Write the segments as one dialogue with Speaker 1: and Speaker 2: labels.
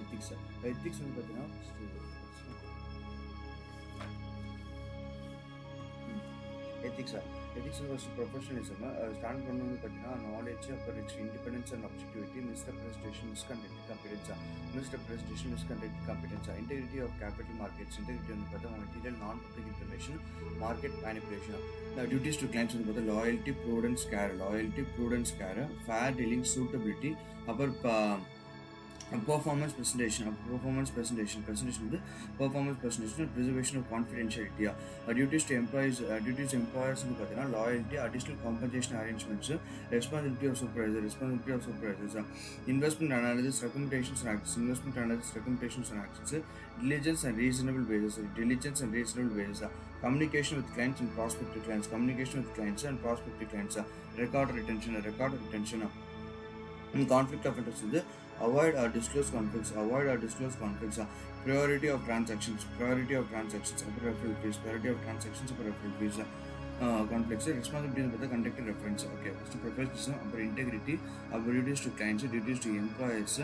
Speaker 1: ethics. Ethics வந்து பார்த்தீங்கன்னா ethics. Ethics was professionalism. Stand பண்ணது பார்த்தீங்கன்னா knowledge, அப்புறம் next independence and objectivity, misrepresentation, misconduct, competence, misrepresentation, misconduct, competence, integrity of capital markets, integrity வந்து பார்த்தா material, non-public information, market manipulation. The duties to clients வந்து பார்த்தா loyalty, prudence, care, fair dealing, suitability, அப்புறம் performance presentation வந்து performance presentation, preservation of confidentiality. Duties to employees வந்து பார்த்தீங்கன்னா loyalty, additional compensation arrangements, responsibility of supervisors, investment analysis, recommendations and actions, diligence and reasonable wages, communication with clients and prospective clients, record retention. In conflict of interest, avoid or disclose conflicts, priority of transactions, referral fees, conflicts, responsibility of the conducting reference. Okay, first professionalism, integrity, duties to clients, duties to employees,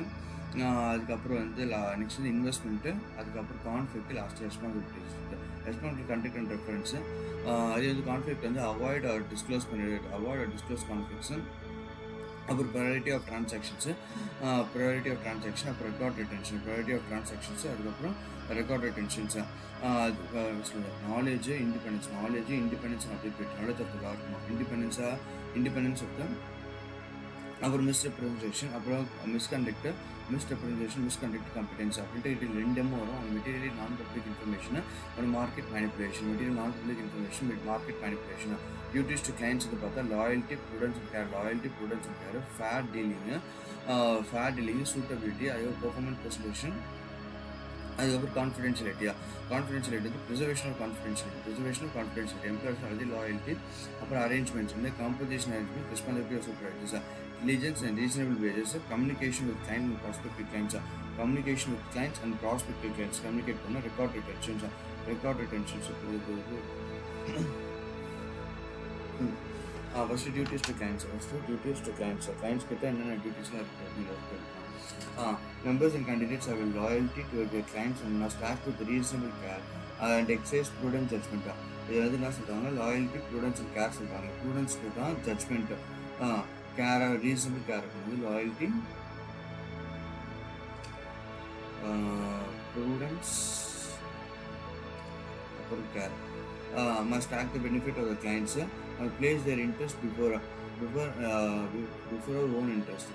Speaker 1: அதுக்கப்புறம் வந்து next வந்து investment, அதுக்கப்புறம் conflict, last responsibility conduct and reference. அது வந்து conflict வந்து avoid R disclose கான்ஃப்ளிக்ட்ஸு, அப்புறம் priority of transactions, அப்புறம் record retention, அதுக்கப்புறம் record retentions. Knowledge independence and update, knowledge of the law இருக்கணும், இண்டிபெண்டன்ஸ் ஆஃப் த, அப்புறம் மிஸ்ரெப்ரசன்டேஷன், அப்புறம் மிஸ்கண்டக்ட், காம்படென்ஸ். அப்படின்ட்டு இது ரெண்டுமே வரும். மெட்டீரியலி நான் பப்ளிக் இன்ஃபர்மேஷன், ஒரு market manipulation, market manipulation. Duties to clients வந்து பார்த்தா loyalty, prudence and care, fair dealing, suitability, அதுக்கப்புறம் பெர்ஃபார்மன்ஸ் ப்ரெசன்டேஷன், அதுக்கப்புறம் கான்ஃபிடென்ஷியலிட்டி வந்து ப்ரிசர்வேஷன் ஆஃப் கான்ஃபிடென்ஷியலிட்டி, எம்ப்ளாய்ஸ் வந்து லாயல்ட்டி, அப்புறம் அரேஞ்ச்மெண்ட்ஸ் வந்து compensation arrangement, responsibility of supervisors, diligence and reasonable wages, communication with clients and prospective clients, communicate பண்ண record retentions. First duties to clients, clients கிட்ட என்னென்ன டியூட்டிஸ்லாம் இருக்குது அப்படின்னு members and candidates have a loyalty to their clients and must act with reasonable care and exercise prudent judgment. இது வந்து என்ன சொல்கிறாங்க, loyalty, prudence and care சொல்கிறாங்க. ப்ரூடன்ஸ்க்கு தான் ஜட்ஜ்மெண்ட், கேர், ரீசனபிள் கேர் இருக்குது. லாயல்ட்டி, ப்ரூடன்ஸ், அப்புறம் care. Must act the benefit of the clients, place their interest before our own interest.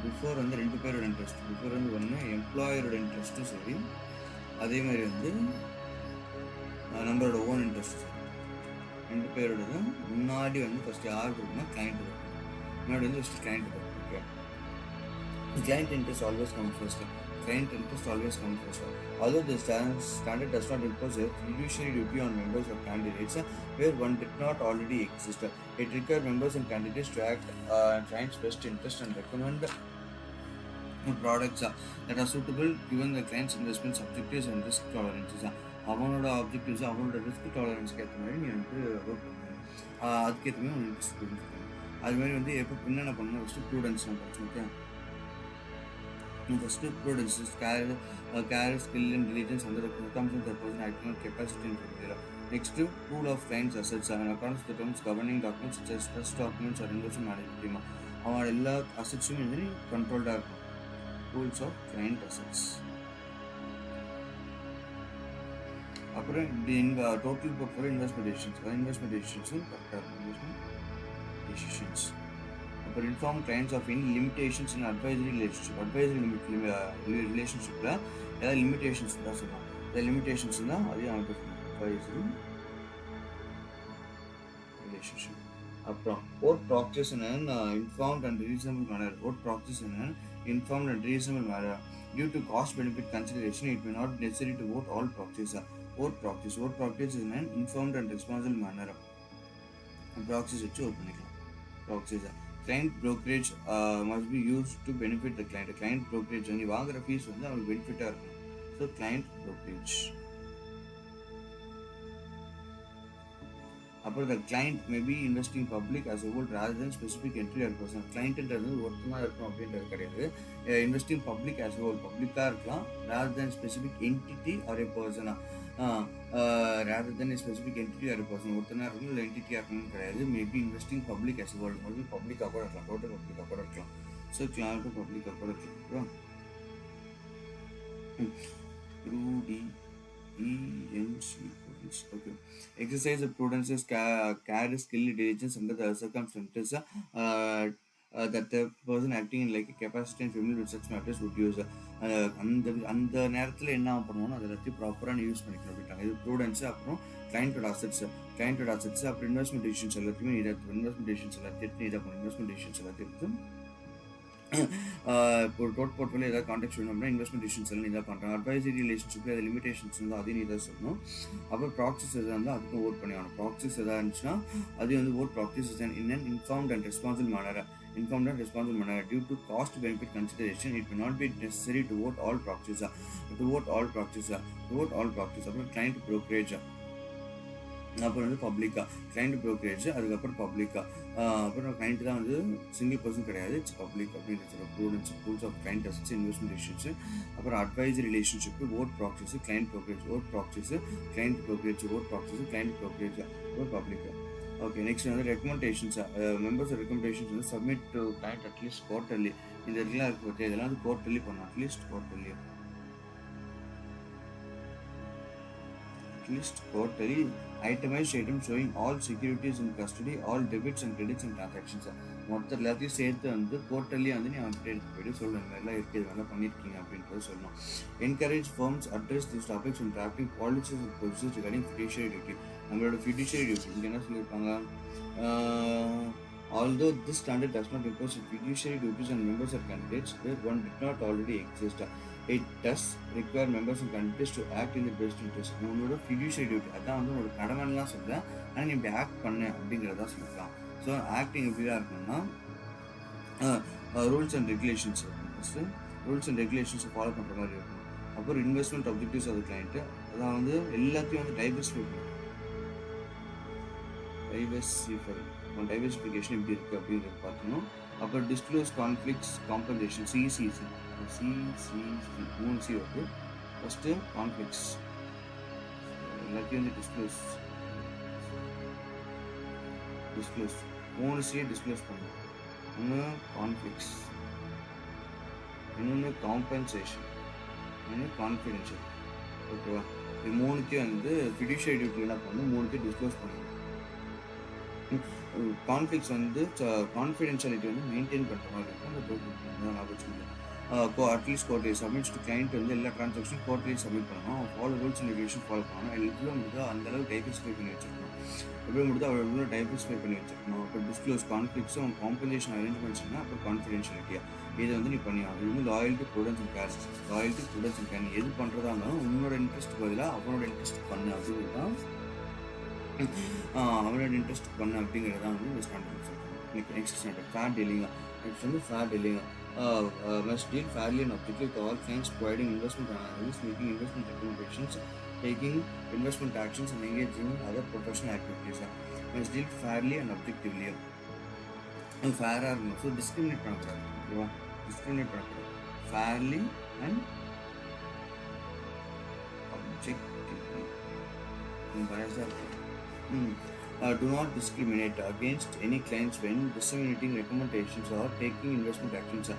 Speaker 1: Before வந்து ரெண்டு பேரோட இன்ட்ரெஸ்ட், பிஃபோர் வந்து ஒன்று எம்ப்ளாயரோட இன்ட்ரெஸ்ட்டும் சரி, அதே மாதிரி வந்து நம்மளோட ஓன் இன்ட்ரெஸ்ட், ரெண்டு பேரோடது முன்னாடி வந்து ஃபஸ்ட்டு யாருக்கு இருக்குன்னா கிளைண்ட் இருக்கும், முன்னாடி வந்து ஃபஸ்ட்டு கிளைண்ட் இருக்கும். Okay, client interest always comes first. Although the standard does not impose a fiduciary duty on members of candidates where one did not already exist, it requires members and candidates to act in client's best interest and recommend products that are suitable given the client's investment objectives and risk tolerances. அவனோட objectives, அவனோட risk டாலரன்ஸ்க்கு ஏற்ற மாதிரி நீ வந்து work பண்ணணும், அதுக்கேற்ற மாதிரி அவன் இன்ட்ரெஸ்ட் புரிஞ்சுக்கணும். அது மாதிரி வந்து எப்போ என்னென்ன பண்ணணும், ஃபஸ்ட்டு ப்ரூடன்ஸ் நான் படிச்சு. Okay, first prudence, care, skill and diligence வந்து comes the person acting capacity in future. Next pool of clients assets and accords the terms governing documents such as trust documents or investment management team. அவனோட எல்லா அசெட்ஸும் வந்து கண்ட்ரோல்டாக இருக்கும். Pools of client assets. அப்புறம் total portfolio investment டெசிஷன்ஸும் கரெக்டாக இருக்கும். அப்புறம் inform clients of any limitations in advisory ரிலேஷன்ஷிப்பில் ஏதாவது லிமிடேஷன்ஸ் தான் சொல்லலாம். ஏதாவது லிமிடேஷன்ஸ் தான் அதையும் அவங்க அட்வைசரி ரிலேஷன்ஷிப். அப்புறம் ought practice in informed and reasonable manner. Due to cost benefit consideration, it may not be necessary to vote all proxies. Vote proxies in an informed and responsible manner. Proxies வச்சு vote பண்ணிக்கலாம். Proxies. Client brokerage must be used to benefit the client. Client brokerage வந்து வாங்குற fees வந்து அவங்களுக்கு பெனிஃபிட்டாக இருக்கும். So client brokerage. அப்புறம் the client may be investing public as a whole rather than specific entity or person. கிளைண்ட்ன்றது ஒருத்தமாக இருக்கும் அப்படின்றது கிடையாது. Investing public as a whole பப்ளிக்காக இருக்கலாம் rather than specific entity or a person. rather than a specific entity or a person. ஒருத்தனாக இருக்கணும் இல்லை என்டிட்டியாக இருக்கணும்னு கிடையாது. Maybe investing public as a whole maybe பப்ளிக்காக கூட இருக்கலாம், டோட்டல் பப்ளிக்காக கூட இருக்கலாம். ஸோ கிளைண்ட்டும் பப்ளிக்காக கூட இருக்கலாம். Okay. Exercise of prudence is carry skill, diligence under the circumstances that the person acting in like a capacity and familiar with such matters would use. அந்த நேரத்தில் என்ன பண்ணுவோம்னா அதை எல்லாத்தையும் ப்ராப்பராக யூஸ் பண்ணிக்கணும் அப்படின்ட்டாங்க. இது ப்ரூடன்ஸு, அப்புறம் கிளைண்டோட அசட்ஸ், அப்புறம் இன்வெஸ்ட்மெண்ட் டிசிஷன்ஸ் எல்லாத்தையுமே இதாக இன்வெஸ்ட்மெண்ட் டிசிஷன்ஸ் எல்லாத்தையும் இதாக பண்ணும். இன்வெஸ்ட்மெண்ட் டிசிஷன்ஸ் எல்லாத்தையும் எடுத்து இப்போ ஒரு டோட் போர்ட்ஃபோலியோ ஏதாவது கான்டாக்ட் சொல்லணும் அப்படின்னா இன்வெஸ்ட்மெண்ட் டிசிஷன்ஸ் எல்லாம் இதாக பண்ணுறாங்க. அட்வைசரி ரிலேஷன்ஷிப்பில் அது லிமிடேஷன்ஸ் இருந்தால் அதையும் இதாக சொல்லணும். அப்புறம் ப்ராக்சிஸ் எதாவது இருந்தால் அதுக்கும் ஓட் பண்ணி ஆகணும். ப்ராக்சிஸ் எதாவது இருந்துச்சுன்னா அது வந்து ought practice in an informed and responsible manner. Due to cost benefit consideration, it may not be necessary to vote all proxies. அப்புறம் client brokerage, அப்புறம் வந்து பப்ளிக்கா கிளைண்ட் ப்ரோக்கரேஜ், அதுக்கப்புறம் பப்ளிக்கா, அப்புறம் கிளைண்ட் தான் வந்து சிங்கிள் பர்சன் கிடையாது, இட்ஸ் பப்ளிக் அப்படின்னு சொல்கிற prudence, rules of client assets, investment decisions, அப்புறம் advisory relationship, vote proxies, client brokerage, vote proxies, client brokerage, vote proxies, client brokerage, அப்புறம் பப்ளிக்கா. ஓகே, நெக்ஸ்ட் வந்து ரெக்கமெண்டேஷன்ஸ். மெம்பர்ஸ் ரெக்கமெண்டேஷன்ஸ் வந்து submit to client at least quarterly. இந்த இதெல்லாம் இருக்கு பற்றி இதெல்லாம் வந்து குவார்ட்டர்லி பண்ணணும். At least quarterly itemized item showing all securities in custody, all debits and credits and transactions. மொத்த எல்லாத்தையும் சேர்த்து வந்து குவார்ட்டர்லி வந்து நீ அவன்கிட்ட எடுத்து போய்ட்டு சொல்லணும், இந்த மாதிரிலாம் இருக்குது, இதெல்லாம் பண்ணியிருக்கீங்க அப்படின்றது சொல்லணும். Encourage firms address these topics in drafting policies and procedures regarding fiduciary duty. நம்மளோட fiduciary duty இங்கே என்ன சொல்லியிருப்பாங்க, although this standard does not impose fiduciary duties on members or candidates where one did not already exist, it does require members and candidates to act in the best interest. உங்களோட fiduciary duty அதான் வந்து உங்களோட கடமைலாம் சொல்கிறேன், ஆனால் நீ இப்படி act பண்ண அப்படிங்கிறதா சொல்லிக்கலாம். ஸோ ஆக்டிங் எப்படிதான் இருக்கணும்னா ரூல்ஸ் அண்ட் ரெகுலேஷன்ஸை ஃபாலோ பண்ணுற மாதிரி இருக்கணும். அப்புறம் investment objectives of the client, அதான் வந்து எல்லாத்தையும் வந்து டைவர்சிஃபிகேஷன் எப்படி இருக்குது அப்படிங்கிறது பார்க்கணும். அப்புறம் disclose conflicts compensation, CCC 3 C வருது. ஃபஸ்ட்டு கான்ஃப்ளிக்ஸ் எல்லாத்தையும் வந்து டிஸ்க்ளோஸ் 3 C டிஸ்க்ளோஸ் பண்ணணும். ஒன்று கான்ஃப்ளிக்ஸ், இன்னொன்று காம்பன்சேஷன், இன்னொன்று கான்ஃபிடென்ஷியல். ஓகேவா, இது 3த்தையும் வந்து ஃபிடிஷியரி டியூட்டி என்ன பண்ணணும், 3த்தையும் டிஸ்க்ளோஸ் பண்ணணும். கான்ஃப்ளிக்ஸ் வந்து கான்ஃபிடென்ஷியாலிட்டி வந்து மெயின்டைன் பண்ணுற மாதிரி இருக்கும். அந்த ஞாபகம் at least quarterly submits to client வந்து எல்லா ட்ரான்சாக்ஷனும் குவார்ட்டர்லி சப்மிட் பண்ணணும். Follow rules and regulation follow பண்ணணும். எவ்வளோ முடியுதோ அந்தளவு டைவர்சிஃபை பண்ணி வச்சுருக்கணும். எவ்வளோ முடியுதோ அவ்வளோ டைவர்சிஃபை பண்ணி வச்சுருக்கணும். அப்புறம் டிஸ்க்ளோஸ் கான்ஃப்ளிக்ஸும் காம்பன்சேஷன் அரேஞ்ச்மெண்ட்ஸ்னா அப்புறம் கான்ஃபிடென்ஷியாலிட்டியாக இதை வந்து நீ பண்ணியாகும். இது வந்து லாயல்ட்டி ப்ரூடன்ஸ் அண்ட் கேர். நீ எது பண்ணுறதா இருந்தாலும் உன்னோட இன்ட்ரெஸ்ட் பதிலாக அவனோட இன்ட்ரெஸ்ட் பண்ணு அப்படிங்கிறது தான் அவனோட இன்ட்ரெஸ்ட் பண்ணு அப்படிங்கிறது தான் வந்து இந்த ஸ்டாண்டர்ட் சொல்கிறாங்க. Next standard fair dealing. Next வந்து fair dealing must deal fairly and objectively with all clients, providing investment analysis, making investment recommendations, taking investment actions and engaging in other professional activities. Must deal fairly and objectively. ஃபேராக இருக்கணும். So discriminate பண்ணக்கூடாது. ஓகேவா, discriminate பண்ணக்கூடாது. Fairly and objectively. பயஸாக இருக்கும். Do not discriminate against any clients when disseminating recommendations or taking investment actions.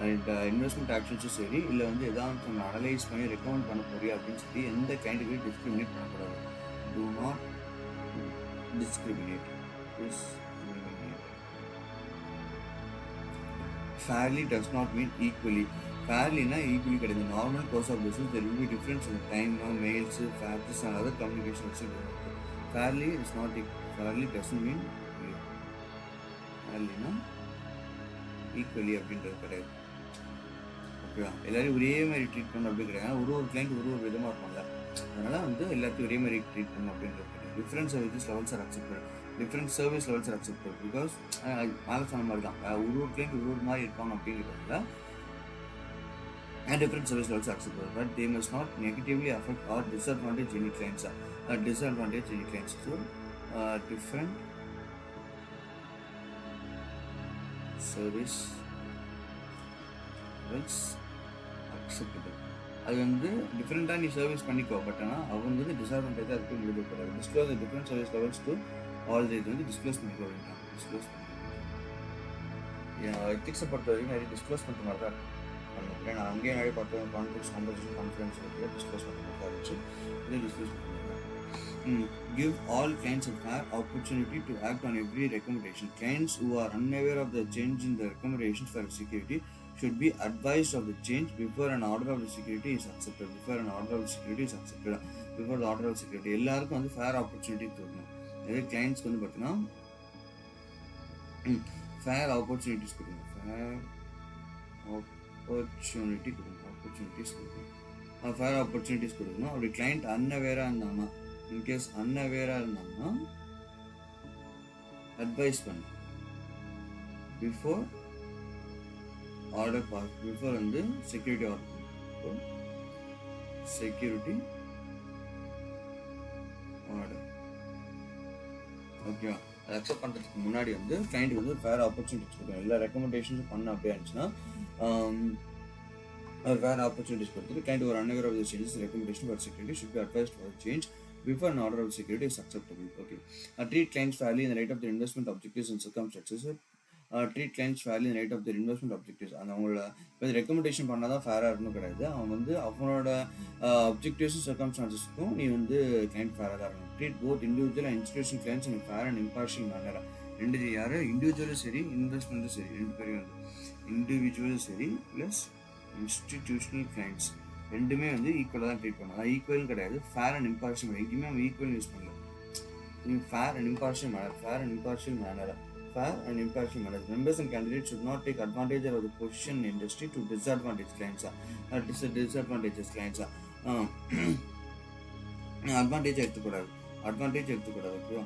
Speaker 1: And investment actions சரி இல்லை வந்து எதாவது நம்ம அனலைஸ் பண்ணி ரெக்கமெண்ட் பண்ண போறியா அப்படின்னு சொல்லி எந்த கிளைண்ட்டுக்கு டிஸ்கிரிமினேட் பண்ணக்கூடாது. Do not discriminate. Fairly does not mean equally. Fairlyனா ஈக்குவலி கிடையாது. Normal course of business there will be difference in the time, mails, factors and other communications. Fairly is not equal. Fairly doesn't mean fairlyனா equally அப்படின்றது கிடையாது. ஓகேவா, எல்லாரையும் ஒரே மாதிரி treat பண்ணணும் அப்படி கிடையாது. ஒரு கிளைண்ட் ஒரு விதமாக இருப்பாங்க, அதனால் வந்து எல்லாத்தையும் ஒரே மாதிரி ட்ரீட் பண்ணணும் அப்படின்றது கிடையாது. Different service levels R accepted. Because மேலே சொன்ன மாதிரி தான் ஒரு கிளைண்ட் ஒரு மாதிரி இருப்பாங்க அப்படிங்கிறதுல different service levels are acceptable, but they must not negatively affect or disadvantage any clients. So different service levels acceptable. அது வந்து டிஃப்ரெண்ட்டாக நீ சர்வீஸ் பண்ணிக்கோ, பட் ஆனால் அவங்க வந்து டிஸ்அட்வான்டேஜாக அதுக்கு எழுதக்கூடாது. Disclose the different service levels to all இது வந்து டிஸ்க்ளோஸ் பண்ணிக்கோ அப்படின்ட்டாங்க. டிஸ்க்ளோஸ் பண்ணி எத்திக்ஸை பொறுத்த வரைக்கும் நிறைய டிஸ்க்ளோஸ் பண்ணுற மாதிரி தான் இருக்கும். நான் அங்கேயே நிறைய பார்த்தேன், கான்ஃபரன்ஸ் கான்ஃபரன்ஸ் இருக்குது, டிஸ்க்ளோஸ் பண்ணுற மாதிரி தான் இருந்துச்சு. இதே டிஸ்க்ளோஸ் பண்ணிக்கலாம். Give all clients a fair opportunity to act on every recommendation. Clients who are unaware of the change in the recommendations for security should be advised of the change before an order of the security is accepted. Before the order of security எல்லாருக்கும் வந்து fair opportunity கொடுக்கணும். அதே கிளைண்ட்ஸ்க்கு வந்து பார்த்தீங்கன்னா fair opportunities கொடுக்கணும். Fair opportunities கொடுக்கணும். அப்படி client அன்அவேராக இருந்தாங்கன்னா, இன்கேஸ் அன்அவேராக இருந்தாங்கன்னா அட்வைஸ் பண்ணு. பிஃபோர் ஆர்டர் பாஸ், பிஃபோர் வந்து செக்யூரிட்டி ஆர்டர், செக்யூரிட்டி ஆர்டர் ஓகேவா. அதை அக்செப்ட் பண்ணுறதுக்கு முன்னாடி வந்து கிளைண்ட்டுக்கு வந்து ஃபேர் ஆப்பர்ச்சுனிட்டிஸ் கொடுக்கணும். எல்லா ரெக்கமெண்டேஷன்ஸும் பண்ண அப்படியே இருந்துச்சுன்னா ஃபேர் ஆப்பர்ச்சுனிட்டிஸ் கொடுத்துட்டு கிளைண்ட் ஒரு unaware of the changes recommendation for security should be advised for change before an order of security is acceptable. Okay. Treat clients fairly in the light of their investment objectives and circumstances. Treat clients fairly in the light of their investment objectives. அந்த அவங்களோட இப்போ recommendation பண்ணால் தான் ஃபேராக இருக்கணும் கிடையாது. அவன் வந்து அவனோட அப்ஜெக்டிவ்ஸும் சர்க்கம்ஸ்டான்சஸ்க்கும் நீ வந்து கிளைண்ட் ஃபேராக தான் இருக்கணும். Treat both individual and institution clients in fair and impartial மேனராக. ரெண்டு யார் இண்டிவிஜுவலும் சரி இன்வெஸ்ட்மெண்ட்டும் சரி, ரெண்டு பேரும் வந்து இண்டிவிஜுவலும் சரி ப்ளஸ் இன்ஸ்டிடியூஷனல் கிளைண்ட்ஸ் ரெண்டுமே வந்து ஈக்குவலாக தான் ட்ரீட் பண்ணலாம். ஈக்குவல் கிடையாது, ஃபேர் அண்ட் இம்பார்ஷியல். எங்கேயுமே அவன் ஈக்குவல் யூஸ் பண்ணல. Fair and impartial manner, fair and impartial manner. Members and candidates should not take advantage of the position in industry to disadvantage clients. Disadvantages clients. Advantage எடுத்துக்கூடாது, advantage எடுத்துக்கூடாது. ஓகேவா.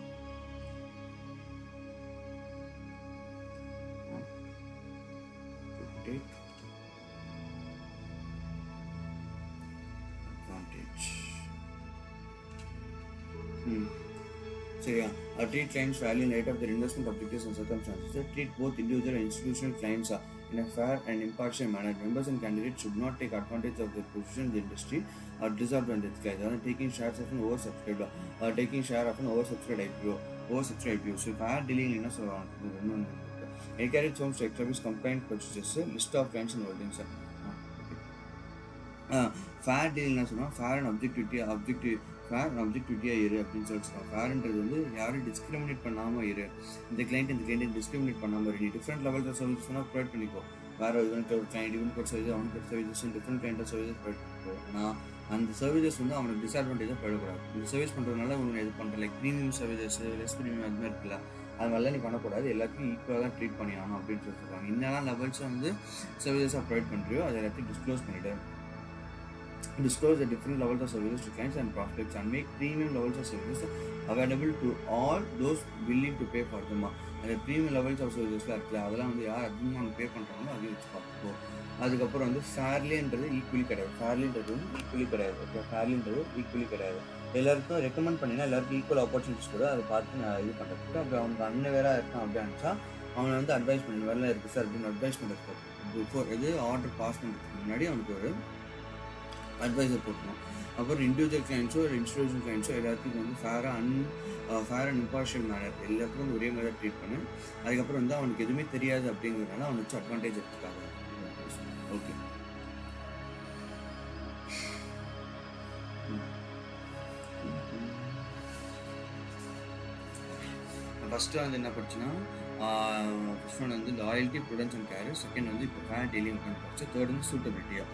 Speaker 1: சரியா. Treat clients fairly in light of their investment objectives and circumstances. Treat both individual and institutional clients in a fair and impartial manner. Members and candidates should not take advantage of their position in the industry or disadvantage clients. Taking shares of an oversubscribed IPO. So fair dealing என்ன சொல்லுவாங்க, encourage firms to establish compliant purchases, list of clients and holdings. Fair deal என்ன சொன்னால் fair and அப்ஜெக்டிவிட்டியாக இரு அப்படின்னு சொல்லிட்டு. ஃபேர்ன்றது வந்து யாரும் discriminate பண்ணாமல் இரு. இந்த கிளைண்ட் டிஸ்கிரிமினேட் பண்ணாமல் இரு. நீ டிஃப்ரெண்ட் லெவல்ஸ் ஆஃப் சர்வீஸ் வேணால் ப்ரொவைட் பண்ணிக்கோ. வேறு இவனுக்கு ஒரு கிளைண்ட் இவனுக்கு ஒரு சர்வீஸ் அவனுக்கு ஒரு services different client of services provide பண்ணிக்கோ. ஆனால் அந்த சர்வீசஸ் வந்து அவனுக்கு டிஸ்அட்வான்டேஜாக போயிடக்கூடாது. இந்த சர்வீஸ் பண்ணுறதுனால உனக்கு இது பண்ணுற like premium services, less premium அது மாதிரி இருக்குல்ல, அது மாதிரிலாம் நீ பண்ணக்கூடாது. எல்லாத்தையும் ஈக்குவலாக தான் ட்ரீட் பண்ணி ஆகணும் அப்படின்னு சொல்லியிருக்காங்க. என்னெல்லாம் லெவல்ஸை வந்து சர்வீசஸாக ப்ரொவைட் பண்ணுறியோ அதை எல்லாத்தையும் disclose பண்ணிவிடு. Disclose the different levels of services to clients and prospects and make premium levels of services available to all those willing to pay for them. அந்த ப்ரீமியம் லெவல்ஸ் ஆஃப் சர்வீசஸ்லாம் இருக்குல்ல, அதெல்லாம் வந்து யார் அதிகமாக அவங்க பே பண்ணுறாங்களோ அதையும் வச்சு பார்த்துக்கோ. அதுக்கப்புறம் வந்து ஃபேர்லின்றது ஈக்குவலி கிடையாது. ஈக்குவலி கிடையாது. எல்லாருக்கும் ரெக்கமெண்ட் பண்ணினா எல்லாருக்கும் ஈக்குவல் ஆப்பர்ச்சுனிட்டிஸ் கூட அதை பார்த்து நான் இது பண்ணுறதுக்கு. அப்படி அவனுக்கு அன்அவேராக இருக்கான் அப்படி நினச்சா அவனை வந்து அட்வைஸ் பண்ணி வரலாம் இருக்குது சார் அப்படின்னு அட்வைஸ் பண்ணுறதுக்கு பிஃபோர் இது ஆர்டர் பாஸ் பண்ணுறதுக்கு முன்னாடி அவனுக்கு ஒரு அட்வைஸர் போட்டணும். அப்புறம் இண்டிவிஜுவல் கிளைண்ட்ஸோ ஒரு இன்ஸ்டிடியூஷன் கிளைண்ட்ஸோ எல்லாத்துக்கும் வந்து ஃபேர் அண்ட் இம்பார்ஷியல் மேனர் எல்லாத்துக்கும் வந்து ஒரே மாதிரி ட்ரீட் பண்ணு. அதுக்கப்புறம் வந்து அவனுக்கு எதுவுமே தெரியாது அப்படிங்கிறதுனால அவனுக்கு வச்சு அட்வான்டேஜ் எடுத்துக்காங்க. ஓகே. ஃபஸ்ட்டு வந்து என்ன படிச்சுன்னா ஃபஸ்ட் ஒன் வந்து loyalty, prudence and care. Second வந்து இப்போ ஃபேர் டீலிங் வந்து படிச்சு. தேர்ட் வந்து சூட்டபிலிட்டியா.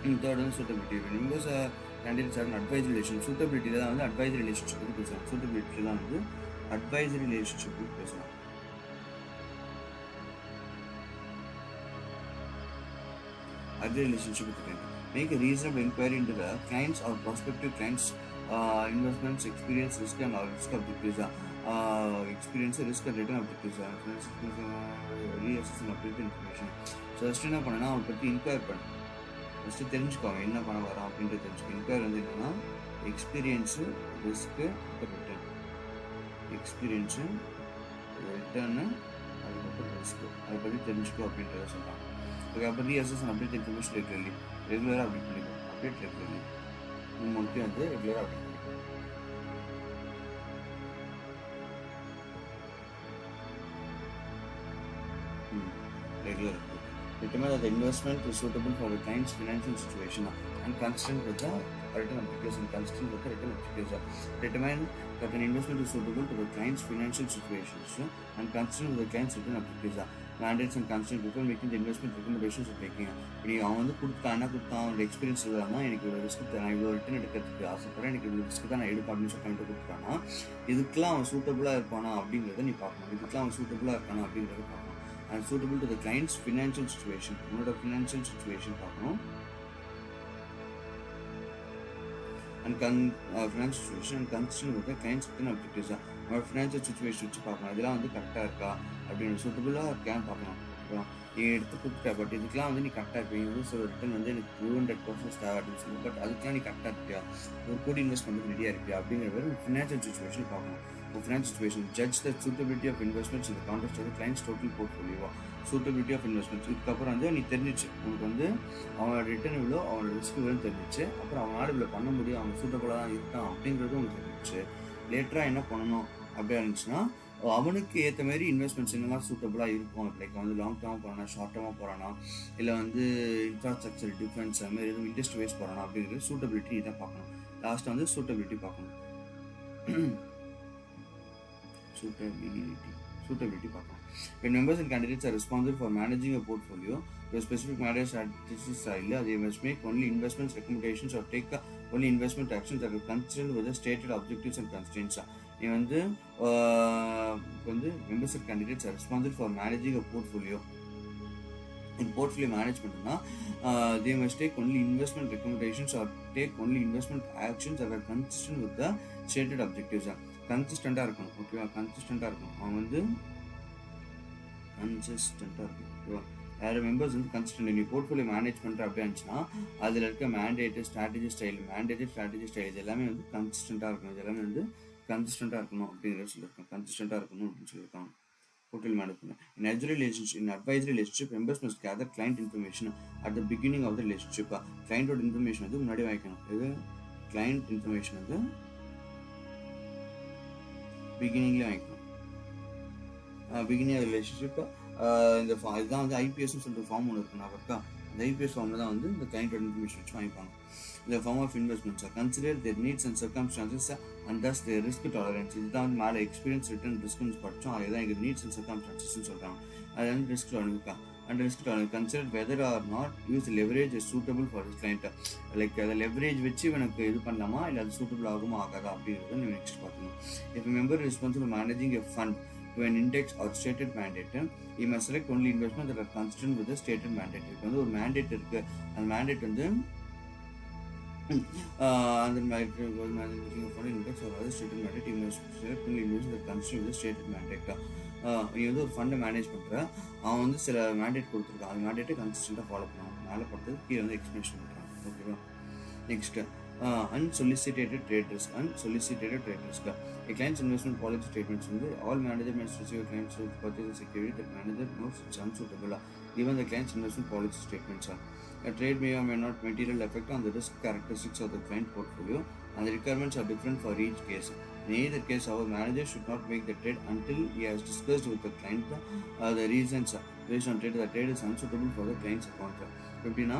Speaker 1: Members candidates are an advisory relationship. Suitability தான் வந்து advisory relationship பற்றி பேசலாம். Suitability தான் வந்து advisory relationship பற்றி பேசலாம். Advisory relationship பற்றி make a reasonable inquiry into the clients or prospective clients investments, experience, risk and objectives. Experience, risk and return objectives. Reassess and update information. So first என்ன பண்ணேன்னா அவனை பற்றி enquire பண்ணேன். First தெரிஞ்சுக்கோங்க என்ன பண்ண வரான் அப்படின்ட்டு தெரிஞ்சுக்கோ. இன்கொயர் வந்து என்னென்னா experience, risk, return. Experience, return, அதுக்கப்புறம் ரிஸ்க்கு. அதை பற்றி தெரிஞ்சுக்கோ அப்படின்றத சொல்கிறாங்க. அதுக்கப்புறம் ரீஅசஸ் அண்ட் அப்டேட் இன்ஃபர்மேஷன் ரெகுலராக அப்டேட் பண்ணிக்கோ. Update regularly. இது முக்கியம் வந்து ரெகுலராக அப்டேட் பண்ணிக்கோ. Regular. Determine that the investment is suitable for the client's financial situation and consistent with the return objectives and consistent with the return objectives. Determine that an investment is suitable to the client's financial situations and consistent with the client's return objectives. Mandates and consistent before making the investment recommendations of taking. நீ அவன் வந்து கொடுத்தான் அவனோட experience இல்லாமல் எனக்கு இவ்வளோ risk நான் இவ்வளோ ரிட்டர்ன் எடுக்கிறதுக்கு ஆசைப்படுறேன், எனக்கு இவ்வளோ ரிஸ்க் தான் நான் எடுப்பான்னு சொல்லி பண்ணிட்டு கொடுத்தானா, இதுக்கெல்லாம் அவன் சூட்டபுளாக இருப்பானா அப்படிங்கிறத நீ பார்க்கணும். இதுக்கெல்லாம் அவன் சூட்டபுளாக இருக்கானா அப்படிங்கிறத பார்க்கணும். And suitable to the client's financial situation. உன்னோட financial situation பார்க்கணும். And financial situation and consistent with the client's return objectives. உன்னோட financial situation வச்சு பார்க்கணும். இதெல்லாம் வந்து கரெக்டாக இருக்கா அப்படின்னு சூட்டபுளாக இருக்கான்னு பார்க்கணும். ஓகேவா? நீ எடுத்து கொடுத்துட்ட, பட் இதுக்கெல்லாம் வந்து நீ கரெக்டாக இருப்பீங்க. வந்து சில ரிட்டர்ன் வந்து எனக்கு 200% தேவை அப்படின்னு சொல்லி, பட் அதுக்கெல்லாம் நீ கரெக்டாக இருப்பியா, ஒரு கோடி இன்வெஸ்ட் பண்ணுறது ரெடியாக இருப்பியா அப்படிங்கிற மாதிரி ஃபினான்ஷியல் சுச்சுவேஷன் பார்க்கணும். Financial situation. Judge the suitability of investments in the context of the client's total portfolio. Suitability of investments. இதுக்கப்புறம் வந்து நீ தெரிஞ்சிச்சு, உனக்கு வந்து அவனோட ரிட்டர்ன் இவ்வளோ, அவனோட ரிஸ்க் இவ்வளோ தெரிஞ்சிச்சு, அப்புறம் அவனால் இவ்வளோ பண்ண முடியும், அவன் சூட்டபுளாக தான் இருக்கான் அப்படிங்கிறது உனக்கு தெரிஞ்சிச்சு. லேட்டராக என்ன பண்ணணும் அப்படி இருந்துச்சுன்னா, அவனுக்கு ஏற்ற மாதிரி இன்வெஸ்ட்மெண்ட்ஸ் என்னெல்லாம் சூட்டபுளாக இருக்கும். லைக் வந்து லாங் டேர்மாக போகிறானா, ஷார்ட் டேர்மாக போகிறானா, இல்லை வந்து இன்ஃப்ராஸ்ட்ரக்சர் டிஃபென்ஸ் அது மாதிரி எதுவும் இண்டஸ்ட்ரி வைஸ் போகிறானா அப்படிங்கிறது சூட்டபிலிட்டி இதான் பார்க்கணும். லாஸ்ட்டாக வந்து சூட்டபிலிட்டி பார்க்கணும். Suitability பார்க்கலாம். When members and candidates are responsible for managing a portfolio, the specific matters strategies style, they must make only investments recommendations or take only investment actions that are consistent with the stated objectives and constraints. நீ வந்து members and candidates are responsible for managing a portfolio. In portfolio management, they must take only investment recommendations or take only investment actions that are consistent with the stated objectives. கன்சிஸ்டண்டாக இருக்கணும். ஓகேவா? கன்சிஸ்டண்டாக இருக்கணும். அவன் வந்து கன்சிஸ்டண்டாக இருக்கணும். ஓகேவா? வேறு மெம்பர்ஸ் வந்து consistent. நீ போர்ட்ஃபோலியோ மேனேஜ் பண்ணுற அப்படி இருந்துச்சுன்னா அதில் இருக்க மேண்டேட்டு ஸ்ட்ராட்டஜி ஸ்டைல் இது எல்லாமே வந்து கன்சிஸ்டண்டாக இருக்கணும். இது எல்லாமே வந்து கன்சிஸ்டண்டாக இருக்கணும் அப்படிங்கிறத சொல்லியிருக்கோம். கன்சிஸ்டண்டாக இருக்கணும் அப்படின்னு சொல்லியிருக்காங்க. Portfolio management. In advisory relationship, members must gather client information at the beginning of the relationship. Client information வந்து முன்னாடி வாங்கிக்கணும். இது client information வந்து பிகினிங்லேயே வாங்கிக்கணும். பிகினிங் ஆஃப் ரிலேஷன்ஷிப் இந்த இதுதான் வந்து ஐபிஎஸ்ன்னு சொல்லிட்டு ஃபார்ம் ஒன்று இருக்குண்ணா இருக்கா. அந்த ஐபிஎஸ் ஃபார்மில் தான் வந்து இந்த கிளைண்டோட இன்ஃபர்மேஷன் வச்சு வாங்கிப்பாங்க. இந்த form of investments consider their needs and circumstances and thus their risk tolerance. இதுதான் வந்து மேலே எக்ஸ்பீரியன்ஸ் ரிட்டர்ன் ரிஸ்க்னு படித்தோம். அதுதான் எங்கள் நீட்ஸ் அண்ட் சர்க்கம்ஸ்டான்சஸ்ன்னு சொல்கிறாங்க. அது வந்து risk tolerance and risk tolerance. Consider whether or not use leverage is suitable for this client. Like அதை லெவரேஜ் வச்சு எனக்கு இது பண்ணலாமா, இல்லை அது சூட்டபிள் ஆகுமா ஆகாதா அப்படிங்கிறத நீங்கள் நெக்ஸ்ட் பார்க்கணும். If a member is responsible for managing a fund to an index or stated mandate, he must select only investment that are consistent with the stated mandate. இப்போ வந்து ஒரு மேண்டேட் இருக்குது, அந்த மேண்டேட் வந்து அந்த index or other stated mandate, he must select only investment that consistent with the stated mandate. நீ வந்து ஒரு ஃபண்டை மேனேஜ் பண்ணுற, அவன் வந்து சில மேண்டேட் கொடுத்துருக்கான், அந்த மேண்டேட்டை கன்சிஸ்டண்ட்டாக ஃபாலோ பண்ணுவான். மேலே பார்த்தது கீழே வந்து எக்ஸ்பிளேஷன் பண்ணுறாங்க. ஓகேவா? Next unsolicited trade risk. A client's investment policy statements வந்து all manager must receive a client's purchase a security that manager knows it's unsuitable. Given the client's investment policy statements, a trade may or may not material effect on the risk characteristics of the client portfolio, and the requirements are different for each case. In either case, our manager should not make the trade until he has discussed with the client the reasons based on trade. The trade is unsuitable for the client's account. எப்படின்னா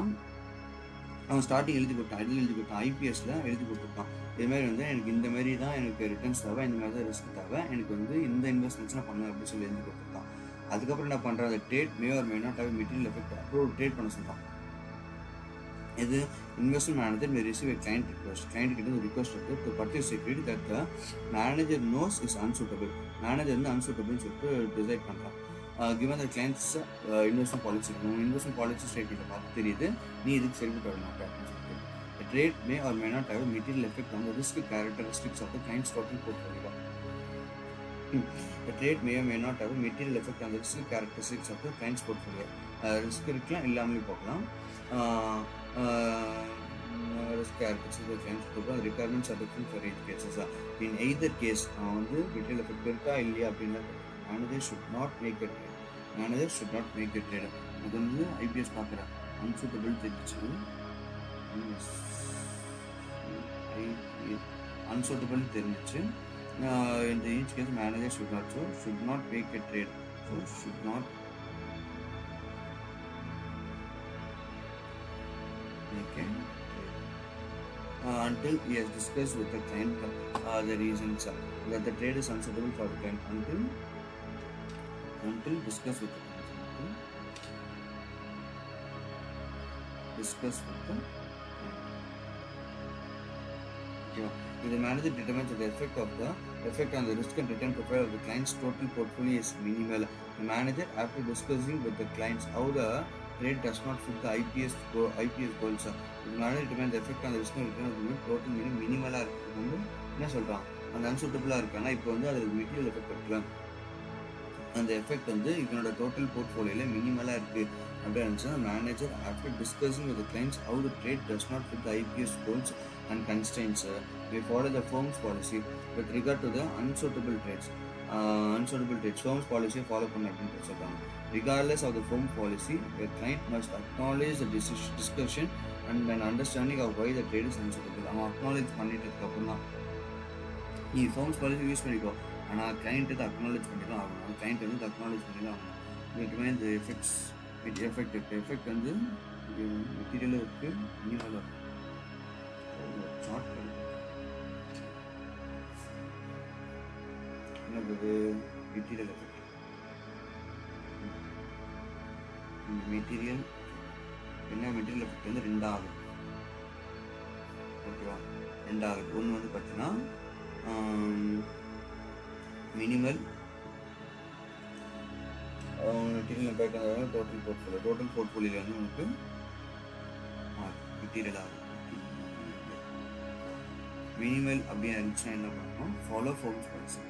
Speaker 1: அவன் starting எழுதி கொடுத்தான் ஐபிஎஸ்ல எழுதி கொடுத்துருக்கான். இதுமாதிரி வந்து எனக்கு இந்த மாதிரி தான் எனக்கு ரிட்டர்ன்ஸ் தேவை, இந்த மாதிரி தான் ரிஸ்க் தேவை, எனக்கு வந்து இந்த இன்வெஸ்ட்மெண்ட்ஸ் நான் பண்ணுவேன் அப்படின்னு சொல்லி எழுதி கொடுத்துருக்கான். அதுக்கப்புறம் என்ன பண்ணுறான், அந்த trade May R may not have material effect அப்புறம் ட்ரேட் பண்ண சொல்கிறான். இது investment manager May receive a client request. Client கிட்ட ஒரு ரிக்வஸ்ட் இருக்குது to purchase security that the manager knows is unsuitable. Manager வந்து அன்சூட்டபிள்னு சொல்லிட்டு டிசைட் பண்ணுறான். given the client's investment policy, investment policy statement பார்த்து தெரியுது நீ இதுக்கு சரிபட்டு வர மாட்டேன் அப்படின்னு சொல்லிட்டு. The trade may or may not have a material effect on the risk characteristics of the client's total portfolio. The trade may or may not have a material effect on the risk characteristics of the client's portfolio. Risk இருக்கலாம், இல்லாமலே போகலாம். risk characteristics of the claims கொடுப்போம். The requirements are different for each cases. In either case வந்து material effect இருக்கா இல்லையா அப்படின்னா manager should not make a trade. Manager should not make a trade. அது வந்து IPS பார்க்குறேன் unsuitable தெரிஞ்சிச்சு. unsuitable தெரிஞ்சிச்சு. In each case manager should not make a trade. So should not make a trade until he has discussed with the client the reasons that the trade is unsuitable for the client. Until discuss with the client. Discuss with the client. If the manager determines that the effect on the risk and return profile of the client's total portfolio is minimal, the manager, after discussing with the clients how the trade does not fit the IPS goals, the manager determines the effect on the risk and return of the total meaning minimal. என்ன சொல்கிறான், அந்த அன்சூட்டபுளாக இருக்கானா இப்போ வந்து அதில் material effect இருக்கலாம், அந்த effect வந்து இதனோட டோட்டல் போர்ட்ஃபோலியோவில் மினிமலாக இருக்குது அப்படின்னு இருந்துச்சுன்னா manager after discussing with clients how the trade does not fit the IPS goals and constants we follow the firm's policy with regard to the unsuitable trades. Firm's பாலிசியை follow பண்ண அப்படின்னு சொல்கிறாங்க. Regardless of the firm policy the client must acknowledge the discussion and and understanding of why the trade is unsuitable. அவன் acknowledge பண்ணிட்டதுக்கப்புறம் தான் நீ firms policy use பண்ணிக்கோ, ஆனால் கிளைண்ட்டு அதை அக்னாலேஜ் பண்ணி தான் ஆகணும். கிளைண்ட் வந்து அக்னாலேஜ் பண்ணி தான் ஆகணும். இதுக்குமே இந்த எஃபெக்ட் இருக்குது. எஃபெக்ட் வந்து மெட்டீரியலும் இருக்குது, மினிமலாக இருக்குது. சார்ட் என்னது மெட்டீரியல் எஃபெக்ட். மெட்டீரியல் எஃபெக்ட் வந்து 2 ஆகுது. ஓகேவா, 2 ஆகுது. ஒன்று வந்து பார்த்தீங்கன்னா மினிமல் மெட்டீரியல் இம்பேக்ட் ஆகுது. டோட்டல் போர்ட்ஃபோலியோவில் வந்து உங்களுக்கு மெட்டீரியல் ஆகுது. மினிமல் அப்படின்னு இருந்துச்சுன்னா என்ன பண்ணணும், follow firms policy.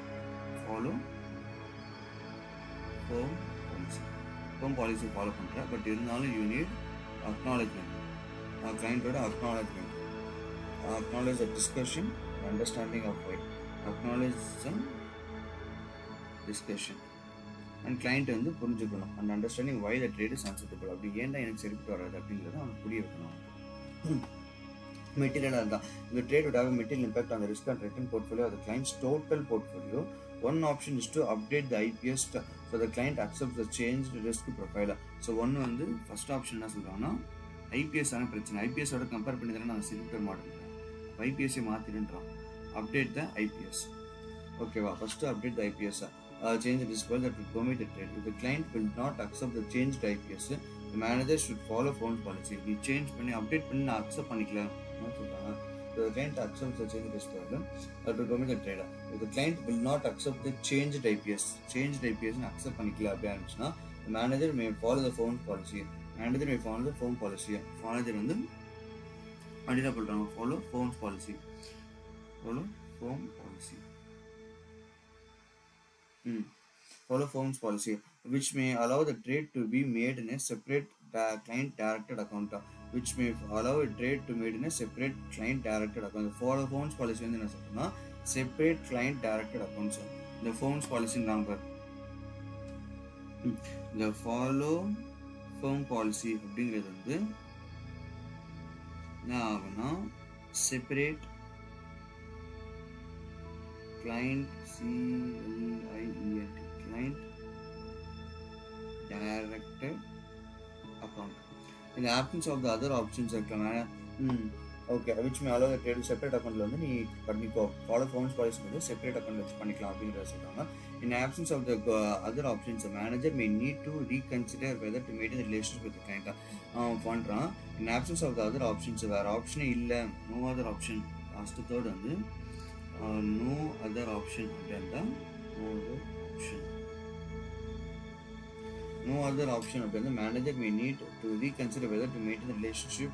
Speaker 1: Firm policy follow பண்ணுறேன். பட் இருந்தாலும் யூ நீட் அக்னாலேஜ்மெண்ட், கிளைண்ட்டோட acknowledge the discussion, understanding of why, acknowledge some discussion and client வந்து புரிஞ்சுக்கணும் and understanding why the trade is unsuitable. அப்படி ஏன்டா எனக்கு சரிப்பட்டு வராது அப்படிங்கிறத அவனுக்கு புரிய வைக்கணும். மெட்டீரியலாக இருந்தால் இந்த trade would have a material impact on the risk and return portfolio of the client's total portfolio. One option is to update the IPS so the client accepts the changed risk profile. So ஒன்று வந்து first option என்ன சொல்கிறாங்கன்னா ஐபிஎஸ்ஸான பிரச்சனை, ஐபிஎஸோட compare பண்ணி தானே நாங்கள் cylinder model ஐபிஎஸ்ஸை மாற்றிடுன்றான். Update the IPS. ஓகேவா, first update the IPS. change the risk that will permit the trade. If the client will not accept the changed IPS, the manager should follow firm policy. நீ change பண்ணி update பண்ணி நான் accept பண்ணிக்கல சொல்கிறாங்க. The client accepts the changed risk that will permit the trade. If the client will not accept the changed IPS accept பண்ணிக்கல அப்படின்னு இருந்துச்சுன்னா the manager may follow the firm policy. Manager வந்து என்ன சொல்கிறாங்க, follow firm policy. Follow firm's policy, which may allow the trade to be made in a separate client directed account. Follow firm's policy வந்து என்ன சொல்றோம்னா separate client directed accounts. The firm's policy number. The follow firm policy அப்படிங்கிறது வந்து என்ன ஆகும்னா separate client client directed account. In the absence of the other options okay, which may allow the trade to separate account வந்து நீ பண்ணிக்கோ. follow firm's policy வந்து separate account வச்சு பண்ணிக்கலாம் அப்படிங்கிறத சொல்றாங்க. In the absence of the other options, the manager may need to reconsider whether to maintain the relationship with the client. பண்றான். In the absence of the other options, வேற ஆப்ஷனே இல்லை, no other option. Last third வந்து no other option அப்படின்னா no other option அப்படின்னா manager may need to reconsider whether to maintain the relationship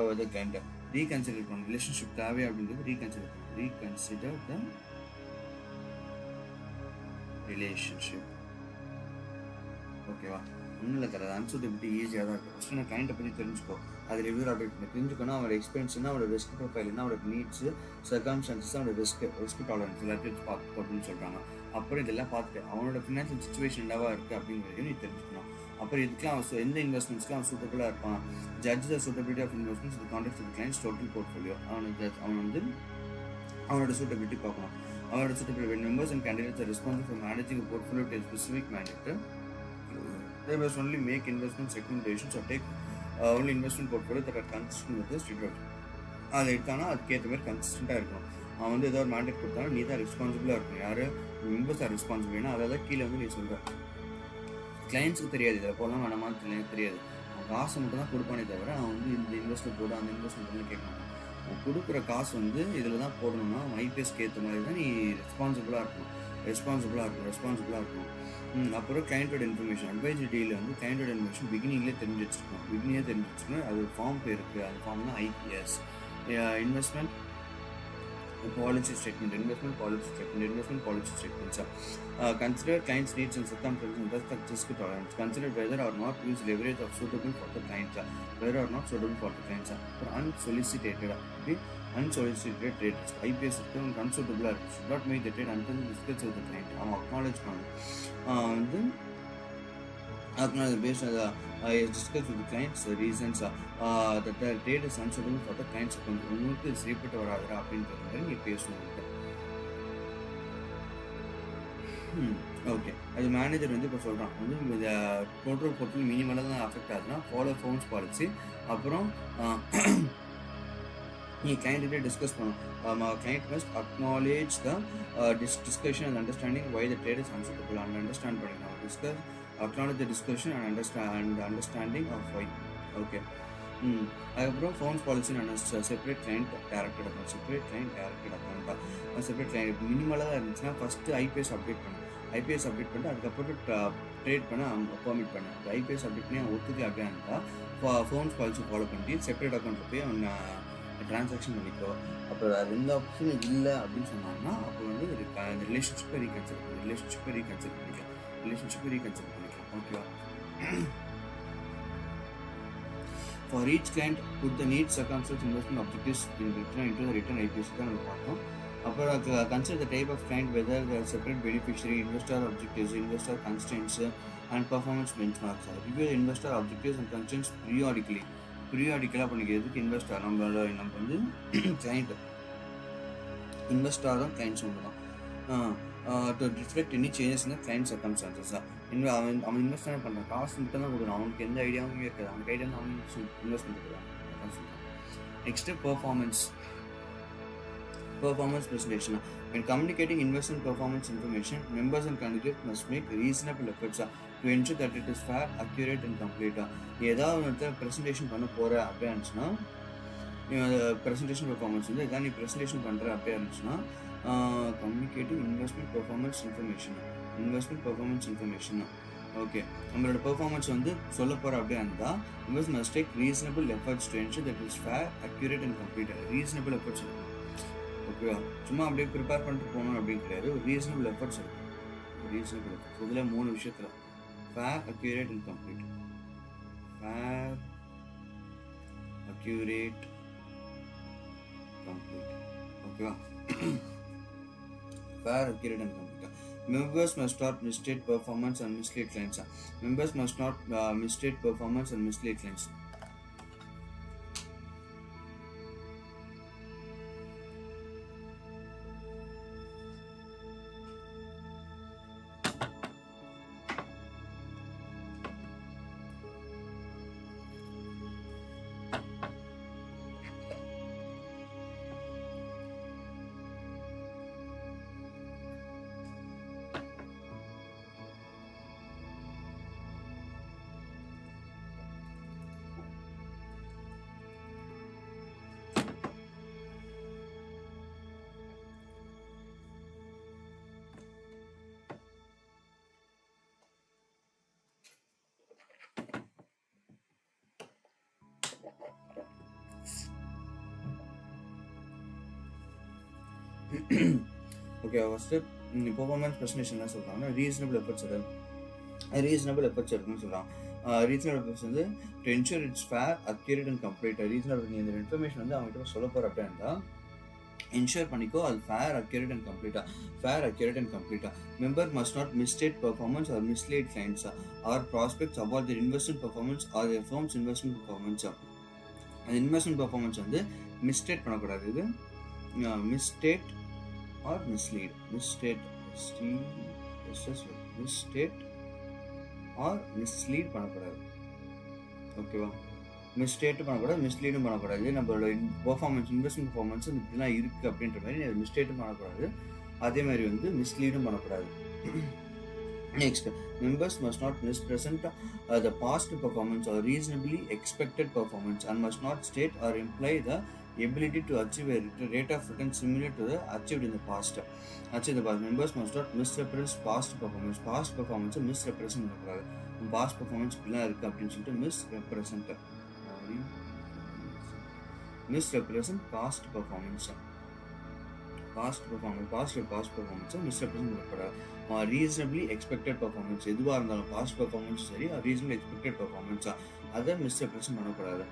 Speaker 1: with the client. reconsider பண்ணணும், relationship தேவை அப்படிங்கிறது reconsider the relationship. ஓகேவா, ஒன்றும் இல்லை தர அன்சூட்டபிலிட்டி ஈஸியாக தான் இருக்கும். ஃபஸ்ட்டு நான் கிளைண்ட்டை பற்றி தெரிஞ்சுக்கோ. அது ரிவ்யூ ஆப்டேட் தெரிஞ்சுக்கணும். அவனோட எக்ஸ்பீரியன்ஸ் என்ன, அவனோட ரிஸ்க் ப்ரொஃபைல் என்ன, அவனோட நீட்ஸு, சர்க்கம்ஸ்டான்சஸ், அவனோட ரிஸ்க் டாலரன்ஸ் எல்லாத்தையும் பார்த்து அப்படின்னு சொல்கிறாங்க. அப்புறம் இதெல்லாம் பார்த்துட்டு அவனோட ஃபினான்ஷியல் சுச்சுவேஷன் என்னவா இருக்குது அப்படிங்கிறதையும் நீ தெரிஞ்சுக்கணும். அப்புறம் இதுக்கெலாம் அவன் எந்த இன்வெஸ்ட்மெண்ட்ஸ்லாம் அவன் சூட்டபுளாக இருப்பான், judge the suitability of investments இந்த context of clients total portfolio. அவன் வந்து அவனோட சூட்டபிலிட்டி பார்க்கணும். அவனோட suitability when members and candidates are responsible for managing a portfolio to a specific mandate, they must only make investment recommendations or take only investment portfolio that are consistent with the statement. அதை எடுத்தானா அதுக்கேற்ற மாதிரி கன்சிஸ்டண்ட்டாக இருக்கணும். அவன் வந்து ஏதோ ஒரு mandate கொடுத்தாலும் நீ தான் ரெஸ்பான்சிபிளாக இருக்கணும். யார் மெம்பர்ஸ் ஆர் ரெஸ்பான்சிபிள். ஏன்னா அதை தான் கீழே வந்து நீ சொல்கிற கிளைண்ட்ஸுக்கு தெரியாது, இதில் போகலாம் வேணாமான்னு தெரியாது. அவன் காசை மட்டும் தான் கொடுப்பானே தவிர அவன் வந்து இந்த இன்வெஸ்ட்மெண்ட் போட அந்த இன்வெஸ்ட்மெண்ட் பண்ணி கேட்கணும். அவன் கொடுக்குற காசு வந்து இதில் தான் போடணும்னா ஐபிஎஸ்க்கு ஏற்ற மாதிரி தான் நீ ரெஸ்பான்சிபிளாக இருக்கணும். அப்புறம் கிளைண்டோட இன்ஃபர்மேஷன் அட்வைசரி டீல் வந்து கிளைண்டோட இன்ஃபர்மேஷன் பிகினிங்லேயே தெரிஞ்சு வச்சுருக்கணும். அது ஃபார்ம் பேர் இருக்குது, அந்த ஃபார்ம் தான் IPS. Investment policy statement, investment policy statements. Consider client's needs and circumstances and thus the risk tolerance. Consider whether or not use leverage of suitable for the clients, whether or not suitable for the clients. For unsolicited trades, IPS unsuitable should not make the trade until discussed with the client. Acknowledge based on the discuss with the clients reasons that the trade is unsuitable for the client's account. உங்களுக்கு சரிப்பட்டு வராது அப்படின்றது நீ பேசணும். Okay, அது manager வந்து இப்போ சொல்கிறான் வந்து இந்த டோட்டல் போர்ட்ஃபோலியோ மினிமலாக தான் அஃபெக்ட் ஆகுதுன்னா ஃபாலோ ஃபோன்ஸ் பாலிசி. அப்புறம் நீ கிளைண்ட்டே டிஸ்கஸ் பண்ணணும். Client must acknowledge the discussion and understanding why the trade is unsuitable and understand பண்ணிக்கலாம். Acknowledge the discussion and understanding of why. Okay. அதுக்கப்புறம் funds policy separate client directed account. Separate client மினிமலாக தான் இருந்துச்சுன்னா first IPS update பண்ணிட்டு அதுக்கப்புறம் trade பண்ண permit பண்ண. அந்த ஐபிஎஸ் அப்டேட் பண்ணி ஒத்துக்கல அப்படியே இருந்தால் ஃபோன்ஸ் பாலிசி ஃபாலோ பண்ணிட்டு செப்பரேட் அக்கௌண்ட்டில் போய் அவனை ட்ரான்சாக்ஷன் பண்ணிக்கோ. அப்புறம் அது எந்த ஆப்ஷன் இல்லை அப்படின்னு சொன்னாங்கன்னா அப்போ வந்து அந்த ரிலேஷன்ஷிப்பை ரீகன்சிடர் பண்ணிக்கலாம். ஓகேவா? For each client, put the needs, circumstances, investment objectives into the written IPS தான் நம்ம பார்த்தோம். அப்புறம் consider the type of client, whether they are separate beneficiary, investor objectives, investor constraints and performance benchmarks. Review the investor objectives and constraints periodically பண்ணிக்கிறதுக்கு investor நம்ம வந்து client investor தான் clients ஒன்று தான். To reflect any changes in the client circumstances. அவன் invest பண்ணுறான், காசு மட்டும் தான் கொடுக்குறான், அவனுக்கு எந்த ஐடியாவும் இருக்காது. அந்த ஐடியா அவன் இன்வெஸ்ட் பண்ணுறான். Next performance presentation. When communicating investment performance information, members and candidates must make reasonable efforts to ensure that it is fair, accurate and complete. ஏதாவது ஒரு ப்ரெசன்டேஷன் பண்ண போகிற அப்படியே இருந்துச்சுன்னா ப்ரெசன்டேஷன் பெர்ஃபார்மன்ஸ் வந்து எதாவது நீ ப்ரெசன்டேஷன் பண்ணுற அப்படியே இருந்துச்சுன்னா communicating investment performance information. Okay, நம்மளோட பெர்ஃபார்மன்ஸ் வந்து சொல்ல போகிற அப்படியே இருந்தால் invest must take reasonable efforts to ensure that is fair, accurate and complete. Reasonable efforts இருக்கும். ஓகேவா? சும்மா அப்படியே ப்ரிப்பேர் பண்ணிட்டு போகணும் அப்படின்னு கிடையாது. ஒரு ரீசனபிள் எஃபர்ட்ஸ் இருக்கும். இதில் 3 விஷயத்தில் fair, accurate and complete. Fair, accurate, complete. ஓகேவா? Fair, accurate and complete. Members must not misstate performance and mislead clients. Okay, first performance presentation என்ன சொல்கிறாங்கன்னா ரீசனபிள் எஃபர்ட்ஸ் ரீசனபிள் எஃபர்ட்ஸ் இருக்குன்னு சொல்கிறான். ரீசனபிள் எஃபர்ட்ஸ் வந்து to ensure it's fair, accurate and complete. Reasonable நீ இந்த information வந்து அவங்ககிட்ட சொல்ல போகிற அப்படின்னா என்ஷூர் பண்ணிக்கோ அது ஃபேர், அக்யூரேட் அண்ட் கம்ப்ளீட்டாக. ஃபேர், அக்யூரேட் அண்ட் கம்ப்ளீட்டாக. Member must not misstate performance or mislead clients or prospects about their investment performance or their firm's investment performance. அந்த இன்வெஸ்ட்மெண்ட் பர்ஃபார்மன்ஸ் வந்து மிஸ்டேட் பண்ணக்கூடாது. இது misstate or mislead. Misstate misstate or mislead பண்ணக்கூடாது. ஓகேவா? மிஸ்டேட்டும் பண்ணக்கூடாது, மிஸ்லீடும் பண்ணக்கூடாது. நம்மளோட பர்ஃபார்மன்ஸ், இன்வெஸ்ட்மெண்ட் பர்ஃபார்மன்ஸ் இப்படிலாம் இருக்குது அப்படின்ற மாதிரி மிஸ்டேட்டும் பண்ணக்கூடாது, அதே மாதிரி வந்து மிஸ்லீடும் பண்ணக்கூடாது. Next, members must not mispresent the past performance or reasonably expected performance and must not state or imply the ability to achieve a rate of return similar to the achieved in the past. Members must not misrepresent past performance. Past performance misrepresent பண்ணக்கூடாது. past performance இப்படிலாம் இருக்குது அப்படின்னு சொல்லிட்டு misrepresent past performance. past performance misrepresent பண்ணக்கூடாது. Reasonably expected performance எதுவாக இருந்தாலும் past performance சரி, reasonably expected பர்ஃபார்மன்ஸா அதை மிஸ்ரெப்ரசன்ட் பண்ணக்கூடாது.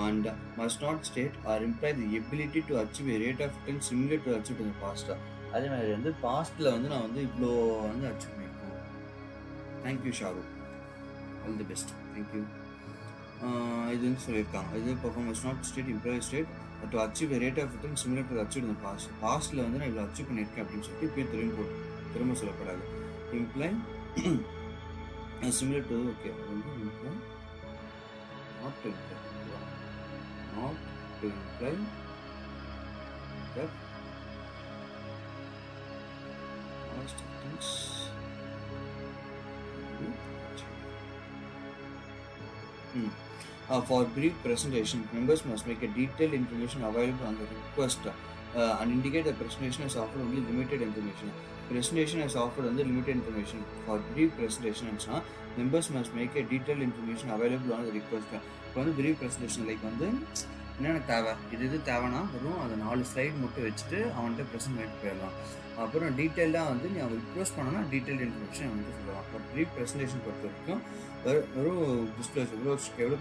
Speaker 1: And must not state or imply the ability to achieve a rate of return similar to achieve in பாஸ்டா. அதே மாதிரி வந்து பாஸ்ட்டில் வந்து நான் வந்து இவ்வளோ வந்து அச்சீவ் பண்ணியிருக்கேன். தேங்க்யூ ஷாரு, ஆல் தி பெஸ்ட், தேங்க்யூ. இது வந்து சொல்லியிருக்காங்க, இது performance not state imply state to achieve rate of return similar to achieve in past. பாஸ்ட்டில் வந்து நான் இவ்வளோ அச்சீவ் பண்ணியிருக்கேன் அப்படின்னு சொல்லிட்டு இப்போ திரும்ப சொல்லப்படாது. இம்ப்ளை சிமிலர் டு, ஓகே, அது வந்து imply not to imply that past things. For brief presentation, members must make a detailed information available on the request and indicate the presentation is offered only limited information. Presentation is offered only limited information. For brief presentation, members must make a detailed information available on the request. இப்போ வந்து brief presentation like வந்து என்னென்ன தேவை, இது தேவைன்னா வெறும் அந்த 4 slide மட்டும் வச்சுட்டு அவன்கிட்ட ப்ரெசென்ட் பண்ணிட்டு போயிடலாம். அப்புறம் டீட்டெயிலாக வந்து நீ அவங்க ரிக்வெஸ்ட் பண்ணனா டீட்டெயில் இன்ஃபர்மேஷன் வந்து சொல்லலாம். பட் ப்ரீஃப் ப்ரெசன்டேஷன் பொறுத்த வரைக்கும் வெறும் டிஸ்க்ளோஸ் எவ்வளோ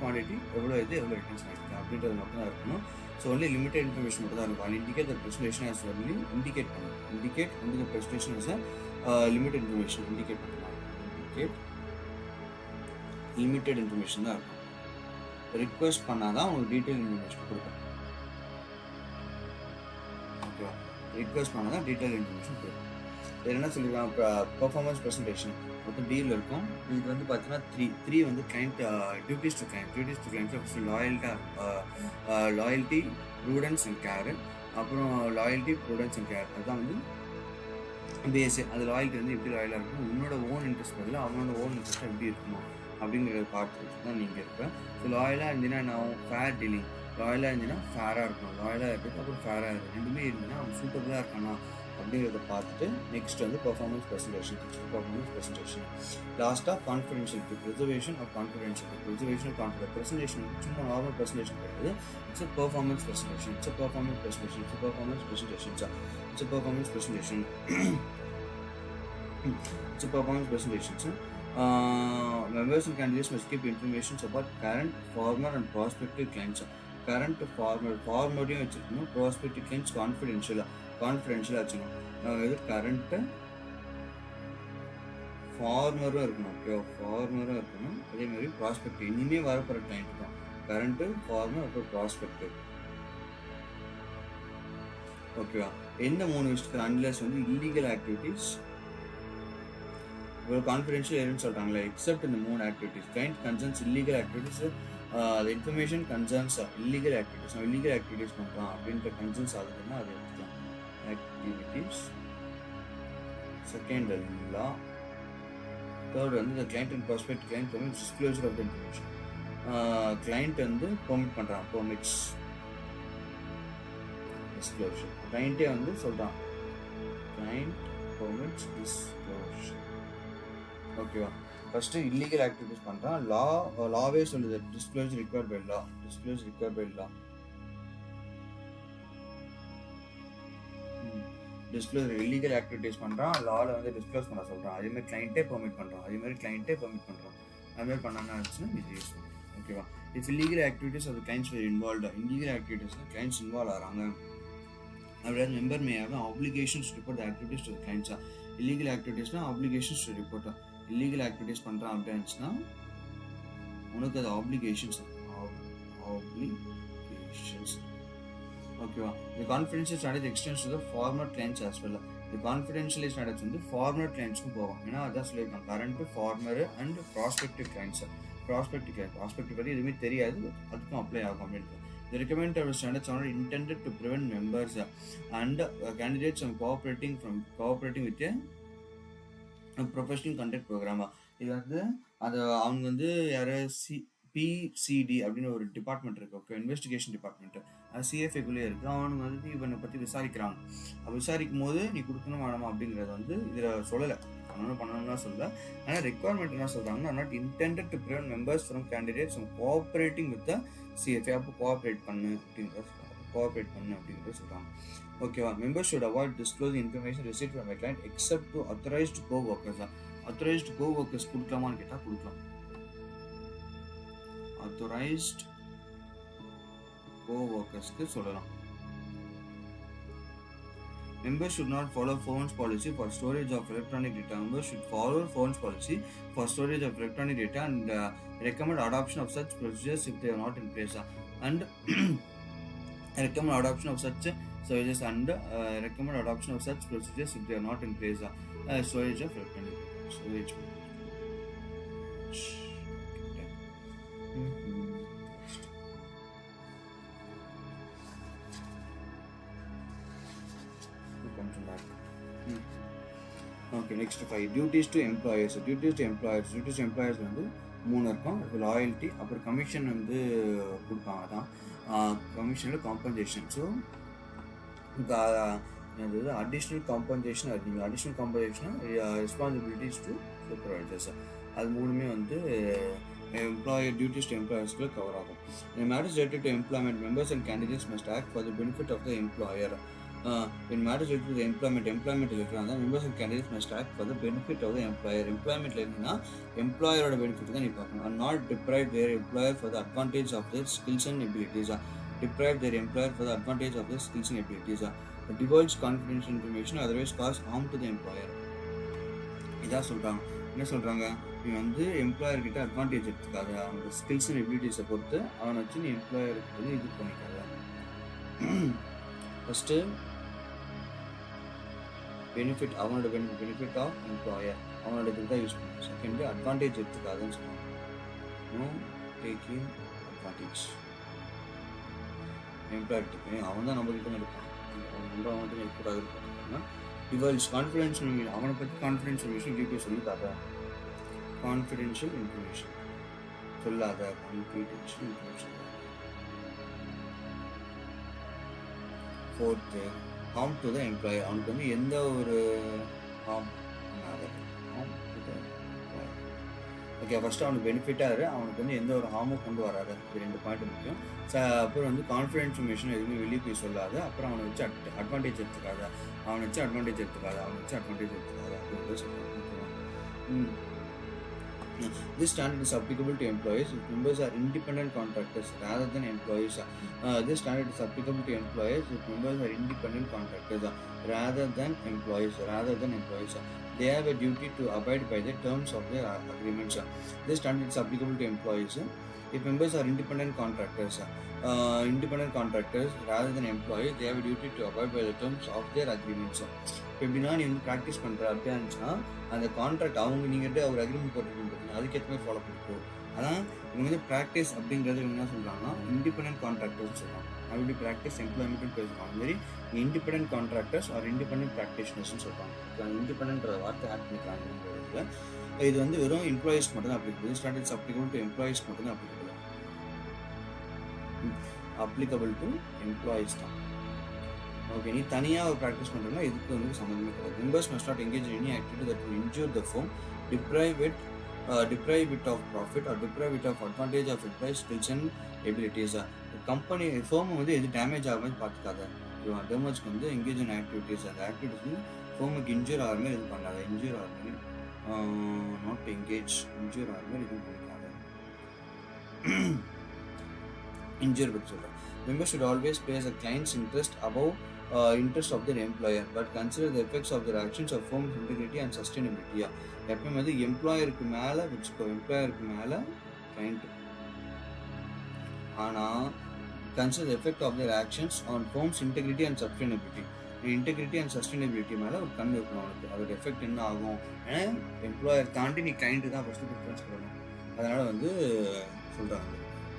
Speaker 1: குவான்டிட்டி, எவ்வளோ ரிட்டர்ன்ஸ் ஆகிருக்கு அப்படின்றது மட்டும் தான் இருக்கணும். ஸோ ஒன்லி லிமிட்டட் இன்ஃபர்மேஷன் மட்டும் தான் இருக்கும். அது indicate the presentation as only indicate பண்ணும். இண்டிகேட் வந்து the presentation is limited information indicate பண்ணலாம். இண்டிகேட் லிமிட்டட் இன்ஃபர்மேஷன் தான் இருக்கும். ரிக்வெஸ்ட் பண்ணால் தான் உங்களுக்கு டீட்டெயில் இன்ஃபர்மேஷன் கொடுக்கும். ஓகேவா? ரிக்வெஸ்ட் பண்ணால் தான் டீட்டெயில் இன்ஃபர்மேஷன் கொடுக்கும். வேறு என்ன சொல்லிடுவாங்க, பர்ஃபார்மன்ஸ் ப்ரெசன்டேஷன் மொத்தம் டீல் இருக்கும். இது வந்து பார்த்தீங்கன்னா த்ரீ வந்து client duties to client first loyalty, prudence and care. அப்புறம் லாயல்ட்டி, ப்ரூடன்ஸ் அண்ட் கேர் அதுதான் வந்து பேஸு. அது லாயல்ட்டி வந்து எப்படி லாயலாக இருக்கும், உன்னோட ஓன் இன்ட்ரெஸ்ட் பதில் அவனோட ஓன் இன்ட்ரெஸ்ட்டாக எப்படி இருக்கணும் அப்படிங்கிறத பார்த்து தான் நீங்கள் இருப்பேன். ஸோ லாயலாக இருந்தீங்கன்னா நான் ஃபேர் டீலிங், லாயலாக இருந்தீங்கன்னா ஃபேராக இருக்கணும், லாயலாக இருக்குது அப்புறம் ஃபேராக இருக்குது, ரெண்டுமே இருந்ததுன்னா அவன் சூப்பராக இருக்கானா அப்படிங்கிறத பார்த்துட்டு நெக்ஸ்ட் வந்து பர்ஃபார்மன்ஸ் ப்ரெசன்டேஷன். லாஸ்ட்டாக confidentiality, preservation of confidential presentation சும்மா நார்மல் ப்ரெசன்டேஷன் கிடையாது. It's a performance presentation. Members and candidates must keep information about current, former and prospective clients. Current, former வச்சுக்கணும், prospective clients கான்ஃபிடென்ஷியலாக வச்சுக்கணும். இது கரண்ட்டு ஃபார்மரும் இருக்கணும். ஓகேவா? ஃபார்மரும் இருக்கணும், அதே மாதிரி ப்ராஸ்பெக்டிவ் இனிமேல் வரப்போகிற கிளைண்ட் தான். கரண்ட்டு, ஃபார்மர், அப்புறம் ப்ராஸ்பெக்டிவ். ஓகேவா? எந்த 3 விஷயத்துக்கு அன்லெஸ் வந்து இல்லீகல் ஆக்டிவிட்டீஸ், இவ்வளோ கான்ஃபிடென்ஷியல் ஏரியான்னு சொல்கிறாங்களே, எக்ஸப்ட் இந்த 3 activities, client concerns, illegal activities, information concerns, illegal activities, நம்ம இல்லீகல் ஆக்டிவிட்டீஸ் பண்ணுறோம் அப்படின்ற கன்சர்ன்ஸ் ஆகுதுன்னா அது எடுத்துக்கலாம். ஆக்டிவிட்டீஸ். Second law. தேர்ட் வந்து இந்த கிளைண்ட் அண்ட் ப்ராஸ்பெக்ட் கிளைண்ட் வந்து disclosure of the information. Client வந்து பெர்மிட் பண்ணுறான், பெர்மிட்ஸ் டிஸ்க்ளோஷர். கிளைண்ட்டே வந்து சொல்கிறான், கிளைண்ட் பெர்மிட்ஸ் டிஸ்க்ளோஷர். ஓகேவா? ஃபஸ்ட்டு இல்லீகல் ஆக்டிவிட்டிஸ் பண்ணுறான், லாவே சொல்லுது disclosure required by law. Disclose illegal activities பண்ணுறான், லாவில் வந்து டிஸ்க்ளோஸ் பண்ண சொல்கிறான், அதேமாதிரி கிளைண்ட்டே பெர்மிட் பண்ணுறான், அதேமாதிரி கிளைண்ட்டே பெர்மிட் பண்ணுறான், அதுமாதிரி பண்ணாங்கன்னா இருந்துச்சுன்னா இது யூஸ் பண்ணும். ஓகேவா? If illegal activities of clients were involved, illegal ஆக்டிவிட்டீஸில் கிளைண்ட்ஸ் இன்வால்வ் ஆகிறாங்க அப்படியாது member may have applications to report activities to கிளைண்ட்ஸா. இல்லீகல் ஆக்டிவிட்டீஸ்னால் applications to report. Illegal activities பண்ணுறான் அப்படின்னுச்சுன்னா உனக்கு அது ஆப்ளிகேஷன்ஸ். ஓகேவா? இந்த confidential standard extends to the former clients as well. இந்த கான்ஃபிடென்ஷியல் ஸ்டாண்டர்ட்ஸ் வந்து ஃபார்மர் கிளைண்ட்ஸ்க்கும் போகும். ஏன்னா அதான் சொல்லியிருக்காங்க, current, former and prospective clients. Prospective பற்றி எதுவுமே தெரியாது, அதுக்கும் அப்ளை ஆகும் அப்படின்னு. The recommended standards are intended to prevent members and candidates from cooperating with a professional conduct program. இது வந்து அது அவங்க வந்து யார் PCD அப்படின்னு ஒரு டிபார்ட்மெண்ட் இருக்குது. ஓகே, இன்வெஸ்டிகேஷன் டிபார்ட்மெண்ட்டு, அது CFAக்குள்ளேயே இருக்குது. அவனுங்க வந்து இவனை பற்றி விசாரிக்கிறாங்க. விசாரிக்கும் போது நீ கொடுக்கணும் வேணாமா அப்படிங்கிறத வந்து இதில் சொல்லலை, பண்ணணும்னா சொல்லலை. ஆனால் ரெக்குவயர்மெண்ட் என்ன சொல்கிறாங்கன்னா, not intended to prevent members from candidates from cooperating with CFA. அப்போ கோஆப்ரேட் பண்ணு அப்படிங்கிறத சொல்கிறாங்க. ஓகேவா? Members should avoid disclosing information received from a client except to authorized co-workers. authorized co-workers கொடுக்கலாமான்னு கேட்டால் கொடுக்கலாம். authorized co-workersக்கு சொல்லலாம். Members should not follow phones policy for storage of electronic data. Members should follow phones policy for storage of electronic data and recommend adoption of such procedures if they are not in place. And recommend adoption of such services and recommend adoption of such procedures if they are not in place. Storage of electronic data. Storage. Okay, next 5 duties to employers. Duties to employers வந்து 3 இருக்கும். Loyalty, அப்புறம் commission வந்து கொடுப்பாங்க தான், கமிஷனில் compensation. So additional compensation அதிகம். Additional compensation responsibilities to supervisors. அது 3மே வந்து duties to எம்ப்ளாயர்ஸ்க்கு cover ஆகும். In matters related to employment, members and candidates must act for the benefit of the employer. In matters related to the employment இருக்கிறாங்க, members and candidates must act for the benefit of the employer. employment இல்லைன்னா எம்ப்ளாயரோட benefit தான் நீ பார்க்கணும். and not deprive their employer for the advantage of their skills and abilities. divulge confidential information otherwise cause harm to the employer. இதான் சொல்கிறாங்க. என்ன சொல்கிறாங்க, நீ வந்து எம்ப்ளாயர்கிட்ட அட்வான்டேஜ் எடுத்துக்காத, அவனோட ஸ்கில்ஸ் அண்ட் எபிலிட்டிஸை பொறுத்து அவனை வச்சு நீ எம்ப்ளாயருக்கு இது பண்ணிக்காத. ஃபஸ்ட்டு பெனிஃபிட், அவனோட பெனிஃபிட் ஆஃப் எம்ப்ளாயர், அவனோட இதுக்கு தான் யூஸ் பண்ணுவோம். செகண்டு அட்வான்டேஜ் எடுத்துக்காதுன்னு சொல்லுவாங்க. No taking advantage. எம்ப்ளாயர்கிட்ட அவன் தான் நம்மகிட்ட இருப்பான், அவன் மட்டும் இருக்கக்கூடாது இருப்பாங்க. டிவல்ஸ் கான்ஃபிடென்ஷியல், அவனை பற்றி கான்ஃபிடென்ஷியல் விஷயம் டீட்டெயில் சொல்லிக்காத. கான்ஃபிடென்ஷியல் இன்ஃபர்மேஷன் சொல்லாத. Confidential information. Fourth, harm to the employer. அவனுக்கு வந்து எந்த ஒரு harm பண்ணாத. ஓகே, ஃபஸ்ட்டு அவனுக்கு பெனிஃபிட்டாக இரு, அவனுக்கு வந்து எந்த ஒரு ஹார்மும் கொண்டு வராது. இது 2 பாயிண்ட் முக்கியம். அப்புறம் வந்து கான்ஃபிடென்ஸ் இன்ஃபர்மேஷன் எதுவுமே வெளியே போய் சொல்லாது. அப்புறம் அவனை வச்சு அட்வான்டேஜ் எடுத்துக்காது அப்படின்னு சொல்லுவாங்க. This standard is applicable to employees if members are independent contractors rather than employees. This standard is applicable to employees if members are independent contractors rather than employees. They have a duty to abide by the terms of their agreements. This standard is applicable to employees if members are independent contractors rather than employees. They have a duty to abide by the terms of their agreements. இப்போ எப்படின்னா, நீ வந்து practice பண்ணுற அப்படியா இருந்துச்சுன்னா அந்த contract அவங்க நீங்கள் ஒரு அக்ரிமெண்ட் போட்டுருக்கீங்க, அதுக்கேற்ற மாதிரி ஃபாலோ பண்ணிப்போம். ஆனால் இவங்க வந்து ப்ராக்டிஸ் அப்படிங்கிறது என்ன சொல்கிறாங்கன்னா, இண்டிபெண்டன்ட் கான்ட்ராக்டர்ஸ் சொல்கிறாங்க. அப்படி ப்ராக்டிஸ் எம்ப்ளாய்மெண்ட்னு பேசுவாங்க. அதுமாரி இண்டிபெண்டன்ட் கான்ட்ராக்டர்ஸ் ஆர் இண்டிபெண்டன்ட் ப்ராக்டிஷனர்ஸ்னு சொல்கிறாங்க. இண்டிபெண்டன்ற வார்த்தை ஆட் பண்ணிக்கிறாங்க. இது வந்து வெறும் எம்ப்ளாயிஸ்க்கு மட்டும் தான் அப்ளிகபிள். ஸ்டாண்டர்ட்ஸ் அப்ளிகபிள் டு எம்ப்ளாயிஸ்க்கு மட்டும் தான் அப்ளிகபிள் டு எம்ப்ளாயிஸ் தான். ஓகே, நீ தனியாக ப்ராக்டிஸ் பண்ணுறதுனா இதுக்கு வந்து சம்மந்தமே கிடையாது. Members must not engage in any activity that will injure the firm, deprive it of profit or deprive it of advantage of employees skills and abilities. Company firm வந்து எது டேமேஜ் ஆகாமல் பார்த்துக்காத. டெர்மேஜ்க்கு வந்து எங்கேஜ் இன் ஆக்டிவிட்டீஸ், அந்த activities ஃபோமுக்கு injure ஆகிற மாதிரி இது பண்ணாத, இன்ஜூர் ஆகிற மாதிரி நாட் எங்கேஜ், இன்ஜூர் ஆகிற மாதிரி இதுவும் பண்ணிக்காத. இன்ஜூர் பற்றி சொல்கிறேன். Members should always place a client's interest above interest of their employer, but consider the effects of their actions of firm's integrity and sustainability. எப்பவுமே வந்து எம்ப்ளாயருக்கு மேலே வச்சுக்கோ, எம்ப்ளாயருக்கு மேலே கிளைண்ட். ஆனால் consider the effect of their actions on firm's integrity and sustainability. Integrity and sustainability மேலே ஒரு கண் இருக்கணும் அவனுக்கு. அதோட எஃபெக்ட் என்ன ஆகும்? ஏன்னா எம்ப்ளாயர் தாண்டி நீ கிளைண்ட்டு தான் ஃபஸ்ட்டு ப்ரிஃபரன்ஸ் கொடுக்கணும். அதனால் வந்து சொல்கிறாங்க,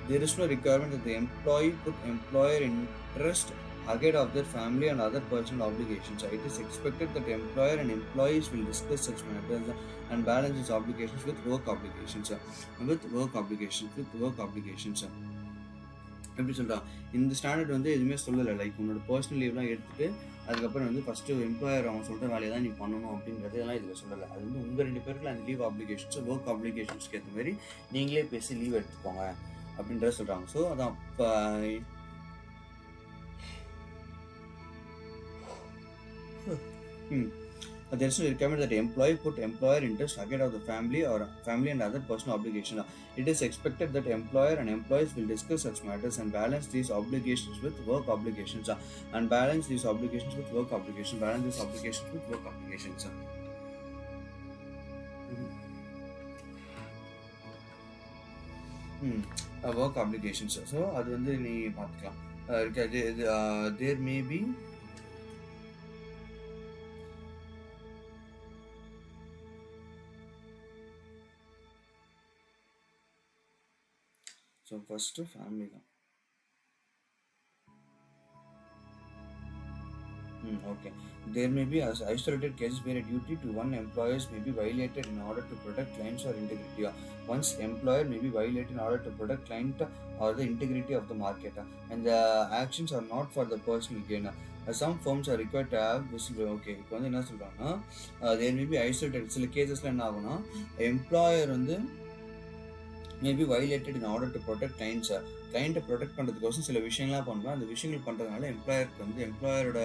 Speaker 1: there is no requirement that the employee put employer interest ahead of their family and other personal obligations. It is expected that the employer and employees will discuss such matters and balance its obligations with work obligations. எப்படி சொல்கிறான், இந்த standard வந்து எதுவுமே சொல்லலை. Like உன்னோட personal லீவ்லாம் எடுத்துகிட்டு அதுக்கப்புறம் வந்து ஃபஸ்ட்டு எம்ப்ளாயர் அவன் சொல்கிற வேலையை தான் நீ பண்ணணும் அப்படின்றது எல்லாம் இதில் சொல்லலை. அது வந்து உங்கள் 2 பேருக்கு அந்த லீவ் ஆப்ளிகேஷன்ஸ், ஒர்க் ஆப்ளிகேஷன்ஸ்க்கு ஏற்ற மாதிரி நீங்களே பேசி லீவ் எடுத்துக்கோங்க அப்படின்றத சொல்கிறாங்க. ஸோ அதான் இப்போ there is no requirement that the employee put employer interest ahead of the family and other personal obligations. It is expected that employer and employees will discuss such matters and balance these obligations with work obligations. Work obligations. So அது வந்து நீ பார்த்துக்கலாம். There may be so first family தான். Okay. There may be isolated cases where a duty to one employer may be violated in order to protect clients or integrity. One's employer may be violated in order to protect client or the integrity of the market, and the actions are not for the personal gain. Some firms are required to have whistleblower. Okay, இப்போ வந்து என்ன சொல்கிறாங்கன்னா, there may be isolated, சில கேசஸில் என்ன ஆகும்னா employer வந்து maybe violated in order to protect கிளைண்ட்டை protect பண்ணுறதுக்கோசம் சில விஷயங்கள்லாம் பண்ணுவேன். அந்த விஷயங்கள் பண்ணுறதுனால எம்ப்ளாயருக்கு வந்து எம்ப்ளாயரோட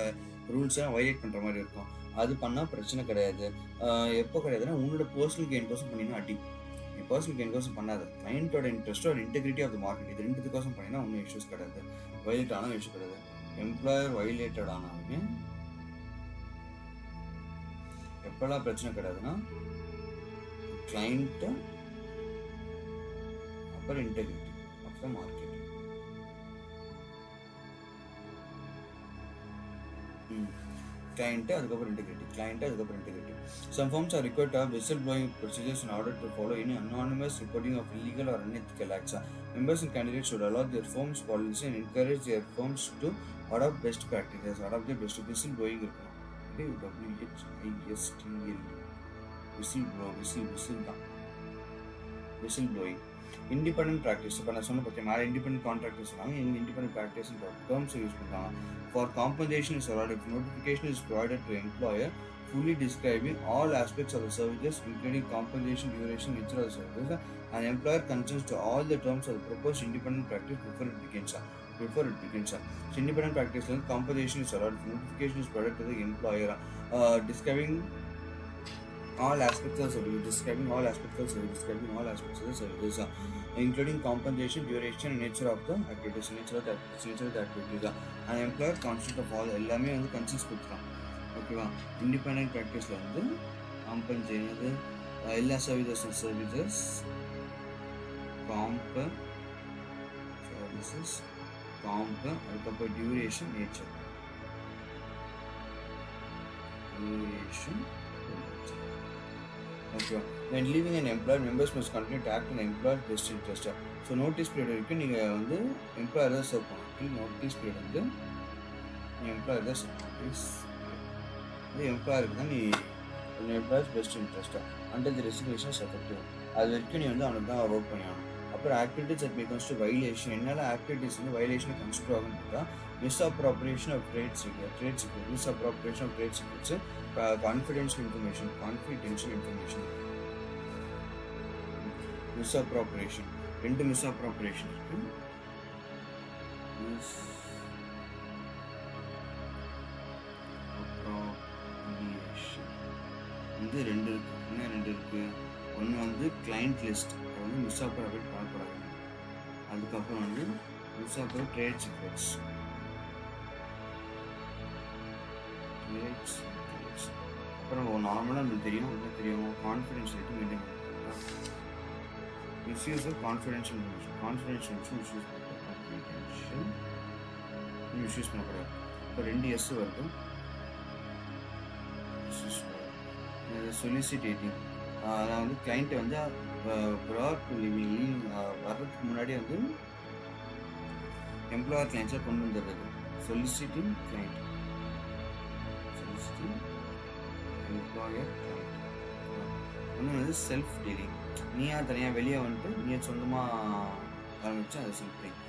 Speaker 1: ரூல்ஸை வைலேட் பண்ணுற மாதிரி இருக்கும். அது பண்ணால் பிரச்சனை கிடையாது. எப்போ கிடையாதுன்னா உன்னோட பர்சனல் கெயின் கோசம் பண்ணினா அடி. நீ பர்சனல் கெயின் கோசம் பண்ணாது, கிளைண்ட்டோட இன்ட்ரெஸ்ட்டோ ஒரு இன்டெகிரிட்டி ஆஃப் த மார்க்கெட், இது 2த்துக்கோசம் பண்ணினா ஒன்றும் இஷ்யூஸ் கிடையாது. வைலேட் ஆனால் இஷ்யூ கிடையாது. எம்ப்ளாயர் வைலேட்டட் ஆனாலுமே எப்போல்லாம் பிரச்சனை கிடையாதுன்னா கிளைண்ட்டு அப்புறம் integrity of the market. client அதுக்கப்புறம் integrity. Some firms are required to have whistleblowing procedures in order to follow any anonymous reporting of illegal or unethical acts. Members and candidates should allow their firm's policy and encourage their firms to adopt best practices. Whistleblowing இருக்கணும். whistleblowing. Independent practice. இப்போ நான் சொன்ன பற்றி மேலே independent contractor சொன்னாங்க, இங்கே independent practice terms use பண்ணுறாங்க. For compensation is allowed if notification is provided to employer fully describing all aspects of the services including compensation, duration, nature of the services, and employer consents to all the terms of the proposed independent practice before it begins. So independent practice like compensation is allowed if notification is provided to the employer describing all aspects of the services, including compensation, duration, and nature of the activities. And employer consist of all எல்லாமே வந்து consist கொடுத்துருக்கான். ஓகேவா? Independent ப்ராக்டிஸில் வந்து compensation எல்லா services காம்ப் அதுக்கப்புறம் duration, nature. Okay. When leaving an employer, members must continue to act in the employer's best interest. So notice period வரைக்கும் நீங்கள் வந்து எம்ப்ளாயர் தான் சர்வ் பண்ணணும். நோட்டீஸ் பீரியட் வந்து நீ எம்ப்ளாயர் தான் சர்வ் பண்ணணும். அது எம்ப்ளாயருக்கு தான் நீ எம்ப்ளாயர்ஸ் பெஸ்ட் இன்ட்ரெஸ்ட்டாக under the resignation is effective. அது வரைக்கும் நீ வந்து அவனுக்கு தான் ஒர்க் பண்ணியாகணும். அப்புறம் activities that may const violation. என்னால் ஆக்டிவிட்டிஸ் வந்து வைலேஷனை கன்ஸ்ட் ஆகுன்னு misappropriation of trade secrets, confidential information, misappropriation. ரெண்டு misappropriation இருக்கு. வந்து 2 இருக்கு. என்ன 2 இருக்கு? ஒண்ணு வந்து கிளையண்ட் லிஸ்ட். அது வந்து மிஸ் ஆஃபர் அப்டேட் பண்ணக்கூடாது. அதுக்கப்புறம் வந்து மிஸ் ஆஃபர் ட்ரேட் சீக்ரெட்ஸ். அப்புறம் நார்மலாக நமக்கு தெரியும் என்ன தெரியும் கான்ஃபிடென்ஷியலிட்டி மெயின்டைன் பண்ணுறது. Misuse of confidential misuse misuse பண்ணக்கூடாது. இப்போ 2 எஸ் வருது. சொலிசிட்டேட்டிங், அதான் வந்து கிளைண்ட்டை வந்து ப்ராட் வர்றதுக்கு முன்னாடி வந்து எம்ப்ளாயர் கிளைண்ட்ஸாக கொண்டு வந்துடுறது. சொலிசிட்டிங் கிளைண்ட், சொலிசிட்டிங் எம்ப்ளாயர் கிளைண்ட். ஒன்று வந்து செல்ஃப் டீலிங், நீயா தனியாக வெளியே வந்துட்டு நீ சொந்தமாக ஆரம்பிச்சு அது self dealing.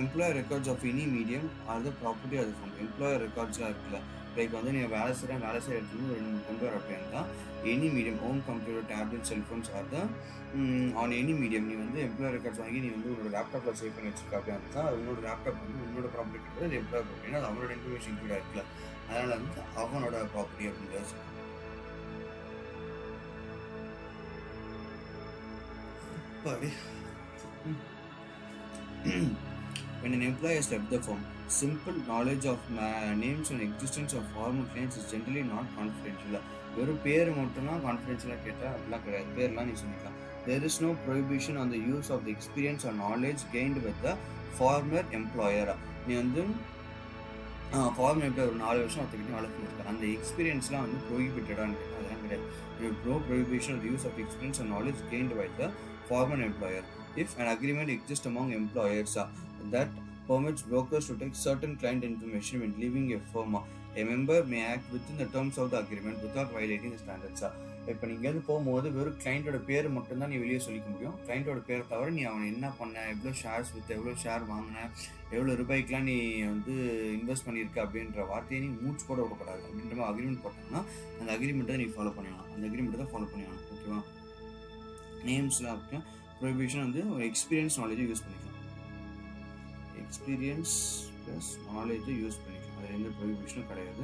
Speaker 1: Employer records of any medium or the property அது ஃபார்ம். எம்ப்ளாயர் ரெக்கார்ட்ஸ்லாம் இருக்குல்ல, லைக் வந்து நீங்கள் வேலை செய்கிற இடத்துல கொண்டு வர அப்படின்னு தான் any medium, home computer, tablet, cellphones or தான் ஆன் எனி மீடியம். நீ வந்து எம்ப்ளாயர் ரெக்கார்ட்ஸ் வாங்கி நீ வந்து உன்னோட லேப்டாப்பில் சேவ் பண்ணி வச்சிருக்க அப்படின்னு தான் உன்னோட லேப்டாப் வந்து உன்னோட ப்ராப்பர்ட்டி கிடையாது, அது எம்ப்ளாயர் ப்ராப்பர்ட்டினா அது அவனோட இன்ஃபர்மேஷன் இன்க்ளூட் ஆகிருக்குல்ல, அதனால் வந்து அவனோட ப்ராப்பர்ட்டி அப்படின்றது. When an employee has left the firm, simple knowledge of names and existence of former clients is generally not confidential. வெறும் பேர் மட்டும்தான் கான்ஃபிடென்ஷியலாக கேட்டால் அப்படிலாம் கிடையாது, பேர்லாம் நீ சொல்லிக்கலாம். There is no prohibition on the use of the experience or knowledge gained with the former employer. நீ வந்து ஃபார்மர் எம்ப்ளாயர் ஒரு 4 வருஷம் ஒருத்தக்கிட்ட வேலை பண்ணியிருக்கேன், அந்த எக்ஸ்பீரியன்ஸ்லாம் வந்து ப்ரோஹிபிட்டடான்னு கேட்டால் அதெல்லாம் கிடையாது. Pro prohibition of use of experience and knowledge gained by the former employer. If an agreement exists among employers that permits brokers to take certain client information when leaving a firm, a member may act within the terms of the agreement without violating the standards. இப்போ நீங்கள் இங்கேருந்து போகும்போது வெறும் கிளைண்ட்டோட பேர் மட்டும்தான் நீ வெளியே சொல்லிக்க முடியும். கிளைண்ட்டோட பேரை தவிர நீ அவனை என்ன பண்ண, எவ்வளோ ஷேர்ஸ் விற்று, எவ்வளோ ஷேர் வாங்கின, எவ்வளோ ரூபாய்க்குலாம் நீ வந்து இன்வெஸ்ட் பண்ணியிருக்க அப்படின்ற வார்த்தையை நீ மூச்சு கூட விடக்கூடாது. அப்படின்ற மாதிரி அக்ரிமெண்ட் போட்டோம்னா அந்த அக்ரிமெண்ட்டை நீ ஃபாலோ பண்ணிடலாம், அந்த அக்ரிமெண்ட்டை தான் ஃபாலோ பண்ணிடலாம். ஓகேவா? நேம்ஸ்லாம் இருக்கு. ப்ரொஹிபிஷன் வந்து ஒரு எக்ஸ்பீரியன்ஸ் நாலேஜை யூஸ் பண்ணிக்கலாம், எக்ஸ்பீரியன்ஸ் ப்ளஸ் நாலேஜை யூஸ் பண்ணிக்கலாம், அதில் எந்த ப்ரொஹிபிஷனும் கிடையாது.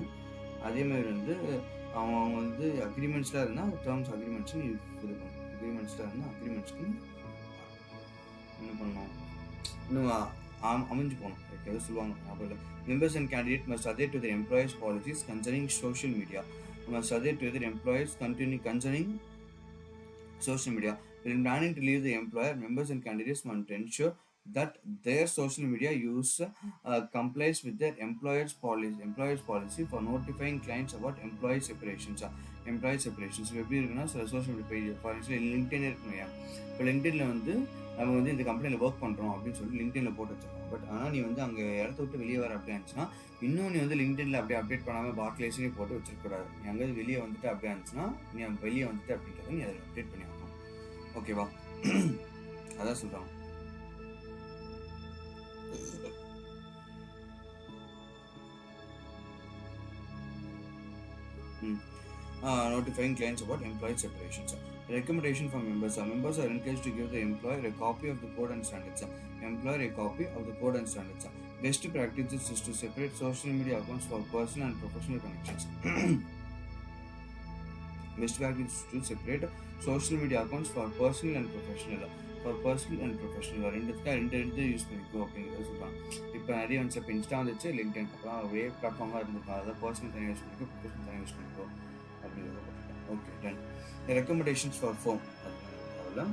Speaker 1: அதேமாதிரி வந்து அவங்க வந்து அக்ரிமெண்ட்ஸ்லாம் இருந்தால் டேர்ம்ஸ் அக்ரிமெண்ட்ஸ் நீ இது பண்ணணும். அக்ரிமெண்ட்ஸ்லாம் இருந்தால் அக்ரிமெண்ட்ஸ்க்கு என்ன பண்ணணும், இன்னும் அமைஞ்சு போகணும். எதாவது சொல்லுவாங்க அப்போ இல்லை. Members and candidate must adhere to their employees policies concerning social media. must adhere to their employees concerning social media. When planning to leave the employer, members and candidates must ensure that their social media use complies with their employer's policy for notifying clients about employee separations. எப்படி இருக்குன்னா social media page for example LinkedIn இருக்குங்க. இப்போ லிங்க்டின்ல வந்து நம்ம வந்து இந்த கம்பெனியில் work பண்ணுறோம் அப்படின்னு சொல்லி லிங்க்டின்ல போட்டு வச்சிருக்கோம். பட் ஆனால் நீ வந்து அங்கே இடத்த விட்டு வெளியே வர அப்படி இருந்துச்சுன்னா இன்னும் நீ வந்து லிங்க்டின்ல அப்படியே அப்டேட் பண்ணாமல் பார்க்லேஸ்லேயே போட்டு வச்சிருக்கூடாது. நீ அங்கே வெளியே வந்துட்டு அப்படியே இருந்துச்சுன்னா நீ வெளியே வந்துட்டு அப்படின்றத நீ அதில் அப்டேட் பண்ணி ஆகணும். ஓகேவா? அதான் சொல்கிறாங்க. Notifying clients about employee separations. Recommendation from members. Members are encouraged to give the employer a copy of the code and standards. Best practices is to separate social media accounts for personal and professional connections. Best practice is to separate social media accounts for personal and professional. ரெண்டு use பண்ணிக்கோ அப்படிங்கிறத சொல்கிறாங்க. இப்போ நிறைய வந்து இப்போ Insta வந்துச்சு, LinkedIn, அப்புறம் ஒரே பிளாட்ஃபார்மாக இருந்திருக்கும். அதாவது பர்சனல் தனியாக யூஸ் பண்ணிக்கோ, ப்ரொஃபஷனல் தனியாக யூஸ் பண்ணிக்கோ அப்படிங்கிறத போட்டுருக்கேன். Okay, done. Recommendations for form அதில்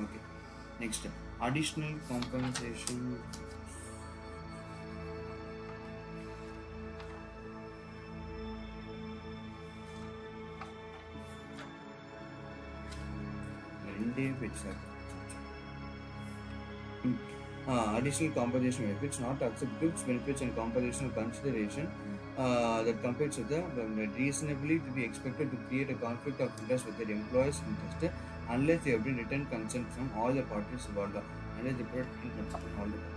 Speaker 1: okay. Next additional compensation. Additional compensation benefits. Not to accept gifts, benefits and compensation consideration that competes with the reasonably to be expected to create a conflict of interest with their employers' interest unless they have been written consent from all the parties involved. Unless they put in consent from all the parties.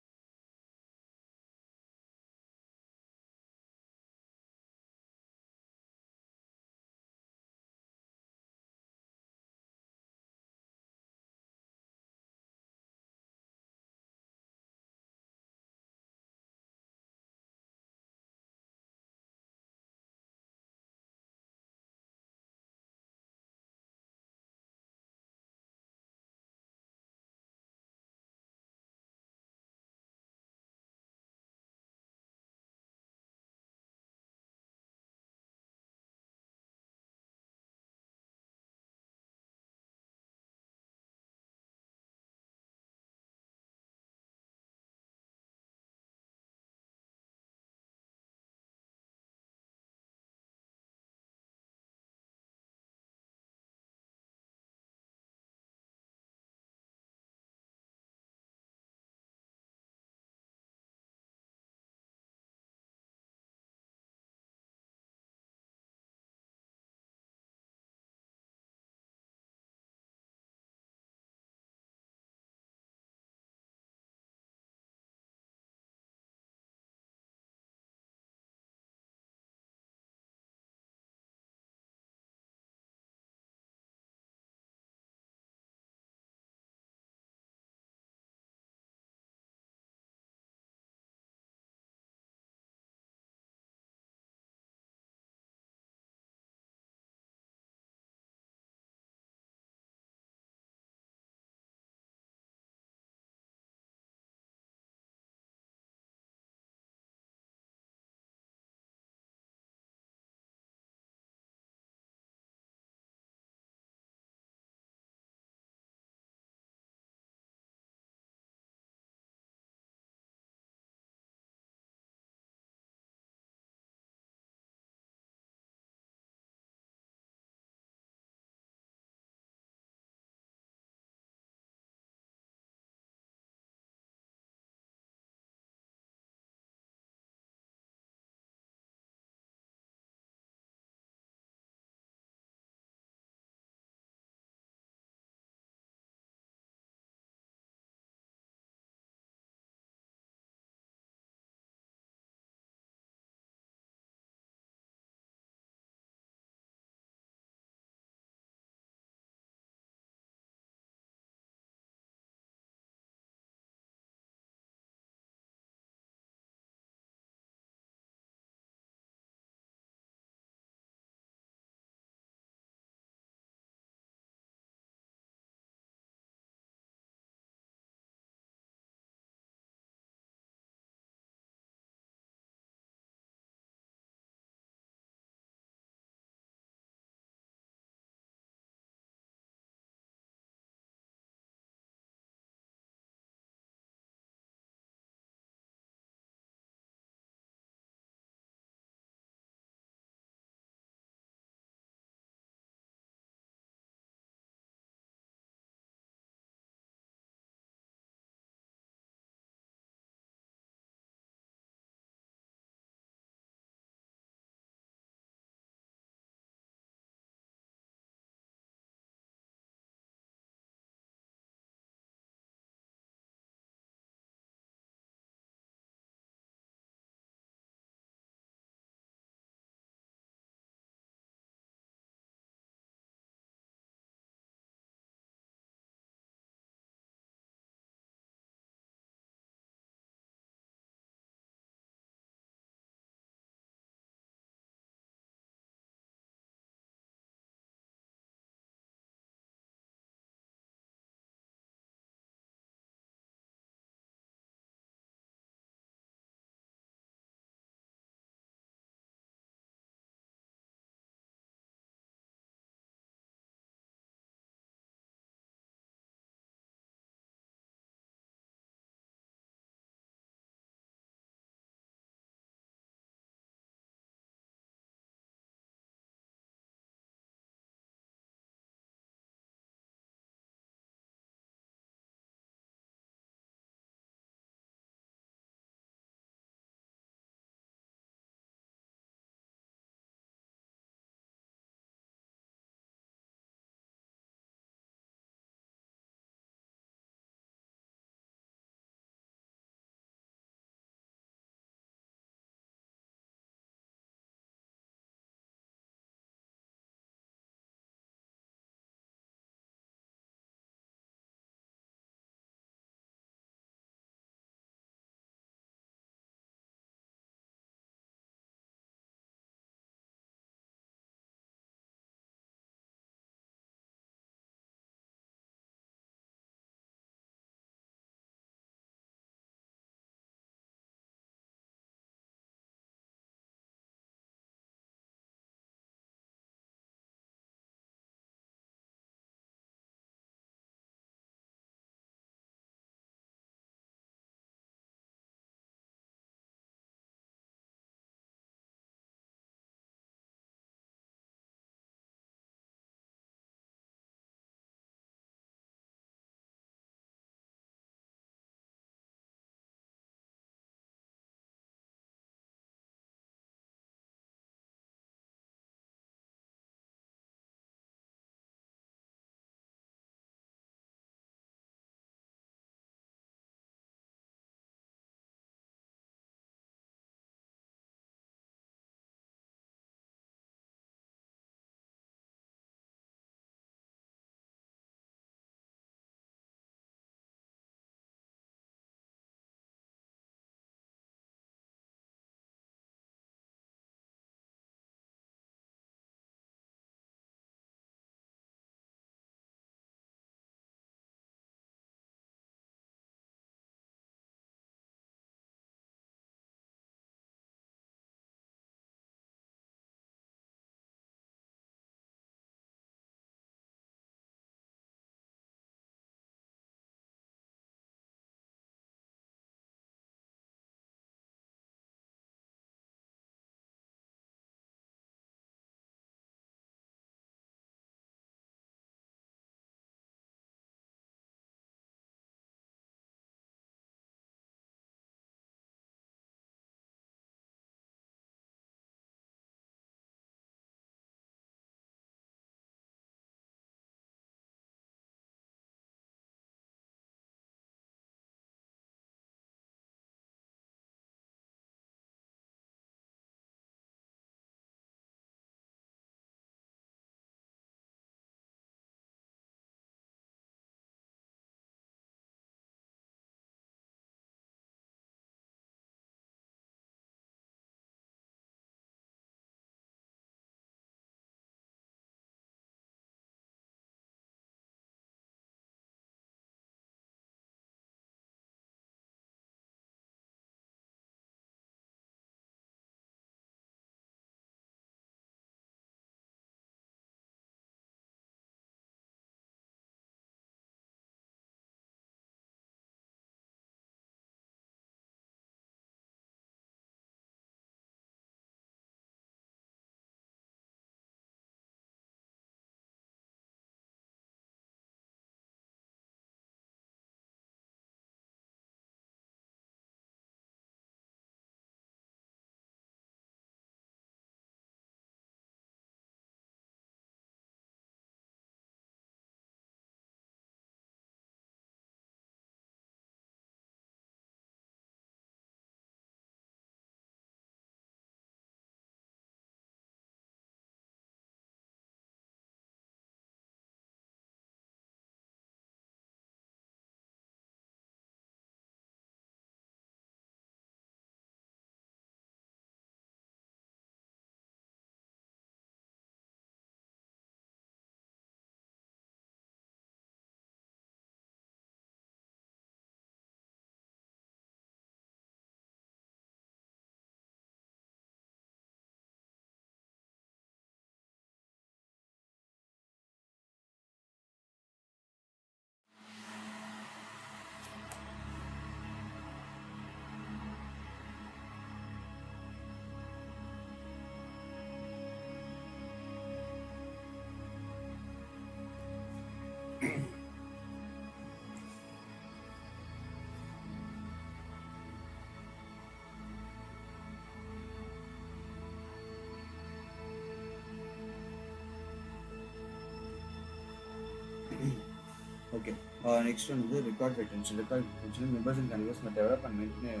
Speaker 1: Next one is the record retention. Record retention, members and candidates must develop and maintain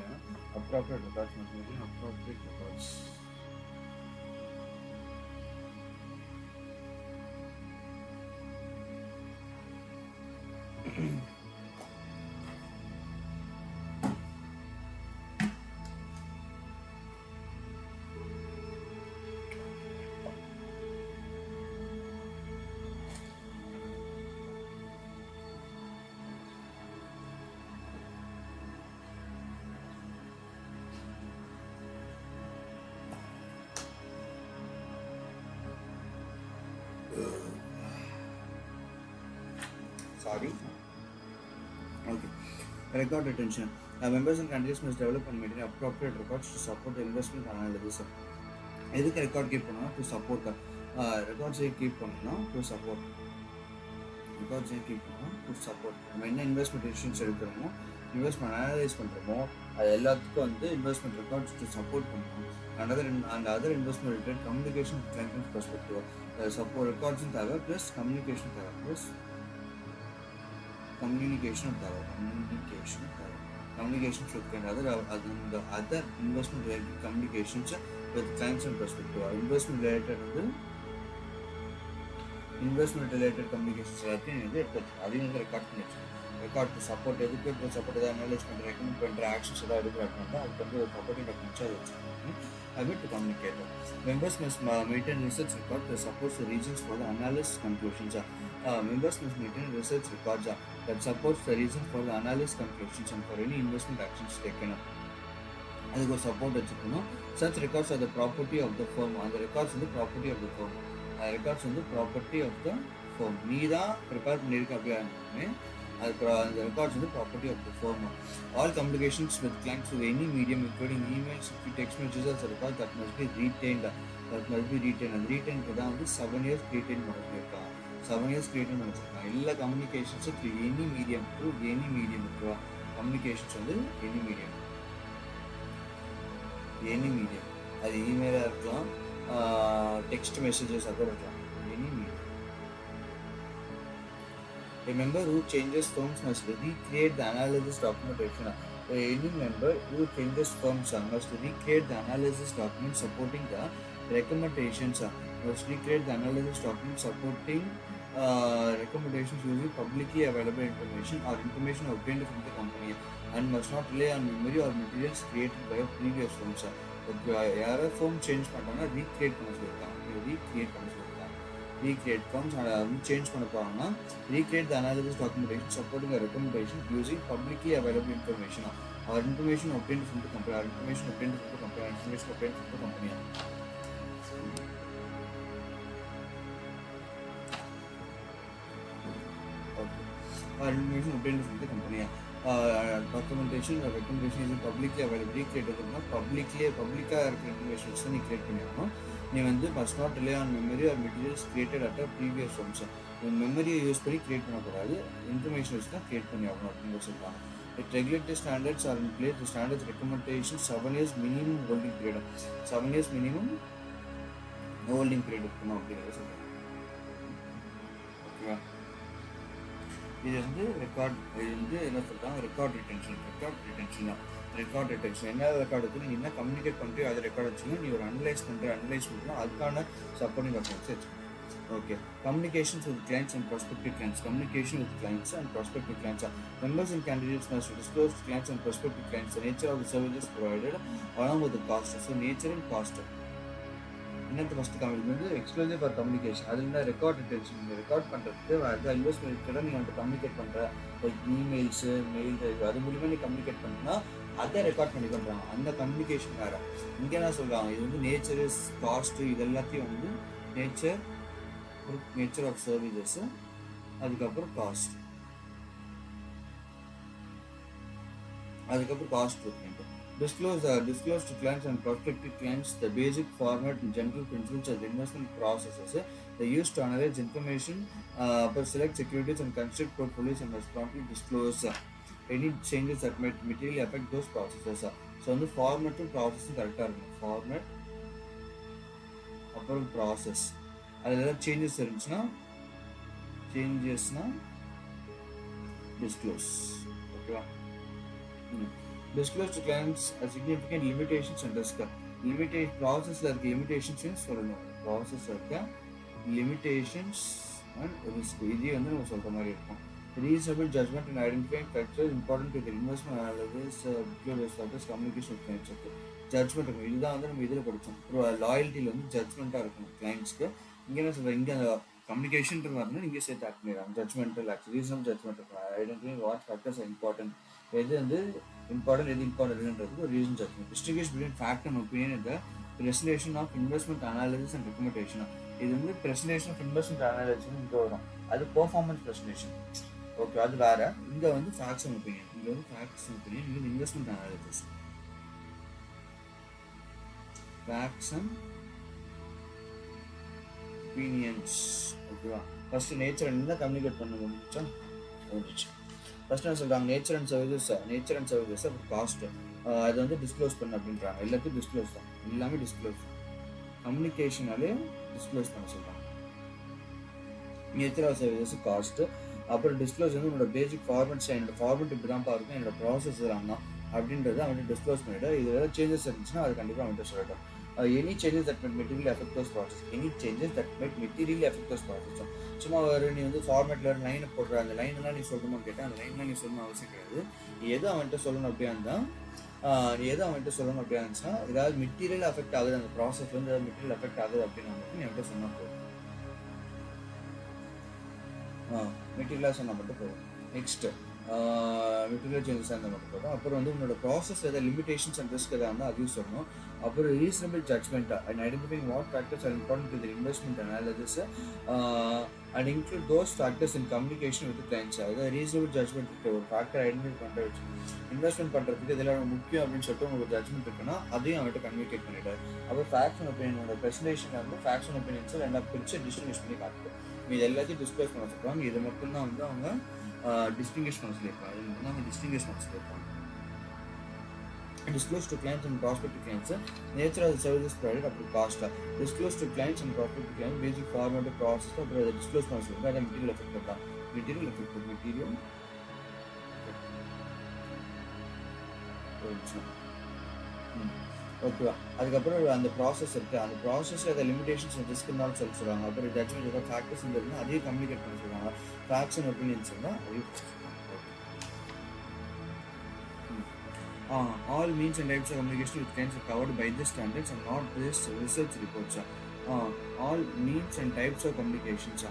Speaker 1: appropriate records. Must maintain appropriate records. Sorry. Okay. Record retention. Members and candidates must develop and maintain appropriate records to support the investment analysis. எதுக்கு record keep பண்ணணும்? To support ரெக்கார்ட்ஸை keep பண்ணணும் to support ரெக்கார்ட்ஸை keep பண்ணணும் to support. நம்ம என்ன investment decisions எடுக்கிறோமோ, investment analyse பண்ணுறோமோ, அது எல்லாத்துக்கும் வந்து இன்வெஸ்ட்மெண்ட் ரெக்கார்ட்ஸ் டு சப்போர்ட் பண்ணணும். அந்த other investment related communication client perspective support ரெக்கார்ட்ஸும் தேவை, ப்ளஸ் கம்யூனிகேஷன் தேவை, கம்யூனிகேஷன் தேவை. Communications with other investment related communications with clients and perspective. Investment related communications அதையும் ரெக்கார்ட் பண்ணி ரெக்கார்ட் சப்போர்ட் எதுக்கு சப்போர்ட் எதாவது அனலைஸ் பண்ணுற ரெக்கமெண்ட் பண்ணுற ஆக்ஷன்ஸ் எதாவது எடுக்கிறாங்கன்னா அதுக்கு வந்து ஒரு சப்போர்ட்டிங் டாக்குமெண்ட்ஸ் அதை வச்சுருக்காங்க. Habit to communicate. Members must maintain research record that supports the reasons for the analysis conclusions. Members must maintain research records that supports the reason for the analysis conclusions and for any investment actions taken. அதுக்கு ஒரு support வச்சுக்கணும். Such records are the property of the firm. அந்த records வந்து property of the firm. Records வந்து property of the firm. நீ தான் prepare பண்ணியிருக்க அப்படியே the records in the property of the firm. All communications with clients with any medium, including emails, text messages, as a record that must be retained. And retained for the 7 years retained. 7 years retained. All communications through any medium. Communications on any medium. That email, text messages, any medium. A member who changes firms must recreate the analysis documentation. Any member who changes firms must recreate the analysis document supporting the recommendations. Must recreate the analysis document supporting recommendations using publicly available information or information obtained from the company, and must not rely on memory or materials created by previous firms. யாரோ firm change பண்ணாங்கன்னா recreate பண்ண சொல்லியிருக்காங்க. Recreate firms and change பண்ண போறாங்கன்னா recreate the analysis documentation supporting a recommendation using publicly available information or information obtained from the company. Information obtained from the company. Okay. Information obtained from the company. Documentation or recommendation is publicly available. Recreate publicly information நீ create பண்ணிடணும். நீ வந்து must not rely on memory or materials created at a previous firms. மெமரியை use பண்ணி create பண்ணக்கூடாது, information வச்சு தான் create பண்ணி ஆகணும் அப்படின்னு சொல்லியிருக்காங்க. If regulatory standards are in place, the standards recommendations 7 years minimum holding period. 7 years minimum holding period இருக்கணும் அப்படிங்கிறத சொல்கிறாங்க. ஓகேவா? இது வந்து என்ன சொல்கிறாங்க, ரெக்கார்ட் ரிட்டென்ஷன் தான். ரெக்கார்ட் ரிட்டென்ஷன் என்ன ரெக்கார்டு இருக்குது, நீ என்ன கம்யூனிகேட் பண்ணுறியோ அதை ரெக்கார்ட் வச்சுக்கணும். நீ ஒரு அனலைஸ் பண்ணுறோம் அதுக்கான சப்போர்ட்டிங் டாக்குமெண்ட்ஸ் வச்சுக்கணும். Okay. Communications with clients and prospective clients. Communication with clients and prospective clients. Members and candidates must disclose to clients and prospective clients the nature of the services provided along with the cost. So nature and cost. இன்னத்து first communicate exclusive for communication. அது என்ன record retention. நீங்கள் record பண்ணுறதுக்கு அது investment கூட நீங்கள் வந்து communicate பண்ணுற லைக் இமெயில்ஸு மெயில் அது மூலிமா நீ கம்யூனிகேட் பண்ணுன்னா அதை ரெக்கார்ட் பண்ணி பண்ணுறாங்க. அந்த கம்யூனிகேஷன் வேறு. இங்கே என்ன சொல்கிறாங்க, இது வந்து நேச்சரு காஸ்ட்டு இது எல்லாத்தையும் வந்து நேச்சர் ஆஃப் சர்வீசஸ், அதுக்கப்புறம் காஸ்ட் இருக்குங்க. Disclose to clients and prospective clients the basic format and general principles of the investment processes they use to analyze information, select securities and construct portfolios, and must promptly disclose any changes that might materially affect those processes. So வந்து ஃபார்மேட்டும் ப்ராசஸும் கரெக்டாக இருக்கும். Format அப்புறம் process, அதில் ஏதாவது changes இருந்துச்சுன்னா disclose. Okay. Disclose to clients a significant limitations and risk. Limitation process like limitations சொல்லணும். Process இருக்க limitations and risk. இது வந்து நம்ம சொல்ற மாதிரி இருக்கும். Reasonable judgment in identifying factors important to the investment analysis, factors, communication with clients. Judgment இருக்கும். இதுதான் வந்து நம்ம இதில் படித்தோம். லாயல்ட்டியில் வந்து ஜட்ஜ்மெண்ட்டாக இருக்கணும் கிளைண்ட்ஸ்க்கு. இங்கே என்ன சொல்கிறேன், இங்கே கம்யூனிகேஷன் வரணும், இங்கே சேர்த்து ஆக்ட் பண்ணிடுறாங்க. ஜட்ஜ்மெண்டல் ஆக்ட், ரீசனபிள் ஜட்ஜ்மெண்ட் இருக்கும். Identify what factors are important, எது வந்து இம்பார்ட்டன்ட் எது இம்பார்ட்டன்ட்ன்றது ஒரு reason judgment. Distinguish between fact and opinion இந்த presentation of investment analysis and recommendation. இது வந்து presentation of investment analysis இங்கே வரும், அது performance presentation. ஓகே, அது வேற. இங்கே வந்து ஃபேக்ட்ஸ் அண்ட் ஒப்பீனியன், இங்கே வந்து ஃபேக்ட்ஸ் அண்ட் ஒப்பீனியன், இங்கே investment analysis. Facts and opinions. ஓகேவா? ஃபர்ஸ்ட் நேச்சர் என்ன கம்யூனிகேட் பண்ண முடிஞ்சா முடிச்சு. ஃபர்ஸ்ட் என்ன சொல்கிறாங்க, நேச்சர் அண்ட் சர்வீசஸ் அப்புறம் காஸ்ட் அதை வந்து டிஸ்க்ளோஸ் பண்ண அப்படின்றாங்க. எல்லாத்தையும் டிஸ்க்ளோஸ் தான், எல்லாமே டிஸ்க்ளோஸ். கம்யூனிகேஷனாலே டிஸ்க்ளோஸ் பண்ண சொல்கிறாங்க. நேச்சர் ஆஃப் சர்வீசஸ், காஸ்ட், அப்புறம் டிஸ்க்ளோஸ் வந்து என்னோட பேசிக் ஃபார்மெட்ஸ், என்னோட ஃபார்மெட் இப்படி தான்ப்பா இருக்கும், என்னோட ப்ராசஸ் தான் அப்படின்றத அவன்ட்டு டிஸ்க்ளோஸ் பண்ணிவிட்டு, இது ஏதாவது சேஞ்சஸ் இருந்துச்சுன்னா அது கண்டிப்பாக அவன்கிட்ட சொல்லட்டும். Any changes that might material affect those process, சும்மா ஒரு நீ வந்து ஃபார்மேட்டில் ஒரு லைனை போடுற, அந்த லைனெல்லாம் நீ சொல்லணும்னு கேட்டால் அந்த லைன்லாம் நீ சொல்லணும் அவசியம் கிடையாது. எது அவன்கிட்ட சொல்லணும் அப்படியா இருந்தால் இருந்துச்சுன்னா, ஏதாவது மெட்டீரியல் அஃபெக்ட் ஆகுது, அந்த ப்ராசஸ் வந்து ஏதாவது மெட்டீரியல் அஃபெக்ட் ஆகுது அப்படின்னா மட்டும் நீ அவன்கிட்ட சொன்னால் போதும். மெட்டீரியலாக சொன்னால் மட்டும் போதும். நெக்ஸ்ட்டு மெட்டீரியல் சேஞ்சஸ் அந்த மட்டும் போதும். அப்புறம் வந்து உன்னோட ப்ராசஸ் எதாவது லிமிடேஷன்ஸ் அண்ட் ரிஸ்க் எதாவது இருந்தால் அதையும் சொல்லணும். அப்புறம் reasonable judgment and identifying what factors are important to the investment analysis and include those factors in communication with clients. அதாவது ரீசனபிள் ஜட்ஜ்மெண்ட் இருக்குது, ஒரு ஃபேக்டர் ஐடென்டிஃபை பண்ணுற வச்சு இன்வெஸ்ட்மெண்ட் பண்ணுறதுக்கு இதெல்லாம் முக்கியம் அப்படின்னு சொல்லிட்டு உங்களுக்கு ஜட்ஜ்மெண்ட் இருக்குன்னா அதையும் அவங்ககிட்ட கம்யூனிகேட் பண்ணிவிட்டார். அப்புறம் ஃபேக்ட்ஸ் அண்ட் ஒப்பீனியனோட ப்ரெசன்டேஷனில் வந்து ஃபேக்ட்ஸ் அண்ட் ஒப்பீனியன்ஸை ரெண்டாக பிரித்து டிஸ்டிங்விஷ் பண்ணி காட்டுது. இது எல்லாத்தையும் டிஸ்க்ளோஸ் பண்ண சொல்லுவாங்க. இது மட்டும்தான் வந்து அவங்க டிஸ்டிங்கிஷ் பண்ண சொல்லியிருப்பாங்க. இது மட்டும் தான் அவங்க டிஸ்டிங்கிஷ் பண்ண சொல்லியிருப்பாங்க. Disclose to clients and prospective clients, nature of the services provided, அப்புறம் cost. Disclose to clients and prospective clients, basic format process, அப்புறம் அதை டிஸ்க்ளோஸ் பண்ண சொல்லுவாங்க. அதை மெட்டீரியல் எஃபெக்ட் தான். மெட்டீரியல் ஓகேவா? அதுக்கப்புறம் அந்த ப்ராசஸ் இருக்குது, அந்த ப்ராசஸில் அதை லிமிடேஷன்ஸ் ரிஸ்க் இருந்தாலும் சொல்லுவாங்க. அப்புறம் ஜட்ஜ்மெண்ட் ஏதாவது ஃபேக்டர்ஸ் இருந்ததுன்னா அதையும் கம்யூனிகேட் பண்ண சொல்லுவாங்க. ஃபேக்ட்ஸ் அண்ட் ஒப்பீனியன்ஸ் இருந்தால் அதையும் all means and types of communication with clients are covered by these standards and not this research reports. All means and types of communications,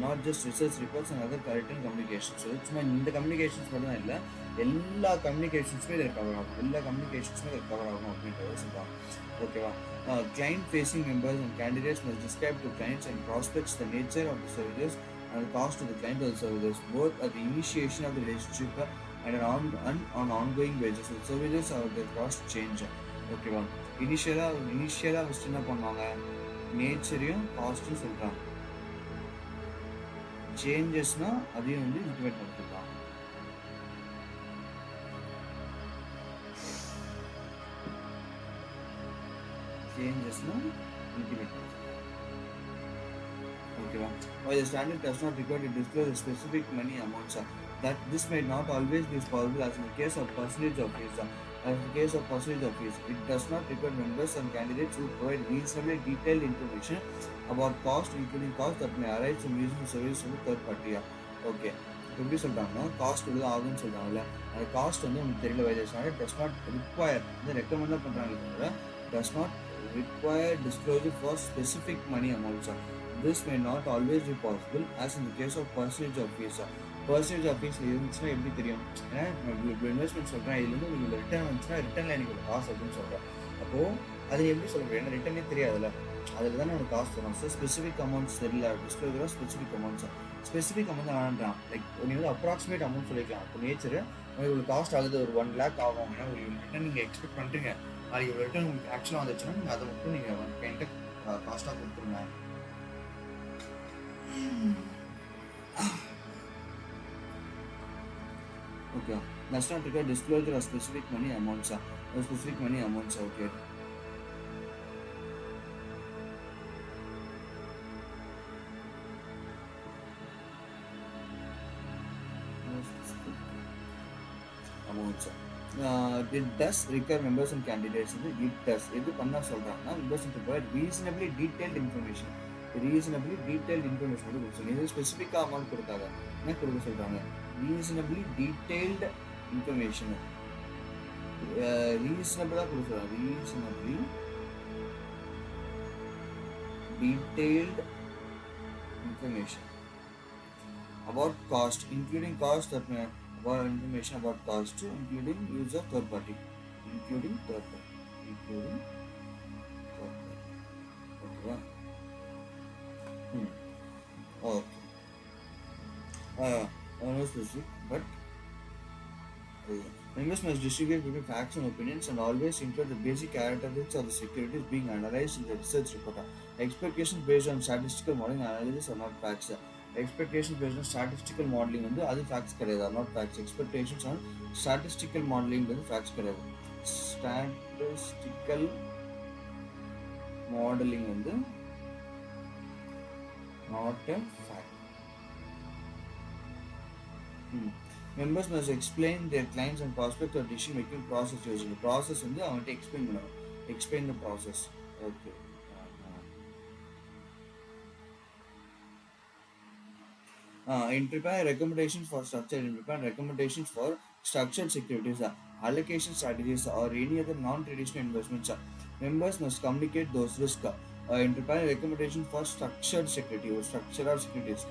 Speaker 1: not just research reports and other written communications. So it's இந்த communications மட்டும் தான் இல்லை, எல்லா கம்யூனிகேஷன்ஸுமே இதில் cover ஆகும், அப்படின்றத சொல்லுவாங்க. ஓகேவா? Client facing members and candidates must describe to clients and prospects the nature of the services and the cost to the client of the services, both at the initiation of the relationship and on ongoing basis. The services or the cost change. ஓகேவா? இனிஷியலாக first என்ன பண்ணுவாங்க, நேச்சரையும் காஸ்ட்டும் சொல்கிறாங்க. சேஞ்சஸ்னால் அதையும் வந்து intimate பண்ணிருக்காங்க. ஓகேவா? While the standard does not require to disclose a specific money amounts, that this may not always be possible as in the case of percentage of fees. It does not require members and candidates who provide reasonably detailed information about cost, including cost that may arise from using the service from the third party. Okay, எப்படி சொல்கிறாங்கன்னா cost வந்து ஆகுதுன்னு சொல்கிறாங்கல்ல, அந்த cost வந்து உங்களுக்கு தெரியல. வைத்தியசாலை டஸ் நாட் ரிக்வயர், வந்து ரெக்கமெண்டாக பண்ணுறாங்க தவிர does not require disclosure for specific money amounts. This may not always be possible as in the case of percentage of fees. Percentage of fees இருந்துச்சுன்னா எப்படி தெரியும்? ஏன்னா இப்போ இன்வெஸ்ட்மெண்ட் சொல்கிறேன், இதுலேருந்து உங்களுக்கு ரிட்டர்ன் வந்துச்சுன்னா ரிட்டர்னில் எனக்கு ஒரு காசு அப்படின்னு சொல்கிறேன். அப்போது அது எப்படி சொல்கிறேன், ஏன்னா ரிட்டர்னே தெரியாதுல்ல, அதில் தானே ஒரு காசு தரும். ஸோ ஸ்பெசிஃபிக் அமௌண்ட்ஸ் தெரியல, டிஸ்க்ளோசராக ஸ்பெசிஃபிக் அமௌண்ட் வேணான்றான். லைக் நீ வந்து அப்ராக்சிமேட் அமௌண்ட் சொல்லிக்கலாம். இப்போ நேச்சர் உங்களுக்கு காஸ்ட் ஆகுது ஒரு 1 lakh ஆகும், ஏன்னா உங்களுக்கு ரிட்டர்ன் நீங்கள் எக்ஸ்பெக்ட் பண்ணுறீங்க, அது இவ்வளோ ரிட்டர்ன் உங்களுக்கு ஆக்சுவலாக வந்துச்சுன்னா நீங்கள் அதை மட்டும் நீங்கள் என்கிட்ட காஸ்ட்டாக கொடுத்துருங்க. Okay, does not require disclosure of specific money amounts. Okay. amounts. It does require members and candidates. It does. எது பண்ண சொல்றாங்கன்னா members to provide reasonably detailed information. Reasonably detailed information வந்து கொடுக்க சொல்லுங்க. இது ஸ்பெசிஃபிக்காக அமௌண்ட் கொடுக்காத என்ன கொடுக்க சொல்றாங்க? Reasonably detailed information. Reasonably கொடுக்க சொல்றாங்க. Reasonably detailed information about cost, including cost that about information about cost, including use of third party, including third party. Okay. Okay. No specific, but members must distinguish between facts and opinions and always include the basic characteristics of the securities being analyzed in the research report. Expectations based on statistical modeling analysis are not facts. Expectations based on statistical modeling வந்து அது facts கிடையாது, not facts. Expectations on statistical modeling வந்து facts கிடையாது. Statistical modeling வந்து not a fact. Members must explain their clients and prospects or decision making process using the process வந்து அவன்கிட்ட explain பண்ணணும். Explain the process. Okay. In preparing recommendations for structured securities, allocation strategies, or any other non-traditional investments, members must communicate those risks. In preparing recommendations for structured security or structural securities,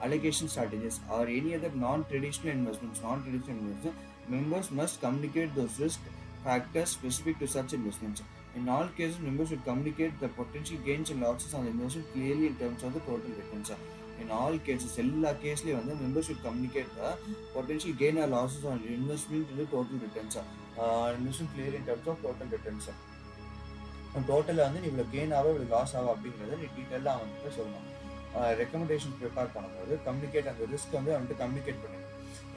Speaker 1: allocation strategies, or any other non-traditional investments, members must communicate those risk factors specific to such investments. In all cases, members should communicate the potential gains and losses on the investment clearly in terms of the total returns. In all cases, எல்லா கேஸ்லயும் வந்து members should communicate the potential gain or losses on investment in the total returns. Investment clearly in terms of total returns. டோட்டலில் வந்து நீ இவ்வளோ gain ஆகும் இவ்வளோ loss ஆகும் அப்படிங்கிறத நீ டீட்டெயிலாக அவன்கிட்ட சொல்லணும். ரெக்கமெண்டேஷன் ப்ரிப்பேர் பண்ணும்போது கம்யூனிகேட் அந்த ரிஸ்க் வந்து அவன்கிட்ட கம்யூனிகேட் பண்ணணும்.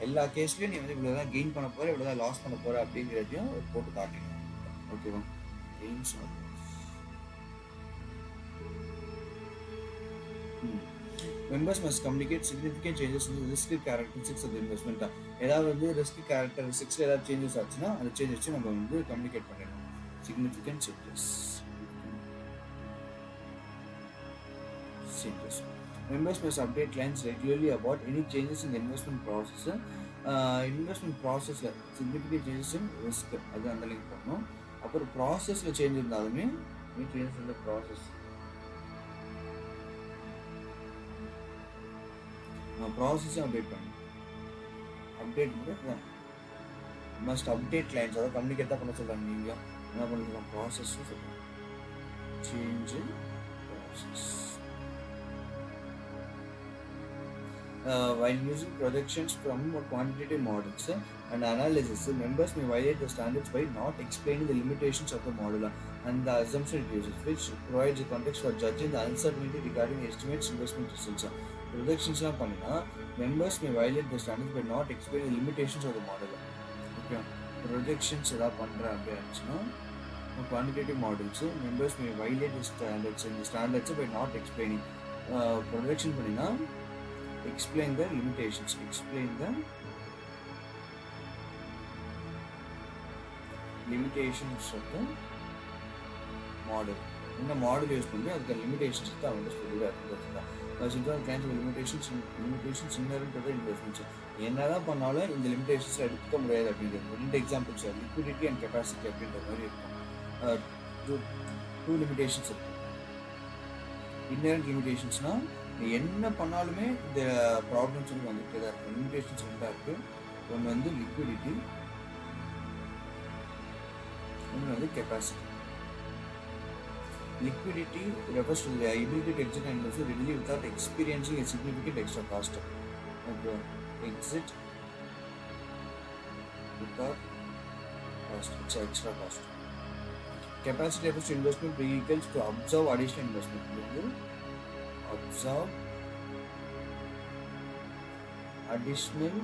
Speaker 1: எல்லா கேஸ்லையும் நீ வந்து இவ்வளோ தான் கெயின் பண்ண போகிற இவ்வளோ தான் லாஸ் பண்ண போகிற அப்படிங்கிறதையும் போட்டு காட்டிக்கணும். ஓகேவா? Gains members must communicate significant changes in the risk characteristics of the investment. ஏதாவது வந்து ரிஸ்க் கேரக்டரிஸ்டிக்ஸில் ஏதாவது சேஞ்சஸ் ஆச்சுன்னா அந்த சேஞ்சஸ் நம்ம வந்து கம்யூனிகேட் பண்ணிடணும். Significant changes. Members must update clients regularly about any changes in the investment process. Investment processல significant changes in risk அது அந்த லிங்க் பண்ணணும். அப்புறம் ப்ராசஸில் சேஞ்ச் இருந்தாலுமே சேஞ்சஸ் இந்த ப்ராசஸ் ப்ராசஸும் அப்டேட் பண்ணணும். அப்டேட் மஸ்ட் அப்டேட் கிளைண்ட்ஸ், அதாவது கம்யூனிகேட் தான் பண்ண சொல்கிறாங்க. நீங்கள் என்ன பண்ணிக்கலாம்? ப்ராசஸும் சொல்லுங்கள். Change process. While using projections from quantitative models and analysis, members may violate the standards by not explaining the limitations of the model and the assumption it uses, which provides a context for judging the uncertainty regarding estimates investment results. Projections பண்ணினா members may violate the standards by not explaining the limitations of the model. Okay, projections எல்லாம் பண்ணுறேன் அப்படி இருந்துச்சுன்னா quantitative models, members may violate the standards by not explaining. Projection பண்ணினா explain the limitations. Explain the limitations of the model. இந்த model use பண்ணி அதுக்கு limitations தான் அவங்க சொல்லிடுறாங்க. லிமிடேஷன்ஸ் இன்னொருன்றது இன்வெஸ்ட்மெண்ட்ஸ் என்ன தான் பண்ணாலும் இந்த லிமிடேஷன்ஸ் எடுக்க முடியாது அப்படிங்கிறது. 2 எக்ஸாம்பிள்ஸ் லிக்விடிட்டி அண்ட் கெப்பாசிட்டி அப்படின்ற மாதிரி இருக்கும். டூ லிமிடேஷன்ஸ் இருக்கு. இன்னரண்ட் லிமிடேஷன்ஸ்னால் நீ என்ன பண்ணாலுமே இந்த ப்ராப்ளம்ஸ் வந்து வந்துகிட்டே தான் இருக்கும். லிமிடேஷன்ஸ் ரெண்டாக இருக்குது. ஒன்று வந்து லிக்விடிட்டி, ஒன்று வந்து capacity. Liquidity refers to the ability to exit and invest readily without experiencing a significant extra cost. Okay. Exit without cost. It's extra cost. Capacity refers to investment vehicles to absorb additional investment. Absorb additional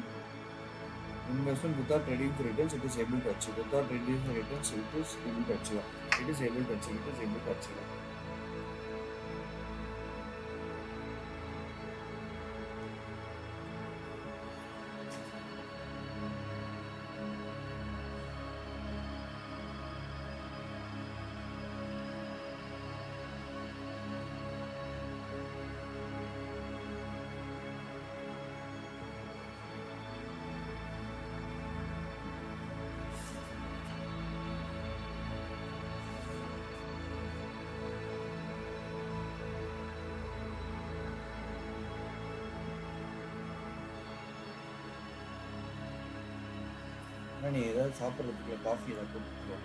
Speaker 1: investment without reducing returns. It is able to achieve. Without reducing returns, it is able to achieve. It is able to achieve. It is able to achieve. நீ ஏதாவது சாப்பிட்றதுக்குள்ள coffee ஏதாவது போட்டுக்கோ.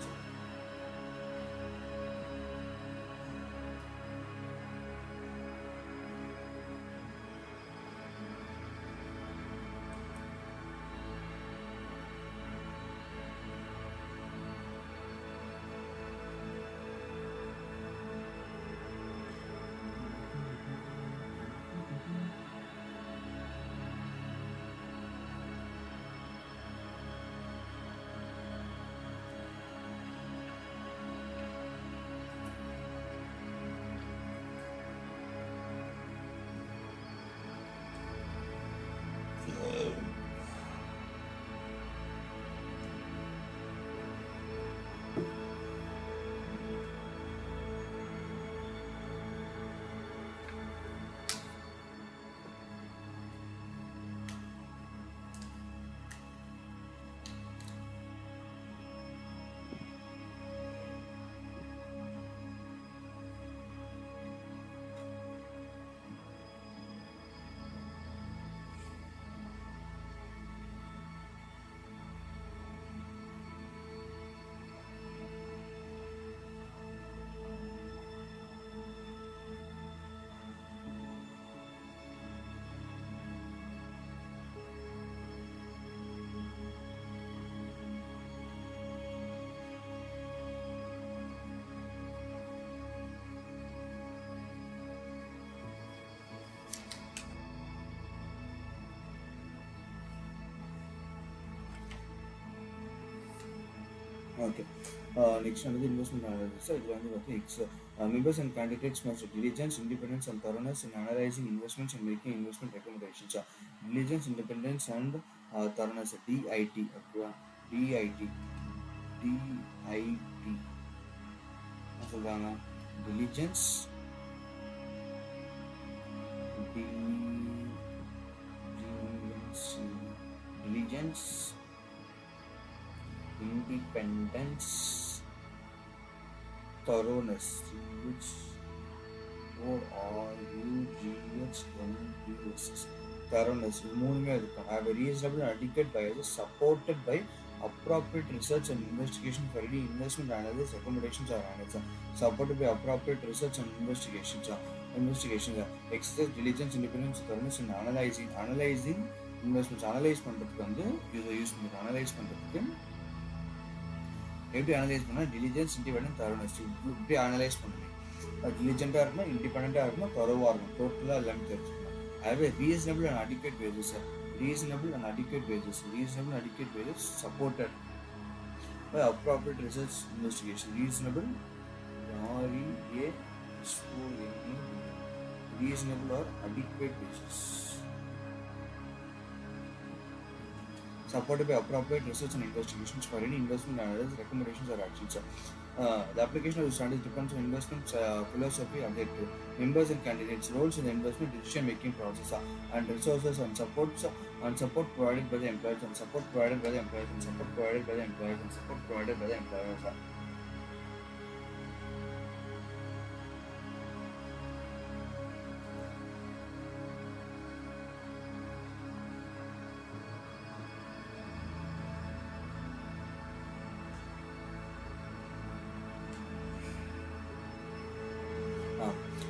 Speaker 1: சரி. Okay. Next under the investment analysis, இதில் வந்து பார்த்தீங்கன்னா members and candidates must diligence, independence and thoroughness in analyzing investments and making investment recommendations. Diligence, independence and thoroughness, DIT, ஓகேவா? DIT, DIT என்ன சொல்கிறாங்க? Diligence, diligence, independence, thoroughness, which ORUGHNPSS, thoroughness, மூணுமே இருக்கும். Have a reasonable and adequate bias supported by appropriate research and investigation for any investment analysis recommendations or analysis. Supported by appropriate research and investigations. Exercise diligence, independence, thoroughness in analyzing investments. Analyze பண்ணுறதுக்கு வந்து இதை use பண்ணுறது. Analyse பண்ணுறதுக்கு எப்படி analyse பண்ணால் diligence, independence, thoroughness இப்படி analyse பண்ணுவேன். டிலிஜென்ட்டாக இருக்கணும், இண்டிபெண்ட்டாக இருக்கணும், தரோவாக இருக்கணும். டோட்டலாக எல்லாமே தெரிஞ்சுக்கணும். அதுவே reasonable and adequate basis supported by appropriate research investigation. Reasonable or adequate basis supported by appropriate research and investigations for any investment analysis, recommendations or actions. The application of the standards depends on investment philosophy, objective, members and candidates, roles in the investment decision-making process, and resources and support provided by the employers and support provided by the employers.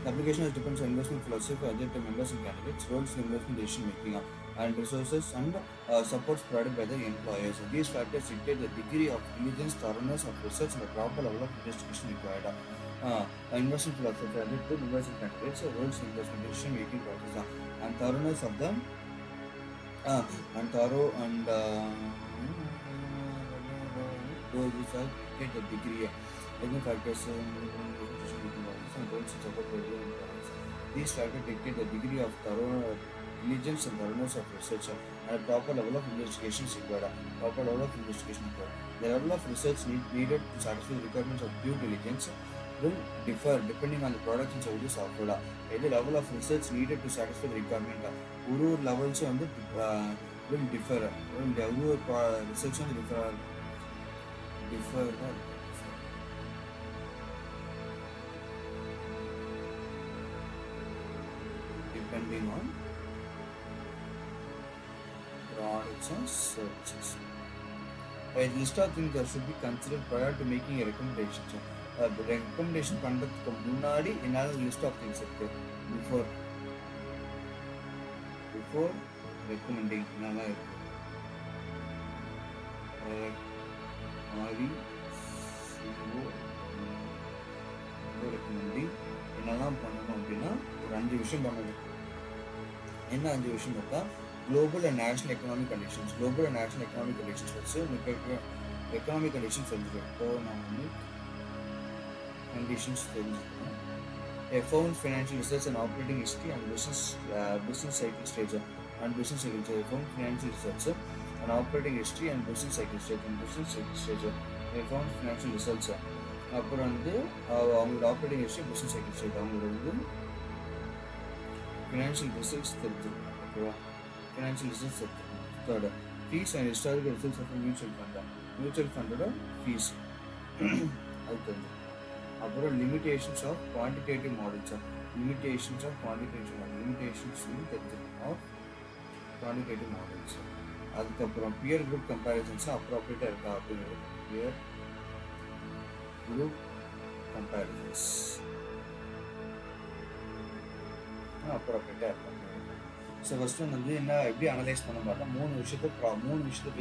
Speaker 1: The application depends on investment philosophy, objective, members and candidates, roles in investment decision making, and resources and supports provided by the employers. These factors dictate the degree of diligence, thoroughness of research, and the proper level of investigation required. Investment philosophy, objective, members and candidates, roles in investment decision making process, and thoroughness of them, and thorough and those dictate the degree. Factors these factors dictate the degree of thorough diligence and thoroughness of research and a proper level of investigation is required. The level of research needed to satisfy the requirements of due diligence will differ depending on the products and services offered. The level of research needed to satisfy the requirement levels will differ. Research differ depending on products and services. A list of things that should be considered prior to making a recommendation. Recommendation பண்றதுக்கு முன்னாடி என்னால list of things இருக்கு. Before recommending என்னெல்லாம் இருக்கு. recommending என்னெல்லாம் பண்ணணும் அப்படின்னா ஒரு 5 விஷயம் பண்ணணும். என்ன 5 விஷயம் பார்த்தா global and national economic conditions. Global and national economic conditions வச்சு உங்களுக்கு economic conditions தெரிஞ்சுக்கணும். இப்போ நான் வந்து conditions தெரிஞ்சுக்கணும். A firm's financial results and operating history and business cycle stage and business cycle stage. A firm's financial results and operating history and business cycle stage and business cycle stage. A firm's financial results அப்புறம் வந்து அவங்களோட operating history business cycle state அவங்களோட வந்து financial results தெரிஞ்சுக்கணும். ஓகேவா? Financial results தெரிஞ்சுக்கணும். Third fees and historical results of mutual ஃபண்டோட fees அது தெரிஞ்சுக்கணும். அப்புறம் limitations of quantitative models limitations வந்து தெரிஞ்சுக்கணும் ஆஃப் குவான்டிடேட்டிவ் மாடல்ஸ். அதுக்கப்புறம் பியர் குரூப் கம்பேரிசன்ஸ் அப்ராப்ரியேட்டாக இருக்கா அப்படிங்கிறது. Peer group comparisons appropriate. So first வந்து என்ன எப்படி அனலைஸ் பண்ண பார்த்தா மூணு விஷயத்தை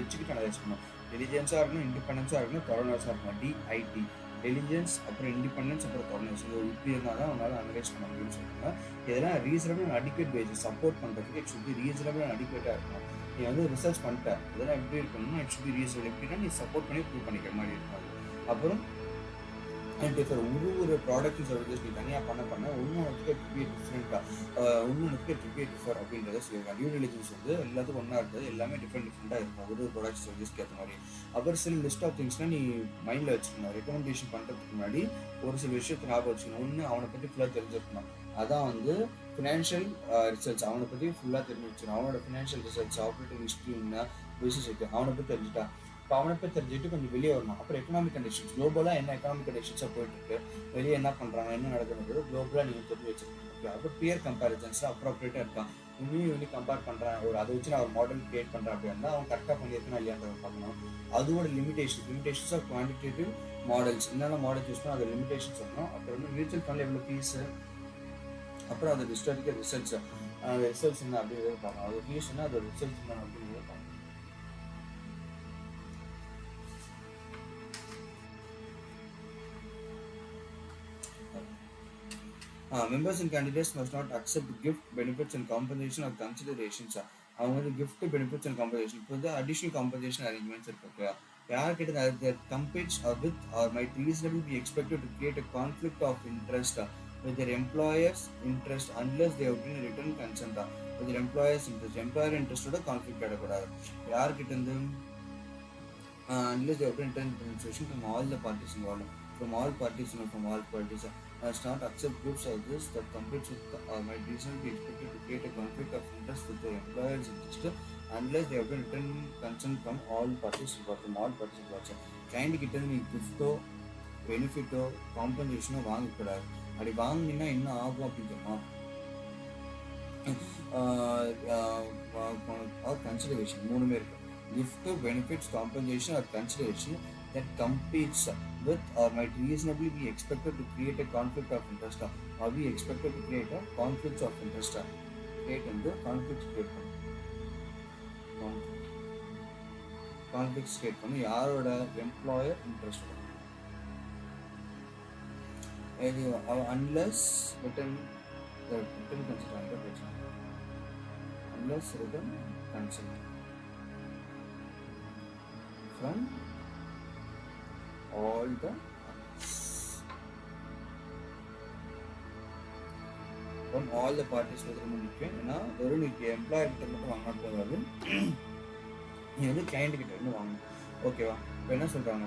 Speaker 1: வச்சுக்கிட்டு அனலைஸ் பண்ணணும். டெலிஜென்ஸாக இருக்கணும், இண்டிபெண்டன்ஸாக இருக்கணும், தொரனஸாக இருக்கணும். டிஐடி டெலிஜென்ஸ் அப்புறம் இண்டிபெண்டன்ஸ் அப்புறம் தொரனஸ். இது இப்படி இருந்தால் தான் அவங்களால அனலைஸ் பண்ண முடியும்னு சொல்லுவாங்க. இதெல்லாம் reasonable and adequate pages support பண்ணுறதுக்கு it should be reasonable and அடிக்வேட்டாக இருக்கணும். நீ வந்து ரிசர்ச் பண்ணிட்ட இதெல்லாம் எப்படி இருக்கணும்னா இட் ஷுட் பி ரீசனபிள். எப்படின்னா நீ சப்போர்ட் பண்ணி ப்ரூவ் பண்ணிக்கிற மாதிரி இருக்கும். அப்புறம் டிஃபர் ஒரு ப்ராடக்ட் சர்வீசஸ் நீ தனியாக பண்ண ஒன்றுக்கு டிஃபர் அப்படின்றத சொல்லியிருக்காங்க. டியூ டெலிஜென்ஸ் வந்து எல்லாத்துக்கும் ஒன்றா இருக்குது, எல்லாமே டிஃப்ரெண்ட்டாக இருக்கும் ஒரு ப்ராடக்ட் சர்வீஸ்க்கு ஏற்ற மாதிரி. அப்புறம் சில லிஸ்ட் ஆஃப் திங்ஸ்னால் நீ மைண்டில் வச்சுக்கணும். ரெக்கமெண்டேஷன் பண்ணுறதுக்கு முன்னாடி ஒரு சில விஷயத்தை ஞாபகம் வச்சுக்கணும். ஒன்று அவனை பற்றி ஃபுல்லாக தெரிஞ்சிருக்கணும். அதான் வந்து ஃபினான்ஷியல் ரிசல்ட்ஸ் அவனை பற்றி ஃபுல்லாக தெரிஞ்சு வச்சுக்கணும். அவனோட ஃபினான்ஷியல் ரிசல்ட்ஸ் ஆப்ரேட்டிங் ஹிஸ்ட்ரி என்ன பிஸ்னஸ் இருக்குது அவனை பற்றி தெரிஞ்சுட்டா. இப்போ அவனை போய் தெரிஞ்சுட்டு கொஞ்சம் வெளியே வரணும். அப்புறம் எக்கனாமிக் கண்டிஷன்ஸ் குளோபலாக என்ன எக்கனாமிக் கண்டிஷன்ஸாக போயிட்டுருக்கு, வெளியே என்ன பண்ணுறாங்க, என்ன நடக்குதுன்றது குளோபலாக நீங்கள் தெரிஞ்சு வச்சுருக்கீங்க. ஓகே. அப்புறம் பியர் கம்பேரிசன்ஸ் அப்ராப்ரியேட்டாக இருக்கான். இவனையும் கம்பேர் பண்ணுறான், ஒரு அதை வச்சு நான் ஒரு மாடல் கிரியேட் பண்ணுறேன் அப்படின்னா அவன் கரெக்டாக பண்ணியிருக்கா இல்லையான்றத பார்க்கணும். அதோட லிமிடேஷன்ஸ் ஆஃப் குவான்டிடேட்டிவ் மாடல்ஸ் என்னென்ன மாடல்ஸ் யூஸ் பண்ணோம் அதை லிமிடேஷன்ஸ் வரணும். அப்புறம் வந்து மியூச்சுவல் ஃபண்டில் எவ்வளோ ஃபீஸு, அப்புறம் அது ஹிஸ்டாரிக்கல் ரிசல்ட்ஸ் அந்த ரிசல்ட்ஸ் என்ன அப்படிங்கிறத பார்க்கணும். அது ஃபீஸ் என்ன அதோட ரிசல்ட்ஸ் என்ன அப்படிங்கிறத பார்க்கணும். Members and candidates must not accept gift, benefits and compensation or considerations. அவங்க வந்து gift, benefits and compensation இப்போ வந்து additional compensation arrangements இருக்கு. யார்கிட்ட that competes with or might reasonably be expected to create a conflict of interest with their employer's interest unless they obtain a written consent with their employer's interest. Employer interest ஓட conflict ஆடக்கூடாது. யார்கிட்ட இருந்து unless they obtain written consent from all the parties involved. From all parties must not accept groups of this that competes with or might reasonably be expected to create a conflict of interest with their employer's interest unless they have been written consent from all parties involved. Client கிட்ட நீ கிஃப்ட்டோ பெனிஃபிட்டோ காம்பன்சேஷனோ வாங்கக்கூடாது. அப்படி வாங்கினா என்ன ஆகும் அப்படின்னா consideration மூணுமே இருக்கு. Gift, benefits, compensation or consideration that competes with or might reasonably be expected to create a conflict of interest or be expected to create a conflict of interest. Create the conflict create conflict create பண்ணி யாரோட employer interest unless written consent unless written consent from all the from all the parties ரொம்ப முக்கியம். ஏன்னா வெறும் நீ employer கிட்ட மட்டும் வாங்கினா போதாது, நீ வந்து கிளைண்ட் கிட்ட இருந்து வாங்கணும். ஓகேவா? இப்போ என்ன சொல்றாங்க,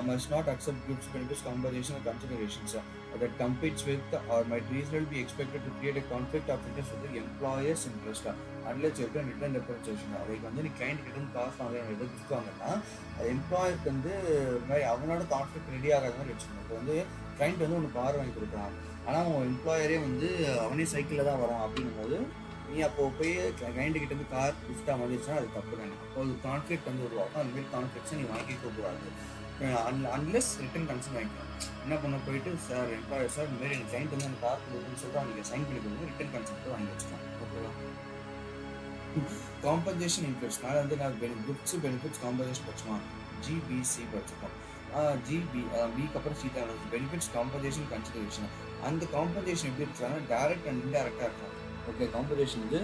Speaker 1: must not accept gifts, benefits, compensation or considerations that competes with or might reasonably be expected to create a conflict of interest with the employer's interest unless you have written representation. அதுக்கு வந்து நீ client கிட்ட இருந்து காசு வாங்க எதாவது gift வாங்கினா அது எம்ப்ளாயருக்கு வந்து மாதிரி அவனோட கான்ஃப்ளிக்ட் ரெடி ஆகாத மாதிரி வச்சுக்கணும். இப்போ வந்து கிளைண்ட் வந்து உனக்கு கார் வாங்கி கொடுக்குறான், ஆனால் அவன் எம்ப்ளாயரே வந்து அவனே சைக்கிளில் தான் வரான் அப்படின்னும் போது நீ அப்போ போய் கிளைண்ட் கிட்ட இருந்து கார் கிஃப்டாக வந்துச்சுன்னா அது தப்பு தானே. அப்போ அது கான்ஃப்ளிக்ட் வந்து உருவாகும். அந்த மாதிரி கான்ஃப்ளிக்ட்ஸை நீ வாங்கிக்க கூடாது. அன்லெஸ் ரிட்டன் கன்சர்ன் வாங்கிக்கலாம். என்ன பண்ண போயிட்டு சார் எம்ப்ளாயர் சார் இந்த மாதிரி எனக்கு கிளைண்ட் வந்து அந்த கார் கொடுக்குன்னு சொல்லிட்டு நீங்கள் சைன் பண்ணி கொடுங்க, ரிட்டன் கன்சர்ன் வாங்கி வச்சுக்கலாம். ஓகேவா? காம்பன்சேஷன் இன்ட்ரெஸ்ட் மேலே வந்து நான் குட்ஸ் பெனிஃபிட்ஸ் காம்பன்சேஷன் படிச்சுமா ஜிபிசி படிச்சிருக்கோம். பிக்கு அப்புறம் சி தான் பெனிஃபிட்ஸ் காம்பன்சேஷன் கன்சிடரேஷன். அந்த காம்பன்சேஷன் எப்படி இருக்காங்கன்னா டைரக்ட் அண்ட் இன்டைரக்டாக இருக்கலாம். ஓகே, காம்பன்சேஷன் வந்து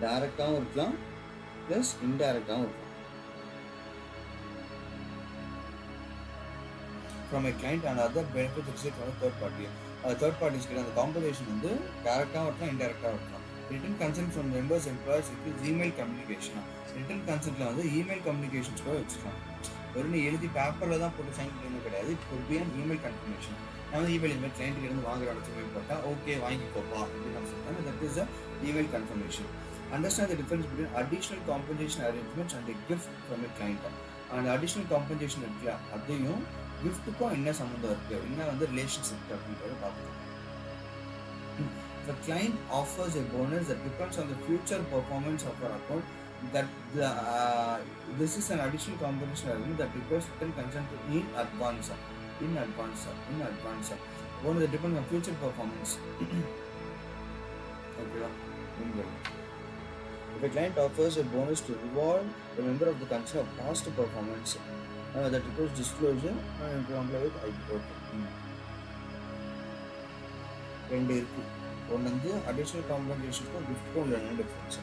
Speaker 1: டைரக்டாகவும் இருக்கலாம் ப்ளஸ் இன்டைரக்டாகவும் இருக்கலாம். From a client and other benefits received from a third party. Third parties கிட்ட அந்த காம்பன்சேஷன் வந்து டைரக்டாகவும் இருக்கலாம் இன்டைரக்டாகவும் இருக்கலாம். Written consent from members employees email communication. Written கன்சென்ட்ல வந்து இமெயில் கம்யூனிகேஷன்ஸ் கூட வச்சுக்கலாம். வெறும் எழுதி பேப்பரில் தான் போட்டு சைன் பண்ணணும் கிடையாது. இப்போ இமெயில் கன்ஃபர்மேஷன் நான் வந்து இமெயில் இதுமாதிரி கிளைண்ட்டுக்கு இருந்து வாங்குற மெயில் போட்டால் ஓகே வாங்கிக்கோப்பா அப்படின்னு நான் சொல்கிறேன். That is the email confirmation. Understand the difference between additional compensation arrangements and gift from a client. அந்த அடிஷ்னல் காம்பன்சேஷன் இருக்குல்ல, அதையும் கிஃப்ட்டுக்கும் என்ன சம்மந்தம் இருக்குது, என்ன வந்து ரிலேஷன்ஸ் இருக்குது அப்படின்றத பார்க்கலாம். The client offers a bonus that depends on the future performance of our account. That this is an additional compensation arrangement that requires written consent in advance. Bonus that depends on future performance. Okay. If a client offers a bonus to reward a member of the concern of past performance, that requires disclosure and comply with I-Code. ரெண்டு இருக்குது. ஒன்று வந்து additional காம்பன்சேஷனுக்கும் கிஃப்ட்டுக்கும் உள்ள என்ன difference.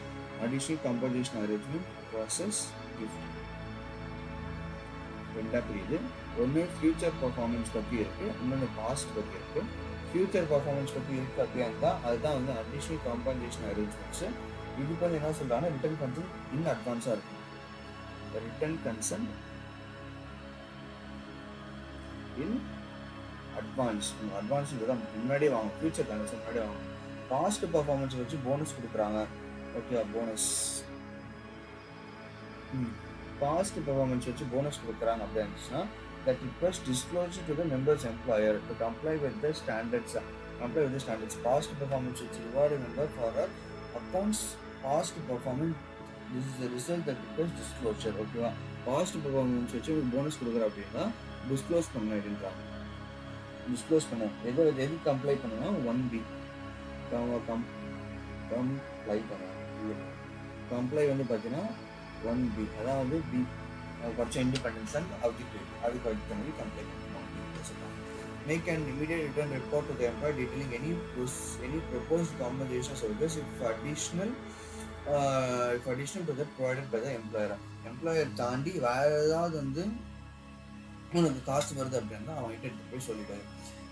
Speaker 1: Additional compensation arrangement process gift ரெண்டாக பிரியுது. ஒன்று future performance பற்றி இருக்குது, இன்னொன்று பாஸ்ட் பற்றி இருக்குது. ஃபியூச்சர் பர்ஃபார்மன்ஸ் பற்றி இருக்குது அப்படியா இருந்தால் அதுதான் வந்து அடிஷ்னல் காம்பன்சேஷன் அரேஞ்ச்மெண்ட்ஸு. இதுக்கு வந்து என்ன சொல்கிறாங்கன்னா ரிட்டன் கன்சென்ட் இன் அட்வான்ஸாக இருக்கும். ரிட்டன் கன்சென்ட் இன் அட்வான்ஸ்ன்றத முன்னாடியே வாங்கும். ஃபியூச்சர் கன்சென்ட் முன்னாடியே வாங்கும். பாஸ்ட் பர்ஃபார்மன்ஸ் வச்சு போனஸ் கொடுக்குறாங்க. ஓகேவா? போனஸ் பாஸ்ட் பர்ஃபார்மன்ஸ் வச்சு போனஸ் கொடுக்குறாங்க அப்படி இருந்துச்சுன்னா that request disclosure to the members employer to comply with the standards. Past performance வச்சு reward member for accounts past performance. This is the result that request disclosure. ஓகேவா? Past performance வச்சு bonus கொடுக்குற அப்படின்னா disclose பண்ண அப்படின்றாங்க. Disclose பண்ண எது comply பண்ணணும் 1B கம்ப்ளை பண்ண. கம்ப்ளை வந்து பார்த்தீங்கன்னா 1B, அதாவது பி படித்த இண்டிபெண்டன்ஸ் அண்ட் ஆப்ஜெக்டிவிட்டி. அதுக்கு அடுத்த மாதிரி கம்ப்ளை பண்ணணும். Make an immediate return report to the employer detailing any proposed compensation services if additional to that provided by the employer. Employer தாண்டி வேறு ஏதாவது வந்து உனக்கு காசு வருது அப்படின்னா அவங்ககிட்ட போய் சொல்லிட்டாரு.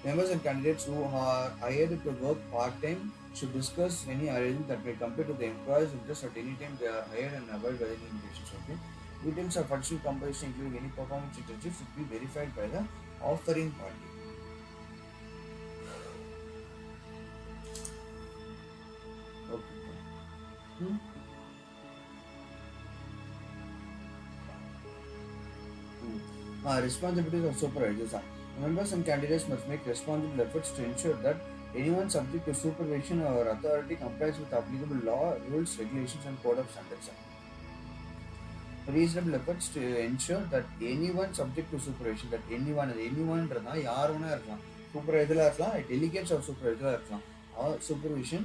Speaker 1: Members and candidates who are hired to work part-time should discuss any arrangement that may compare to the employer's interest at any time they are hired and avoid by any limitations. Okay. Details of additional compensation including any performance internships should be verified by the offering party. Okay. Responsibilities of supervisors. Members and candidates must make responsible efforts to ensure that anyone subject to supervision or authority complies with applicable law, rules, regulations, and code of standards. Reasonable efforts to ensure that anyone subject to supervision, that anyone யாருன்னா இருக்கலாம், சூப்பர்வைசராக இருக்கலாம், delegates of supervisor இருக்கலாம், supervision,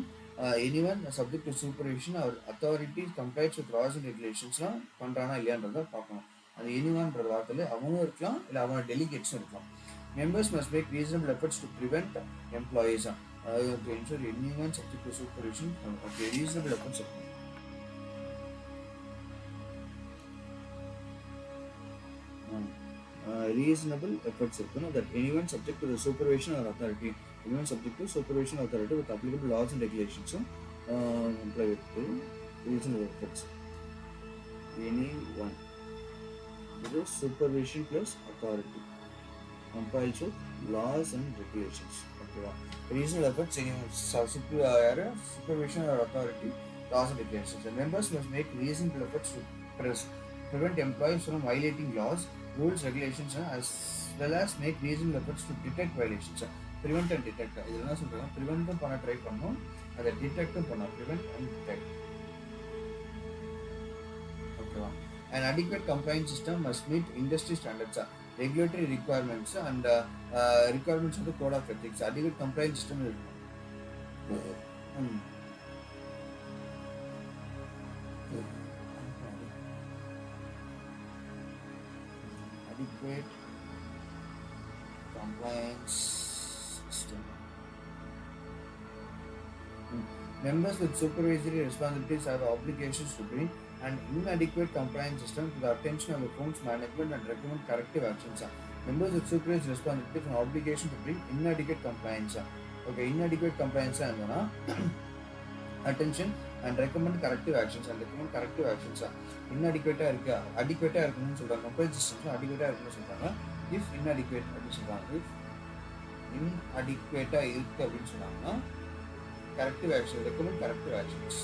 Speaker 1: anyone subject to supervision or authority complies with laws and regulations பண்ணுறானா இல்லையான்றதை பார்க்கணும். அது எனிவான்ற வார்த்தையில் அவனும் இருக்கலாம், இல்லை அவனோட டெலிகேட்ஸும் இருக்கலாம். Members must make reasonable efforts to prevent employees to ensure anyone subject to supervision. Okay, reasonable efforts. Reasonable efforts that anyone subject to the supervision or authority, with applicable laws and regulations comply with reasonable efforts. Anyone. It is supervision plus authority complies with laws and regulations. Okay. Reasonable efforts in supervision or authority, laws and regulations. The members must make reasonable efforts to prevent employees from violating laws, rules, regulations, as well as make reasonable efforts to detect violations. prevent and detect. இது என்ன சொல்றாங்க, prevent பண்ண try பண்ணோம், அதை டிடெக்டும் பண்ணோம். prevent and detect. ஓகேவா? An adequate compliance system must meet industry standards, regulatory requirements and requirements of the code of ethics. Adequate compliance system இருக்கணும். Adequate compliance system. Members with supervisory responsibilities have obligations to bring an inadequate compliance system to the attention of the firm's management and recommend corrective actions. Members with supervisory responsibilities have obligation to bring inadequate compliance. Okay, inadequate compliance என்னன்னா attention and recommend corrective actions and recommend corrective actions. inadequate இருக்கு, adequate இருக்கணும்னு சொல்றாங்க. compliance system adequate இருக்கணும்னு சொல்றாங்க. if inadequate அப்படின்னு சொல்றாங்க. if inadequate இருக்கு அப்படின்னு சொன்னாங்கன்னா corrective action, recommend corrective actions.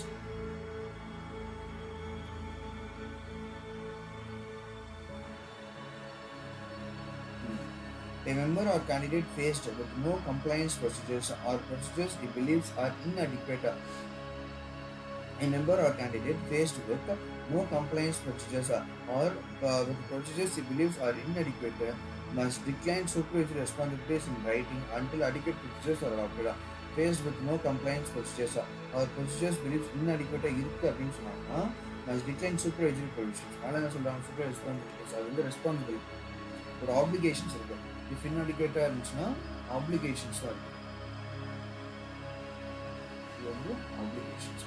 Speaker 1: A member or candidate faced with no compliance procedures or procedures he believes are inadequate. A member or candidate faced with no compliance procedures or with procedures he believes are inadequate must decline supervisory responsibilities in writing until adequate procedures are adopted. Faced with no compliance procedures or procedures believes inadequate இருக்கு அப்படின்னு சொன்னாங்கன்னா must decline supervisory provisions. அதனால என்ன சொல்றாங்க, supervisory responsibilities அது வந்து responsibility, ஒரு applications இருக்கு. இஃப் inadequate இருந்துச்சுன்னா ஆப்ளிகேஷன்ஸ் தான் இருக்கு. இது வந்து ஆப்ளிகேஷன்ஸ்.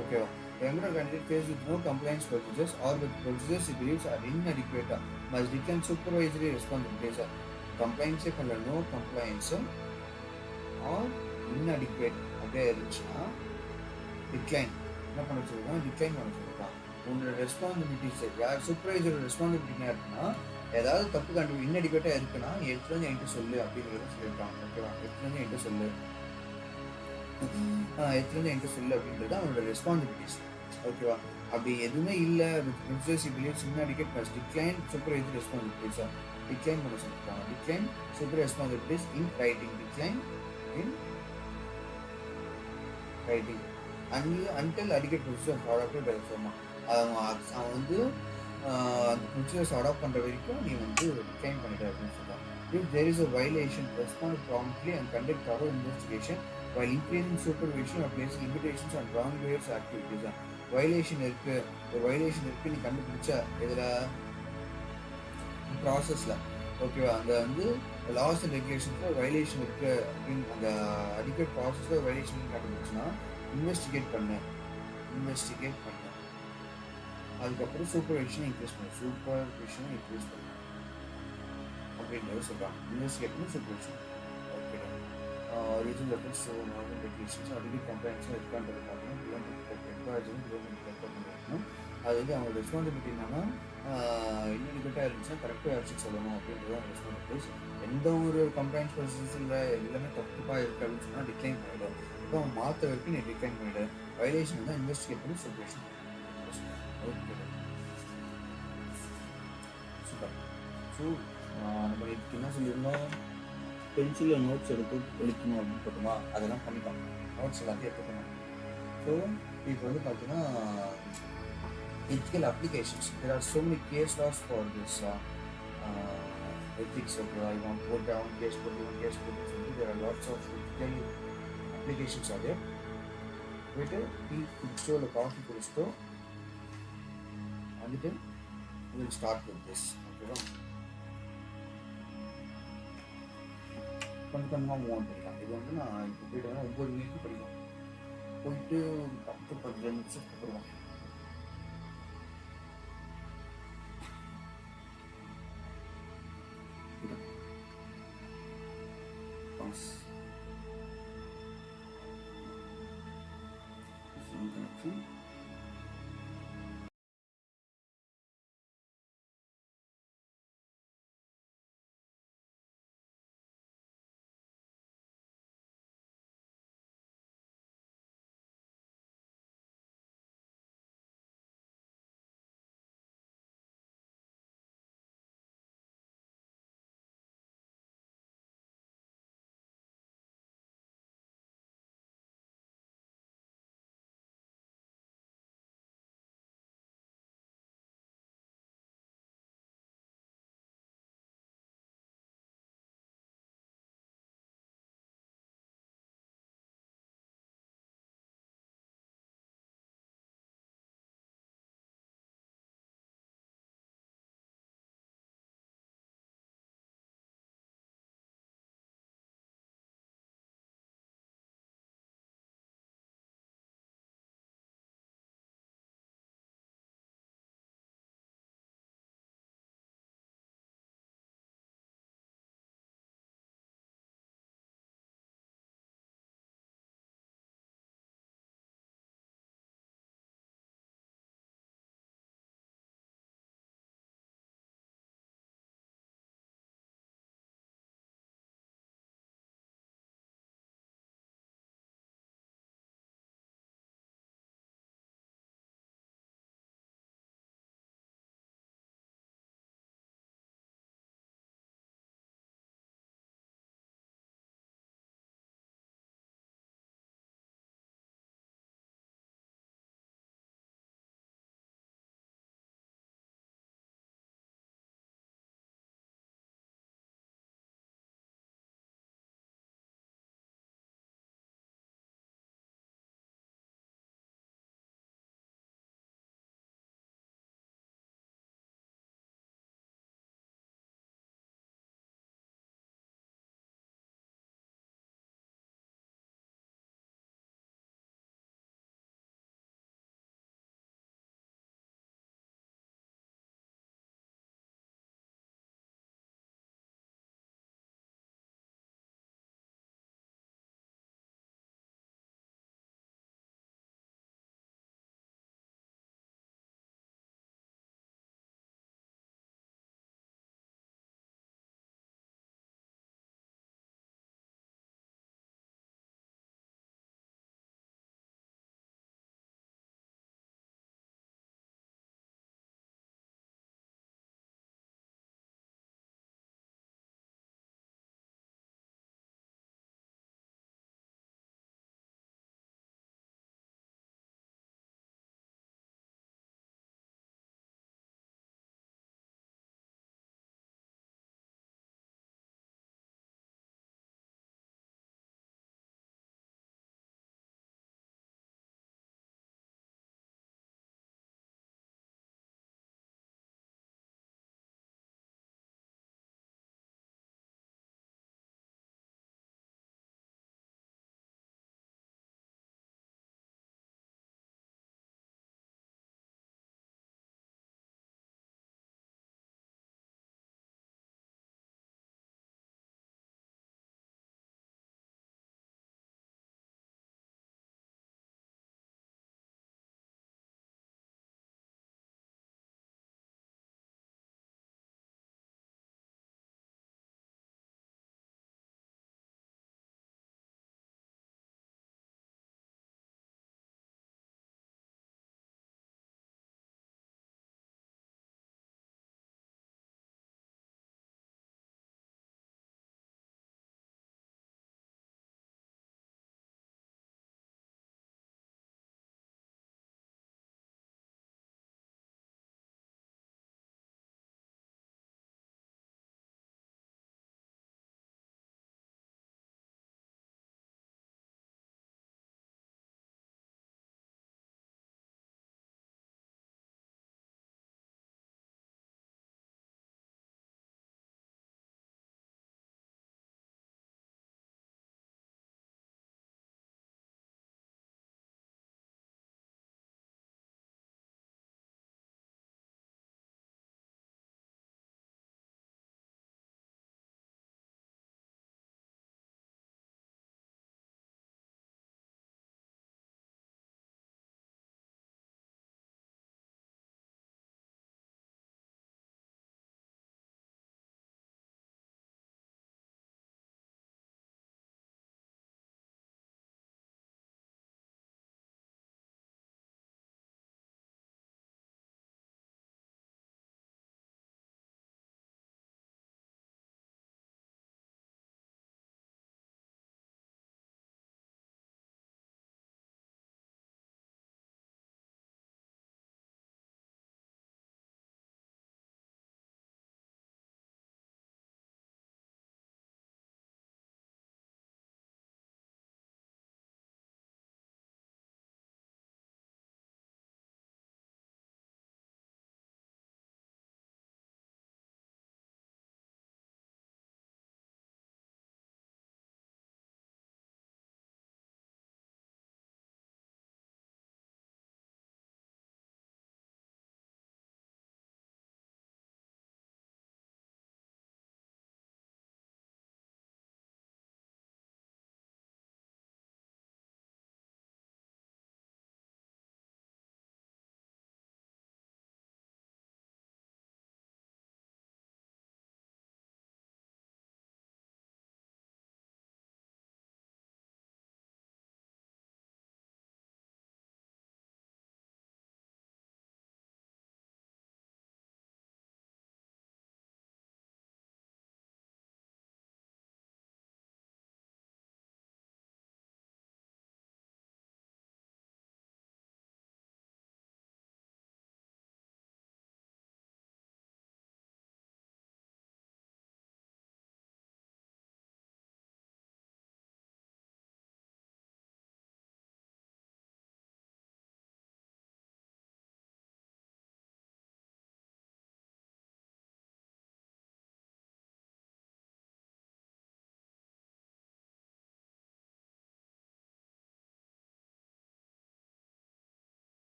Speaker 1: ஓகேவா? Member or candidate faced with no compliance procedures or with procedures he believes are inadequate must decline supervisory responsibilities. Compliance பண்ணல, no compliance or inadequate அப்படியே இருந்துச்சுன்னா டிக்ளைன் என்ன பண்ண சொல்லுவாங்க, டிக்ளைன் பண்ண சொல்லுவாங்க. உங்களோட ரெஸ்பான்சிபிலிட்டிஸ் யார் சூப்பர்வைசரோட ரெஸ்பான்சிபிலிட்டி என்ன இருக்குன்னா, ஏதாவது தப்பு கண்டு inadequate இருக்குன்னா நீ எடுத்துட்டு வந்து என்கிட்ட சொல்லு அப்படிங்கிறத சொல்லியிருக்காங்க. ஓகேவா? எடுத்துட்டு வந்து என்கிட்ட சொல்லு, எடுத்துட்டு வந்து என்கிட்ட சொல்லு அப்படின்றது அவனோட ரெஸ்பான்சிபிலிட்டிஸ். ஓகேவா? அப்படி எதுவுமே இல்லை with princes believes inadequate must decline supervisory responsibilities. Decline பண்ண சொல்லியிருக்காங்க. Decline super responsibilities in writing. Decline in writing until adequate procedure adopted by ஃபர்மா. அவன் வந்து அந்த ப்ரொசீஜர்ஸ் அடாப்ட் பண்ணுற வரைக்கும் நீ வந்து டிக்ளைன் பண்ணிட்டு அப்படின்னு சொல்கிறான். If there is a violation, respond promptly and conduct thorough investigation while increasing supervision or placing limitations on wrongdoers activities. Violation இருக்கு, ஒரு வயலேஷன் இருக்கு நீ கண்டுபிடிச்ச இதில் ப்ராசஸில், ஓகேவா, அந்த வந்து லாஸ் அண்ட் ரெகுலேஷன்ஸில் வயலேஷன் இருக்கு அப்படின்னு அந்த அடிக்கட் ப்ராசஸில் வயலேஷன் கண்டுபிடிச்சுன்னா இன்வெஸ்டிகேட் பண்ணு. அதுக்கப்புறம் சூப்பர்விஷனை இன்க்ரீஸ் பண்ணு அப்படின்றத சொல்கிறாங்க. இன்வெஸ்டிகேட் பண்ணி supervision. Okay, reason reference to normal regulations அடிக்கடி கம்ப்ளைண்ட்ஸும் இருக்கான்றது பார்த்தீங்கன்னா இருக்கணும். அது வந்து அவங்க ரெஸ்பான்சிபிலிட்டி என்னன்னா inadequate இருந்துச்சுன்னா கரெக்டாக ஆக்ஷன் சொல்லணும் அப்படின்றது தான் ரெஸ்பான்சிபிலிட்டிஸ். எந்த ஒரு கம்ப்ளைண்ட்ஸ் ப்ரொசீஜர்ஸில் எல்லாமே தப்பாக இருக்குது அப்படின்னு சொன்னால் டிக்ளைன் பண்ணிவிடும். இப்போ அவன் மாற்ற வரைக்கும் நீ டிக்ளைன் பண்ணிவிடு. வயலேஷன் தான் இன்வெஸ்டிகேட் பண்ணி சூப்பர்விஷன். Okay, super. ஸோ நம்ம இதுக்கு என்ன சொல்லியிருந்தோம், பென்சிலில் நோட்ஸ் எடுத்து எழுக்கணும் அப்படின்னு போட்டோமா, அதெல்லாம் பண்ணிட்டோம். நோட்ஸ் எல்லாத்தையும் எடுத்துக்கணும். ஸோ இப்போ வந்து பார்த்தீங்கன்னா ethical applications. There are so many case laws for this ethics. Okay, I want to put down case. There are lots of ethical applications are there. Wait, tea kudichito or coffee kudichito, and then we will start with this. Okay, கொஞ்சமாக move on பண்ணிக்கலாம். இது வந்து நான் இப்போ போய்ட்டு 9 மணிக்கு படிக்கலாம். போயிட்டு 10-12 நிமிஷத்துக்கு அப்புறம் pass.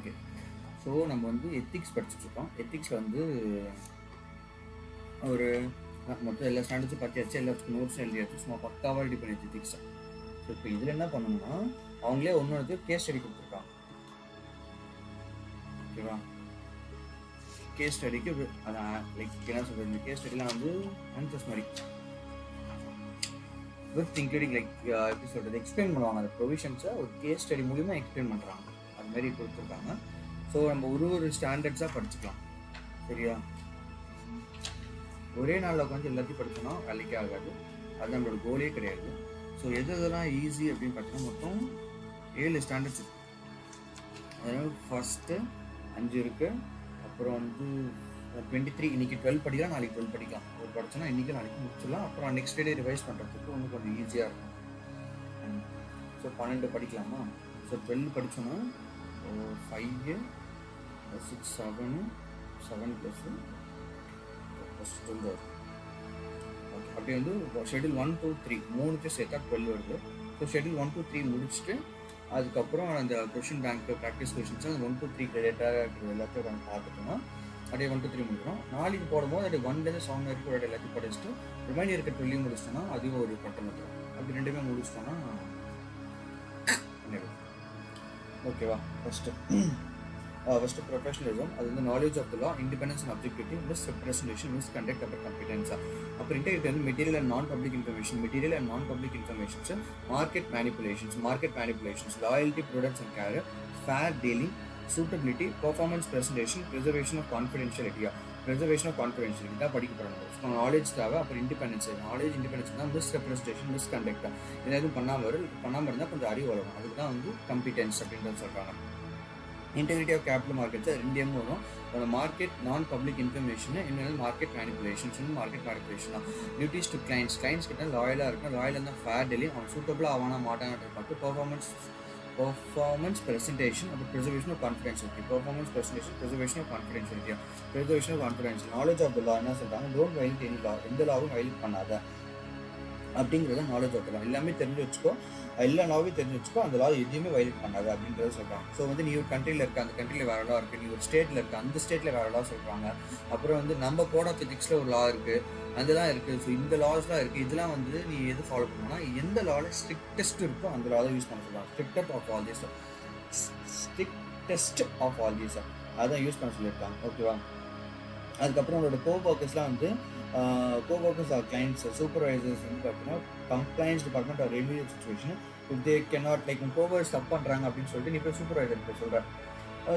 Speaker 1: ஓகே. ஸோ நம்ம வந்து எத்திக்ஸ் படிச்சுட்ருக்கோம். எத்திக்ஸில் வந்து ஒரு மொத்தம் எல்லா ஸ்டாண்டர்ட்ஸும் பார்த்தியாச்சு, எல்லாத்துக்கும் நோட்ஸும் எழுதியாச்சு. சும்மா பக்காவாக ரெடி பண்ணியாச்சு எத்திக்ஸை. ஸோ இப்போ இதில் என்ன பண்ணணும்னா அவங்களே ஒன்று கேஸ் ஸ்டடி கொடுத்துருக்காங்க. ஓகேவா? கேஸ் ஸ்டடிக்கு அதான் லைக் என்ன சொல்கிறது, இந்த கேஸ் ஸ்டடிலாம் வந்து ஆன்சர்ஸ் மாதிரி வித் இன்க்ளூடிங் லைக் எப்படி சொல்கிறது, எக்ஸ்பிளைன் பண்ணுவாங்க. அந்த ப்ரொவிஷன்ஸை ஒரு கேஸ் ஸ்டடி மூலிமா எக்ஸ்பிளைன் பண்ணுறாங்க. அது மாதிரி கொடுத்துருக்காங்க. ஸோ நம்ம ஒரு ஸ்டாண்டர்ட்ஸாக படிச்சுக்கலாம். சரியா? ஒரே நாளில் உட்காந்து எல்லாத்தையும் படிச்சோன்னா வேலைக்கே ஆகாது. அது நம்மளோட கோலே கிடையாது. ஸோ எதெல்லாம் ஈஸி அப்படின்னு பார்த்தீங்கன்னா மொத்தம் 7 ஸ்டாண்டர்ட்ஸ் இருக்குது. அதாவது ஃபஸ்ட்டு 5 இருக்குது. அப்புறம் வந்து 23 இன்றைக்கி 12 படிக்கலாம், நாளைக்கு 12 படிக்கலாம். ஒரு படிச்சோன்னா இன்றைக்கி நாளைக்கு முடிச்சிடலாம். அப்புறம் நெக்ஸ்ட் டே ரிவைஸ் பண்ணுறதுக்கு இன்னும் கொஞ்சம் ஈஸியாக இருக்கும். ஸோ 12 படிக்கலாமா? ஸோ 12 படித்தோன்னா 5 6 7 7 + ஃபஸ்ட் 12 வருது. ஓகே, அப்படி வந்து ஷெட்யூல் 1 2 3 3க்கு சேர்த்தா 12 வருது. ஸோ ஷெட்யூல் 1 2 3 முடிச்சுட்டு அதுக்கப்புறம் அந்த கொஷின் பேங்க் ப்ராக்டிஸ் கொஷின்ஸ் அந்த 1 2 3 ரிலேட்டடாக இருக்கிற எல்லாத்தையும் நம்ம பார்த்துட்டோம்னா அப்படியே 1 2 3 முடிக்கிறோம். நாளைக்கு போடும்போது அப்படியே 1லேருந்து 7 வரைக்கும் எல்லாத்தையும் படிச்சுட்டு ரிமைண்டர் இருக்க 12 முடிச்சிட்டோம்னா அதுவும் ஒரு பட்டம் வந்துடும். அப்படி 2மே முடிச்சிட்டோம்னா ஓகேவா? ஃபஸ்ட்டு ப்ரொஃபஷனலிசம், அது வந்து knowledge of the law, independence and objectivity, misrepresentation, misconduct, அப்புறம் கம்பிடன்ஸா. அப்புறம் இன்டெகிரிட்டி வந்து material and non public informations, market manipulations, loyalty, prudence and care, fair dealing, suitability, performance presentation, preservation of கான்ஃபிடென்ஷியலிட்டியா தான் படிக்க போகிறாங்க. நாலேஜ் தேவை. அப்புறம் இண்டிபெண்டன்ஸ் தான் மிஸ் ரெப்ரசன்டேஷன், மிஸ் கண்டக்ட், எதாவது பண்ணாமல் இருந்தால் கொஞ்சம் அறிவு வரும். அதுக்கு தான் வந்து கம்பிடன்ஸ் அப்படின்றத சொல்கிறாங்க. இன்டெகிரிட்டி ஆஃப் கேபிட்டல் மார்க்கெட்ஸ் 2 வரும். மார்க்கெட் நான் பப்ளிக் இன்ஃபர்மேஷன், இன்னொரு மார்க்கெட் மேனிப்புலேஷன் தான். டியூட்டிஸ் டு கிளைண்ட்ஸ் கிட்ட லாயலாக இருக்கும். லாயலாக இருந்தால் ஃபேர் டெலி, அவன் சூட்டபிளாக ஆவானா மாட்டாங்கன்ற பார்த்து பெர்ஃபார்மன்ஸ் ப்ரெசன்டேஷன், அப்புறம் preservation of confidentiality. Knowledge of the law என்ன சொல்கிறாங்க, டோன்ட் வயலேட் எனி லா, எந்த லாவும் வயலேட் பண்ணாத அப்படிங்கிறத நாலேஜ் ஆஃப் த லா. எல்லாமே தெரிஞ்சு வச்சுக்கோ, எல்லா லாவையும் தெரிஞ்சு வச்சுக்கோ, அந்த லா எதுவுமே வயலேட் பண்ணாது அப்படின்றத சொல்கிறாங்க. ஸோ வந்து நீ ஒரு கண்ட்ரியில் இருக்க, அந்த கண்ட்ரியில் வேறு லா இருக்குது. நீ ஒரு ஸ்டேட்டில் இருக்க, அந்த ஸ்டேட்டில் வேறு லா சொல்கிறாங்க. அப்புறம் வந்து நம்ம கோட் ஆஃப் எத்திக்ஸில் ஒரு லா இருக்குது, அதெல்லாம் இருக்குது. ஸோ இந்த லாஸ்லாம் இருக்குது. இதெல்லாம் வந்து நீ எது ஃபாலோ பண்ணணும்னா எந்த லாவில் ஸ்ட்ரிக்டஸ்ட் இருக்கோ அந்த லா தான் யூஸ் பண்ண சொல்கிறாங்க. ஸ்ட்ரிக்டஸ்ட் ஆஃப் ஆல் தீஸ் அதான் யூஸ் பண்ண சொல்லியிருக்காங்க. ஓகேவா? அதுக்கப்புறம் உங்களோட கோவர்க்கர்ஸ்லாம் வந்து கோவர்க்கர்ஸ் ஆர் கிளைண்ட்ஸ், சூப்பர்வைசர்ஸ் வந்து பார்த்தீங்கன்னா complaints department or remedial situation if they cannot like கோவர்ஸ் தப்பு பண்ணுறாங்க அப்படின்னு சொல்லிட்டு நீ போய் சூப்பர்வைசர் சொல்கிறேன்.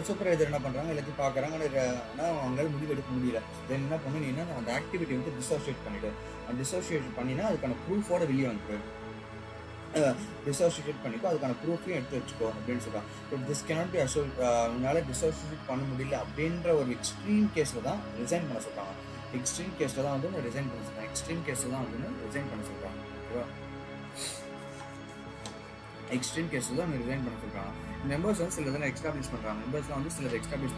Speaker 1: சூப்பர்வைசர் என்ன பண்ணுறாங்க, எல்லாத்தையும் பார்க்குறாங்க. ஆனால் அவங்களால முடிவு எடுக்க முடியல. தென் என்ன பண்ணு, நீ அந்த ஆக்டிவிட்டி வந்து டிசோசியேட் பண்ணிவிடு. டிசோசியேட் பண்ணினா அதுக்கான ப்ரூஃபோட வெளியே வந்துடு. டிசோசியேட் பண்ணிக்கோ, அதுக்கான ப்ரூஃபையும் எடுத்து வச்சுக்கோ அப்படின்னு சொல்கிறாங்க. இட் திஸ் கேனாட் பி உன்னால் டிசோசியேட் பண்ண முடியல அப்படின்ற ஒரு எக்ஸ்ட்ரீம் கேஸில் தான் ரிசைன் பண்ண சொல்கிறாங்க. எக்ஸ்ட்ரீம் கேஸில் தான் வந்து ரிசைன் பண்ண சொல்கிறாங்க. எக்ஸ்ட்ரீம் கேஸில் தான் ரிசைன் பண்ண சொல்கிறாங்க. மெம்பர்ஸ் வந்து சில இதெல்லாம் எக்ஸ்டாப்ளிஷ்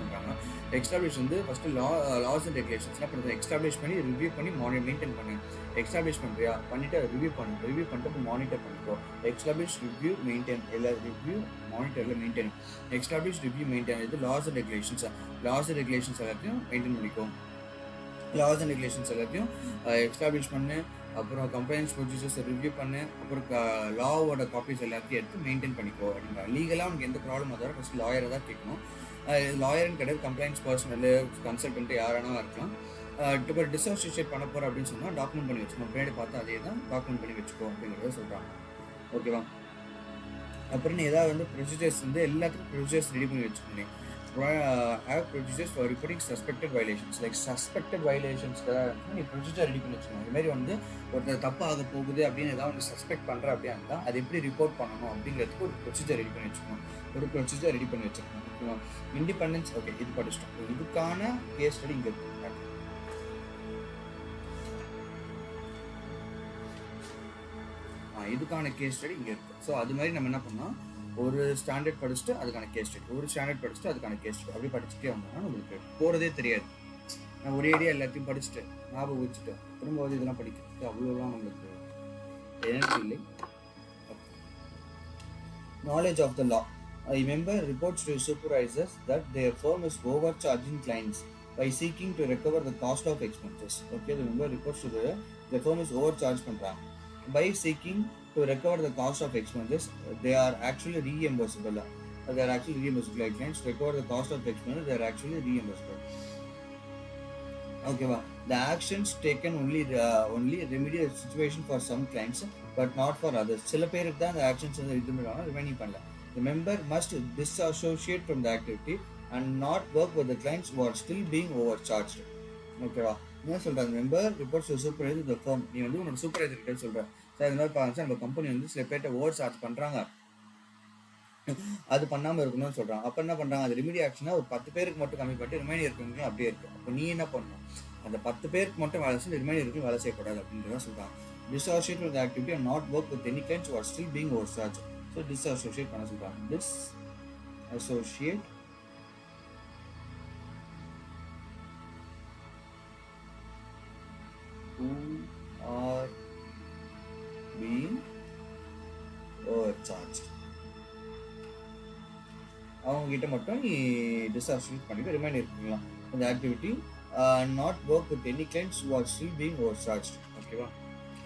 Speaker 1: பண்ணுறாங்க. எக்ஸ்டாப்ளிஷ் வந்து ஃபஸ்ட்டு லாஸ் அண்ட் ரெகுலேஷன்ஸ்லாம் அப்புறம் எக்ஸ்டாப்ளிஷ் பண்ணி ரிவ்யூ பண்ணி மெயின்டைன் பண்ணு. எக்ஸ்டாப்ளிஷ் பண்ணுறியா, பண்ணிவிட்டு ரிவ்யூ பண்ணிட்டு அப்புறம் மானிட்டர் பண்ணிக்கோ. Establish review maintain maintain establish review maintain. இது லாஸ் அண்ட் ரெகுலேஷன்ஸ் எல்லாத்தையும் மெயின்டைன் பண்ணிக்கோ. எக்ஸ்டாப்ளிஷ் பண்ணு. அப்புறம் கம்ப்ளைண்ட்ஸ் ப்ரொசீஜர்ஸ் ரிவ்யூ பண்ணு. அப்புறம் லாவோட காப்பீஸ் எல்லாத்தையும் எடுத்து மெயின்டைன் பண்ணிக்கோ அப்படின்னா. லீகலாக உனக்கு எந்த ப்ராப்ளம் வந்தாலும் ஃபஸ்ட் லாயரை தான் கேட்கணும். லாயர்னு கிடையாது, கம்ப்ளைண்ட்ஸ் பர்சனலு கன்சல்டன்ட்டு யாரானா இருக்கலாம். இப்போ டிசோசியேட் பண்ண போகிற அப்படின்னு சொன்னால் டாக்குமெண்ட் பண்ணி வச்சுக்கணும். பின்னாடி பார்த்து அதே தான் டாக்குமெண்ட் பண்ணி வச்சுக்கோ அப்படிங்கிறத சொல்கிறாங்க. ஓகேவா? அப்புறம் நீ ஏதாவது வந்து ப்ரொசீஜர்ஸ் வந்து எல்லாத்துக்கும் ப்ரொசீஜர்ஸ் ரெடி பண்ணி வச்சுக்கணும். have procedures for reporting suspected violations. Like suspected violations நீ ப்ரொசீஜர் ரெடி பண்ணி வச்சுக்கணும். இதுமாரி வந்து ஒருத்தர் தப்பு ஆக போகுது அப்படின்னு ஏதாவது வந்து சஸ்பெக்ட் பண்ணுற அப்படின்னா இருந்தால் அது எப்படி ரிப்போர்ட் பண்ணணும் அப்படிங்கிறதுக்கு ஒரு ப்ரொசீஜர் ரெடி பண்ணி வச்சுக்கணும். ஓகேவா? இண்டிபெண்டன்ஸ் ஓகே, இது படிச்சிட்டோம். இதுக்கான கேஸ் ஸ்டடி இங்கே இருக்கு. இதுக்கான கேஸ் ஸ்டடி இங்கே இருக்குது. ஸோ அது மாதிரி நம்ம என்ன பண்ணோம், ஒரு ஸ்டாண்டர்ட் படிச்சுட்டு அதுக்கான கேஸ் ஸ்டடி, அப்படி படிச்சுட்டே வந்தோம்னா நம்மளுக்கு போகிறதே தெரியாது. நான் ஒரே ஐடியா எல்லாத்தையும் படிச்சுட்டு ஞாபகம் வச்சுட்டு திரும்ப இதெல்லாம் படிக்கிறதுக்கு அவ்வளோலாம் நம்மளுக்கு எனர்ஜி இல்லை. Knowledge of the law A member reports to supervisors that their firm is overcharging clients by seeking to recover the cost of expenses. Okay, the member reports to the firm is overcharged by seeking to recover the cost of expenses. They are actually reimbursable. They are actually reimbursable. Like clients recover the cost of expenses, they are actually reimbursable. Okay, the actions taken only remedy the situation for some clients, but not for others. சில பேருக்கு தான் the actions வந்து இது பண்ணுவாங்க, remaining பண்ணல. The member must disassociate from the activity and not work with the clients who are still being overcharged. ஓகேவா? என்ன சொல்றாங்க? Member reports to supervisor the firm. நீ வந்து உன்னோட சூப்பர்வைசர் கிட்ட சொல்ற, சார் இந்த மாதிரி பாருங்க சார், நம்ம கம்பெனி வந்து சில பேர்ட்ட ஓவர் சார்ஜ் பண்றாங்க, அது பண்ணாமல் இருக்கணும்னு சொல்கிறாங்க. அப்போ என்ன பண்ணுறாங்க, அது ரெமிடி ஆக்ஷனாக ஒரு 10 பேருக்கு மட்டும் கம்மி பண்ணிட்டு ரிமைனிங் இருக்கவங்க அப்படியே இருக்குது. அப்போ நீ என்ன பண்ணணும், அந்த 10 பேருக்கு மட்டும் வேலை செய்ய, ரிமைனிங் இருக்கு வேலை செய்யக்கூடாது அப்படின்றத சொல்கிறாங்க. Disassociate with activity and not work with any clients are still being overcharge. So disassociate பண்ண சொல்கிறாங்க. டிஸ்அசோசியேட் who are being overcharged. அவங்க கிட்ட மட்டும் நீ டிஸ்அசோசியேட் பண்ணிட்டு ரிமைண்ட் இருக்கலாம் அந்த activity. Not work with any clients who are still being overcharged. ஓகேவா?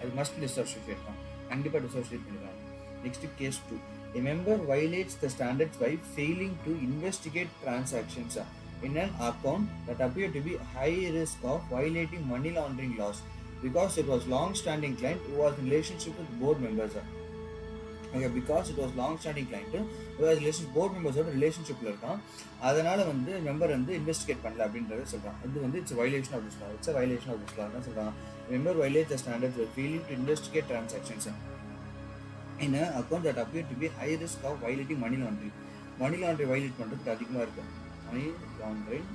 Speaker 1: அது மஸ்ட் டிஸ்அசோசியேட் தான், கண்டிப்பாக டிஸ்அசோசியேட் பண்ணிக்கலாம். Next case 2. A member violates the standards by failing to investigate transactions in an account that appear to be high risk of violating money laundering laws because it was long-standing client who was in relationship with board members. Okay, because it was long-standing client who was board members ஓட ரிலேஷன்ஷிப்ல இருக்கான், அதனால வந்து member வந்து investigate பண்ணல அப்படின்றத சொல்றான். இது வந்து it's violation of this law. It's violation of this law தான் சொல்றாங்க. Member violates the standards by failing to investigate transactions in an account that appear to be high risk of violating money laundering. Money laundry violate பண்றதுக்கு அதிகமா இருக்கு. Money laundering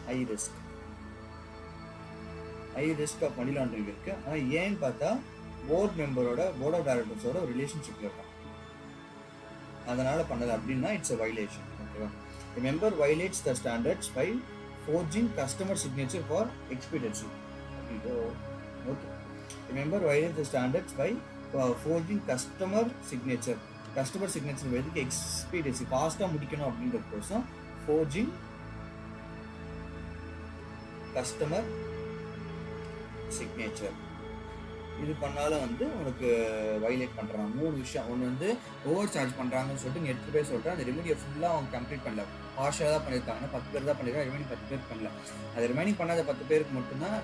Speaker 1: high risk of money laundering இருக்கு. ஆனால் ஏன்னு பார்த்தா board of டைரக்டர்ஸோட ரிலேஷன்ஷிப்ல இருக்கான், அதனால பண்ணது அப்படின்னா இட்ஸ் a violation. ஓகேவா? The member violates the standards by forging customer signature for expediency. Okay. The member violates the standards by forging customer signature எதுக்கு, எக்ஸ்பீடியன்சி ஃபாஸ்ட்டாக முடிக்கணும் அப்படின்றதுக்கோசம் forging customer signature இது பண்ணாலும் வந்து உனக்கு வைலேட் பண்ணுறாங்க. 3 விஷயம். ஒன்று வந்து ஓவர் சார்ஜ் பண்ணுறாங்கன்னு சொல்லிட்டு நீ எடுத்து போய் சொல்கிறேன், அந்த ரெமிடியை ஃபுல்லாக அவங்க கம்ப்ளீட் பண்ணல, பார்ஷியலாக தான் பண்ணியிருக்காங்கன்னா 10 பேர் தான் பண்ணியிருக்காங்க, ரிமைனிங் 10 பேருக்கு பண்ணல. அது ரிமைனிங் பண்ணாத 10 பேருக்கு மட்டும்தான்,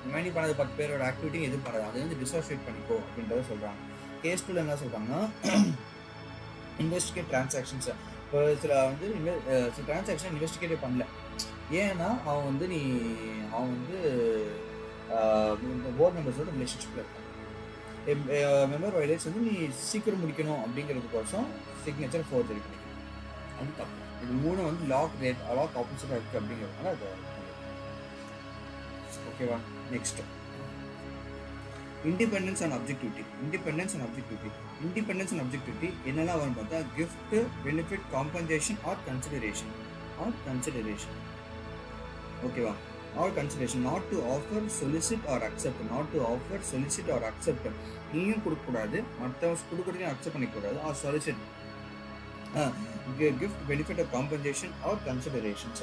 Speaker 1: ரிமைனிங் பண்ணாத 10 பேரோட ஆக்டிவிட்டி எதுவும் பண்ணாது, அது வந்து டிஸ்அசோசியேட் பண்ணிக்கோ அப்படின்றத சொல்கிறாங்க. கேஸ் 2ல என்ன சொல்கிறாங்கன்னா, இன்வெஸ்டிகேட் டிரான்சாக்ஷன்ஸ். இப்போ சில வந்து சில டிரான்சாக்ஷன் இன்வெஸ்டிகேட்டே பண்ணல, ஏன்னா அவன் வந்து போர்ட் மெம்பர்ஸோட ரிலேஷன்ஷிப்பில் இருக்கான். மெம்பர் வைலேட்ஸ் வந்து நீ சீக்கிரம் முடிக்கணும் அப்படிங்கிறதுக்கோசம் சிக்னேச்சர் ஃபோர்ஜரி பண்ணிக்கணும், அது தப்பு. இது 3 வந்து லாக் ஆப்போசிட்டாக இருக்குது அப்படிங்கிறதுனால அது ஓகேவா? Next independence and objectivity. Independence and objectivity என்னெல்லாம் வரும் பார்த்தா, gift, benefit, compensation or consideration. ஓகேவா? or consideration, not to offer, solicit or accept. நீயும் கொடுக்கக்கூடாது, மற்றவங்க கொடுக்குறதையும் அக்செப்ட் பண்ணிக்கூடாது. Or solicit, gift, benefit or compensation or considerations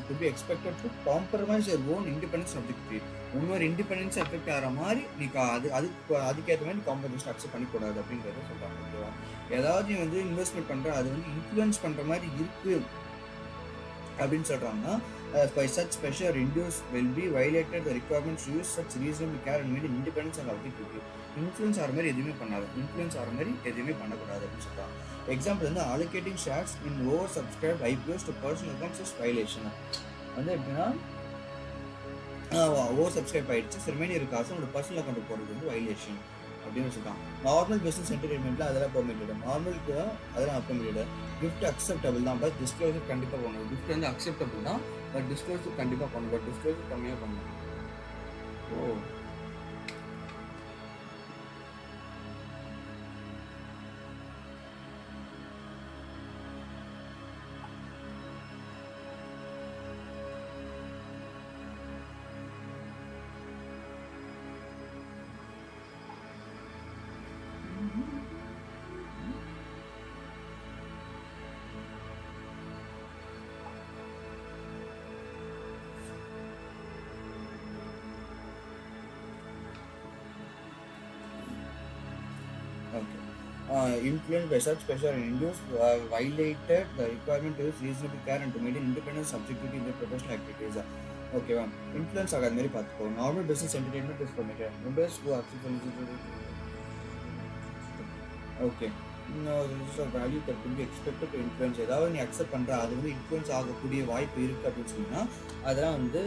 Speaker 1: could be expected to compromise your own independence and objectivity. உன்னோட independence effect ஆகிற மாதிரி நீ அதுக்கேற்ற மாதிரி காம்பன்சேஷன் அக்செப்ட் பண்ணிக்கூடாது அப்படிங்கிறத சொல்கிறாங்க. ஓகேவா? ஏதாவது நீ வந்து இன்வெஸ்ட்மெண்ட் பண்ணுற, அது வந்து இன்ஃப்ளூயன்ஸ் பண்ணுற மாதிரி இருக்கு அப்படின்னு சொல்கிறாங்கன்னா, by such pressure induced will be violated the requirements to use such reasonable care and maintain independence and objectivity. Influence ஆகிற மாதிரி எதுவுமே பண்ணக்கூடாது அப்படின்னு சொல்கிறாங்க. எக்ஸாம்பிள் வந்து allocating shares in over subscribed IPOs to personal accounts is violation. வந்து எப்படின்னா, over subscribe ஆகிடுச்சு, ரிமைனிங் காசு உங்களோட பர்சனல் அக்கௌண்ட் போடுறது வந்து வைலேஷன் அப்படின்னு சொல்லிட்டாங்க. நார்மல் பிஸ்னஸ் என்டர்டைன்மெண்ட்டில் அதெல்லாம் பெர்மிட்டட், நார்மலுக்கு அதெல்லாம் பெர்மிட்டட். கிஃப்ட் அக்செப்டபிள் தான், பட் டிஸ்க்ளோசர் கண்டிப்பாக பண்ணணும். கிஃப்ட் வந்து அக்செப்டபிள் தான், பட் டிஸ்க்ளோசர் கண்டிப்பாக பண்ணணும், பட் டிஸ்க்ளோசர் கம்மியாக பண்ணணும். Okay. Influenced by such pressure and induced violated the requirement to use reasonable care and to maintain independence subjectivity in their professional activities. Okay, influence ஆகாத மாதிரி பார்த்துக்கோ. Normal business entertainment is permitted. Members who are okay. No, this is a value that could be expected to influence. ஏதாவது நீ accept பண்ற அது வந்து influence ஆகக்கூடிய வாய்ப்பு இருக்கு அப்படின்னு சொன்னா அதெல்லாம் வந்து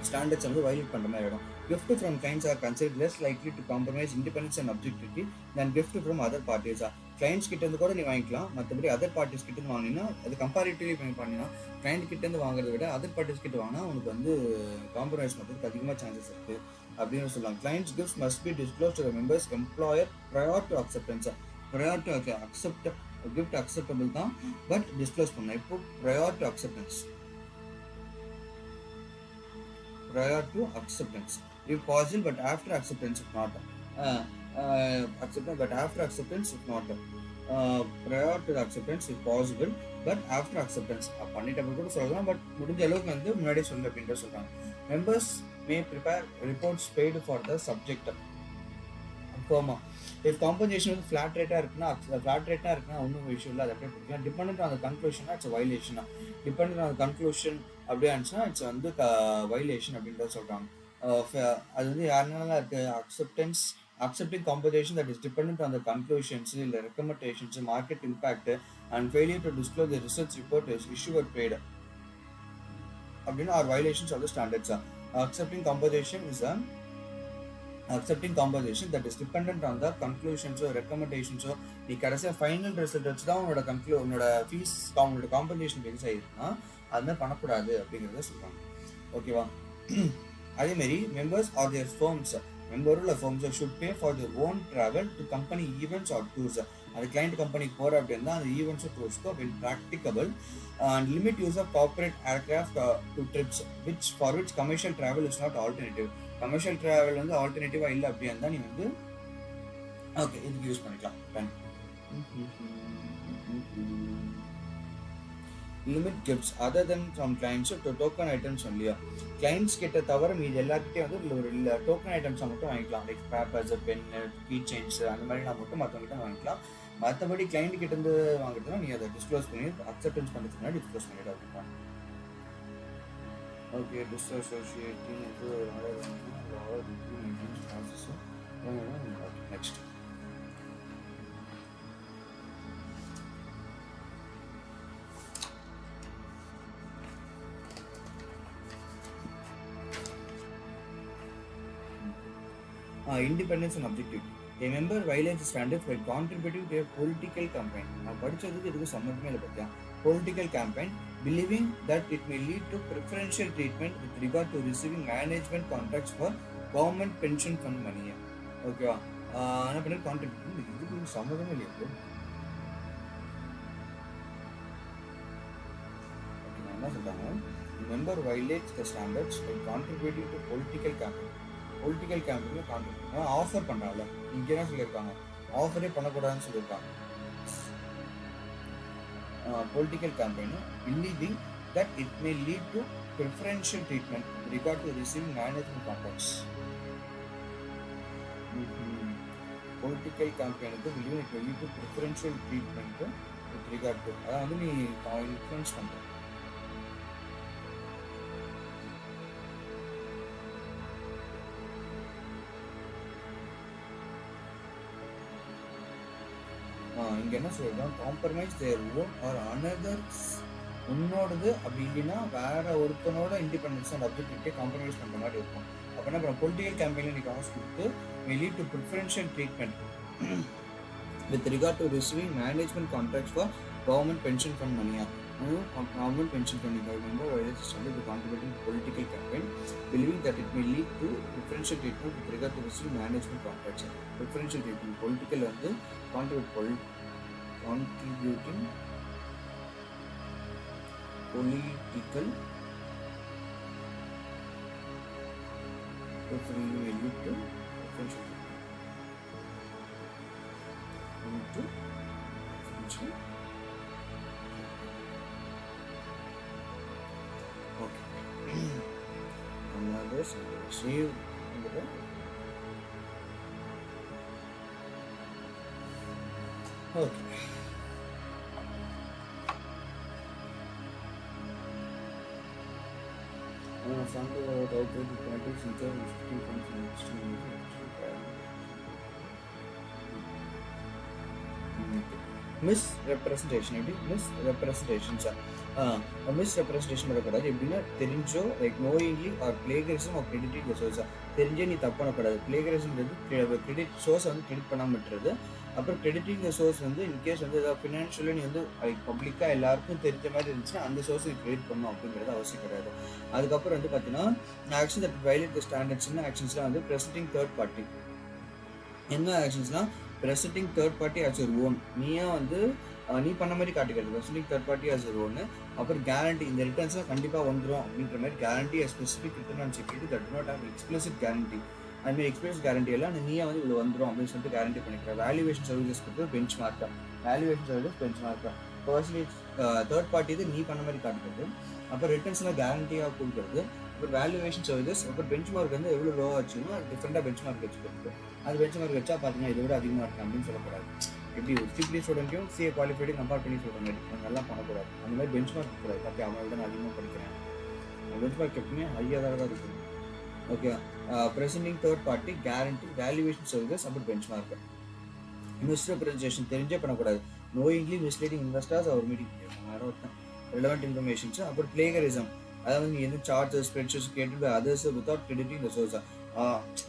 Speaker 1: ஸ்டாண்டர்ட்ஸ் வந்து வயலேட் பண்ணுற மாதிரி ஆகிடும். Gift from clients are considered less likely to compromise independence and objectivity than gift from other parties. Clients கிட்டேருந்து கூட நீ வாங்கிக்கலாம், மற்றபடி அதர் பார்ட்டிஸ் கிட்டேருந்து வாங்கினா அது கம்பேரிட்டிவ்லி பண்ணினா கிளைண்ட் கிட்டேருந்து வாங்குறத விட அதர் பார்ட்டிஸ் கிட்ட வாங்கினா உனக்கு வந்து காம்ப்ரமைஸ் பண்ணுறதுக்கு அதிகமாக சான்சஸ் இருக்குது அப்படின்னு சொல்லலாம். Clients gifts must be disclose to the members employer prior to acceptance. Prior to accept gift acceptable தான், பட் டிஸ்க்ளோஸ் பண்ணலாம். இப்போ prior to acceptance, prior to acceptance if possible, but after acceptance if not. Acceptance but after acceptance if not. Prior to acceptance if possible, but after acceptance பண்ணிட்டப்ப கூட சொல்லலாம், but முடிஞ்ச அளவுக்கு வந்து முன்னாடியே சொல்லு அப்படின்ற சொல்றாங்க. Members may prepare reports paid for the subject firma. If compensation வந்து flat rate இருக்குன்னா ஒன்றும் விஷயம் இல்லை, அதை அப்படியே பிடிக்கலாம். டிபெண்ட் ஆன் த கன்க்ளூஷனா இட்ஸ் வயலேஷனா, டிபெண்ட் ஆன் த கன்க்ளூஷன் அப்படியே இருந்துச்சுன்னா இட்ஸ் வந்து வயலேஷன் அப்படின்றத சொல்கிறாங்க. அது வந்து யாருனால இருக்குது accepting compensation that is dependent on the conclusions இல்லை recommendations, market impact and failure to disclose the research report is issue or paid அப்படின்னா are violations of the standards. Accepting compensation that is dependent on the conclusions or recommendations. நீ கடைசியாக final result வச்சு தான் உன்னோட fees உன்னோட compensation fix ஆகிருக்குன்னா அது மாதிரி பண்ணக்கூடாது அப்படிங்கிறத சொல்கிறாங்க. ஓகேவா? அதேமாரி மெம்பர்ஸ் ஆர் தேர் ஃபர்ம்ஸ், மெம்பருள்ள firms should pay for their own travel to company events or tours. அது கிளைண்ட் கம்பெனிக்கு போகிற அப்படின்னா அந்த ஈவெண்ட்ஸோ டூர்ஸ்க்கோ when practicable and limit use of corporate aircraft to trips for which commercial travel is not alternative. Commercial travel வந்து ஆல்டர்னேட்டிவா இல்லை அப்படியா இருந்தால் நீ வந்து ஓகே இதுக்கு யூஸ் பண்ணிக்கலாம். Limit gifts other than from clients to token items ஒன்லியா. கிளைண்ட்ஸ் கிட்ட தவிர மீது எல்லாருக்கிட்டே வந்து ஒரு டோக்கன் ஐட்டம்ஸை மட்டும் வாங்கிக்கலாம். Like papers, pen, key chains அந்த மாதிரி நான் மட்டும் மற்றவங்கிட்ட வாங்கிக்கலாம். மற்றபடி கிளைண்ட் கிட்ட இருந்து வாங்குறதுனா நீ அதை டிஸ்க்ளோஸ் பண்ணி அக்செப்டன்ஸ் பண்ணுறதுக்கு முன்னாடி டிஸ்க்ளோஸ் பண்ணிட்டு அப்படின்னா okay. Disassociating next independence and objectivity. A member violates standards by contributing to a political campaign. நான் படிச்சதுக்கு இதுக்கு சம்மந்தமே இல்லை பத்தியா. Political campaign believing that it may lead to preferential treatment with regard to receiving management contracts for government pension fund money. ஓகேவா? என்ன பண்ணி contribute இதுக்கு சம்மந்தமே இல்லையா? ஓகே, நான் என்ன சொல்றாங்க, member violates the standards by contributing to political campaign. Political கேம்பெயினில் கான்ட்ரிபியூட் ஆஃபர் பண்ணுறாங்கல்ல, இங்கே என்ன சொல்லியிருக்காங்க, ஆஃபரே பண்ணக்கூடாதுன்னு சொல்லியிருக்காங்க. Political campaign believing that it may lead to preferential treatment with regard to receiving management contracts. Political கேம்பெயினுக்கு believe it may lead to preferential treatment with regard to அதை வந்து நீ இன்ஃப்ளூயன்ஸ் பண்ணுற. இங்கே என்ன சொல்கிறோம், compromise their own or another's, உன்னோடது அப்படி இல்லைன்னா வேற ஒருத்தனோட இண்டிபெண்டன்ஸ் அண்ட் அப்ஜெக்டிவிட்டியை காம்ப்ரமைஸ் பண்ணுற மாதிரி இருக்கும். அப்போ என்ன பண்ணுறோம், பொலிட்டிக்கல் கேம்பெயினில் நீ காசு கொடுத்து may lead to preferential treatment with regard to receiving management contracts for government pension fund மணியா. government pension fund member violates standard to contributing political campaign, believing that it may lead to preferential treatment with regard to receiving management contracts. Preferential treatment political வந்து contributing political preferential lead to preferential into preferential. Another save Okay. Fund outside the politics in terms of funds and misrepresentation எப்படி misrepresentations misrepresentation பண்ணக்கூடாது எப்படின்னா தெரிஞ்சோ like knowingly or plagiarism or crediting the source தெரிஞ்சே நீ தப்பு பண்ணக்கூடாது பிளேகரிசம்ன்றது credit source வந்து கிரெடிட் பண்ணாமல் விட்டுறது அப்புறம் கிரெடிட்டிங் த சோர்ஸ் வந்து இன்கேஸ் வந்து ஏதாவது ஃபினான்ஷியலாக நீ வந்து பப்ளிக்காக எல்லாருக்கும் தெரிஞ்ச மாதிரி இருந்துச்சுன்னா அந்த சோர்ஸ் நீ கிரெடிட் பண்ணணும் அப்படிங்கிறது அவசியம் கிடையாது. அதுக்கப்புறம் வந்து பார்த்தீங்கன்னா ஆக்ஷன் தட் வயலேட் த ஸ்டாண்டர்ட்ஸ்னா ஆக்ஷன்ஸ்லாம் வந்து ப்ரெசென்டிங் தேர்ட் பார்ட்டி என்ன ஆக்ஷன்ஸ்னால் ப்ரெசென்டிங் தேர்ட் பார்ட்டி ஆஸ் ஒரு ஓன் நீயா வந்து நீ பண்ண மாதிரி காட்டிக்கிறது ப்ரெசென்டிங் தேர்ட் பார்ட்டி ஆஸ் ஒரு ஒன்று அப்புறம் கேரண்டி இந்த ரிட்டர்ன்ஸ்லாம் கண்டிப்பாக வந்துடும் அப்படின்ற மாதிரி guarantee specific return on security that not have explicit guarantee அதுமாதிரி எக்ஸ்பிளிசிட் கேரண்டி எல்லாம் நீயா வந்து இவ்வளோ வந்துடும் அப்படின்னு சொல்லிட்டு கேரண்டி பண்ணிக்கிறேன். வேல்யூவேஷன் சர்வீசஸ் கொடுத்து பெஞ்ச் மார்க்கா வேல்யூவேஷன் சர்வீஸ் பெஞ்ச் மார்க்கா பர்சன்டேஜ் தேர்ட் பார்ட்டி இது நீ பண்ண மாதிரி காட்டுறது அப்புறம் ரிட்டர்ன்ஸ்லாம் கேரண்டியாக கொடுக்குறது அப்புறம் வேல்யூவேஷன் சர்வீசஸ் அப்புறம் பெஞ்ச் மார்க் வந்து எவ்வளோ லோ ஆச்சுன்னா டிஃப்ரெண்டாக பெஞ்ச் மார்க் வச்சு கொடுத்து அது பெஞ்ச் மார்க் வச்சா பார்த்தீங்கன்னா இதை விட அதிகமாக இருக்கும் அப்படின்னு சொல்லக்கூடாது. எப்படி ஒரு சிபிஎ ஸ்டூடெண்ட்டையும் சிஏ குவாலிஃபைடு கம்பேர் பண்ணி சொல்கிற மாதிரி நல்லா பண்ணக்கூடாது அந்த மாதிரி பெஞ்ச் மார்க் இருக்கக்கூடாது. பார்த்து அவனை விட நான் அதிகமாக படிக்கிறேன் பெஞ்ச் மார்க் எப்பவுமே ஹையாக தான் இருக்கும். Okay presenting third party guarantee valuation services அப்புறம் பெஞ்ச் மார்க் மிஸ்ரெப்ரசன்டேஷன் தெரிஞ்சே பண்ணக்கூடாது நோயிங்லி மிஸ்லீடிங் இன்வெஸ்டர்ஸ் அவர் மீட்டிங் யாரோ ஒருத்தன் ரெலவெண்ட் இன்ஃபர்மேஷன்ஸ் அப்புறம் பிளேகரிசம் அதாவது நீ எந்த சார்ஜஸ் ஸ்ப்ரெட்ஷீட்ஸ் கேட்டு others without crediting the source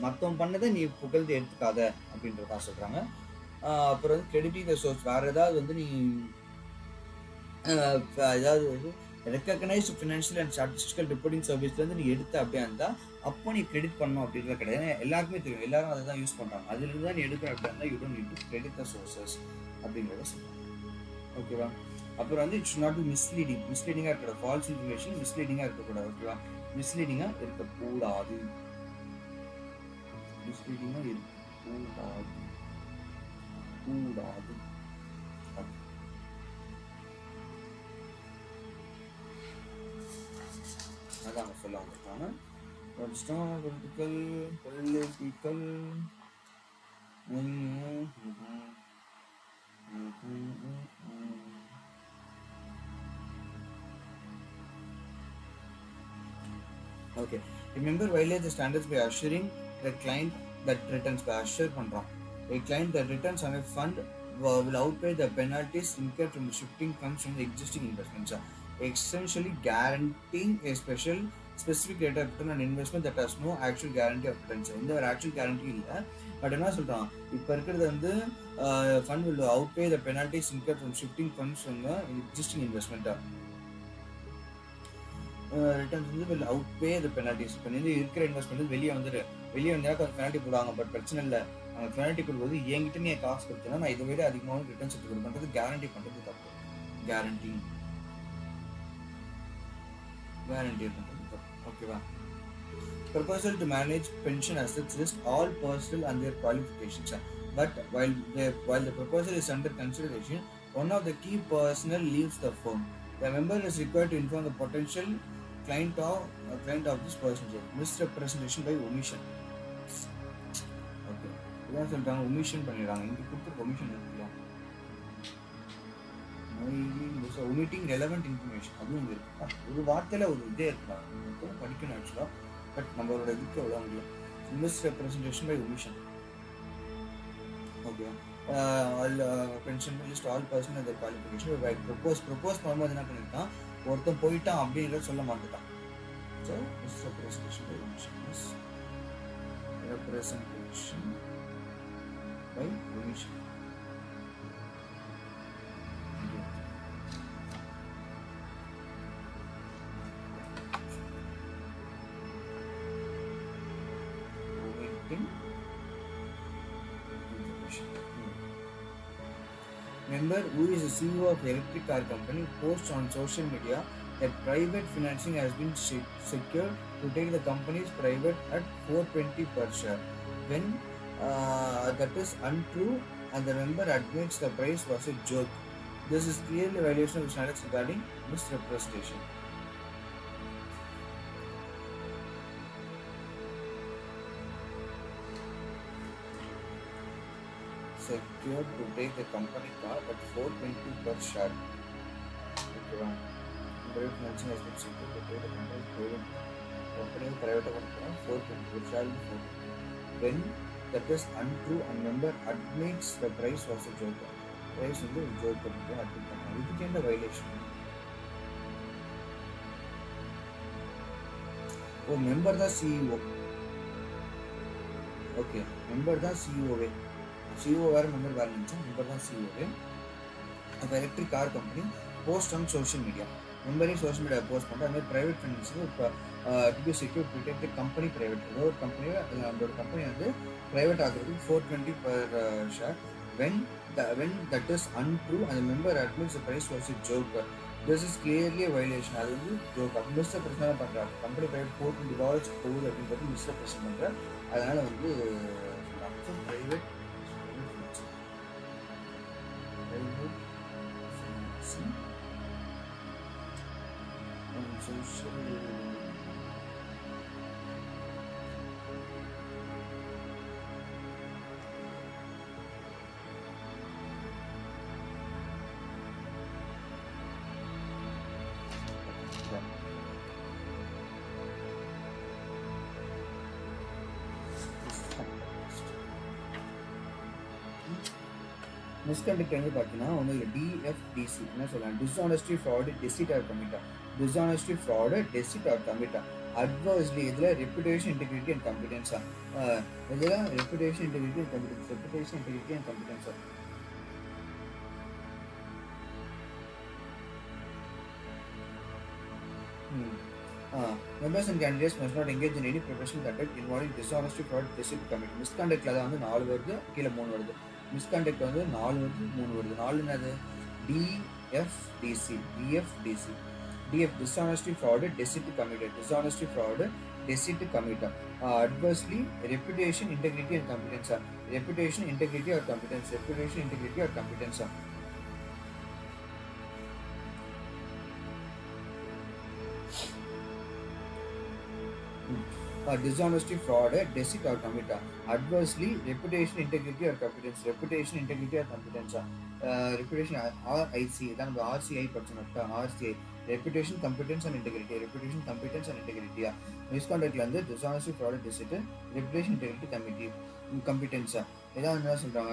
Speaker 1: மற்றவங்க பண்ணதை நீ புகழ்ந்து எடுத்துக்காத அப்படின்றதா சொல்கிறாங்க. அப்புறம் வந்து கிரெடிட்டிங் த சோர்ஸ் வேறு ஏதாவது வந்து நீ ஏதாவது வந்து recognised financial and statistical reporting சர்வீஸ்லேருந்து நீ எடுத்த அப்படியா இருந்தால் அப்போ நீ கிரெடிட் பண்ணணும் அப்படின்றது கிடையாது. எல்லாருக்குமே தெரியும் எல்லாரும் அதை தான் யூஸ் பண்ணுறாங்க அதுலேருந்து தான் நீ எடுக்கிற அப்படியா இருந்தால் you don't need to credit the sources அப்படிங்கிறத சொல்லுவாங்க. ஓகேவா அப்புறம் வந்து இட்ஸ் நாட் டு மிஸ்லீடிங்காக இருக்கக்கூடாது ஃபால்ஸ் இன்ஃபர்மேஷன் மிஸ்லீடிங்காக இருக்கக்கூடாது. ஓகேவா மிஸ்லீடிங்காக இருக்கக்கூடாது மிஸ்லீடிங்காக இருக்கக்கூடாது கூடாது. அதான் அவங்க சொல்ல வந்திருக்காங்க political okay remember violate the standards by assuring the client that returns by assure பண்றோம் a client that returns on a fund will outweigh the penalties incurred from the shifting funds from the existing investments essentially guaranteeing a specific rate of return on investment that has no actual guarantee of returns. இந்த ஒரு actual guarantee இல்லை but என்ன சொல்கிறான் இப்போ இருக்கிறது வந்து fund will outweigh the penalties incurred from shifting funds from the existing investment returns வந்து will outweigh the penalties. இப்போ வந்து இருக்கிற இன்வெஸ்ட்மெண்ட் வெளியே வந்தால் கொஞ்சம் பெனால்ட்டி போடுவாங்க பட் பிரச்சனை இல்லை அந்த பெனால்ட்டி கொடுக்குறது என்கிட்ட நீ காசு கொடுத்தனா நான் இதை விட அதிகமாக ரிட்டர்ன்ஸ் எடுத்து கொடுக்குறது கேரண்டி பண்ணுறது தப்பு கேரண்டி பண்ணுறது ஓகேவா. Proposal to manage pension assets list all personnel and their qualifications. But while the proposal is under consideration, one of the key personnel leaves the firm. The member is required to inform the potential client of this person. Misrepresentation by omission. Okay. இதான் சொல்லிட்டாங்க omission பண்ணிடுறாங்க இங்கே கொடுத்து omission இருக்குல்ல omitting relevant information அதுவும் இருக்கு ஒரு வார்த்தையில் ஒரு இதே இருக்கலாம் படிக்கணும் ஆக்சுவலாக பட் நம்மளோட இதுக்கு எவ்வளோ முடியும் misrepresentation by omission. Okay pension list all person அந்த குவாலிஃபிகேஷன் ப்ரொப்போஸ் பண்ணும்போது என்ன பண்ணியிருக்கான் ஒருத்தன் போயிட்டான் அப்படிங்கிறத சொல்ல மாட்டேட்டான். So misrepresentation by omission representation by omission. Member who is the CEO of electric car company posts on social media that private financing has been secured to take the company's private at 420 per share when that is untrue and the member admits the price was a joke. This is clearly a violation of standards regarding misrepresentation. secured to take a company car at 420 per share. Okay, private financing has been secured to take a company private company 420 per share. When that is untrue and member admits the price was a joke. Price வந்து ஒரு joke பண்ணிட்டு admit பண்ணலாம். இதுக்கு என்ன violation? ஓ member தான் CEO. Okay member தான் சிஇஓவே. CEO வேறு member வேறு இருந்துச்சு, மெம்பர் தான் சிஇஓவே. அப்போ electric car company post on social media, மெம்பரையும் சோஷியல் மீடியா போஸ்ட் பண்ணுறோம். அதுமாதிரி ப்ரைவேட் ஃபைனான்ஸுக்கு இப்போ to be secure protect company private ஏதோ ஒரு கம்பெனியில் நம்மளோட கம்பெனி வந்து ப்ரைவேட் ஆகிறதுக்கு 420 per share. when that is untrue and the member admits the price was a joke, this is clearly a violation. அது வந்து ஜோக் அப்போ மிஸ்டர் பிரச்சனை பண்ணுறாங்க. கம்பெனி ப்ரைவேட் $420 போகுது அப்படின்றது மிஸ்டர் பிரச்சனை பண்ணுறாரு. அதனால் வந்து ப்ரைவேட் social மிஸ்கண்டக்ட் வந்து பார்த்தீங்கன்னா ஒன்று டிஎஃப்டிசி என்ன சொல்லலாம், டிஸ்ஆனஸ்டி ஃப்ராடு டெசிட் ஆர் கமிட்டா. டிஸ்ஆனஸ்டி ஃப்ராடு டெசிட் ஆர் கமிட்டா அட்வர்ஸ்லி இதில் ரெப்புடேஷன் இன்டெகிரிட்டி அண்ட் காம்பிடன்ஸா. இதில் reputation integrity and competence, reputation integrity and காம்பிடன்ஸா. Members and candidates must not engage in any professional conduct involving dishonesty, fraud, deceit, commit. மிஸ்காண்டக்ட்ல தான் வந்து 4 வருது, கீழே 3 வருது. மிஸ்காண்டக்ட் வந்து 4 வருது, 3 வருது. 4 என்னது? DFTC. DF dishonesty, fraud, deceit, committed. Dishonesty, fraud, deceit, committed. Adversely, reputation, integrity and competence. Reputation, integrity or competence. Reputation, integrity or competence. Dishonesty, fraud, deceit or commit. Adversely, reputation, integrity or competence. Reputation, integrity or competence. Reputation, RIC. Then RCI person. RCI. Reputation, competence and integrity. Reputation, competence and integrity. Misconduct வந்து dishonesty, fraud, deceit. Reputation, integrity, competence. இதான் என்ன சொல்றாங்க,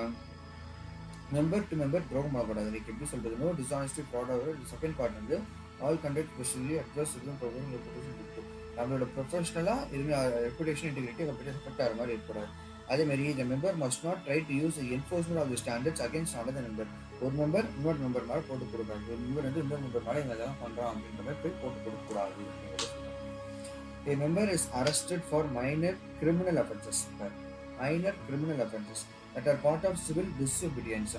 Speaker 1: member to member துரோகம் பண்ணக்கூடாது. Like எப்படி சொல்றது, no dishonesty, fraud. Second part வந்து all conduct specially adverse proposing reputation கொடுத்து நம்மளோட ப்ரொஃபஷனலாக எதுவுமே ரெப்புடேஷன் இன்டெகிரிட்டி கம்பெனி எஃபெக்ட் ஆகிற மாதிரி இருக்கக்கூடாது. அதேமாதிரி இந்த member must not try to use enforcement of the standards against another member. ஒரு மெம்பர் இன்னொரு மெம்பர் மேலே போட்டு கொடுக்காது. ஒரு மெம்பர் வந்து இன்னொரு மெம்பர் மேலே இவங்க எதாவது பண்ணுறான் அப்படின்ற மாதிரி போய் போட்டு கொடுக்கக்கூடாது. A member is arrested for minor criminal offences that are part of civil disobedience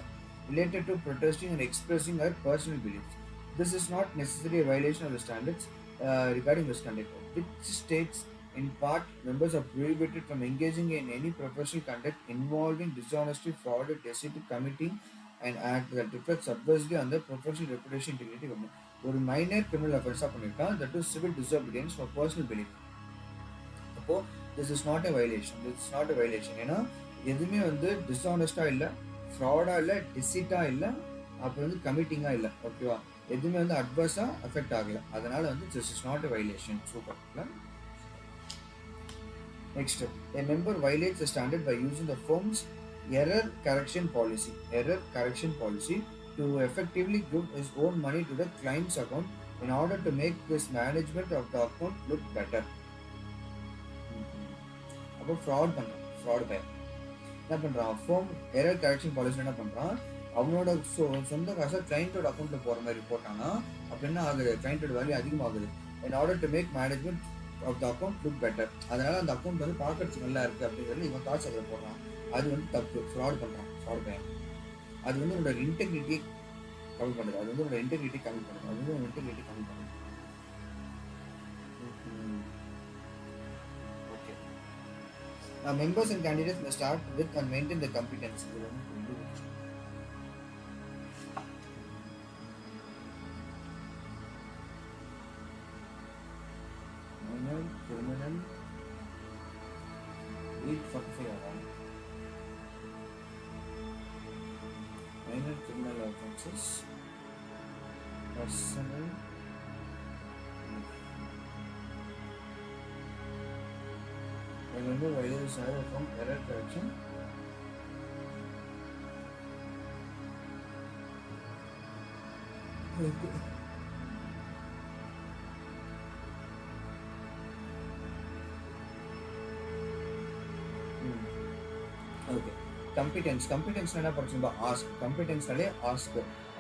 Speaker 1: related to protesting and expressing our personal beliefs. This is not necessarily a violation of the standards regarding misconduct, which states in part members are prohibited from engaging in any professional conduct involving dishonesty, fraud, deceit, committing an act that reflects adversely on the professional reputation, integrity. ஒரு minor criminal அஃபென்ஸாக பண்ணியிருக்கான், that is civil disobedience for personal belief. அப்போது this is not a violation. ஏன்னா எதுவுமே வந்து டிஸ்ஆனஸ்டாக இல்லை, ஃப்ராடாக இல்லை, டிசிட்டாக இல்லை, அப்புறம் வந்து கமிட்டிங்காக இல்லை. ஓகேவா, எதுவுமே வந்து அட்வர்ஸாக அஃபெக்ட் ஆகலை. அதனால வந்து this is not a violation. Super. Next, a member violates the standard by using the firm's error correction policy to effectively give his own money to the client's account in order to make this management of the account look better. அப்போ fraud பையன் என்ன பண்ணுறான், foam error correction policy என்ன பண்ணுறான், அவனோட சொந்த காசை கிளைண்ட்டோட அக்கௌண்ட்டில் போகிற மாதிரி போட்டான்னா அப்போ என்ன ஆகுது, கிளைண்ட்டோட வேல்யூ அதிகமாகுது. in order to make management of the account look better. அதனால அந்த அக்கௌண்ட் வந்து பார்க்கறதுக்கு நல்லா இருக்குது அப்படிங்கிறது இவன் காசு அதில் போடுறான். அது வந்து தப்பு, ஃப்ராட் பண்ணுறான், ஃப்ராட் பையன். அது வந்து உன்னோட இன்டெகிரிட்டி கம்மி பண்ணுது. Okay, members and candidates must start with and maintain the competence. Criminal 845. misdemeanor criminal offenses, personal இது வந்து வயது sir from error correction okay competence என்ன படிச்சிருந்தோம் கம்பிடன்ஸ்னாலே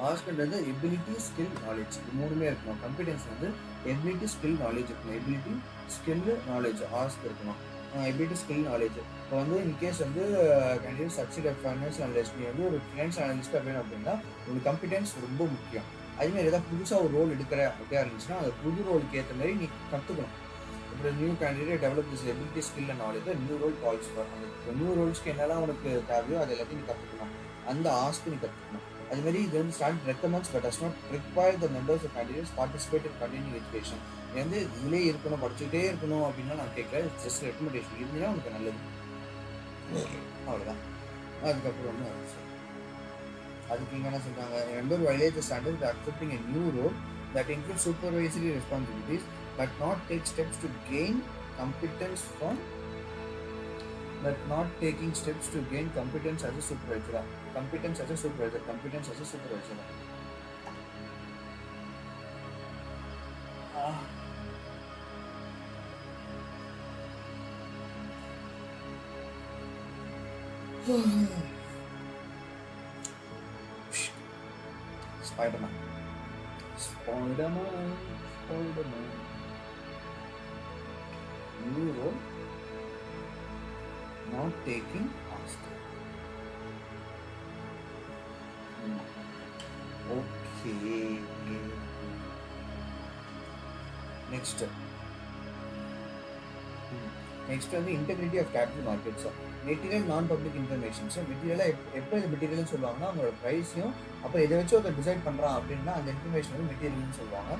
Speaker 1: ஆஸ்க்ன்றது எபிலிட்டி ஸ்கில் நாலேஜ் இது மூணுமே இருக்கணும். கம்பிடன்ஸ் வந்து எபிலிட்டி ஸ்கில் நாலேஜ் இருக்கணும். எபிலிட்டி ஸ்கில் நாலேஜ் ஆஸ்க் இருக்கணும். எபிலிட்டி ஸ்கில் நாலேஜ் இப்போ வந்து இன்கேஸ் வந்து கேண்டிடேட் சக்சீட் ஃபைனான்ஸ் அனலிஸ்ட் நீ வந்து ஒரு ஃபினான்ஸ் அனலிஸ்ட் அப்படின்னு அப்படின்னா உங்களுக்கு கம்பிடன்ஸ் ரொம்ப முக்கியம். அதுமாதிரி ஏதாவது புதுசாக ஒரு ரோல் எடுக்கிற அப்படியா இருந்துச்சுன்னா அந்த புது ரோலுக்கு ஏற்ற மாதிரி நீ கற்றுக்கணும். இப்போ new candidate develop this ability skill and knowledge new role calls for அந்த நியூ ரோல்ஸ்க்கு என்னெல்லாம் உனக்கு தேவையோ அது எல்லாத்தையும் நீ கற்றுக்கணும். அந்த ஆஸ்க்கு நீ கற்றுக்கணும். அதுமாதிரி இது வந்து stand recommends but does not require the members of candidates participate in continue education. இது வந்து இதுலேயே இருக்கணும் படிச்சுட்டே இருக்கணும் அப்படின்னா நான் கேட்குறேன். ஜஸ்ட் ரெக்கமெண்டேஷன் இருந்தீங்கன்னா உனக்கு நல்லது. அவ்வளோதான். அதுக்கப்புறம் வந்து அதுக்கு இங்கே என்ன சொல்கிறாங்க, member violate the standard by accepting a new role that includes supervisory responsibilities but not take steps to gain competence from competence as a supervisor. Competence as a supervisor. Spider-Man. New role, not taking ask. Okay. Next வந்து integrity of capital markets. Material non public informations. மெட்டீரியலாக எப்போ இது மெட்டீரியல்னு சொல்லுவாங்கன்னா அவங்களோட ப்ரைஸையும் அப்போ எதை வச்சு அதை டிசைட் பண்ணுறான் அப்படின்னா அந்த இன்ஃபர்மேஷன் வந்து மெட்டீரியல்னு சொல்லுவாங்க.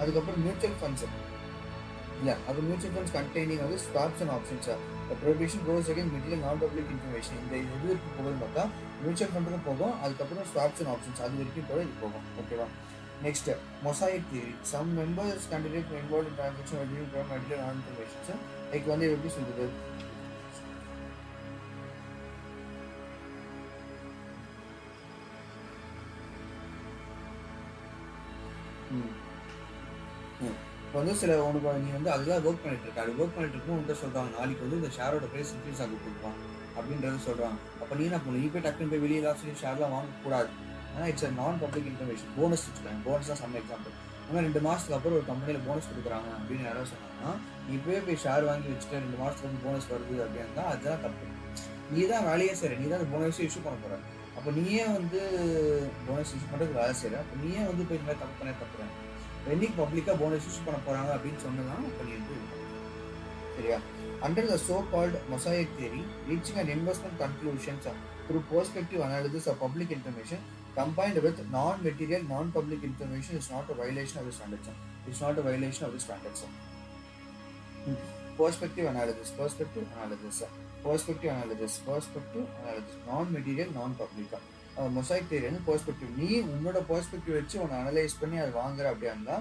Speaker 1: அதுக்கப்புறம் மியூச்சுவல் ஃபண்ட்ஸ் இல்லை அது மியூச்சுவல் ஃபண்ட்ஸ் கண்டெய்னிங் வந்து swaps and options. Provision goes again material non public information. இந்த இது வரைக்கும் போகுதுன்னு பார்த்தா மியூச்சுவல் ஃபண்டுக்கும் போகும். அதுக்கப்புறம் ஸ்வாப்ஸ் அண்ட் ஆப்ஷன்ஸ் அது வரைக்கும் கூட இது போகும். ஓகேவா? Next mosaic theory. Some members candidate involve in transaction material non informations. Like வந்து எப்படி சொல்றது, இப்போ வந்து சில உனக்கு நீ வந்து அதுதான் ஒர்க் பண்ணிட்டு இருக்க. அது ஒர்க் பண்ணிட்டு இருக்கும் வந்து சொல்றாங்க நாளைக்கு வந்து இந்த ஷேரோட ப்ரைஸ் இன்க்ரீஸ் ஆக கொடுப்பான் அப்படின்றது சொல்றாங்க. அப்போ நீ என்ன பண்ணணும், நீ போய் டக்குன்னு போய் வெளியே ஏதாவது ஷேர்லாம் வாங்கக்கூடாது. ஆனால் இட்ஸ் நான் பப்ளிக் இன்ஃபர்மேஷன். போனஸ் வச்சுருக்காங்க. போனஸ் தான் சம் எக்ஸாம்பிள். ஆனால் 2 மாதத்துக்கு அப்புறம் ஒரு கம்பெனியில் போனஸ் கொடுக்குறாங்க அப்படின்னு யாராவது சொன்னாங்கன்னா நீ போய் ஷேர் வாங்கி வச்சுட்டு 2 மாதத்துக்கு வந்து போனஸ் வருது அப்படின்னா அதுதான் தப்பு. நீ தான் வேலையே செய்கிற, நீ தான் அந்த போனஸை இஷ்யூ பண்ண போகிற. அப்போ நீயே வந்து போனஸ் இஷ்யூ பண்ணுறதுக்கு வேலை செய்கிற. அப்போ நீயே வந்து போய் இந்த மாதிரி தப்புறேன். என்னைக்கு பப்ளிக்காக போனஸ் இஷ்யூ பண்ண போகிறாங்க அப்படின்னு சொன்னதான் அப்போ நீ வந்து சரியா. Under the so called mosaic theory reaching and investment conclusions through perspective analysis of public information combined with non-material, non-public information is not a violation of the standards. It's not a violation of the standards. Perspective analysis, non-material, non-public. Mosaic theory வந்து perspective. நீ உன்னோட perspective வச்சு உன்னை analyse பண்ணி அதை வாங்குற அப்படின்னா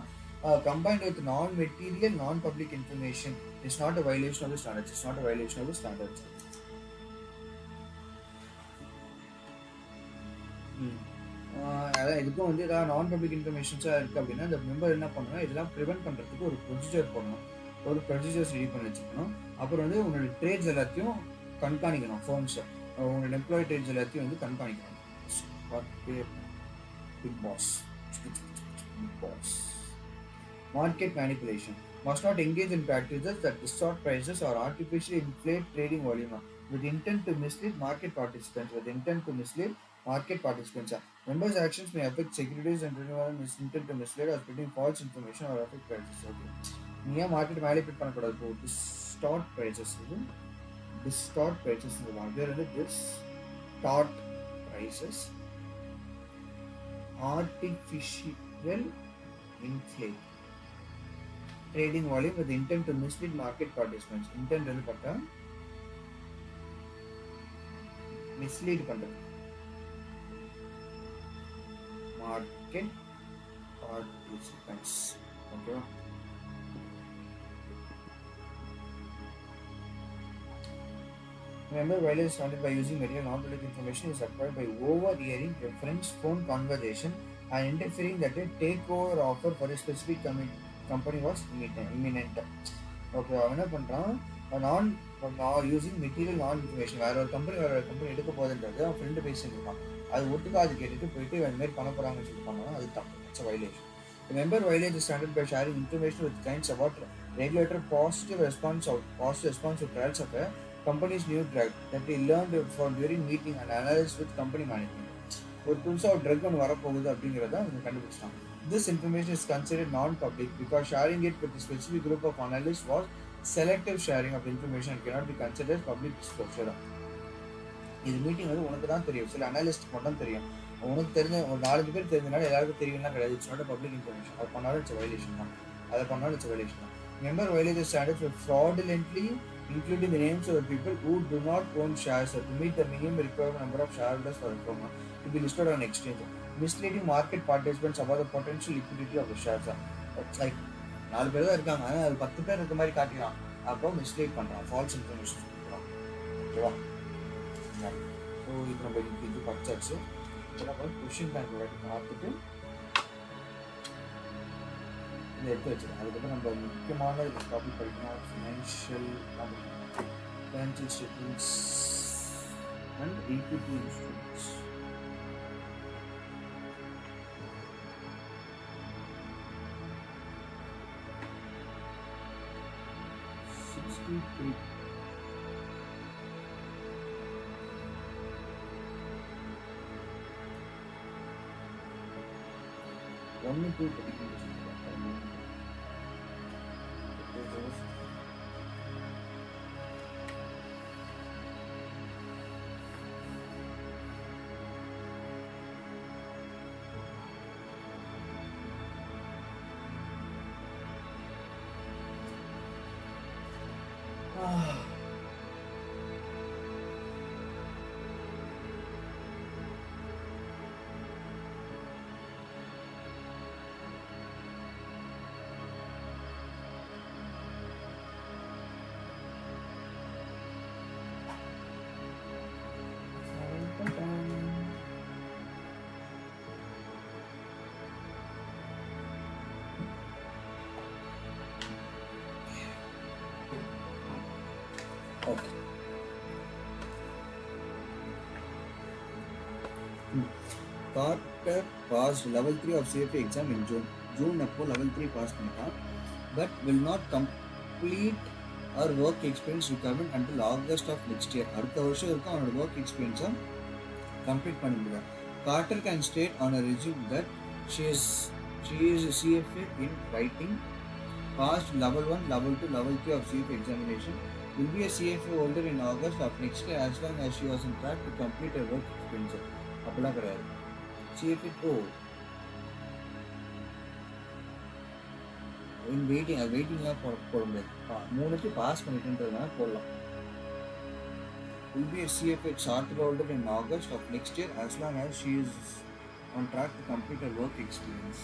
Speaker 1: combined with non-material, non-public information is not a violation of the standards. அதான் இதுக்கும் வந்து ஏதாவது நான் பப்ளிக் இன்ஃபர்மேஷன்ஸாக இருக்குது அப்படின்னா இந்த மெம்பர் என்ன பண்ணணும், இதெல்லாம் ப்ரிவென்ட் பண்ணுறதுக்கு ஒரு ப்ரொசீஜர் போடணும். ஒரு ப்ரொசீஜர்ஸ் ரெடி பண்ணி வச்சுக்கணும். அப்புறம் வந்து உங்களோட ட்ரேட்ஸ் எல்லாத்தையும் கண்காணிக்கணும். ஃபோன்ஸ் உங்களோட எம்ப்ளாயி ட்ரேட்ஸ் எல்லாத்தையும் வந்து கண்காணிக்கணும். Big boss. Market manipulation. Must not engage in practices that distort prices or artificially inflate trading volume with intent to mislead market participants. Members' actions may affect securities and renewal intent to mislead or spreading false information or affect prices. Okay. நீ ஏன் market manipulate பண்ணக்கூடாது? இப்போ distort prices இந்த மாதிரி வந்து distort prices, artificial inflate trading volume with intent to mislead market participants. Intent வந்து பார்த்தா mislead பண்றது. market participants. Okay. Remember, violence started by using material non-public information is acquired by overhearing reference phone conversation and interfering that a takeover offer for a specific company was imminent. Okay அவன் என்ன பண்ணுறான் நான் using material நான் information வேற ஒரு company எடுக்க போகுதுன்றது அவன் friend பேசிட்டு இருக்கான் அது ஒட்டுக்கா அது கேட்டுட்டு போயிட்டு இந்த மாதிரி பண்ண போகிறாங்கன்னு சொல்லி பண்ணாலும் அது தப்பு it's violation member violates standard by sharing information with clients about regulator positive response to trials of a company's new drug that we learned for during meeting and analysis with company management. ஒரு புதுசாக ஒரு drug ஒன்று வரப்போகுது அப்படிங்கிறத அவங்க கண்டுபிடிச்சிட்டாங்க. This information is considered non-public because sharing it with a specific group of analysts was selective sharing of information and cannot be considered public disclosure. இது meeting வந்து உனக்கு தான் தெரியும், சில அனாலிஸ்ட் மட்டும் தெரியும், உனக்கு தெரிஞ்ச ஒரு 4 பேர் தெரிஞ்சனால எல்லாருக்கும் தெரியும்னா கிடையாது. It's not public information. அது பண்ணாலும் இட்ஸ் வயலேஷன் தான். அதை பண்ணாலும் இட்ஸ் வயலேஷன் தான். Member violates standards will fraudulently including the names of the people who do not own shares or to meet the minimum required number of shareholders for a firm to be listed on exchange. Misleading market participants about the potential liquidity of the shares. Like 4 பேர் தான் இருக்காங்க, ஆனால் அது 10 பேர் இருக்க மாதிரி காட்டிக்கிறான். அப்போ mislead பண்ணுறான், ஃபால்ஸ் இன்ஃபர்மேஷன் கொடுக்குறான். ஓகேவா? ஸோ இது நம்ம இது படிச்சாச்சு. இப்போ நம்ம கொஷின் பேங்க் பார்த்துட்டு இதை எடுத்து வச்சுருக்கோம். அதுக்கப்புறம் நம்ம முக்கியமான டாபிக் படிக்கணும், financial statements and equity instruments. ஒன்று டூ படிக்கணும். Okay. Carter passed level 3 of CFA exam in June. June அப்போ level 3 pass பண்ணிட்டான், but will not complete our work experience requirement until August of next year. அடுத்த வருஷம் இருக்கும் அவனோட work experience complete பண்ண முடியும். Carter can state on her resume that she is CFA in writing, passed level 1, level 2, level 3 of CFA examination, will be a CFA holder in August of next year as long as she was on track to complete her work experience. அப்படிலாம் கிடையாது. CFA வெயிட்டிங்லாம் போட முடியாது. 3க்கு pass பண்ணிட்டுன்றதுனால போடலாம். will be a CFA charter holder in August of next year as long as she is on track to complete her work experience.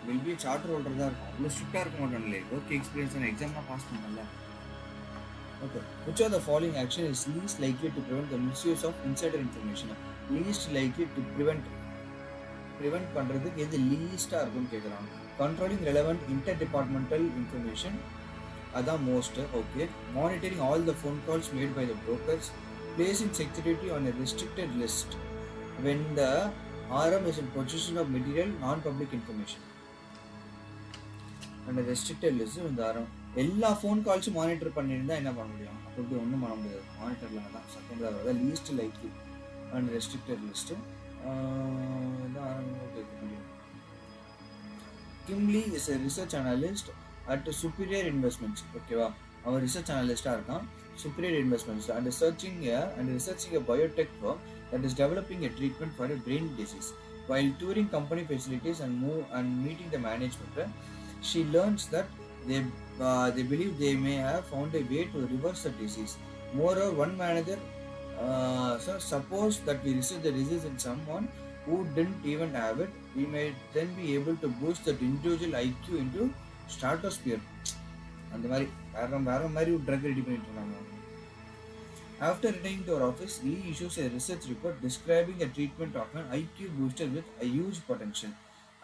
Speaker 1: will be a charter holder தான் இருக்கும். அவ்வளோ ஸ்ட்ரிக்டாக இருக்க மாட்டோம்ல, ஒர்க் எக்ஸ்பீரியன்ஸ் எக்ஸாம்லாம் pass பண்ணல. Okay, which of the following action is least likely to prevent the misuse of insider information? least likely to prevent பண்ணுறதுக்கு எது லீஸ்ட்டாக இருக்குன்னு கேட்குறாங்க. controlling relevant interdepartmental information, அதான் most. Okay, monitoring all the phone calls made by the brokers, placing security on a restricted list when the RM is in possession of material non-public information. அந்த restricted list இந்த ஆரம் எல்லா phone கால்ஸும் monitor பண்ணியிருந்தா என்ன பண்ண முடியும்? அப்படி ஒன்றும் பண்ண முடியாது. மானிட்டரில் தான் செகண்ட் அதாவது least likely and restricted list கேட்க முடியும். Kimly is a research analyst at superior investments. ஓகேவா, அவன் ரிசர்ச் அனலிஸ்டாக இருக்கான் superior investments and researching a biotech firm that is developing a treatment for a brain disease. While touring company facilities and meeting the management,
Speaker 2: She learns that they believe they may have found a way to reverse the disease. Moreover, one manager so suppose that we receive the disease in someone who didn't even have it, we may then be able to boost that individual IQ into stratosphere. அந்த மாதிரி வேற வேற மாதிரி ஒரு drug ready பண்ணிட்டு இருந்தாங்க. After returning to our office, Lee issues a research report describing a treatment of an IQ booster with a huge potential.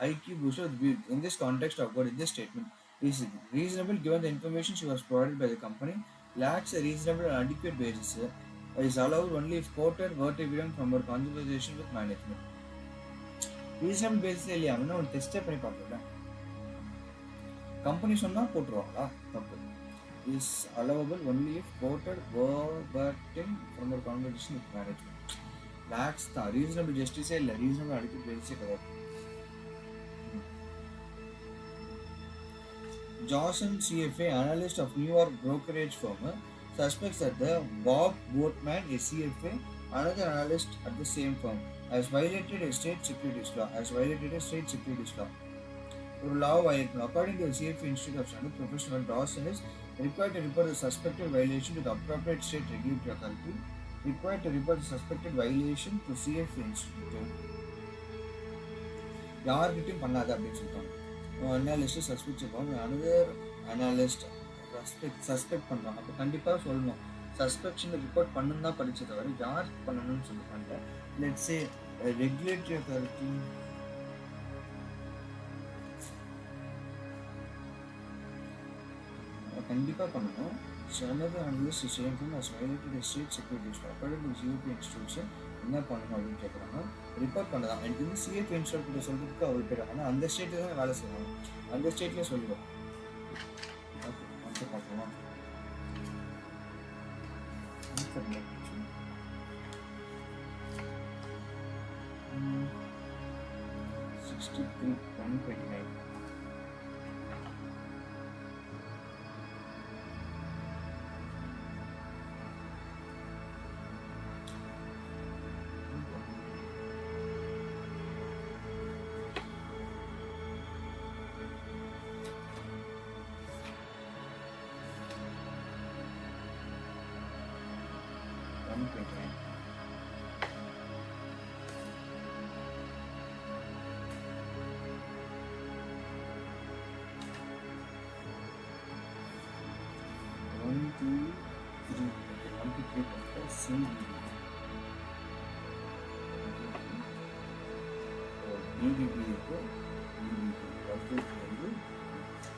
Speaker 2: IQ booster in this context occurred in this statement is reasonable given the information she was provided by the company, lacks a reasonable and adequate basis, is allowed only if quoted verbatim from her conversation with management. Reasonable basis இல்லையா அப்படின்னா ஒரு டெஸ்டே பண்ணி பார்க்கல. Company சொன்னா போட்டுருவாங்களா? தப்பு. Is allowable only if quoted verbatim from our conversation with management. That's the reasonable justice இல்லை reasonable adequate basis கிடையாது. Johnson CFA, analyst of New York brokerage firm, suspects that the Bob Boatman, a CFA, another analyst at the same firm, has violated a state securities law. ஒரு law violation. According to the CFA Institute of Standard Professional, Dawson is required to report the suspected violation to the appropriate state regulatory authority. Required to report the suspected violation to CFA Institute. யார்கிட்டையும் பண்ணாத அப்படின்னு சொல்லிட்டாங்க. Analyst suspect இருப்பாங்க, another analyst suspect பண்ணுறாங்க. அப்போ கண்டிப்பாக சொல்லணும் suspicion report பண்ணணும் தான் படித்த தவிர யார் பண்ணணும்னு சொல்லிப்பாங்க. லெட்ஸே ரெகுலேட்டரி அத்தாரிட்டி கண்டிப்பாக பண்ணணும். Another analyst is same thing as violated a state securities law. According to CFA institution என்ன பண்ணணும் அப்படின்னு கேட்குறாங்க. ரிப்போர்ட் பண்ணதான். எனக்கு வந்து CFA இன்ஸ்டியூட் சொல்றதுக்கு அவர் பேர் ஆனால் அந்த ஸ்டேட்டில் தான் வேலை செய்வாங்க. அந்த ஸ்டேட்லேயே சொல்லுவோம். ஓகே ஆன்சர் பார்க்கலாமா? ஆன்சர் 63 129.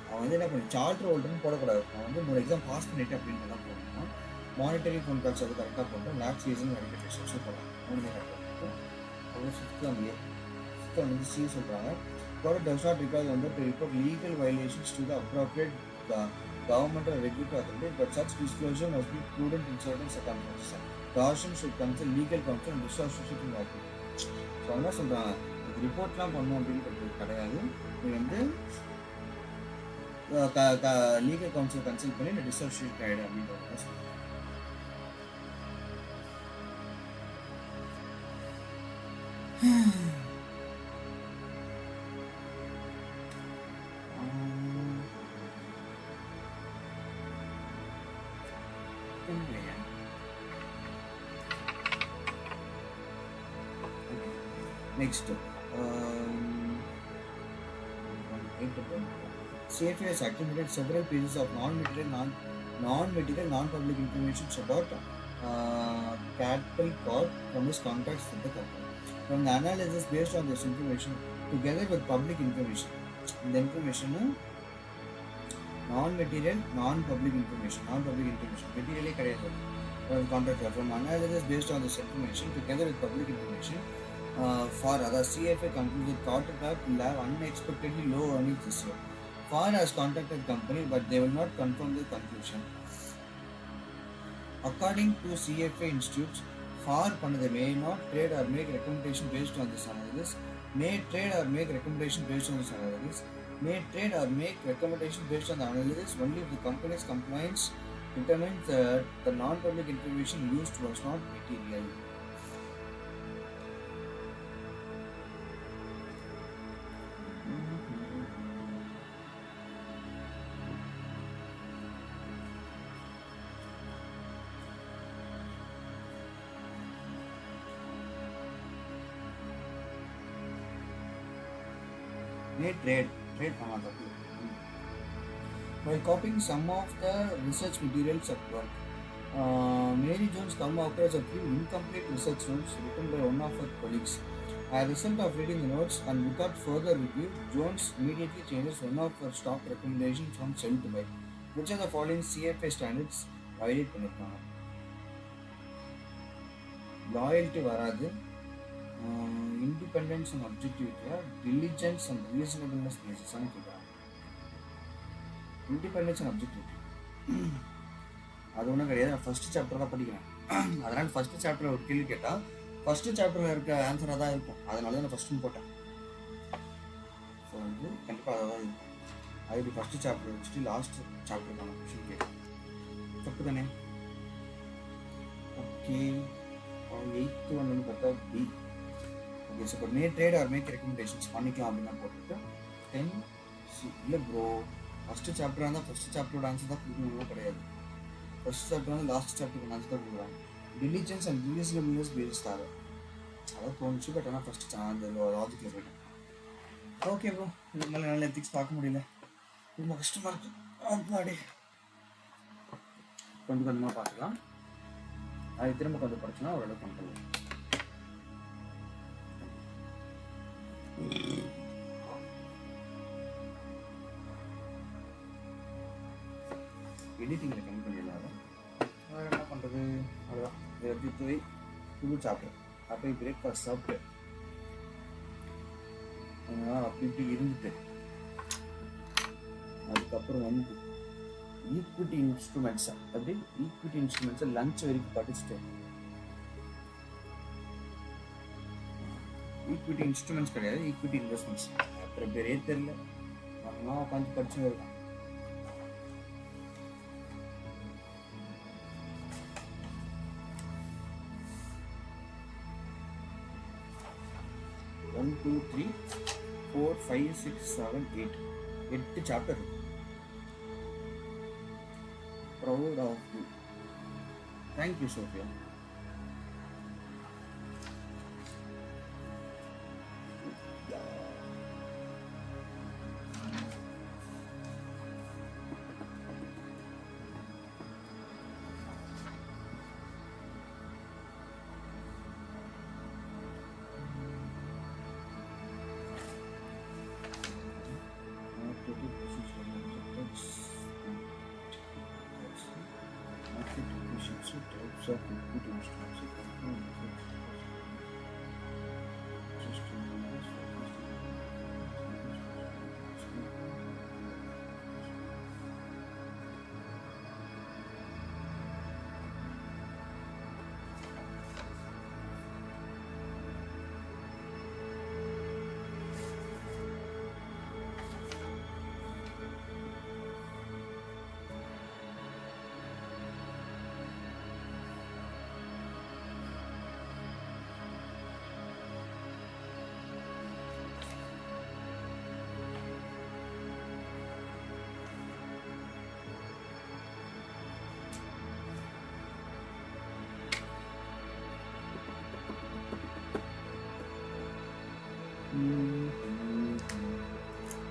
Speaker 2: அவன் வந்து என்ன பண்ணி சார்ட்டர் ஹோல்டர்னு போடக்கூடாது. அவன் வந்து ஒரு எக்ஸாம் பாஸ் பண்ணிட்டு அப்படின்ட்டு தான் போடணும். மானிட்டரி ஃபோன் கால்ஸ் அது கரெக்டாக போட்டோம். லேப் சீசன் வெரிஃபிகேஷன்ஸும் போடலாம். 3 கரெக்டாக இருக்கும். அப்புறம் 6th வந்து சி சொல்கிறாங்க. Court does not require the to report legal violations to the appropriate government or regulatory authority, but such disclosure must be prudent in certain circumstances. Caution should consult legal counsel and disassociate in activity. So என்ன சொல்கிறாங்க, ரிப்போர்ட்லாம் பண்ணணும் அப்படின்றது கிடையாது. இது வந்து legal council consult பண்ணி இந்த டிசாசோசியேட் ஆகிடு அப்படின்றத சொல்கிறாங்க. Next, CFA has accumulated several pieces of non-material, non-public information about Capital Corp from his contacts with the company. From the analysis based on this information, together with public information, the information non-material, non-public information, materially correct. From analysis based on this information, together with public information, for other CFA concluded Cartercraft will have unexpectedly low earnings this year. FAR has contacted the company, but they will not confirm the conclusion. According to CFA institutes, FAR may not trade or make recommendation based on this analysis. May trade or make recommendation based on this analysis. May trade or make recommendation based on the analysis only if the company's compliance determines that the non-public information used was not material. trade பண்ணலாம் தப்பு. While copying some of the research materials at work, Mary Jones come across a few incomplete research notes written by one of her colleagues. As a result of reading the notes and without further review, Jones immediately changes one of her stock recommendations from sell to buy. Which of the following CFA standards violate பண்ணிருக்காங்க? Loyalty வராது, independence and objectivity, diligence and reasonableness basis ஆன கேட்குறாங்க. Independence and objectivity அது ஒன்றும் கிடையாது. First chapter தான் படிக்கிறேன். அதனால் ஃபர்ஸ்ட் சாப்டர் ஒரு கேள்வி கேட்டால் ஃபர்ஸ்ட் சாப்டரில் இருக்க ஆன்சராக தான் இருக்கும். அதனால தான் நான் ஃபர்ஸ்ட்னு போட்டேன். ஸோ வந்து கண்டிப்பாக அதை தான் இருக்கும். அது ஃபர்ஸ்ட் சாப்டர் வச்சுட்டு லாஸ்ட் சாப்டருக்கான கொஷின் கேட்கும். தப்பு தானே? ஓகே, 8th ஒன்று பார்த்தா பி. ஓகே, ஸோ இப்போ ட்ரேட் ஆர் மேக் ரெக்கமெண்டேஷன்ஸ் பண்ணிக்கலாம் அப்படின்னு போட்டுட்டு 10 இல்லை ப்ரோ, ஃபஸ்ட்டு சாப்டராக இருந்தால் ஃபஸ்ட்டு சாப்டரோட ஆன்சர் தான் கொடுக்கணும் கிடையாது. ஃபஸ்ட் சாப்டர் வந்து லாஸ்ட் சாப்டருக்கு ஆன்சர் தான் கொடுக்குறாங்க. டிலிஜென்ஸ் அண்ட் ரீசனபிள்னஸ் பேஸ் தாரு அதான் தோணுச்சு. பட் ஆனால் ஃபஸ்ட்டு அந்த லாஜிக்கில் போய்ட்டேன். ஓகே ப்ரோ, இதுக்கு மேலே நல்ல எத்திக்ஸ் பார்க்க முடியல, ரொம்ப கஷ்டமாக இருக்கு. அப்பாடே, கொஞ்சம் கொஞ்சமாக பார்த்துக்கலாம். அது திரும்ப கொஞ்சம் படிச்சுன்னா ஓரளவு பண்ணுறோம். எடிட்டிங்கில் கம்மி பண்ணிடலாம். வேறு என்ன பண்ணுறது, அதுதான் எப்படி போய் புது சாப்பிட்டேன். அப்போ பிரேக்ஃபாஸ்ட் சாப்பிட்டு அப்படி இப்படி இருந்துட்டு அதுக்கப்புறம் வந்து ஈக்விட்டி இன்ஸ்ட்ருமெண்ட்ஸை லஞ்ச் வரைக்கும் படிச்சுட்டு, ஈக்விட்டி இன்ஸ்ட்ருமெண்ட்ஸ் கிடையாது, ஈக்விட்டி இன்வெஸ்ட்மெண்ட்ஸ் அப்புறம் பேரே தெரியல. அதெல்லாம் உட்காந்து படிச்சுன்னு இருக்கேன். One, 2, 3, 4, 5, 6, 7, 8 சாப்டர் இருக்கு. Proud of you. Thank you, Sophia.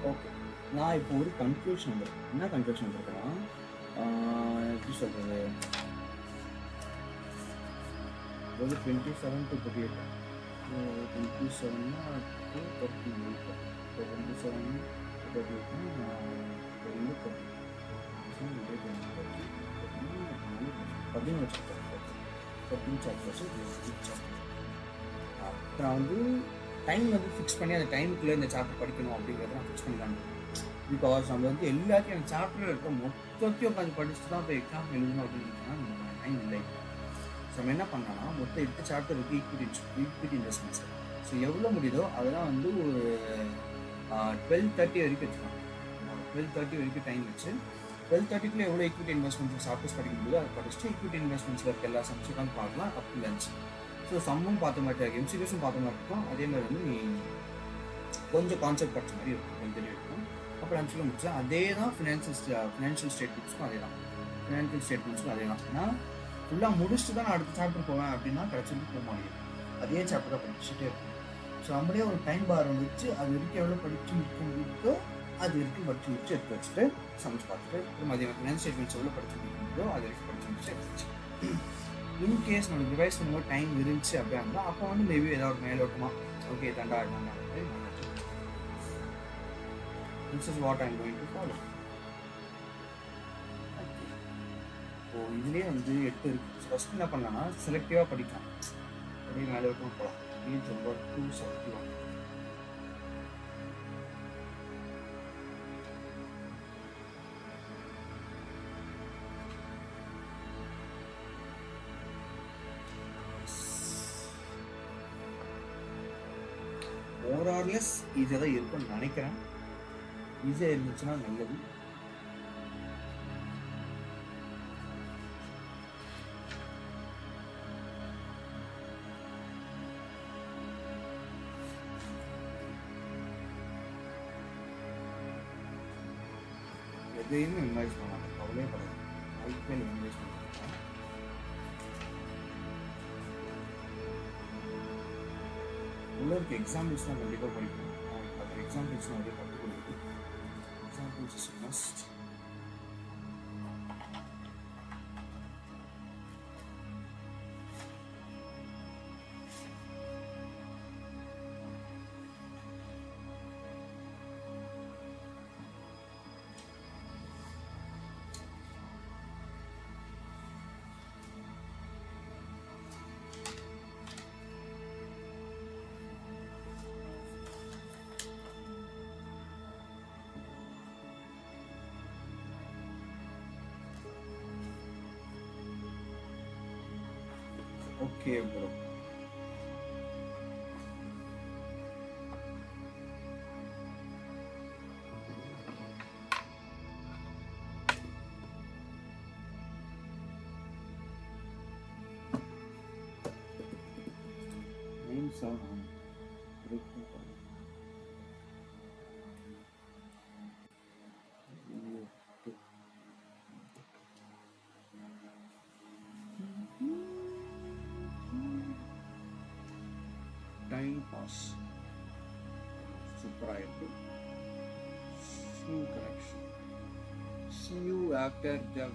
Speaker 2: Okay, நான் இப்போ ஒரு கன்க்ளூஷன் வந்திருக்கேன். என்ன கன்க்ளூஷன் வந்திருக்கேன்னா, எப்படி சொல்கிறது, அதாவது 27 to 38, 27னா 38, 27 to 38னா 13 சாப்டர்ஸ். அப்புறம் வந்து டைம் வந்து ஃபிக்ஸ் பண்ணி அந்த டைமுக்குள்ளே இந்த சாப்டர் படிக்கணும் அப்படிங்கிறத நான் ஃபிக்ஸ் பண்ணிட்டாங்க. பிகாஸ் நம்ம வந்து எல்லாத்தையும் அந்த சாப்டரில் இருக்க மொத்தத்தையும் உட்காந்து படிச்சுட்டு தான் இப்போ எக்ஸாம் எழுதணும் அப்படின்னு டைம் இல்லை. ஸோ நம்ம என்ன பண்ணோம்னா, மொத்தம் 8 சாப்டர் இருக்குது ஈக்விட்டி இன்வெஸ்ட்மெண்ட்ஸ். ஸோ எவ்வளோ முடியுதோ அதெல்லாம் வந்து ஒரு 12:30 வரைக்கும் வச்சுக்கலாம். 12:30 வரைக்கும் டைம் வச்சு 12:30க்குள்ளே எவ்வளோ ஈக்விட்டி இன்வெஸ்ட்மெண்ட்ஸ் சாப்டர்ஸ் படிக்க முடியுதோ அதை படிச்சுட்டு ஈக்விட்டி இன்வெஸ்ட்மெண்ட்ஸில் இருக்க எல்லா சம்ஸும் பார்க்கலாம் அப் டு லஞ்ச். ஸோ சம்மும் பார்த்த மாதிரி இருக்கும், எம்சிக்யூஸும் பார்த்த மாதிரி இருக்கும். அதே மாதிரி வந்து நீ கொஞ்சம் கான்செப்ட் படித்த மாதிரி இருக்கும், கொஞ்சம் தெளிவு இருக்கும். அப்புறம் லஞ்சில் முடிச்சா அதே தான் ஃபினான்ஷியல் ஸ்டேட்மெண்ட்ஸுக்கும் அதே தான். ஏன்னா ஃபுல்லாக முடிச்சுட்டு தான் நான் அடுத்த சாப்டர் போவேன் அப்படின்னா கிடச்சிட்டு போக மாட்டேங்குது. அதே சாப்டர் தான் படிச்சுட்டே இருக்கும்.
Speaker 1: ஸோ நம்மளே ஒரு டைம் பார் வச்சு அது வரைக்கும் எவ்வளோ படிச்சு முடிக்க முடியுதோ அது வரைக்கும் படிச்சு முடிச்சு எடுத்து வச்சுட்டு சமைச்சு பார்த்துட்டு அப்புறம் மதியம் ஃபினான்ஸ் ஸ்டேட்மெண்ட்ஸ் எவ்வளோ படிச்சு முடிக்க முடியுதோ அது வரைக்கும் படிச்சு முடிச்சு எடுத்து வச்சு இன்கேஸ் நம்மளுக்கு ரிவைஸ் பண்ணும்போது டைம் இருந்துச்சு அப்படின்னா இருந்தால் அப்போ வந்து மேபி ஏதாவது மேலோட்டமாக ஓகே தாண்டா this is what I'm going to follow. So இதுலேயே வந்து 8 இருக்குது. ஃபஸ்ட் என்ன பண்ணலாம்னா செலக்டிவாக படிக்கலாம், அப்படியே மேலோட்டமாக போகலாம். Page number 271. மோரார்லெஸ் ஈஸியாக தான் இருக்கும்னு நினைக்கிறேன். ஈஸியாக இருந்துச்சுன்னா நல்லது. எதையுமே மெமரைஸ் பண்ண மாட்டேன், கவலையே படாது. ஐபிஎல் மெமரைஸ் பண்ணிட்டேன். உள்ள இருக்க எக்ஸாம்பிள்ஸ்லாம் கண்டிப்பாக படிக்கணும். அந்த எக்ஸாம்பிள்ஸ்லாம் நிறைய கற்றுக் கொடுக்குது. Examples is must. Okay, bro. Names are time pass. Sobriety. Connection. See you after the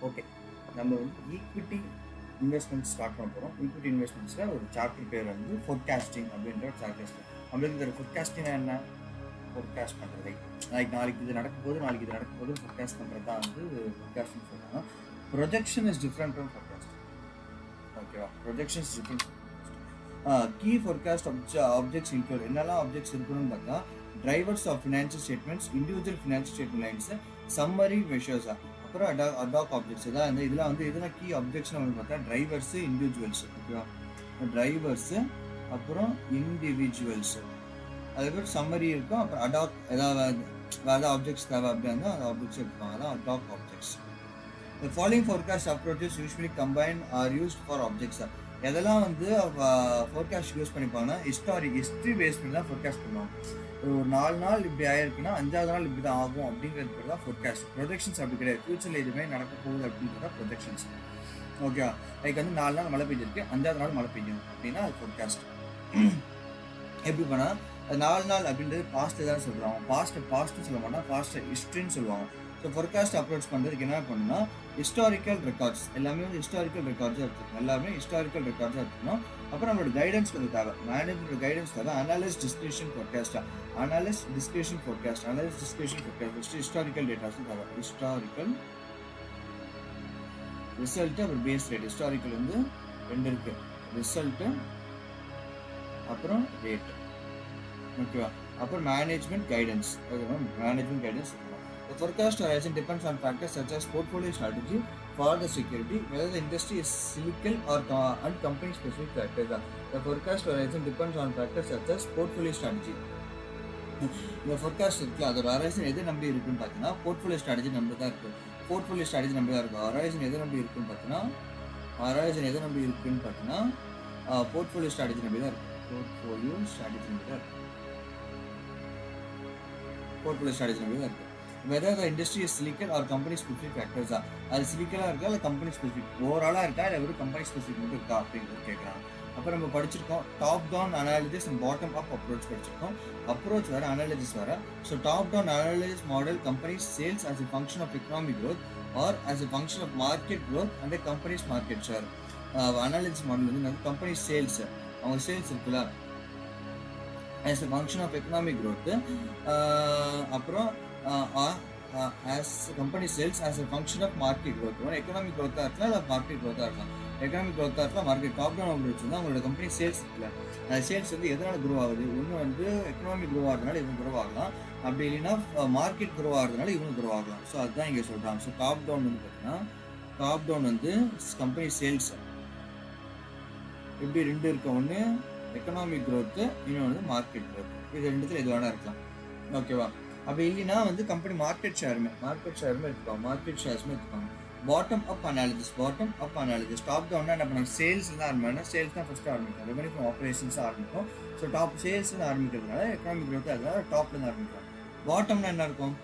Speaker 2: okay, நம்ம வந்து ஈக்விட்டி இன்வெஸ்ட்மெண்ட் ஸ்டார்ட் பண்ண போகிறோம். ஈக்விட்டி இன்வெஸ்ட்மெண்ட்ஸில் ஒரு சாப்டர் பேர் வந்து ஃபோர்காஸ்டிங் அப்படின்ற ஒரு சாப்டர். அப்படிங்கிற ஃபோர்காஸ்டிங் என்ன? ஃபோர்காஸ்ட் பண்ணுறது, நாளைக்கு இது நடக்கும்போது ஃபோர்காஸ்ட் பண்ணுறது தான் வந்து ஃபோர்காஸ்டிங் சொல்கிறாங்க. Projection is different from forecast. ஓகேவா? Projection is different. Key forecast objects include என்னெல்லாம் ஆப்ஜெக்ட்ஸ் இருக்கணும்னு பார்த்தா, drivers of financial statements, individual financial statement lines, summary measures, அப்புறம் அடாக் ஆப்ஜெக்ட்ஸ். இதான் வந்து இதெல்லாம் வந்து இதெல்லாம் கீ ஆப்ஜெக்ட்ஸ்னு வந்து பார்த்தா டிரைவர்ஸு, இண்டிவிஜுவல்ஸ். ஓகேவா? டிரைவர்ஸு, அப்புறம் இண்டிவிஜுவல்ஸு, அதுக்கப்புறம் சம்மரி இருக்கும், அப்புறம் அடாக் ஏதாவது வேறு ஆப்ஜெக்ட்ஸ் தேவை அப்படின்னா அந்த ஆப்ஜெக்ட்ஸ் இருப்பாங்க. அதான் attack objects. The following forecast approaches usually combine are used for objects. எதெல்லாம் வந்து ஃபோர்காஸ்ட் யூஸ் பண்ணிப்பாங்கன்னா ஹிஸ்ட்ரி பேஸ் பண்ணி தான் ஃபோர்காஸ்ட் பண்ணுவாங்க. ஒரு 4 நாள் இப்படி ஆயிருக்குன்னா 5ஆவது நாள் இப்படி தான் ஆகும் அப்படிங்கிறது பேர் தான் ஃபோர்காஸ்ட். ப்ரொஜெக்ஷன்ஸ் அப்படி கிடையாது. ஃபியூச்சரில் எதுவுமே நடக்க போகுது அப்படின்றத ப்ரொஜெக்ஷன்ஸ். ஓகேவா? லைக் வந்து 4 நாள் மழை பெய்ஞ்சிருக்கு, 5ஆவது நாள் மழை பெய்யும் அப்படின்னா அது ஃபோர்காஸ்ட். எப்படி பண்ணால் 4 நாள் அப்படின்றது பாஸ்ட்டு தான் சொல்கிறாங்க. பாஸ்ட்டு சொல்ல மாட்டோம், பாஸ்ட்டை ஹிஸ்ட்ரின்னு சொல்லுவாங்க. ஸோ ஃபோர்காஸ்ட் அப்ரோச் பண்ணுறதுக்கு என்ன பண்ணுன்னா, ஹிஸ்டாரிக்கல் ரெக்கார்ட்ஸ் எல்லாமே வந்து ஹிஸ்டாரிக்கல் ரெக்கார்ட்ஸாக எடுத்துக்கணும். எல்லாமே ஹிஸ்டாரிக்கல் ரெக்கார்ட்ஸாக எடுத்துக்கணும். அப்புறம் நம்மளோட கைடன்ஸ் கொஞ்சம் தேவை, மேனேஜ்மெண்ட் கைடன்ஸ் தேவை. Analysis discussion forecast, first historical டேட்டாஸும் தேவை. ஹிஸ்டாரிக்கல் ரிசல்ட்டு அப்புறம் பேஸ் ரேட். ஹிஸ்டாரிக்கல் வந்து 2 இருக்கு, ரிசல்ட்டு அப்புறம் ரேட். ஓகேவா? அப்புறம் management guidance. Management guidance. The forecast horizon depends on factors such as portfolio strategy for the security, whether the industry is cyclical or and company specific factors. The forecast horizon depends on factors such as portfolio strategy. இந்த forecast இருக்குல்ல, அதோட horizon எதை நம்பி இருக்குன்னு பார்த்தீங்கன்னா portfolio strategy நம்பி தான் இருக்குது. ஹரைசன் எதை நம்பி இருக்குன்னு பார்த்தீங்கன்னா போர்ட்ஃபோலியோ ஸ்ட்ராட்டஜி நம்பி தான் இருக்குது. போர்ட்ஃபோலியோ ஸ்ட்ராட்டஜி நம்பி தான் இருக்குது. Whether the industry is cyclical or company specific factors. அது சிலிக்கலாக இருக்கா இல்லை கம்பெனி ஸ்பெசிஃபிக் ஓவராலாக இருக்கா இல்லை ஒரு கம்பெனி ஸ்பெசிஃபிக் மட்டும் இருக்கா அப்படிங்கிறது கேட்குறாங்க. அப்புறம் நம்ம படிச்சிருக்கோம் top down analysis and bottom up approach படிச்சிருக்கோம். அப்ரோச் வேறு, அனாலிசிஸ் வேறு. So top down analysis model companies sales as a function of economic growth or as a function of market growth and a company's market share. Analysis model வந்து company sales, அவங்க sales இருக்குல்ல, as a function of economic growth. அப்புறம் as company sales as a function of market growth. ஒரு economic growth இருக்கலாம் இல்லை market growth இருக்கலாம். Economic growth இருக்கலாம், market top down approach வந்து அவங்களோட கம்பெனி சேல்ஸ் இருக்குல்ல, அந்த சேல்ஸ் வந்து எதனால் க்ரோ ஆகுது? ஒன்று வந்து எக்கனாமிக் க்ரோ ஆகிறதுனால இவங்க க்ரோ ஆகலாம், அப்படி இல்லைன்னா மார்க்கெட் க்ரோ ஆகிறதுனால இவங்க க்ரோ ஆகலாம். ஸோ அதுதான் இங்கே சொல்கிறாங்க. ஸோ டாப் டவுன் வந்து பார்த்தீங்கன்னா டாப் டவுன் வந்து கம்பெனி சேல்ஸ் இப்படி 2 இருக்க, ஒன்று எக்கனாமிக் க்ரோத்து, இன்னொன்று வந்து மார்க்கெட் க்ரோத். இது 2த்துல எது வேணா இருக்கலாம். ஓகேவா? அப்படி இல்லைன்னா வந்து கம்பெனி மார்க்கெட் ஷேருமே எடுத்துப்பாங்க. Bottom up analysis. டாப் டவுன்னா என்ன பண்ணாங்க? சேல்ஸ் தான் ஆரம்பிப்பாங்க. சேல்ஸ் தான் ஃபஸ்ட்டு ஆரம்பிக்கும், ரெவன்யூ ஃப்ரம் ஆப்ரேஷன்ஸ் ஆரம்பிக்கும். ஸோ டாப் சேல்ஸ் ஆரம்பிக்கிறதுனால எக்கனாமிக் க்ரோத் அதனால டாப்ல தான் ஆரம்பிக்கும். பாட்டம்னா என்ன இருக்கும்?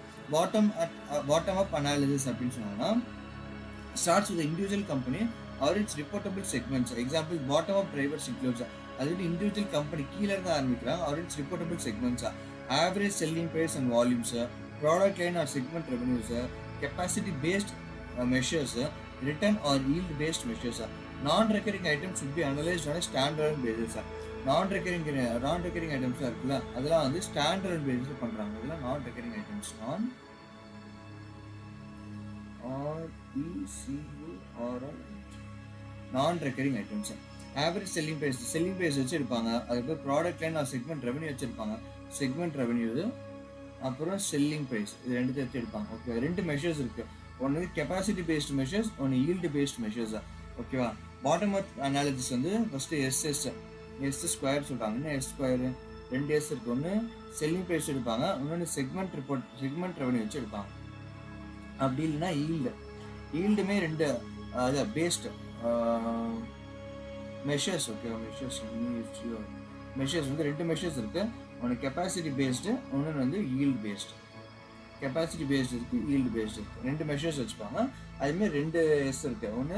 Speaker 2: பாட்டம் அப் அனாலிசிஸ் அப்படின்னு சொன்னாங்கன்னா starts with individual company or its reportable segments. Example bottom up drivers includes. அது வந்து இண்டிவிஜுவல் கம்பெனி கீழே இருந்து ஆரம்பிக்கிறாங்க, ஆர் இட்ஸ் ரிப்போர்ட்டபிள் செக்மெண்ட்ஸா. Average selling price and volumes, product line or segment revenues, capacity based measures, return or yield based measures. Non-recurring items should be analyzed on a standalone basis. Non-recurring items இருக்குல்ல, அதெல்லாம் வந்து standalone basis பண்றாங்க. இதெல்லாம் non-recurring items. Non-recurring items. Average selling price வச்சு இருப்பாங்க. அதுக்கு product line or segment revenue வச்சிருப்பாங்க. Segment revenue அப்புறம் செல்லிங் ப்ரைஸ், இது 2 எடுத்து எடுப்பாங்க. ஓகே, 2 மெஷர்ஸ் இருக்குது. ஒன்று வந்து கெப்பாசிட்டி பேஸ்டு மெஷர்ஸ், ஒன்று ஈல்டு பேஸ்ட் மெஷர்ஸ். ஓகேவா? பாட்டம் அப் அனாலிசிஸ் வந்து ஃபஸ்ட்டு எஸ் ஸ்கொயர் சொல்கிறாங்க. இன்னும் எஸ் ஸ்கொயரு 2 எஸ் இருக்குது. ஒன்று செல்லிங் ப்ரைஸ் எடுப்பாங்க, இன்னொன்று செக்மெண்ட் ரெவன்யூ வச்சு எடுப்பாங்க. அப்படி இல்லைன்னா ஈல்டுமே 2 பேஸ்டு மெஷர்ஸ். ஓகேவா? மெஷர்ஸ் வந்து 2 மெஷர்ஸ் இருக்குது. ஒன்று கெப்பாசிட்டி பேஸ்டு, ஒன்று வந்து ஈல்டு பேஸ்டு. கெப்பாசிட்டி பேஸ்டு இருக்குது, ஈல்டு பேஸ்டு இருக்குது. 2 மெஷர்ஸ் வச்சுப்பாங்க. அதுமாதிரி 2 எஸ் இருக்குது. ஒன்று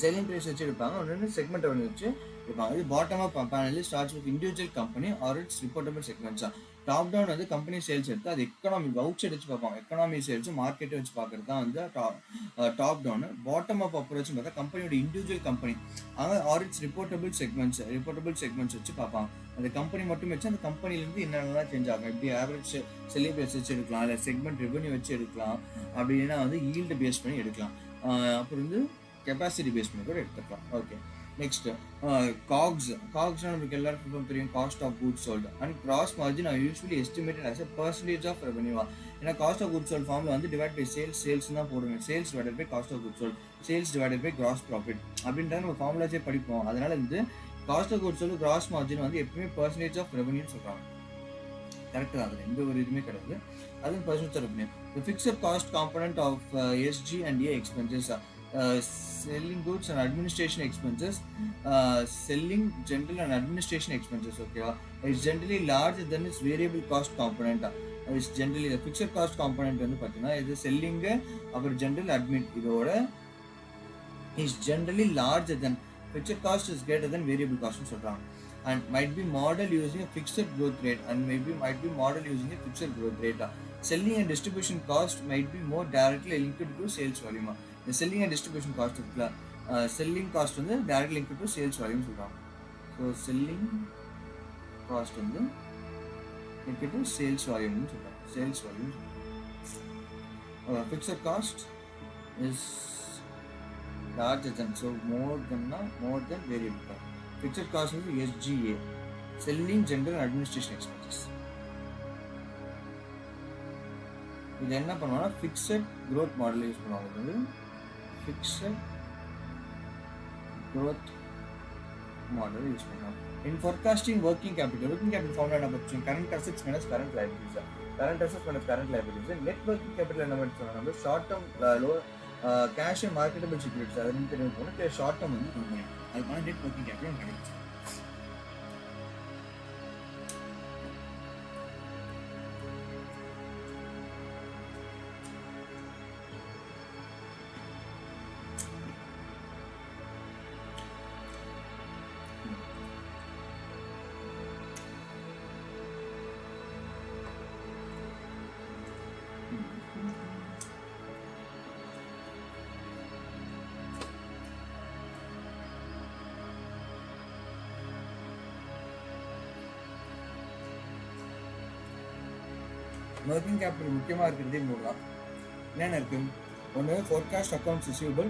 Speaker 2: செல்லிங் ப்ரைஸ் வச்சு எடுப்பாங்க, ஒன்று செக்மெண்ட் ரெவன்யூ வச்சு எடுப்பாங்க. இது bottom up analysis starts with individual company or its reportable செக்மெண்ட்ஸா. டாப் டவுன் வந்து கம்பெனி சேல்ஸ் எடுத்து அது எக்கனாமி அவுட் சைடு வச்சு பார்ப்பாங்க. எக்கனாமி சேல்ஸ் மார்க்கெட்டை வச்சு பார்க்கறது தான் வந்து top down. Bottom up approach பார்த்தா கம்பெனியோட இண்டிவிஜுவல் கம்பெனி அங்கே ஆரிட்ஸ் ரிப்போர்ட்டபிள் செக்மெண்ட்ஸ் வச்சு பார்ப்பாங்க. அந்த கம்பெனி மட்டும் வச்சு அந்த கம்பெனிலேருந்து என்னென்னலாம் சேஞ்ச் ஆகும், எப்படி ஆவரேஜ் செல்லிங் ப்ரைஸ் வச்சு எடுக்கலாம், இல்லை செக்மெண்ட் ரெவன்யூ வச்சு எடுக்கலாம், அப்படின்னா வந்து ஈல்டு பேஸ் பண்ணி எடுக்கலாம். அப்புறம் வந்து கெப்பாசிட்டி பேஸ் பண்ணி கூட எடுத்துக்கலாம். ஓகே, நெக்ஸ்ட் காக்ஸ்னா நமக்கு எல்லாருக்கும் தெரியும், cost of goods sold. And gross margin are usually estimated as a percentage of ரெவன்யூவா. ஏன்னா காஸ்ட் ஆஃப் குட்ஸ் சோல்டு ஃபார்ம்ல வந்து டிவைட் பை சேல்ஸ் தான் போடுவேன். Sales divided by cost of goods sold, sales divided by gross profit அப்படின்றத நம்ம ஃபார்முலாஸே படிப்போம். அதனால வந்து cost of goods sold gross margin வந்து எப்பவுமே பர்சன்டேஜ் ஆஃப் ரெவன்யூன்னு சொல்றாங்க. கரெக்ட் தான், அதில் எந்த ஒரு இதுவுமே கிடையாது. அது percentage of revenue. The fixed cost component of SG&A expenses, selling goods and administration expenses, selling general and administration expenses, okay, it's generally larger than its variable cost component. It's generally the fixed cost component வந்து பார்த்தீங்கன்னா இது selling அப்புறம் general admin இதோட is generally larger than fixed cost is greater than variable cost னு சொல்றாங்க. And might be model using a fixed growth rate and might be model using a fixed growth rate. Selling and distribution cost might be more directly linked to sales volume. The selling and distribution cost இருக்குல்ல, selling cost வந்து directly linked to sales volume சொல்றாங்க. So selling cost வந்து linked to sales volume சொல்றாங்க. Sales volume. Fixed cost is larger than, so more than variable cost. Fixed cost is SGA, selling general administration expenses. இது என்ன பண்ணுவாங்கன்னா fixed growth model use பண்ணுவாங்க. Fixed growth model use பண்ணுவாங்க. இன் forecasting working capital formula என்ன படிச்சோம்? Current assets minus current liabilities. Current assets minus current liabilities. Net working capital என்ன படிச்சோம்? நம்ம short term low cash and marketable securities அதுன்னு தெரியும் போனால் ஷார்ட் டேர்ம் வந்து கொடுக்கணும். அதுக்கான நெட் ஒர்க்கிங் கேபிட்டல் கிடைக்கும். ஒர்க்கிங் கேபிட்டல் முக்கியமாக இருக்கிறதே மூணு தான். என்னென்ன இருக்குது? ஒன்று forecast accounts receivable,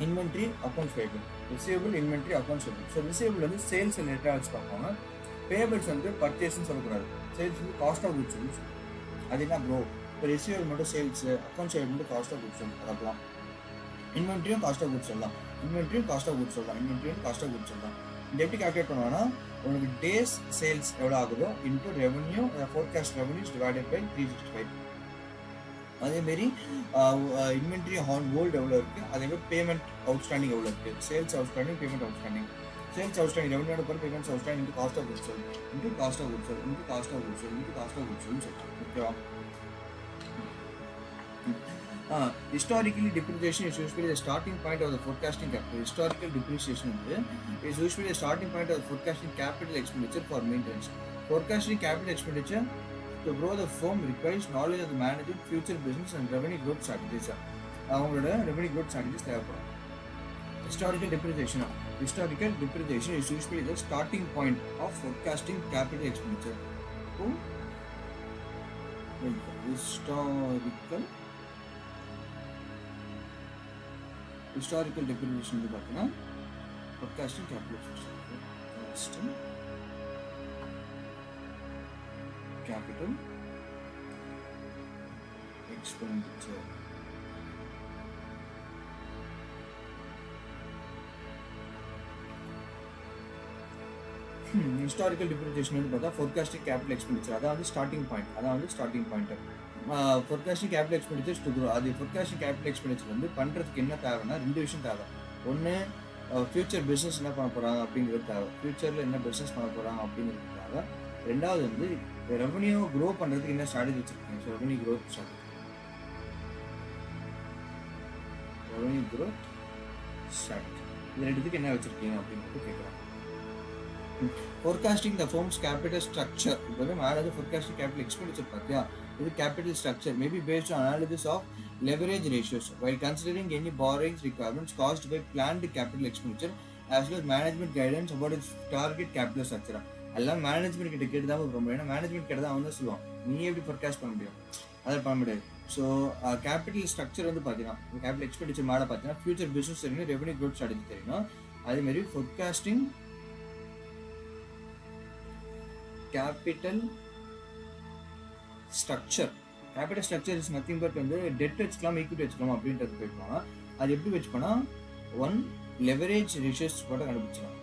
Speaker 2: inventory, accounts payable. Receivable, inventory, accounts payable. So receivable வந்து சேல்ஸ் ரிலேட்டடாக வச்சு பார்ப்பாங்க. பேபிள்ஸ் வந்து பர்ச்சேஸ்ன்னு சொல்லக்கூடாது. சேல்ஸ் வந்து காஸ்ட் ஆஃப் குட்ஸ் வந்து அது என்ன ப்ரோ? இப்போ ரிசீவபிள் மட்டும் சேல்ஸ், அக்கௌண்ட்ஸ் பேபிள் மட்டும் காஸ்ட் ஆஃப் குட்ஸ் அதெல்லாம். இன்வென்ட்ரியும் காஸ்ட் ஆஃப் குட்ஸ் சொல்லலாம், இன்வென்ட்ரியும் காஸ்ட் ஆஃப் குட்ஸ் சொல்லலாம், இன்வென்ட்ரியும் காஸ்ட் ஆஃப் குட்ஸ் சொல்லலாம். இந்த எப்படி கால்குலேட் பண்ணுவாங்கன்னா உனக்கு டேஸ் சேல்ஸ் எவ்வளோ ஆகுதோ into revenue forecast revenues divided by 365. அதேமாரி இன்வென்ட்ரி ஆன் ஹோல்டு எவ்வளோ இருக்குது, அதேமாதிரி பேமெண்ட் அவுட்ஸ்டாண்டிங் எவ்வளோ இருக்குது, sales outstanding, payment outstanding. Sales outstanding ரெவன்யூட போகிற payments outstanding into cost of goods sold into cost of goods sold into cost of goods sold into cost of goods சோல்ட்னு சொல்லிட்டு. ஓகேவா? Historically, depreciation is usually the starting point of the forecasting capital. Historical depreciation is usually the starting point of the forecasting capital expenditure for maintenance. Forecasting capital expenditure to grow the firm requires knowledge of the management, future business and revenue growth strategies. அவங்களோட revenue growth strategies தேவைப்படும். Historical depreciation is usually the starting point of forecasting capital expenditure. Historical depreciation வந்து பார்த்தீங்கன்னா forecasting capital expenditure. Historical depreciation வந்து பார்த்தா forecasting capital expenditure அதான் வந்து starting point. Forecasting capital expenditures to grow. அது forecasting capital expenditure வந்து பண்ணுறதுக்கு என்ன தேவைன்னா ரெண்டு விஷயம் தேவை. ஒன்று ஃபியூச்சர் பிஸ்னஸ் என்ன பண்ண போகிறாங்க அப்படிங்கிறது தேவை, ஃபியூச்சரில் என்ன பிஸ்னஸ் பண்ண போகிறாங்க அப்படிங்கிறது தேவை. ரெண்டாவது வந்து ரெவன்யூ க்ரோ பண்ணுறதுக்கு என்ன ஸ்ட்ராட்டஜி வச்சுருக்கீங்க. ஸோ ரெவன்யூ க்ரோத் ஸ்ட்ராட்டஜி இது ரெண்டுத்துக்கு என்ன வச்சுருக்கீங்க அப்படிங்கிறது கேட்குறாங்க. Forecasting the firm's capital structure. இப்போ வந்து மேலே forecasting capital expenditure பார்த்தியா, இது capital structure may be based on analysis of leverage ratios while considering any borrowings requirements caused by planned capital expenditure as well as management guidance about its target capital structure. எல்லாம் management கிட்ட கேட்டு தான் பண்ண முடியும். ஏன்னா management கிட்ட தான் அவன் தான் சொல்லுவான், நீ எப்படி forecast பண்ண முடியும், அதை பண்ண முடியாது. ஸோ கேபிட்டல் ஸ்ட்ரக்சர் வந்து பார்த்தீங்கன்னா கேபிட்டல் எக்ஸ்பெண்டிச்சர் மேலே பார்த்தீங்கன்னா ஃபியூச்சர் பிஸ்னஸ் தெரியணும், ரெவன்யூ க்ரோத் ஸ்ட்ராட்டஜி தெரியணும். அதேமாரி forecasting capital structure is nothing but வந்து டெட் வச்சுக்கலாம், ஈக்விட்டி வச்சுக்கலாம் அப்படின்றது போயிருப்பாங்க. அது எப்படி வச்சுப்போனா ஒன் லெவரேஜ் ரேஷியோஸ் கூட கண்டுபிடிச்சலாம்.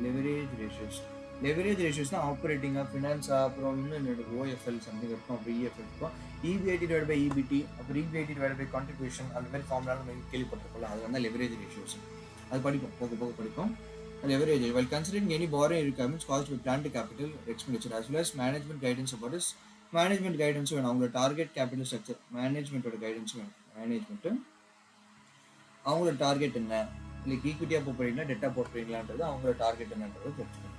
Speaker 2: லெவரேஜ் ரேஷியோஸ் தான் ஆப்ரேட்டிங்காக ஃபினான்ஸா, அப்புறம் இன்னும் ஓஎஃப்எல் சம்திங் இருக்கும், அப்புறம் இஎஃப்எல் இருக்கும், இபிஐடி டிவைட் பை இபிடி, அப்புறம் இபிஐடி டிவைட் பை கான்ட்ரிபியூஷன், அந்த மாதிரி ஃபார்ம்லாம் நம்ம கேள்விப்பட்டிருக்கோம்ல, அது வந்து லெவரேஜ் ரேஷியோஸ். அது படிப்போம், போக படிப்போம். Leverage while considering any borrowing requirements caused by planned capital expenditure as well as management guidance about this management guidance வேணும். அவங்களோட டார்கெட் கேபிட்டல் ஸ்ட்ரக்சர் மேனேஜ்மெண்ட்டோட கைடன்ஸ் வேணும். மேனேஜ்மெண்ட்டு அவங்களோட டார்கெட் என்ன, லைக் ஈக்விட்டியாக போகிறீங்களா டெட்டாக போகிறீங்களான்றது அவங்களோட டார்கெட் என்னன்றது தெரிஞ்சுக்கணும்.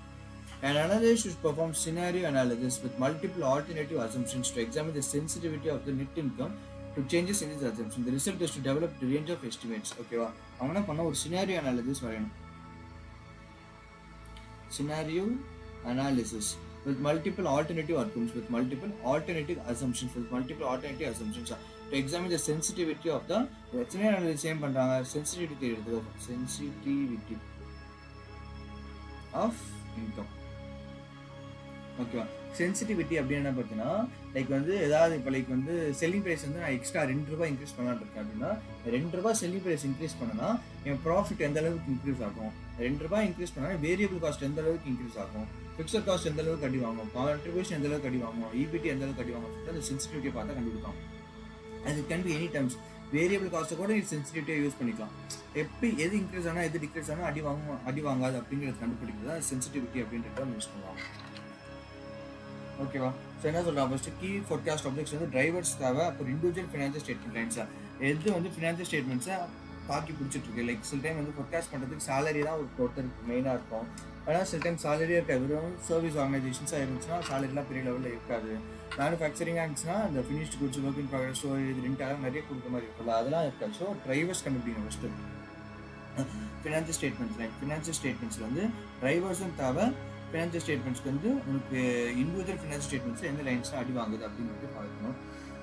Speaker 2: An analyst should perform scenario analysis with multiple alternative assumptions to examine the sensitivity of the net income to changes in this assumption. The result is to develop the range of estimates. ஓகேவா, அவங்க என்ன பண்ண ஒரு scenario analysis வரையணும். Scenario analysis with multiple alternative outcomes, with multiple alternative assumptions to examine the sensitivity of the scenario analysis. Same பண்றாங்க, sensitivity of income. ஓகேவா, sensitivity அப்படின்னு பார்த்தீங்கன்னா லைக் வந்து ஏதாவது இப்போ லைக் வந்து செல்லிங் ப்ரைஸ் வந்து நான் எக்ஸ்ட்ரா ₹2 இன்க்ரீஸ் பண்ணலான்னு இருக்கேன் அப்படின்னா, ₹2 செல்லிங் ப்ரைஸ் இன்க்ரீஸ் பண்ணனா என் ப்ராஃபிட் எந்த அளவுக்கு இன்க்ரீஸ் ஆகும், ₹2 இன்க்ரீஸ் பண்ணால் வேரியபிள் காஸ்ட் எந்த அளவுக்கு இன்க்ரீஸ் ஆகும், ஃபிக்ஸட் காஸ்ட் எந்த அளவுக்கு அடி வாங்கும், கான்ட்ரிபியூஷன் எந்த அளவுக்கு அடி வாங்கும், இபிடி எந்த அளவுக்கு அடி வாங்கும், அந்த சென்சிட்டிவிட்டியை பார்த்தா கண்டுபிடிக்கும். அது can be any times. Variable காஸ்ட்டை கூட இது சென்சிட்டிவிட்டியாக யூஸ் பண்ணிக்கலாம். எப்படி எது இன்க்ரீஸ் ஆனால் எது டிக்ரீஸ் ஆனால் அடி வாங்காது அப்படிங்கிறது கண்டுபிடிக்கிறது தான் சென்சிட்டிவிட்டி அப்படின்றத யூஸ் பண்ணுவாங்க. ஓகேவா, ஸோ என்ன சொல்கிறேன், ஃபஸ்ட்டு கீ ஃபோர்காஸ்ட் ஆப்ஜெக்ட்ஸ் வந்து டிரைவர்ஸ் தேவை, அப்புறம் இண்டிவிஜுவல் ஃபினான்ஷியல் ஸ்டேட்மெண்ட் லைன்ஸாக எது வந்து ஃபினான்ஷியல் ஸ்டேட்மெண்ட்ஸை தாக்கி பிடிச்சிட்ருக்கு. லைக் சில டைம் வந்து ஃபோர்காஸ்ட் பண்ணுறதுக்கு சேலரி தான் ஒருத்தருக்கு மெயினாக இருக்கும். ஆனால் சில டைம் சேலரியாக இருக்காது, வெறும் சர்வீஸ் ஆர்கனைசேஷன்ஸாக இருந்துச்சுன்னா சேலரிலாம் பெரிய லெவலில் இருக்காது. மேனுஃபேக்சரிங்காக இருந்துச்சுன்னா இந்த finished goods, work in progress, so இது ரெண்டாலும் நிறைய கொடுக்குற மாதிரி இருக்கும்ல, அதெல்லாம் இருக்காது. ஸோ டிரைவர்ஸ் கண்டுபிடிக்கணும் ஃபஸ்ட்டு. ஃபினான்ஷியல் ஸ்டேட்மெண்ட்ஸில் வந்து டிரைவர்ஸும் தேவை. ஃபினான்ஷியல் ஸ்டேட்மெண்ட்ஸ்க்கு வந்து உங்களுக்கு இண்டிவிஜுவல் ஃபினான்ஷியல் ஸ்டேட்மெண்ட்ஸ் எந்த லைன்ஸ்லாம் அடி வாங்குது அப்படின்னு பார்க்கணும்.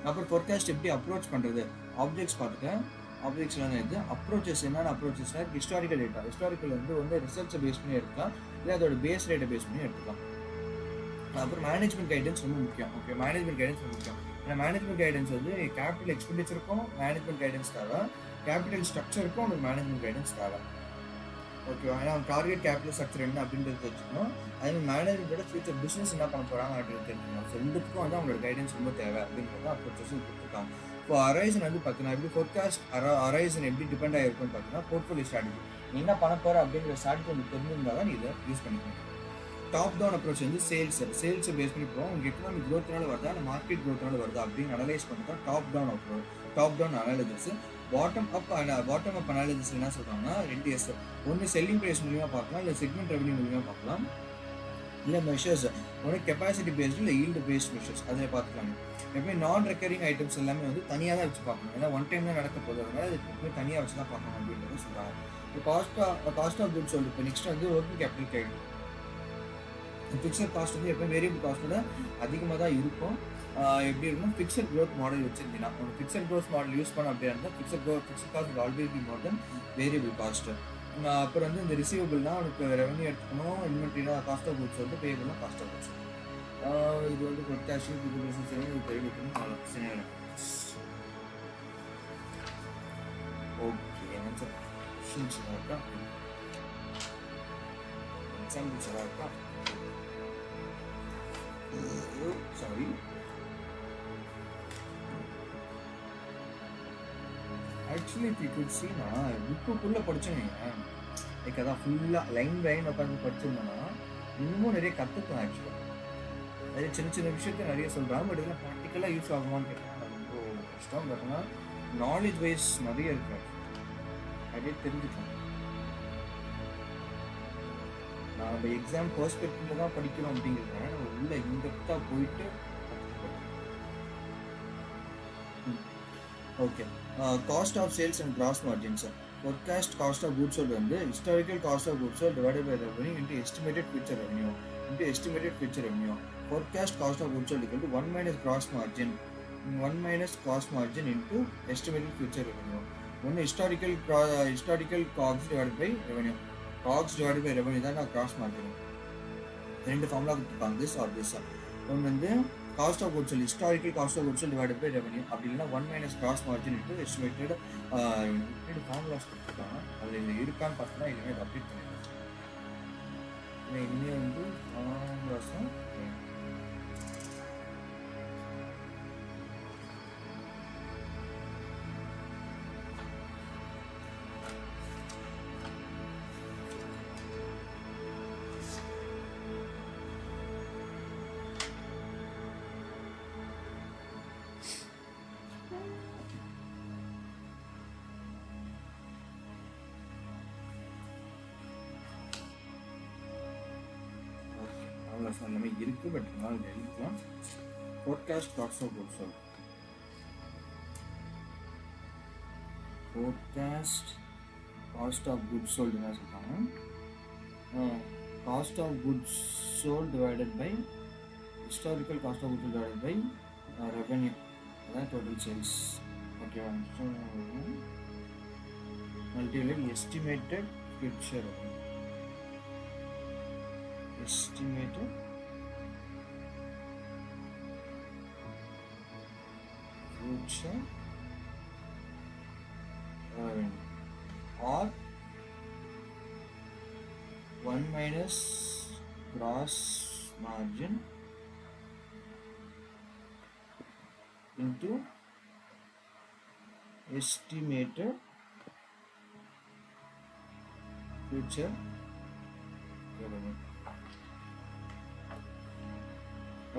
Speaker 2: அப்புறம் ஃபோர்காஸ்ட் எப்படி அப்ரோச் பண்ணுறது, ஆப்ஜெக்ட்ஸ் பார்த்துட்டேன். ஆப்ஜெக்ட்ஸ்லாம் எது அப்ரோச்சஸ், என்னென்ன அப்ரோச்சஸ்னால் ஹிஸ்டாரிக்கல் டேட்டா. ஹிஸ்டாரிக்கல் வந்து ரிசல்ட்ஸை பேஸ் பண்ணி எடுக்கலாம், இல்லை அதோட பேஸ் ரேட்டை பேஸ் பண்ணி எடுத்துக்கலாம். அப்புறம் மேனேஜ்மெண்ட் கைடன்ஸ் ரொம்ப முக்கியம். ஓகே, மேனேஜ்மெண்ட் கைடன்ஸ் ரொம்ப முக்கியம். ஏன்னா மேனேஜ்மெண்ட் கைடன்ஸ் வந்து கேபிட்டல் எக்ஸ்பெண்டிச்சருக்கும் மேனேஜ்மெண்ட் கைடன்ஸ் தேவை, கேபிட்டல் ஸ்ட்ரக்சருக்கும் உங்களுக்கு மேனேஜ்மெண்ட் கைடன்ஸ் தேவை. ஓகேவா, ஏன்னா டார்கெட் கேபிட்டல் ஸ்ட்ரக்சர் என்ன அப்படின்றது தெரிஞ்சுக்கணும். அதே மேனேஜ்மெண்ட்டோட ஃபியூச்சர் பிஸ்னஸ் என்ன பண்ண போகிறாங்க அப்படின்னு தெரிஞ்சுக்கணும். ஸோ ரெண்டுத்துக்கும் வந்து அவங்களோட கைடன்ஸ் ரொம்ப தேவை அப்படிங்கிறது அப்ரோச்சஸும் கொடுத்துருக்காங்க. இப்போ அரைசன் வந்து பார்த்தீங்கன்னா எப்படி ஃபோர்காஸ்ட் அரைசன் எப்படி டிபெண்ட் ஆகிருக்குன்னு பார்த்தீங்கன்னா போர்ட்ஃபோலியோ ஸ்ட்ராட்டஜி, நீ என்ன பண்ண போகிற அப்படிங்கிற ஸ்ட்ராட்டஜி உங்களுக்கு தெரிஞ்சிருந்தால் தான் இதை யூஸ் பண்ணிக்கணும். டாப் டவுன் அப்ரோச் வந்து சேல்ஸை பேஸ் பண்ணி போகிறோம், உங்களுக்கு எக்கனாமிக் க்ரோத்னால வருதா இல்லை மார்க்கெட் க்ரோத்னால வருதா அப்படின்னு அனலைஸ் பண்ணிட்டா top down analysis. Bottom up analysis என்ன சொல்கிறாங்கன்னா 2 எஸ். ஒன்று செல்லிங் ப்ரைஸ் மூலியமாக பார்க்கலாம், இல்லை செக்மெண்ட் ரெவன்யூ மூலியமாக பார்க்கலாம், இல்லை மெஷர்ஸ் ஒன்று கெப்பாசிட்டி பேஸ்டு இல்லை ஈல்டு பேஸ்ட் மெஷர்ஸ் அதில் பார்த்துக்கலாம். எப்பவுமே நான் ரெக்கரிங் ஐட்டம்ஸ் எல்லாமே வந்து தனியாக தான் வச்சு பார்க்கணும், ஏன்னா ஒன் டைம் தான் நடக்க போகுது, அதனால இது எப்பவுமே தனியாக வச்சு தான் பார்க்கணும் அப்படின்றத சொல்கிறாங்க. இப்போ காஸ்ட் ஆஃப் குட்ஸ் சொல்லிட்டு இப்போ நெக்ஸ்ட் வந்து working capital guide. Fixed cost வந்து எப்போ வேரியபிள் காஸ்ட்டோட அதிகமாக தான் இருக்கும். எப்படி இருக்குன்னா ஃபிக்ஸட் க்ரோத் மாடல் வச்சுருந்தீங்கன்னா ஒரு ஃபிக்ஸட் க்ரோத் மாடல் யூஸ் பண்ண அப்படின்னா இருந்தால் fixed cost always be more then variable cost. அப்புறம் வந்து இந்த ரிசீவபிள்னா உனக்கு ரெவன்யூ எடுத்துக்கணும், இன்வென்ட்ரினா காஸ்ட் ஆஃப் குட்ஸ் வந்து பேபிள்னா காஸ்ட் ஆஃப் குட்ஸ். இது வந்து ஃபோர்காஸ்டிங் இது தெரிவிக்கணும். ஓகே, கொஷின்ஸ் இருக்கா, எக்ஸாம்பிள்ஸ் இருக்கா? சாரி, ஆக்சுவலி இப்போ குட் சி நான் புக்குக்குள்ளே படித்தேன், லைக் அதான் ஃபுல்லாக லைன் உட்காந்து படிச்சிருந்தேன்னா இன்னமும் நிறைய கற்றுக்கலாம். ஆக்சுவலாக நிறைய சின்ன விஷயத்த நிறைய சொல்கிறாங்க, பட் இதெல்லாம் ப்ராக்டிக்கலாக யூஸ் ஆகுமான்னு கேட்டால் ரொம்ப கஷ்டம். பட் ஆனால் நாலேஜ் வைஸ் நிறைய இருக்கு, நிறைய தெரிஞ்சுக்கலாம். நம்ம எக்ஸாம் பெர்ஸ்பெக்டிவ்ல தான் படிக்கிறோம் அப்படிங்கிறதுனால நம்ம உள்ள இன்டெப்த்தாக போயிட்டு okay. Cost of sales and gross margins. forecast cost of goods sold வந்து historical cost of goods sold divided by revenue into estimated future revenue into estimated future revenue. Forecast cost of goods sold equal to 1 minus gross margin 1 minus cost margin into estimated future revenue. One historical COGS divided by revenue. COGS divided by revenue தான் gross margin. ரெண்டு formula கொடுத்துருப்பாங்க, this or this. ஒன்று வந்து cost of goods sold, historical cost of goods sold divided by revenue, அப்படி இல்லைனா 1 minus gross margin into estimated ரெண்டு formulas கொடுத்துருக்காங்க. அதில் இது இருக்கான்னு பார்த்தோன்னா இனிமேல் அதை அப்டேட் பண்ணிடுறேன். இனிமேல் வந்து ஃபார்முலாஸும் எல்லாமே இருக்கு, பட் இருந்தாலும் எழுதிக்கலாம். Forecast cost of goods sold, forecast cost of goods sold என்ன சொல்றாங்க, cost of goods sold divided by historical cost of goods divided by revenue, அதான் டோட்டல் சேல்ஸ். ஓகேவா? Multiply estimated future revenue, estimated future revenue, or 1 minus gross margin into estimated future revenue.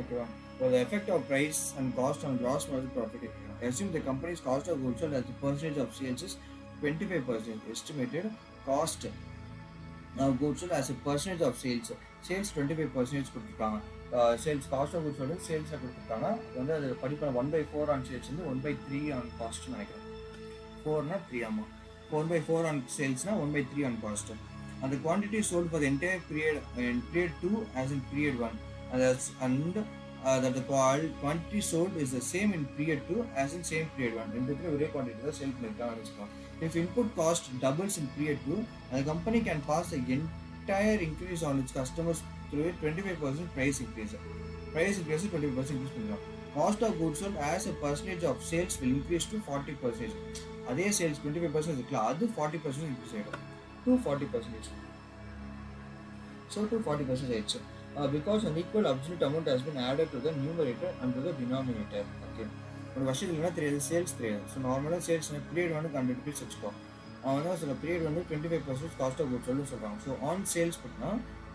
Speaker 2: Okay, so the effect of price and cost on gross margin profit. Assume the company's cost of goods sold as a percentage of sales is 25%. Estimated cost of goods sold as a percentage of sales. Sales 25% கொடுத்துருக்காங்க. Sales cost of goods sold sales கொடுத்துருக்காங்க. வந்து அது படிப்பேன் 1/4 on sales வந்து 1/3 on cost நினைக்கிறேன். 4னா 3 ஆமா. 1/4 on salesனா 1/3 on cost. And the quantity sold for the entire period in period 2 as in period 1. That the quantity sold is the same in period 2 as in same period 1. ரெண்டுத்துல ஒரே quantity தான் sale பண்ணிருக்காங்க வச்சுக்கோங்க. If input cost doubles in period 2, the company can pass the entire increase on its customers through a 25% price increase. Price increase 25% increase பண்ணிருக்காங்க. Cost of goods sold as a percentage of sales will increase to 40%. அதே sales 25% இருக்குல்ல, அது 40% increase ஆகிடும் to 40%. So to 40% ஆயிடுச்சு. Because an equal absolute amount has been added to the numerator and to the denominator. Okay. ஒரு வருஷத்துக்கு என்ன தெரியாது, sales தெரியாது. ஸோ நார்மலாக சேல்ஸ் பீரியட் வந்து 100 rupees வச்சுக்கோ. அவன் தான் சில பீரியட் வந்து 25% காஸ்ட் ஆஃப் குட்ஸ் சொல்லி சொல்கிறாங்க. ஸோ ஆன் சேல்ஸ் பார்த்தா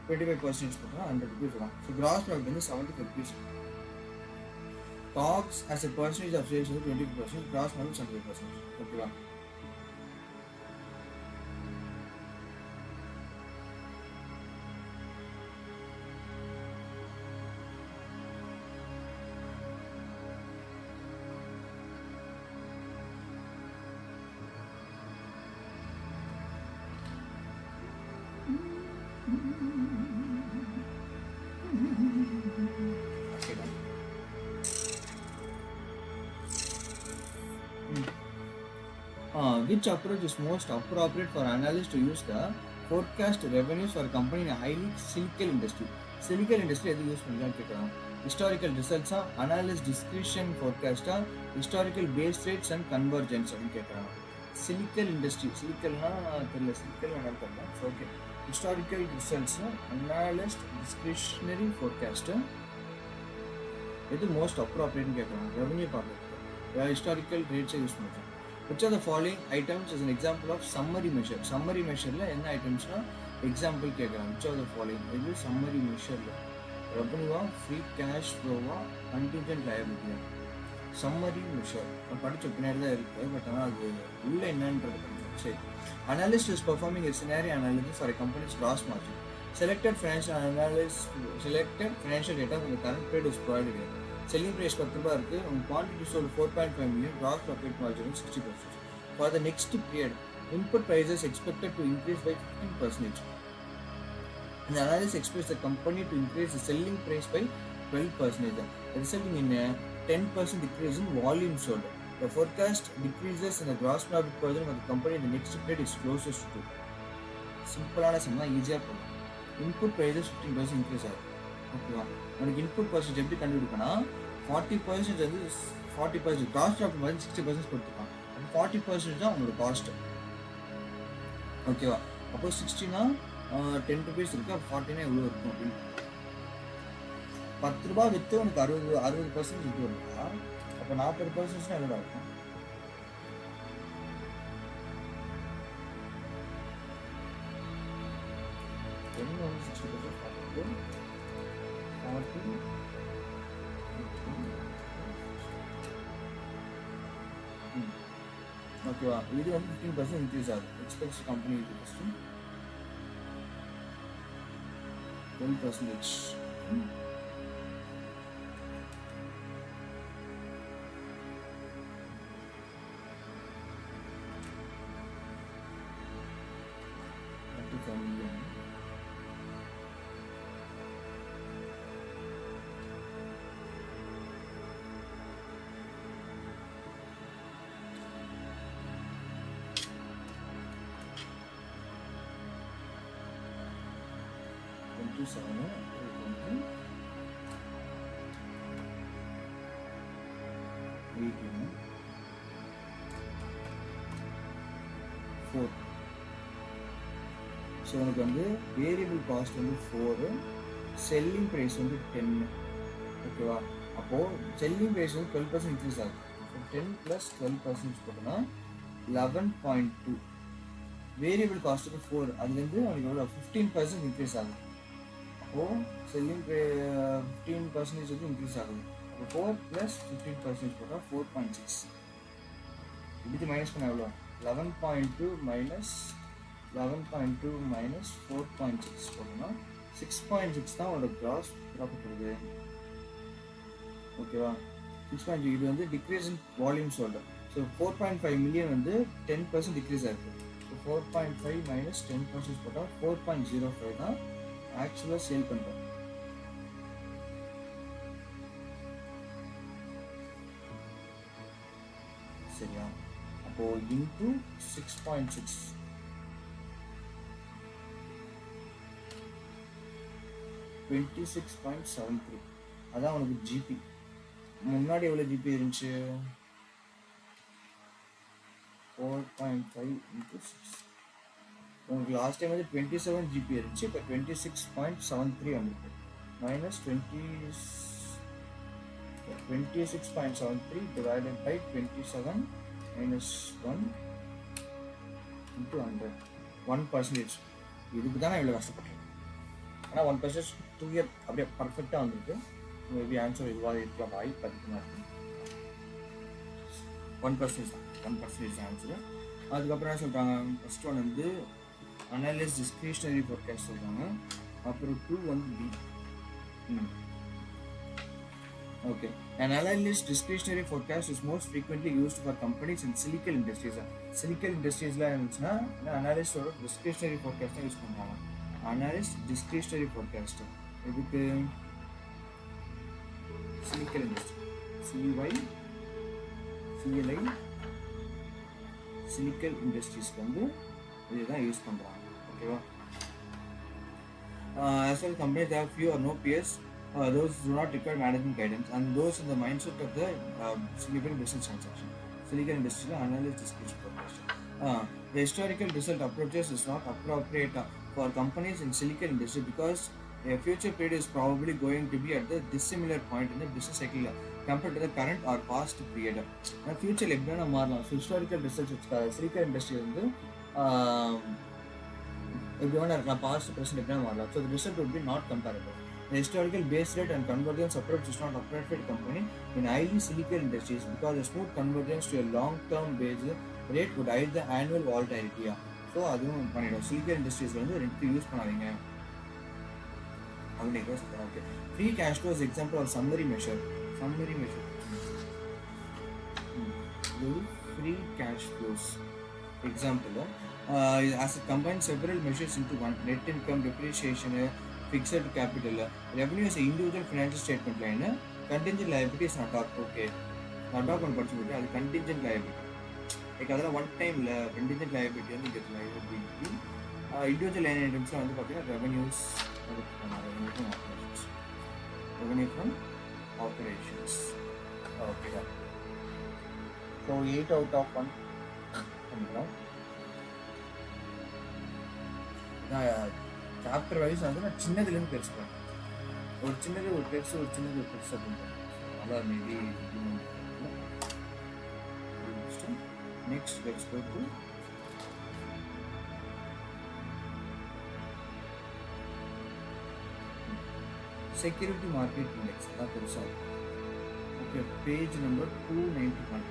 Speaker 2: 25% பார்த்தா 100 rupees வரும். ஸோ கிராஸ் ப்ராஃபிட் வந்து 75 rupees. COGS as a percentage of sales வந்து 20%, கிராஸ் ப்ராஃபிட் 75%. ஓகேவா? Which approach is most appropriate for analysts to use the forecast revenues for a company in a highly cyclical industry? Cyclical industry எது use பண்ணலாம்னு கேட்குறாங்க. Historical ரிசல்ட்ஸா, analyst description ஃபோர்காஸ்டா, historical base rates and convergence அப்படின்னு கேட்குறாங்க. Cyclical industry, சிலிக்கல்னா தெரியல, cyclical என்னன்னு தெரியல. So okay, historical results, analyst discretionary forecast எது மோஸ்ட் அப்ரோப்ரியேட்னு கேட்குறாங்க. ரெவன்யூ பார்க்குறது ஹிஸ்டாரிக்கல் ரேட்ஸை யூஸ் பண்ணுறோம். Which of the following items is an example of summary measure? Summary measureல என்ன ஐட்டம்ஸ்னா எக்ஸாம்பிள் கேட்குறாங்க. Which of the following? இது summary measureல ரெவன்யூவா, ஃப்ரீ கேஷ் ஃப்ளோவா, கண்டின்ஜென்ட் லயபிலிட்டியா? சம்மரி மெஷர் படித்த பின்னாடி தான் இருக்குது, பட் ஆனால் அது உள்ள என்னன்றது கொஞ்சம் சரி. Analyst is performing a scenario analysis for a company's gross margin. Selected financial data from the current period is provided here. Selling price 10 ரூபாய் இருக்கு. Quantity sold 4.5 million. Gross profit margin 60%. For the next period, input prices expected to increase by 15%. The analysis expects the company to increase the selling price by 12%, resulting in a 10% decrease in volume sold. The forecast decreases in the gross profit margin of the company in the next period is closest to. சிம்பிளான some தான், ஈஸியாக போகும். Input prices 15% increase ஆகும். ஓகேவா? உனக்கு input percentage எப்படி கண்டுபிடிக்கணும்னா 40% வந்து 40% காஸ்ட் ஆஃப் மாதிரி 60% கொடுத்துருக்கான். அப்போ 40% தான் உங்களோட காஸ்ட். ஓகேவா? அப்போ 60னா 10 rupees இருக்கு. அப்போ 40னா எவ்வளோ இருக்கும் அப்படின்னு 10 ரூபாய் விற்று உனக்கு 60% இது வருதா? அப்போ 40% எவ்வளோ இருக்கும்? வந்து 60% 40 ஓகேவா? இது வந்து 15% இன்க்ரீஸ் ஆகுது. எக்ஸ்பெக்ட்ஸ் கம்பெனி இது ஃபஸ்ட்டு 12%. ஸோ உனக்கு வந்து வேரியபிள் காஸ்ட் வந்து 4, செல்லிங் ப்ரைஸ் வந்து 10. ஓகேவா? அப்போது செல்லிங் ப்ரைஸ் வந்து 12% இன்க்ரீஸ் ஆகுது. ஸோ 10 + 12% போட்டோன்னா 11.2. வேரியபிள் காஸ்ட்டுக்கு 4, அதுலேருந்து அவனுக்கு எவ்வளோ 15% இன்க்ரீஸ் ஆகுது. அப்போது செல்லிங் 15% வந்து இன்க்ரீஸ் ஆகுது. அப்போ 4 + 15% போட்டால் 4.6. இப்படி மைனஸ் பண்ண எவ்வளோ 11.2 minus 4.6 போட்டோம்னா 6.6 தான் உங்களோட கிராஸ் ப்ராஃபிட் வருது. ஓகேவா? 6.6 இது வந்து டிக்ரீஸ் இன் வால்யூம் சொல்கிறேன். ஸோ 4.5 மில்லியன் வந்து 10% டிக்ரீஸ் ஆகிருக்கு. ஸோ 4.5 minus 10% போட்டால் 4.05 தான் ஆக்சுவலாக சேல் பண்ணுறோம். சரியா? அப்போது இன்டூ 6.6 26.73 அதான் உனக்கு ஜிபி. முன்னாடி எவ்வளோ ஜிபி இருந்துச்சு? 4.5 × 6. உங்களுக்கு லாஸ்ட் டைம் வந்து 27 ஜிபி இருந்துச்சு. இப்போ 26.73 வந்துருக்கு. Minus 26.73 divided by 27 minus 1 into 100. 1%. இதுக்கு தான் நான் இவ்வளோ கஷ்டப்பட்டேன். ஆனால் 1% 2 year அப்படியே பர்ஃபெக்டாக வந்துருக்கு. மேபி ஆன்சர் இதுவாக இருக்கலாம், வாய்ப்பு அதிகமாக இருக்குது. 1% தான் 1% ஆன்சரு. அதுக்கப்புறம் என்ன சொல்கிறாங்க? ஃபர்ஸ்ட் ஒன் வந்து அனலைஸ் டிஸ்கிரிஷனரி ஃபோர்காஸ்ட் சொல்கிறாங்க. அப்புறம் 2 வந்து B. Okay. An analyst discretionary forecast is most frequently used for companies in cyclical industries. Cyclical industries la irundhuchna analyst oda discretionary forecast use பண்றாங்க. Analyst discretionary forecast இதுக்கு cyclical industry CYCLI cyclical industries வந்து இதுதான் use பண்றாங்க. ஓகேவா? As well, companies have few or no peers. Those do not require management guidance, and those in the mindset of the significant business transaction. Cyclical industry analysis discretionary forecast. The historical result approaches is not appropriate for companies in cyclical industry because a future period is probably going to be at the dissimilar point in the business cycle compared to the current or past period. Future எப்படின்னா மாறலாம். Historical results cyclical industry வந்து எப்படி வேணா இருக்கலாம், past present எப்படின்னா மாறலாம். So the result would be not comparable. The historical base rate and convergence approach is not appropriate company in highly cyclical industries because a smooth convergence to a long-term base rate would hide the annual volatility. So அதுவும் பண்ணிடும். cyclical industries வந்து ரெண்டு use பண்ணாதீங்க. Okay. Free cash flow is example of summary measure. Free cash flows. Example, as it combines several measures into one: net income, depreciation, fixed capital, revenue is an individual financial statement line, contingent liability is not talk. Okay, not talk on particular contingent liability. Like other one time contingent liability and get liability. Individual line items on the revenues, revenue from operations. Okay. So 8 out of 1. Chapter wise வந்து நான் சின்னதுலேருந்து பெருசு பண்ணேன். ஒரு சின்னது ஒரு பெருசு அப்படின்ட்டு அதான் maybe next let's go to security market index. அதான் பெருசாக. Okay, page number 291.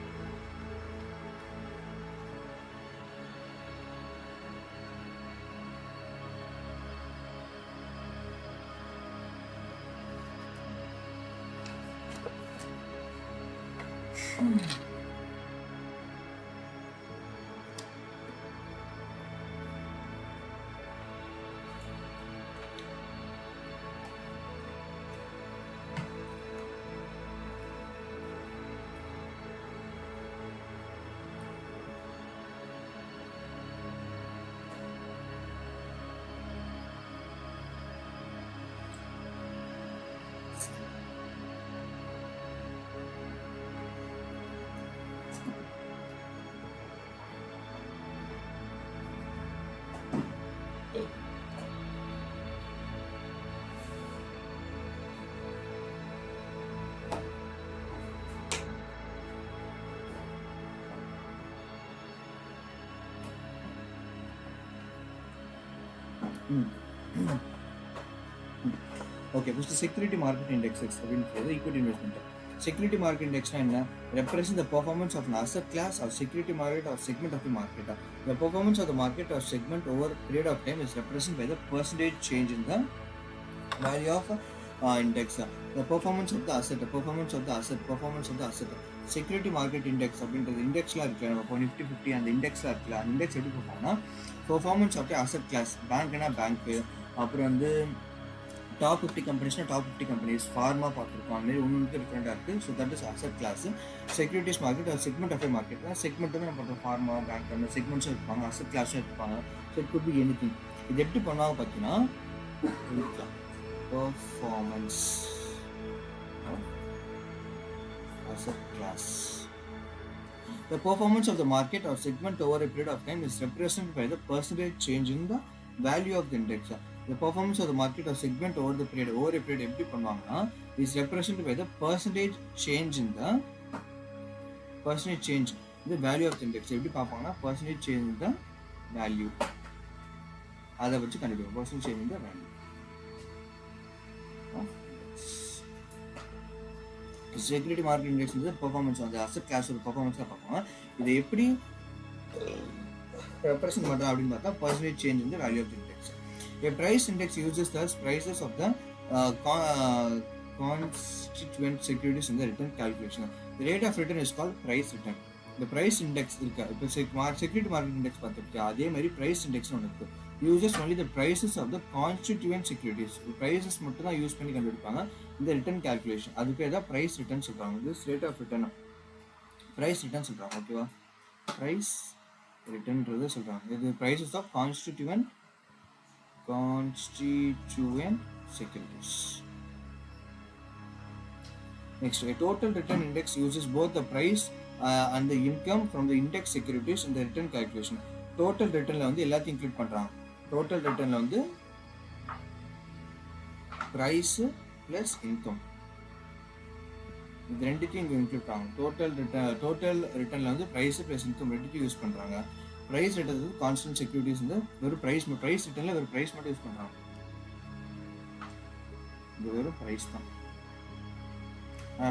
Speaker 2: Okay, first security market index equity investment. Security market index represents the performance of an asset class or security market or segment of the market. The performance of the market or segment over a period of time is represented by the percentage change in the value of index. The performance of the asset, security market index அப்படின்றது இண்டெக்ஸ்ல இருக்கு. நம்ம Nifty 50 அந்த இண்டெக்ஸ்ல இருக்குல்ல, அந்த index எப்படி பார்ப்போம்னா performance of the asset class. பேங்க்னா bank, அப்புறம் வந்து டாப் 50 கம்பெனிஸ்னா டாப் 50 கம்பெனிஸ், ஃபார்மா பார்த்துருக்கோம். அந்த மாதிரி ஒன்று டிஃப்ரெண்டாக இருக்குது. So that is asset class. Securities market ஒரு செக்மெண்ட் ஆஃப் மார்க்கெட் தான். செக்மெண்ட் வந்து நம்ம பண்ணுறோம் ஃபார்மா, பேங்க், அந்த செக்மெண்ட்ஸும் இருப்பாங்க, அசட் கிளாஸும் இருப்பாங்க. So it could be anything. இது எப்படி பண்ணுவாங்க பார்த்தீங்கன்னா performance of asset class. The performance of the market or segment over a period of time is represented by the percentage change in the value of the index. The performance of the market or segment over a period எப்படி பண்ணுவாங்கன்னா is represented by the percentage change in the value of the index. எப்படி பார்ப்பாங்கன்னா percentage change in the value, அதை வச்சு கண்டுபிடிக்கும் percentage change in the value. Security market index வந்து performance அந்த asset கிளாஸோட பெர்ஃபார்மன்ஸாக பார்ப்போம். இதை எப்படி ரெப்ரசென்ட் பண்ணுறோம் அப்படின்னு பார்த்தா percentage change in the value of the index. A price index uses the prices of the constituent securities in the return calculation. The rate of return is called price return. The price index இருக்கா, இப்போ security market index பார்த்துருக்கா, அதே மாதிரி price index ஒன்று இருக்குது. uses only the prices of the constituent securities. prices மட்டும் தான் use பண்ணி கண்டுபிடிப்பாங்க இந்த ரிட்டர்ன் கால்குலேஷன். அதுக்கு ஏதாவது ப்ரைஸ் ரிட்டர்ன் சொல்கிறாங்க. இது rate of return, price return சொல்கிறாங்க. ஓகேவா, ப்ரைஸ் ரிட்டர்ன்றது சொல்கிறாங்க. இது prices of constituent securities. Next, a total return index uses both the price and the income from the index securities in the return calculation. Total return வந்து எல்லாத்தையும் include பண்ணுறாங்க. Total ரிட்டர்னில் வந்து price plus income இது ரெண்டுத்தையும் இங்கே include ஆகும். Total ரிட்டர்னில் வந்து price plus income ரெண்டுத்தையும் யூஸ் பண்ணுறாங்க. ப்ரைஸ் ரிட்டர்ன் வந்து கான்ஸ்டன்ட் செக்யூரிட்டிஸ் வந்து வெறும் ப்ரைஸ் ரிட்டர்னில் வெறும் ப்ரைஸ் மட்டும் யூஸ் பண்ணுறாங்க. இது வெறும் ப்ரைஸ் தான்.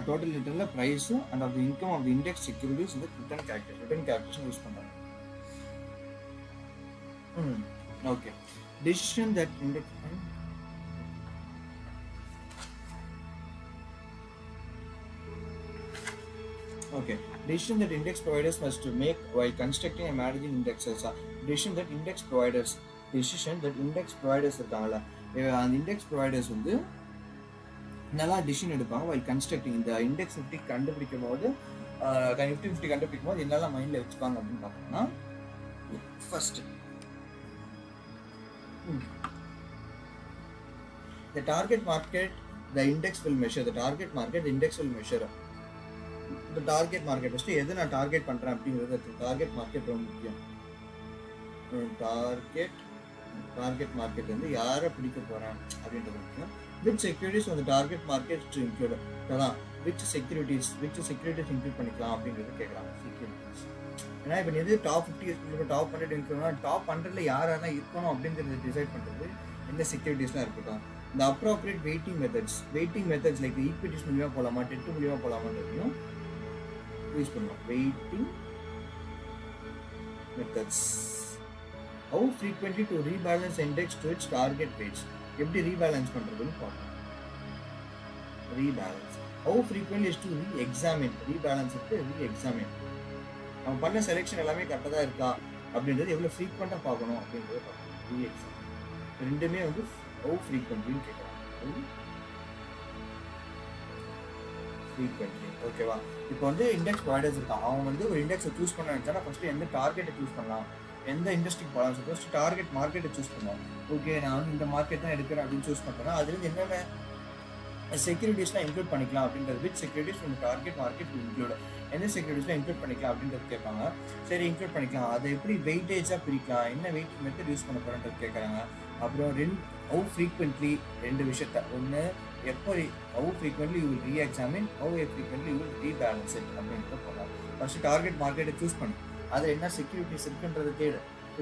Speaker 2: டோட்டல் ரிட்டர்னில் price and of the income of the index securities இந்த ரிட்டர்ன் கேல்குலேஷன் யூஸ் பண்ணுறாங்க. Okay. Decision that index Okay. Decision that index providers must make while constructing and managing indexes. Decision that index providers இருக்காங்கல்ல, அந்த index providers வந்து நல்லா decision எடுப்பாங்க while constructing. இந்த index 50 கண்டுபிடிக்கும் போது 50 கண்டுபிடிக்கும் போது என்னெல்லாம் மைண்டில் வச்சுப்பாங்க அப்படின்னு பார்த்தோம்னா, first the target market the index will measure. The target market the index will measure. The target market first எது நான் டார்கெட் பண்றேன் அப்படிங்கிறது டார்கெட் மார்க்கெட் ரொம்ப முக்கியம். டார்கெட் மார்க்கெட் வந்து யாரை பிடிக்க போறேன் அப்படின்றது முக்கியம். which securities on the target market to include, அதான் which securities இன்க்ளூட் பண்ணிக்கலாம் அப்படிங்கிறது கேட்குறாங்க. செக்யூரிட்டிஸ் ஏன்னா இப்போ எது டாப் 50 டாப் 100 இருக்கணும்னா டாப் 100ல யாரெல்லாம் இருக்கணும் அப்படிங்கிறது டிசைட் பண்ணுறது எந்த செக்யூரிட்டிஸ்லாம் இருக்கட்டும். இந்த appropriate waiting methods like equities மூலியமாக போகலாமா, டெட் மூலியமாக போகலாமான்றதையும் யூஸ் பண்ணுவோம். Waiting methods. how frequently to rebalance index to its target weights. எப்படி ரீபேலன்ஸ் பண்ணுறதுன்னு பார்க்கணும். Rebalance how frequently is to re-examine. ரீபேலன்ஸுக்கு ரீஎக்ஸாமின் நம்ம பண்ண செலெக்ஷன் எல்லாமே கரெக்டாக தான் இருக்கா அப்படின்றது எவ்வளோ ஃப்ரீக்வெண்ட்டாக பார்க்கணும் அப்படின்றத பார்க்கணும். ரீஎக்ஸாமின் ரெண்டுமே வந்து how frequently கேட்குறாங்க. ஃப்ரீக்வெண்ட்லி ஓகேவா. இப்போ வந்து இண்டெக்ஸ் ப்ரொவைடர்ஸ் இருக்கான், அவன் வந்து ஒரு இண்டெக்ஸை சூஸ் பண்ண நினச்சா ஃபஸ்ட்டு எந்த டார்கெட்டை சூஸ் பண்ணலாம், எந்த இண்டஸ்ட்ரிக்கு போகலாம். ஃபஸ்ட்டு டார்கெட் மார்க்கெட்டை சூஸ் பண்ணுவோம். ஓகே நான் வந்து இந்த மார்க்கெட் தான் எடுக்கிறேன் அப்படின்னு சூஸ் பண்ணுறேன்னா அதுலேருந்து என்னென்ன செக்யூரிட்டிஸ்லாம் இன்க்ளூட் பண்ணிக்கலாம் அப்படின்றது. விச் செக்யூரிட்டிஸ் உங்கள் டார்கெட் மார்க்கெட் இன்க்ளூட், எந்த செக்யூரிட்டிஸ்லாம் இன்க்ளூட் பண்ணிக்கலாம் அப்படின்றது கேட்பாங்க. சரி இன்க்ளூட் பண்ணிக்கலாம், அதை எப்படி வெயிட்டேஜாக பிரிக்கலாம், என்ன வெயிட் மெத்தட் யூஸ் பண்ண போகிறேன்றது கேட்குறாங்க. அப்புறம் how frequently ரெண்டு விஷயத்த, ஒன்று எப்போ how frequently you will re-examine, how frequently you will rebalance it அப்படின்ட்டு போகலாம். ஃபஸ்ட்டு டார்கெட் மார்க்கெட்டை சூஸ் பண்ணி அதில் என்ன செக்யூரிட்டிஸ் இருக்குன்றது தேடு.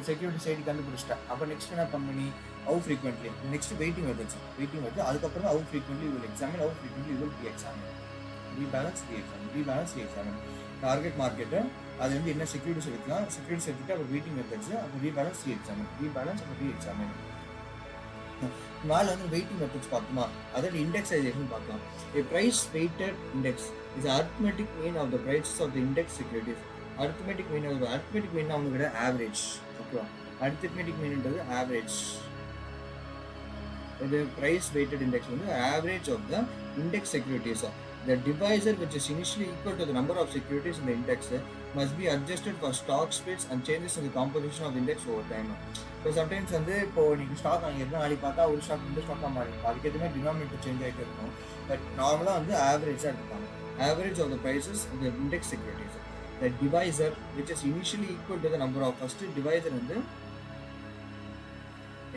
Speaker 2: செக்யூரிட்டி சைடு கண்டுபிடிச்சிட்டேன். அப்போ நெக்ஸ்ட் என்ன பண்ணி how frequently, நெக்ஸ்ட் வெயிட்டிங் வருது. அதுக்கப்புறம் how frequently you will examine, how frequently you will re-examine. re-examine target market அது வந்து என்ன செக்யூரிட்டிஸ் எடுக்கலாம், செக்யூரிட்டிஸ் எடுத்துட்டு அப்புறம் வெயிட்டிங் மெத்தட்ஸ், அப்புறம் ரீபேலன்ஸ் அப்புறம் ரீஎக்ஸாமின். மேலே வந்து வெயிட்டிங் மெத்தட்ஸ் பார்த்தோமா, அதோட இண்டெக்ஸைசேஷன் பார்க்கலாம். A price weighted index is arithmetic mean of the prices of the index securities. arithmetic mean அவங்களோட ஆவரேஜ். ஓகேவா, arithmetic meanன்றது ஆவரேஜ். இது price weighted index வந்து average of the index securities. The divisor which is initially equal to the number of securities in the index must be adjusted for stock splits and changes in the composition of the index over time. So sometimes வந்து இப்போ நீங்கள் stock வாங்கியிருந்தா நாளைக்கு பார்த்தா ஒரு stock இந்த ஸ்டாக்காக மாறி இருக்கும், அதுக்கு எதுவுமே டினாமினேட்டர் சேஞ்ச் ஆகிட்டு இருக்கும். பட் நார்மலாக வந்து ஆவரேஜாக எடுத்துப்பாங்க. Average of the prices of the index securities. The divisor which is initially equal to the number of, first divisor வந்து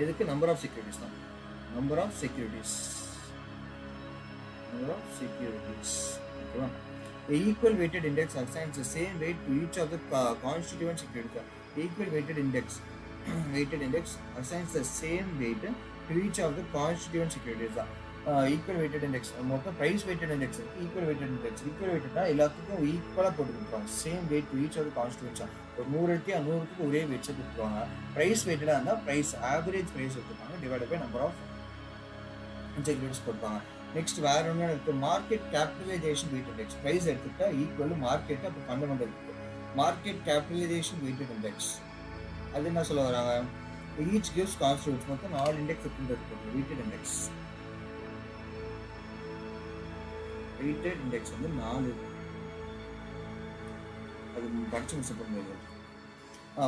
Speaker 2: எதுக்கு நம்பர் ஆஃப் செக்யூரிட்டிஸ் தான். number of securities. ஓகேவா. The equal weighted index assigns the same weight to each of the constituent securities. Equal weighted index assigns the same weight to each of the constituent securities. Equal weighted index மொத்தம் price weighted index equal weighted எல்லாத்துக்கும் ஈக்குவலாக போட்டு கொடுத்துருவாங்க. Same weight to each of the constituents. ஒரு 100க்கு 100க்கு ஒரே வெயிட்ஸை கொடுத்துருவாங்க. ப்ரைஸ் வெயிட்டடாக இருந்தால் ப்ரைஸ் ஆவரேஜ் ப்ரைஸ் எடுத்துப்பாங்க, divide by number of securities கொடுப்பாங்க. நெக்ஸ்ட் வேற ஒன்று இருக்கு, market capitalization weight index. Price எடுத்துக்கிட்டா ஈக்குவல் மார்க்கெட், அப்போ ஃபண்டமெண்டல் இருக்கு. மார்க்கெட் கேபிட்டலைசேஷன் வெயிட்டட் இண்டெக்ஸ் அது என்ன சொல்ல வராங்க, ஈச் கிவ்ஸ் கான்ஸ்டியூட்ஸ். மொத்தம் 4 இண்டெக்ஸ் இருக்குன்றது வெயிட்டட் இண்டெக்ஸ். வெயிட்டட் இண்டெக்ஸ் வந்து 4, அது படிச்சு மிஸ் பண்ண முடியாது.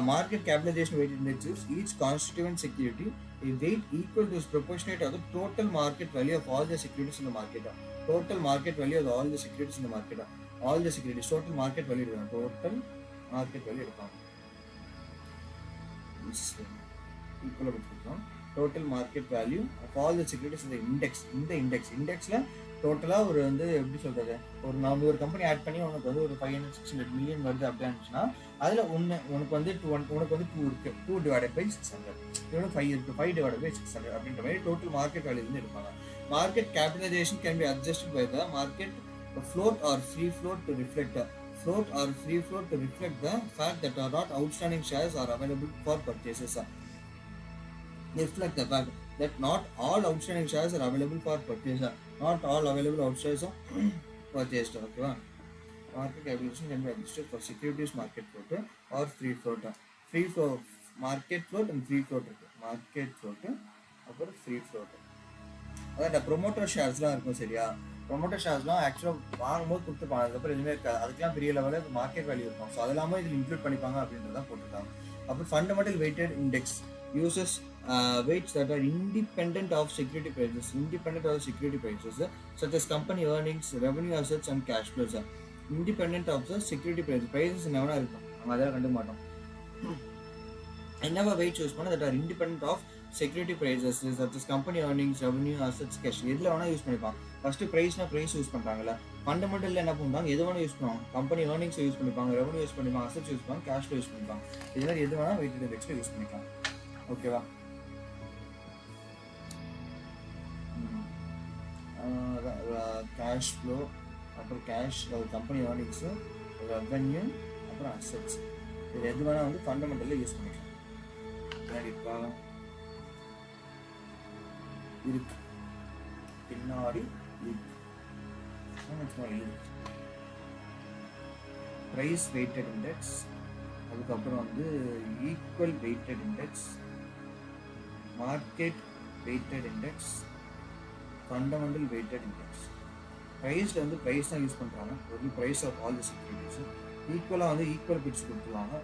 Speaker 2: Market capitalization weighted index is each constituent security a weight equal to is proportionate of the total market value of all the securities in the market. Total market value of all the securities in the market. All the securities total market value எடுப்பாங்க. equal to total market value of all the securities in the index. இண்டெக்ஸ்ல டோட்டலாக ஒரு வந்து எப்படி சொல்கிறது, ஒரு 400 company add பண்ணி உனக்கு வந்து ஒரு 500-600 மில்லியன் வருது அப்படின்னு இருந்துச்சுன்னா அதில் உனக்கு வந்து 2 இருக்குது, 2 divided by 600. இன்னொன்று 5 இருக்குது, 5 divided by 600 அப்படின்ற மாதிரி டோட்டல் மார்க்கெட் வேல்யூ வந்து எடுப்பாங்க. Market capitalization can be adjusted by the market float or free float to reflect the fact that are not outstanding shares are available for purchases. Reflect the fact that not all outstanding shares are available for purchase. Not all available outside are purchased. Okay, market capitalization can be adjusted for securities market float or free float. Free float, market float and free float இருக்கு. market float அப்புறம் free float. அதான் இந்த promoter ஷேர்ஸ்லாம் இருக்கும் சரியா. Promoter ஷேர்ஸ்லாம் ஆக்சுவலாக வாங்கும்போது கொடுத்துருப்பாங்க, அதுக்கப்புறம் எதுவுமே இருக்காது, அதுக்கெல்லாம் பெரிய லெவலில் மார்க்கெட் வேல்யூ இருக்கும். ஸோ அதெல்லாமல் இதில் இன்க்ளூட் பண்ணிப்பாங்க அப்படின்றதான் போட்டிருக்காங்க. அப்புறம் fundamental weighted index uses weights that are independent of security prices, such as company earnings, revenue, assets and cash flows. Independent of the security prices என்னவா இருக்கும் நம்ம அதெல்லாம் கண்டுக்க மாட்டோம். என்னவா weights யூஸ் பண்ண that are independent of security prices, such as company earnings, revenue, assets, cash. எதில் வேணால் யூஸ் பண்ணிப்பாங்க. ஃபஸ்ட்டு ப்ரைஸ்னா ப்ரைஸ் யூஸ் பண்ணுறாங்கல்ல. ஃபண்டமெண்டலில் என்ன பண்ணுறாங்க, எது வேணால் யூஸ் பண்ணுவாங்க. கம்பெனி ஏர்னிங்ஸை யூஸ் பண்ணிப்பாங்க, ரெவன்யூ யூஸ் பண்ணிப்பாங்க, அசட்ஸ் யூஸ் பண்ணுவாங்க, கேஷ் ஃப்ளோ யூஸ் பண்ணிப்பாங்க. இது மாதிரி எது வேணால் வெயிட்டட் இண்டெக்ஸில் யூஸ் பண்ணிக்கலாம். ஓகேவா. கேஷ் ஃப்ளோ, அப்புறம் கேஷ், கம்பெனி ஏர்னிங்ஸு, ரெவன்யூ, அப்புறம் அசட்ஸ், இது எது வேணால் வந்து ஃபண்டமெண்டலில் யூஸ் பண்ணிக்கலாம். பின்னாடி இருக்கு, பின்னாடி ப்ரைஸ் வெயிட்டட் இண்டெக்ஸ், அதுக்கப்புறம் வந்து equal weighted index, market weighted index, fundamental weighted index. ப்ரைஸில் வந்து ப்ரைஸ் தான் யூஸ் பண்ணுறாங்க, ஒரு price of all the securities. ஈக்குவலாக வந்து ஈக்குவல் பிட்ஸ் கொடுத்துருவாங்க.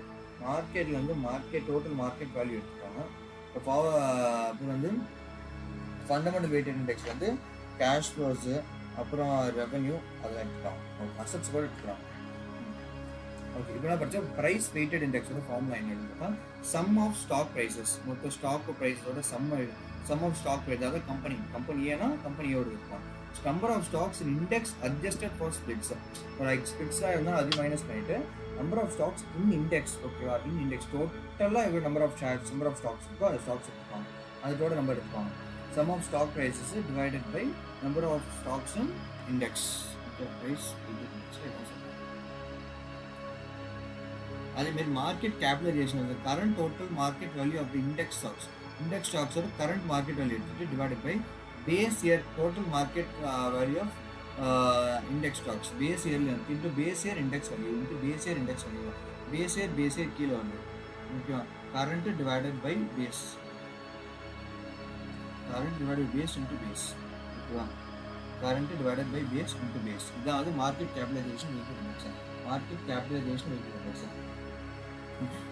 Speaker 2: மார்க்கெட்டில் வந்து மார்க்கெட் டோட்டல் மார்க்கெட் வேல்யூ எடுத்துருக்காங்க. அப்புறம் வந்து ஃபண்டமெண்டல் வெயிட்டட் இண்டெக்ஸ் வந்து கேஷ் ஃப்ளோஸு, அப்புறம் ரெவன்யூ அதெல்லாம் எடுத்துக்கலாம். அசட்ஸ் கூட எடுத்துக்கலாம். ஓகே, இப்போ நான் படித்தா ப்ரைஸ் வெயிட்டட் இண்டெக்ஸோட ஃபார்முலா என்ன எழுதுனா, சம் ஆஃப் ஸ்டாக் ப்ரைஸஸ், மொத்த ஸ்டாக் ப்ரைஸோட சம் ஆஃப் ஸ்டாக் ப்ரைஸ், அதாவது கம்பெனி ஏன்னா கம்பெனியோடு இருக்கும். Number of stocks in index adjusted for splits. ஸ்பிளிட்ஸாக இருந்தால் அது மைனஸ் பண்ணிவிட்டு number of stocks in index. ஓகேவா, இன் இண்டெக்ஸ் டோட்டலாக எவ்வளோ நம்பர் ஆஃப் ஸ்டாக்ஸ் இருக்கோ அந்த ஸ்டாக்ஸ் எடுத்துப்பாங்க, அதோட நம்பர் எடுத்துப்பாங்க. Sum of stock prices divided by number of stocks in index. Okay, price index. அதே மாதிரி மார்க்கெட் கேபிட்டலைசேஷன் வந்து current total market value of the index ஸ்டாக்ஸோட கரண்ட் மார்க்கெட் வேல்யூ எடுத்துட்டு divided by base year total market value of index stocks. Base இயர்ல into base year index value into base year index value. Base year கீழே வந்து ஓகேவா, current divided by base, current divided base into base. ஓகேவா, current divided by base into base. இதாவது market capitalization weighted index.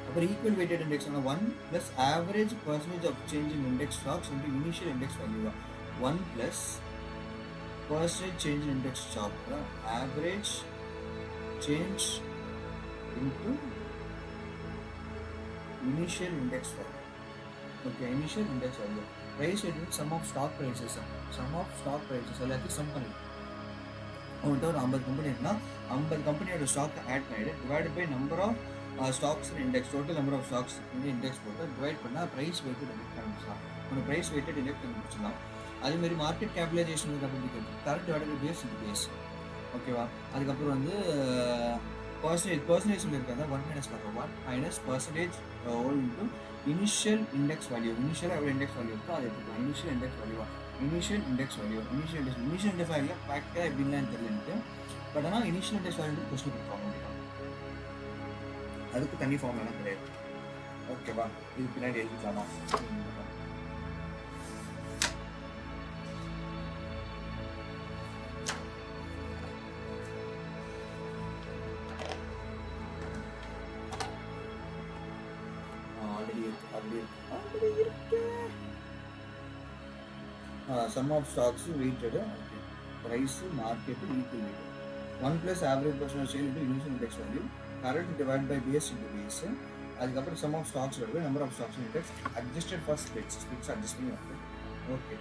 Speaker 2: அப்புறம் equal weighted index 1 plus average percentage of change in index stocks into initial index value. 1 plus percentage change in index stock, average change into initial index value. Okay, initial index value. Price weighted sum of stock prices எல்லாத்தையும் sum பண்ணி அவங்கள்ட்ட ஒரு 50 company இருக்குன்னா 50 கம்பெனியோட stock add பண்ணிவிட்டு divide by number of stocks index, total number of stocks index போட்டு divide பண்ணால் price weighted index கண்டுபிடிச்சலாம். ஒரு ப்ரைஸ் வெயிட்டட் இண்டெக்ஸ் கண்டுபிடிச்சலாம். அதேமாதிரி மார்க்கெட் கேபிட்டலைசேஷன் கண்டுபிடிக்கிறது current divide by base into base. ஓகேவா, அதுக்கப்புறம் வந்து பர்சன்டேஜ் இருக்காங்க 1 minus percentage whole into initial index value. இனிஷியலாக எவ்வளோ இண்டெக்ஸ் வேல்யூ இருக்கோ அதை எடுத்துக்கலாம். இனிஷியல் இண்டெக்ஸ் வேல்யூ ப்ராக்டிக்காக எப்படின்லாம் தெரியலன்ட்டு, பட் ஆனால் இனிஷியல் இண்டெக்ஸ் வேல்யூ கொஸ்டின் கொடுப்பாங்க. அதுக்கு தனி ஃபார்ம் எல்லாம் கிடையாது. ஓகேவா, இது பின்னாடி எழுதிக்கலாமா. Sum of stocks weighted, price market equal weighted. 1 plus average percentage change into initial index value, current divided by base into base. அதுக்கப்புறம் sum of stocks number of stocks in index adjusted for splits adjust பண்ணி வந்து okay.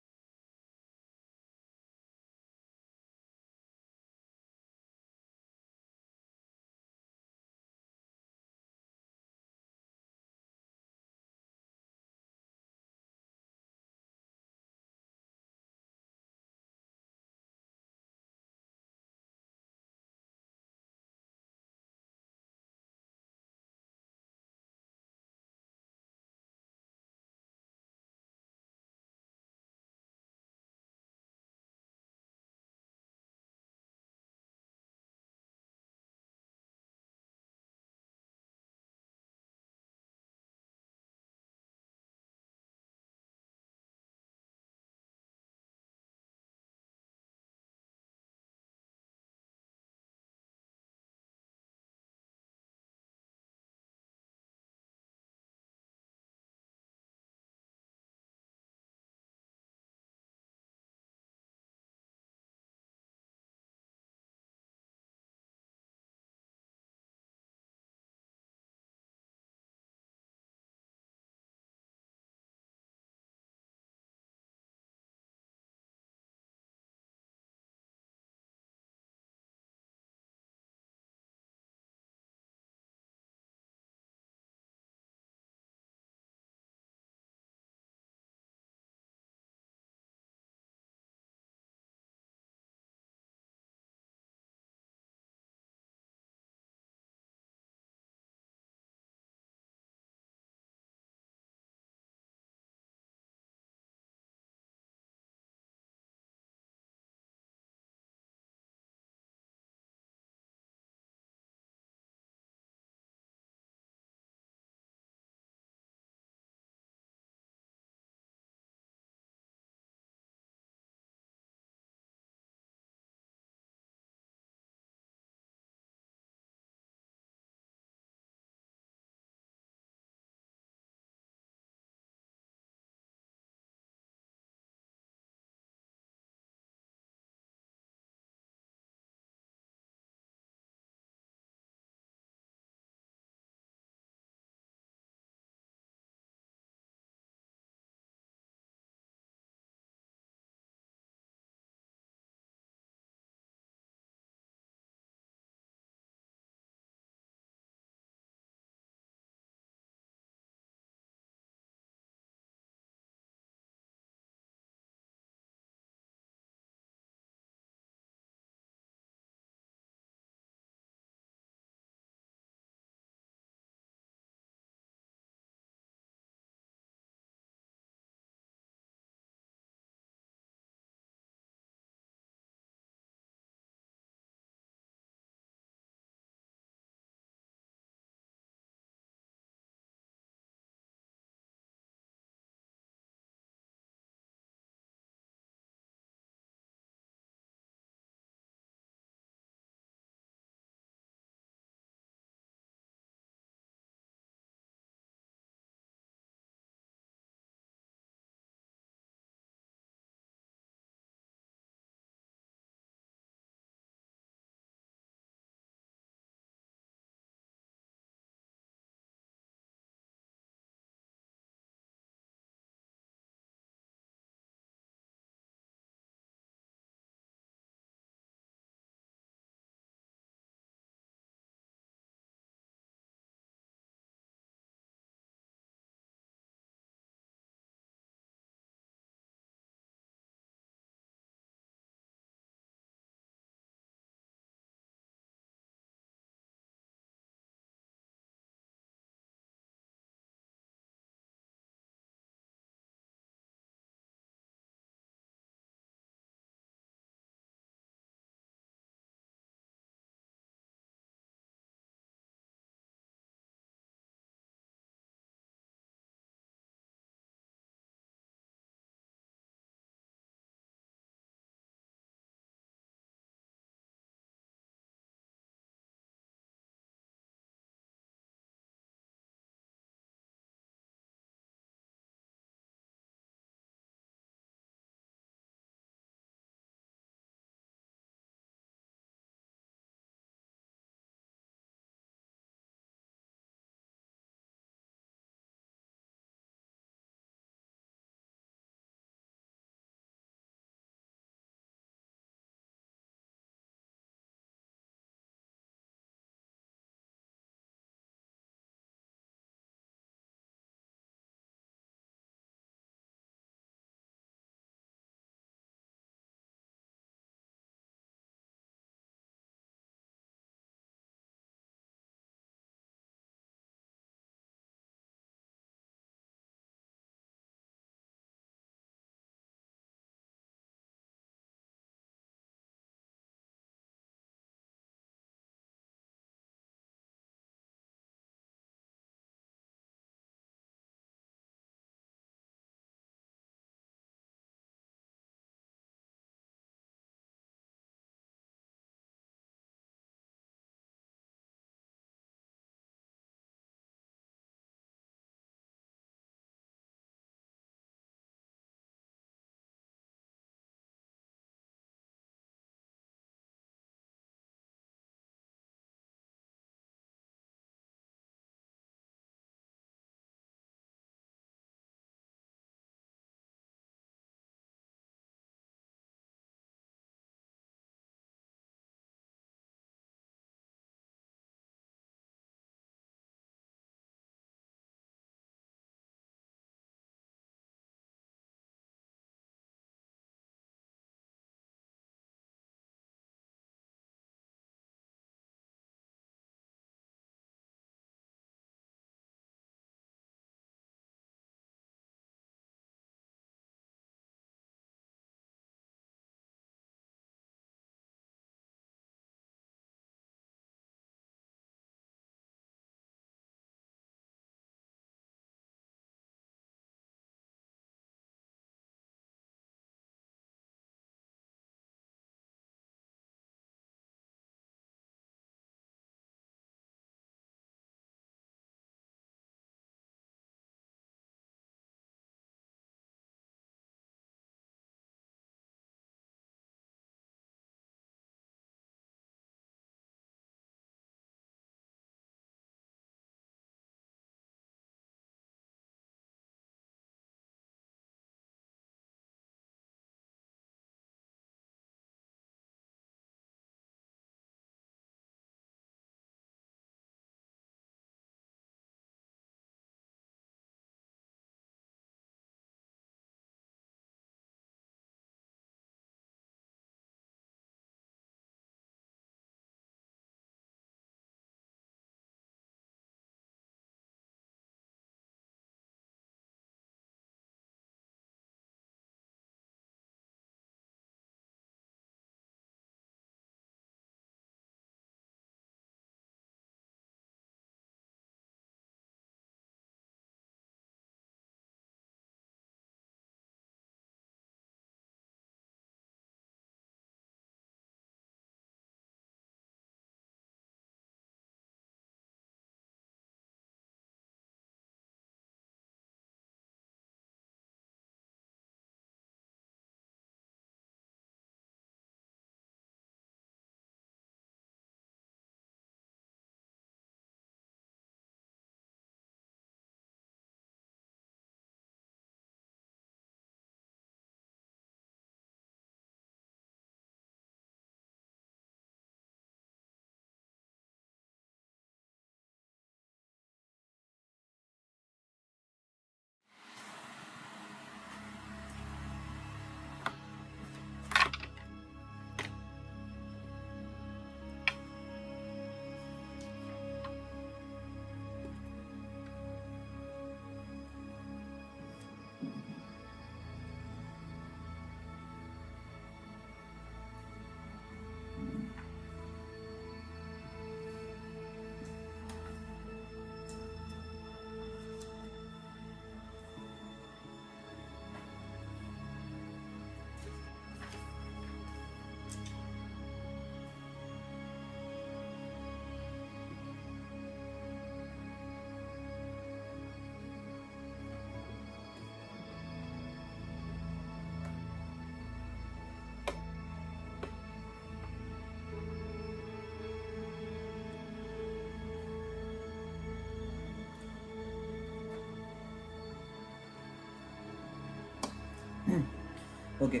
Speaker 2: Okay.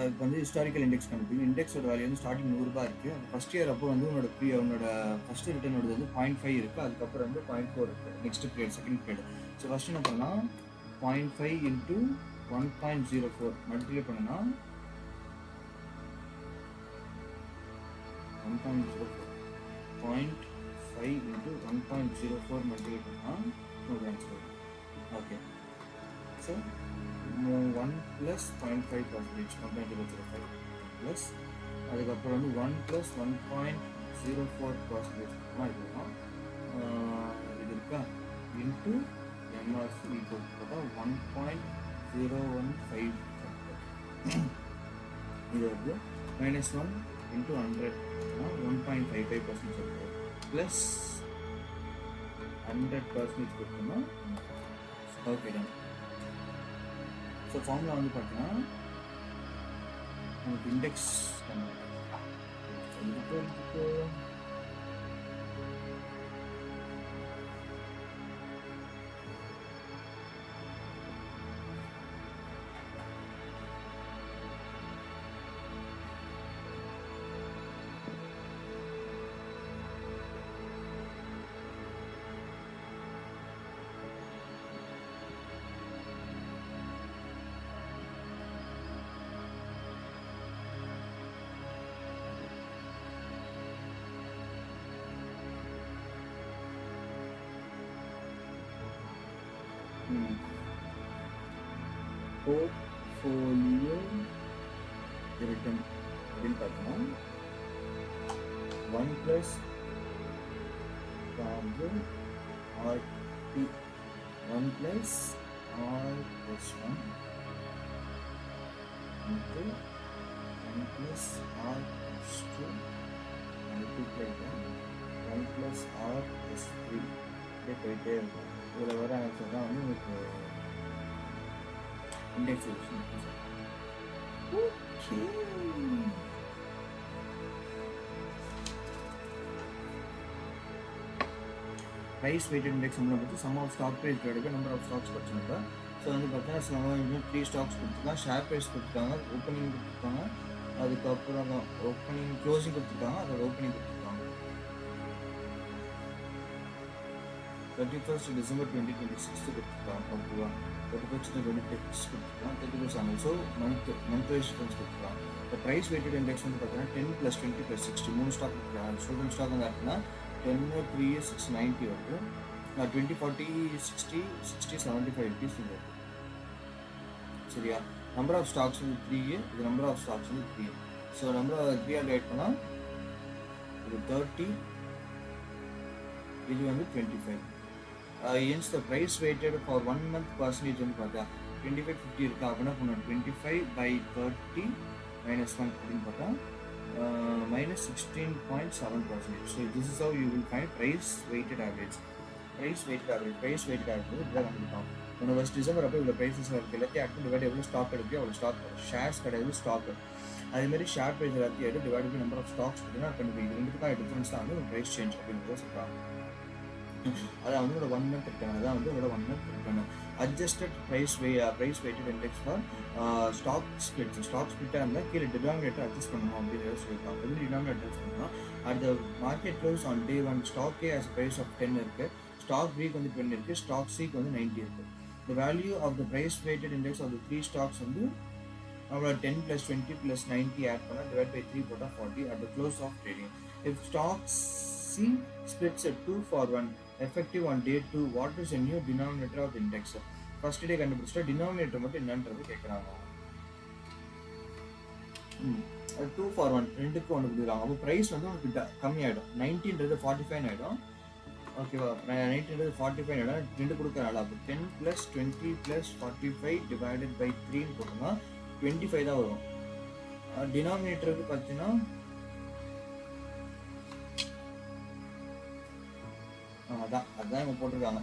Speaker 2: இப்போ வந்து historical index கண்டுபிடிக்கும். இண்டெக்ஸோட value வந்து starting ரூ. 100 இருக்குது. அது ஃபஸ்ட் இயர் அப்போ வந்து உன்னோட ஃபஸ்ட் ரிட்டர்னோட வந்து 0.5 இருக்குது. அதுக்கப்புறம் வந்து 0.4 இருக்குது. Next period second period. So first என்ன பண்ணலாம், 0.5 இன்ட்டு 1.04 மல்டிப்ளை பண்ணனா 1.04 0.5 இன்ட்டு 1.04 மல்டிப்ளை பண்ணால் ஒரு answer. Okay. So 1 plus 0.5% 1.005 plus அதுக்கப்புறம் வந்து 1 ப்ளஸ் 1.04% இதுதான் இது இருக்கா இன்ட்டு எம்ஆர்சி ஈக்குவல் போட்டால் 1.015 இது வந்து -1 இன்ட்டு 100 1.55% சொல்லுவோம் ப்ளஸ் 100% கொடுத்தோம்னா ஓகே டன். ஸோ ஃபார்முலா வந்து பார்த்தீங்கன்னா நமக்கு இண்டெக்ஸ் போர்ட்ஃபோலியோ ரிட்டர்ன் அப்படின்னு பார்த்தோம்னா 1 ப்ளஸ் வந்து RT 1 plus R plus 1 into 1 plus R plus 2 multiply 1 plus R plus 3 இப்படியே போயிட்டே இருக்கும். இதில் வர ஆன்சர் தான் வந்து உங்களுக்கு index solution. Okay. Price weighted index வந்து sum of stock price divided by number of stocks படிச்சுருக்கா. ஸோ வந்து பார்த்தீங்கன்னா 3 ஸ்டாக்ஸ் கொடுத்துருக்காங்க, ஷேர் ப்ரைஸ் கொடுத்துருக்காங்க, ஓப்பனிங் கொடுத்துருக்காங்க, அதுக்கப்புறம் ஓப்பனிங் க்ளோசிங் கொடுத்துருக்காங்க, அதோட ஓப்பனிங் கொடுத்துருக்காங்க. 31st December 2026 கொடுத்துருக்காங்க. ஓகேவா, 31st 2026 கொடுத்துருக்காங்க, 31st ஆனது. ஸோ மந்த் வைஸ் டிஃபரன்ஸ் கொடுத்துருக்காங்க. இப்போ ப்ரைஸ் வெயிட்டட் இண்டெக்ஸ் வந்து பார்த்தீங்கன்னா 10 + 20 + 60 3 ஸ்டாக் கொடுத்துருக்காங்க. ஸ்டூடெண்ட் ஸ்டாக் வந்து அப்படின்னா 10 3 690 வருது. 20 40 60 60 75 rupees வருது. சரியா, நம்பர் ஆஃப் ஸ்டாக்ஸ் வந்து 3, இது நம்பர் ஆஃப் ஸ்டாக்ஸ் வந்து 3. ஸோ நம்பர் 3 டிவைட் பண்ணால் இது 30, இது வந்து 25. hence the price weighted for 1 month percentage வந்து பார்த்தா 25 50 இருக்கா அப்படின்னா பண்ணணும் 25/30 -1 அப்படின்னு பார்த்தா -16.7%. So this is how you will find price weighted average. Price weighted average இப்படிதான் கண்டுபிடிப்போம். உன்னோட ஃபர்ஸ்ட் டிசம்பர் அப்போ இவ்வளோ ப்ரைஸஸ் இருக்குது, எல்லாத்தையும் ஆக்ட் டிவைட் எவ்வளோ ஸ்டாக் எடுக்கு அவ்வளோ ஸ்டாக் ஷேர்ஸ் கிடையாது ஸ்டாக். அதேமாதிரி ஷேர் ப்ரைஸ் எல்லாத்தையும் எடுத்து divide by number of stocks பார்த்தீங்கன்னா கண்டுபிடிக்கும். ரெண்டுக்கான டிஃபரன்ஸ் தான் வந்து ப்ரைஸ் சேஞ்ச் அப்படின்றத சொல்கிறாங்க. அதான் வந்து 1 month இருக்காங்க, அதான் வந்து 1 month இருக்காங்க. Adjusted price weighted index for stock split. Stock ஸ்பிளிட்டாக இருந்தால் கீழே டினாமினேட்டர் அட்ஜஸ்ட் பண்ணணும் அப்படின்றத சொல்லியிருக்காங்க. எப்படி டினாமினேட்டர் அட்ஜஸ்ட் பண்ணணும், at the market close on day 1 stock A as price of 10 இருக்குது, ஸ்டாக் பிக்கு வந்து 10 இருக்குது, ஸ்டாக் சிக்கு வந்து 90 இருக்குது. The value of the price weighted index of the 3 stocks வந்து நம்மளோட 10 + 20 + 90 ஆட் பண்ணால் டிவைட் பை 3 போட்டால் 40 at the close of trading. If stock C splits at 2 for 1 effective on day 2, what is the new denominator of the index? First day கண்டுபிடிச்சிட்டா denominator மட்டும் என்னன்றது கேட்குறாங்க. 2 for 1 ரெண்டுக்கு ஒன்று கொடுக்குறாங்க. அப்போ ப்ரைஸ் வந்து உங்களுக்கு கம்மியாயிடும். 90ன்றது 45 ஆகிடும். ஓகேவா, 90ன்றது 45 ஆகிடும். 2 கொடுக்குறாங்க. அப்போ 10 + 20 + 45 டிவைடட் பை 3 போட்டோம்னா 25 தான் வரும். டினாமினேட்டருக்கு பார்த்தீங்கன்னா அதான் இவங்க போட்டிருக்காங்க.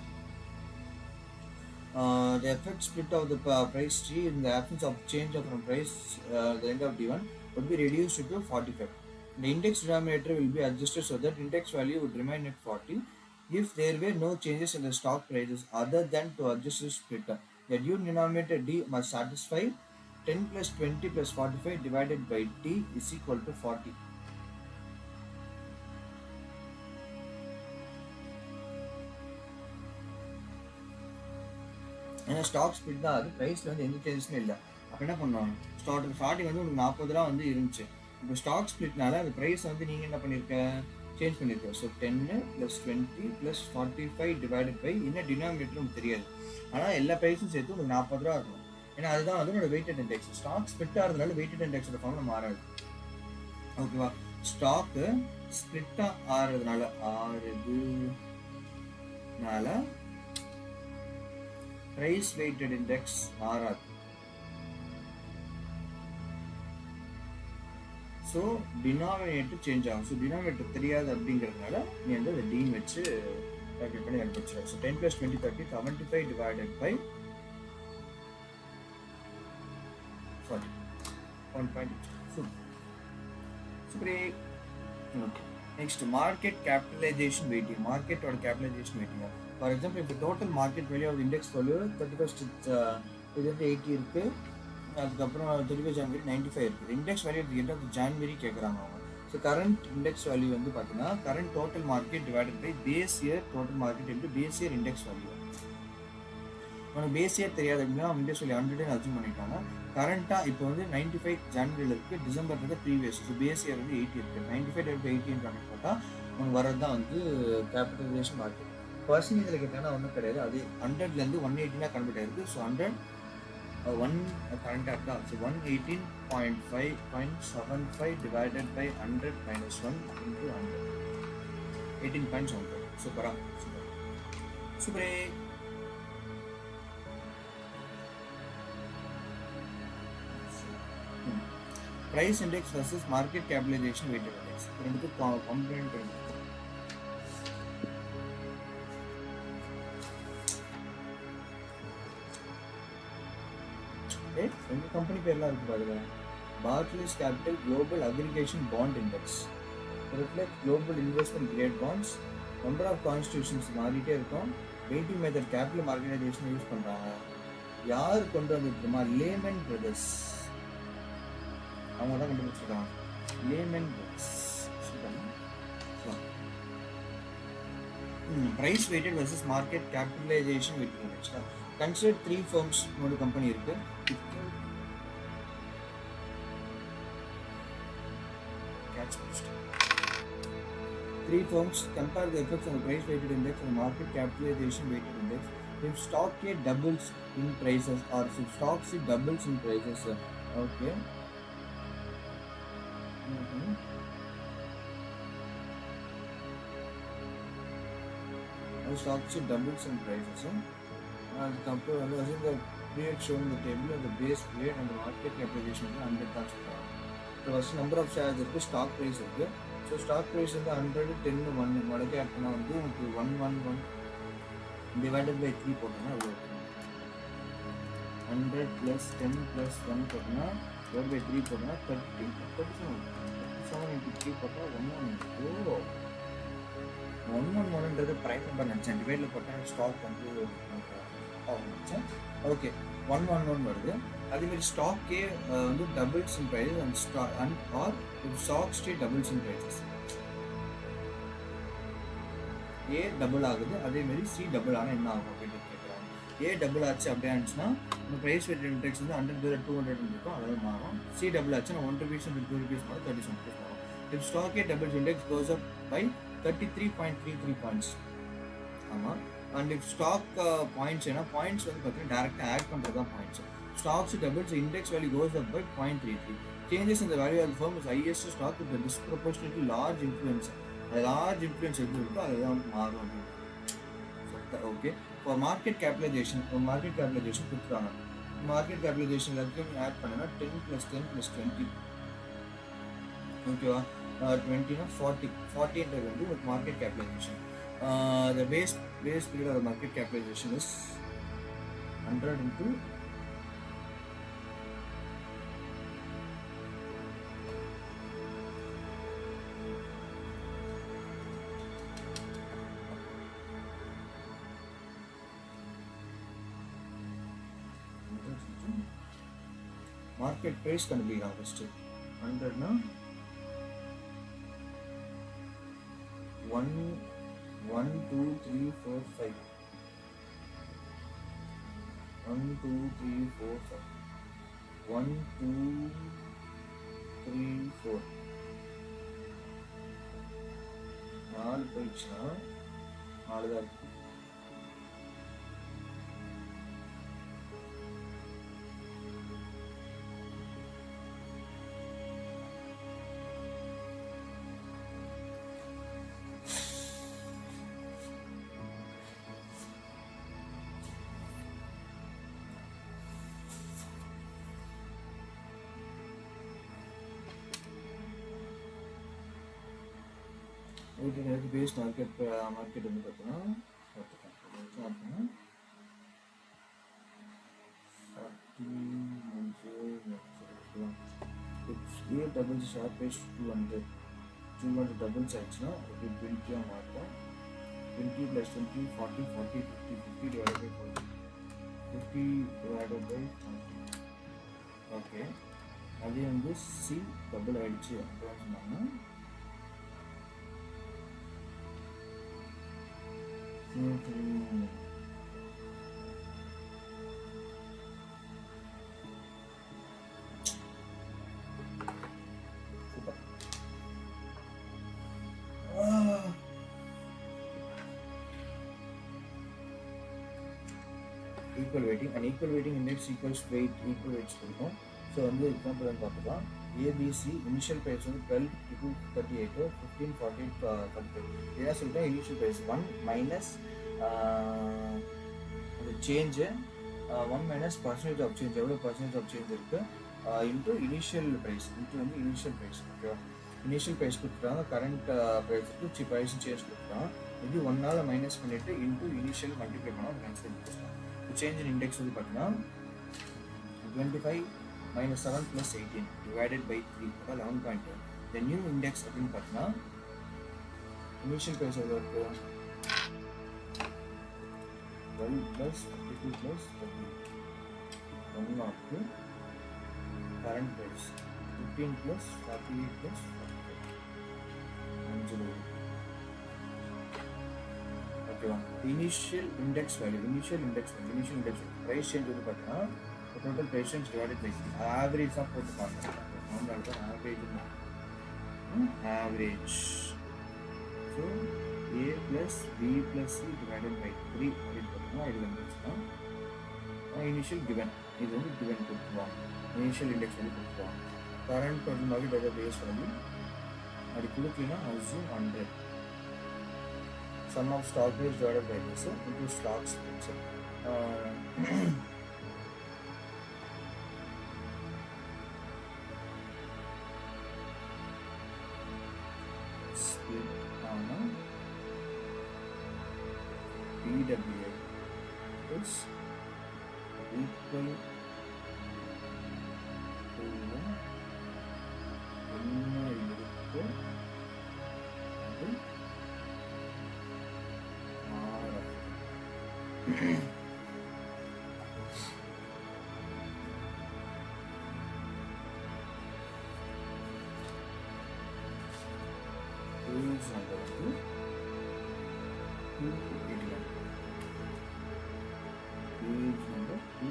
Speaker 2: The effect split of the price G in the absence of change of the price the end of D1 would be reduced to 45. The index denominator will be adjusted so that index value would remain at 40 if there were no changes in the stock prices other than to adjust the split. The new denominator D must satisfy 10 plus 20 plus 45 divided by T is equal to 40. ஏன்னா stock split தான், அது ப்ரைஸில் வந்து எந்த சேஞ்சஸுமே இல்லை. அப்போ என்ன பண்ணுவாங்க, ஸ்டார்டிங் வந்து உங்களுக்கு 40 ரூபா வந்து இருந்துச்சு. இப்போ ஸ்டாக் ஸ்பிட்னால அந்த ப்ரைஸ் வந்து நீங்கள் என்ன பண்ணியிருக்க, சேஞ்ச் பண்ணியிருக்க. ஸோ 10 + 20 + 45 டிவைடட் பை என்ன டினாமினேட்டர் உங்களுக்கு தெரியாது, ஆனால் எல்லா ப்ரைஸும் சேர்த்து உங்களுக்கு 40 ரூபா இருக்கும். ஏன்னா அதுதான் வந்து என்னோட வெயிட்டட் இண்டெக்ஸ். ஸ்டாக் ஸ்பிட் ஆகிறதுனால வெயிட்டட் இண்டெக்ஸோட ஃபார்ம்ல மாறாது. ஓகேவா, ஸ்டாக்கு ஸ்பிட்டாக ஆகிறதுனால price weighted index மாறாது. ஸோ டினாமினேட்டர் சேஞ்ச் ஆகும். ஸோ டினாமினேட்டர் தெரியாது அப்படிங்கிறதுனால நீ வந்து அதை டீன் வச்சு கால்குலேட் பண்ணி கண்டுபிடிச்சிடும். So 10 + 20 30 75 divided by 40 1.8. Super. Okay, next market capitalization weighting. மார்க்கெட்டோட கேபிட்டலைசேஷன் வெயிட்டிங். ஃபார் எக்ஸாம்பிள் இப்போ total market value of index value 31st இது வந்து 80 இருக்குது. அதுக்கப்புறம் 31 ஜனவரி 95 இருக்குது. Index value end of January கேட்குறாங்க அவங்க. ஸோ கரண்ட் இண்டெக்ஸ் வேல்யூ வந்து பார்த்தீங்கன்னா current total market divided by base year total market into base year index value. உனக்கு பேஸ் இயர் தெரியாது அப்படின்னா இண்டெக்ஸ் வேல்யூ 100 அச்சீவ் பண்ணிட்டாங்க. கரண்ட்டாக இப்போ வந்து 95 ஜான்வரியில் இருக்குது, டிசம்பர் வந்து ப்ரீவியஸ். ஸோ பேஸ் இயர் வந்து 80 இருக்குது. 95 / 80 கணக்கு போட்டால் உனக்கு வர்றது தான் வந்து கேபிட்டலைசேஷன் மார்க்கெட். பர்சன்டேஜில் கேட்டாங்கன்னா ஒன்றும் கிடையாது, அது 100லேருந்து 180 கன்வெர்ட் ஆயிருக்கு. ஸோ 100 கரண்ட்டாக இருக்கா. So 118.5.75 divided by 100 - 1 × 100 18.75. சூப்பரா, சூப்பர் சூப்பரே. price index versus market capitalization weighted index ரெண்டுத்துக்கு கம்பேர் பண்ணி ரெண்டு கம்பெனி பேர்லாம் இருக்கு பாருங்க. Barclays Capital Global Aggregation Bond Index reflect global investment grade bonds. Number of constitutions மாறிட்டே இருக்கும். வெயிட்டிங் மெத்தட் கேபிட்டல் மார்க்கெட்டைசேஷன் யூஸ் பண்றாங்க. யார் கொண்டு வந்திருக்குமா, லேமன் பிரதர்ஸ் அவங்க தான் கண்டுபிடிச்சிருக்காங்க. Layman brothers. price weighted versus market capitalization weighted index. Consider 3 firms ஒரு கம்பெனி இருக்கு. 3 firms compare the effects of the price weighted index and market capitalization weighted index. If stock A doubles in prices or if stock C doubles in prices. Okay. Stock C doubles in prices. And compare the period shown in the table of the base period and the market capitalization is 100 times. The first number of shares is stock price. So stock price is 100 10 1 மடக்கி add பண்ணா வந்து உங்களுக்கு 111 divided by 3 போட்டோம்னா அது 100 + 10 + 1 போட்டோம்னா divide by 3 போட்டோம்னா 37 into 3 போட்டா 111ன்றது prime number நினச்சேன். டிவைடில் போட்டால் ஸ்டாக் வந்து நினச்சேன். ஓகே, 111 வருது. அதேமாதிரி ஸ்டாக்கே வந்து doubles in prices and or stock stay doubles in prices. A double ஆகுது, அதேமாரி சி டபுள் ஆனால் என்ன ஆகும் அப்படின்னு கேட்குறாங்க. ஏ டபுள் ஆச்சு அப்படியே இருந்துச்சுன்னா இந்த ப்ரைஸ் weighted index வந்து 100 200 இருக்கும், அதாவது மாறும். சி டபுள் ஆச்சுன்னா 1 rupees and 2 rupees மாறும், 37 rupees மாறும். If stock A doubles index goes up by 33.33 points. ஆமாம். அண்ட் இஃப் ஸ்டாக் பாயிண்ட்ஸ் ஏன்னா பாயிண்ட்ஸ் வந்து பார்த்தீங்கன்னா டேரெக்டாக ஆட் பண்ணுறது தான் points. Stocks doubles, index value goes up by 0.33. Changes in the value of the firm is highest stock with a disproportionately large influence. A large influence எப்படி இருக்கோ அதுதான் மாறும் அப்படின்னு. ஓகே, ஃபார் மார்க்கெட் கேபிட்டலைசேஷன் கொடுத்துருக்காங்க. Market capitalisation எல்லாத்தையும் add பண்ணுன்னா 10 + 10 + 20. ஓகேவா, 20னா 40ன்றது வந்து ஒரு market capitalisation. The base period of the market capitalization is 100 into 100 market price கண்டுபிடிக்கலாம் ஃபஸ்ட்டு. 100னா 1 1 2 3 4 5 1 2 3 4 5 1 2 3 4 4 போயிடுச்சுன்னா 4 தான் இருக்கு. எனக்கு பேஸ் மார்க்கெட் வந்து பார்த்தீங்கன்னா ஏ டபுள்ஸ் ஷார்ப் பேஸ் 200 டபுள்ஸ் ஆயிடுச்சுன்னா அது 20 மாறும். 20 + 20 40 40 50 50 divided by 40 50 divided by 40. Okay, அதே வந்து சி டபுள் ஆயிடுச்சு அப்படின்னு சொன்னாங்கன்னா equal weighting and equal weighting index equals weight equal weights இருக்கும். ஸோ வந்து எக்ஸாம்பிள் வந்து பார்த்துக்கலாம். ஏபிசி இனிஷியல் ப்ரைஸ் வந்து 12 to 38 15 48 45 இதான் சொல்லிட்டேன். இனிஷியல் ப்ரைஸ் 1 மைனஸ் அந்த change 1 minus percentage of change, எவ்வளோ பர்சன்டேஜ் ஆஃப் சேஞ்ச் இருக்குது இன்ட்டு இனிஷியல் ப்ரைஸ் இன்ட்டு வந்து இனிஷியல் ப்ரைஸ். ஓகேவா, இனிஷியல் ப்ரைஸ் கொடுத்துட்டாங்க, கரண்ட் ப்ரைஸுக்கு ப்ரைஸ் சேஞ்ச் கொடுத்துட்டாங்க. இது 1 மைனஸ் பண்ணிவிட்டு இன்ட்டு இனிஷியல் மல்டிப்ளை பண்ணால் அது ஆன்சர் கொடுத்துட்டாங்க. சேஞ்ச் இன் இண்டெக்ஸ் வந்து பார்த்தீங்கன்னா 25 minus 7 plus 18 divided by 3 11.2. The new index அப்படின்னு பார்த்தீங்கன்னா initial price எவ்வளோ இருக்கு 12 plus 32 plus 30 1 ஆகுது. current price 15 plus 48 plus 45 5. ஓகேவா, initial index value price change வந்து பார்த்தீங்கன்னா total price change divided by 3 average of போட்டு பார்க்கலாம். நார்மலாக தான் average. So a plus b plus c divided by 3 அப்படின்னு பார்த்தீங்கன்னா இது வந்துச்சுன்னா இனிஷியல் கிவன், இது வந்து கிவன் கொடுத்துருவாங்க. இனிஷியல் இண்டெக்ஸ் வந்து கொடுத்துருவாங்க. கரண்ட் வந்து மார்க்கெட் வேல்யூ பேஸ் பண்ணி அது கொடுக்கலன்னா assume 100 sum of stock price divided by this into stocks split on PWA is equal to என்ன இருக்கு அது பேஜ் நம்பர் வந்து 281 page number 2.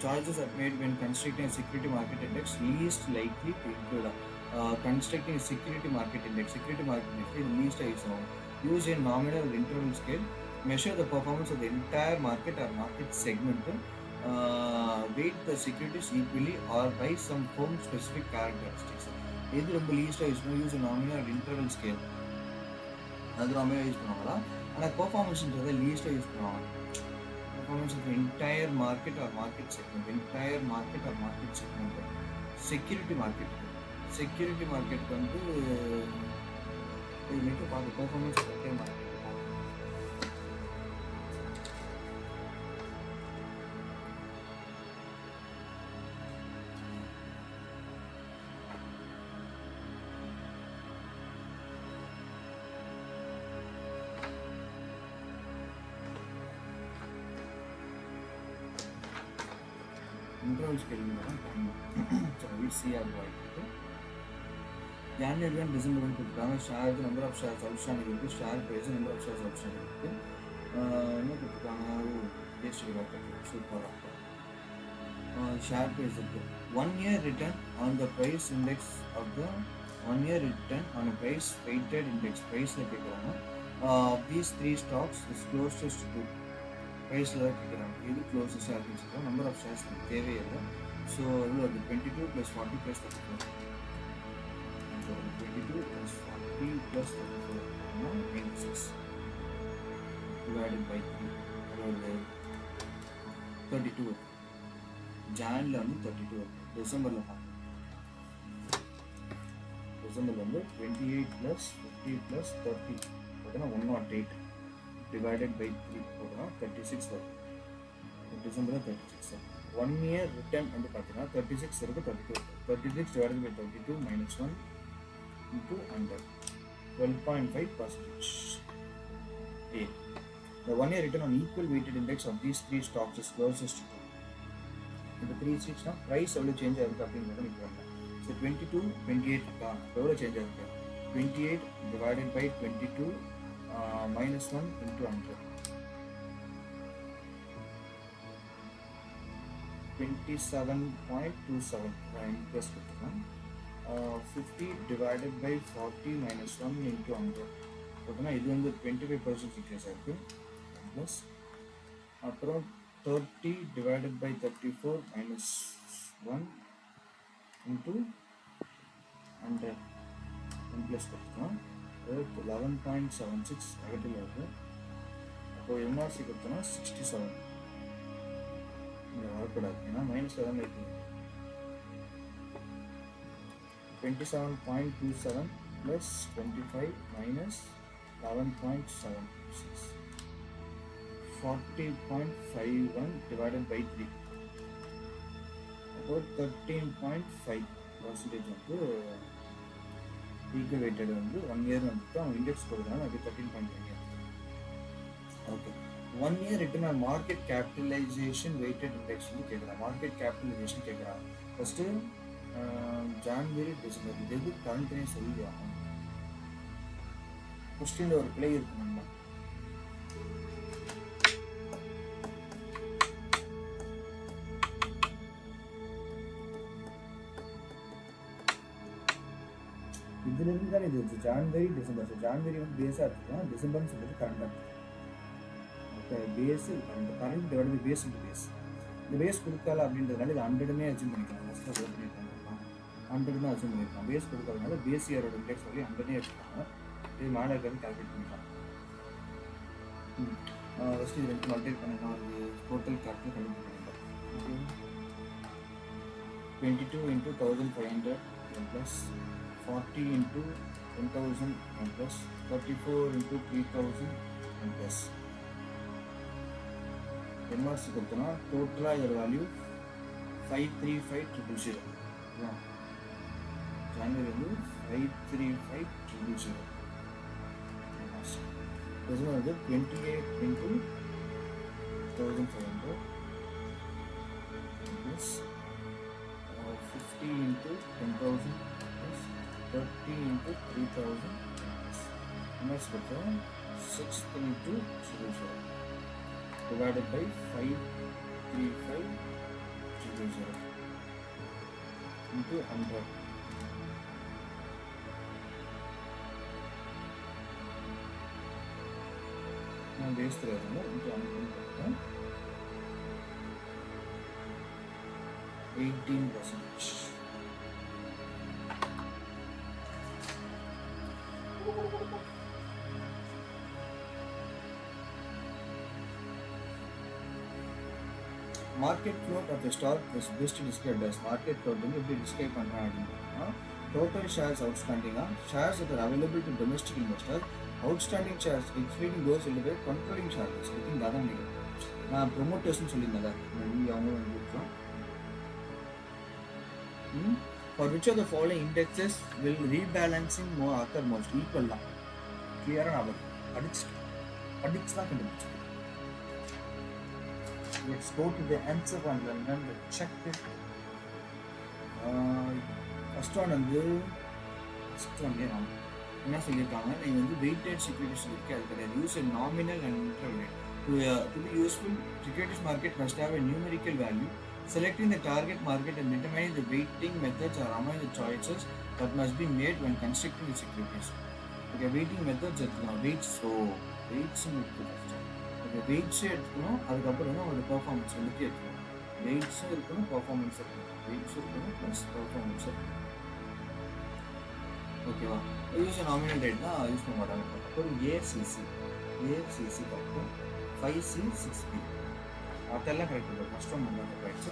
Speaker 2: Choices are made when constructing a security market index least likely to include constructing a security market index is least use a nominal or interval scale, measure the performance of the entire market or market segment, weight the securities equally or by some firm specific characteristics. இது ரொம்ப லீஸ்டாக use பண்ணி use nominal or interval scale அது ரொம்ப use பண்ணுவாங்களா, ஆனால் பெர்ஃபார்மன்ஸ்ன்றதை லீஸ்டாக use பண்ணுவாங்க. Performance of the entire market or market segment, security market வந்து இது மட்டும் பார்த்து performance of the entire market. Interval scaling தான் பண்ணணும். ஸோ சிஆர் வாய்ப்பு ஜான்வரி அண்ட் டிசம்பர் வந்து கொடுத்துருக்காங்க. Share number of shares outstanding இருக்குது, share price number of shares outstanding இருக்குது. என்ன கொடுத்துருக்காங்க, ஜிஎஸ்டி சூப்பராக ஷேர் ப்ரைஸ் இருக்குது. 1 year return on the price index of the 1 year return on a price weighted index ப்ரைஸில் கேட்குறாங்க. these 3 stocks is closest to ப்ரைஸில் தான் கேட்குறாங்க. இது க்ளோசஸ்டாக இருக்குன்னு சொல்கிறோம். நம்பர் ஆஃப் ஷேர்ஸ் தேவையில்லை. ஸோ இது அது 22 + 40 + 34 22 + 40 + 34 26 divided by 3 அதாவது 32 ஜான்ல வந்து 32 டிசம்பரில் வந்து 28 + 50 + 30 பார்த்தீங்கன்னா 108 divided by 3 போட்டோம்னா 36 வரும். டிசம்பரில் 36 வரும். 1 year ரிட்டர்ன் வந்து பார்த்தீங்கன்னா 36 இருக்குது, 32 36 divided by 32 - 1 into 100 12.5%. A. The 1 year return on equal weighted index of these 3 stocks is closest to இந்த 3 ஸ்டாக்ஸ்னா ப்ரைஸ் எவ்வளோ சேஞ்ச் ஆகுது அப்படிங்கிறத நீங்கள் பண்ணலாம். ஸோ 22 28 இருக்கா, எவ்வளோ சேஞ்ச் ஆகுது 28 divided by 22 - 1 into 100 27.27 இன்ட்ரெஸ்ட் கொடுத்துருக்கோம். 50 divided by 40 - 1 into 100 பார்த்தோன்னா இது வந்து 25% இன்க்ரீஸ் ஆகிருக்கு. ப்ளஸ் அப்புறம் 30 divided by 34 - 1 into 100 ப்ளஸ் கொடுத்துருக்கோம். 11.76 நெகட்டிவ் இருக்குது. அப்போது எம்ஆர்சி கொடுத்தோன்னா 67 இங்கே வரக்கூடாது, ஏன்னா -7 இருக்குது. 27.27 + 25 - 11.76 40.51 divided by 3 about 13.5% வந்து ஈக்குவல் வெயிட்டட் வந்து 1 year வந்துட்டு அவங்க இண்டெக்ஸ் கொடுக்குறாங்க. அது 13.5. ஓகே, 1 year return on market capitalization weighted index வந்து கேட்குறாங்க. மார்க்கெட் கேபிட்டலைசேஷன் கேட்குறாங்க. ஃபஸ்ட்டு ஜான்வரி டிசம்பர் இது எது கரண்ட்னே சொல்லி ஆகும். கொஸ்டினில் ஒரு பிழை இருக்கு. நம்ம இதுலேருந்து தான் இது ஜான்வரி டிசம்பர். ஸோ ஜான்வரி வந்து பேஸாக இருக்கும், டிசம்பர்னு சொல்லிட்டு கரண்டாக இருக்கும். ஓகே, பேஸு அந்த current divide by base into base. இந்த பேஸ் கொடுக்கல அப்படின்றதுனால இது 100மே அச்சீவ் பண்ணிக்கலாம். ஃபஸ்ட்டாக ஓப்பன் பண்ணியிருக்காங்க 100 தான் அச்சீவ் பண்ணியிருக்காங்க. பேஸ் கொடுக்கறதுனால பேஸ் இயரோட இண்டெக்ஸ் வரையும் 100 எடுத்துக்காங்க. இது மேலே இருக்கிறது கால்குலேட் பண்ணிக்கலாம். ஃபஸ்ட்டு இது 2 மல்டிப்ளை பண்ணிக்கலாம். அது டோட்டல் கேபிட்டல் கண்டுபிடிக்க வேண்டும். 22 × 1500 + 40 × 10,000 + 34 × 3,000 + எம்ஆர்சி கொடுத்தோன்னா டோட்டலாக இதோட வேல்யூ 535,000. ஜான்வரி வந்து 535,000. டிசம்பர் வந்து 28 × 1,500 + 50 × 10,000 + 30 × 3,000 எம்எஸ் கொடுத்தோம் 632,000 divided by 535,000 into 100. நான் பேஸ் தெரியாதுங்க into 100 கொடுத்தேன் 18%. Market float of the stock is best described as. Market float வந்து எப்படி டிஸ்கிரைப் பண்ணுறேன் அப்படின்னா, டோட்டல் ஷேர்ஸ் அவுட்ஸ்டாண்டிங்காக shares that are available to domestic investors, outstanding shares excluding those held by controlling shareholders. I think அதான் நீங்கள் நான் ப்ரொமோட்டர்ஸ்னு சொல்லியிருந்தேன். அவங்களும் வந்துருக்கோம். For which of the following indexes will rebalancing more occur most? Equal தான் கிளியராக நான் படிச்சு தான் கண்டுபிடிச்சேன். let's go to the answer and then check it. First one வந்து என்ன சொல்லியிருக்காங்க, நீங்கள் வந்து வெயிட்டட் செக்யூரிட்டிஸ் இருக்கு, அது கிடையாது. Use a nominal and neutral rate. To be useful, securities market must have a numerical value. Selecting the target market and determining the weighting methods are among the choices that must be made when constructing the securities. Okay, weighting methods எடுத்துக்கலாம். weights இருக்குது. Okay, weights எடுத்துக்கணும், அதுக்கப்புறம் வந்து அவங்களோட performance வந்துட்டு எடுத்துக்கணும். வெயிட்ஸும் இருக்கணும், performance இருக்கணும். வெயிட்ஸும் இருக்கணும் ப்ளஸ் பெர்ஃபார்மன்ஸ் இருக்கணும். ஓகேவா? யூஸ் நாமினல் ரேட் தான் யூஸ் பண்ண மாட்டாங்க. அப்புறம் ஏசிசி பார்ப்போம். 5C 6B அதெல்லாம் கரெக்ட் இருக்கும். ஃபர்ஸ்ட் ஒன் வந்து ஆயிடுச்சு.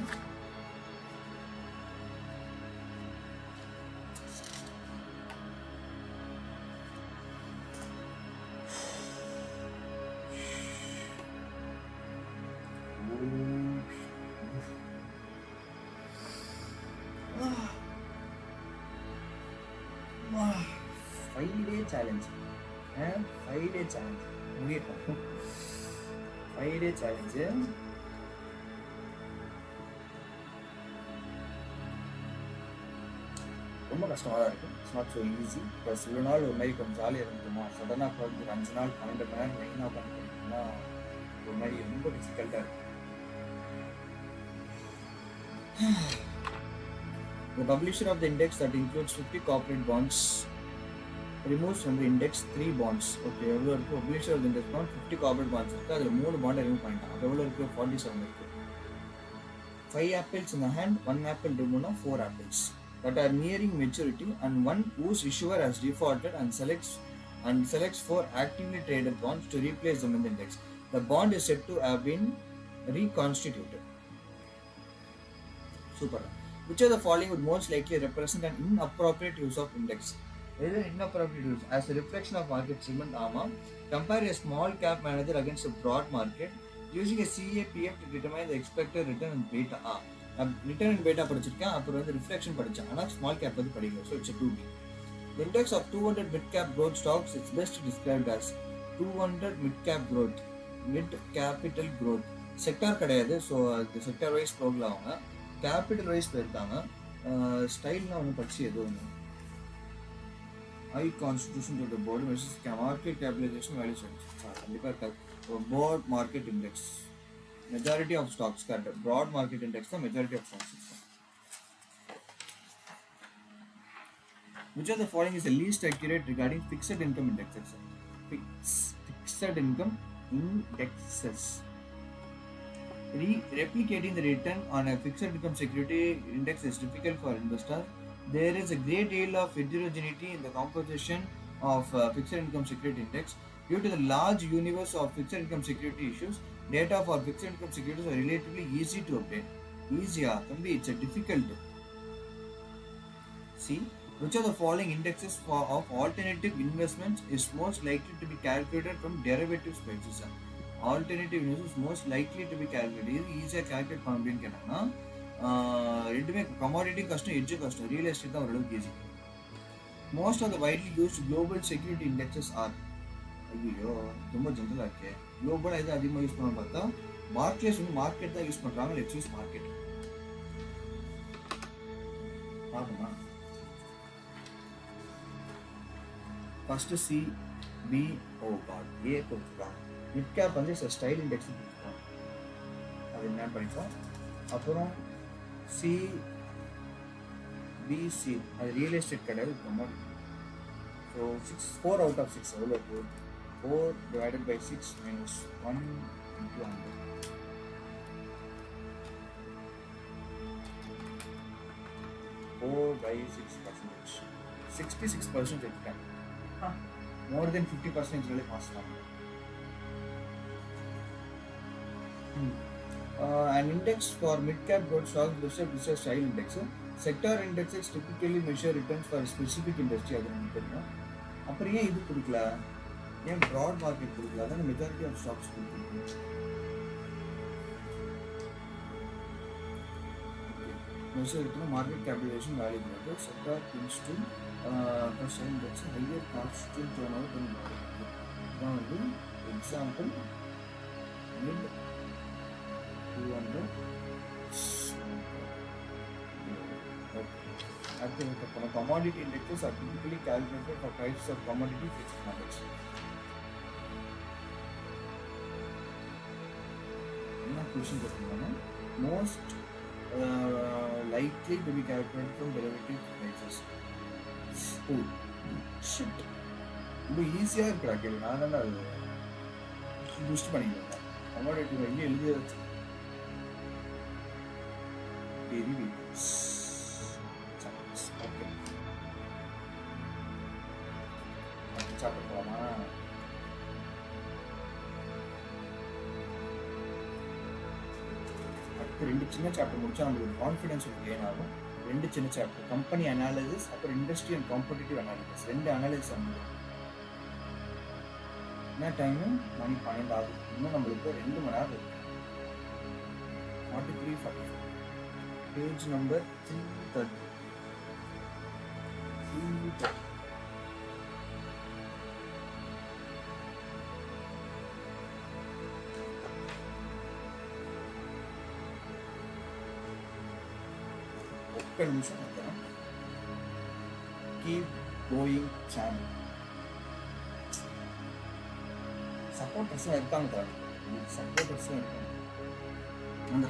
Speaker 2: Five-day challenge. 5-day challenge. முடியட்டும். 5-day challenge. ரொம்ப கஷ்டமாக தான் இருக்கும். It's not so easy. Plus இவ்வளோ நாள் ஒரு மாதிரி கொஞ்சம் ஜாலியாக இருந்துமா, சடனாக வந்து 5 நாள் 12 மணி நேரம் மெயினாக உட்காந்து படிக்கணும்னா ஒரு மாதிரி ரொம்ப டிஃபிகல்ட்டாக இருக்கும். The publisher of the index that includes 50 corporate bonds removes from the index 3 bonds. Okay, எவ்வளோ இருக்குது? publisher of the index bond 50 corporate bonds இருக்குது, அதில் 3 பாண்டை ரிமூவ் பண்ணிட்டான். அது எவ்வளோ இருக்குது? 47 இருக்குது. 5 apples in the hand, 1 apple removed, 4 apples that are nearing maturity, and one whose issuer has defaulted and selects 4 actively traded bonds to replace them in the index. The bond is said to have been reconstituted. Super. Which of the following would most likely represent an inappropriate use of index? Inappropriate use as a reflection of market segment. Compare a small cap manager against a broad market using a CAPM to determine the expected return and beta. Return and beta படிச்சிருக்கேன், அப்புறம் வந்து reflection படித்தேன், ஆனால் small cap வந்து படிக்கல. So it's 2D. The index of 200 mid cap growth stocks is best described as 200 mid cap growth, mid capital growth. Sector கிடையாது, so அது sector wise போகல. அவங்க கேபிட்டல் வைஸ் போயிருக்காங்க. ஸ்டைல்லாம் ஒன்று படிச்சு எது ஒன்று high constitution to the board message market capitalization value கண்டிப்பாக இருக்காது. Board market index majority of stocks correct. Broad market index the majority of stocks. Which of the following is the least accurate regarding fixed income indexes? Fixed income indexes. Replicating the return on a fixed income security index is difficult for investors. There is a great deal of heterogeneity in the composition of fixed income security index. Due to the large universe of fixed income security issues, data for fixed income securities are relatively easy to obtain. Easier, it's a difficult. See, which of the following indexes of alternative investments is most likely to be calculated from derivatives basis? Alternative investments most likely to be calculated. இது ஈஸியாக calculate பண்ண அப்படின்னு கேட்டாங்கன்னா ரெண்டுமே commodity கஷ்டம், edge கஷ்டம். Real estate தான் ஓரளவுக்கு easy. Most of the widely used global security indexes are. ஐயோ ரொம்ப ஜென்ரலாக இருக்கு. குளோபலாக எது அதிகமாக யூஸ் பண்ண பார்த்தா மார்க்கெட்ஸ் வந்து மார்க்கெட் தான் யூஸ் பண்ணுறாங்க. லெட்ஸ் யூஸ் மார்க்கெட் பார்க்கணுமா? ஃபர்ஸ்ட் CBO கார்டு ஏ கொடுத்துருக்காங்க. மிட் கேப் வந்து ஸ்டைல் இண்டெக்ஸ் கொடுத்துருக்காங்க, அது என்ன பண்ணிப்போம். அப்புறம் CBC அது ரியல் எஸ்டேட் கிடையாது, ப்ரொமோட். ஸோ 4 out of 6 எவ்வளோ இருக்குது? 4 divided by 6 minus 1 into 100. 4 by 6%. 66% return. More than 50% really fast now. An index for mid-cap growth stocks is a style index. Sector indexes typically measure returns for a specific industry. அது நமக்கு தெரியும். அப்புறம் ஏன் இது கொடுக்கல? ஏன் ப்ராட் மார்க்கெட் கொடுக்கல? அதான் மெஜாரிட்டி ஆஃப் ஸ்டாக்ஸ் கொடுக்குறது. மெஷர் இருக்குன்னா மார்க்கெட் கேபிட்டலைசேஷன் வேல்யூ பண்ணுறது. Sector things to first index higher cost to turn over பண்ணி இதான் வந்து எக்ஸாம்பிள் மிட் 200. அடுத்து commodity indexes are typically calculated for prices of commodity fixed knowledge. என்ன question கேட்குறாங்க? Most likely to be calculated from derivative prices. Oh, shit. ரொம்ப ஈஸியாக இருக்கிறா கேள்வி. நான் தானே அது பூஸ்ட் பண்ணிக்கிறேன். commodity எங்கே எழுதி வச்சு derivatives. ஓகே, சாப்பிட்டு போகலாமா? அடுத்து 2 சின்ன சாப்டர் முடிச்சா நம்மளுக்கு கான்ஃபிடன்ஸ் கெயின் ஆகும். 2 சின்ன சாப்டர், கம்பெனி அனாலிசிஸ், அப்புறம் industry and competitive analysis. 2 analysis வந்துடும். என்ன டைமு? மணி 12 ஆகும். இன்னும் நம்மளுக்கு 2 மணி நேரம் இருக்கு. 43-44 பேஜ் நம்பர் 330. ஒக்க நிமிஷம் வைக்கிறேன். கீப் கோயிங் சேனல் சப்போர்ட்டர்ஸ்லாம் இருக்காங்க சார். சப்போர்ட்டர்ஸ்லாம் இருக்காங்க. அந்த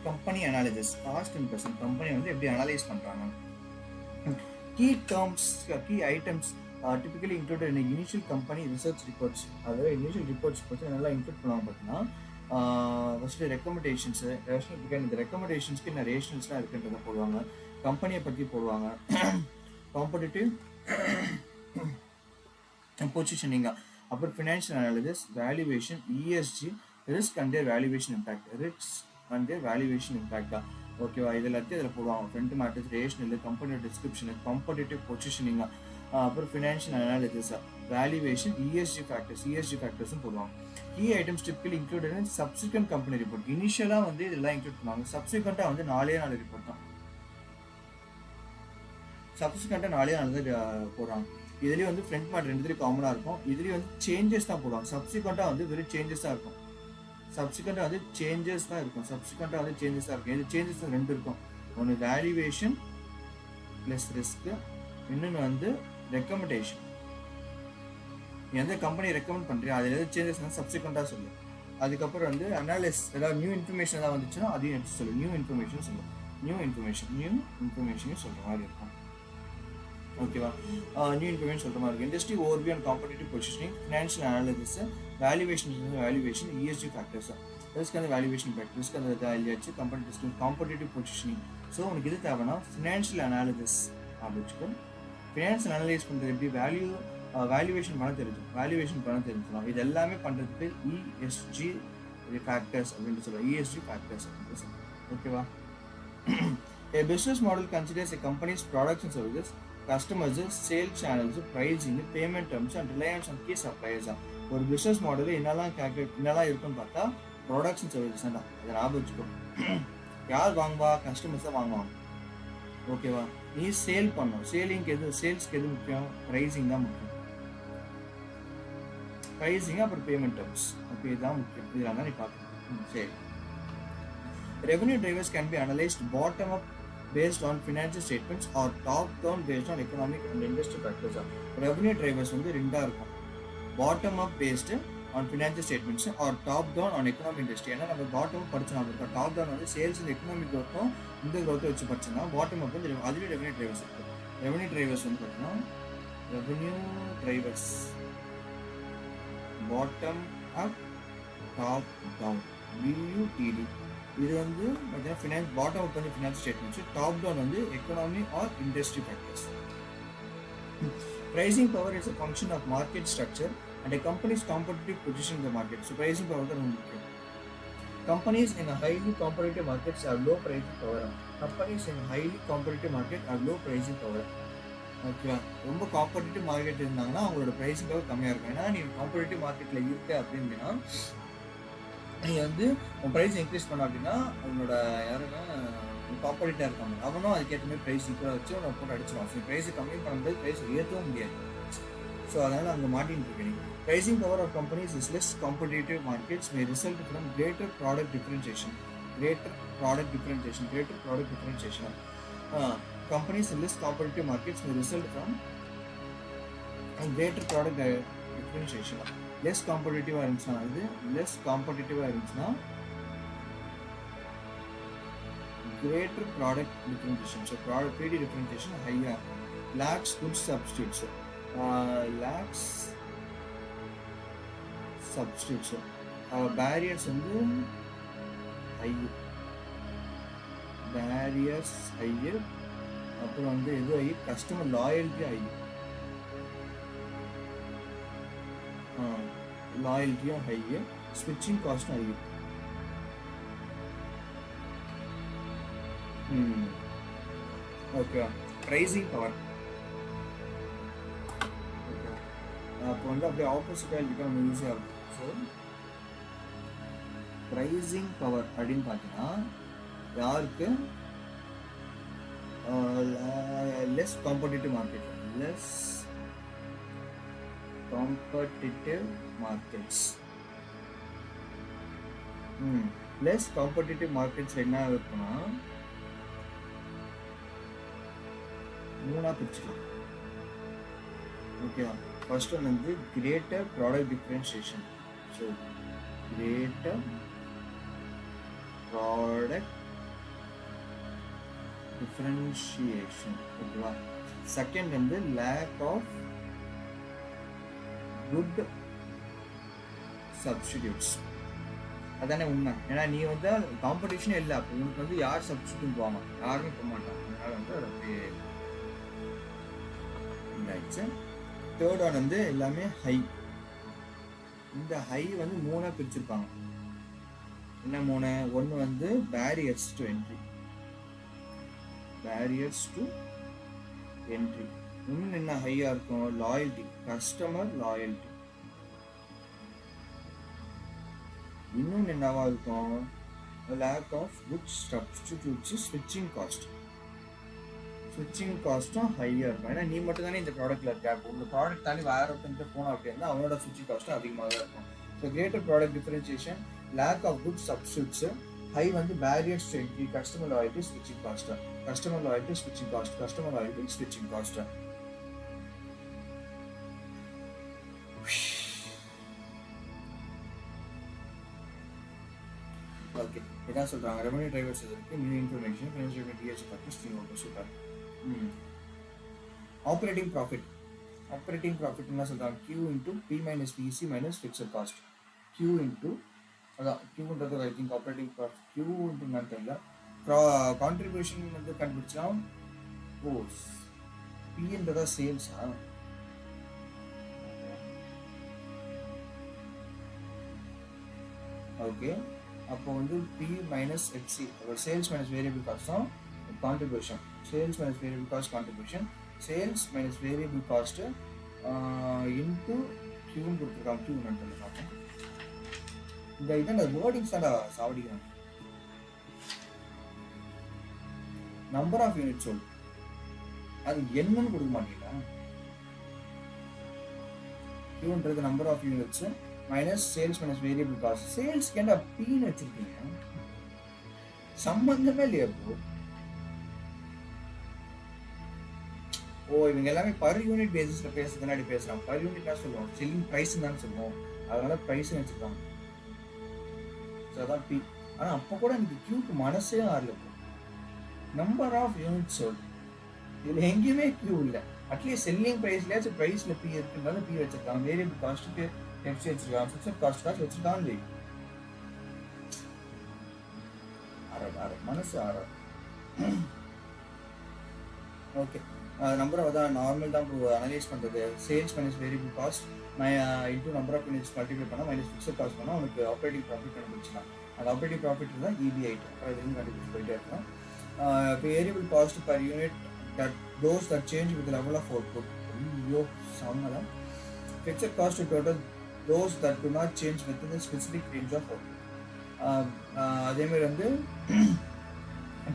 Speaker 2: company analysis, past and present company வந்து எப்படி அனலைஸ் பண்றாங்க. Key terms, key items typically included in initial company research reports. அதாவது இனிஷியல் ரிப்போர்ட்ஸ் பற்றி நல்லா இன்க்ளூட் பண்ணுவாங்க. பார்த்தீங்கன்னா ஃபஸ்ட்டு ரெக்கமெண்டேஷன்ஸ், இந்த ரெக்கமெண்டேஷன்ஸ்க்கு என்ன ரேஷனல்ஸ்லாம் இருக்குன்றதை போடுவாங்க. கம்பெனியை பற்றி போடுவாங்க. காம்படிட்டிவ் பொசிஷனிங், அப்புறம் financial analysis, valuation, ESG, risk and their valuation impact. Risk and their valuation இம்பாக்டா ஓகேவா? இது எல்லாத்தையும் இதில் போடுவாங்க. ஃப்ரண்ட் மேட்ரிக்ஸ், ரேஷனல், கம்பெனியோட டிஸ்கிரிப்ஷனு, காம்படிட்டிவ் பொசிஷனிங், அப்புறம் ஃபினான்ஷியல் அனாலிசிஸ், வேல்யூவேஷன், இஎஸ்ஜி ஃபேக்டர்ஸும் போடுவாங்க. Key items typically included in subsequent company report. இனிஷியலாக வந்து இதெல்லாம் இன்க்ளூட் பண்ணுவாங்க. சப்சிக்வெண்ட்டாக வந்து 4 ரிப்போர்ட் தான். சப்சிக்வெண்ட்டாக 4 தான் போடுறாங்க. இதுலேயும் வந்து ஃப்ரண்ட் மேட் 2 காமனாக இருக்கும். இதுலேயும் வந்து சேஞ்சஸ் தான் போடுவாங்க. சப்சிக்வெண்ட்டாக வந்து வெறும் சேஞ்சஸ் தான் இருக்கும். இது சேஞ்சஸ் தான் இருக்கும். இது சேஞ்சஸ் 2 இருக்கும். ஒன்று வேல்யூவேஷன் ப்ளஸ் ரிஸ்க், இன்னொன்று வந்து ரெக்கமெண்டேஷன். எந்த கம்பெனி ரெக்கமெண்ட் பண்ணுறியோ அதில் எதாவது சேஞ்சஸ் சப்சிக்வெண்ட்டாக சொல்லு. அதுக்கப்புறம் வந்து அனாலிஸ், ஏதாவது நியூ இன்ஃபர்மேஷன் ஏதாவது வந்துச்சுன்னா அதையும் எடுத்து சொல்லு. நியூ இன்ஃபர்மேஷனையும் சொல்கிற மாதிரி இருக்கும். ஓகேவா? நியூ இன்ஃபர்மேஷன் சொல்கிற மாதிரி இருக்கும். Industry overview and competitive positioning, financial analysis, valuation, ESG factors, risk அந்த வேல்யூவேஷன் ஃபேக்டர், ரிஸ்க் அந்த எழுதியாச்சு. Competitive positioning. ஸோ உனக்கு இது தேவைன்னா ஃபினான்ஷியல் அனாலிசிஸ் அப்படி வச்சுக்கோ. ஃபினான்ஸ் அனலைஸ் பண்ணுறது எப்படி, வேல்யூவேஷன் பண்ண தெரிஞ்சுக்கணும். இது எல்லாமே பண்ணுறதுக்கு இஎஸ்ஜி ஃபேக்டர்ஸ் அப்படின்ட்டு சொல்லுவாங்க. இஎஸ்ஜி ஃபேக்டர்ஸ் அப்படின்ட்டு சொல்லுவாங்க. ஓகேவா? A business model considers a company's products and services, customers, sales channels, pricing, payment terms, and reliance on key suppliers. ஒரு பிஸ்னஸ் மாடல் என்னெல்லாம் இருக்குன்னு பார்த்தா ப்ராடக்ட்ஸ் அண்ட் சர்வீசஸ் தான். அதை ஞாபகம் வச்சுக்கோ. யார் வாங்குவா? கஸ்டமர்ஸ் தான் வாங்குவாங்க. ஓகேவா? நீ சேல் பண்ணும். சேல்ஸ்க்கு எது முக்கியம்? ப்ரைஸிங் தான் முக்கியம். ப்ரைஸிங் அப்புறம் பேமெண்ட் டர்ம்ஸ். ஓகே, இதுதான் முக்கியம். இதெல்லாம் தான் நீ பார்க்கணும். சரி. Revenue drivers can be analyzed bottom up based on financial statements or top down based on economic and industry factors. Revenue drivers வந்து ரெண்டா இருக்கும். Bottom up based on financial statements or top down on economic industry. ஏன்னா நம்ம bottom up படிச்சோம். அப்போ top down வந்து sales and economic growth இந்த growth வச்சு படிச்சோம்னா bottom up வந்து அதுலேயும் ரெவன்யூ டிரைவர்ஸ் இருக்கு. ரெவன்யூ டிரைவர்ஸ் வந்து பார்த்தீங்கன்னா revenue drivers bottom up top down BUTD. இது வந்து பார்த்தீங்கன்னா ஃபினான்ஸ் பாட்டம் அப் வந்து ஃபினான்ஸ் ஸ்டேட்மெண்ட்ஸ், டாப் டவுன் வந்து economy or industry factors. Pricing power is a function of market structure and a company's competitive position in the market. So pricing power தான் ரொம்ப முக்கியம். Companies in a highly competitive markets have low pricing power. Companies in a highly competitive market have low pricing power. ஓகேவா? ரொம்ப competitive market இருந்தாங்கன்னா அவங்களோட pricing power கம்மியாக இருக்கும். ஏன்னா நீ காம்படிட்டிவ் மார்க்கெட்டில் இருக்க அப்படின்னா நீ வந்து உன் ப்ரைஸ் இன்க்ரீஸ் பண்ண அப்படின்னா உன்னோட யாருன்னா காம்படிட்டாக இருக்காங்க, அவனும் அதுக்கேற்ற மாதிரி ப்ரைஸ் ஈக்குவலாக வச்சு அவனை போட்டு அடிச்சிடும். ஸோ ப்ரைஸை கம்மி பண்ணும்போது ப்ரைஸ் ஏற்றவும் முடியாது. ஸோ அதனால் அங்கே மாட்டின்னு இருக்கேன். Pricing power of companies is less competitive markets may result from greater product differentiation. Companies in less competitive markets may result from greater product differentiation. Less competitive இருந்துச்சுன்னா greater product differentiation. So product PD differentiation higher. Lacks good substitutes. Barriers வந்து high. அப்புறம் வந்து எது high? Customer loyalty high. லாயல்ட்டியும் high. ஸ்விட்சிங் காஸ்ட்டும் high. Okay. Pricing power அப்போ வந்து அப்படியே ஆப்போசிட்டாக எழுதிட்டா நம்ம ஈஸியாக இருக்கும். ஸோ ப்ரைசிங் பவர் அப்படின்னு பார்த்தீங்கன்னா யாருக்கு? less competitive markets. Less competitive markets என்ன இருக்குன்னா மூணா பிரிச்சுக்கலாம். ஓகேவா? ஃபர்ஸ்ட் ஒன் வந்து greater product differentiation. So greater product differentiation. ஓகேவா? செகண்ட் வந்து lack of good substitutes. அதானே உண்மை. ஏன்னா நீ வந்து காம்படிஷனே இல்லை, அப்போ உனக்கு வந்து யார் சப்ஸ்டியூட் போவாங்க? யாருமே போக மாட்டாங்க. அதனால வந்து அது அப்படியே ஆயிடுச்சு. தேர்ட் ஒன் வந்து எல்லாமே ஹை. இந்த ஹை வந்து மூணா பிரிச்சிருப்பாங்க. என்ன மூணு? ஒன்று வந்து பேரியர்ஸ் டு என்ட்ரி. இன்னும் என்ன ஹையா இருக்கும்? Loyalty, customer loyalty. இன்னும் என்னவா இருக்கும்? லேக் ஆஃப் குட் சப்ஸ்டிடியூட்ஸ், ஸ்விட்சிங் காஸ்ட்டும் ஹையா இருக்கும். ஏன்னா நீ மட்டும் தானே இந்த ப்ராடக்ட்ல இருக்க. உங்க ப்ராடக்ட் தாண்டி வேற ஒருத்தர் போனோம் அப்படின்னா அவனோட ஸ்விட்சிங் காஸ்ட்டும் அதிகமாக தான் இருக்கும். So greater product differentiation, lack of good substitutes, high வந்து barriers to entry, customer loyalty, ஸ்விட்சிங் காஸ்ட். ஓகே, இதான் சொல்றாங்க. ரெவன்யூ டிரைவர்ஸ் இருக்கு, new information, financial DS factor, stream of super. Operating profit என்ன சொல்றாங்க? Q into P minus PC minus fixed cost. அதான் Qன்றது I think operating profit. Q into நான் தெரியல. கான்ட்ரிபியூஷன் வந்து கண்டுபிடிச்சா பின்றதா சேல்ஸா? ஓகே, அப்போ வந்து P minus FC, sales minus variable cost தான் contribution. Sales minus variable cost contribution, sales minus variable cost into கியூன்னு கொடுத்துருக்காங்க. கியூ நட்டு பார்ப்போம். இந்த இதான் வேர்டிங்ஸ் தான் சாவடிக்கிறாங்க. நம்பர் ஆஃப் யூனிட் சொல், அது என்னன்னு கொடுக்க மாட்டீங்களா? கியூன்றது number of units minus sales minus variable cost. Sales கேண்டா பீன்னு வச்சிருக்கீங்க, சம்பந்தமே இல்லையா ப்ரோ? ஓ, இவங்க எல்லாமே பர் யூனிட் பேசிஸ்ல பேசுறதுனாடி பேசுறாங்க. பர் யூனிட் தான் சொல்லுவோம், செல்லிங் பிரைஸ் தான் சொல்லுவோம், அதனால பிரைஸ் வச்சிருக்காங்க. அதான் பி. ஆனா அப்ப கூட எனக்கு கியூக்கு மனசே ஆறல. நம்பர் ஆஃப் யூனிட் சொல், இதுல எங்கேயுமே கியூ இல்லை. அட்லீஸ்ட் செல்லிங் பிரைஸ்லயாச்சும் பிரைஸ்ல பி இருக்குனால பி வச்சிருக்காங்க. வேரியபிள் காஸ்ட்டுக்கு எஃப்சி வச்சிருக்காங்க, ஃபிக்ஸட் காஸ்ட் வச்சிருக்காங்க. மனசு ஆற. ஓகே, நம்பர் அதான் நார்மல் தான் அனலைஸ் பண்ணுறது. Sales minus variable cost into number of units multiply பண்ணால் மைனஸ் ஃபிக்ஸட் காஸ்ட் பண்ணால் உனக்கு ஆப்ரேட்டிங் ப்ராஃபிட் கண்டுபிடிச்சலாம். அந்த ஆப்ரேட்டிங் ப்ராஃபிட் தான் இபி ஐட்டம், அதுலேயும் கண்டுபிடிச்சு போயிட்டே இருக்கலாம். Variable cost per unit those that change with level of output. ஐயோ சம்மதம். Fixed cost total those that to not change with the specific range of output. அதேமாதிரி வந்து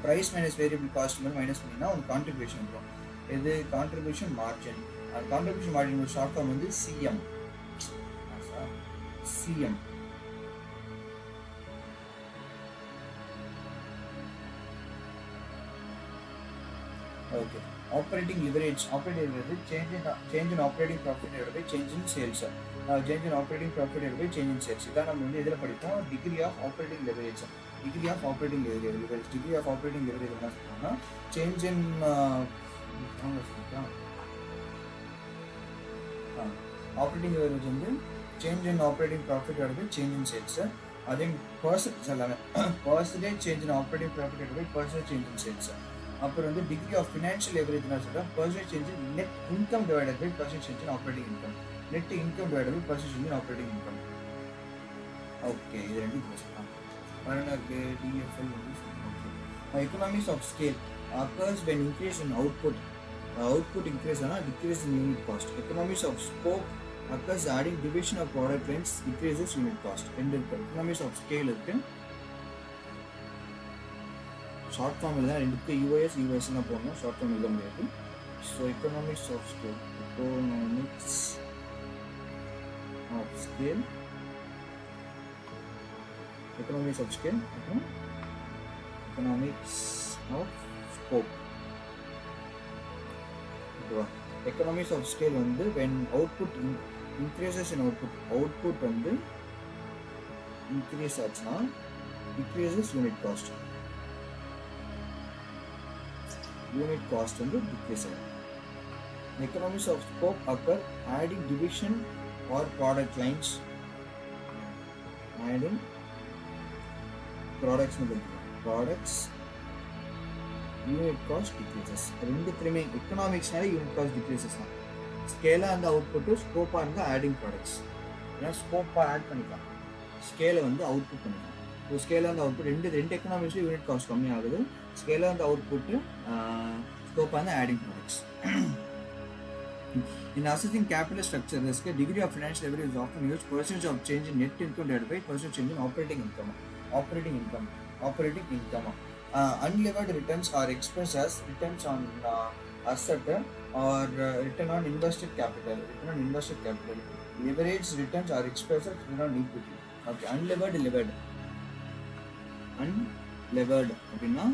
Speaker 2: ப்ரைஸ் மைனஸ் வேரியபிள் காஸ்ட் மாதிரி minus பண்ணிங்கன்னா ஒரு கான்ட்ரிபியூஷன் வரும். இது contribution margin. அந்த கான்ட்ரிபியூஷன் மார்ஜின் ஒரு ஷார்ட் ஃபார்ம் வந்து CM. CM okay. Operating leverage, operating leverage change in operating profit divided by change in sales. Change in operating profit divided by change in sales. இதான் நம்ம வந்து இதில் படிப்போம், degree of operating leverage. Degree of operating leverage, degree of operating leverage என்ன சொல்லுவாங்கன்னா change in operating leverage வந்து change in operating profit divided by change in sales. அதே percentage எல்லாமே percentage change in operating profit divided by percentage change in sales. அப்புறம் வந்து degree of financial leverage என்ன சொல்கிறேன், percentage change in net income divided by percentage change in operating income. Net income divided by percentage change in operating income. Okay, இது ரெண்டும் பேசலாம். வேறு என்ன இருக்குது, டிஎஃப்எல் வந்து okay. Economics of scale occurs when increase in output. Output increase ஆனால் decrease in unit cost. Economics of scope occurs adding division of product lines decreases unit cost. ரெண்டு இருக்குது. எக்கனாமிக்ஸ் ஆஃப் ஸ்கேல் இருக்குது, short form இல்லை ரெண்டுக்கு யூஎஸ்லாம் போடணும், short form எழுத முடியாது. So economics of scale, economics of scale, economics of scale, அப்புறம் எக்கனாமிக்ஸ் ஆஃப் ஸ்கோப். ஓகேவா? எக்கனாமிக்ஸ் ஆஃப் ஸ்கேல் வந்து when output increases in output வந்து இன்க்ரீஸ் ஆச்சுன்னா decreases unit cost. Unit cost வந்து டிக்ரீஸ் ஆகும். Economics of scope occur adding division or product lines, adding products products unit cost decreases. ரெண்டுத்துலையுமே எக்கனாமிக்ஸ்னாலே unit cost decreases தான். ஸ்கேலாக இருந்தால் output, ஸ்கோப்பாக இருந்தால் adding products. ஏன்னா ஸ்கோப்பாக add பண்ணிக்கலாம், ஸ்கேலை வந்து அவுட்புட் பண்ணிக்கலாம். இப்போ ஸ்கேலாக இருந்தால் அவுட்புட் ரெண்டு எக்கனாமிக்ஸ்லேயும் யூனிட் காஸ்ட் கம்மி ஆகுது. ஸ்கேலாக இருந்தால் அவுட்புட்டு, ஸ்கோப்பாக இருந்தால் adding products. In assessing capital structure risk, degree of financial leverage is often used. Percentage of change in net income divided by percentage change in operating income. Unlevered returns are expressed as returns on asset or return on invested capital. Leveraged returns are expressed as return on equity. Okay, unlevered அப்படின்னா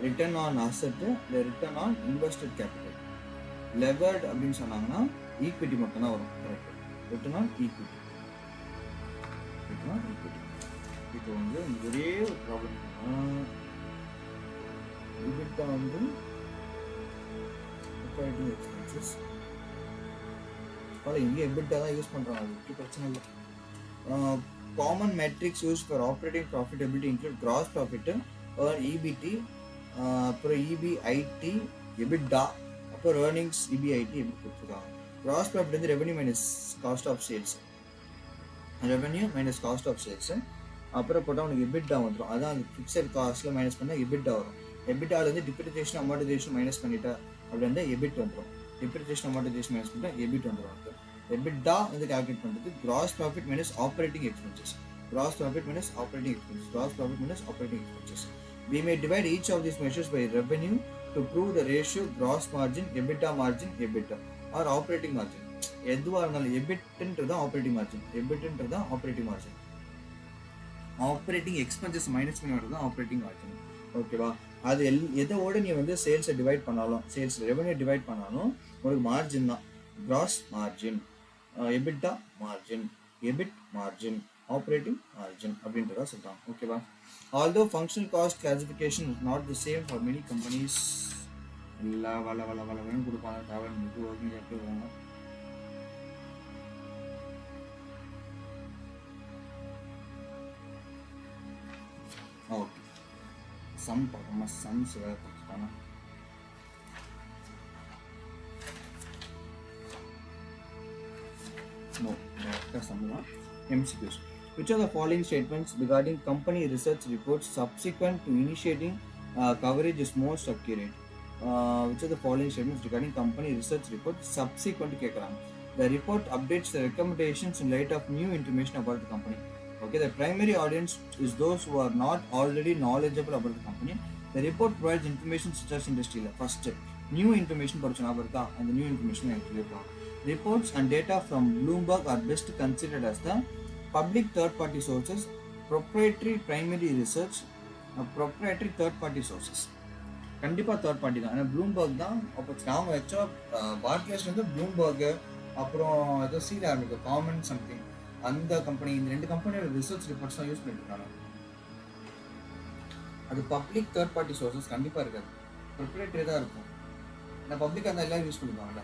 Speaker 2: return on asset, இல்லை return on invested capital. Levered அப்படின்னு சொன்னாங்கன்னா equity மட்டும் தான் வரும். Correct, return on equity. இப்போ வந்து ஒரே ஒரு ப்ராப்ளம், EBITDA வந்து ஆப்பரேட்டிங் எக்ஸ்பென்சஸ். இங்கே EBITDA தான் யூஸ் பண்ணுறாங்க, அது பிரச்சனை இல்லை. Common metrics use for operating profitability include gross profit, EBT, அப்புறம் EBIT, EBITDA, அப்புறம் earnings, EBIT எப்படி கொடுத்துருக்காங்க. Gross profit வந்து revenue minus cost of sales, revenue minus cost of sales. அப்புறம் போட்டால் உனக்கு எபிட்டா வந்துடும். அதான் அந்த ஃபிக்ஸட் காஸ்ட்டில் மைனஸ் பண்ணால் எபிட்டா வரும். எபிட்டாலேருந்து டிப்ரிசியேஷன் அமார்டைசேஷன் மைனஸ் பண்ணிட்டா அப்படி வந்து எபிட் வந்துடும். டிப்ரிசியேஷன் அமார்டைசேஷன் மைனஸ் பண்ணிட்டா எபிட் வந்துடும். உங்களுக்கு எபிட்டா வந்து கால்குலேட் பண்ணுறது gross profit minus operating expenses. Gross profit minus operating expenses. Gross profit minus operating expenses. We may divide each of these measures by revenue to prove the ratio gross margin, EBITDA margin, EBITDA or operating margin. எதுவாக இருந்தாலும் எபிட்ன்றது operating margin, எபிட்ன்றது தான் operating margin. Operating expenses minus பண்ணி வரது தான் operating margin. ஓகேவா? அது எதோட நீ வந்து சேல்ஸை டிவைட் பண்ணாலும், சேல்ஸ் ரெவன்யூ டிவைட் பண்ணாலும் உங்களுக்கு மார்ஜின் தான். Gross margin, EBITDA margin, EBIT margin, operating margin அப்படின்றதா சொல்கிறாங்க. ஓகேவா? Although functional cost classification is not the same for many companies, எல்லா வளன்னு கொடுப்பாங்க. டிராவல் முடிச்சு ஒர்க்கிங் எடுத்துருவாங்க. ஓகே, சம் பார்க்கணுமா? சம்ஸ் வேறு கொடுத்துட்டாங்க. சம் தான். MCQs. Which of the following statements regarding company research reports subsequent to initiating coverage is most accurate? Which of the following statements regarding company research reports subsequent to கேட்குறாங்க. The report updates the recommendations in light of new information about the company. Okay, the primary audience is those who are not already knowledgeable about the company. The report provides information such as industry. First, new information படிச்ச ஞாபகம் இருக்கா? அந்த new information எனக்கு இருக்கலாம். Reports and data from Bloomberg are best considered as the public third-party sources, proprietary primary research, proprietary third-party sources. கண்டிப்பாக third party தான். ஏன்னா Bloomberg தான். அப்போ நாங்கள் ஆக்சுவலாக பாட்காஸ்ட் வந்து ப்ளூம்பர்கு, அப்புறம் ஏதோ சீல ஆரம்பிக்கும் காமன் சம்திங், அந்த கம்பெனி, இந்த ரெண்டு கம்பெனியோட ரிசர்ச் ரிப்போர்ட்ஸ் தான் யூஸ் பண்ணிட்டுருக்காங்க. அது பப்ளிக் தேர்ட் பார்ட்டி சோர்ஸஸ் கண்டிப்பாக இருக்காது, ப்ரொப்ரைட்டரி தான் இருக்கும். நான் பப்ளிக்காக இருந்தால் எல்லோரும் யூஸ் பண்ணிப்பாங்கல்ல.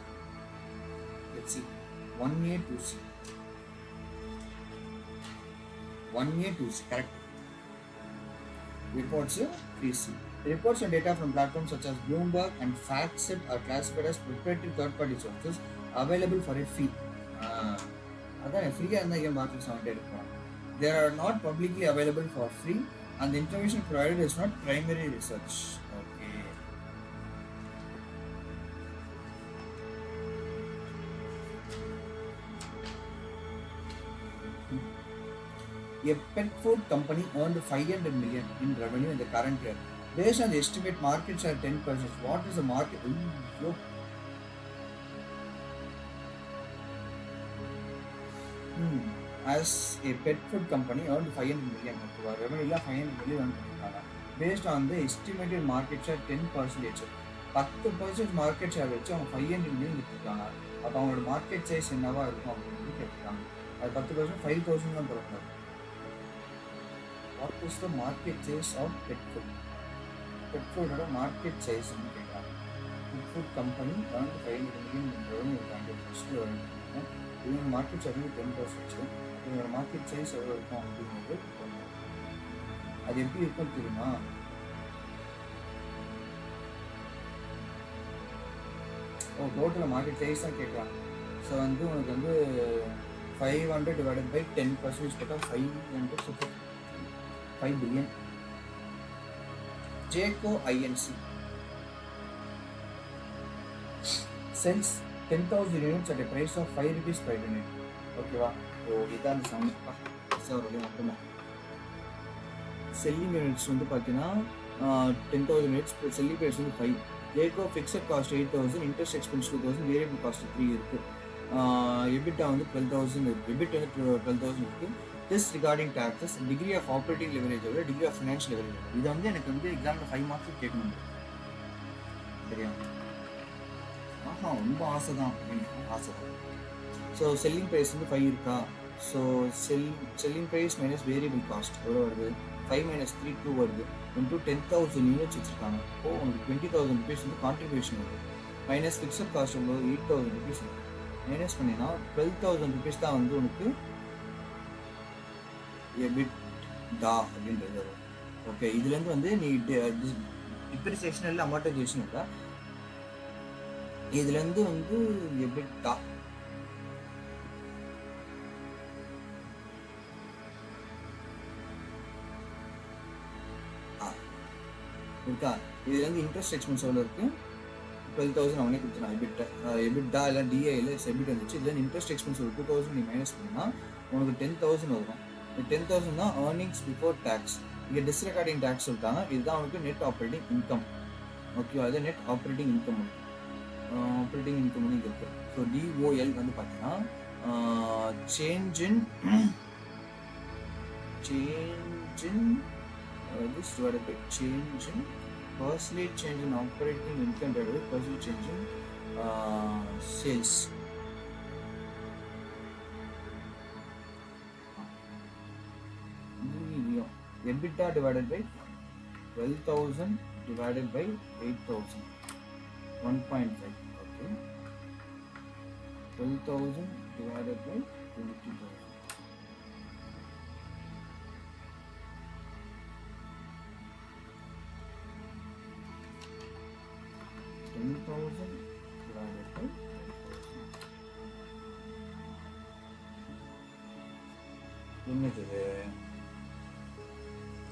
Speaker 2: Let's see 1A 2C 1A 2C correct. Reports 3C. Reports and data from platforms such as Bloomberg and FactSet are classified as proprietary third-party sources available for a fee. அதான் ஃப்ரீயாக இருந்தால் ஏன் மார்க்கெட் சவுண்டே இருக்கும். They are not publicly available for free and the information provided is not primary research. Okay. A pet food company earned 500 million in revenue in the current year. Based on the estimate market share 10%, what is the market? As a pet food company earned 500 million. Revenue 500 million. Based on the estimated market share 10%. 10% market share வச்சு அவங்க 500 million விற்றுருக்காங்க. அப்போ அவங்களோட market size என்னவா இருக்கும் அப்படின்னு கேட்டுருக்காங்க. அது 10% 5,000 தான் தரக்கூடாது. What is the market size of pet food? Pet food market size ன்னு கேட்குறாங்க. Pet food company earned 500 million in revenue first வருங்க. இவங்க மார்க்கெட் ஷேர் 10%. இவங்களோட மார்க்கெட் சைஸ் எவ்வளோ இருக்கும் அப்படிங்கிறது அது எப்படி இருக்கும் தெரியுமா? டோட்டல் மார்க்கெட் சைஸ் தான் கேட்குறாங்க. ஸோ வந்து உனக்கு வந்து 500 divided by 10% போட்டால் 5 billion. Jco Inc. sells 10,000 units at a price of 5 rupees per unit. ஓகேவா? இதான் சமப்பா மட்டும்தான். செல்லிங் யூனிட்ஸ் வந்து பார்த்தீங்கன்னா 10,000 units, செல்லிங் ப்ரைஸ் வந்து 5. Jco fixed cost 8,000, interest expense 2,000, variable cost 3 இருக்குது. EBITDA வந்து 12,000 இருக்குது. EBIT வந்து 12,000 இருக்குது. This regarding taxes, degree of operating leverage, degree of financial leverage. இது வந்து எனக்கு வந்து எக்ஸாமில் 5 மார்க்ஸ் கேட்கணும். சரியா? ரொம்ப ஆசை தான். ஸோ செல்லிங் ப்ரைஸ் வந்து 5 இருக்கா? So selling price minus variable cost எவ்வளோ வருது? 5 minus 3 2 வருது. இன்டூ 10,000 யூனிட்ஸ் வச்சுருக்காங்க. இப்போது உங்களுக்கு 20,000 rupees வந்து கான்ட்ரிபியூஷன் வருது. மைனஸ் ஃபிக்ஸட் காஸ்ட் எவ்வளோ? 8,000 rupees வருது. மைனஸ் பண்ணினா 12,000 rupees தான் வந்து உனக்கு EBITDA அப்படின்றது வரும். ஓகே, இதுலேருந்து வந்து நீ டிப்ரிசியேஷன் இல்லை அமார்டைசேஷன் இல்லை இதுலேருந்து வந்து எபிட்டா இருக்கா, இதுலேருந்து இன்ட்ரெஸ்ட் எக்ஸ்பென்ஸ் எவ்வளோ இருக்குது, 12,000 அவனே கொடுத்துருவான். எபிட்டா இல்லை டிஏ இல்லை எபிட் வந்துச்சு. இதில் இன்ட்ரெஸ்ட் எக்ஸ்பென்ஸ் ஒரு 2,000 நீ மைனஸ் பண்ணால் உனக்கு 10,000 வரும். இந்த 10,000 தான் ஏர்னிங்ஸ் பிஃபோர் டேக்ஸ். இங்கே டிஸ்ரெக்கார்டிங் டேக்ஸ் சொல்லிட்டாங்க. இதுதான் உனக்கு நெட் ஆப்ரேட்டிங் இன்கம். ஓகேவா, அது net operating income. Operating income இங்கே இருக்குது. ஸோ டிஓஎல் வந்து பார்த்தீங்கன்னா change in this divided by change in percentage change in operating income divided by percentage change in sales. EBITDA divided by 12,000 divided by 8,000, 1.5. Okay, 12,000 divided by 20,000. என்னது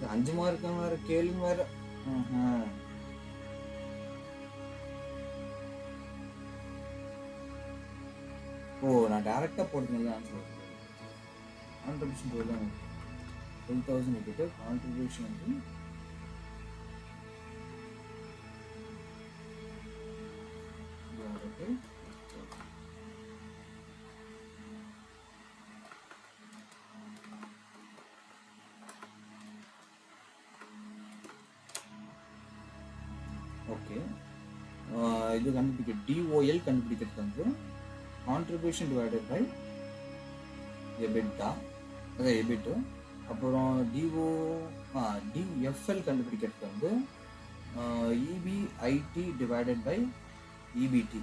Speaker 2: 5 mark வேற கேள்வி வேற. ஓ, நான் டைரக்டா போடுறது ஆன்சர். கான்ட்ரிபியூஷன் 12,000 கிட்ட கான்ட்ரிபியூஷன் வந்து ஓகே. இது கண்டுபிடிக்க டிஓஎல் கண்டுபிடிக்கிறது வந்து கான்ட்ரிபியூஷன் டிவைடட் பை எபிட்டா, அதான் எபிட். அப்புறம் டிஎஃப்எல் கண்டுபிடிக்கிறது வந்து இபிஐடி டிவைடட் பை இபிடி.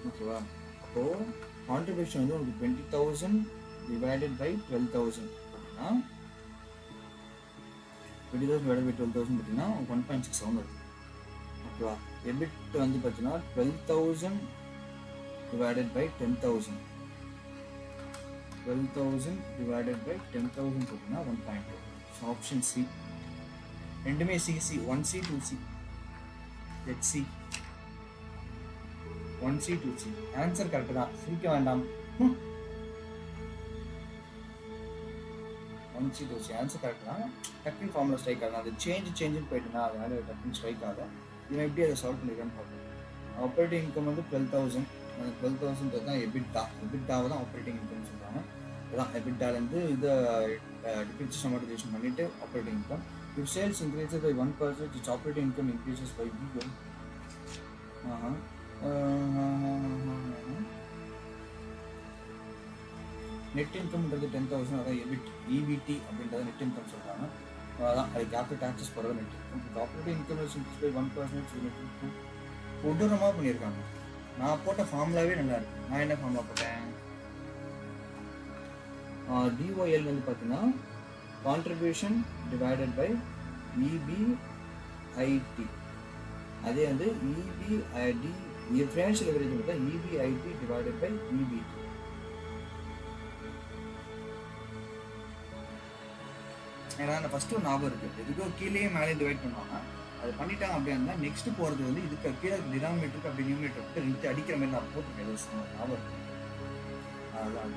Speaker 2: ஓகேவா, அப்போ கான்ட்ரிபியூஷன் வந்து உங்களுக்கு 20,000 டிவைடட் பை 12,000 அப்படின்னா 20,000 divided by 12,000 பார்த்தீங்கன்னா 1.67 வருது. ஓகேவா, எபிட் வந்து பார்த்தீங்கன்னா 12,000 divided by 10,000, 12,000 divided by 10,000 பார்த்தீங்கன்னா 1.2. So option C. ரெண்டுமே CC, 1C 2C, HC 1C 2C. Answer correct தான், சிரிக்க வேண்டாம். 1C 2C ஆன்சர் கரெக்ட் தான். டக்குனு ஃபார்முலா ஸ்ட்ரைக் ஆகும். அது சேஞ்சுன்னு போயிட்டுனா அதனால டக்குனு ஸ்ட்ரைக் ஆகும். இவன் எப்படி அதை சால்வ் பண்ணிருக்கான்னு பார்ப்போம். ஆப்ரேட்டிங் இன்கம் வந்து 12,000. அந்த 12,000 தான் எபிட்டாவை தான் ஆப்ரேட்டிங் இன்கம் சொல்கிறாங்க. அதான் எபிட்டாலேருந்து இதை டிப்ரிசியேஷன் அமோர்டைசேஷன் பண்ணிவிட்டு operating income. If sales increases by 1%, it's operating income increases by B1. Net இன்கம்ன்றது 10,000, அதான் EBT அப்படின்றத நெட் இன்கம் சொல்கிறாங்க. அதான் அதுக்கு ஆஃப்டர் டாக்ஸஸ் போகிறது net income. Operating income is increase by 1%, நெட் இன்கம் கொடூரமாக பண்ணியிருக்காங்க. நான் போட்ட ஃபார்முலாவே நல்லா இருக்கு. நான் என்ன ஃபார்முலா போட்டேன், டிஓஎல் வந்து பார்த்தீங்கன்னா கான்ட்ரிபியூஷன் டிவைடட் பை இபிஐடி. அதே வந்து இபிஐடி ஃபினான்ஷியல் லெவரேஜ் பார்த்தா இபிஐடி டிவைடட் பை இபிடி. ஏன்னா நான் ஃபஸ்ட்டு ஞாபகம் இருக்குது, எதுக்கோ கீழே மேலே டிவைட் பண்ணுவாங்க. அது பண்ணிட்டாங்க அப்படியே இருந்தால் நெக்ஸ்ட் போகிறது வந்து இதுக்கு கீழே டினாமினேட்டருக்கு அப்படி நியூமினேட்டருக்கு ரெண்டு அடிக்கிற மாதிரி நான் போட்டுருக்கேன். ஞாபகம் இருக்கு. அதுதான்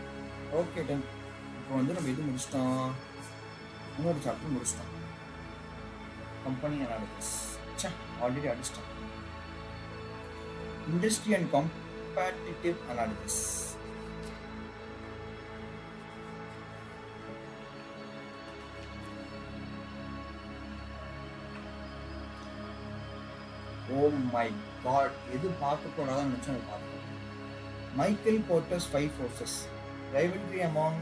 Speaker 2: ஓகே டன். இப்போ வந்து நம்ம இது முடிச்சிட்டோம், இன்னொரு சாப்டர் முடிச்சிட்டோம், கம்பெனி அனாலிசிஸ். ஆல்ரெடி அடிச்சிட்டோம். Industry and competitive analysis. Oh my God, எது பார்க்க போனாதான் நினச்சோம் அது பார்க்கணும். Michael Porter's 5 forces, rivalry among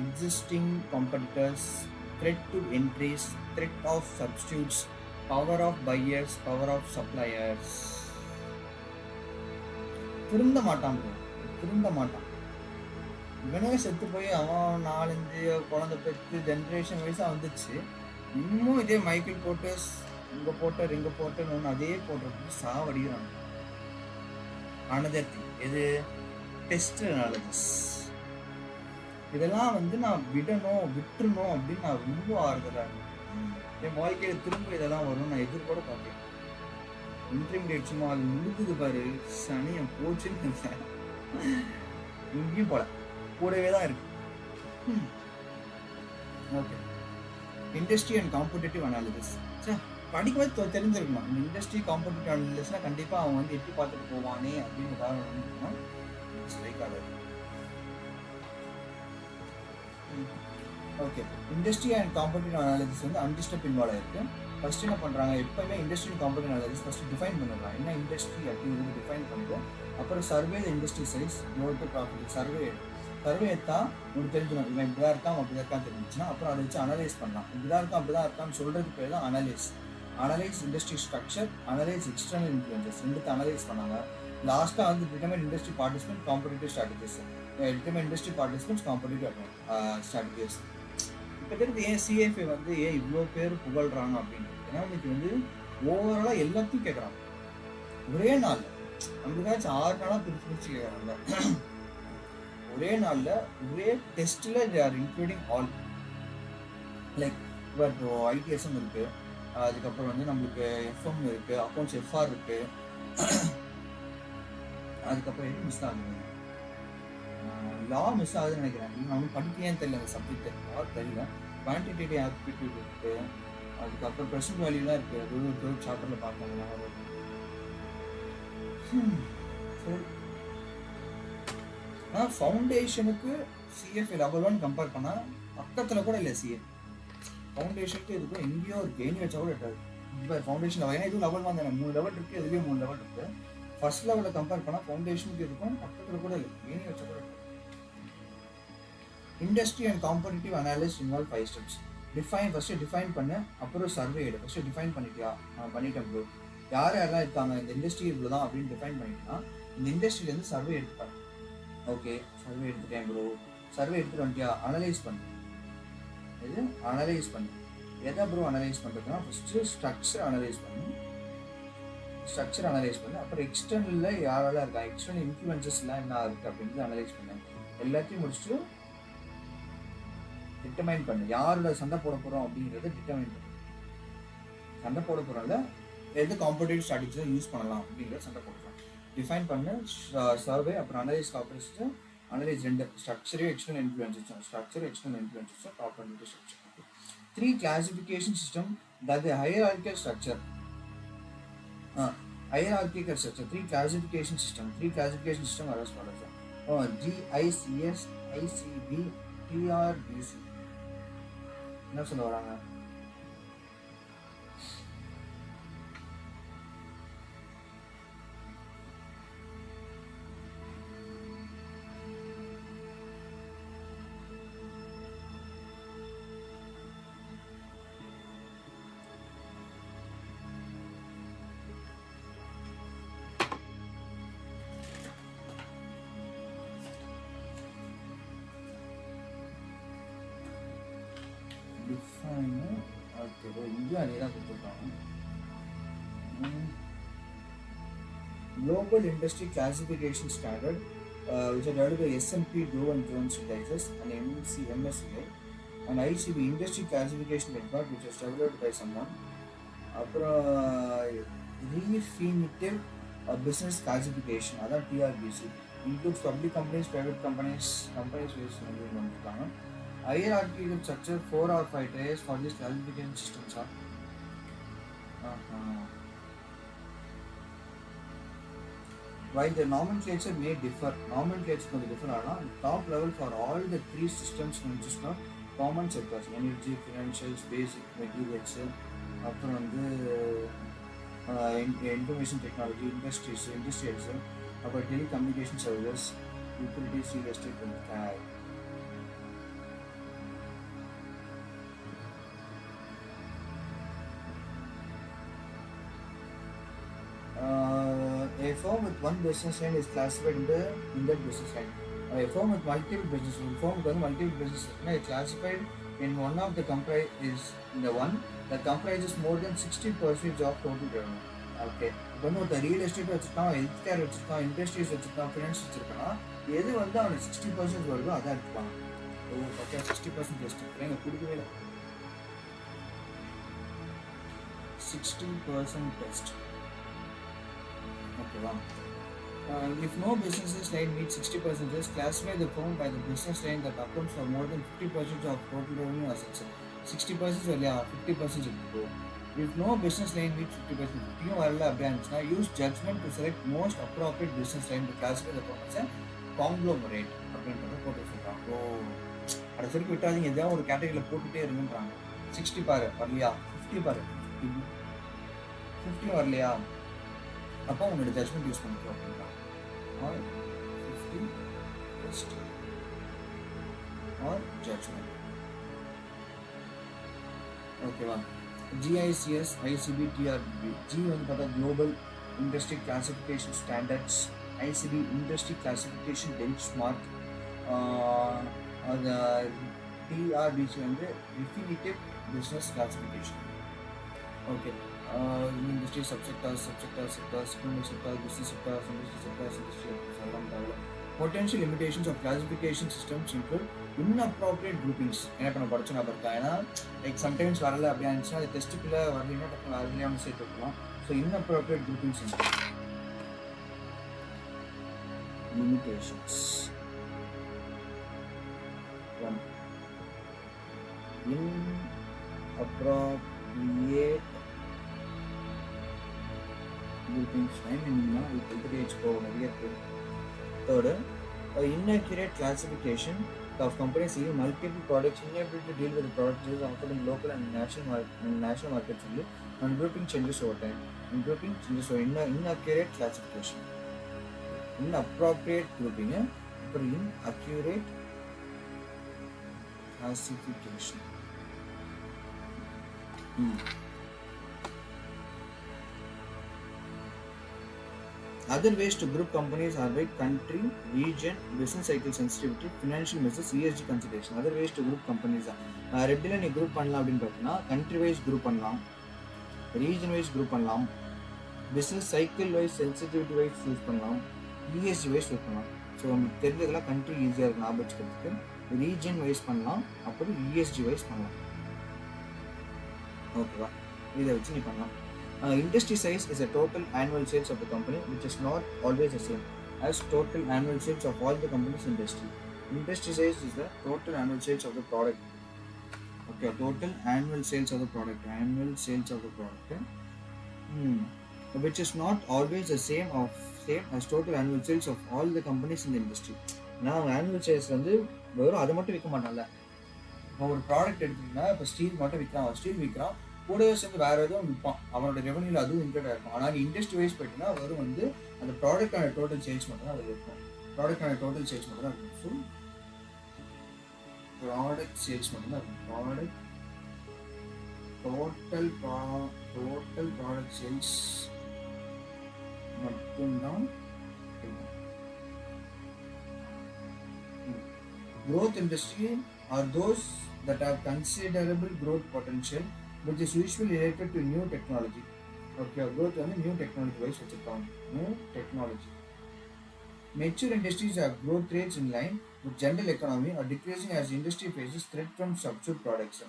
Speaker 2: existing competitors, threat to entries, threat of substitutes, power of buyers, power of suppliers. திருந்த மாட்டான், இவனே செத்து போய் அவன் 4-5 குழந்தை பெற்று ஜென்ரேஷன் வைஸாக வந்துச்சு. இன்னும் இதே மைக்கேல் போர்ட்டர்ஸ் இங்கே போட்டேன்னு ஒன்று அதே போடுறதுக்கு சாவடிக்கிறாங்க. அனதர் திங் எது, டெஸ்ட் அனாலிசிஸ். இதெல்லாம் வந்து நான் விட்டுறணும் அப்படின்னு நான் ரொம்ப ஆறுதலாக இருக்கேன். என் வாழ்க்கையில் திரும்ப இதெல்லாம் வரும் நான் எதிர்கூட பார்க்கேன். இன்டர்மீடியட் சும்மா அது முடிஞ்சது பாரு, சனியம் போச்சுன்னு இங்கேயும் போல கூடவே தான் இருக்கு. Okay, industry and competitive analysis. Sir படிக்கவே தெரிஞ்சிருக்கணும். இந்த இண்டஸ்ட்ரி காம்படிட்டிவ் அனாலிசிஸ்னா கண்டிப்பாக அவன் வந்து எட்டி பார்த்துட்டு போவானே அப்படின்னு உதாரணம் ஸ்ட்ரைக் ஆகுது. Okay, industry and competitive analysis வந்து 5 ஸ்டெப் இன்வால்வ் ஆயிருக்கு. ஃபர்ஸ்ட் என்ன பண்ணுறாங்க, எப்பவுமே industry and competitive analysis first define பண்ணிடுறாங்க. என்ன இண்டஸ்ட்ரி அப்படிங்கிறது டிஃபைன் பண்ணிட்டு அப்புறம் survey industry size growth profit survey எடுத்தால் உங்களுக்கு தெரிஞ்சிடும். இவன் இப்படிதான் இருக்கான் அப்படிதான் இருக்கான்னு தெரிஞ்சிச்சுன்னா அப்புறம் அதை வச்சு அனலைஸ் பண்ணலாம். இப்படிதான் இருக்கான் அப்படிதான் இருக்கான்னு சொல்றதுக்கு பேர் தான் analyse industry structure, analyse external influences. ரெண்டுத்தை அனலைஸ் பண்ணாங்க. லாஸ்ட்டாக வந்து determine industry participant competitive strategies, determine industry participants competitive strategies. இப்போ தெரிஞ்சு ஏன் சிஎஃப்ஏ வந்து ஏன் இவ்வளோ பேர் புகழ்றாங்க அப்படின்னு, ஏன்னா இன்னைக்கு வந்து ஓவராலாக எல்லாத்தையும் கேட்குறாங்க ஒரே நாள். நம்மளுக்காச்சும் 6 நாளாக பிரிச்சு கேட்குறாங்க. ஒரே நாளில் ஒரே டெஸ்ட்டில் they are including all. Like இப்போ ஐடிஎஸ்எம் இருக்குது, அதுக்கப்புறம் வந்து நம்மளுக்கு எஃப்எம் இருக்குது, அக்கௌண்ட்ஸ் எஃப்ஆர் இருக்குது, அதுக்கப்புறம் எது மிஸ் ஆகுது, லா மிஸ் ஆகுதுன்னு நினைக்கிறேன். நம்மளுக்கு படிக்கலையான்னு தெரியல அந்த சப்ஜெக்ட் தெரியல. குவான்டிடேட்டிவ் ஆப்டிடியூட் இருக்குது, அதுக்கப்புறம் ப்ரெசன்ட் வேல்யூலாம் இருக்குது. அது ஒரு சாப்டரில் பார்க்கணும். சரி, ஆனால் ஃபவுண்டேஷனுக்கு சிஎஃப்ஏ லெவல் 1 கம்பேர் பண்ணால் பக்கத்தில் கூட இல்லை. சிஎஃப் ஃபவுண்டேஷனுக்கு இதுக்கும் எங்கேயோ ஒரு கெயின் வச்சா கூட இருக்காது. இப்போ ஃபவுண்டேஷன் லெவல், ஏன்னா இது லெவல் 1 தானே, 3 லெவல் இருக்குது, எதுலேயும் 3 லெவல் இருக்குது. ஃபர்ஸ்ட் லெவலில் கம்பேர் பண்ணால் ஃபவுண்டேஷனுக்கு இருக்கும் பக்கத்தில் கூட இல்லை, கெயின் வச்சா கூட இருக்காது. Industry and competitive analysis involve 5 steps. First define பண்ணு, அப்புறம் சர்வே எடு. ஃபர்ஸ்ட் டிஃபைன் பண்ணிட்டியா, பண்ணிட்டேன் ப்ரோ, யாரெல்லாம் இருக்காங்க இந்த இண்டஸ்ட்ரி இவ்வளோ தான் அப்படின்னு டிஃபைன் பண்ணிட்டா இந்த இண்டஸ்ட்ரியிலேருந்து சர்வே எடுத்துப்பாரு. ஓகே, சர்வே எடுத்துட்டேன் ப்ரோ, சர்வே எடுத்துட்டு வந்துட்டியா, அனலைஸ் பண்ணு. இது அனலைஸ் பண்ணு. எதை ப்ரோ அனலைஸ் பண்ணுறதுன்னா ஃபஸ்ட்டு ஸ்ட்ரக்சர் அனலைஸ் பண்ணு. அப்புறம் எக்ஸ்டர்னலில் யாரெல்லாம் இருக்காங்க, எக்ஸ்டர்னல் இன்ஃப்ளூயன்சஸ்லாம் என்ன இருக்குது அப்படின்றது அனலைஸ் பண்ணு. எல்லாத்தையும் முடிச்சுட்டு டிட்டர்மைன் பண்ணு, யாரோட சண்டை போட போகிறோம் அப்படிங்கிறத டிட்டர்மைன் பண்ணு. சண்டை போட போகிறோம்ல எது காம்படிட்டிவ் ஸ்ட்ராட்டஜி யூஸ் பண்ணலாம் அப்படிங்கிறத சண்டை போடுறோம். டிஃபைன் பண்ணு, சர்வே, அப்புறம் அனலைஸ் காப்பரிஸ்ட்டு. அனலைஸ் 2 ஸ்ட்ரக்சரையும் எக்ஸ்டர்னல் இன்ஃப்ளூயன்சஸும் காம்படிட்டிவ் ஸ்ட்ரக்சர். 3 கிளாசிஃபிகேஷன் சிஸ்டம், அதாவது ஹையரார்கிக்கல் ஸ்ட்ரக்சர். 3 கிளாசிஃபிகேஷன் சிஸ்டம் வர சொல்லுங்கள். GICS, ICB, TRBC. என்ன சொல்ல வராங்க? இங்கேயும் அதே தான் கொடுத்துருக்காங்க. Global Industry Classification Standard, which are developed by SMP, Dow and Jones Indices, and MSCI, and ICB Industry Classification Network, which was developed by someone. அப்புறம் Refinitiv Business Classification, அதான் TRBC, includes public companies, private companies based on hierarchical structure. 4 or 5 tiers for these classification systems are. While the nomenclature may differ, top level for all the 3 systems consist of common sectors: energy, financials, basic materials, அப்புறம் வந்து information technology, industrials, அப்புறம் telecommunication services, utilities, real estate and a firm with one business line is classified in that business line. A firm with multiple business line is classified in one of the comprise is in the one that comprises more than 60% of total revenue. Okay, இப்போ வந்து ஒருத்தர் real estate வச்சுருக்கான், health care வச்சுருக்கான், industries வச்சுருக்கான், finance வச்சுருக்கான்னா எது வந்து அவனுக்கு 60% வருதோ அதான் எடுத்துப்பாங்க. ஓகே, 60% டெஸ்ட் எங்கள் கொடுக்கவே இல்லை. 60% test. Okay, wow. If no business line meets 60%, just classify the firm by the business line that accounts for more than 50% of total revenue assets. 60% வரலையா, 50% இருக்கு. If no business line meets 50%, 50 வரல அப்படின்னா use judgment to select most appropriate business line to classify the firm as a conglomerate அப்படின்றத போட்டு வச்சுருக்காங்க. So அதை சொல்லி விட்டாதீங்க, எதாவது ஒரு கேட்டகரியில் போட்டுகிட்டே இருங்கன்றாங்க. 60 பாரு வரலையா, 50 பாரு, 50 வரலையா, அப்போ உங்களோட ஜட்மெண்ட் யூஸ் பண்ணிக்கோ அப்படின்றாங்க. Or 50 test or judgement. ஓகேவா? GICS, ICB, TRB. G வந்து பார்த்தா global industry classification standards, ICB industry classification benchmark, அது TRBC வந்து definitive business classification. Okay, industry subsectors, economic sectors, business sectors, industry sectors. Potential limitations of classification systems include inappropriate groupings. என்ன பண்ண படிச்சு நான் பார்த்தேன், ஏன்னா லைக் சம்டைம்ஸ் வரல அப்படி இருந்துச்சுன்னா அது டெஸ்ட்டுக்குள்ளே வரலைன்னா டக்குனு அதுலேயே சேர்த்து வைக்கலாம். So inappropriate groupings limitations. One, inappropriate groupings. Third, inaccurate classification of companies using multiple products, inability to deal with the products offered in local and national markets only, and grouping changes over time. And grouping changes over inaccurate classification. Inappropriate grouping, or inaccurate classification. Other ways to group companies are by country, region, business cycle sensitivity, financial measures, ESG consideration. Other ways to group companies are ரெட்டில் நீ group பண்ணலாம் அப்படின்னு பார்த்தீங்கன்னா country wise group பண்ணலாம், region wise group பண்ணலாம், business cycle wise sensitivity wise use பண்ணலாம், ESG wise use பண்ணலாம். So உங்களுக்கு தெரிஞ்சதெல்லாம் கண்ட்ரி ஈஸியாக இருக்கும் ஞாபகம் வச்சுக்கிறதுக்கு. ரீஜன் வைஸ் பண்ணலாம், அப்புறம் ESG வைஸ் பண்ணலாம். ஓகேவா? இதை வச்சு நீ பண்ணலாம். Industry size is a total annual sales of the company, which is not always the same as total annual sales of all the companies in industry. Industry size is the total annual sales of the product. Okay, total annual sales of the product. Annual sales of the product. Which is not always the same as total annual sales of all the companies in the industry. Now, annual sales வந்து வெறும் அதை மட்டும் விற்க மாட்டான்ல. ஒரு product எடுத்துக்கிட்டா இப்போ steel மட்டும் விற்கிறான், steel விற்கிறான், கூடவே சேர்ந்து வேறு எதுவும் விற்பான், அவனோட ரெவன்யூவில் அதுவும் இன்க்ளூட் ஆகிருக்கும். ஆனால் இண்டஸ்ட்ரி வைஸ் போயிட்டீங்கன்னா வெறும் வந்து அந்த ப்ராடக்டான டோட்டல் சேல்ஸ் மட்டும் தான் அதில் இருக்கும். ப்ராடக்டான டோட்டல் சேல்ஸ் மட்டும் தான் இருக்கும். ஸோ ப்ராடக்ட் சேல்ஸ் மட்டும் தான் இருக்கும். டோட்டல் ப்ராடக்ட் சேல்ஸ் மட்டும்தான். Growth industry are those that have considerable growth potential, which is usually related to new technology. Okay, growth வந்து new technology wise வச்சிருக்காங்க. New technology. Mature industries have growth rates in line with general economy or decreasing as industry faces threat from substitute products.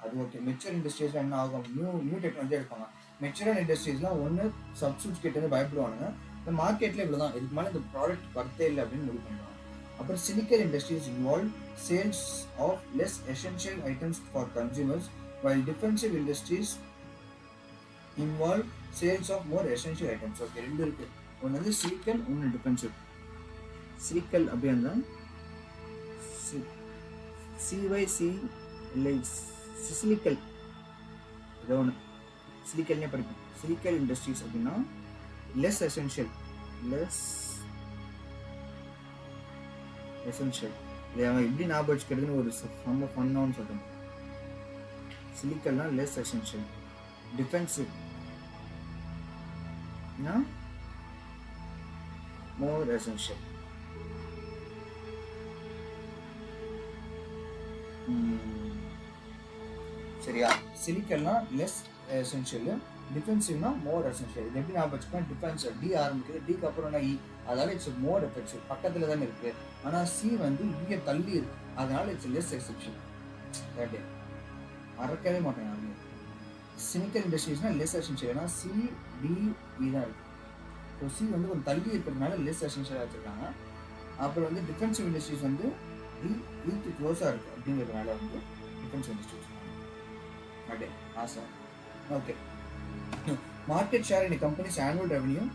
Speaker 2: அது okay. Mature இண்டஸ்ட்ரீஸ்லாம் என்ன ஆகும், new technology எடுப்பாங்க. மெச்சூரான இண்டஸ்ட்ரீஸ்லாம் ஒன்று substitutes கிட்ட இருந்து பயப்படுவானுங்க, இந்த மார்க்கெட்டில் இவ்வளோ தான், இதுக்கு மேலே இந்த ப்ராடக்ட் வரத்தே இல்லை அப்படின்னு முடிவு பண்ணுவாங்க. அப்புறம் cyclical industries involve sales of less essential items for consumers, while defensive industries involve sales of more essential items. Okay, ரெண்டு இருக்கு. ஒன்று வந்து cyclical, ஒன்று defensive. cyclical அப்படின்னா CYC இல்லை cyclical, ஏதோ ஒன்று cyclicalனே படிக்கும். cyclical industries அப்படின்னா less essential இல்லை அவன் எப்படி ஞாபகம் வச்சுக்கிறதுன்னு ஒரு செம்ம ஃபன்னான்னு சொல்கிறேன். சிலிக்கல்னா லெஸ் எசென்ஷியல், டிஃபென்சிவ்னா மோர் எசென்ஷியல். சரியா? சிலிக்கல்னா லெஸ் எசென்ஷியல், டிஃபென்சிவ்னா மோர் எசென்ஷியல். இது எப்படி ஞாபகம் வச்சுக்கோங்க? டிஃபென்ஸ் டி ஆரம்பிக்குது, டிக்கு அப்புறம் இ, அதனால இட்ஸ் மோர் எஃபெக்டிவ், பக்கத்துல தானே இருக்கு. ஆனா சி வந்து இங்கே தள்ளி இருக்கு, அதனால இட்ஸ் லெஸ் எசென்ஷியல். ரைட்டு, மறக்கவே மாட்டேன் யாருமே. சினிக்கல் இண்டஸ்ட்ரீஸ்னா லெஸ் எசென்ஷியல், ஏன்னா சி டி இ தான் இருக்கு. ஸோ சி வந்து கொஞ்சம் தள்ளி இருக்கிறதுனால லெஸ் எசென்ஷியலாக வச்சுருக்காங்க. அப்புறம் வந்து டிஃபென்சிவ் இண்டஸ்ட்ரீஸ் வந்து ஈக்கு க்ளோஸாக இருக்குது அப்படிங்கிறதுனால வந்து defensive industries. Okay, awesome. Okay, market share in a company's annual revenue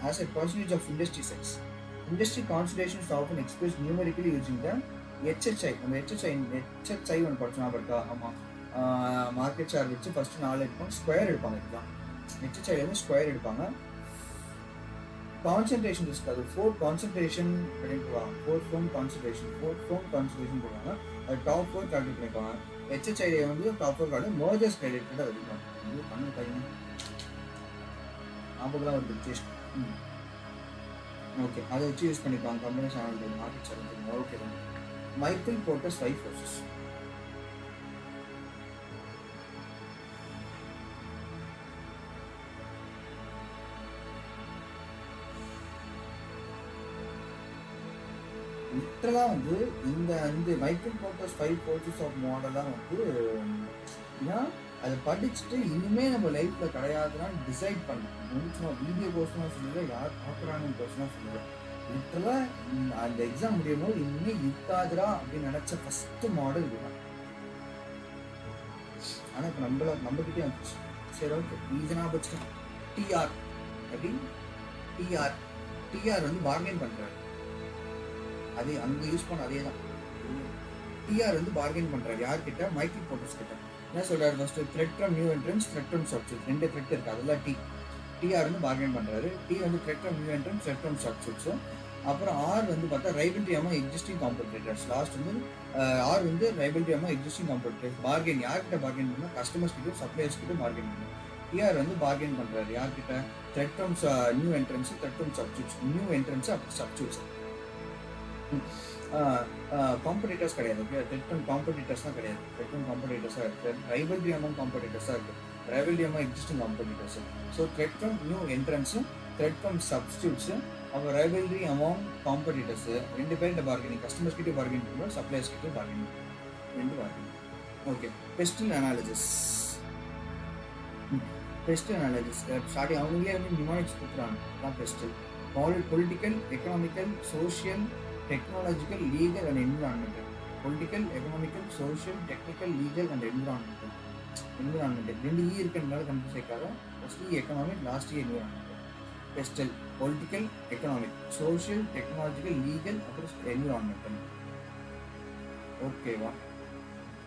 Speaker 2: as a percentage of industry size. Industry concentration is often expressed numerically using the HHI. அந்த HHI ஒன்று படிச்சோம் இருக்கா? ஆமாம், மார்க்கெட் ஷேர் வச்சு ஃபஸ்ட்டு 4 எடுப்பாங்க, square எடுப்பாங்க. இதுதான் HHIலேருந்து square எடுப்பாங்க. கான்சன்ட்ரேஷன் ரிஸ்க், அது 4 கான்சன்ட்ரேஷன் பண்ணிட்டு 4 ஃபோன் கான்சன்ட்ரேஷன் போடுவாங்க. அது டாப் 4 கால்குலேட் பண்ணிப்பாங்க. HHI வந்து டாப் 4 கார்டு மர்ஜர்ஸ் ரிலேட்டடாக எடுப்பாங்க. இது பண்ண பையன் ஞாபகம் ஒரு ரிட்டேஷ். ஓகே, அதை வச்சு யூஸ் பண்ணிப்பாங்க company channel market channel. Okay தான். Michael Porter's 5 forces. லிட்டரலாக வந்து இந்த மைக்கேல் போர்ட்டர்ஸ் 5 ஃபோர்ஸஸ் ஆஃப் மாடலாக வந்து ஏன்னா அதை படிச்சுட்டு இனிமேல் நம்ம லைஃப்பில் கிடையாதுன்னா டிசைட் பண்ணணும். சும்மா வீடியோ கோர்ஸ்னா சொல்லல, யார் பார்க்குறாங்கன்னு கோர்ஸ்னா சொல்லல. லிட்டரலாக அந்த எக்ஸாம் முடியும் போது இனிமேல் இருக்காதுரா அப்படின்னு நினச்ச ஃபஸ்ட்டு மாடல் இதுதான். ஆனால் இப்போ நம்மகிட்டே வந்துச்சு. சரி, ஓகே, ரீசனாக வச்சுட்டு டிஆர் அப்படின்னு டிஆர் வந்து பார்கெயின் பண்ணுறாரு. அதே அங்கே யூஸ் பண்ண அதே தான். டிஆர் வந்து பார்கெயின் பண்ணுறாரு யார்கிட்ட? மைக்கேல் போர்ட்டர்ஸ் கிட்ட. என்ன சொல்றாரு? First thread from new entrance, thread from substitutes, 2 thread இருக்கு, அதெல்லாம் டிஆர் வந்து பார்கெயின் பண்றாரு. டி வந்து thread from new entrance, thread from substitutes. அப்புறம் ஆர் வந்து பார்த்தா rivalry among existing competitors. Last வந்து ஆர் வந்து rivalry among existing competitors. Bargain யார்கிட்ட பார்கெயின் பண்ணா? கஸ்டமர்ஸ் கிட்ட, சப்ளையர்ஸ் கிட்ட பார்கெயின் பண்ணும். டிஆர் வந்து பார்கெயின் பண்றாரு யார்கிட்ட? Thread from new entrance, thread from substitutes. New entrance அப்புறம் சப்ஸ்டியூட்ஸ். காம்படிட்டர்ஸ் கிடையாது. த்ரெட் ஃப்ரம் காம்படிட்டர்ஸ் தான் கிடையாது. த்ரெட் ஃப்ரம் காம்படிட்டர்ஸாக இருக்குது. ரைவல்ரி அமங் காம்படிட்டர்ஸாக இருக்குது. Rivalry among existing competitors. So threat from new entrants, threat from substitutes, அப்புறம் ரைவல்ரி அமங் காம்படிட்டர்ஸு. 2 பேர்கிட்ட bargaining, customers கிட்டே பார்கெனிங் பண்ணுவோம், சப்ளையர்ஸ் கிட்டே bargaining, 2 bargaining. Okay, PESTEL analysis. PESTEL analysis starting அவங்களே வந்து நியூமானிக்ஸ் கொடுக்குறாங்க. அதான் PESTEL. Political, economical, social, technological, legal and environmental. Political, economical, social, technical, legal and environmental. ரெண்டு E இருக்கிறதுனால கன்ஃபியூஸ் ஆகிக்காத. First E economic, last E environmental. PESTEL political, economic, social, technological, legal, அப்புறம் environmental. ஓகேவா?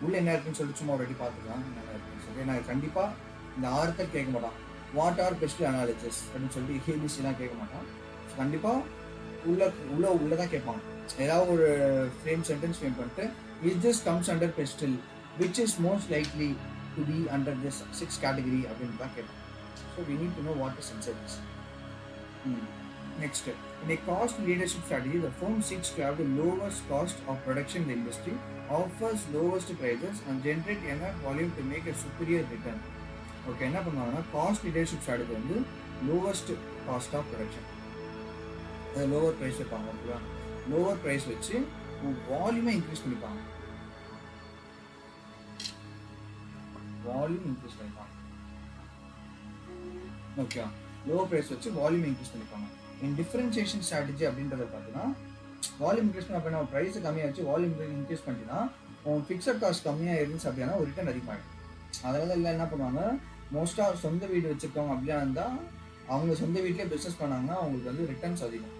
Speaker 2: உள்ள என்ன இருக்குன்னு சொல்லி சும்மா ரெடி பார்த்துக்கலாம் என்ன இருக்குன்னு சொல்லி. நான் கண்டிப்பாக இந்த ஆர்த்தர் கேட்க மாட்டான். வாட் ஆர் பெஸ்ட் அனாலிசிஸ் அப்படின்னு சொல்லி ஏபிசிலாம் கேட்க மாட்டான். கண்டிப்பாக உள்ளதான் கேட்பாங்க. ஏதாவது ஒரு ஃப்ரேம் சென்டென்ஸ் ஃப்ரேம் பண்ணிட்டு it this comes under PESTEL which is most likely to be under this 6 category அப்படின்னு தான் கேட்பாங்க. So we need to know what is inside this. Next, in a cost leadership strategy, the firm seeks to have the lowest cost of production in the industry, offers lowest prices and generate enough volume to make a superior return. Okay, என்ன பண்ணுவாங்கன்னா cost leadership strategy வந்து lowest cost of production, lower price வைப்பாங்க. ஓகேவா? Lower price வச்சு வால்யூமை increase பண்ணிப்பாங்க. ஓகேவா? Lower price வச்சு வால்யூமை இன்க்ரீஸ் பண்ணிப்பாங்க. இன் டிஃபரன்சியேஷன் ஸ்ட்ராட்டஜி அப்படின்றத பார்த்தீங்கன்னா வால்யூம் இன்க்ரீஸ் பண்ண அப்படின்னா ப்ரைஸை கம்மியாக வச்சு வால்யூம் இன்க்ரீஸ் பண்ணிட்டீங்கன்னா உன் ஃபிக்ஸட் காஸ்ட் கம்மியாக இருந்துச்சு அப்படின்னா ஒரு ரிட்டர்ன் அதிகமாகிடும். அதனால இல்லை என்ன பண்ணுவாங்க, மோஸ்ட்டாக சொந்த வீடு வச்சுருக்கவங்க அப்படியா இருந்தால் அவங்க சொந்த வீட்டிலே பிஸ்னஸ் பண்ணாங்கன்னா அவங்களுக்கு வந்து ரிட்டர்ன்ஸ் அதிகம்.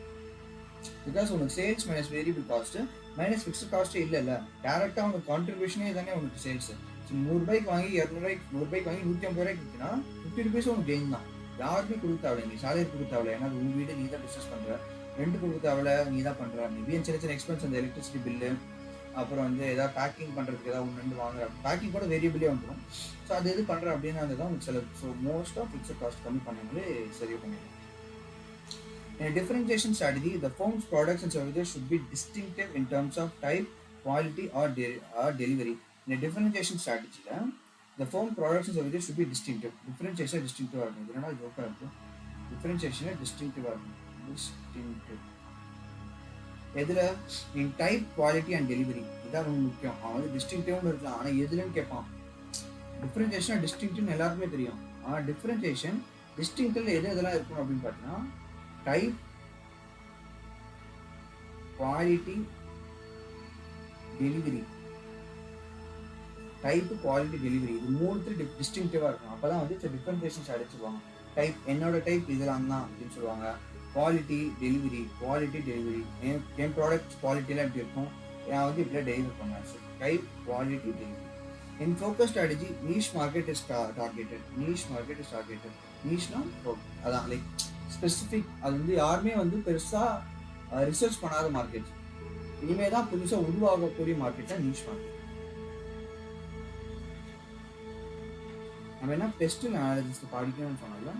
Speaker 2: பிகாஸ் உனக்கு sales minus variable cost minus fixed காஸ்ட்டே இல்லை. டேரெக்டாக உனக்கு கான்ட்ரிபியூஷனே தானே உனக்கு சேல்ஸ். ₹100 வாங்கி 200 ₹100 வாங்கி 150 கொடுத்தீங்கன்னா 50 rupees உனக்கு கெயின் தான். யாருமே கொடுக்க தேவையில்லை, நீ சேலரி கொடுக்க தேவையில்லை. ஏன்னா உங்கள் வீடு நீ தான் பிஸ்னஸ் பண்ணுற, ரெண்ட் கொடுக்க தேவையில்ல, நீ தான் பண்ணுற. நீ சின்ன சின்ன எக்ஸ்பென்ஸ், அந்த எலக்ட்ரிசிட்டி பில்லு, அப்புறம் வந்து எதாவது பேக்கிங் பண்ணுறதுக்கு ஏதாவது 1-2 வாங்குற பேக்கிங் கூட வேரியபிளே வந்துடும். ஸோ அது எது பண்ணுற அப்படின்னா அதுதான் உங்களுக்கு செலவு. So most of fixed cost கம்மி பண்ணாங்களே சரியாக பண்ணிடலாம். In a differentiation strategy, the firm's products and services should be distinctive in terms of type, quality or delivery. In a differentiation strategy, The firm products and services should be distinctive. Differentiation distinctive இருக்கும். இது என்னடா ஜோக்கா இருக்கு. Differentiation distinctive இருக்கும். Distinctive. எதுல in type, quality and delivery. இதான் ரொம்ப முக்கியம். அவன் வந்து டிஸ்டிங்டிவ்னு இருக்கலாம், ஆனால் எதுலன்னு கேட்பான். டிஃப்ரென்சியேஷன் டிஸ்டிங்டிவ்னு எல்லாருக்குமே தெரியும். ஆனால் டிஃப்ரென்சியேஷன் டிஸ்டிங்டிவ்ல எதெல்லாம் இருக்கும் அப்படின்னு பார்த்தீங்கன்னா type, quality, delivery. Type, quality, delivery இது மூணுத்துல டிஸ்டிங்டிவாக இருக்கும். அப்போ தான் வந்து டிஃப்ரென்சியேஷன்ஸ் அடிச்சுருவாங்க. டைப், என்னோட டைப் இதெல்லாம் தான் அப்படின்னு சொல்லுவாங்க. Quality, delivery. Quality, delivery. என் ப்ராடக்ட் குவாலிட்டியெலாம் எப்படி இருக்கும், நான் வந்து இப்படியே டெலிவரி பண்ணேன். So type, quality, delivery. In focus strategy, niche market is targeted. Niche market is targeted. Niche-னா அதான் லைக் ஸ்பெசிஃபிக். அது வந்து யாருமே வந்து பெருசாக ரிசர்ச் பண்ணாத மார்க்கெட், இனிமே தான் புதுசாக உருவாகக்கூடிய மார்க்கெட் தான் நீஷ் மார்க்கெட். நம்ம என்ன பெஸ்ட் அனாலிசிஸ் படிக்கணும்னு சொன்னால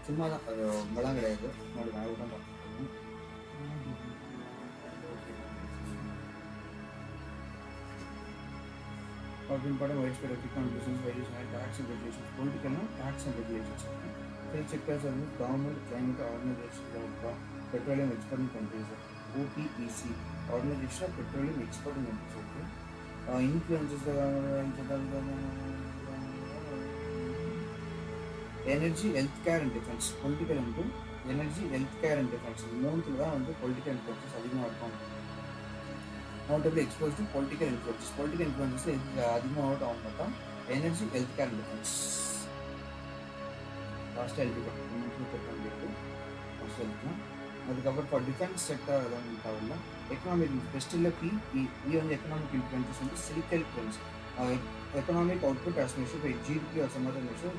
Speaker 2: சும்மா தான், அது ரொம்பலாம் கிடையாது. என்னோட வேலை தான் பார்த்துருக்கோம். Important widespread effect on business by using tax and regulations. Political tax and regulations. Health sectors are government, climate organizations, petroleum exporting countries. OPEC, Organization of Petroleum Exporting Countries. Influences the energy, healthcare and defense. Political and energy, healthcare and defense. மூணுத்துல தான் வந்து political influences அதிகமாக இருக்கும். Notably exposed to political influences. Political influences இது அதிகமாக ஆகும் பார்த்தா energy, healthcare and defence. லாஸ்ட்டாக எழுதிக்கலாம். அதுக்கப்புறம் ஃபார் டிஃபென்ஸ் செக்டர் அதெல்லாம் தவிர எக்கனாமிக் பெஸ்ட்டில் வந்து எக்கனாமிக் இன்ஃப்ளூயன்சஸ் வந்து cyclical trends. Economic output as measure by GDP or some other measure.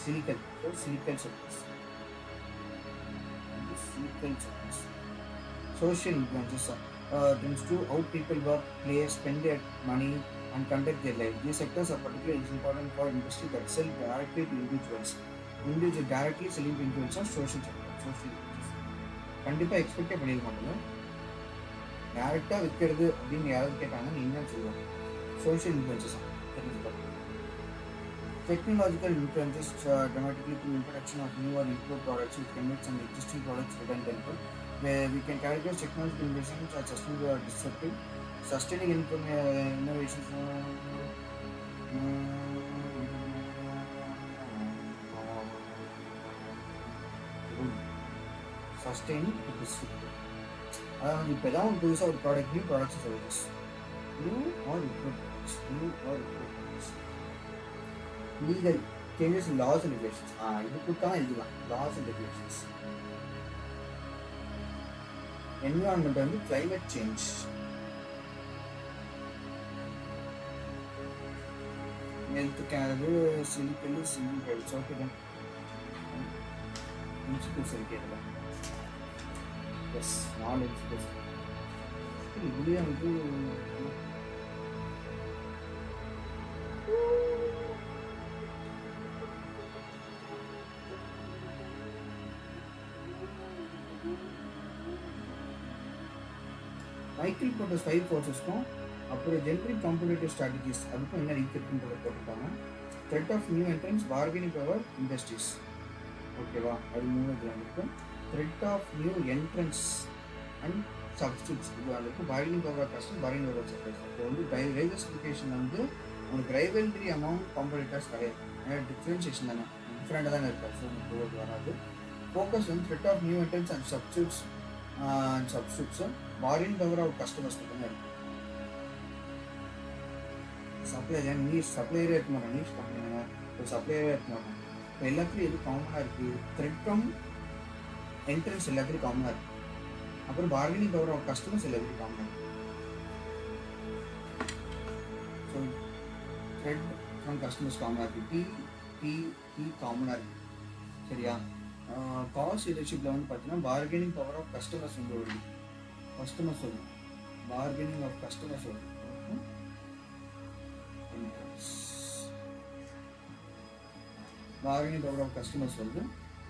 Speaker 2: Cyclical sectors. Social influences tends to how people work, play, spend their money and conduct their life. These sectors are particularly important for industry that sell directly to individuals. Individuals directly selling to individuals are social sector. Social influences. கண்டிப்பாக எக்ஸ்பெக்டே பண்ணிக்க மாட்டோம். டேரெக்டாக விற்கிறது அப்படின்னு யாராவது கேட்டாங்கன்னா நீங்கள் தான் சொல்லுவாங்க. சோஷியல் இன்ஃப்ளூயன்சஸ் தெரிஞ்சுக்கலாம். Technological influences dramatically through introduction of new or improved products which can make some existing products redundant. Where we can characterize technological innovations as sustainable or disruptive. Sustaining innovations. Sustaining or disruptive. அதாவது இப்போ தான் ஒரு புதுசாக ஒரு product, new products services, new R improve products. Legal changes in laws and regulations. இது கொடுத்தாலும் எழுதலாம். Laws and regulations. Environment வந்து climate change. Health care, cyclical okay தான். இன்ஸ்டிடியூட்ஸ் இருக்கிறதா? Yes, knowledge best. இதுலேயே வந்து மைக்கேல் போட்ட 5 கோர்சஸ்க்கும் அப்புறம் ஜென்ரிக் காம்படிட்டிவ் ஸ்ட்ராட்டஜிஸ் அதுக்கும் என்ன லிங்க் இருக்குன்றதை போட்டிருக்காங்க. Threat of new entrants, bargaining power, industries. ஓகேவா, அது 3 இதில் இருக்கும். Threat of new entrants and substitutes இது இருக்கும். Bargaining power custom, bargaining power supplies. அப்போ வந்து டைவர்சிஃபிகேஷன் வந்து உங்களுக்கு ரைவல்ரி அமௌண்ட் காம்படிட்டர்ஸ் கிடையாது. ஏன்னா டிஃப்ரென்சியேஷன் தானே, டிஃப்ரெண்டாக தானே இருக்காது. ஸோ உங்களுக்கு வராது. ஃபோக்கஸ் வந்து threat of new entrants and substitutes bargaining power of customers மட்டும்தான் இருக்குது. சப்ளையர் நீஷ் சப்ளையரே இருக்க மாட்டோம். நீஷ் கம்பெனிங்க ஒரு சப்ளையரே இருக்க மாட்டோம். இப்போ எல்லாத்துலேயும் எது காமனாக இருக்குது? த்ரெட் ஃப்ரம் என்ட்ரன்ஸ் எல்லாத்துலேயும் காமனாக இருக்குது. அப்புறம் பார்கெனிங் பவர் ஆஃப் கஸ்டமர்ஸ் எல்லாத்துலேயும் காமனாக இருக்குது. ஸோ த்ரெட் ஃப்ரம் கஸ்டமர்ஸ் காமனாக இருக்குது. டி காமனாக இருக்குது. சரியா? காஸ்ட் லீடர்ஷிப்பில் வந்து பார்த்தீங்கன்னா பார்கெனிங் பவர் ஆஃப் கஸ்டமர்ஸ் வந்து வருது. கஸ்டமர்ஸ் வரும், பார்கெனிங் ஆஃப் கஸ்டமர்ஸ் வரும். பார்கெனிங் பவர் ஆஃப் கஸ்டமர்ஸ் வருது.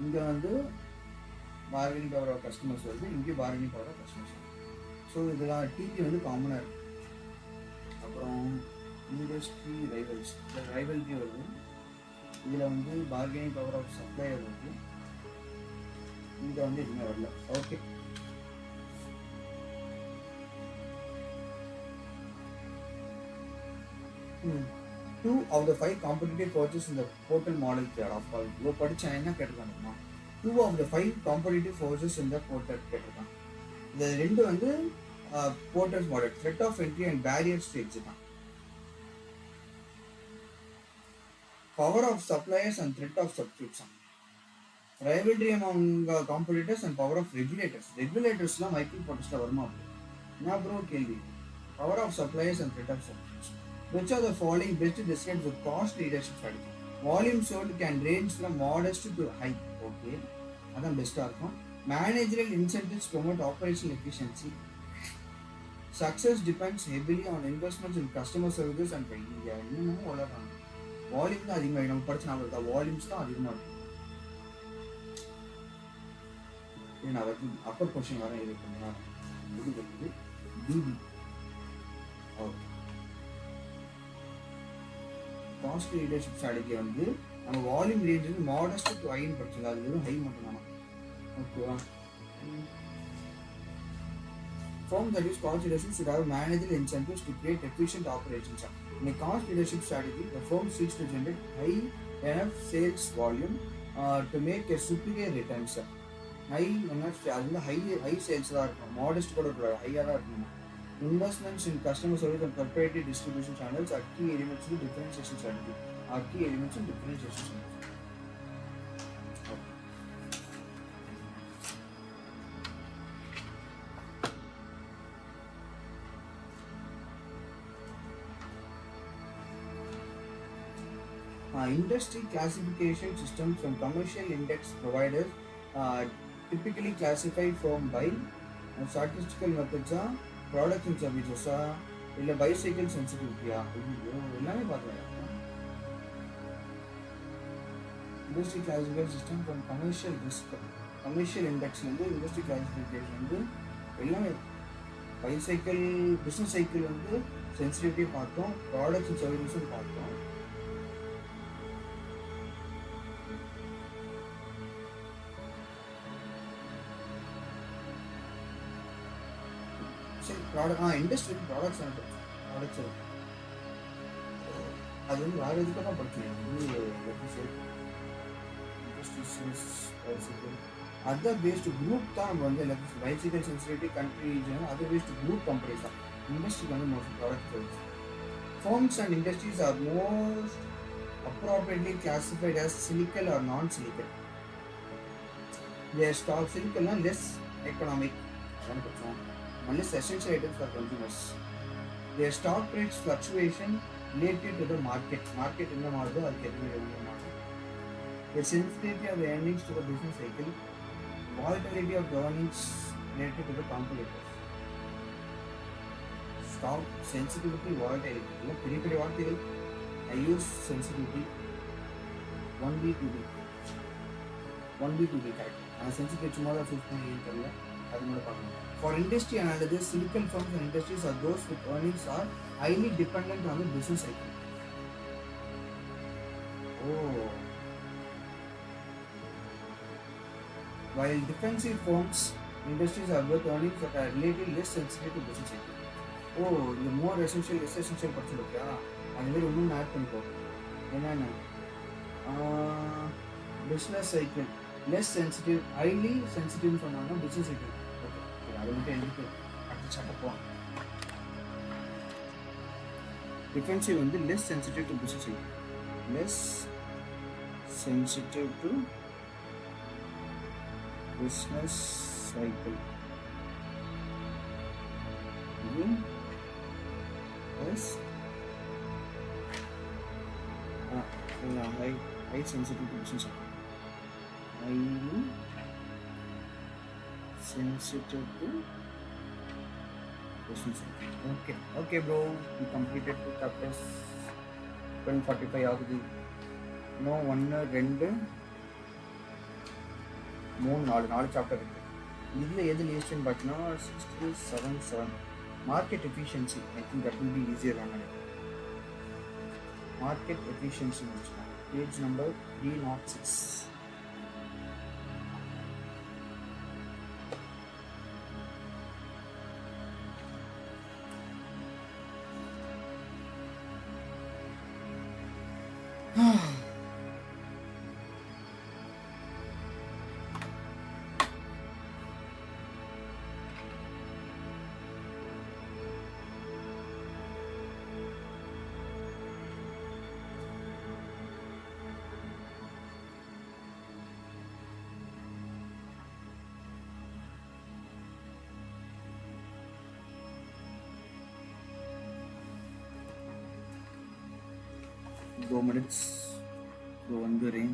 Speaker 2: இங்கே வந்து பார்கெனிங் பவர் ஆஃப் கஸ்டமர்ஸ் வருது, இங்கேயும் பார்கெனிங் பவர் ஆஃப் கஸ்டமர்ஸ் வருது. ஸோ இதெல்லாம் டிபி வந்து காமனாக இருக்குது. அப்புறம் இண்டஸ்ட்ரி ரைவல்ஸ், இந்த ரைவல்ரி வருது. இதில் வந்து பார்கெனிங் பவர் ஆஃப் சப்ளையர் வருது. இங்கே வந்து எதுவுமே வரல. Okay, two of the 5 competitive forces இந்த portal model there of all. இவ்வளோ படித்தா என்ன கேட்டிருக்காங்கம்மா? 2 ஆஃப் த 5 காம்படிட்டிவ் ஃபோர்ஸஸ் இந்த போர்ட்டல் கேட்டிருக்காங்க. இந்த ரெண்டு வந்து portal model, threat of entry and barriers to exit தான். Power of suppliers and threat of subscription, rivalry among competitors and power of regulators. Regulatorsலாம் மைக்ரோ ப்ராடக்ட்ஸில் வருமா? என்ன ப்ரோ கேள்வி? Power of suppliers and threat of subscription. Which of the following best describes the cost leadership strategy? Volume sold can range from modest to high. Okay, அதான் பெஸ்ட்டாக இருக்கும். Managerial incentives promote operational efficiency. Success depends heavily on investments in customer services and training. இன்னும் வளர்றாங்க. Volume தான் அதிகமாக, நம்ம படிச்சு நான் இருக்கா வால்யூம்ஸ் தான் அதிகமாக இருக்கும். நான் வந்து அப்பர் கொஸ்டின் வர இது பண்ணலாம். இது வந்து டிபி. ஓகே, காஸ்ட் லீடர்ஷிப் ஸ்ட்ராட்டஜி வந்து நம்ம வால்யூம் ரேஞ்ச் வந்து மாடஸ்ட் டு ஹைன்னு படிச்சோம், அது வெறும் ஹை மட்டும் தானே. ஓகேவா? Firms that use cost leadership should have managerial incentives to create efficient operations. In a cost leadership strategy, the firm seeks to generate high enough sales volume to make a superior returns. High enough, அது வந்து high sales தான் இருக்கும், modest கூட கூடாது, ஹையாக தான் இருக்கணும். Investments in customer service and proprietary distribution channels are key elements in differentiation strategy. Industry classification systems from commercial index providers typically classify firm by statistical methods, products and services, இல்லை bicycle சென்சிட்டிவிட்டியா, எல்லாமே பார்க்கலாம். Industry classification system from commercial risk, commercial இண்டெக்ஸ்லேருந்து industry classification வந்து எல்லாமே. Bicycle business cycle வந்து sensitivity பார்த்தோம், products and சர்வீஸும் பார்த்தோம். இண்டஸ்ட்ரி ப்ராடக்ட்ஸ் அது வந்து வேறு எதுக்காக தான் படிக்கணும். அதர் பேஸ்டு குரூப் தான் நம்ம வந்து எல்லாத்தையும் bicycle sensitivity country region other based group companies தான். இண்டஸ்ட்ரிக்கு வந்து most product service. Firms and industries are most appropriately classified as cyclical or non-cyclical. Their stock cyclical and less economic, less essential items for consumers. Their stock price fluctuation related to the market in the market or getting revenue market. The sensitivity of the earnings to the business cycle, volatility of the earnings related to the competitors. Stock sensitivity, volatility. Period volatility. I use sensitivity 1B to B. 1B to B correct. Sensitivity tomorrow 15 For industry analysis, cyclical firms and industries are those with earnings are highly dependent on the business cycle. Oh. While defensive firms, industries are with earnings that are relatively less sensitive to business cycle. Oh, the more essential, less essential person okay. அது மாதிரி ஒன்றும் add பண்ணிப்போம். என்னென்ன business cycle less sensitive, highly சென்சிட்டிவ்னு சொன்னாங்கன்னா business cycle. Okay, அது மட்டும் எனக்கு அடுத்த சட்டப்போம். டிஃபென்சிவ் வந்து less sensitive to business cycle, less sensitive to business cycle. இது is high sensitive to business cycle. highly sensitive to questions. Okay, okay, bro. We completed two chapters. 12:45 ஆகுது. இன்னும் ஒன்று ரெண்டு மூணு நாலு சாப்டர் இருக்கு. இதில் எது ஈஸின்னு பார்த்தீங்கன்னா 6.77 market efficiency. I think that will be easier one நினைக்கிறேன். மார்க்கெட் எஃபிஷியன்சி முடிச்சுக்கலாம். Page number 306. Go minutes. Go wondering.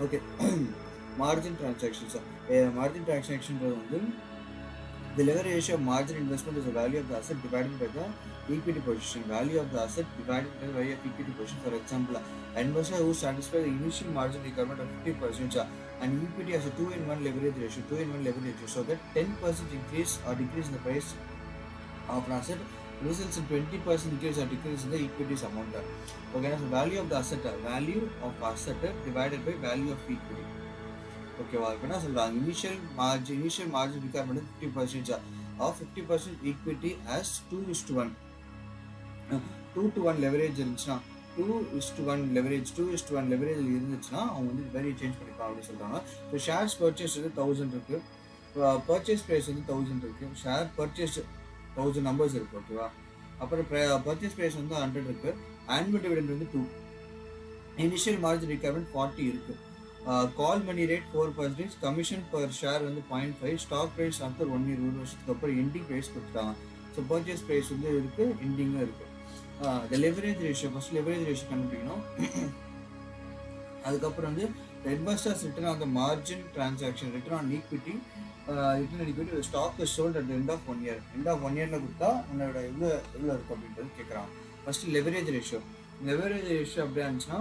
Speaker 2: Okay. Margin transactions. Margin transaction வந்து the leverage ratio of margin investment is the value of the asset divided by the equity position. Value of the asset divided by the value of equity position. For example, an investor who satisfies the initial margin requirement of 50% and equity has a 2-in-1 leverage ratio. 2-in-1 leverage ratio. So that 10% increase or decrease in the price of an asset results in 20% increase or decrease in the equity's amount. Okay, so value of the asset divided by value of equity. ஓகேவா? இப்போ என்ன சொல்கிறாங்க, initial margin requirement 50% of 50% equity as 2:1 2:1 leverage இருந்துச்சுன்னா 2:1 leverage இருந்துச்சுன்னா அவங்க வந்து வேரிய change பண்ணிக்கலாம் அப்படின்னு சொல்கிறாங்க. ஸோ ஷேர்ஸ் பர்ச்சேஸ் வந்து 1000 இருக்குது, பர்ச்சேஸ் ப்ரைஸ் வந்து 1000 இருக்குது, ஷேர் பர்ச்சேஸ் 1000 நம்பர்ஸ் இருக்குது. ஓகேவா? அப்புறம் பர்ச்சேஸ் ப்ரைஸ் வந்து 100 இருக்குது, ஆனுவல் டிவிடெண்ட் வந்து 2, இனிஷியல் மார்ஜின் ரிக்வயர்மெண்ட் 40 இருக்குது, கால் மணி ரேட் 4%, கமிஷன் பர் ஷேர் வந்து 0.5, ஸ்டாக் ப்ரைஸ் ஆஃப்டர் 1 year 1 வருஷத்துக்கு அப்புறம் எண்டிங் ப்ரைஸ் கொடுத்துட்டாங்க. ஸோ பர்ச்சேஸ் ப்ரைஸ் வந்து இருக்குது, எண்டிங்கும் இருக்குது. The leverage ratio first leverage ratio கண்டுபிடிக்கணும். அதுக்கப்புறம் வந்து investors return on the margin transaction, return on equity, stock is sold at end of 1 year. End of 1 yearல கொடுத்தா உன்னோட எவ்வளோ இருக்குது அப்படின்றது கேட்குறாங்க. ஃபஸ்ட்டு லெவரேஜ் ரேஷியோ அப்படியே இருந்துச்சுன்னா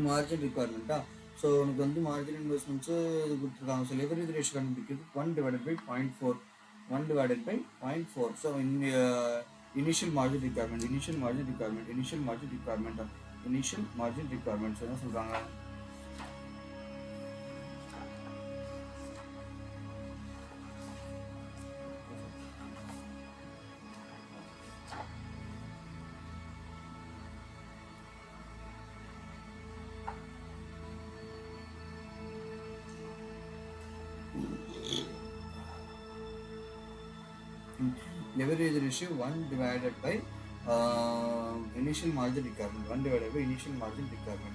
Speaker 2: மார்ஜின் ரிக்வயர்மெண்ட்டா. ஸோ உனக்கு வந்து மார்ஜின் இன்வெஸ்ட்மெண்ட்ஸு இது கொடுத்துருக்காங்க. ஸோ லெவரேஜ் ரேஷியோ கண்டுபிடிக்கிறது 1/0.4. So initial margin requirement so என்ன சொல்கிறாங்க, leverage ratio 1/by initial margin requirement.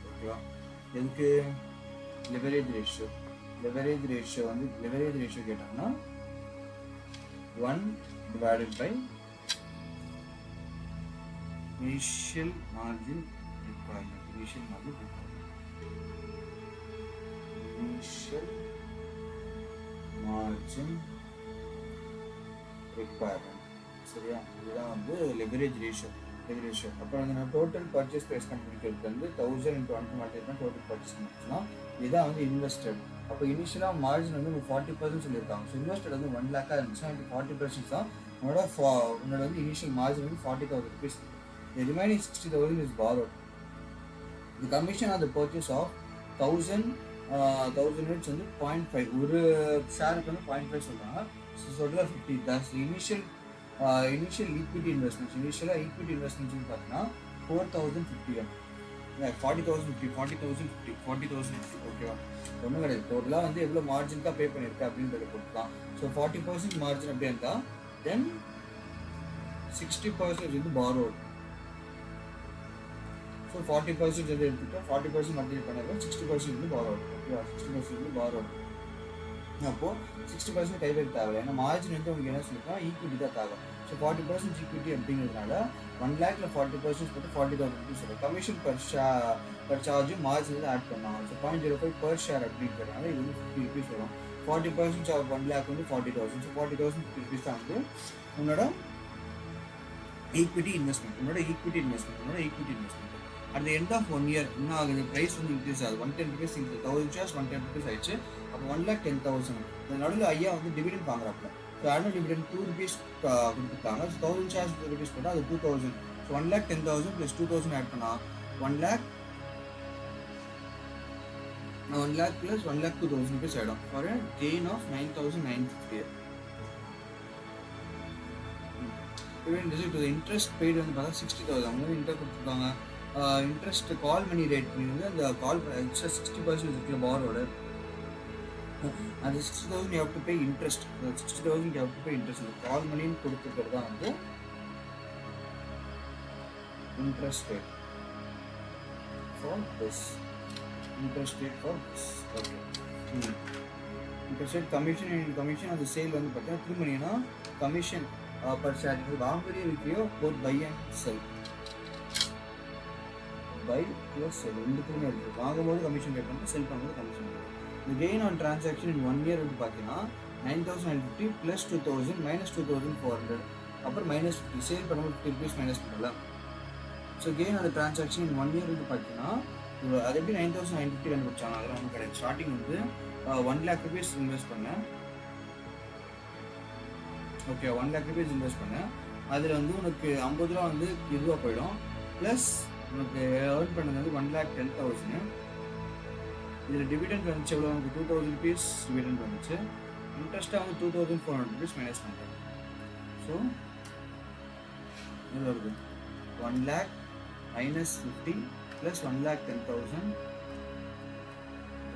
Speaker 2: ஓகேவா? எதுக்கு leverage ratio கேட்டாங்கன்னா 1/by initial margin requirement. சரியா? இதுதான் வந்து லெவரேஜ் ரேஷியோ. அப்புறம் வந்து நான் டோட்டல் பர்ச்சேஸ் ப்ரைஸ் கண்டுபிடிக்கிறதுக்கு வந்து 1000 × 1 மாட்டிருக்கேன். டோட்டல் பர்ச்சேஸ் பண்ணிச்சுன்னா இதுதான் வந்து இன்வெஸ்டட். அப்போ இனிஷியலாக மார்ஜின் வந்து 40% சொல்லியிருக்காங்க. ஸோ இன்வெஸ்டட் வந்து 1 lakh இருந்துச்சுன்னா இது 40% தான் உன்னோட வந்து இனிஷியல் மார்ஜின் வந்து 40,000 rupees. The remaining 60,000 is borrowed. The commission on the purchase of 1000 units வந்து 0.5, ஒரு ஷேருக்கு வந்து 0.5 சொல்கிறாங்க. ஸோ டோட்டலாக 50. That's initial equity investments. பார்த்தீங்கன்னா 4,050. 40,050. ஓகேவா? ஒன்றும் கிடையாது. டோட்டலாக வந்து எவ்வளோ மார்ஜினுக்காக பே பண்ணியிருக்கேன் அப்படின்றத கொடுக்கலாம். ஸோ 40% மார்ஜின் அப்படியே இருந்தால் தென் 60% வந்து borrowed. ஸோ 40% வந்து எடுத்துக்கிட்டோம், 40% மல்டிப்ளை பண்ணாலும் 60% வந்து borrowed. ஓகேவா? 60% வந்து borrowed. அப்போது 60% கைவேறு தேவை. ஏன்னா மார்ஜின் வந்து உங்களுக்கு என்ன சொல்லியிருக்கோம், ஈக்விட்டி தான் தேவை. ஸோ 40% ஈக்விட்டி அப்படிங்கிறதுனால 1 lakhல 40% போட்டு 40,000 rupees வரும். கமிஷன் பர் சார்ஜும் மார்ஜின் வந்து ஆட் பண்ணாங்க. ஸோ 0.05 per share அப்படிங்கிறதுனால இது வந்து 50 rupees வரும். 40% ஆஃப் 1 lakh வந்து 40,000. ஸோ 40,000 rupees தான் வந்து உன்னோட equity investment. at the end of 1 year என்ன ஆகுது, ப்ரைஸ் வந்து இன்க்ரீஸ் ஆகுது. 110 rupees இன்க்ரீஸ், 1000 shares 110 rupees ஆயிடுச்சு. அப்போ 1,10,000. இந்த நடுவில் ஐயா வந்து டிவிடெண்ட் வாங்குறாப்புல. ஸோ ஆனுவல் டிவிடெண்ட் 2 rupees கொடுத்துருக்காங்க. ஸோ 1000 shares 2 rupees போட்டால் அது 2000. ஸோ 1,10,000 + 2000 ஆட் பண்ணால் 1 lakh + 1,02,000 rupees ஆகிடும். For a gain of 9,950. Interest paid வந்து பார்த்தா 60,000. அவங்க வந்து இன்ட்ரெஸ்ட் கொடுத்துருக்காங்க. இன்ட்ரெஸ்ட் கால் மணி ரேட் வந்து அந்த கால் எக்ஸ்ட்ரா 60% இருக்குல்ல பாரோட, அந்த 60,000 you have to pay interest. 60,000 you have to pay interest. அந்த கால் மணின்னு கொடுத்துக்கிறது தான் வந்து interest rate for this. Interest rate for this. Okay. Interest rate commission அந்த சேல் வந்து பார்த்தீங்கன்னா திருமணினா கமிஷன் பர் ஷேர். இது வாங்குறியோ விற்கிறியோ both buy and sell. Buy plus sell ரெண்டுக்குமே இருக்குது. வாங்கும்போது கமிஷன் பே பண்ணுறது, செல் பண்ணும்போது கமிஷன் பே. இந்த gain on transaction in 1 year வந்து பார்த்தீங்கன்னா 9,950 + 2,000 - 2,400. அப்புறம் -50 சேல் பண்ணும்போது 50 rupees மைனஸ் பண்ணலாம். So gain on transaction in 1 year வந்து பார்த்தீங்கன்னா அது எப்படி 9,950 கண்டுபிடிச்சாங்க, அதெல்லாம் ஒன்றும் கிடையாது. ஸ்டார்டிங் வந்து 1 lakh rupees இன்வெஸ்ட் பண்ணேன். ஓகே, 1 lakh rupees இன்வெஸ்ட் பண்ணேன். அதில் வந்து உனக்கு 50 ரூபா வந்து இதுவாக போயிடும். ப்ளஸ் உனக்கு ஏர்ன் பண்ணது வந்து 1,10,000. இதில் டிவிடெண்ட் வந்துச்சு எவ்வளோ, உனக்கு 2,000 rupees டிவிடெண்ட் வந்துச்சு. இன்ட்ரெஸ்ட்டாக வந்து 2,400 rupees மைனஸ் பண்ணுறேன். ஸோ இது வருது 1 lakh -50 + 1,10,000.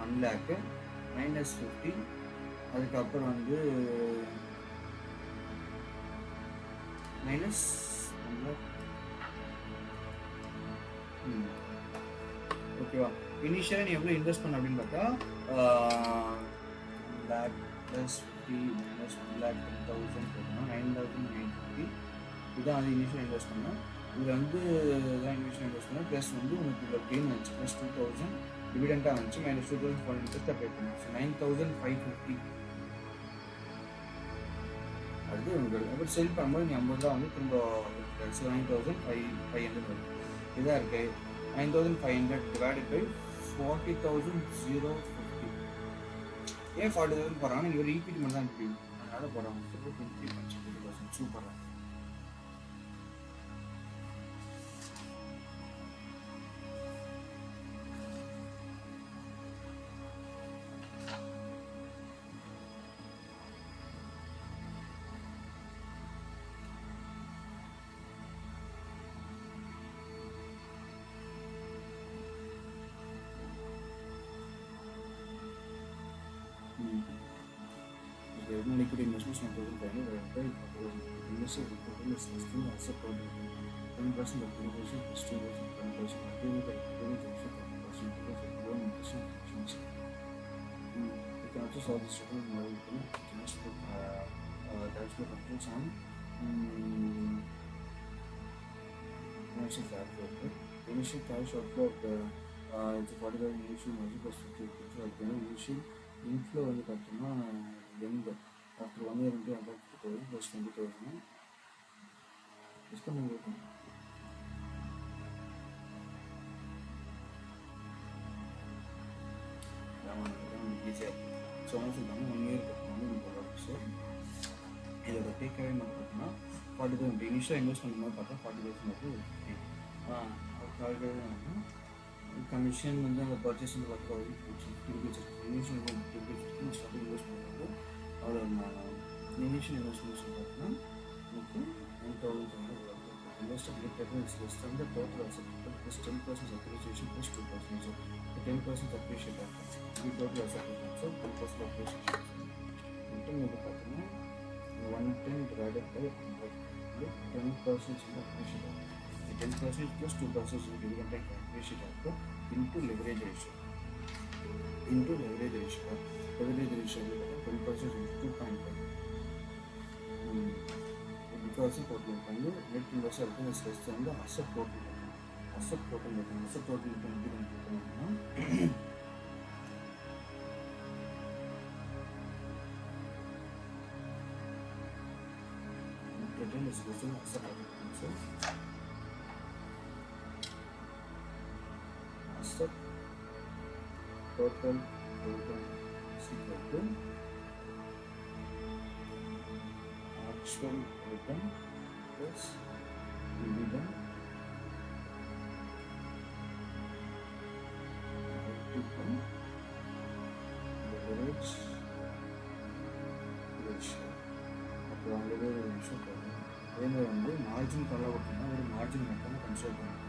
Speaker 2: 1 lakh -50. அதுக்கப்புறம் வந்து -1 lakh. ஓகேவா? இனிஷியலாக நீ எவ்வளோ இன்வெஸ்ட் பண்ண அப்படின்னு பார்த்தா 1 lakh +50 - 1,10,000 போட்டோம்னா 9,950. இதுதான் வந்து இனிஷியல் இன்வெஸ்ட் பண்ணேன். இதில் வந்து இதான் இனிஷியல் இன்வெஸ்ட் பண்ணேன். ப்ளஸ் வந்து உங்களுக்கு இவ்வளோ கெயின் வந்துச்சு. ப்ளஸ் 2,000 டிவிடெண்டாக வந்துச்சு. -2,400 இன்ட்ரெஸ்ட்டாக பே பண்ணுச்சு. ஸோ 9,550. அடுத்து உங்களுக்கு அப்புறம் செல் பண்ணும்போது நீ 50 ரூபா வந்து திரும்ப 9,500 வரும். இதாக இருக்கு. 9,500 டிவைடட் பை 40,050. ஏன் 40,000 போடுறாங்கன்னா இங்கே ஒரு ஈக்விட்டி மட்டும் தான் முடியும், அதனால போடுறாங்க. 23% சூப்பராக. Liquid investments and total value invested total is less than asset total. 10% of innovation plus 2%, 10% of activity also 10% because of loan interest and options. You can also solve this problem by cash flow controls on initial cash flow. Initial cash outflow of it's a 40,000 initial margin plus 50%. Initial inflow வந்து பார்த்தோம்னா எந்த after 1 year into 150,000 plus 20,000 discount இருக்கும். ஈஸியாக இருக்கும். So என்ன சொல்கிறாங்க 1 year வந்து உங்களுக்கு. ஸோ இதோட டேக் அவே மட்டும் பார்த்தீங்கன்னா 40,000 இனிஷியலாக இன்வெஸ்ட் பண்ணும்போது பார்த்தா 40,000 வந்து கமிஷன் வந்து அந்த பர்ச்சேஸ் வந்து பார்த்து இனிஷியல் ஸ்டார்டிங் இன்வெஸ்ட் பண்ணுறது அவ்வளோ. இனிஷியல் இன்வெஸ்ட்மெண்ட்ஸ் பார்த்தீங்கன்னா நமக்கு 9,000 invested return is less than the total asset plus 10% appreciation plus 2%. So 10% appreciation the total asset return. So 10% appreciation. Return வந்து பார்த்தீங்கன்னா 110 divided by 100 10% appreciation. 10% plus 2% dividend and appreciation into leverage ratio. Leverage ratio 10% into 2.5. Because total வந்து net invested return is less than the asset total return. Asset total return அப்படின்னா return is less than asset return. So invested total return is equal to actual return plus dividend leverage ratio. அப்போ அங்கே ஒரு விஷயம் போடுறோம். அதேமாதிரி வந்து margin காலாக பார்த்தீங்கன்னா ஒரு மார்ஜின் மட்டும் கன்சிடர் பண்ணுறோம்.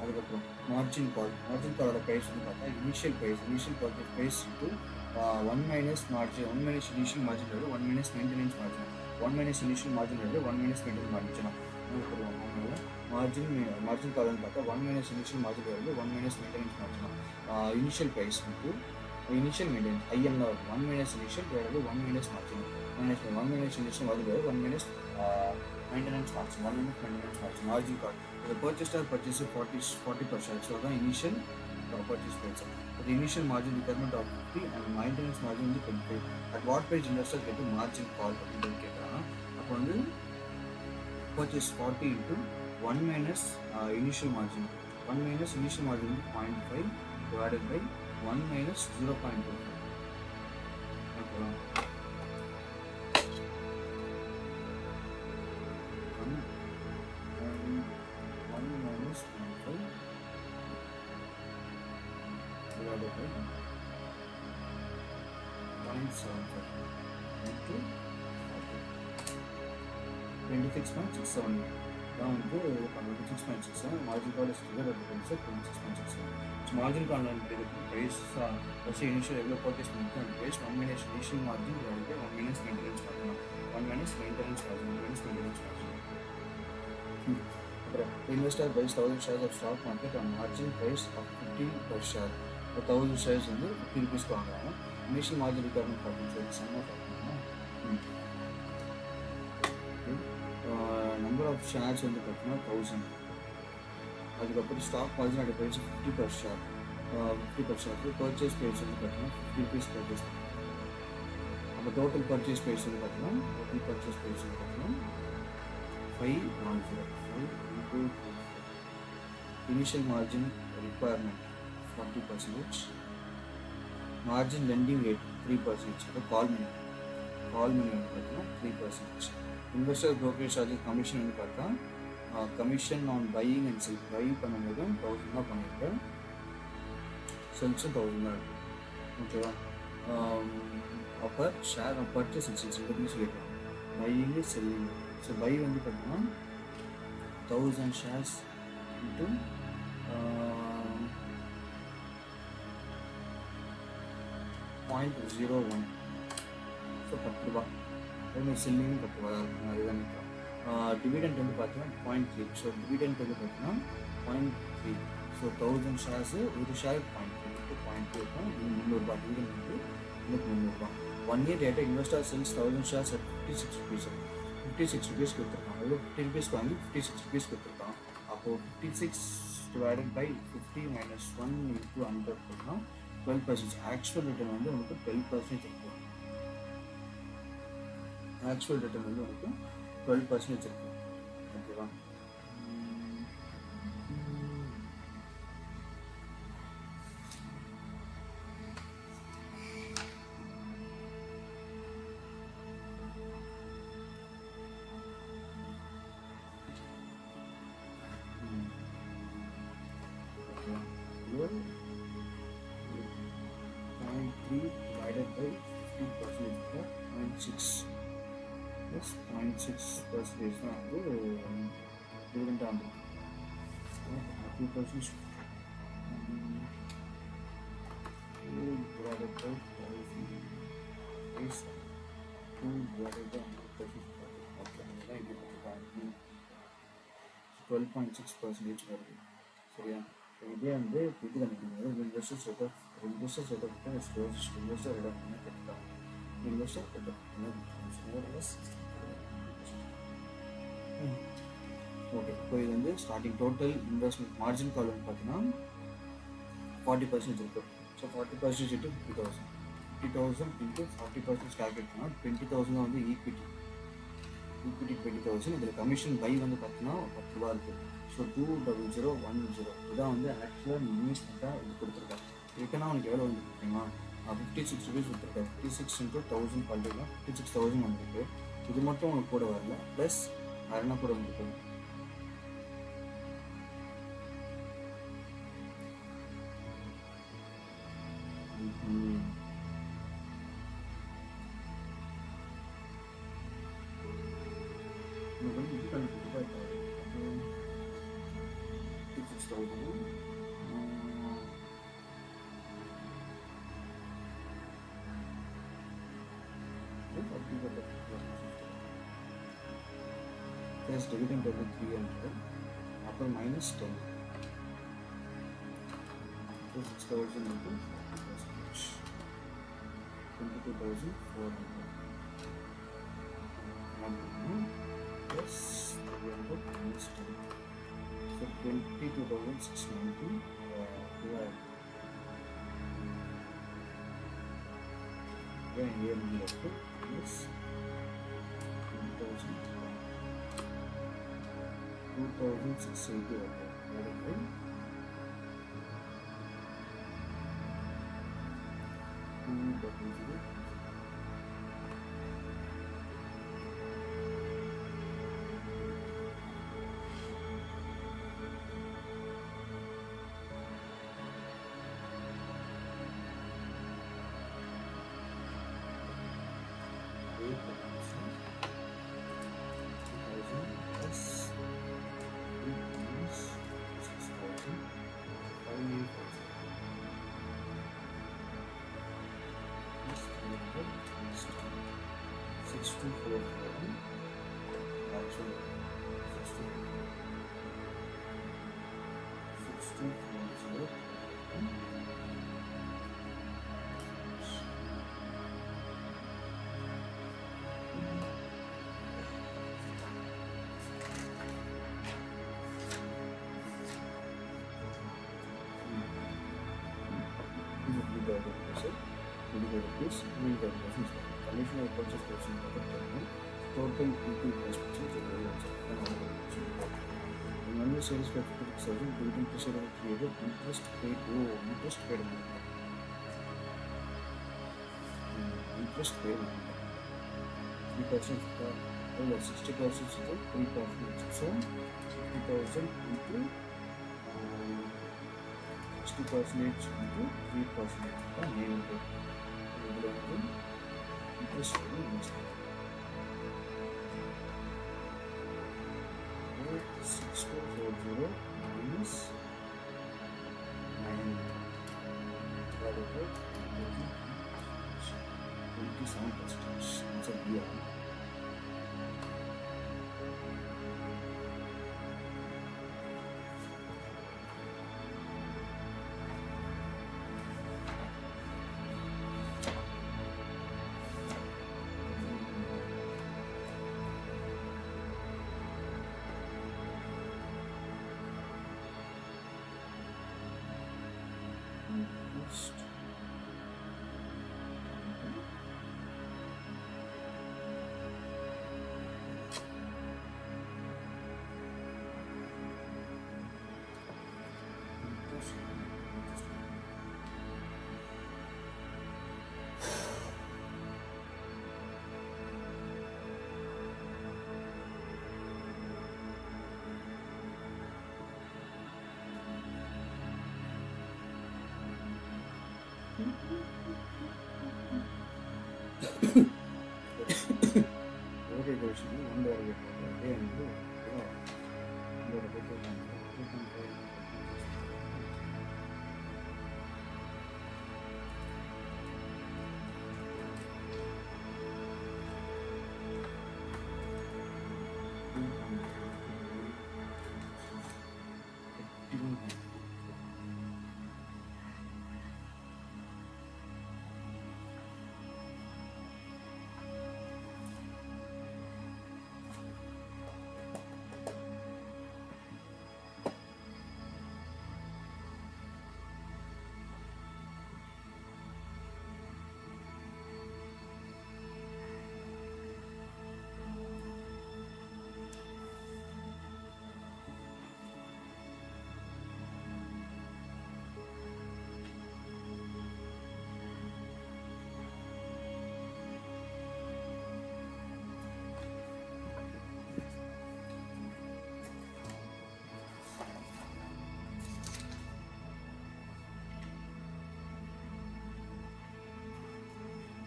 Speaker 2: அதுக்கப்புறம் மார்ஜின் காலோட ப்ரைஸ் வந்து பார்த்தா initial purchase price into 1 minus margin, 1 minus initial margin level, 1 minus maintenance margin, 1 minus initial margin level, 1 minus maintenance margin. Margin column பார்த்தா 1 minus initial margin level, 1 minus maintenance margin. Initial price into initial maintenance INR 1 minus initial level, 1 minus margin, 1 minus initial margin level, 1 minus maintenance margin, 1 minus maintenance margin. Margin call the purchase 40%, so the initial purchase price. The initial margin requirement of 50 and maintenance margin is 25. At what price investors get a margin call? Upon the purchase 40 into 1 minus initial margin. 1 minus initial margin is 0.5 divided by 1 minus 0.25. Okay. 1 minus 0.5 divided by 0.75 into 26.67. Down to 26.67. Margin call is figured at the price of 26.67. So margin call and the price was initial level purchase price 1 minus initial margin divided by 1 minus maintenance margin. 1 minus maintenance margin. 1 minus maintenance margin. The investor buys 1000 shares of stock market on margin price of 50 per share. 1000 shares வந்து 50 rupees வாங்குறாங்க. Initial margin requirement 40. Sum of number of shares வந்து பார்த்தீங்கன்னா 1000. அதுக்கப்புறம் stock margin at price 50 per share. 50 per share. Purchase price வந்து பார்த்தீங்கன்னா 50 rupees purchase. அப்போ total purchase price வந்து பார்த்தீங்கன்னா 510. 5 into initial margin requirement 40%. Margin lending rate 3%. So call money 3%. Investor brokerage charges commission வந்து பார்த்தா commission on buying and selling. Buy பண்ணும்போது 1000 தான் பண்ணியிருக்கேன், செல்ஸும் 1000 தான் இருக்குது. ஓகேவா? அப்போ ஷேர் பர்ச்சேஸ் அண்ட் சேல்ஸ் ரெண்டுமே சொல்லியிருக்கோம். பையிங்கு செல்லிங். ஸோ பை வந்து பார்த்தீங்கன்னா 1000 shares into 0.01. ஸோ 10 ரூபா. அதேமாதிரி செல்லிங்கும் 10 ரூபா தான் இருக்கும். அதுதான் நிற்கும். டிவிடெண்ட் வந்து பார்த்தீங்கன்னா 0.3. ஸோ டிவிடெண்ட் வந்து பார்த்தீங்கன்னா 0.3. ஸோ 1000 shares ஒரு ஷேர் 0.3 இருக்கும். இது 300 ரூபா. டிவிடெண்ட் வந்து 300 ரூபா. 1 year later investor sells 1000 shares at 56 rupees. 56 rupees கொடுத்துருக்கான். அவ்வளோ 50 rupees வாங்கி 56 rupees கொடுத்துருக்கான். அப்போது 56 divided by 50 minus 1 into 100 கொடுத்தோம்னா 12%. ஆக்சுவல் ரிட்டர்ன் வந்து உங்களுக்கு 12% இருக்கும். ஆக்சுவல் ரிட்டர்ன் வந்து உங்களுக்கு 12% இருக்கும். ஓகேவா? Here 0.3 divided by 50% 0.6 plus 0.6% தான் வந்து டிவிடெண்ட் ஆகும். 2% divided by 1000 is 2 divided by 100%. Okay, அதுதான் இது பார்த்துக்காங்க. 12.6% வருது. சரியா? இதே வந்து இது கண்டுபிடிக்கிறது investor rate of investor rate of capital. Okay, இப்போ இது வந்து starting total investment margin call வந்து பார்த்தீங்கன்னா 40% இருக்குது. So 40% into 50,000.
Speaker 1: 50,000 into 40% calculate பண்ணால் 20,000 வந்து ஈக்விட்டி 20,000. இதில் கமிஷன் பை வந்து பார்த்தீங்கன்னா 10 ரூபா இருக்குது. ஸோ 20010 இதான் வந்து ஆக்சுவலாக நீ இன்வெஸ்ட்மெண்ட்டாக இது கொடுத்துருக்கேன். ரிட்டர்னாக உனக்கு எவ்வளோ வந்து பார்த்தீங்கன்னா 56 rupees கொடுத்துருக்கேன். 56 into 1000 பண்ணிக்கலாம், 56,000 வந்துருக்கு. இது மட்டும் உனக்கு கூட வரல, ப்ளஸ் அரணா கூட வந்துருக்கு. Plus dividend over 300, upper minus 10. So 6,000 into 22,400. Plus 300 minus 10. So 22,690. Then here we have to minus 2,680 divided by 2,000. Commission purchase person total equity investment and only sales for 50,000 building pressure of created interest paid interest paid 3% 60% to 3%. So 50,000 into 60% into 3%. Interest rate investment. 6240 minus 9 divided by 27%. It's a year.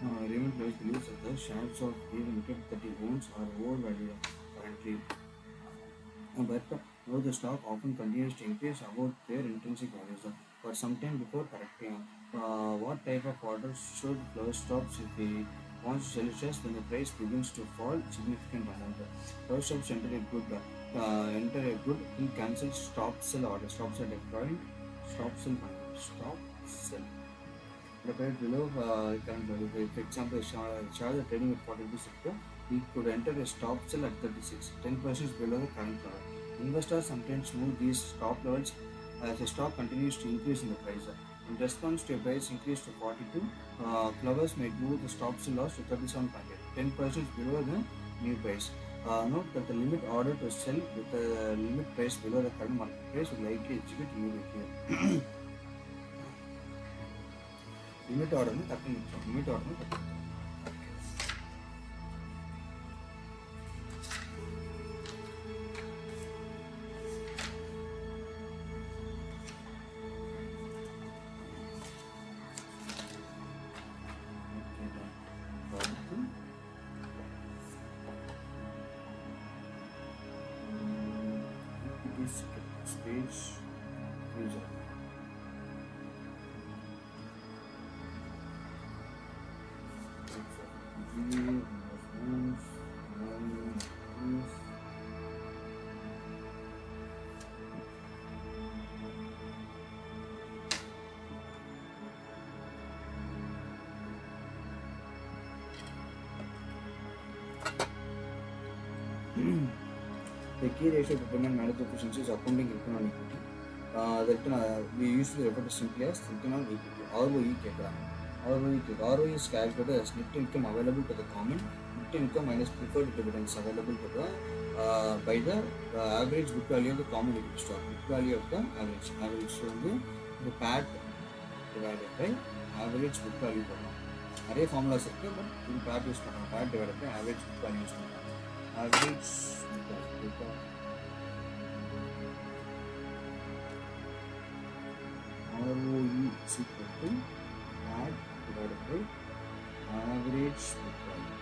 Speaker 2: Raymond Price believes that the shares of the limited that he owns are overvalued currently, but though the stock often continues to increase above their intrinsic values for some time before correcting. What type of order should Flowers stops if he wants to sell shares when the price begins to fall significant amount? Flowers stops enter a good in cancel stop sell order. Stop sell deployed. Stop sell money. Stop sell. The price below current value. For example, shares are trading at 42 sector. We could enter a stop sell at 36, 10% below the current level. Investors sometimes move these stop levels as the stock continues to increase in the price. In response to a price increase to 42, Flowers might move the stop sell loss to 37.8, 10% below the new price. Note that the limit order to sell with the limit price below the current market price will likely execute immediately. limit order limit order space user. The key ratio to determine management efficiency is accounting return on equity. The return, we usually refer to simply as return on equity. ROE is calculated as net income available to the common, net income minus preferred dividends available to the by the average book value of the common equity stock. Book value of the average so the PAT divided by average book value பண்ணலாம். நிறைய formulas இருக்கு, but இது PAT use பண்ணலாம். PAT divided by average book value use பண்ணலாம். Average ROE is equal to PAT divided by average book value.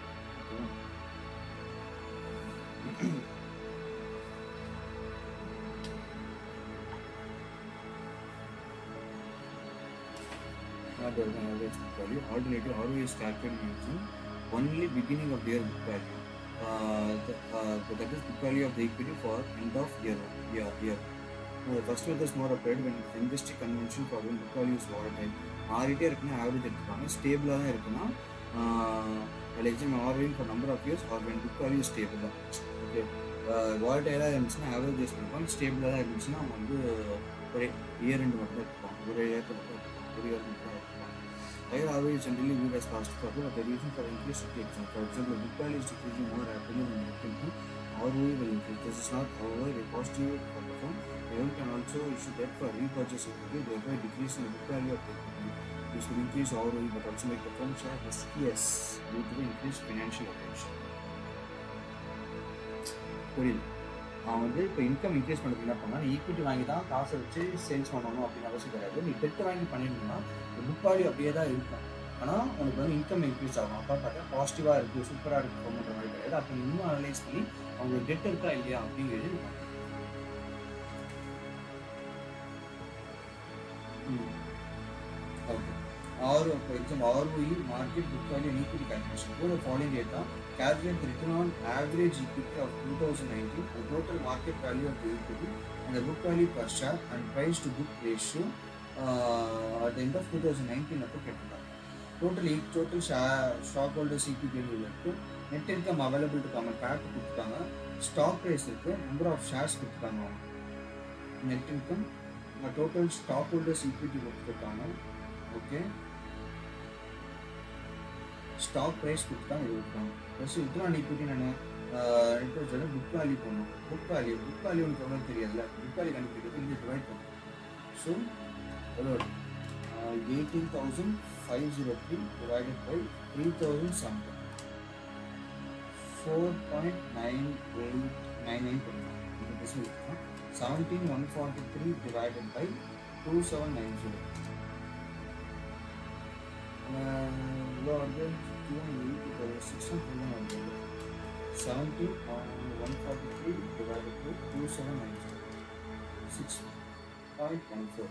Speaker 2: Average book value. Alternative ROE is calculated using only beginning of year book value. That is book value of the equity for end of year. The first method is more applied when industry convention problem book value is volatile. மாறிட்டே இருக்குன்னா average எடுத்துப்பாங்க. ஸ்டேபிளாக தான் இருக்குன்னா exam arriving for number of years or when book value stable தான். Okay, வாலட்டைலாக இருந்துச்சுன்னா average use பண்ணிப்பாங்க. ஸ்டேபிளாக தான் இருந்துச்சுன்னா அவங்க வந்து ஒரு இயர் ரெண்டு மட்டும் தான் எடுத்துப்பாங்க. ஒரு இயர் மட்டும் எடுத்துப்பாங்க. ஒரு இயர் மட்டும் தான் எடுத்துப்பாங்க. Higher ROE is generally viewed as fast profit, but the reason for increase is exam. For example, book value is decreasing more rapidly than net income. ROE will increase. This is not, however, a positive for the firm. The firm can also issue debt for repurchase equity, thereby decreasing the book value of the equity. This will increase ROE, but also make the firm share riskier due to the increased financial attention. புரியுது. அவன் வந்து இப்போ income increase பண்ணுறது என்ன பண்ணால் equity வாங்கி தான் காசை வச்சு சேல்ஸ் பண்ணணும் அப்படின்னு அவசியம் கிடையாது. நீ டெட் வாங்கி பண்ணிருந்தீங்கன்னா புக் வேல்யூ அப்படியே தான் இருக்கும், ஆனால் உனக்கு வந்து இன்கம் இன்க்ரீஸ் ஆகும். அப்போ பார்த்தா பாசிட்டிவாக இருக்குது, சூப்பராக இருக்குது போன்ற மாதிரி கிடையாது. அப்போ இன்னும் அனலைஸ் பண்ணி அவங்க டெட் இருக்கா இல்லையா அப்படிங்கிறது okay. For example, ROE, market book value and equity calculation. Go to the following data. Calculate the return on average equity of 2019, the total market value of the equity, and the book value per share and price to book ratio at the end of 2019. Total stockholders equity இருக்கு, net income available to common PAT கொடுத்துட்டாங்க, stock price இருக்கு, number of shares கொடுத்துட்டாங்க, net income, total stockholders equity கொடுத்துட்டாங்க. Okay, stock price கொடுத்துட்டாங்க, இது கொடுத்தாங்க. Plus இதுதான் equity நான் புக் வேல்யூ பண்ணணும். புக் வேல்யூ உனக்கு எவ்வளோ தெரியாதுல்ல, புக் வேல்யூ கண்டுபிடிக்கிறது இங்கே டிவைட் பண்ணணும். ஸோ எவ்வளோ 18,503 டிவைடட் பை 3,000 something 4.9899 பண்ணணும். இந்த டெசிமல் இருக்குன்னா 17,143 டிவைடட் பை 2790. இங்கே வந்து 17.143 divided by 2790 6.14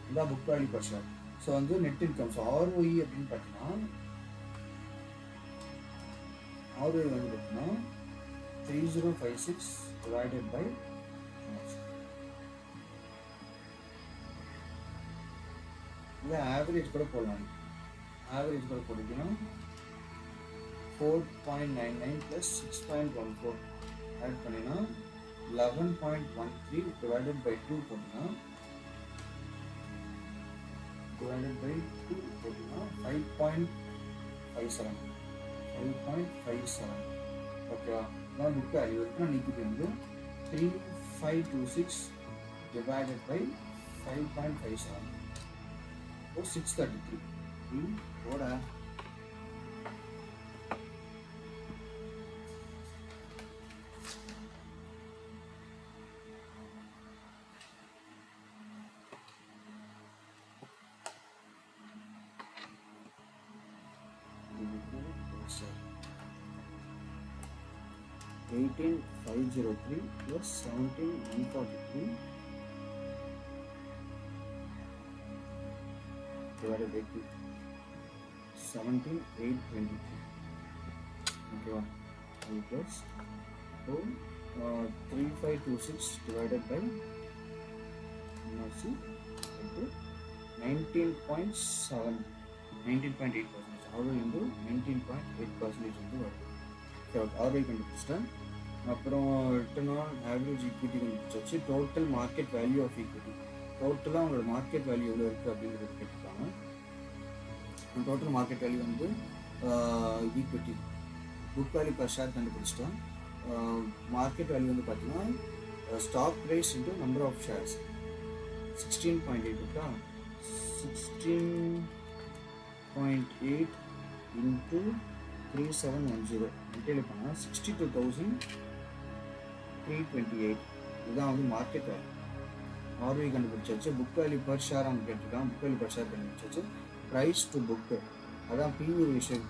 Speaker 2: இதான் book value per share. So வந்து நெட் இன்கம். ஸோ ஆர்ஓஇ அப்படின்னு பார்த்தீங்கன்னா ஆர்ஓஇ வந்து பார்த்தீங்கன்னா 3056 divided by இல்லை ஆவரேஜ் கூட போடலாம். ஆவரேஜ் கூட போட்டிங்கன்னா 4.99 plus 6.14 ஆட் பண்ணினா 11.13 divided by 2 போட்டிங்கன்னா divided by 2 போட்டிங்கன்னா 5.57 ஓகேவா. நான் புக் வேல்யூ இருக்குன்னா நீக்கிட்டு வந்து 3526 divided by 5.57 or 633 போட $18,503 plus $17,143 divided by 2 $17,823 okay plus 3526 divided by 19.7 19.8% ROI into 19.8% வந்து வருது. ROI கண்டுபிடிச்சிட்டேன். அப்புறம் ரிட்டர்ன் ஆன் ஆவரேஜ் ஈக்விட்டி கண்டுபிடிச்சாச்சு. Total market value of equity, டோட்டலாக அவங்களோட மார்க்கெட் வேல்யூ எவ்வளோ இருக்குது அப்படிங்கிறது கேட்டிருக்காங்க. டோட்டல் மார்க்கெட் வேல்யூ வந்து equity book value per share கண்டுபிடிச்சிட்டோம். மார்க்கெட் வேல்யூ வந்து பார்த்தீங்கன்னா stock price into number of shares 16.8 இருக்கா. 16.8 இன்ட்டு 3710 மல்டிப்ளை பண்ணால் 62,328 இதுதான் வந்து மார்க்கெட் வேல்யூ. ஆர்ஓஇ கண்டுபிடிச்சாச்சு. புக் வேல்யூ பர் ஷேர் அவங்க கேட்டிருக்காங்க. புக் வேல்யூ பர் ஷேர் கண்டுபிடிச்சாச்சு. ப்ரைஸ் டு புக்கு அதான் பிவி விஷயம்.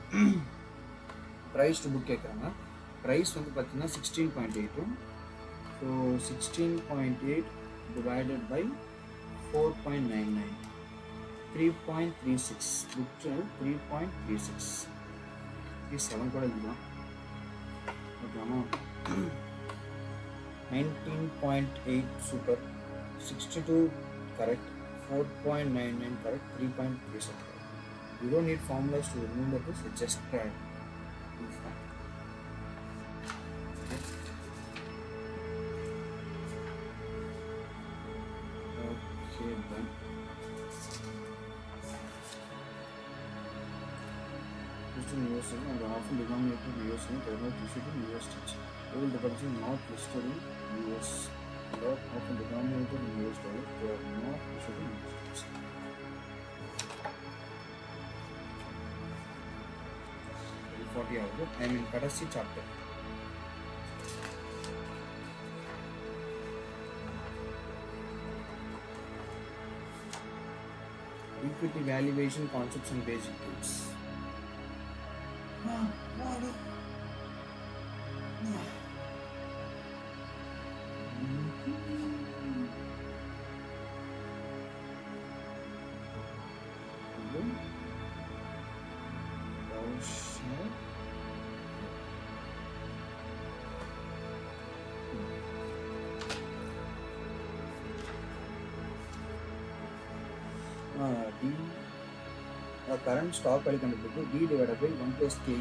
Speaker 2: ப்ரைஸ் டு புக் கேட்குறாங்க. ப்ரைஸ் வந்து பார்த்தீங்கன்னா 16.8 ஸோ 16.8 divided by 4.99 3.36 புக் 3.36 7 கூட எழுதிக்கலாம் ஓகேமா. 19.8 super, 62 correct, 4.99 correct, 3.37 correct. You don't need formulas to remember this, it's just try. Okay, done. In US and often denominated in US and they are not issued in US teach. All the currencies not listed in US and are often denominated in US dollars. They are not issued in US teach. $40 hours. I am in Kadasi chapter. Equity valuation concepts and basic tools. Current stock value கண்டுபிடிப்பு D divided by 1 plus KE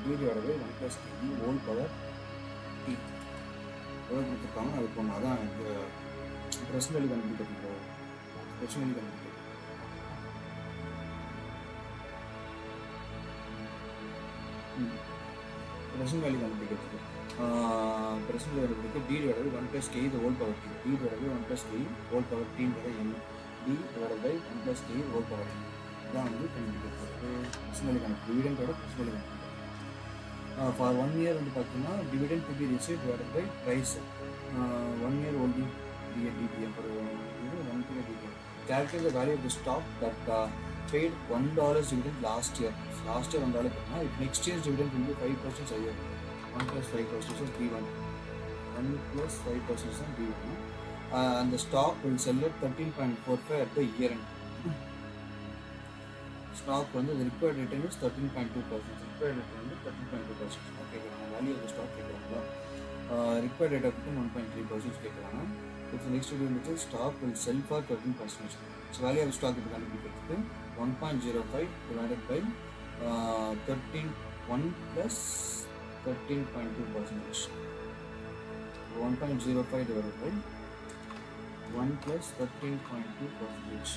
Speaker 2: D divided by 1 plus KE whole power T எவ்வளோ கொடுத்துருக்காங்க அது போனால் அதான் இந்த present value கண்டுபிடிக்கிறது. Present value கண்டுபிடிக்கிறது present value கண்டுபிடிக்கிறதுக்கு ப்ரெசன்ட் வேல்யூ கண்டுபிடிக்க D divided by 1 plus KE the whole power T D divided by 1 plus KE whole power T என்ன D divided by 1 plus K whole power n தான் வந்து கண்டுபிடிக்கிறது. Present கணக்கு டிவிடெண்டோட present கணக்கு. For 1 year வந்து பார்த்தீங்கன்னா dividend to be received divided by price 1 year holding DPM for 1 year DPM. Calculate the value of the stock that paid $1 dividend last year. Last year $1 பண்ணா if next year's dividend will be 5% higher. 1 plus 5% is D1. 1 plus 5% is D1. And the stock will sell at 13.45 at the year end. Stock வந்து the required return is 13.2%. Required return வந்து 13.2%. Okay, value of the stock கேட்குறாங்களா? Required rate of return 1.3% கேட்குறாங்க. If the next dividend is stock will sell for 13%. So value of the stock இப்போ கண்டுபிடிக்கிறதுக்கு 1.05 divided by 1 plus 13.2%. 1.05 divided by 1 plus 13.2%.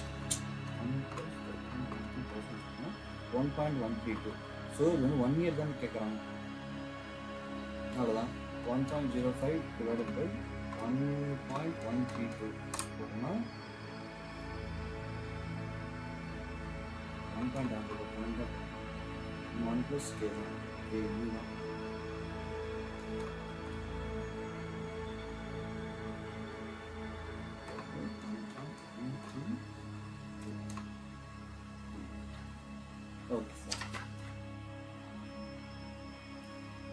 Speaker 2: 1 plus 13.2% 1.132. So இது வந்து 1 year தான் கேட்குறாங்க. அவ்வளோதான். 1.05 divided by 1.132 போட்டோம்னா 1 plus k தான். Okay, sir.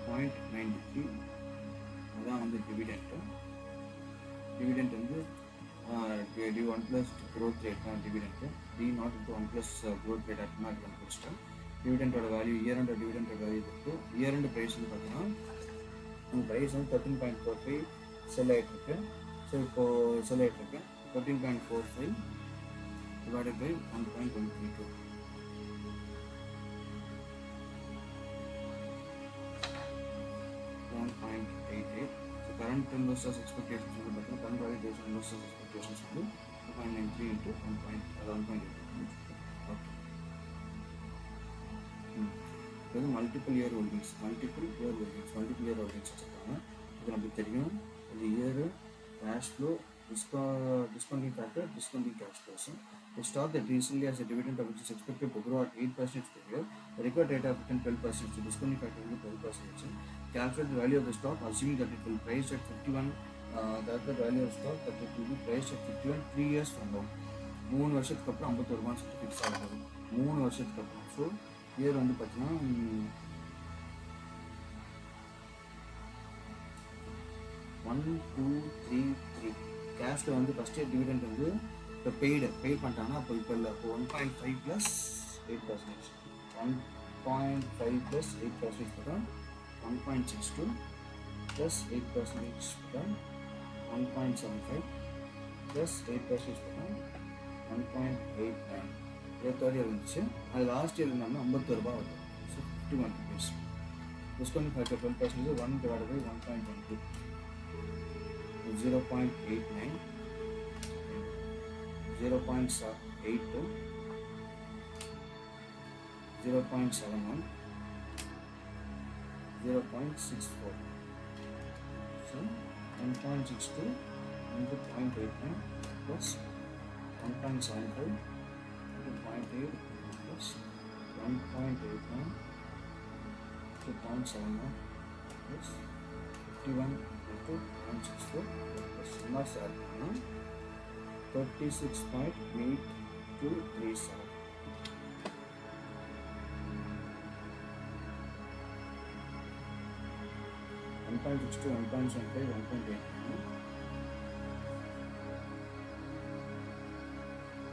Speaker 2: 0.93 அதான் வந்து டிவிடெண்ட் வந்து D1 plus growth rate தான் dividend. D0 into 1 plus growth rate அப்படின்னா அது கண்டுபிடிச்சிட்டேன். டிவிடெண்டோட வேல்யூ இயர் அண்ட் டிவிடெண்டோட வேல்யூ இருக்குது. இயர் அண்ட் ப்ரைஸ் வந்து பார்த்தீங்கன்னா உங்கள் ப்ரைஸ் வந்து 13.45 செல் ஆகிட்டுருக்கு. ஸோ இப்போது செல் ஆகிட்டுருக்கு 13.45 divided by 1.132. 1.88. So current investors expectations வந்து பார்த்தீங்கன்னா current valuation investors expectations வந்து 2.93 into 1.8. ஓகே, இது வந்து மல்டிபிள் இயர் ஹோல்டிங்ஸ் வச்சுருக்காங்க. இது நம்மளுக்கு தெரியும். இந்த year cash flow, discounting factor, discounting cash flows. The stock that recently has a dividend of which is expected to grow at 8% per year. The required rate of return 12%. So discounting factor will be 12%. Calculate the value of the stock assuming that it will price at 51. That's the value of stock that it will be priced at 51 3 years from now. 3 வருஷத்துக்கு அப்புறம் 51 ரூபான்னு சொல்லிட்டு fix ஆகும். 3 வருஷத்துக்கு அப்புறம். So year வந்து பார்த்தீங்கன்னா 1 2 3 3 கேஷில் வந்து ஃபஸ்ட் இயர் டிவிடெண்ட் வந்து இப்போ பே பண்ணிட்டாங்கன்னா அப்போ இப்போ இல்லை. அப்போ 1.5 ப்ளஸ் 8%. 1.5 ப்ளஸ் 8% போட்டால் 1.62 ப்ளஸ் 8% போட்டால் 1.75 ப்ளஸ் 8% போட்டால் 1.89. இது தேர்ட் இயர் வந்துச்சு. அது லாஸ்ட் இயர் இருந்தாங்கன்னா 51 ரூபா வருது. So 51 rupees. Discount factor 12% 1 divided by 1.12 0.89 0.82 0.71 0.64. So 1.62 into 0.89 plus 1.75 into 0.8 plus 1.89 to 0.71 plus 51 into 0.64 plus numbers are 36.8237. One 1.75, 1.89.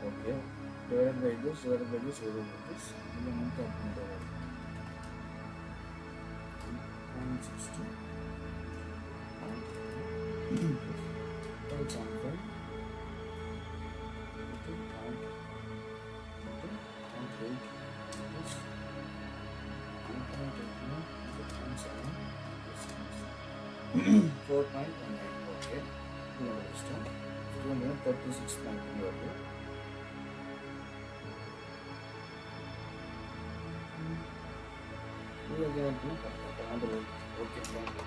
Speaker 2: Okay. Divided by this. And then month of 1.62. 0.75 into 0.8 plus 1.89 into 0.7 4.19. Okay. 236.3. Okay, thank you.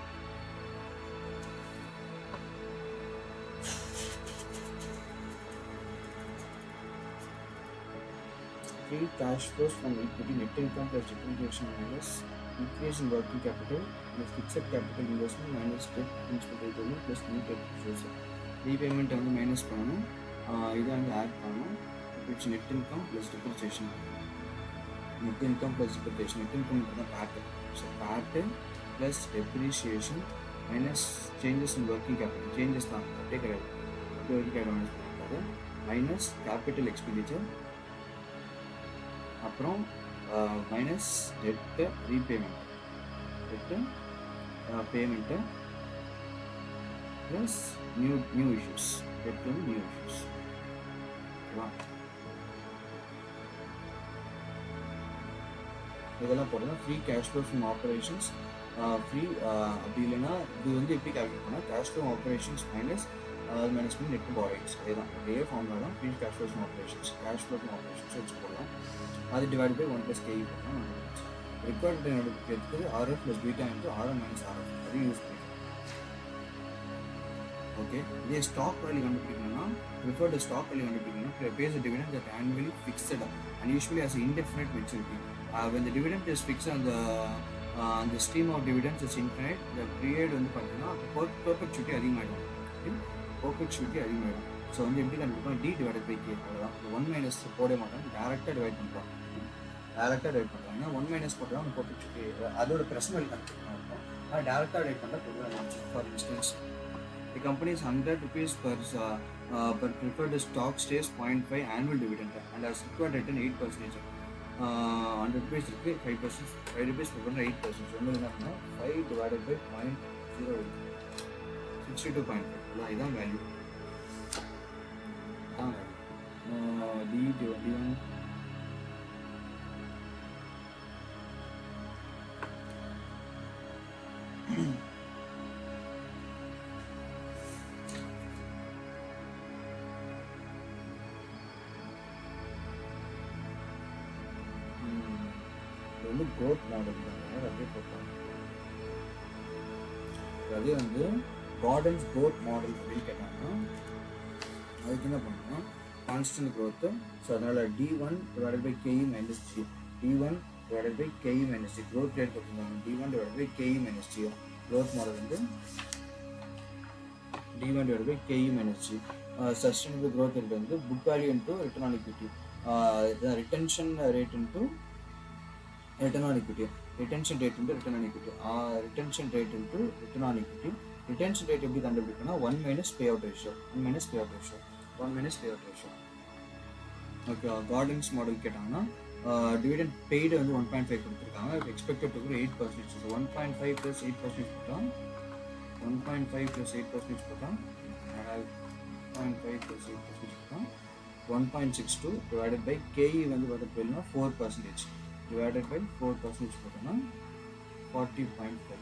Speaker 2: Free cash flows from equity, net income plus depreciation minus increase in working capital plus fixed capital investment minus debt principal repayment plus new debt resources. Repayment வந்து minus பண்ணணும், இதை வந்து add பண்ணணும். It's net income plus depreciation. net income plus depreciation. Net income is the PAT. So PAT plus depreciation minus changes in working capital. Changes தான் take it working capital minus capital expenditure. அப்புறம் minus debt repayment. Debt payment plus new issues. Debt வந்து new issues. ஓகேவா? இதெல்லாம் போட்டோம்னா free cash flow from operations free அப்படி இல்லைன்னா இது வந்து எப்படி கால்குலேட் பண்ணால் cash flow operations minus management net borrowings அதுதான் அதே ஃபார்முலா தான் free cash flow from operations cash flow from operations வச்சு போடலாம் அது டிவைட் பை 1 + KE போடலாம் ரிக்வயர்ட் எடுக்கிறதுக்கு RF + beta into RM - RF அதையும் யூஸ் பண்ணிக்கலாம். ஓகே இதே ஸ்டாக் வேல்யூ கண்டுபிடிக்கணும்னா ப்ரிஃபர்டு ஸ்டாக் வேல்யூ கண்டுபிடிக்கணும்னா base dividend that annually fixed and usually as indefinite maturity. When the dividend is fixed and the stream of dividends is infinite, the period வந்து பார்த்தீங்கன்னா perpetuity அதிகமாகிடும். perpetuity அதிகமாகிடும். So வந்து எப்படி கண்டுபிடிப்போம் D / K அவ்வளோதான். 1 - போட மாட்டோம் டேரெக்டாக டிவைட் பண்ணுறோம். ஏன்னா 1 - போட்டால் perpetuity அதோட ப்ரெசன்ட் வேல்யூ கண்டுபிடிக்கணும் இருக்கும். ஆனால் டேரெக்டாக டிவைட் பண்ணால் கொடுக்குறேன். For instance the company is 100 rupees per preferred stock stays 0.5 annual dividend and has required return 8%. 100 rupees இருக்கு 5%, 5 rupees போட்டோம்னா 8%. ஒன்று என்னன்னா 5 divided by 0.0 62.5 இதான் வேல்யூ. D1 வந்து growth மாடல் தான் அப்படியே போட்டாங்க. அதே வந்து கார்டன்ஸ் growth மாடல் அப்படின்னு கேட்டாங்கன்னா அதுக்கு என்ன பண்ணணும் கான்ஸ்டன்ட் growth. ஸோ அதனால் D1 / KE - G D1 / KE - G growth rate போட்டுருந்தாங்க. D1 / KE - G growth model வந்து D1 / KE - G. Sustainable growth rate வந்து book value into return on equity, retention rate into return on equity, retention rate into return on equity, retention rate into return on equity. Retention rate எப்படி கண்டுபிடிக்கணும்னா 1 - payout ratio, 1 - payout ratio, 1 - payout ratio. Okay gardens model கேட்டாங்கன்னா dividend paid வந்து 1.5 கொடுத்துருக்காங்க. Expected to 8%. So 1.5 + 8% போட்டால் 1.5 + 8% போட்டால் 1.5 + 8% போட்டால் 1.62 divided by KE வந்து பார்த்தீங்கன்னா 4% divided by 4% போட்டோம்னா 40.5.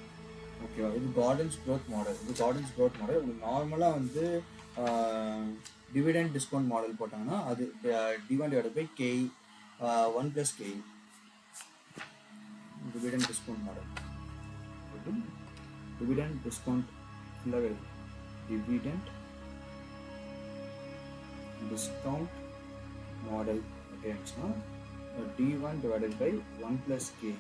Speaker 2: ஓகேவா? இது கார்டன்ஸ் க்ரோத் மாடல். இது கார்டன்ஸ் க்ரோத் மாடல். உங்களுக்கு நார்மலாக வந்து டிவிடெண்ட் டிஸ்கவுண்ட் மாடல் போட்டாங்கன்னா அது D1 / KE 1 + KE dividend discount model. Dividend discount level dividend discount model அப்படின்னா D1 / 1 + KE.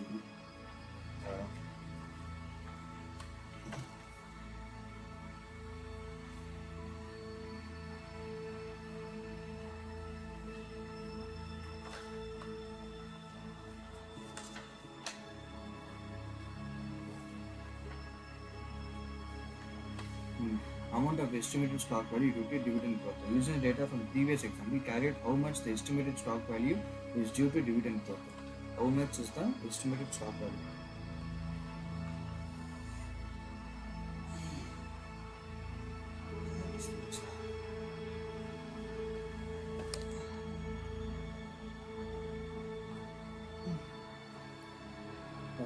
Speaker 2: Amount of estimated stock value due to dividend growth. Using data from the previous example, calculate how much the estimated stock value is due to dividend growth. How much is the estimated stock value?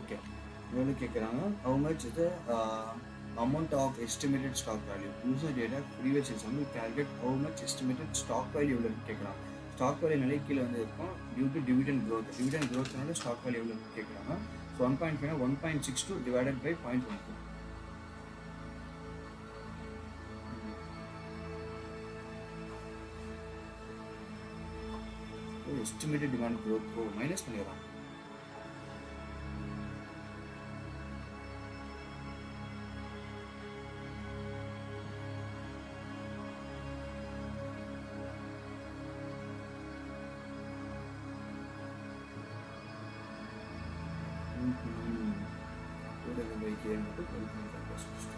Speaker 2: Okay. எவ்வளோ கேட்குறாங்க? How much is the amount of estimated stock value? Using data previous example, calculate how much estimated stock value எவ்வளோ கேட்குறாங்க. Stock value நிலை கீழே வந்து இருக்கும் due to dividend growth. Dividend க்ரோத்னால stock value எவ்வளோ கேட்குறாங்க. So 1.5 1.62 divided by 0.12. Estimated demand growth minus பண்ணிடுறாங்க. divided by k into 12.5%.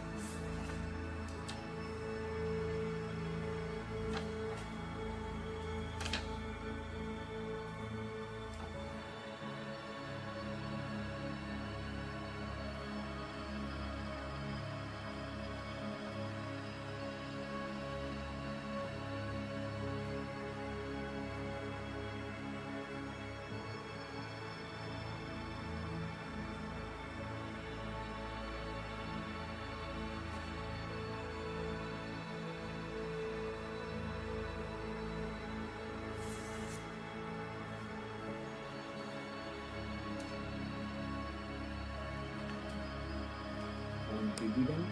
Speaker 2: Dividend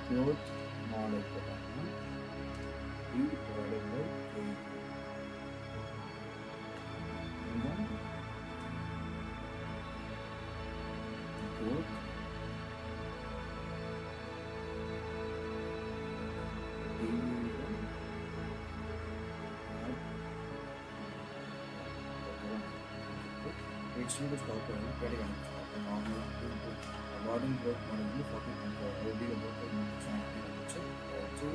Speaker 2: growth model போட்டாங்கன்னா d divided by k growth external stock credit normal modern growth model 40.4 will be about the so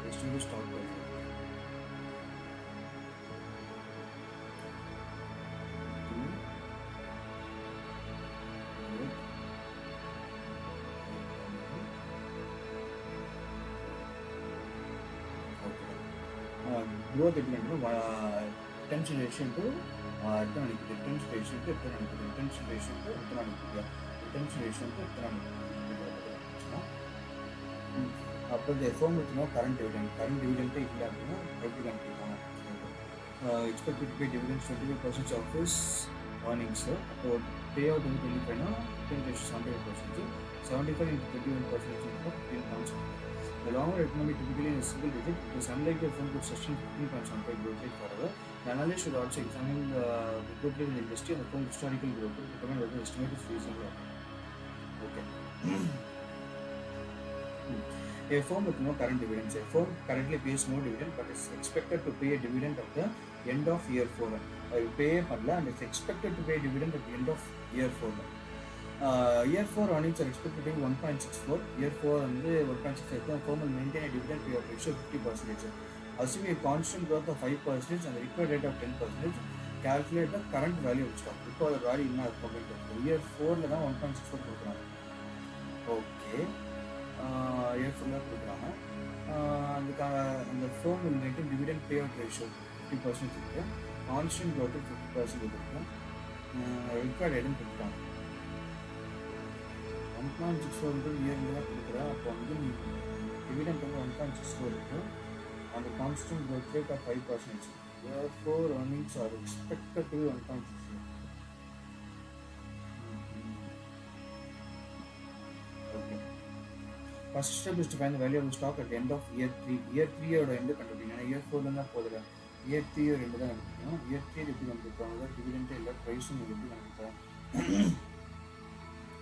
Speaker 2: external stock value growth retention ratio to return on equity, retention ratio to return on equity, retention ratio to return on equity, retention ratio to return on equity. After the form with no current dividend இல்லை அப்படின்னா எப்படி கண்டுபிடிப்பாங்க? Expected to pay dividends 25% of his earnings. அப்போ pay out வந்து 25னா return ratio 75%, 75 into 21% into 15 The longer economy typically in a single digit, it is unlikely a firm could sustain 15.75 growth rate forever. The analyst should also examine the growth rate in the industry and the firm's historical growth rate to determine whether the estimate is reasonable. Okay. A firm with no current dividends. A firm currently pays no dividend but is expected to pay a dividend at the end of year 4. Pay பண்ணல and is expected to pay a dividend at the end of year 4. Year 4 earnings are expected to be 1.64. Year 4 வந்து 1.64. The firm will maintain a dividend payout ratio of 50%. Assuming a constant growth of 5% and the required rate of 10%, calculate the current value of stock. இப்போ அதோட value என்ன இருக்கும் அப்படின்ட்டு year 4ல தான் 1.64 கொடுக்குறாங்க. Okay, year 4ல கொடுக்குறாங்க. அந்த firm will maintain dividend payout ratio 50% இருக்கு. Constant growth 50% இருக்கு. required rate கொடுக்குறாங்க. 1.64 இயர்ல தான் கொடுக்குறேன். அப்போ வந்து டிவிடெண்ட் வந்து 1.64 இருக்கு. அந்த constant growth rate of 5%. Therefore, earnings are expected to be 1.64. Okay. First step is to find the value of the stock at the end of year 3. Year 3 ஓட end கண்டுபிடிக்கணும். year 4ல தான் போகுதுல. year 3 ஓட end தான் கண்டுபிடிக்கணும். year 3 எப்படி கண்டுபிடிப்பாங்க? Dividend இல்ல பிரைஸும் எப்படி கண்டுபிடிப்பாங்க?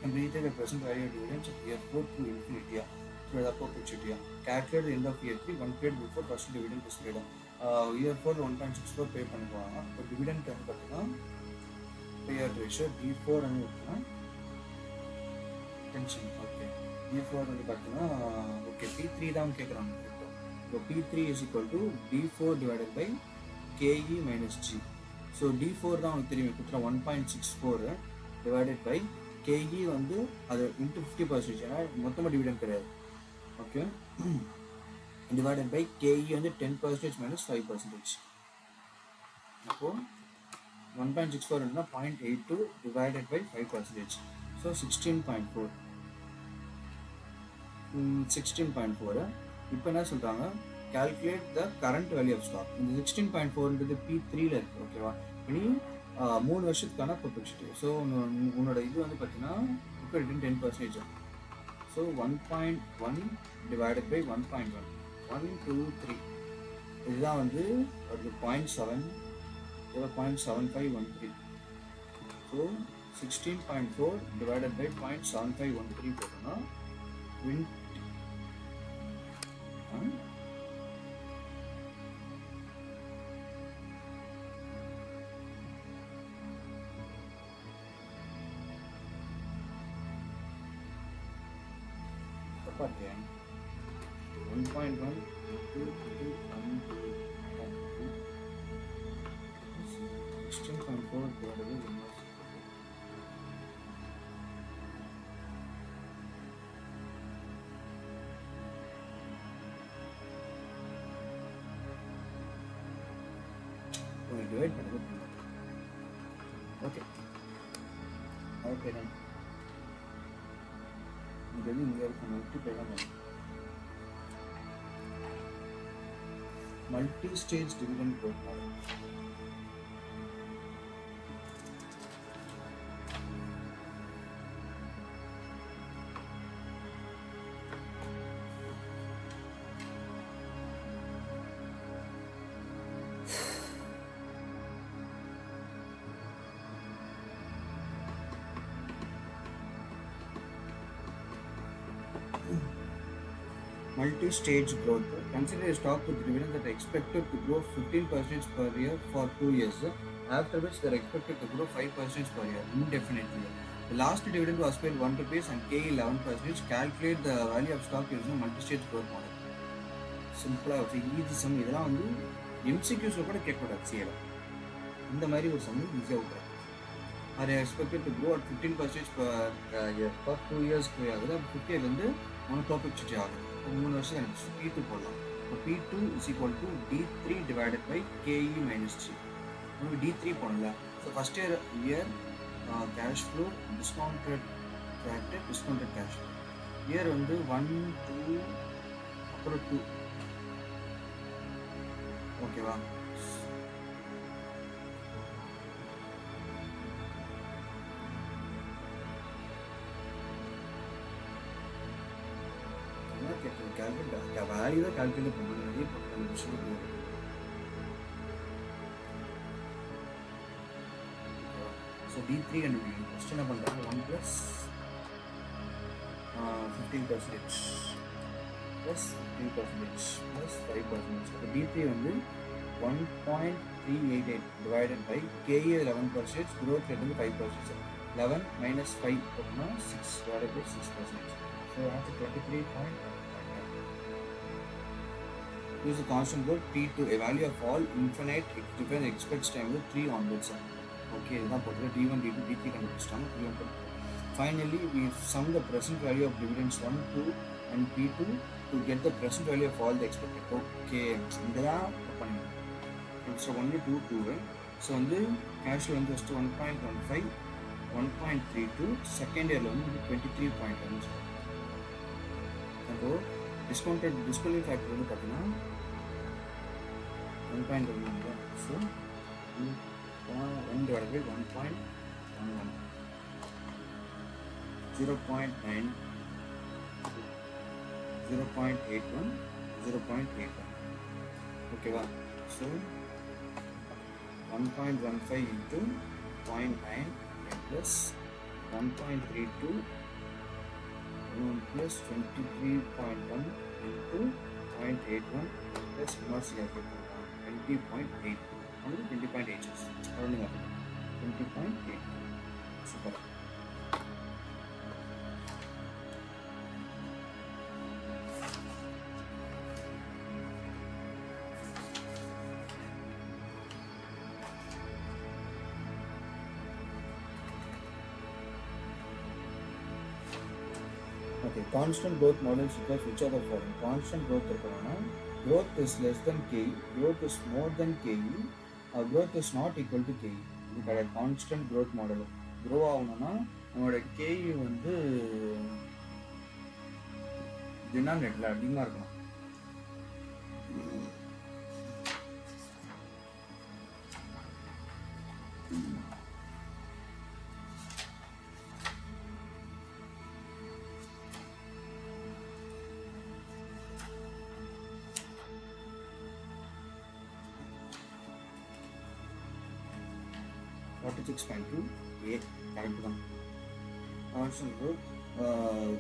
Speaker 2: And retain the present value of dividends of year 4 to infinity through the perpetuity. Calculate the end of year 3 one paid before first dividend is paid. Year 4 1.64 pay பண்ணுவாங்க. இப்போ dividend வந்து பார்த்தீங்கன்னா payout ratio D4 வந்து பார்த்தீங்கன்னா pension. Okay, D4 வந்து பார்த்தீங்கன்னா okay P3 தான் கேட்குறாங்க. இப்போ P3 is equal to D4 divided by KE minus G. So D4 தான் உங்களுக்கு தெரியும் கொடுத்துருவோம் 1.64 divided by KE வந்து அது இன்ட்டு 50%. ஏன்னா மொத்தமாக டிவிடெண்ட் கிடையாது. ஓகே, டிவைடட் பை KE வந்து 10% மைனஸ் 5%. அப்போது 1.64 இருந்தால் 0.82 டிவைடட் பை 5%. ஸோ 16.4. 16.4. இப்போ என்ன சொல்கிறாங்க? calculate the current value of stock. இந்த 16.4ன்றது P3ல இருக்குது. ஓகேவா? இனி 3 வருஷத்துக்கான perpetuity. ஸோ உன்னோட இது வந்து பார்த்தீங்கன்னா இப்போ ரிட்டர்ன் 10%. ஸோ 1.1 டிவைடட் பை 1.1 1 2 3 இதுதான் வந்து ஒரு 0.7 0.7513. ஸோ 16.4 டிவைடட் பை 0.7513 போட்டோம்னா தப்பாக இருக்கேன். 1.1 into 16.4 divided by inverse. We divide by okay. Okay then. Then we are multiply multi-stage dividend growth model. Multi-stage growth. Consider a stock with dividends that are expected to grow 15% per year for 2 years, after which they are expected to grow 5% per year indefinitely. The last dividend was paid 1 rupees and K 11%. Calculate the value of stock using multi-stage growth model. Simple. Easy sum. இதெல்லாம் வந்து MCQs கூட கேட்கக்கூடாது CFA. இந்த மாதிரி ஒரு some ஈஸியாக விட்டுறேன். Are expected to grow at 15% per year for 2 years ஆகுது. 50லேருந்து 1 டாபிக் சுற்றி ஆகுது. 3 வருஷம் எனக்கு P2 போடலாம். இப்போ P2 is equal to D3 divided by KE minus 3. நமக்கு D3 போடல. So first year cash flow discounted cash year வந்து 1 2 அப்புறம் 2 ஓகேவா. calculate value தான் calculate பண்ணணும். நிறைய விஷயம் இருக்குது. ஸோ D3 கண்டுபிடிக்கணும். ஃபஸ்ட் என்ன பண்ணுறாங்க 1 + 15% + 15% + 5%. இப்போ D3 வந்து 1.388 divided by KE 11%, growth rate வந்து 5%. 11 minus 5 போட்டோம்னா 6 divided by 6%. So answer 23.1. Use the constant growth P2, a value of all infinite different expects time with 3 onwards. Okay, இதுதான் போட்டு D1, D2, D3 கண்டுபிடிச்சிட்டாங்க. Finally, we sum the present value of dividends 1, 2 and P2 to get the present value of all the expected. Okay, இதெல்லாம் பண்ணிடலாம். So only 2, 2. So வந்து கேஷில் வந்து first 1.15, 1.32, second இயரில் வந்து 23.1. அப்போது டிஸ்கவுண்டிங் ஃபேக்டர் வந்து பார்த்தீங்கன்னா 1.1. So 1 divided by 1.11, 0.9, 0.81, 0.81. ஓகேவா. So 1.15 into 0.9 plus 1.32 plus 23.1 into 0.81 plus inverse 20.8. only 20.8 rounding up 20.8. Super. Okay, constant growth models because which are the following? Constant growth growth is less than KE, growth is more than KE, or growth is not equal to KE. இது கிடையாது. Constant growth model grow ஆகணும்னா நம்மளோட கேஇ வந்து டினாமினேட்டரில் அதிகமாக இருக்கணும். A correct தான். Constant growth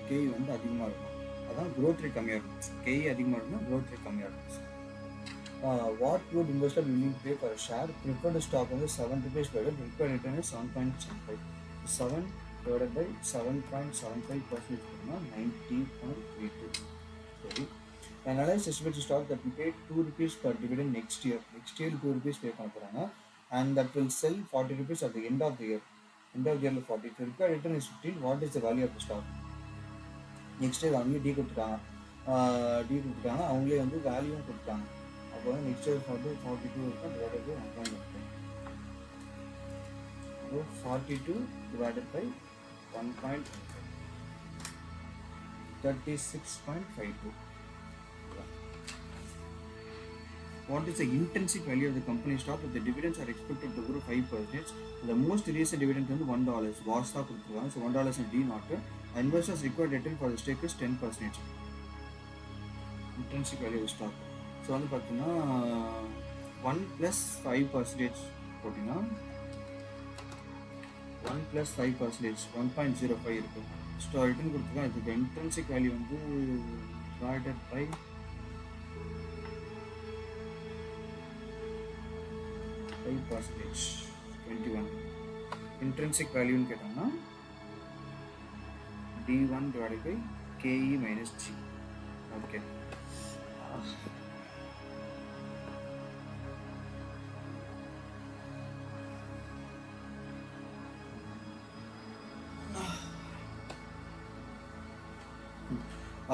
Speaker 2: கேஇ வந்து அதிகமாக இருக்கும். அதான் க்ரோத் ரேட் கம்மியாக இருக்கும். கேஇ அதிகமாக இருக்குன்னா க்ரோத் ரேட் கம்மியாக இருக்கும். What would investor willing pay for share? Preferred stock வந்து 7 rupees per year, preferred return 7.75. 7 divided by 7.75% பண்ணா 90.32. சரி. Analyze estimated stock that will pay 2 rupees per dividend next year. Next year 2 rupees pay பண்ண போறாங்க. And that will sell 40 rupees at the end of the year. End of the year 40. If the required return is 15, what is the value of the stock? Next year அவங்களே D கொடுத்துட்டாங்க. அவங்களே வந்து வேல்யூவும் கொடுத்தாங்க. அப்போ வந்து நெக்ஸ்ட் இயர் 42 இருக்கும் divided by 1.5. So 42 divided by 1.36.52. What is the intrinsic value of the company stock if the dividends are expected to grow 5%? The most recent dividend வந்து $1 was stock கொடுத்துருவாங்க. So $1 and D not. Investors required return for the stake is 10%. Intrinsic value of stock. So வந்து பார்த்தீங்கன்னா 1 plus 5% போட்டிங்கன்னா 1 plus 5% 1.05 இருக்கும். So return கொடுத்துருக்காங்க. இதுக்கு intrinsic value வந்து divided by 5% 21. Intrinsic வேல்யூன்னு கேட்டாங்கன்னா D1 divided by KE minus G. Okay.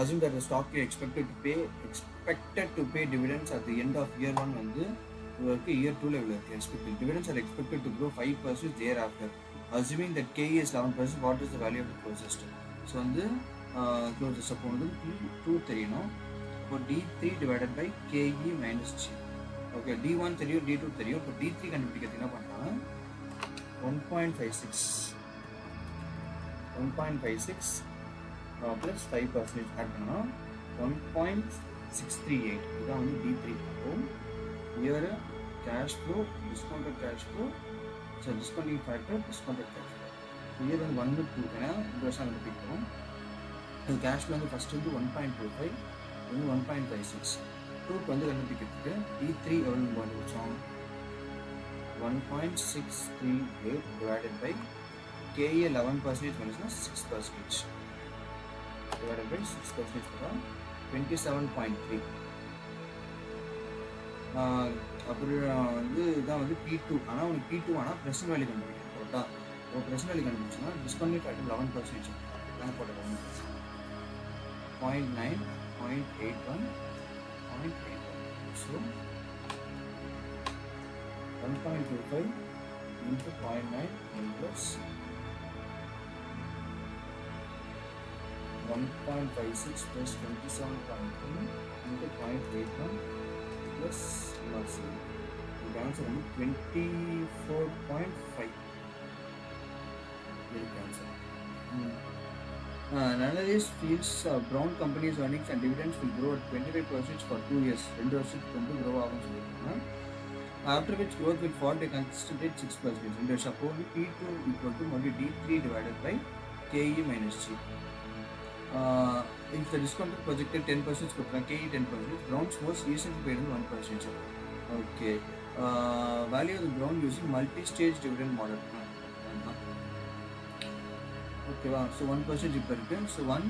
Speaker 2: Assume that the stock is expected to pay dividends at the end of year 1 வந்து year 2 level expected. Dividends are expected to grow 5% thereafter. Assuming that KE is 11%, what is the value of the closest? So வந்து closest அப்போ வந்து D2 தெரியணும். அப்போ D3 divided by KE minus G. Okay, D1 தெரியும், D2 தெரியும். இப்போ D3 கண்டுபிடிக்கிறது என்ன பண்ணுறாங்க? 1.56 plus 5% add பண்ணா 1.638. இதுதான் வந்து D3. அப்போ here cash flow, discounted cash flow, so discounting factor, discounted cash flow. Here then 1 to 2 ஏன்னா இந்த வருஷம் கண்டுபிடிக்கிறோம். இது cash flow வந்து first வந்து 1.25 வந்து 1.56. 2க்கு வந்து கண்டுபிடிக்கிறதுக்கு D3 எவ்வளோ போட்டு வச்சோம்? 1.638 divided by KE 11% minus 6%. Divided by 6% for 27.3. அப்புறம் வந்து இதான் வந்து P2. ஆனால் உனக்கு P2 ஆனால் ப்ரெசன்ட் வேல்யூ கண்டுபிடிக்கணும். கரெக்டாக இப்போ ப்ரெசன்ட் வேல்யூ கண்டுபிடிச்சோன்னா டிஸ்கவுண்ட் ஃபேக்டர் 11% தான் போட்டுக்கோங்க. 0.9, 0.81, 0.81. So 1.25 into 0.9 plus 1.56 plus 27.3 into 0.81 plus the answer is 24.5. Answer. Analyst feels brown companies earnings and dividends will grow at 25% for 2 years. 2 வருஷத்துக்கு வந்து grow ஆகும் சொல்லியிருக்காங்க. After which growth will fall to consistent rate 6%. இந்த வருஷம் அப்போ வந்து P2 equal to D3 divided by KE minus G. If the discounted projected 10% கொடுக்குறாங்க, KE 10%, Brown's most recent paid 1%. Okay. Value of the Brown using multi-stage dividend model. ஓகேவா? So 1% இப்போ இருக்கு. So 1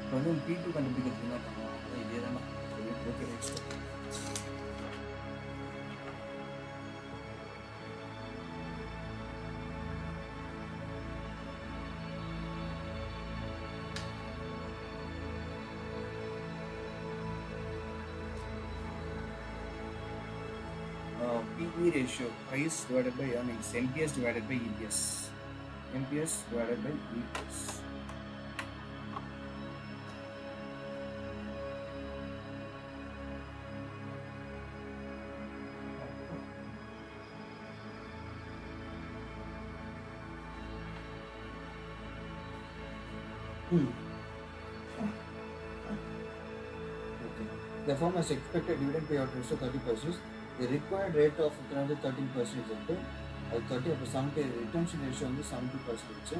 Speaker 2: இப்போ வந்து P2 கண்டுபிடிக்கிறதுக்கு என்ன பண்ணுவோம்? இதே தான். Okay, next PE ratio, price divided by earnings, NPS divided by EPS. NPS divided by EPS. Okay. The firm has expected dividend payout ratio 30%. The required rate of 13% into 30 அப்போ 70 retention ratio வந்து 70%.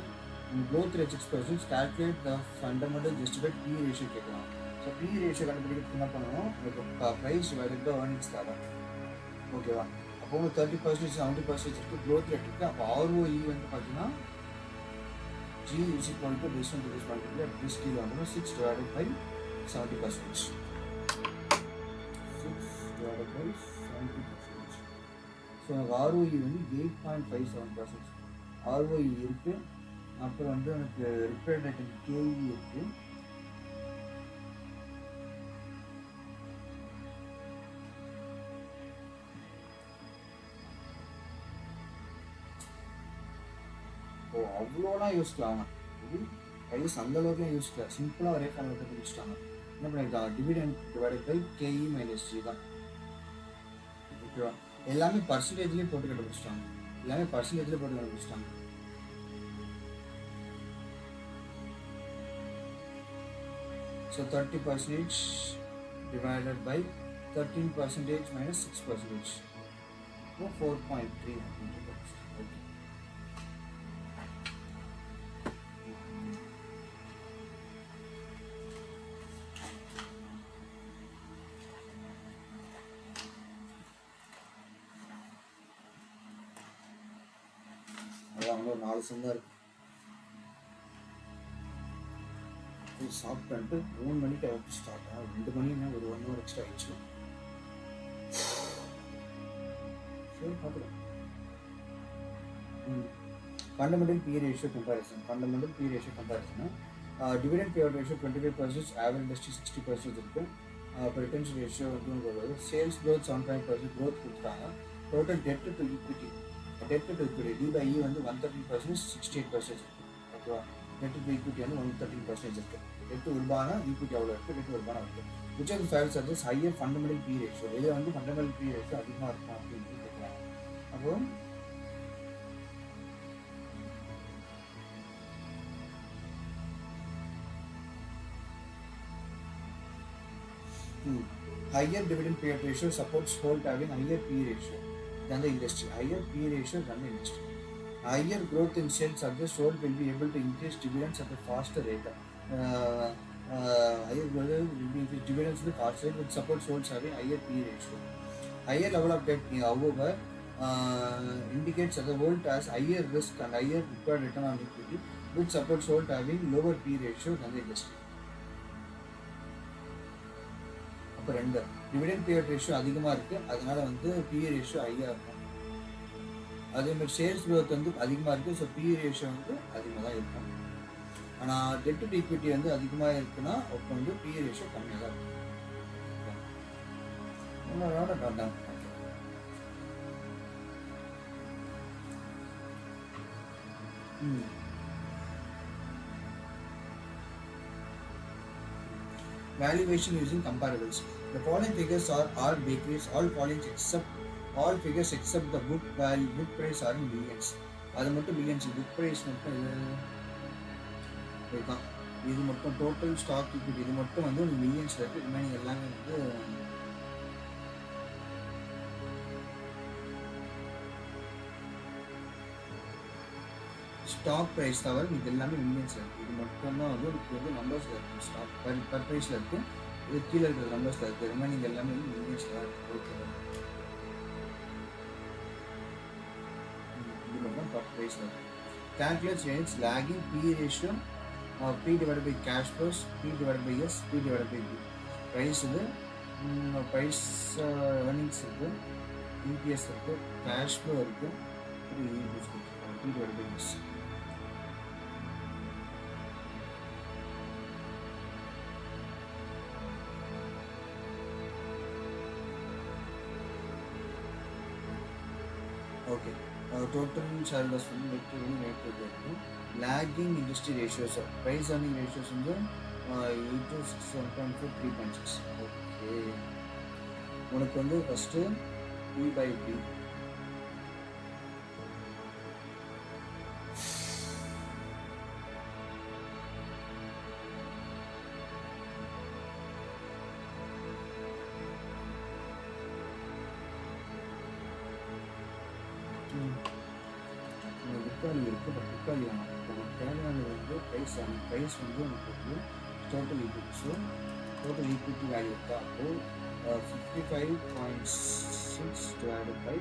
Speaker 2: And growth rate 6%. Calculate the fundamental justified PE ratio கேட்கலாம். So PE ratio கண்டுபிடிக்கிறதுக்கு என்ன பண்ணணும்? Price divided by earnings தர. ஓகேவா? அப்போ 30% 70% இருக்குது, growth rate இருக்குது. அப்போ ROE வந்து பார்த்தீங்கன்னா G is equal to this one to this multiplier this kilo under 6 divided by 70%. 6 divided by 70%. So எனக்கு ROE வந்து 8.57%. ROE இருக்கு. அப்புறம் வந்து எனக்கு ரிப்ரசன்டேட்டிவ் KE இருக்கு. அவ்வளோலாம் யோசிக்கலாம் இது அட்லீஸ்ட் அந்த அளவுக்குலாம் யோசிக்கல. சிம்பிளாக ஒரே ஃபார்மில் போட்டு முடிச்சிட்டாங்க. என்ன பண்ணியிருக்காங்க, dividend divided by KE minus G தான். ஓகேவா, எல்லாமே பர்சன்டேஜ்லேயே போட்டு கண்டுபிடிச்சிட்டாங்க. எல்லாமே பர்சன்டேஜ்லேயே போட்டு கண்டுபிடிச்சிட்டாங்க. So 30% divided by 13% minus 6%. So 4.3 அப்படின்றது. அதான் ஒரு 4 சந்தா இருக்கு. சாப்பிட்டு 3 மணிக்கு ஆஃபீஸ் ஸ்டார்ட் ஆகும். 2 மணின்னா ஒரு 1 hour எக்ஸ்ட்ரா ஆயிடுச்சு. சரி பார்த்துக்கலாம். Fundamental P ratio comparison. Dividend pay out ratio 25%, average industry 60% இருக்கு. இப்போ ரிட்டன்ஷன் ரேஷியோ வந்து சேல்ஸ் க்ரோத் 7.5% க்ரோத் கொடுத்துட்டாங்க. Total debt to equity D/E வந்து 113%, 68% இருக்கு. ஓகேவா, டெட் டு ஈக்விட்டி வந்து 113% இருக்கு. டெட் உருபானா ஈக்விட்டி அவ்வளோ இருக்குது, டெட் உருபானா இருக்குது. Which of the factors are this higher fundamental P ratio? இதில் வந்து ஃபண்டமெண்டல் பி ரேஷியோ அதிகமாக இருக்கும் அப்படின்னு கேட்குறாங்க. அப்போ higher dividend payout ratio supports hold having higher P ratio than the industry. Higher P ratio than the industry. Higher growth in sales suggests hold will be able to increase dividends at a faster rate. Higher growth will be increase dividends at a faster rate, which supports holds having higher P ratio. Higher level of debt, however, indicates that the hold has higher risk and higher required return on equity, which supports hold having lower P ratio than the industry. இப்போ 2 dividend pay out ratio அதிகமாக இருக்குது, அதனால வந்து PE ratio ஹையாக இருக்கும். அதேமாதிரி sales growth வந்து அதிகமாக இருக்குது, ஸோ PE ரேஷியோ வந்து அதிகமாக தான் இருக்கும். ஆனால் டெட் டு ஈக்விட்டி வந்து அதிகமாக இருக்குன்னா அப்போ வந்து PE ரேஷியோ கம்மியாக தான் இருக்கும். Valuation using comparables. The following figures are all bakeries, all figures except the book price are in millions. அது மட்டும் millions, book price மட்டும் இதுதான். இது மட்டும் டோட்டல் ஸ்டாக் ஈக்விட்டி இது மட்டும் வந்து ஒரு மில்லியன்ஸ்ல இருக்கு. ரிமைனிங் எல்லாமே வந்து ஸ்டாக் ப்ரைஸ் தவிர இது எல்லாமே மில்லியன்ஸில் இருக்குது. இது மட்டும்தான் வந்து வந்து நம்பர்ஸில் இருக்குது. ஸ்டாக் பர் ப்ரைஸில் இருக்குது, இது கீழே இருக்கிற நம்பர்ஸில் இருக்குது. ரிமைனிங் எல்லாமே வந்து மில்லியன்ஸில் தான் இருக்குது. ஓகே, இது மட்டும் பர் ப்ரைஸில் இருக்குது. Calculate change lagging P ratio, P divided by cash flows, P divided by S, P divided by B. Price இது ப்ரைஸ் earnings இருக்குது, EPS இருக்குது, கேஷ் ஃப்ளோ இருக்குது, P divided by S. Okay, total shareholders fund net to lagging industry ratios, price earning ratios வந்து 8 to 6.4, 3.6. Okay, உனக்கு வந்து first P/B புக்காளி இருக்குது. But புக்காளி நமக்கு தேவையானது வந்து ப்ரைஸ் வந்து நமக்கு வந்து total equity. So total equity value இருக்கா, அப்போது 55.6 divided by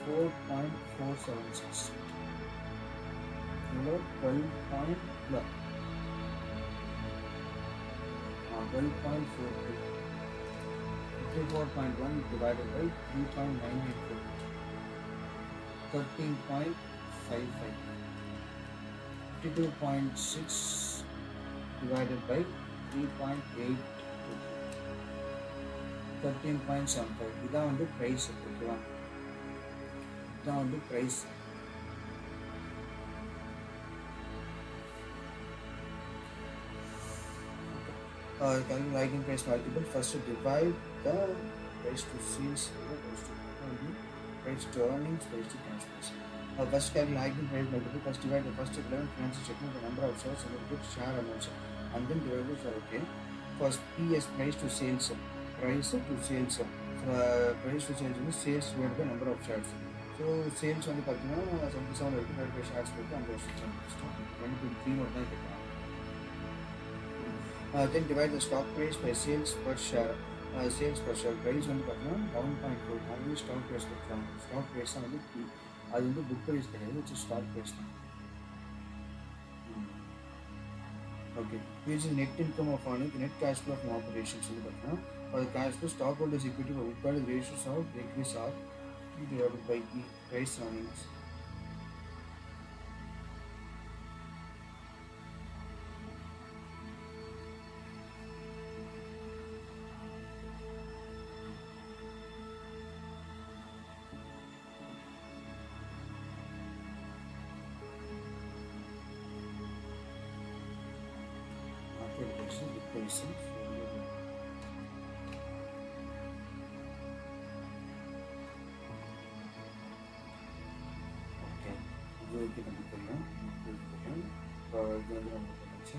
Speaker 2: 4.476. about 12.42. 54.1 divided by 3.984. 13.55. 52.6 divided by 3.8. 13.75. இதான் வந்து price. ஓகேவா, இதான் வந்து price. Calculating price multiple. First divide the price to sales, price to earnings, price to cash price. First calculating price multiple. First divide the first 11 financial statement, the number of shares and the share amounts, and then divide it. Okay. First PS price to sales. Price to sales. Price to sales is sales divided by number of shares. So sales வந்து பார்த்தீங்கன்னா 77 divided by shares போட்டு அந்த வருஷம் 23 மட்டும் தான் கேட்கலாம். Then divide the stock price by sales per share. Sales per share price வந்து பார்த்தீங்கன்னா 11.4. அது ஸ்டாக் ப்ரைஸ் கொடுக்குறாங்க. ஸ்டாக் ப்ரைஸ் தான் வந்து P. அது வந்து புக் ப்ரைஸ் கிடையாது, வச்சு ஸ்டாக் ப்ரைஸ் தான். Okay, which is net income of earnings, net cash flow from operations வந்து பார்த்தீங்கன்னா for the cash flow stockholders equity for book value ratios of decrease are divided by the price earnings. Okay, இது okay பண்ணிக்கலாம். இப்போ இது வந்து நம்ம பண்ணிச்சு.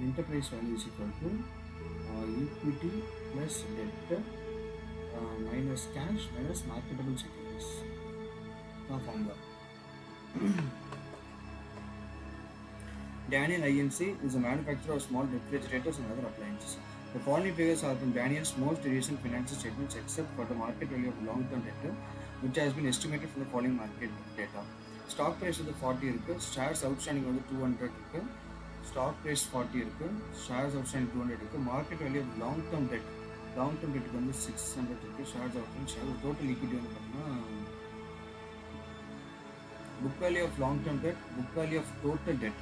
Speaker 2: Enterprise value is equal to equity plus debt minus cash minus marketable securities. Formula. Daniel Inc. is a manufacturer of small refrigerators and other appliances. The following figures are from Daniel's most recent financial statements except for the market value of long-term debt, which has been estimated from the following market data. Stock price வந்து 40 இருக்கு, shares outstanding வந்து 200 இருக்கு. Stock price 40 இருக்கு, shares outstanding 200 இருக்கு. Market value of long-term debt வந்து 600 இருக்கு. shares outstanding, shares total equity வந்து பார்த்தீங்கன்னா book value of long-term debt, book value of total debt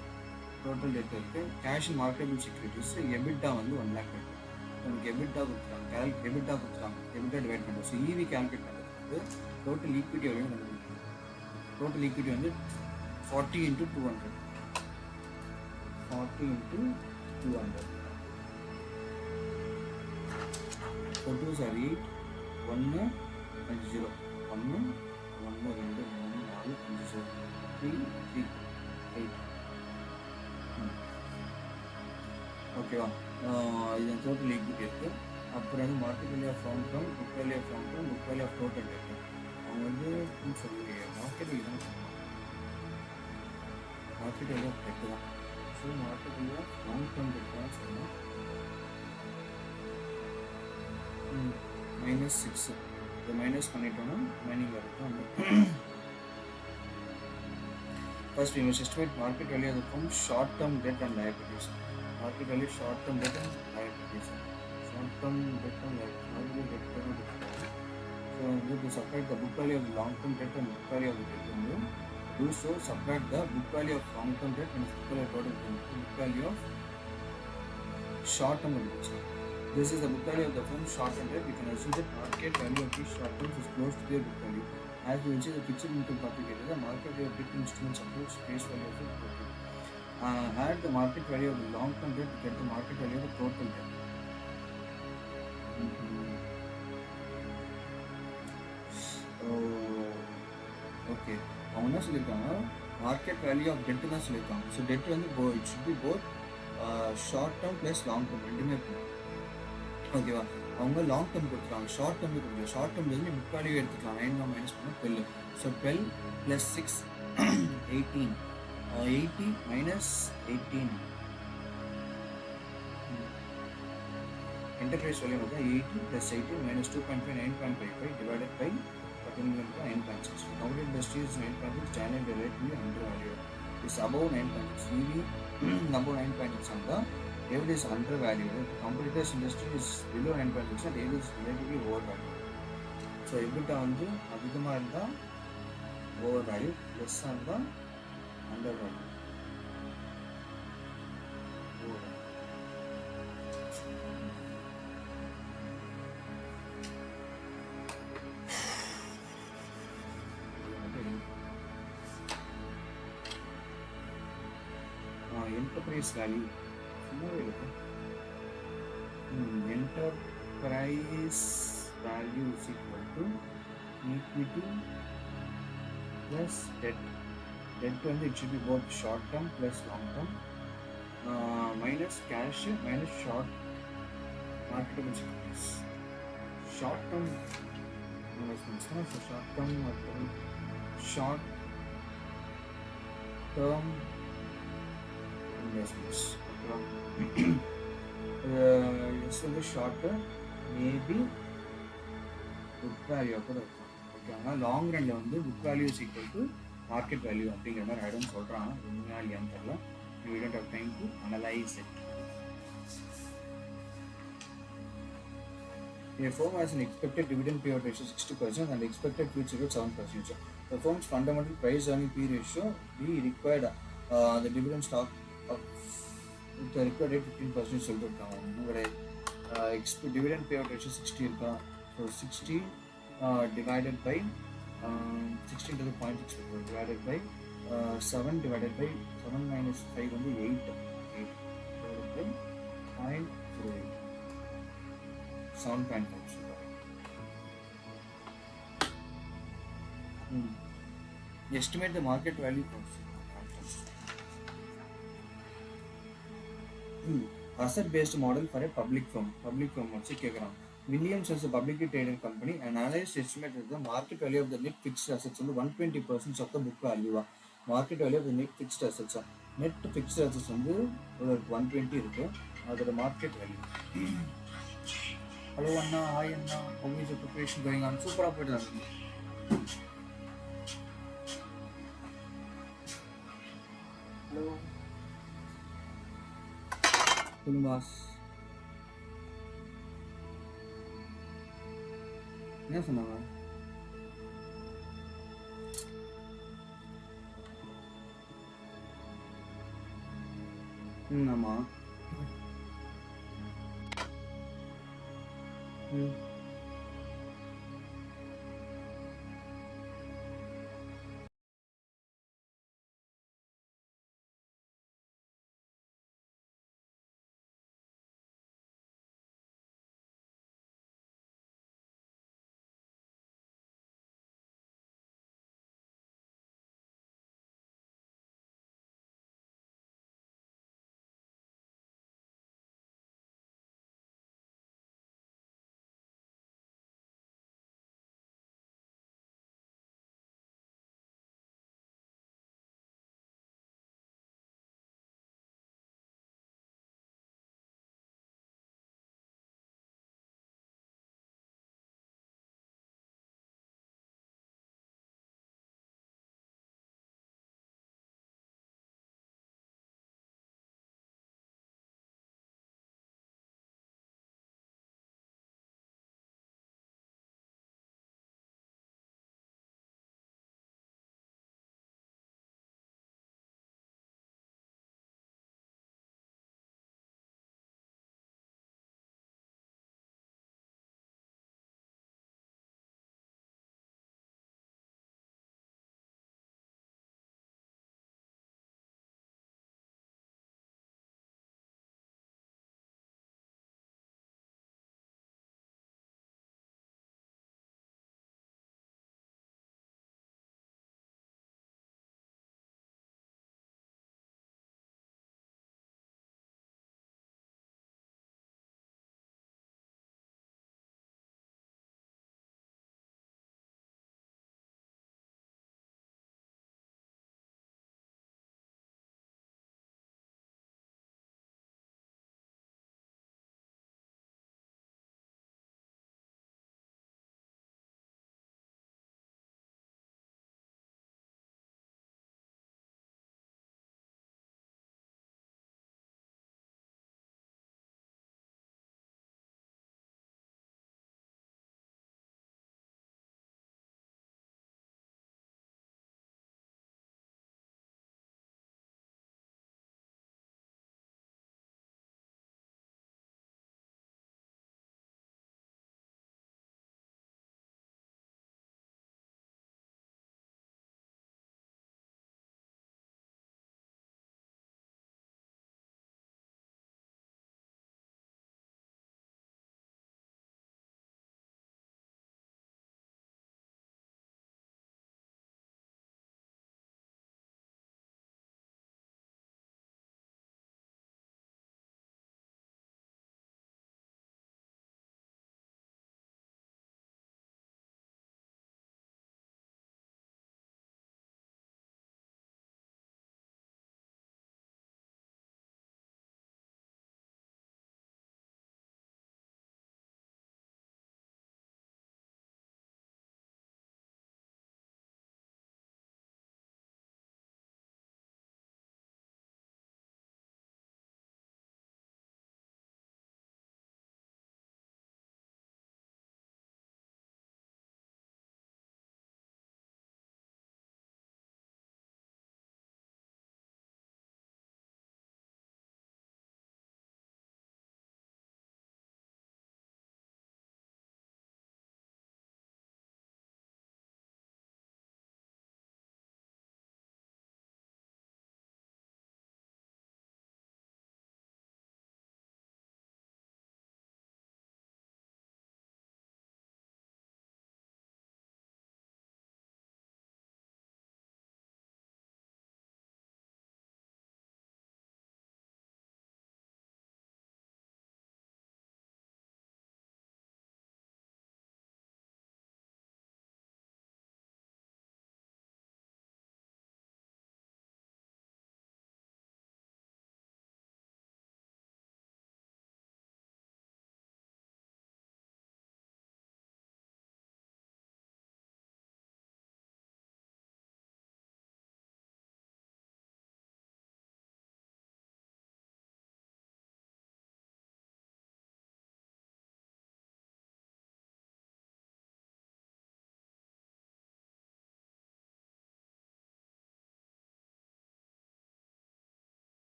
Speaker 2: இருக்கு. Cash and marketable securities, EBITDA வந்து 1 lakh இருக்கு. நமக்கு EBITDA கொடுத்துறாங்க, EBITDA டிவைட் பண்ணுறோம். ஸோ EV கால்குலேட் பண்ணுறது டோட்டல் ஈக்விட்டி வரையும் கண்டுபிடிக்கணும். டோட்டல் ஈக்விட்டி வந்து 40 into 200. 40 into 200. So 2s are 8, 1 and 0. 1, 1, 2, 3, 4, 5, 0, 3, 3, 8. ஓகேவா, இது டோட்டல் ஈக்விட்டி இருக்குது. அப்புறம் வந்து market value of long term, book value of long term, book value of total debt. அவங்க வந்து சொல்லி மார்க்கெட் வேல்யூ தான் சொல்லுவாங்க. மார்க்கெட் வேல்யூ ஆஃப் டெட் தான். So market value of long term debt தான் சொல்லணும். -6 இதை மைனஸ் பண்ணிட்டோம்னா மைனிங் இருக்கும். First, we must estimate market value from short-term debt and liabilities. Market value short-term debt and liabilities. Short-term debt and liabilities. So to subtract the book value of the long-term debt and book value of the debt வந்து do so subtract the book value of long-term debt and book value of total debt, book value of short-term debt. This is the book value of the firm's short-term debt. We can assume that market value of these short terms is close to their book value. As we will see, the fixed income complicated, the market value of debt instruments approach face value of the total. Add the market value of the long-term debt to get the market value of the total debt. Okay. அவங்க என்ன சொல்லியிருக்காங்க, market value of TET தான் சொல்லியிருக்காங்க. So dead வந்து it should B both short term plus long term ரெண்டுமே இருக்கும். ஓகேவா? அவங்க லாங் டேர்ம் கொடுத்துருக்காங்க, ஷார்ட் டேர்ம் கொடுத்துருக்காங்க. ஷார்ட் டேர்ம்லேருந்து புக் வேல்யூ எடுத்துக்கலாம். 9 மைனஸ் பண்ண 12. So 12 plus 6 18. 80 minus 18. Enterprise value of 80 plus 80 minus 2.5 9.55 divided by 9.6. Commodity industry is 9.6. China directly undervalued. Is above 9.6. Really above 9.6 and the level is undervalued. The competitors industry is below 9.6 and level is relatively overvalued. So EBITDA வந்து அதிகமா இருந்தா overvalued, less இருந்தா undervalued. Enterprise value. Enterprise value is equal to equity plus debt. Debt வந்து it should be both short term plus long term, minus cash minus short marketable securities. Short term investments, so short term investments. Yes, வந்து shorter maybe book value கூட இருக்கும். Okay, ஆனால் long ரன்ல வந்து book value is equal to market value அப்படிங்கிற மாதிரி ஆயிடும் சொல்கிறாங்க. உண்மையா இல்லையான்னு தெரியல. We don't have time to analyze it. A firm has an expected dividend payout ratio 60% and expected future rate 7%. The firm's fundamental price earning P ratio be required the dividend stock of the required rate 15% சொல்லிருக்காங்க. உங்களோட dividend payout ratio 60 இருக்கா? So 60 divided by 16 to the 0.6 divided by 7 divided by 7 minus 5 வந்து 8 divided by 0.08 7.5. Estimate the market value cost. Asset-based model for a public firm. Public firm வச்சு கேட்குறாங்க. Williams as a publicly traded company, an analyst estimated the market value of the net fixed assets வந்து 120% of the book value. Market value of the net fixed assets. Net fixed assets வந்து 120 இருக்கு. அதோட market value. Hello Anna, hi Anna. How is the preparation going on? Super போயிட்டு இருக்கு. Hello. Boss. என்ன சொன்னாங்க? ஆமா.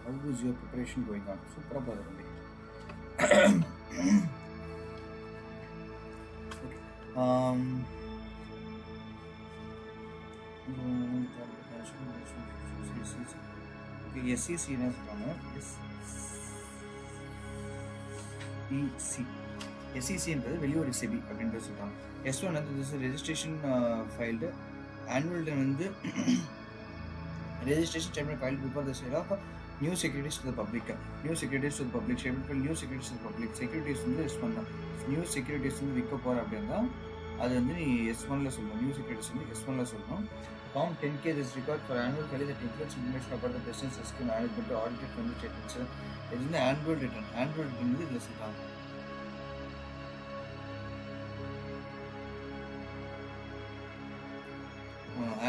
Speaker 2: How is your preparation going on? Super தம்பி. SEC என்ன சொல்றாங்க? SEC என்பது வெளியூர் செபி அப்படின்றது சொல்றாங்க. S1 வந்து ரெஜிஸ்ட்ரேஷன் ஃபைல்டு annual return வந்து registration statement filed before the sale of new securities to the public. New securities to the public statement for new securities to the public. Securities வந்து S1 தான். New securities வந்து விற்க போற அப்படின்னா அது வந்து நீ S1ல சொல்லணும். New securities வந்து S1ல சொல்லணும். Form 10K is required for annual filing that includes information about the business risk management to audited financial statements. இது வந்து annual return. Annual return வந்து இதுல சொல்றாங்க.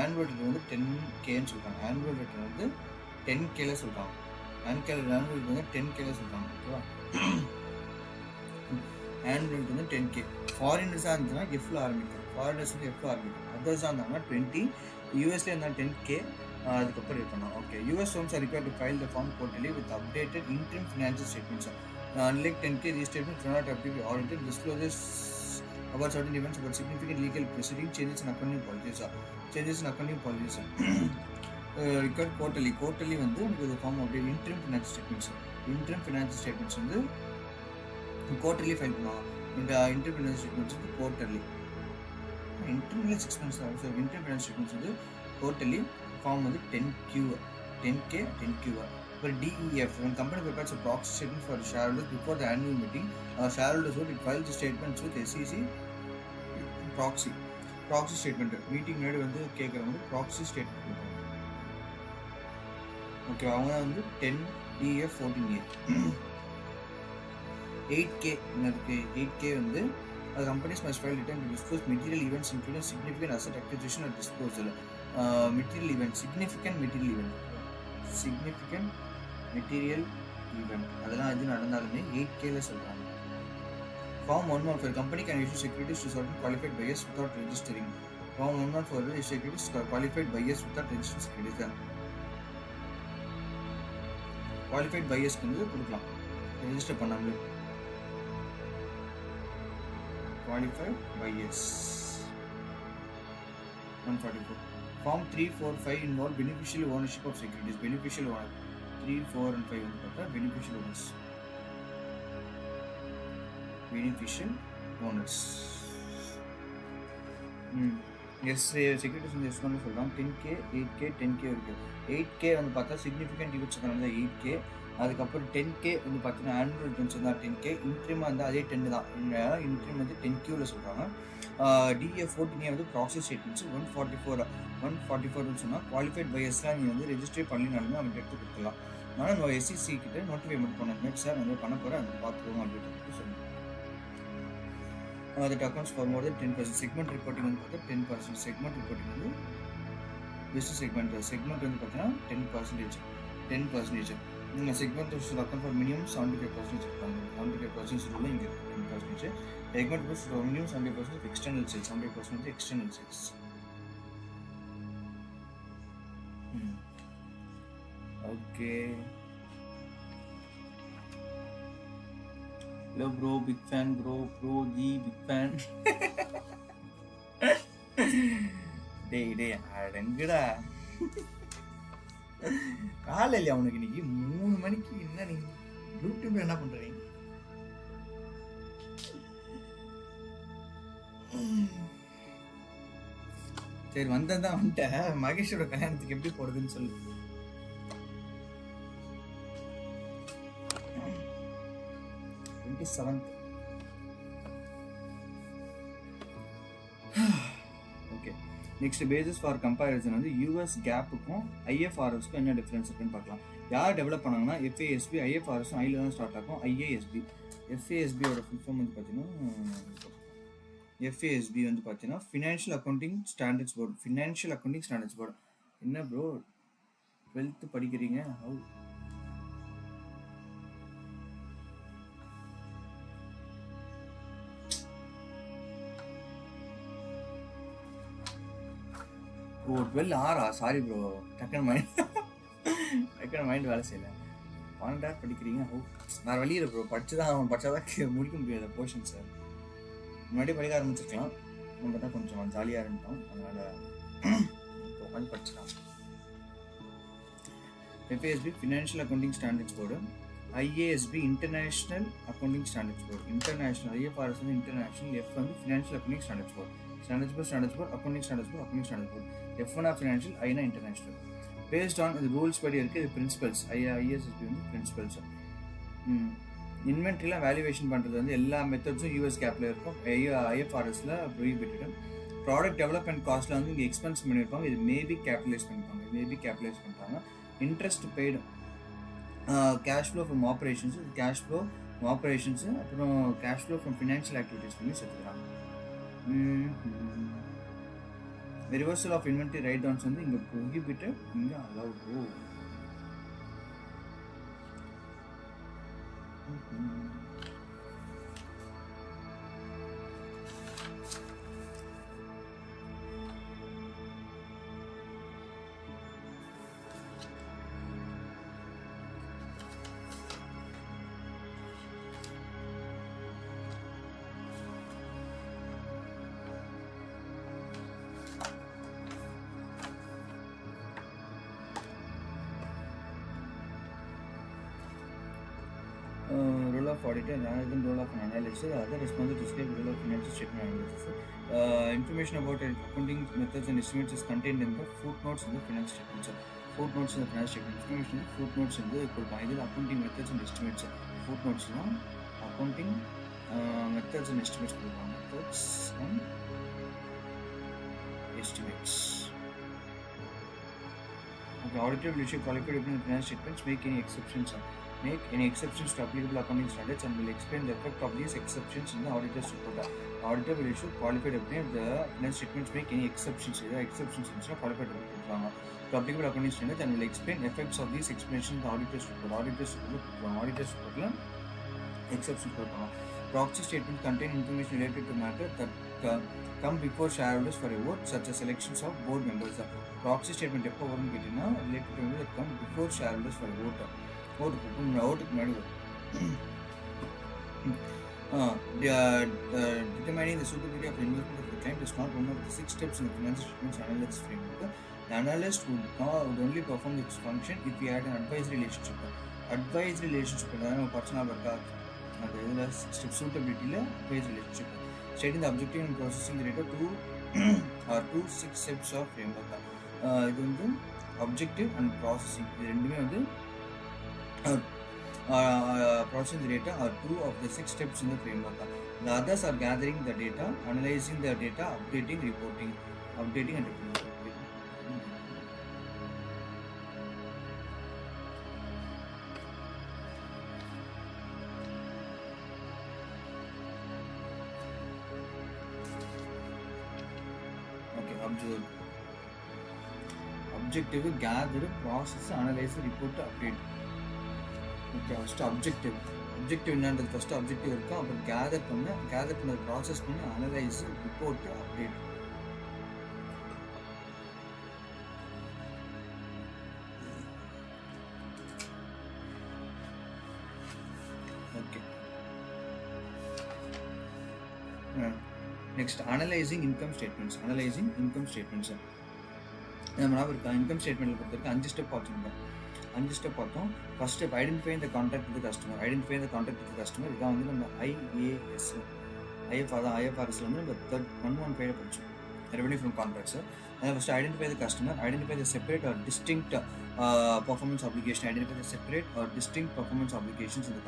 Speaker 2: ஆனுவல் ரிட்டர்ன் வந்து 10Kன்னு சொல்கிறாங்க. ஆனுவல் ரிட்டர்ன் வந்து 10Kல சொல்கிறாங்க. ஆனுவல் ரிட்டர்ன் வந்து 10Kல சொல்கிறாங்க. ஓகேவா? ஆனுவல் ரிட்டர்ன் வந்து 10K. ஃபாரினர்ஸாக இருந்துச்சுன்னா எஃப்ல ஆரம்பிக்கும். ஃபாரினர்ஸ் வந்து எஃப்ல ஆரம்பிக்கும். அதர்ஸாக இருந்தாங்கன்னா 20. யூஎஸ்ல இருந்தால் 10K. அதுக்கப்புறம் இருக்கணும். Okay. US firms are required to file the form quarterly with updated interim financial statements. Unlike 10K, these statements do not have to be audited. Disclosures about certain events about significant legal proceeding, changes in accounting policies. Record quarterly வந்து உங்களுக்கு ஒரு form அப்படியே interim financial statements வந்து quarterly file பண்ணுவாங்க. இந்த interim financial statements வந்து quarterly interim 6 months தான். So interim financial statements வந்து quarterly ஃபார்ம் வந்து 10K. For DEF, when company prepares a proxy statement for shareholders before the annual meeting, shareholders would file the statements with SEC proxy statement. Meeting முன்னாடி வந்து கேட்குறவங்க proxy statement கொடுப்பாங்க. Okay, அவங்க வந்து 10DF 14A. 8K இருக்கு. 8K வந்து companies must file return to disclose material events including significant asset acquisition or disposal. Significant material event அதெல்லாம் எது நடந்தாலுமே 8Kல சொல்றாங்க. Form 114, company can issue securities to certain qualified buyers without registering. Form 114 is securities to qualified buyers without registering securities. Qualified buyers வந்து கொடுக்கலாம், register பண்ணாமலே. Qualified buyers 144. Form 345 involve beneficial ownership of securities. Beneficial owner 3, 4 and 5 வந்து பார்த்தா beneficial owners. S securities வந்து S1 சொல்கிறோம். 10K, 8K, 10K இருக்குது. 8K வந்து பார்த்தா சிக்னிஃபிகண்ட் ஈவெண்ட்ஸ் வந்து 8K. அதுக்கப்புறம் 10K வந்து பார்த்தீங்கன்னா ஆனுவல் ரிட்டர்ன்ஸ் வந்து 10K. இன்ட்ரீம் வந்து அதே 10 தான். இன்ட்ரீம் வந்து 10Qல சொல்கிறாங்க. DF 14A வந்து ப்ராசஸ் ஸ்டேட்மெண்ட்ஸ் 144 சொன்னால் குவாலிஃபைட் பையர்ஸ்லாம் நீங்கள் வந்து ரெஜிஸ்டர் பண்ணினாலுமே அவங்க எடுத்து கொடுக்கலாம். ஆனால் நம்ம SEC கிட்ட நோட்டிஃபைமெண்ட் பண்ண சார் வந்து பண்ண போகிறேன், அதை பார்த்துக்கோங்க அப்படின்னு சொல்லுங்கள். That accounts for more than 10%. Segment reporting வந்து பார்த்தா 10%. Segment reporting வந்து business segment வந்து பார்த்தீங்கன்னா 10%. நீங்கள் segment should account for minimum 75% இருக்காங்க. 75% ரூல் இங்கே 10%. Segment should minimum 75% external sales, 75% external sales. Okay. Hello bro, big fan bro, big fan. டேய் அடங்குடா. காலை இல்லையா உனக்கு இன்னைக்கு 3 மணிக்கு? என்ன நீங்க யூடியூப்ல என்ன பண்றீங்க? சரி வந்ததான் வந்துட்டேன். மகேஷோட கல்யாணத்துக்கு எப்படி போறதுன்னு சொல்லு. Okay, next basis for comparison வந்து யூஎஸ் கேப்புக்கும் IFRSக்கும் என்ன டிஃப்ரென்ஸ் இருக்குன்னு பார்க்கலாம். யார் டெவலப் பண்ணாங்கன்னா FASB. IFRSும் ஐல தான் ஸ்டார்ட் ஆகும். IASB. FASBயோட ஃபுல் ஃபார்ம் வந்து பார்த்தீங்கன்னா FASB வந்து பார்த்தீங்கன்னா ஃபினான்ஷியல் அக்கௌண்டிங் ஸ்டாண்டர்ட்ஸ் போர்டு. என்ன ப்ரோ 12th படிக்கிறீங்க? ஓ 12 ஆறா? சாரி ப்ரோ, டக்குனு மைண்ட் வேலை செய்யல. 12 படிக்கிறீங்க. வேறு வழி இல்லை ப்ரோ, படிச்சாதான் முடிக்க முடியாது போர்ஷன்ஸை. முன்னாடி படிக்க ஆரம்பிச்சிருக்கலாம், நம்ம தான் கொஞ்சம் ஜாலியாக இருந்தோம், அதனால் இப்போ உட்காந்து படிச்சிடலாம். FASB financial accounting standards board, IASB international accounting standards board. International IFRS வந்து இன்டர்நேஷ்னல், F வந்து financial accounting standards board. Standards board accounting standards board. F1 financial, ஐனா இன்டர்நேஷ்னல். பேஸ்ட் ஆன் இது ரூல்ஸ் படி இருக்குது. இது பிரின்சிபல்ஸ். IASB வந்து principles. இன்வென்ட்ரிலாம் valuation பண்ணுறது வந்து எல்லா மெத்தட்ஸும் US கேப்பில் இருக்கும். IFRSல ப்ரோஹிபிட்டட். ப்ராடக்ட் டெவலப்மெண்ட் காஸ்ட்டில் வந்து இங்கே எக்ஸ்பென்ஸ் பண்ணியிருப்பாங்க, இது மேபி கேபிட்டலைஸ் பண்ணியிருப்பாங்க. Interest paid, cash flow from operations, அப்புறம் cash flow from financial activities பண்ணி சேர்த்துக்கிறாங்க. Reversal of inventory write downs வந்து இங்கே ப்ரோஹிபிட்டட், இங்கே allowed. Role of auditor, rather than role of an analyst, other responsible to describe role of financial statement analysis. Information about accounting methods and estimates is contained in the footnotes in the finance statements. Footnotes in the finance statement. Information in the footnotes in the accounting methods and estimates. Footnotes in accounting methods and estimates. Methods and estimates. The auditor will issue qualified opinion in finance statements, make any exceptions to applicable accounting standards, and will explain the effect of these exceptions in the auditor's report. Auditor will issue qualified opinion if the finance statements make any exceptions to qualified opinion to applicable accounting standards, and will explain effects of these explanations in the auditor's report. Auditor's report exceptions. Proxy statements contain information related to matters that come before shareholders for a vote, such as elections of board members. Proxy statement எப்போ வரும்னு கேட்டீங்கன்னா related to that come before shareholders for a vote. ஓட்டுக்கு முன்னாடி வரும். Determining the suitability of investment of the client is not one of the 6 steps in the financial statements analysis framework. The analyst would only perform its function if he had an advisory relationship. நம்ம பர்சனலாக இருக்கா அந்த இதில் step சூட்டபிலிட்டியில் advisory relationship. Stating the objective and processing the data to 6 steps of framework. இது வந்து objective and processing இது ரெண்டுமே வந்து processing the data are 2 of the 6 steps in the framework. The others are gathering the data, analyzing the data, updating and reporting. Okay, objective, gather, process, analyze, report, update. Okay, first objective என்னன்றது first objective இருக்கும். அப்புறம் gather பண்ண process பண்ணி analyse, report, update. Okay, next analysing income statements. நம்ம இருக்கா income ஸ்டேட்மெண்ட்டில் பொறுத்த வரைக்கும் 5 ஸ்டெப் பார்த்தோம். First step identify the contract with customer. இதான் வந்து நம்ம IFRSல வந்து நம்ம 115 படித்தோம், ரெவன்யூ ஃப்ரம் கான்ட்ராக்ட்ஸ். அதில் first identify the customer, identify the separate or distinct performance application, இந்த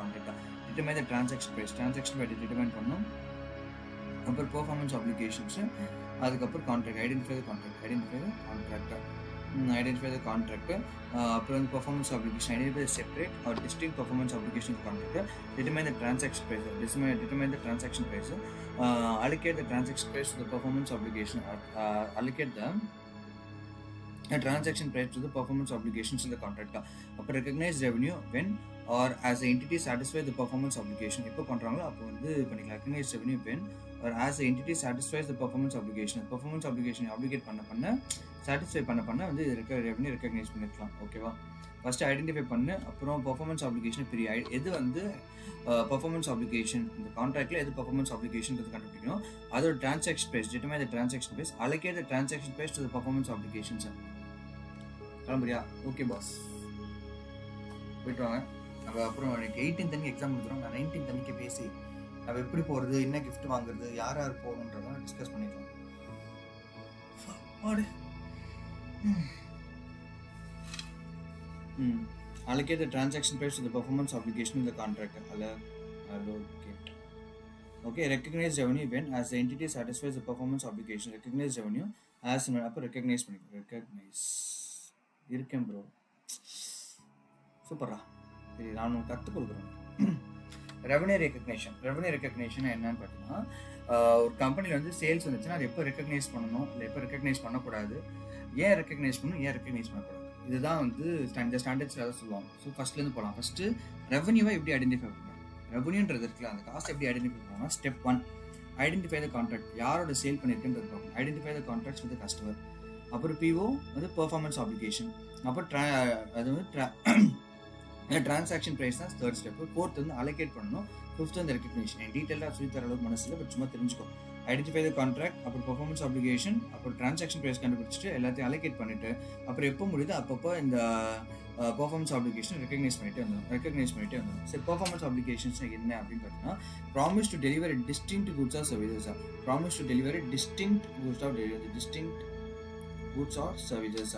Speaker 2: contract. Determine the transaction price determine அப்புறம் பெர்ஃபார்மன்ஸ் ஆப்ளிகேஷன்ஸு, அதுக்கப்புறம் கான்ட்ராக்ட். ஐடென்டிஃபை த கான்ட்ராக்ட், அப்புறம் வந்து performance obligation, identify the separate or distinct performance obligation contract. Determine the transaction price, allocate the transaction price to the performance obligation, allocate the transaction price to the performance obligations in the contract. Recognize revenue when or as the entity satisfies the performance obligation. எப்போ பண்ணுறாங்களோ அப்போ வந்து பண்ணிக்கலாம். recognize revenue when or as the entity satisfies the performance obligation. performance obligation obligate பண்ண satisfy பண்ண வந்து revenue recognise பண்ணிக்கலாம். ஓகேவா? ஃபர்ஸ்ட் ஐடென்டிஃபை பண்ணு, அப்புறம் பெர்ஃபார்மன்ஸ் ஆப்ளிகேஷன் பிரி. எது வந்து பெர்ஃபார்மன்ஸ் ஆப்ளிகேஷன், இந்த கான்ட்ராக்ட்ல எது பெர்ஃபார்மன்ஸ் ஆப்ளிகேஷன்றது கண்டுபிடிக்கணும். அதோட transaction price, determine the transaction price, allocate the transaction price to the performance application. Sir கிளம்புறியா? ஓகே பாஸ், போயிட்டு வாங்க. நம்ம அப்புறம் எனக்கு 18th அன்னைக்கு எக்ஸாம் கொடுத்துறோம். நான் 19th அன்னைக்கு பேசி நம்ம எப்படி போகிறது, என்ன கிஃப்ட் வாங்குறது, யார் யார் போகணுன்றதெல்லாம் டிஸ்கஸ் பண்ணிக்கலாம். Allocate the transaction price to the performance obligation in the contract. Allocate. Okay, recognize revenue when as the entity satisfies the performance obligation. Recognize revenue as recognize இருக்கேன் ப்ரோ, சூப்பரா. சரி, நான் கற்றுக் கொடுக்குறேன். ரெவன்யூ ரெக்கக்னேஷன் என்னன்னு பார்த்தீங்கன்னா, ஒரு கம்பெனியில் வந்து சேல்ஸ் வந்துச்சுன்னா அது எப்போ ரெக்கக்னைஸ் பண்ணணும், இல்லை எப்போ ரெக்கக்னைஸ் பண்ணக்கூடாது, ஏன் ரெக்கக்னைஸ் பண்ணணும், ஏன் ரெக்கக்னைஸ் பண்ணக்கூடாது, இதுதான் வந்து இந்த ஸ்டாண்டர்ட்ஸில் அதை சொல்லுவாங்க. ஸோ ஃபஸ்ட்லேருந்து போகலாம். ஃபஸ்ட்டு ரெவன்யூவை எப்படி ஐடென்டிஃபை பண்ணணும். ரெவன்யூன்றது இருக்குல்ல, அந்த காசை எப்படி ஐடென்டிஃபை பண்ணணும்னா, ஸ்டெப் 1 ஐடென்டிஃபை த கான்ட்ராக்ட். யாரோட சேல் பண்ணியிருக்குன்றது பார்க்கணும். Identify the contracts with customer. அப்புறம் பிஓ வந்து பெர்ஃபார்மன்ஸ் ஆப்ளிகேஷன். அப்புறம் அது வந்து டிரான்சாக்ஷன் ப்ரைஸ் தான் தேர்ட் ஸ்டெப். ஃபோர்த் வந்து அலோகேட் பண்ணணும். ஃபிஃப்த் வந்து ரெக்கக்னிஷன். டீட்டெயிலாக சொல்லி தர அளவுக்கு மனசில், பட் சும்மா தெரிஞ்சுக்கோ. ஐடென்டிஃபை த கான்ட்ராக்ட், அப்புறம் பெர்ஃபார்மன்ஸ் ஆப்ளிகேஷன், அப்புறம் டிரான்சாக்ஷன் ப்ரைஸ் கண்டுபிடிச்சிட்டு எல்லாத்தையும் அலோகேட் பண்ணிட்டு, அப்புறம் எப்போ முடியுது அப்பப்போ இந்த பெர்ஃபார்மன்ஸ் ஆப்ளிகேஷன் ரெக்கக்னைஸ் பண்ணிட்டு வந்தோம். சரி, பெர்ஃபார்மன்ஸ் ஆப்ளிகேஷன்ஸ் என்ன அப்படின்னு பார்த்தீங்கன்னா, promise to deliver distinct goods or services. Promise to deliver distinct goods or services.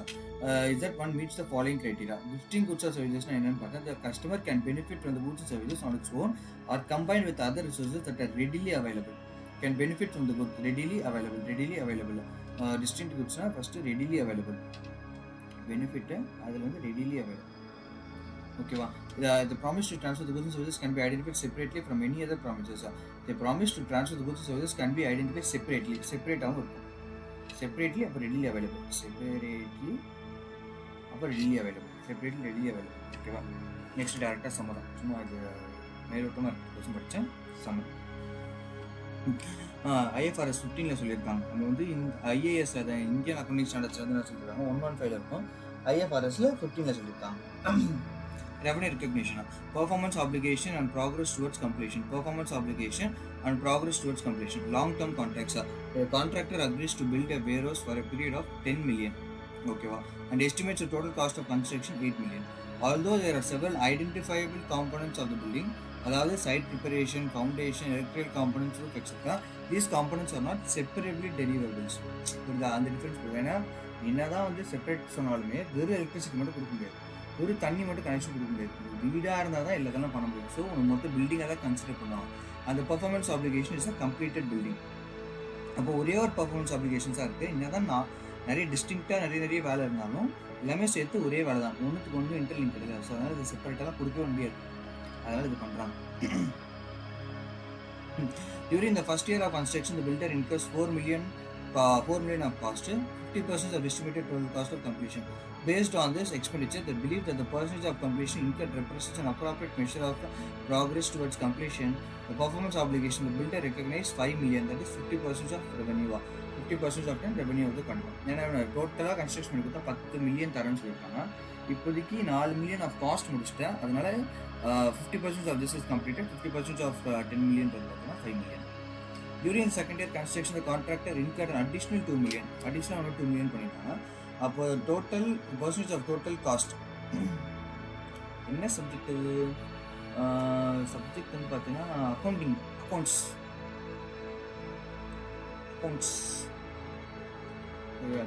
Speaker 2: Is that one meets the following criteria. Distinct goods or services என்னன்னு பார்த்தா, the customer can benefit from the goods and services on its own or combined with other resources that are readily available. Can benefit from the goods readily available. Distinct goods na first readily available. Benefit adula வந்து readily available. Okay va. The promise to transfer the goods and services can be identified separately from any other promises. The promise to transfer the goods and services can be identified separate ஆகும் இருக்கும். Separately அப்போ readily available. ஓகேவா? Next டேரெக்டாக summer. சும்மா இது மேலோட்டமாக இருக்குது, question படித்தேன். சம்மர் IFRS 15 சொல்லியிருக்காங்க. நம்ம வந்து IAS அதை இந்தியன் அக்கௌண்டிங் ஸ்டாண்டர்ட்ஸ் வந்து என்ன சொல்லியிருக்காங்க, 115 இருக்கும். IFRS 15 சொல்லியிருக்காங்க. Revenue recognition, performance application and progress towards completion. Performance application and progress towards completion. Long-term contracts are a contractor agrees to build a warehouse for a period of 10 million. Okay, and estimates the total cost of construction 8 million. Although there are several identifiable components of the building, அதாவது site preparation, foundation, electrical components, etc. These components are not separately deliverables. அந்த difference ஏன்னா என்னதான் வந்து separate சொன்னாலுமே வெறும் electricity மட்டும் கொடுக்க முடியாது, ஒரு தண்ணி மட்டும் கனெக்ஷன் கொடுக்க முடியாது. வீடாக இருந்தால் தான் எல்லாத்தெல்லாம் பண்ண முடியும். ஸோ மொத்தம் பில்டிங்காக தான் கன்சிடர் பண்ணுவாங்க. அந்த performance application is a completed building. அப்போ ஒரே ஒரு பெர்ஃபார்மன்ஸ் ஆப்ளிகேஷன்ஸாக இருக்குது. என்னதான் நான் நிறைய டிஸ்டிங்க்டாக நிறைய வேலை இருந்தாலும் எல்லாமே சேர்த்து ஒரே வேலை தான், ஒன்றுத்துக்கு ஒன்று இன்டர்லிங்க் கிடையாது. ஸோ அதனால் இது செப்பரேட்டாலாம் கொடுக்கவே முடியாது, அதனால் இது பண்ணுறாங்க. During the first year of construction, the builder incurs 4 million of cost, 50% of estimated total cost of completion. Based on this expenditure, they believe that the percentage of completion incurred represents an appropriate measure of progress towards completion. The performance obligation, the builder recognized 5 million, that is 50% of revenue. 50% of the revenue of the contract. ஏன்னா டோட்டலாக construction பண்ணி கொடுத்தா 10 million தரேன்னு சொல்லியிருக்காங்க. இப்போதைக்கு 4 million of cost முடிச்சுட்டேன். அதனால 50% of this is completed, 50% of 10 million பார்த்தீங்கன்னா 5 million. During the second year construction, the contractor incurred an additional 2 million. Additional 2 million பண்ணிட்டாங்க. அப்போ total percentage of total cost என்ன சப்ஜெக்ட் வந்து பார்த்தீங்கன்னா accounts.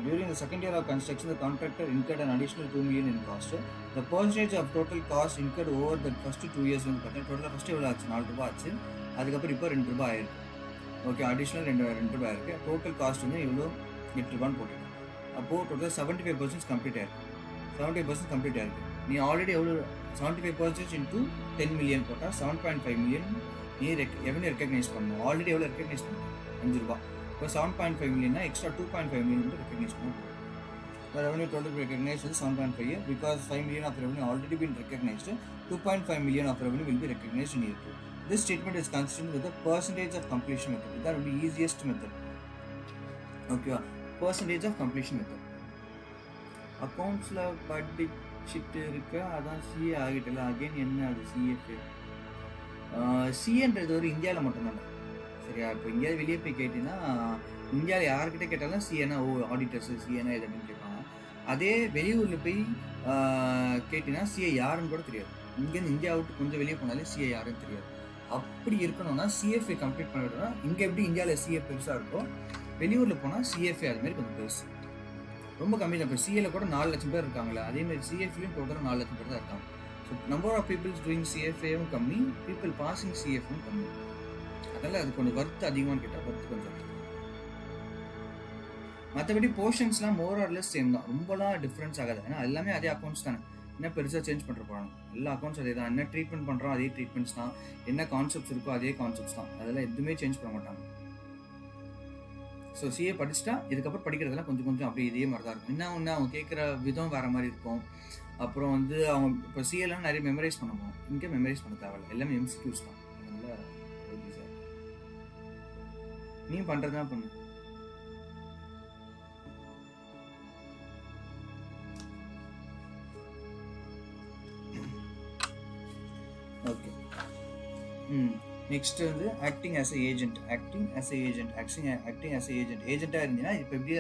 Speaker 2: During the second year of construction, the contractor incurred an additional 2 million in cost. The percentage of total cost incurred over the first 2 years வந்து பார்த்தீங்கன்னா டோட்டலாக first எவ்வளோ ஆச்சு, 4 ரூபா ஆச்சு. அதுக்கப்புறம் இப்போ 2 ரூபா ஆயிருக்கு. ஓகே, அடிஷ்னல் 2 ரூபா இருக்குது. டோட்டல் காஸ்ட் வந்து இவ்வளோ 8 ரூபான்னு போட்டுருக்கேன். அப்போது டோட்டல் 75% கம்ப்ளீட் ஆயிருக்கு. 75% கம்ப்ளீட் ஆயிருக்கு. நீ ஆல்ரெடி எவ்வளோ 75% இன்ட்டு 10 மில்லியன் போட்டால் 7.5 மில்லியன் நீ எவ்வளோ ரெக்கக்னைஸ் பண்ணணும். ஆல்ரெடி எவ்வளோ ரெக்கக்னைஸ் பண்ணணும், 5 ரூபா. இப்போ 7.5 மில்லியன்னா எக்ஸ்ட்ரா 2.5 மில்லியன் ரெக்கக்னைஸ் பண்ணணும். The revenue total recognized is 7.5 year because 5 million of revenue already been recognized. 2.5 million of revenue will be recognized in year 2. This statement is consistent with the percentage of completion method. That will be easiest method. Okay, percentage of completion method. Accounts la படிச்சிட்டு இருக்க அதான் CA ஆகிட்டல again என்ன அது CFA சிஏன்றது ஒரு இந்தியாவில் மட்டும்தான் சரியா. இப்போ இந்தியாவில் வெளியே போய் கேட்டீங்கன்னா இந்தியாவில் யார்கிட்ட கேட்டாலும் சிஏனா ஆடிட்டர்ஸ் சிஏனா இது அப்படின்னு கேட்பாங்க. அதே வெளியூரில் போய் கேட்டீங்கன்னா சிஏ யாருன்னு கூட தெரியாது. இங்கேருந்து இந்தியா விட்டு கொஞ்சம் வெளியே போனாலே சிஏ யாருன்னு தெரியாது. அப்படி இருக்கணும்னா சிஎஃப்ஏ கம்ப்ளீட் பண்ணிவிட்டோம்னா இங்கே எப்படி இந்தியாவில் சிஏ பெருசாக இருக்கும், வெளியூரில் போனால் சிஎஃப்ஏ அதுமாரி கொஞ்சம் பெருசு, ரொம்ப கம்மி தான். இப்போ சிஏல கூட 4 லட்சம் பேர் இருக்காங்களே, அதேமாதிரி சிஎஃப்லையும் டோட்டலாக 4 லட்சம் பேர் தான் இருக்காங்க. So number of peoples doing சிஎஃப்ஏவும் கம்மி, பீப்புள் பாசிங் சிஎஃப்வும் கம்மி. அதனால் அது கொஞ்சம் ஒர்த்து அதிகமானு கேட்டால் ஒர்த்து கொஞ்சம். மற்றபடி போர்ஷன்ஸ்லாம் மோர் ஆர் லெஸ் சேம் தான், ரொம்பலாம் டிஃப்ரென்ஸ் ஆகாது. ஏன்னா எல்லாமே அதே அக்கௌண்ட்ஸ் தானே, என்ன பெருசாக சேஞ்ச் பண்ணுற போகிறாங்க. எல்லா அக்கௌண்ட்ஸ் அதே தான், என்ன ட்ரீட்மெண்ட் பண்ணுறோம் அதே ட்ரீட்மெண்ட்ஸ் தான், என்ன கான்செப்ட்ஸ் இருக்கோ அதே கான்செப்ட்ஸ் தான், அதெல்லாம் எதுவுமே சேஞ்ச் பண்ண மாட்டாங்க. ஸோ சிஏ படிச்சுட்டா இதுக்கப்புறம் படிக்கிறதெல்லாம் கொஞ்சம் கொஞ்சம் அப்படி இதே மாதிரி தான் இருக்கும். என்ன ஒன்று அவங்க கேட்குற விதம் வேறு மாதிரி இருக்கும். அப்புறம் வந்து அவங்க இப்போ சிஏலாம் நிறைய மெமரைஸ் பண்ணுவோம், இங்கே மெமரைஸ் பண்ண தேவையில்ல, எல்லாமே எம்சிக்யூஸ் தான். அதனால் ஓகே சார், நீ பண்ணுறது தான் பண்ணு. ஓகே, நெக்ஸ்ட் வந்து acting as a agent. Acting as a agent ஏஜென்ட்டாக இருந்தீங்கன்னா இப்போ எப்படி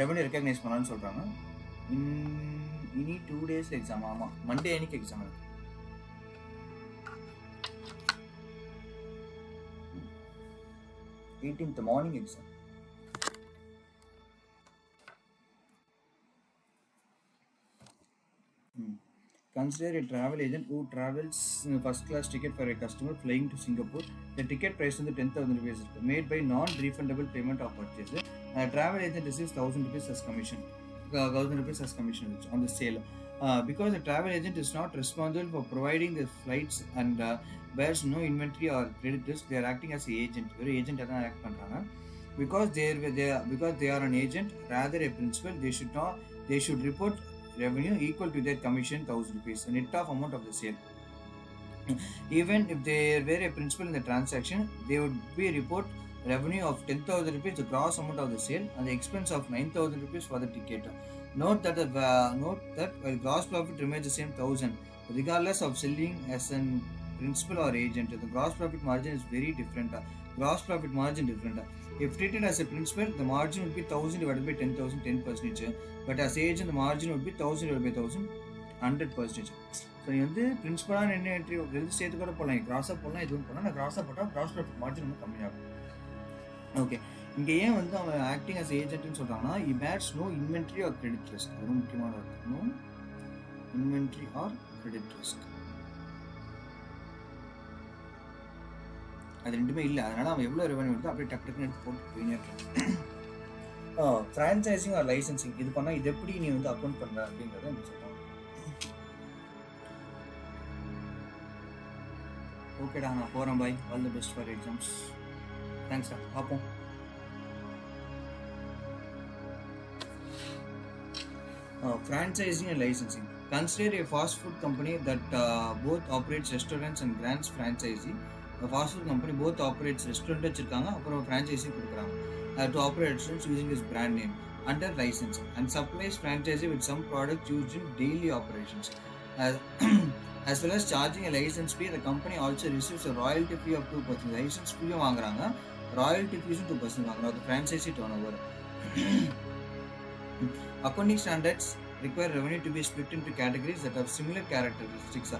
Speaker 2: ரெவன்யூ ரெக்கக்னைஸ் பண்ணலான்னு சொல்கிறாங்க. இனி 2 days எக்ஸாம். ஆமாம், மண்டே அன்னைக்கு எக்ஸாம் இருக்கு. 18th morning exam. Consider a travel agent who travels first class ticket for a customer flying to Singapore. The ticket price is 10,000 rupees made by non-refundable payment of purchase. Travel agent receives 1,000 rupees as commission. 1,000 rupees as commission on the sale. Because the travel agent is not responsible for providing the flights and bears no inventory or credit risk, they are acting as an agent. Very agent are act பண்றாங்க. Because they are an agent rather a principal, they should report revenue equal to their commission 1,000 rupees, the net of amount of the sale. Even if they were a principal in the transaction, they would be report revenue of 10,000 rupees, the gross amount of the sale, and the expense of 9,000 rupees for the ticket. Note that while gross profit remains the same 1,000, regardless of selling as a principal or agent, the gross profit margin is very different. If treated as a principal, the margin would be 1,000 divided by 10,000, 10%. But as agent, the margin would be 1,000 divided by 1,000, 100%. So நீ வந்து பிரின்சிபலான என்ன entry எழுதி சேர்த்து கூட போடலாம், கிராஸாக போடலாம், எதுவும் போடலாம். நான் கிராஸாக போட்டால் கிராஸ் ப்ராஃபிட் மார்ஜின் ரொம்ப கம்மியாகும். ஓகே, இங்கே ஏன் வந்து அவன் ஆக்டிங் அஸ் ஏஜென்ட்னு சொல்கிறாங்கன்னா, he bears no inventory or credit risk. அது ரொம்ப முக்கியமான இருக்கு, no inventory or credit risk. அது ரெண்டுமே இல்லை. அதனால் அவன் எவ்வளோ ரெவன்யூ வருதோ அப்படியே டக்கு டக்குன்னு எடுத்து போட்டு போயினே இருக்கான். ஃப்ரான்ச்சைசிங் ஆர் லைசன்சிங் இது பண்ணால் இது எப்படி நீ வந்து அக்கௌண்ட் பண்ணுற அப்படிங்கிறத எனக்கு சொல்கிறாங்க. ஓகேடா, நான் போகிறேன். Bye, all the best for exams. தேங்க்ஸ்டா, பார்ப்போம். Franchising and licensing. Consider a fast food company that both operates restaurants and grants franchisee. A fast food company both operates restaurant வச்சிருக்காங்க, அப்புறம் franchisee கொடுக்குறாங்க to operate restaurants using his brand name under license and supplies franchisee with some products used in daily operations. As well as charging a license fee, the company also receives a royalty fee of 2%. License fee வாங்குறாங்க, royalty fees 2% வாங்குறாங்க. The franchisee turnover. Accounting standards require revenue to be split into categories that have similar characteristics.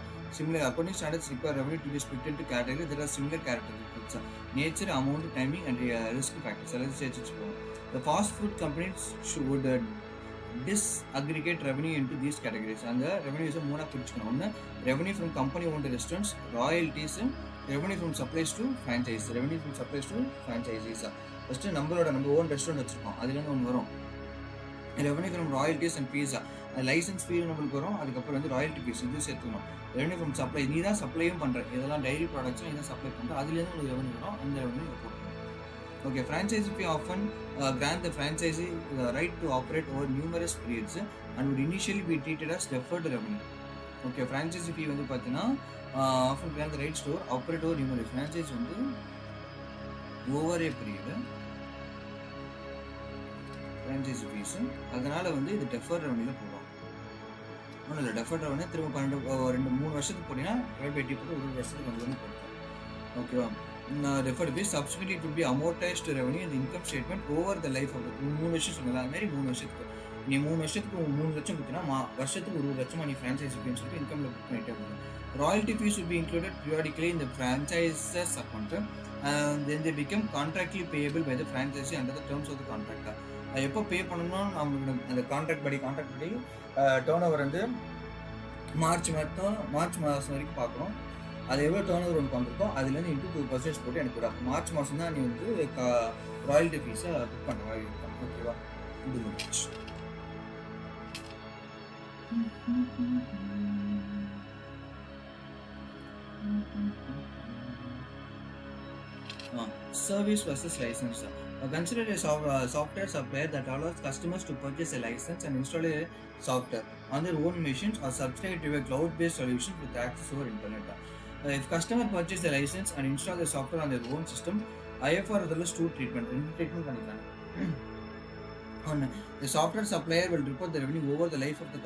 Speaker 2: Accounting standards require revenue to be split into categories that have similar characteristics. Nature, amount, timing, and risk factors. The fast food companies should disaggregate revenue into these categories. And the revenue is a மூணா பிரிச்சுக்கணும். ஒன்று revenue from company owned restaurants, royalties, revenue from supplies to franchise. Revenue from supplies to franchisees. First நம்மளோட own restaurant வச்சிருக்கோம், அதுலேருந்து ஒன்று வரும் revenue from royalties and fees. Licence fee நம்மளுக்கு வரும், அதுக்கப்புறம் வந்து ராயல்ட்டி ஃபீஸ் இது சேர்த்துக்கணும். ரெவன்யூ ஃப்ரம் சப்ளை, நீ தான் சப்ளையும் பண்ணுற, இதெல்லாம் டைரி ப்ராடக்ட்ஸும் நீ தான் சப்ளை பண்ணுற, அதுலேருந்து உங்களுக்கு ரெவன்யூ வரும், அந்த ரெவன்யூ போட்டுக்கணும். Okay, franchisee fee often grant the franchisee the right to operate over numerous periods and would initially be treated as deferred revenue. Okay, franchisee fee வந்து பார்த்தீங்கன்னா often grant the rights to operate over numerous franchise வந்து over a period franchisee fees அதனால வந்து இது deferred revenue போடுவாங்க. ஒன்றும் இல்லை, deferred revenue திரும்ப 2-3 வருஷத்துக்கு போனீங்கன்னா வெட்டி போட்டு ஒரு வருஷத்துக்கு வந்து போட்டுக்கலாம். ஓகேவா? deferred fees subsequently it will be amortized to revenue in the income statement over the life of the 3 வருஷம் சொன்னல அது மாதிரி 3 வருஷத்துக்கு நீ 3 வருஷத்துக்கு 3 லட்சம் கொடுத்தீங்கன்னா வருஷத்துக்கு 1 லட்சமா நீ ஃப்ரான்ச்சைஸ் ஃபீன்னு சொல்லிட்டு இன்கம்ல புக் பண்ணிட்டே போகணும். Royalty fees will be included periodically in the franchise's account and then they become contractually payable by the franchisee under the terms of the contract. அது எப்போ பே பண்ணணும்னா நம்மளுக்கு அந்த கான்ட்ராக்ட் படி டேர்ன் ஓவர் வந்து மார்ச் மாதம் வரைக்கும் பார்க்கணும். அது எவ்வளோ டேர்ன் ஓவர் ஒன்று பண்ணிருக்கோ அதுலேருந்து இன்ட்டு 2% போட்டு எனக்கு விட மார்ச் மாதம் தான் நீ வந்து ராயல்ட்டி ஃபீஸை புக் பண்ணுற மாதிரி இருக்கும். ஓகேவா? இது முடிச்சு service versus license. Consider a software supplier that allows customers to purchase a license and install a software on their own machines or subscribe to a cloud-based solution with access over internet. If customer purchase the license and install the software on their own system, IFR is two treatment. The software supplier will report the revenue over the life of the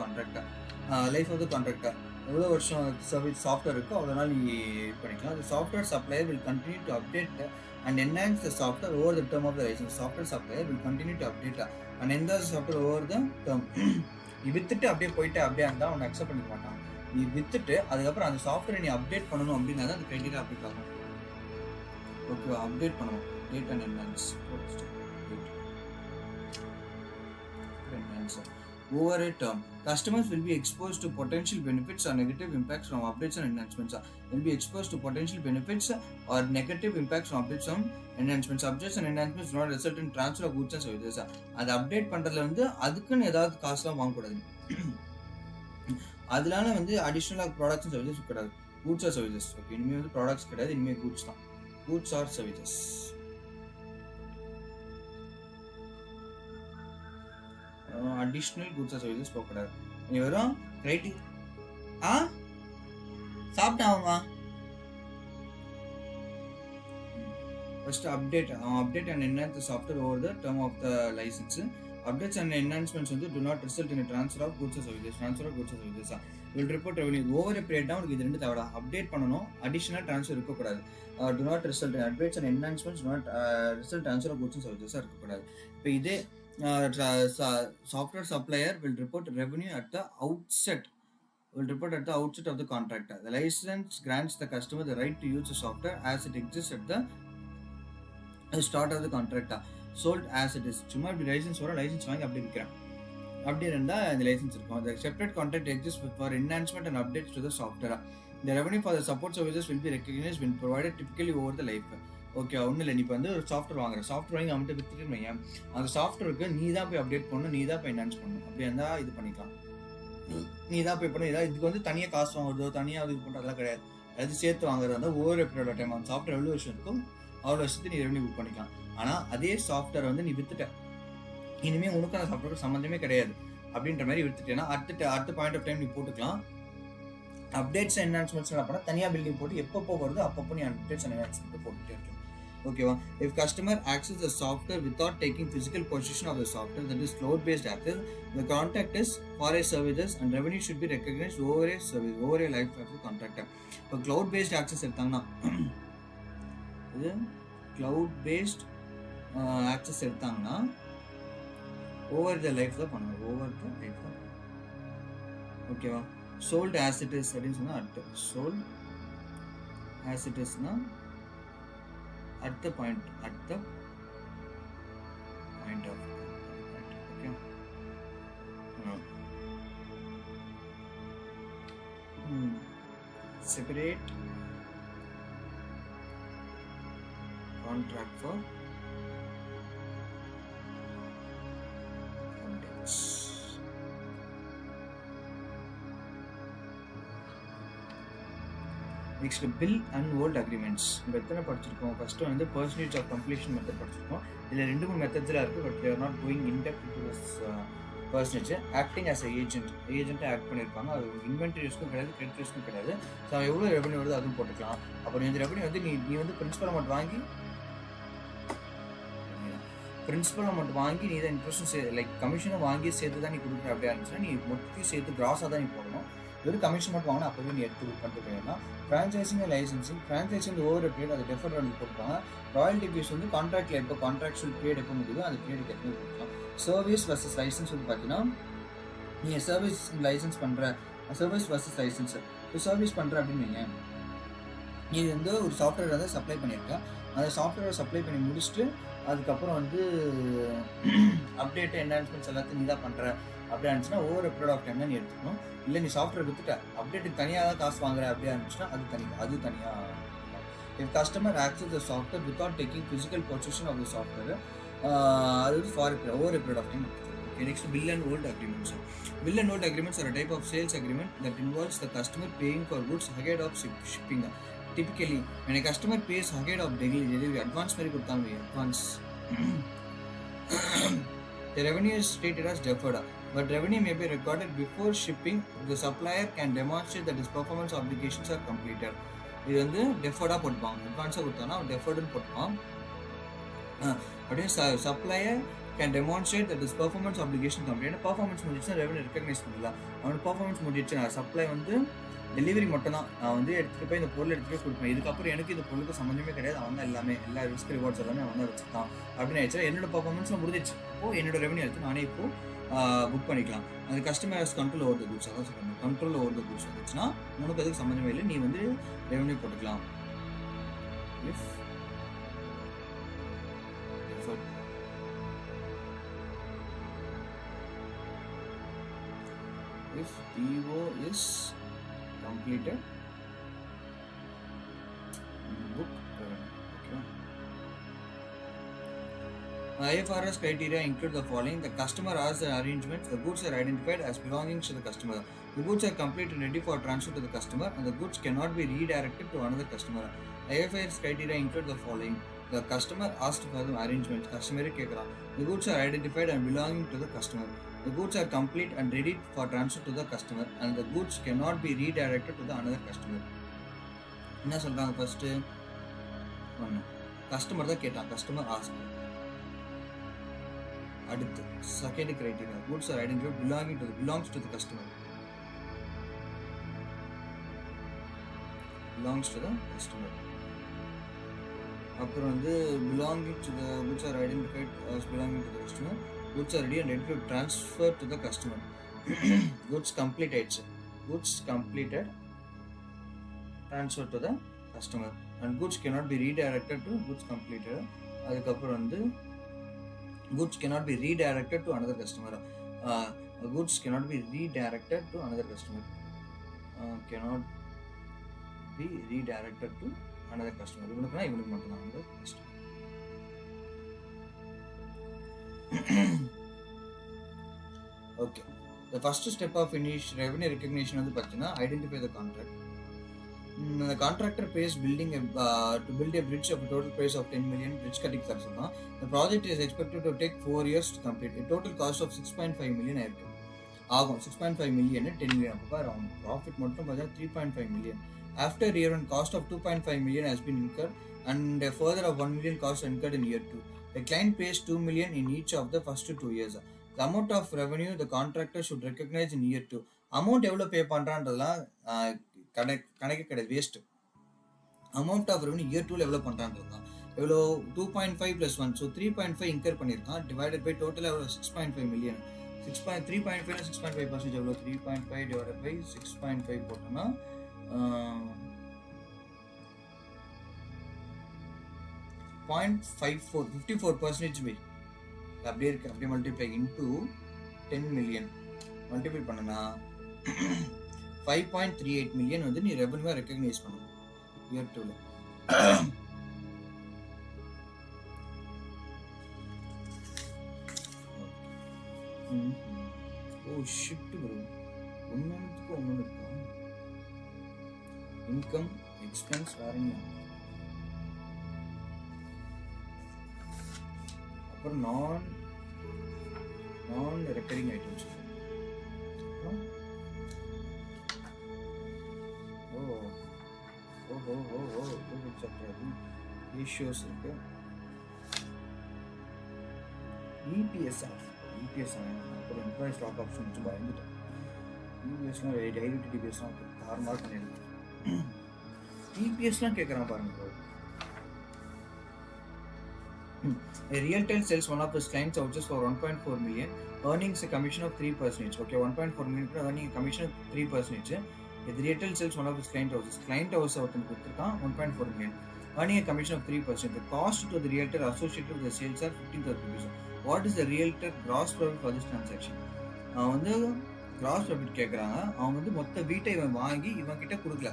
Speaker 2: contractor. எவ்வளோ வருஷம் service software இருக்கோ அவ்வளோ நாள் நீ பண்ணிக்கலாம். The software supplier will continue to update and enhance the software over the term of the license. Software supplier will continue to update and enhance the software over the term. நீ வித்துட்டு அப்படியே போயிட்டு அப்படியே இருந்தால் அவனை அக்செப்ட் பண்ணிக்க மாட்டான். நீ வித்துட்டு அதுக்கப்புறம் அந்த சாஃப்ட்வேரை நீ அப்டேட் பண்ணணும் அப்படின்னா தான் அந்த கிரைட்டீரியா அப்டேட் ஆகும். ஓகேவா? அப்டேட் பண்ணணும். Date and enhance over a term. Customers will be exposed to potential benefits or negative impacts from updates and enhancements. Will be exposed to potential benefits or negative impacts from updates and enhancements. Updates and enhancements do not result in transfer of goods and services. அது update பண்ணுறதுல வந்து அதுக்குன்னு ஏதாவது காசுலாம் வாங்கக்கூடாது. அதனால வந்து அடிஷ்னலாக ப்ராடக்ட்ஸ் அண்ட் சர்வீசஸ் கிடையாது. Goods or services. ஓகே, இனிமேல் வந்து ப்ராடக்ட்ஸ் கிடையாது, இனிமேல் கூட்ஸ் தான். Goods or services. Additional goods or services போகக்கூடாது. நீ வெறும் சாப்பிட்டாமா first update and enhance the software over the term of the licence. Updates and enhancements வந்து do not result in a transfer of goods or services. will report revenue over a period. உனக்கு இது ரெண்டு தேவைடா. Update பண்ணணும், additional transfer இருக்கக்கூடாது. do not result in updates and enhancements, do not result transfer of goods and services இருக்கக்கூடாது. இப்போ இதே software supplier will report revenue at the outset of the contract. The license grants the customer the right to use the software as it exists at the start of the contract. Sold as it is. சும்மா இப்படி licence வாங்கி அப்படி விற்கிறேன் அப்படி இருந்தால் அந்த licence இருக்கும். The separate contract exists for enhancement and updates to the software. The revenue for the support services will be recognized when provided typically over the life. Okay, ஒன்றும் இல்லை. நீ இப்போ வந்து ஒரு சாஃப்ட்வேர் வாங்குற, சாஃப்ட்வேர் வாங்கி அவன்கிட்ட வித்துட்டு வையன், அந்த சாஃப்ட்வேருக்கு நீ தான் போய் அப்டேட் பண்ணணும், நீ தான் போய் என்ஹான்ஸ் பண்ணணும். அப்படி இருந்தால் இது பண்ணிக்கலாம். நீ தான் போய் பண்ணணும். இதான் இதுக்கு வந்து தனியாக காசு வாங்குறதோ தனியாக இது பண்ணுறதெல்லாம் கிடையாது. அது சேர்த்து வாங்குறது வந்து ஒவ்வொரு பீரியட் டைம் அந்த சாஃப்ட்வேர் எவ்வளோ வருஷம் இருக்கும் அவ்வளோ வருஷத்துக்கு நீ ரெவன்யூ புக் பண்ணிக்கலாம். ஆனால் அதே சாஃப்ட்வேர் வந்து நீ வித்துட்ட, இனிமேல் உனக்கு அந்த சாஃப்ட்வேர் சம்மந்தமே கிடையாது அப்படின்ற மாதிரி வித்துட்டேன்னா அடுத்த பாயிண்ட் ஆஃப் டைம் நீ போட்டுக்கலாம். அப்டேட்ஸ் அண்ட் என்ஹான்ஸ்மெண்ட்ஸ் என்ன பண்ணால் தனியாக பில்டிங் போட்டு எப்பப்போ வருதோ அப்பப்போ நீ அப்டேட்ஸ் அண்ட் என்ஹான்ஸ்மெண்ட் போட்டுட்டே இருக்கலாம். ஓகேவா? If customer access the software without taking physical possession of the software, that is cloud-based access, the contract is for a services and revenue should be recognized over a service, over a life of the contract. இப்போ cloud-based access எடுத்தாங்கன்னா இது cloud-based access எடுத்தாங்கன்னா over the life தான் பண்ணணும், over the life தான். ஓகேவா? sold as it is அப்படின்னு சொன்னா அடுத்து sold as it is னா at the point of okay. Separate contract for updates. Next bill and hold agreements. நம்ம எத்தனை படிச்சிருக்கோம்? ஃபர்ஸ்ட் வந்து பர்சன்டேஜ் ஆஃப் கம்ப்ளீஷன் மெத்தட் படிச்சிருக்கோம். இதில் 2-3 மெத்தட்ஸில் இருக்குது, but they're not going in depth to this percentage. Acting as ஏஜென்ட்டாக ஆக்ட் பண்ணியிருப்பாங்க. அது இன்வென்ட்ரி ரிஸ்க்கும் கிடையாது, கிரெடிட் ரிஸ்க்கும் கிடையாது. ஸோ எவ்வளோ ரெவன்யூ வருது அதுவும் போட்டுக்கலாம். அப்புறம் இந்த ரெவன்யூ வந்து நீ வந்து பிரின்சிபல் அமௌண்ட் வாங்கி நீ தான் இன்ட்ரெஸ்ட்டும் லைக் கமிஷனும் வாங்கி சேர்த்து தான் நீ கொடுக்குற அப்படியே இருந்துச்சுன்னா நீ மொத்தத்தையும் சேர்த்து கிராஸாக தான் நீ போடணும். வெறும் கமிஷன் மட்டும் வாங்கினா அப்போவே நீ எடுத்து பண்ணிட்டு போயிடலாம். Franchising licensing. Franchising over period அது டெஃபர்ட் வந்து போட்டுப்பாங்க. ராயல்டி ஃபீஸ் வந்து கான்ட்ராக்டில் எப்போ கான்ட்ராக்சுவல் பீரியட் எப்போ முடியுதோ அந்த பீரியடுக்கு எப்போ கொடுக்கலாம். சர்வீஸ் வர்சஸ் லைசன்ஸ் வந்து பார்த்தீங்கன்னா நீங்கள் சர்வீஸ் லைசன்ஸ் பண்ணுற சர்வீஸ் வர்சஸ் லைசன்ஸ் சர்வீஸ் பண்ணுற அப்படின்னு நீங்கள் நீ வந்து ஒரு சாஃப்ட்வேர் வந்து சப்ளை பண்ணியிருக்கேன். அந்த சாஃப்ட்வேரை சப்ளை பண்ணி முடிச்சுட்டு அதுக்கப்புறம் வந்து அப்டேட்டு என்ஹான்ஸ்மெண்ட்ஸ் எல்லாத்தையும் நீ தான் பண்ணுற அப்படியே இருந்துச்சுன்னா ஓவர் பீரியட் ஆஃப் டைம் தான் நீ எடுத்துக்கணும். இல்லை நீ சாஃப்ட்வேர் வித்துட்ட அப்டேட்டுக்கு தனியாக தான் காசு வாங்குற அப்படியே இருந்துச்சுன்னா அது தனியாக. If customer access the software without taking physical position of the software அது for over period of time. Okay, next bill and hold agreements. Bill and hold agreements are a type of sales agreement that involves the customer paying for goods ahead of shipping. Typically, when a customer pays ahead of delivery, advance very good advance. The revenue is stated as deferred, but revenue may be recorded before shipping. The supplier can demonstrate that his performance obligations are completed. இது வந்து டெஃபர்டாக போட்டுப்பாங்க. அட்வான்ஸாக கொடுத்தானா டெஃபர்டுன்னு போட்டுப்பான். அப்படியே supplier can demonstrate that is performance application complete. Performance முடிச்சுன்னா revenue recognise பண்ணலாம். அவனோட பர்ஃபார்மன்ஸ் முடிச்சு நான் சப்ளை வந்து டெலிவரி மட்டும் தான் நான் வந்து எடுத்துகிட்டு போய் இந்த பொருள் எடுத்துகிட்டு போய் கொடுப்பேன். இதுக்கப்புறம் எனக்கு இந்த பொருளுக்கு சம்மந்தமே கிடையாது. அவன் தான் எல்லாமே எல்லா ரிஸ்க் ரிவார்ட்ஸ் எல்லாமே அவன் தான் வச்சுருக்கான் அப்படின்னு ஆயிடுச்சு. என்னோட பர்ஃபார்மன்ஸில் முடிஞ்சிச்சு. அப்போது என்னோட ரெவன்யூ எடுத்து நானே இப்போது புக் பண்ணிக்கலாம். அது customers control over the goods. அதான் சொல்லணும், கண்ட்ரோல் ஓவர் த குட்ஸ் வந்துச்சுன்னா உனக்கு அதுக்கு சம்மந்தமே இல்லை, நீ வந்து ரெவன்யூ போட்டுக்கலாம். If PO is completed, book revenue. Okay. IFRS criteria include the following: the customer has the arrangements, the goods are identified as belonging to the customer, the goods are complete and ready for transfer to the customer, and the goods cannot be redirected to another customer. IFRS criteria include the following: the customer asked for the arrangements, customer கேக்குறான், the goods are identified and belonging to the customer, the goods are complete and ready for transfer to the customer, and the goods cannot be redirected to the another customer. என்ன சொல்றாங்க? First ஒன்று customer தான் கேட்டான், customer ask. அடுத்து second criteria, goods are identified belongs to the customer, belongs to the customer. அப்புறம் வந்து belonging to the goods are identified as belonging to the customer, goods are ready and ready to transfer to the customer. Goods completed, transfer to the customer, and goods cannot be redirected to goods completed. அதுக்கப்புறம் வந்து goods cannot be redirected to another customer. Goods cannot be redirected to another customer. Cannot be redirected to another customer. இவனுக்கு மட்டும் தான் another customer. Okay. The first step of revenue recognition வந்து பார்த்தீங்கன்னா identify the contract. The contractor pays to build a bridge of a total price of 10 million. Bridge கட்டிக்கு தர சொன்னா. The project is expected to take 4 years to complete. A total cost of 6.5 million ஆகும். 6.5 million 10 million அப்போ ஆகும். Profit மட்டும் பார்த்தா 3.5 million. After year one, cost of 2.5 million has been incurred, and a further of 1 million cost incurred in year 2. The client pays 2 million in each of the first 2 years. The amount of revenue the contractor should recognize in year 2. Amount எவ்வளோ பே பண்ணுறான்றதுலாம் கணக்கு கிடையாது, waste. Amount of revenue year 2ல எவ்வளோ பண்ணுறான்றது தான். எவ்வளோ 2.5 + 1, so 3.5 incur பண்ணியிருக்கான். டிவைடட் பை டோட்டலாக எவ்வளோ 6.5 million. 3.5 6.5% எவ்வளோ? 3.5 டிவைடட் பை 6.5 போட்டோம்னா 54% பை அப்படியே இருக்கு. அப்படியே மல்டிப்ளை இன்டூ 10 million மல்டிப்ளை பண்ணனா 5.38 million வந்து நீ ரெவன்யூவா ரெகக்னைஸ் பண்ணணும் இயர் 2ல. ஓ ஷிட் ப்ரோ, ஒன்னுக்கு இருக்கா? இன்கம் எக்ஸ்பென்ஸ் வேற என்ன, அப்புறம் நான் ரெக்கரிங் ஐட்டம்ஸ். ரேஷியோஸ் இருக்கு. இபிஎஸ் அப்புறம் எம்ப்ளாயி ஸ்டாக் ஆப்ஷன் வச்சு பயந்துட்டேன். இபிஎஸ்லாம் டைரக்ட் டிபிஎஸ்லாம் தாறுமாறு பண்ணிடுறேன். டிபிஎஸ்லாம் கேட்குறான் பாருங்க. A Realtel sells one of its clients vouchers for 1.4 million, earning a commission of 3%. Okay, 1.4 million earning a commission of 3%. If Realtel sells one of its client houses 1.4 million, earning a commission of 3%. The cost to the Realtor associated with the sales are 15,000 rupees. What is the Realtor gross profit for this transaction? வந்து gross profit கேட்குறாங்க. அவங்க வந்து மொத்த வீட்டை இவன் வாங்கி இவன் கிட்ட கொடுக்கல,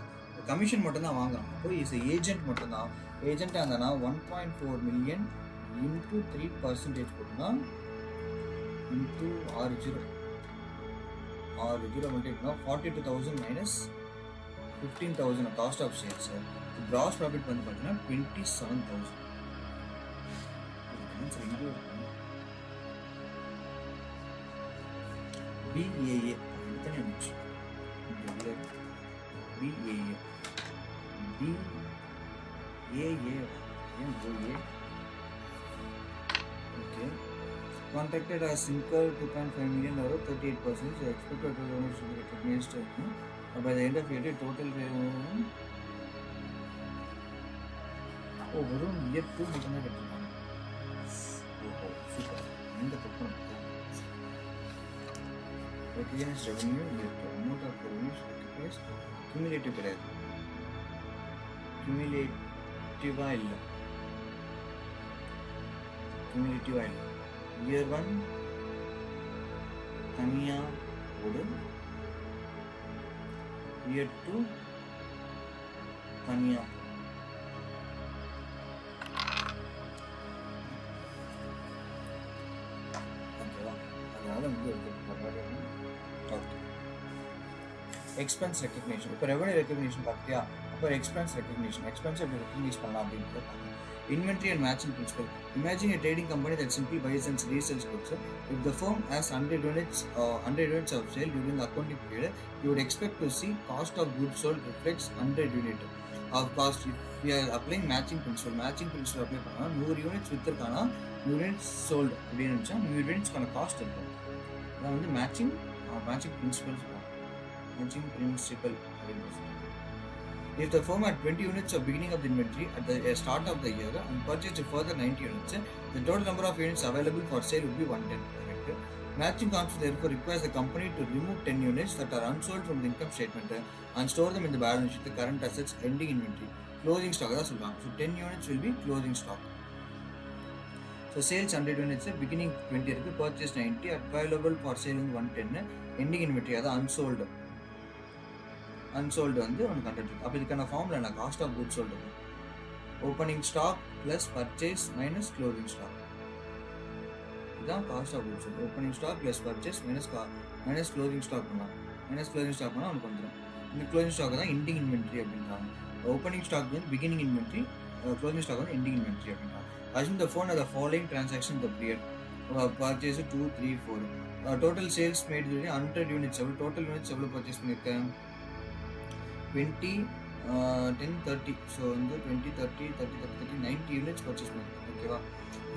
Speaker 2: கமிஷன் மட்டும்தான் வாங்குறான். அப்போ இஸ் ஏஜென்ட் மட்டும்தான். ஏஜென்ட்டாக இருந்தானா 1.4 million into 3% போட்டுனா into 60 multiply 42,000 minus 15,000 cost of sales. Gross profit வந்து பார்த்தீங்கன்னா 27,000. BAA எத்தனை இருந்துச்சு? BAA okay. Contracted as single 2.5 million euro, 38%. Expected to be recognized by the end of the year. Total வெறும் year 2 மட்டும் தான் கட்டிருக்காங்க. சூப்பர். இந்த பக்கம் recognized revenue year 2. Amount of revenue recognized cumulative கிடையாது. cumulative இல்லை. இயர் 1 தனியா ஒரு, இயர் 2 தனியா. ஓகேவா? அதனால வந்து எக்ஸ்பென்ஸ் ரெக்கக்னிஷன். இப்போ ரெவன்யூ ரெக்கக்னிஷன் பார்த்தியா, அப்போ எக்ஸ்பென்ஸ் ரெக்கக்னிஷன் எப்படி ரெக்கக்னைஸ் பண்ணலாம் அப்படின்ட்டு பார்க்கலாம். Inventory and matching principle. Imagine a trading company that simply buys and resells goods. If the firm has 100 units of sale during the accounting period, you would expect to see cost of goods sold reflects 100 unit of cost. If we are applying matching principle apply பண்ணா 100 units வித்திருக்கானா 100 units sold அப்படின்னு நினச்சா 100 யூனிட்ஸ்க்கான cost இருக்கும். அதான் வந்து matching principal அப்படின்னு. If the firm had 20 units of beginning of the inventory at the start of the year and purchased a further 90 units, the total number of units available for sale would be 110. Correct? Matching concept therefore requires the company to remove 10 units that are unsold from the income statement and store them in the balance sheet, the current assets, ending inventory, closing stock. So 10 units will be closing stock. So sales 100 units, beginning 20, purchase 90, available for sale 110, ending inventory அது unsold வந்து ஒன்று conduct. அப்போ இதுக்கான formula என்ன? Cost of goods sold opening stock plus purchase minus closing stock. இதுதான் cost of goods sold. Opening stock plus purchase minus closing stock பண்ணலாம். அவனுக்கு வந்துடும். இந்த க்ளோசிங் ஸ்டாக் தான் எண்டிங் இன்வென்ட்ரி அப்படின்றாங்க. ஓப்பனிங் ஸ்டாக் வந்து பிகினிங் இன்வென்ட்ரி, க்ளோசிங் ஸ்டாக் வந்து ending inventory அப்படின்றாங்க. Assume the phone are the following transaction in the period. Purchase 2, 3, 4. Total sales made 100 units. Total units எவ்வளோ பர்ச்சேஸ் பண்ணியிருக்கேன்? 20, 10, 30. ஸோ வந்து 20, 30, 90 units purchase பண்ணியிருக்கேன். ஓகேவா?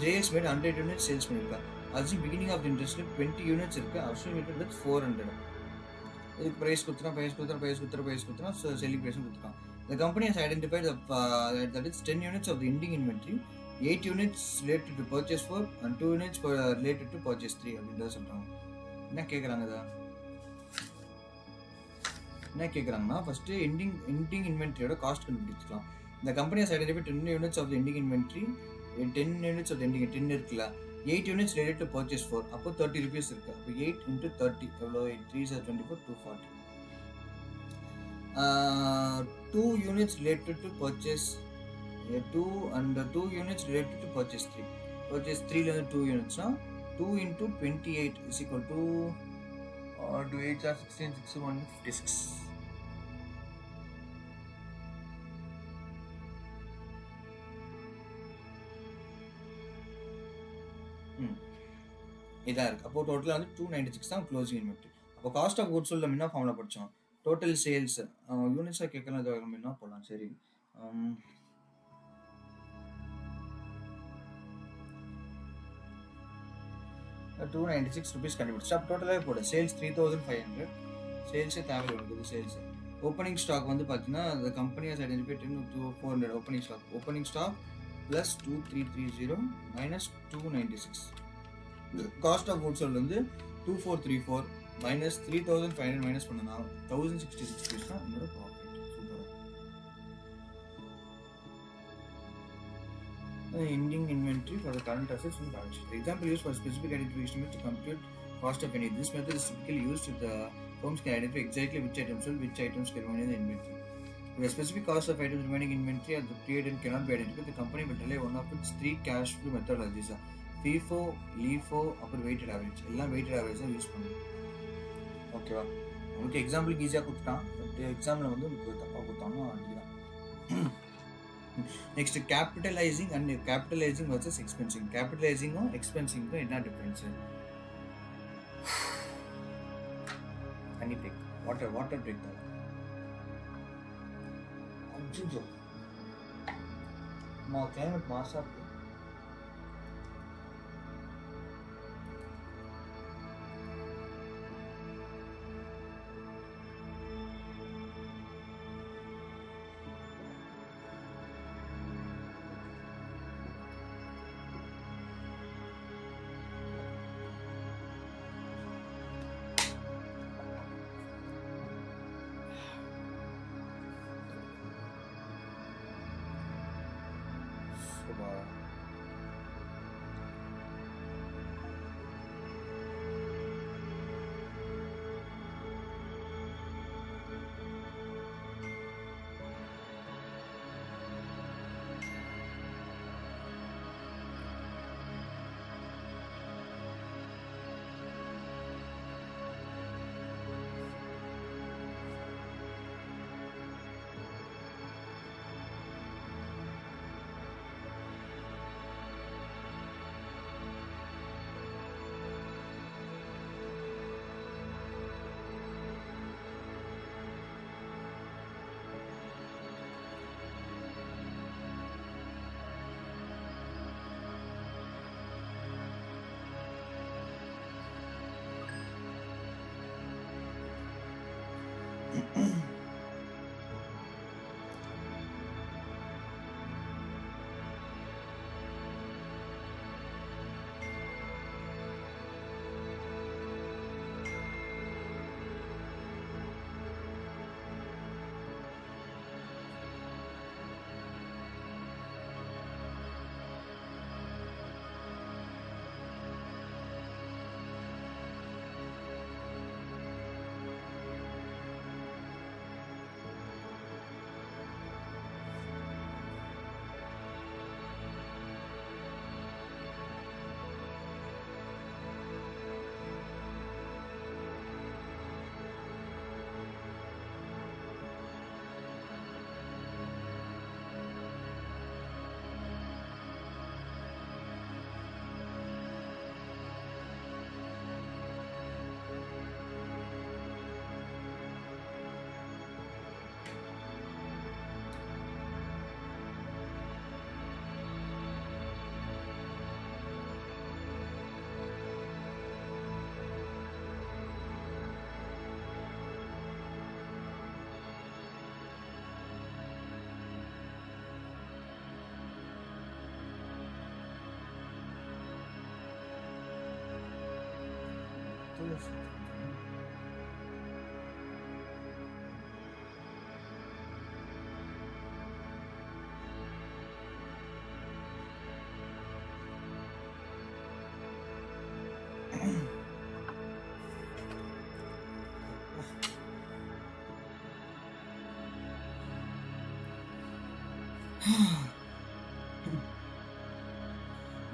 Speaker 2: JS mat 100 units sales பண்ணியிருக்கேன். அது beginning of the interest 20 units இருக்குது. Associated with 400. இதுக்கு price கொடுத்துனா so selling ப்ரைஸும் கொடுத்துருக்கான். The company has identified that it's 10 units of the ending inventory, 8 units related to purchase 4 and 2 units related to purchase 3 அப்படின்றத சொல்கிறாங்க. என்ன கேட்குறாங்கன்னா ஃபஸ்ட்டு எண்டிங் இன்வென்ட்ரியோட காஸ்ட் கண்டுபிடிச்சிக்கலாம். இந்த company has identified 10 units of the ending inventory, 10 units of the ending 10 இருக்குல்ல, 8 units related to purchase 4, அப்போ 30 rupees இருக்குது. அப்போ 8 into 30 எவ்வளோ? 8 3 is 24, 240. 2 units related to purchase 2 and 2 units related to purchase 3. Purchase 3 ல 2 units னா 2 into 28 is equal to 2 8 are 16, 6 1 56. இதாக இருக்குது. அப்போது டோட்டலாக வந்து 296 தான் க்ளோசிங் இன்வென்ட்ரி. அப்போ காஸ்ட் ஆஃப் குட்ஸ் சோல்டு நம்ம என்ன ஃபார்மில் படித்தோம்? டோட்டல் சேல்ஸ் யூனிட்ஸாக கேட்கலாம், இது நம்ம என்ன போடலாம்? சரி, 296 rupees கண்டுபிடிச்சு அப்போ டோட்டலாகவே போடு. சேல்ஸ் 3500, சேல்ஸே தேவையில்லை இருக்குது. சேல்ஸ் ஓப்பனிங் ஸ்டாக் வந்து பார்த்தீங்கன்னா the company has identified 400 opening stock plus 2330 minus 296. Cost of goods sold வந்து 2434 மைனஸ் 3500 மைனஸ் பண்ணனா 1066 rupees தான் என்னோட profit. Ending inventory for the current assets and balance sheet. The example used for specific identification to compute cost of any. This method is typically used if the firms can identify exactly which items sold, which items can remain in the inventory. If the specific cost of items remaining in inventory at the period end cannot be identified, the company will rely one of its 3 cash flow methodologies: FIFO, LIFO, அப்புறம் weighted average. எல்லாம் weighted average தான் use பண்ணுவோம். ஓகேவா? உங்களுக்கு எக்ஸாம்பிளுக்கு ஈஸியாக கொடுத்துட்டான், but example வந்து உங்களுக்கு தப்பாக கொடுத்தாங்கன்னா அதுதான். Next capitalising and capitalising versus expensing. கேபிட்டலைசிங்கும் எக்ஸ்பென்சிங்கும் என்ன டிஃபரன்ஸு? தண்ணி பிரேக், வாட்டர் பிரேக் தான். அஜிஜோ கிளைமேட் மாசா இருக்கு.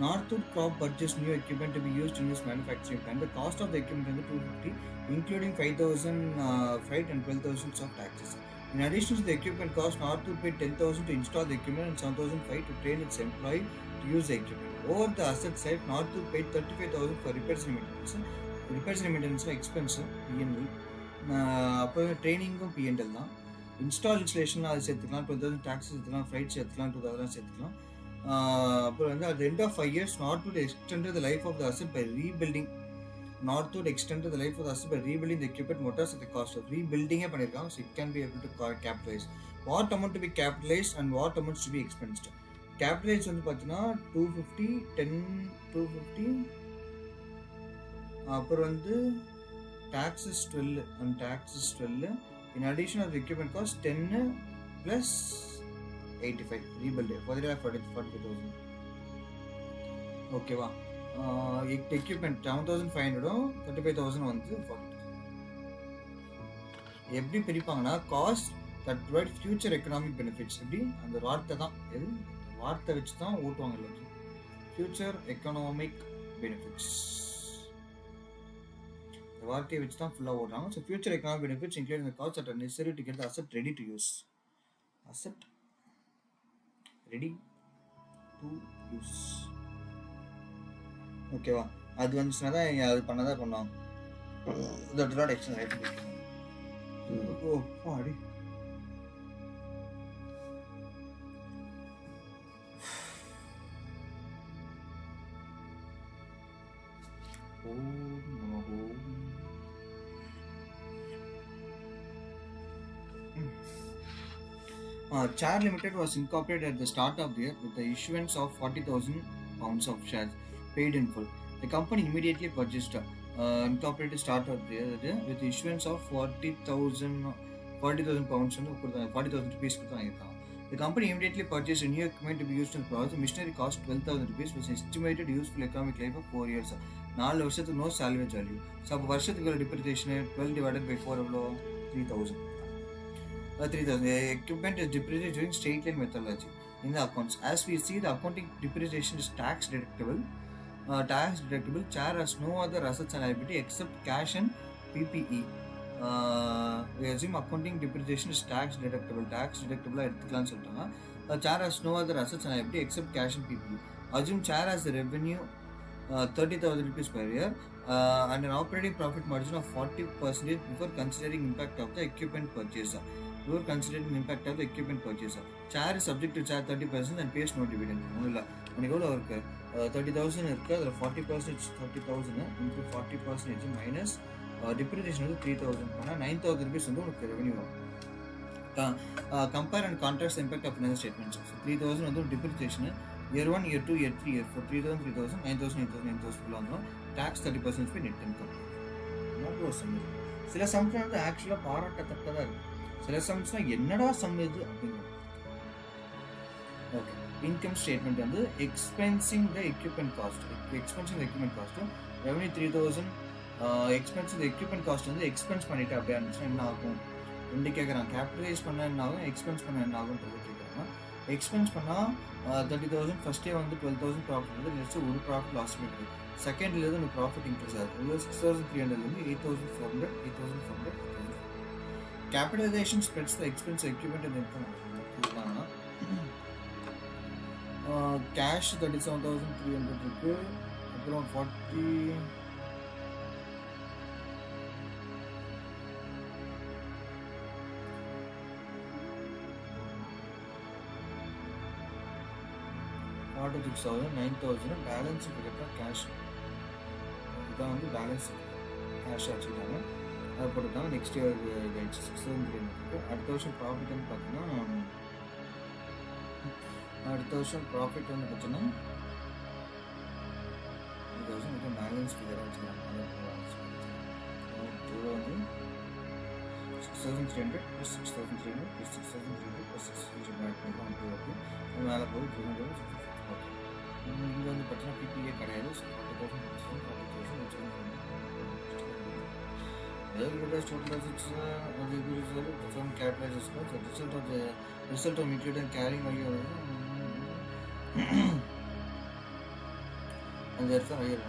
Speaker 2: Northwood Crop purchased new equipment to be used in its manufacturing plant. The cost of the equipment is 250, including 5,000 freight and 12,000 of taxes. In addition to the equipment cost, Northwood paid 10,000 to install the equipment and 7,500 to train its employee to use the equipment. Over the asset side, Northwood paid 35,000 for repairs and maintenance. Repairs and maintenance expense P&L. அப்போ ட்ரைனிங்கும் P&L தான். Installation அது சேர்த்துக்கலாம், 12,000 tax சேர்த்துக்கலாம், flight சேர்த்துக்கலாம், 2,000 அதெல்லாம் சேர்த்துக்கலாம். அப்புறம் வந்து at the end of 5 years, Northwood extended the life of the asset by rebuilding. Northwood extended the life of the asset by rebuilding the equipment motors at the cost of rebuilding பண்ணிருக்காங்க. So it can be able to capitalize. What amount to be capitalized and what amounts to be expensed? Capitalized வந்து பார்த்தீங்கன்னா 250, 10, 250. அப்புறம் வந்து taxes 12 and taxes 12. In addition of the equipment cost 10 plus 85 rebuild 45,000. ஓகேவா? Equipment 7,500 35,000 வந்து 40. எப்படி பிரிப்பாங்கன்னா cost that provide future economic benefits. எப்படி அந்த வார்த்தை தான், எது வார்த்தை வச்சு தான் ஓட்டுவாங்க இல்லையா, ஃபியூச்சர் எக்கனாமிக் பெனிஃபிட்ஸ், இந்த வார்த்தையை வச்சு தான் ஃபுல்லாக ஓட்டுறாங்க. So future economic benefits include இந்த cost at necessary to get asset ready to use. Asset ready to use. ஓகேவா? அது வந்துச்சுன்னா தான் அது பண்ணதான் பண்ணுவாங்க. That not extent right. ஓ பாடி Chair Limited was incorporated at the start of the year with the issuance of 40,000 pounds of shares paid in full. The company immediately purchased incorporated start of the year with the issuance of 40,000 pounds and 40,000 rupees. The company immediately purchased a new equipment to be used in the project. The machinery cost 12,000 rupees was estimated useful economic life of 4 years. 4 வருஷத்துக்கு no salvage value. So அப்போ வருஷத்துக்கு depreciation 12 divided by 4 எவ்வளோ? 3,000. 3,000. Equipment is depreciated during straight line methodology in the accounts. As we see, the accounting depreciation is tax deductible. Chair has no other assets and liability except cash and PPE. We assume accounting depreciation is tax deductible. எடுத்துக்கலாம்னு சொல்லிட்டாங்க. Chair has no other assets and liability except cash and PPE. Assume chair has the revenue 30,000 rupees per year and an operating profit margin of 40% before considering impact of the equipment purchase. Chair is subject to chair 30% and pays no dividend. உனக்கு எவ்வளோ இருக்கு? 30,000 இருக்குது. அதில் 40% 30,000 into 40% minus depreciation வந்து 3,000 பண்ணால் 9,000 rupees வந்து உனக்கு revenue வரும். Compare and contrast the impact of financial statements. So 3,000 வந்து depreciation, year 1, year 2, year 3, year 4, 3,000, 3,000, 9,000, 9,000 ஃபுல்லாக வந்துடும். டேக்ஸ் 30% போய் நெட் இன்கம். சில சம்ஸ் வந்து ஆக்சுவலாக பாராட்டத்தக்கதாக இருக்குது. சில சம்ஸ்னால் என்னடா சம் இது அப்படிங்கிறது. ஓகே, இன்கம் ஸ்டேட்மெண்ட் வந்து expensing the equipment cost. Revenue 3,000, expense இந்த எக்யூப்மெண்ட் காஸ்ட் வந்து எக்ஸ்பென்ஸ் பண்ணிட்டு அப்படியே இருந்துச்சுன்னா என்ன ஆகும்? ரெண்டு கேட்குறாங்க. கேபிட்டலைஸ் பண்ண என்ன ஆகும், எக்ஸ்பென்ஸ் பண்ண என்ன ஆகுன்றது கேட்குறாங்க. எக்ஸ்பென்ஸ் பண்ணால் 30,000 ஃபஸ்ட்டே வந்து 12,000 ப்ராஃபிட் வந்து நெக்ஸ்ட்டு ஒரு ப்ராஃபிட் லாஸ் பண்ணிட்டு செகண்ட்லேருந்து உனக்கு ப்ராஃபிட் இன்க்ரீஸ் ஆகுது. 6,300 8,400 8,400. Capitalization spreads the expense equipment and income. Cash 37,300 இருக்கு. அப்புறம் 40 46,000 9,000 பேலன்ஸ் கரெக்டாக கேஷ். இதுதான் வந்து பேலன்ஸ் கேஷ் வச்சுக்கிட்டாங்க. அதை போட்டுட்டாங்க. நெக்ஸ்ட் இயர் 6,300 இருக்குது. அடுத்த வருஷம் ப்ராஃபிட் வந்து பார்த்தீங்கன்னா அடுத்த வருஷம் ப்ராஃபிட் வந்து பார்த்தீங்கன்னா 2,000 பேலன்ஸ் ஃபிகராக வச்சுக்கிறாங்க. இவ்வளோ வந்து 6,300 + 6,300 + 6,300 + 6,300 மேலே போய் 200. இங்கே வந்து பார்த்தீங்கன்னா பிபிஏ கிடையாது. 40,000 total assets of the from capitalized cost. The result of including carrying value and therefore higher.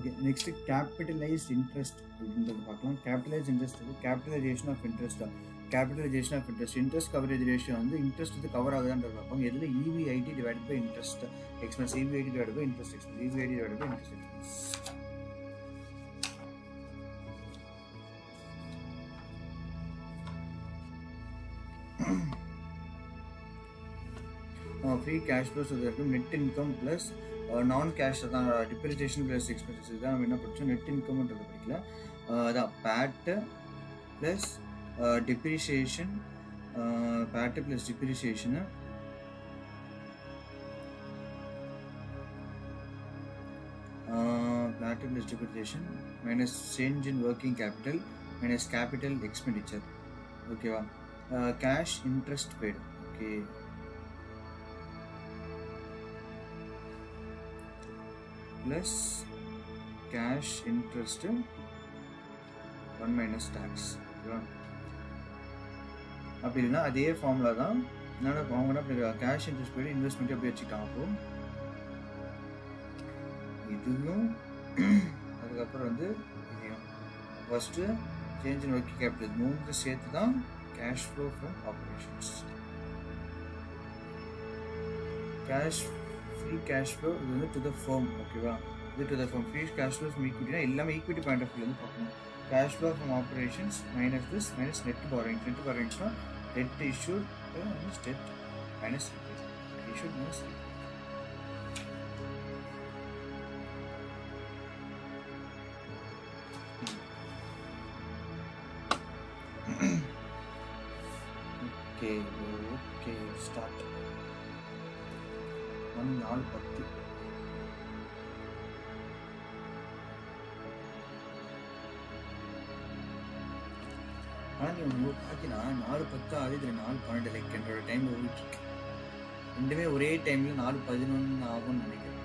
Speaker 2: Okay, next capitalised interest அப்படின்றது பார்க்கலாம். கேபிட்டலைஸ்ட் இன்ட்ரெஸ்ட் வந்து capitalisation of interest. Capitalisation of interest, interest coverage ratio வந்து interest வந்து cover ஆகுதான்றது பார்ப்பாங்க. எதில் EBIT divide by interest expense, EBIT divide by interest expense, EBIT divide by interest expense. Free cash flows இருக்கும். Net income plus non cash தான் depreciation plus expenses தான் நம்ம என்ன படித்தோம். நெட் இன்கம்ன்றது படிக்கல. அதான் PAT plus depreciation, PAT plus டிப்ரிசியேஷனு PAT plus depreciation minus change in working capital minus capital expenditure. ஓகேவா? Cash interest paid. Okay, plus cash interest 1 minus tax. ஓகேவா? அப்படி இல்லைன்னா அதே ஃபார்முலா தான். என்னென்ன அவங்க அப்படி கேஷ் இன்ட்ரெஸ்ட் போய்ட்டு இன்வெஸ்ட்மெண்ட்டு அப்படி வச்சுக்கலாம். அப்போ இதுவும் அதுக்கப்புறம் வந்து இதையும் first change in working capital 3 சேர்த்து தான் cash flow from operations. Cash free cash flow இது வந்து டு த ஃபர்ம். ஓகேவா? இது to the firm. Free cash flows ஈக்விட்டினா எல்லாமே ஈக்விட்டி பாயிண்ட் ஆஃப் வியூலேருந்து பார்க்கணும். Cash flow from operations minus this minus net borrowings. Net பாரோயிங்ஸ்னா debt issued minus debt minus issued minus okay start. 4:10. ஆனால் நீ உங்களுக்கு பார்த்தீங்கன்னா 4:10 ஆகுது, இதில் 4:12 லைக் என்னோட டைமில் ஓடிட்டுருக்கு. ரெண்டுமே ஒரே டைமில் 4:11 ஆகும்னு நினைக்கிறேன்.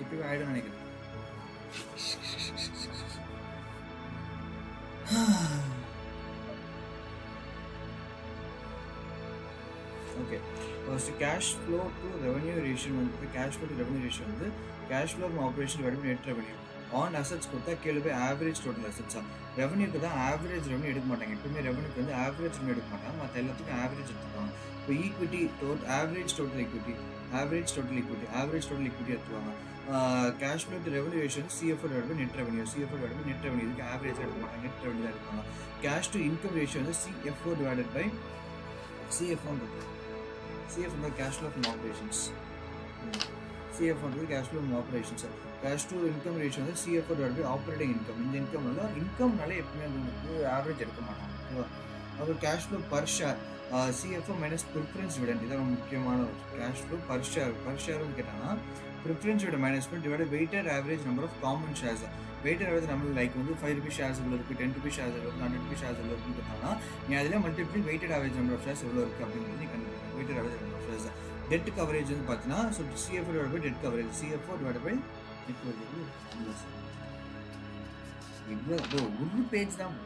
Speaker 2: இப்போவே ஆகிடும் நினைக்கிறேன். Okay, first cash flow to revenue ratio வந்து cash flow to revenue ratio வந்து cash flow from operation divide by net revenue on assets கொடுத்தா கீழே போய் ஆவரேஜ் டோட்டல் அசட்ஸா. ரெவன்யூக்கு தான் ஆவரேஜ் ரெவன்யூ எடுக்க மாட்டாங்க. எப்பவுமே ரெவன்யூக்கு வந்து ஆவரேஜ் ரெவன்யூ எடுக்க மாட்டாங்க, மற்ற எல்லாத்துக்கும் ஆவரேஜ் எடுத்துப்பாங்க. இப்போ ஈக்விட்டி ஆவரேஜ் டோட்டல் ஈக்விட்டி எடுத்துவாங்க. Cash flow to revenue ratio வந்து CFO divide by net revenue இதுக்கு ஆவரேஜ் எடுக்க மாட்டாங்க, நெட் ரெவன்யூ தான் எடுப்பாங்க. கேஷ் டு இன்கம் ரேஷியோ வந்து CFO divided by CFO cash flow from operations. CFO வந்து cash flow from operations. Cash to income ratio வந்து CFO divided by operating income. இந்த இன்கம்னால எப்பவுமே உங்களுக்கு ஆவரேஜ் எடுக்க மாட்டாங்க. அப்புறம் cash flow per share CFO minus preference dividend. இதான் முக்கியமான கேஷ் ஃப்ளோ பர் ஷேர் கேட்டாங்கன்னா ப்ரிஃபரன்ஸ் டிவிடெண்ட் மைனஸ் பண்ணி divide weighted average number of common shares. Weighted average நம்ம லைக் வந்து 5 rupees ஷேர்ஸ் எவ்வளோ இருக்குது, 10 rupees ஷேர்ஸ் எவ்வளோ இருக்குது, 100 rupees ஷேர்ஸ் எவ்வளோ இருக்குன்னு கேட்டாங்கன்னா நீ அதில் multiply weighted average number of shares எவ்வளோ இருக்குது அப்படிங்கிறது நீ கண்டுபிடிக்கணும். Weighted average number of shares. Debt coverage வந்து பார்த்தீங்கன்னா so CFO divide by debt coverage. CFO divide by debt coverage இவ்வளோ ஒரு பேஜ் தான்,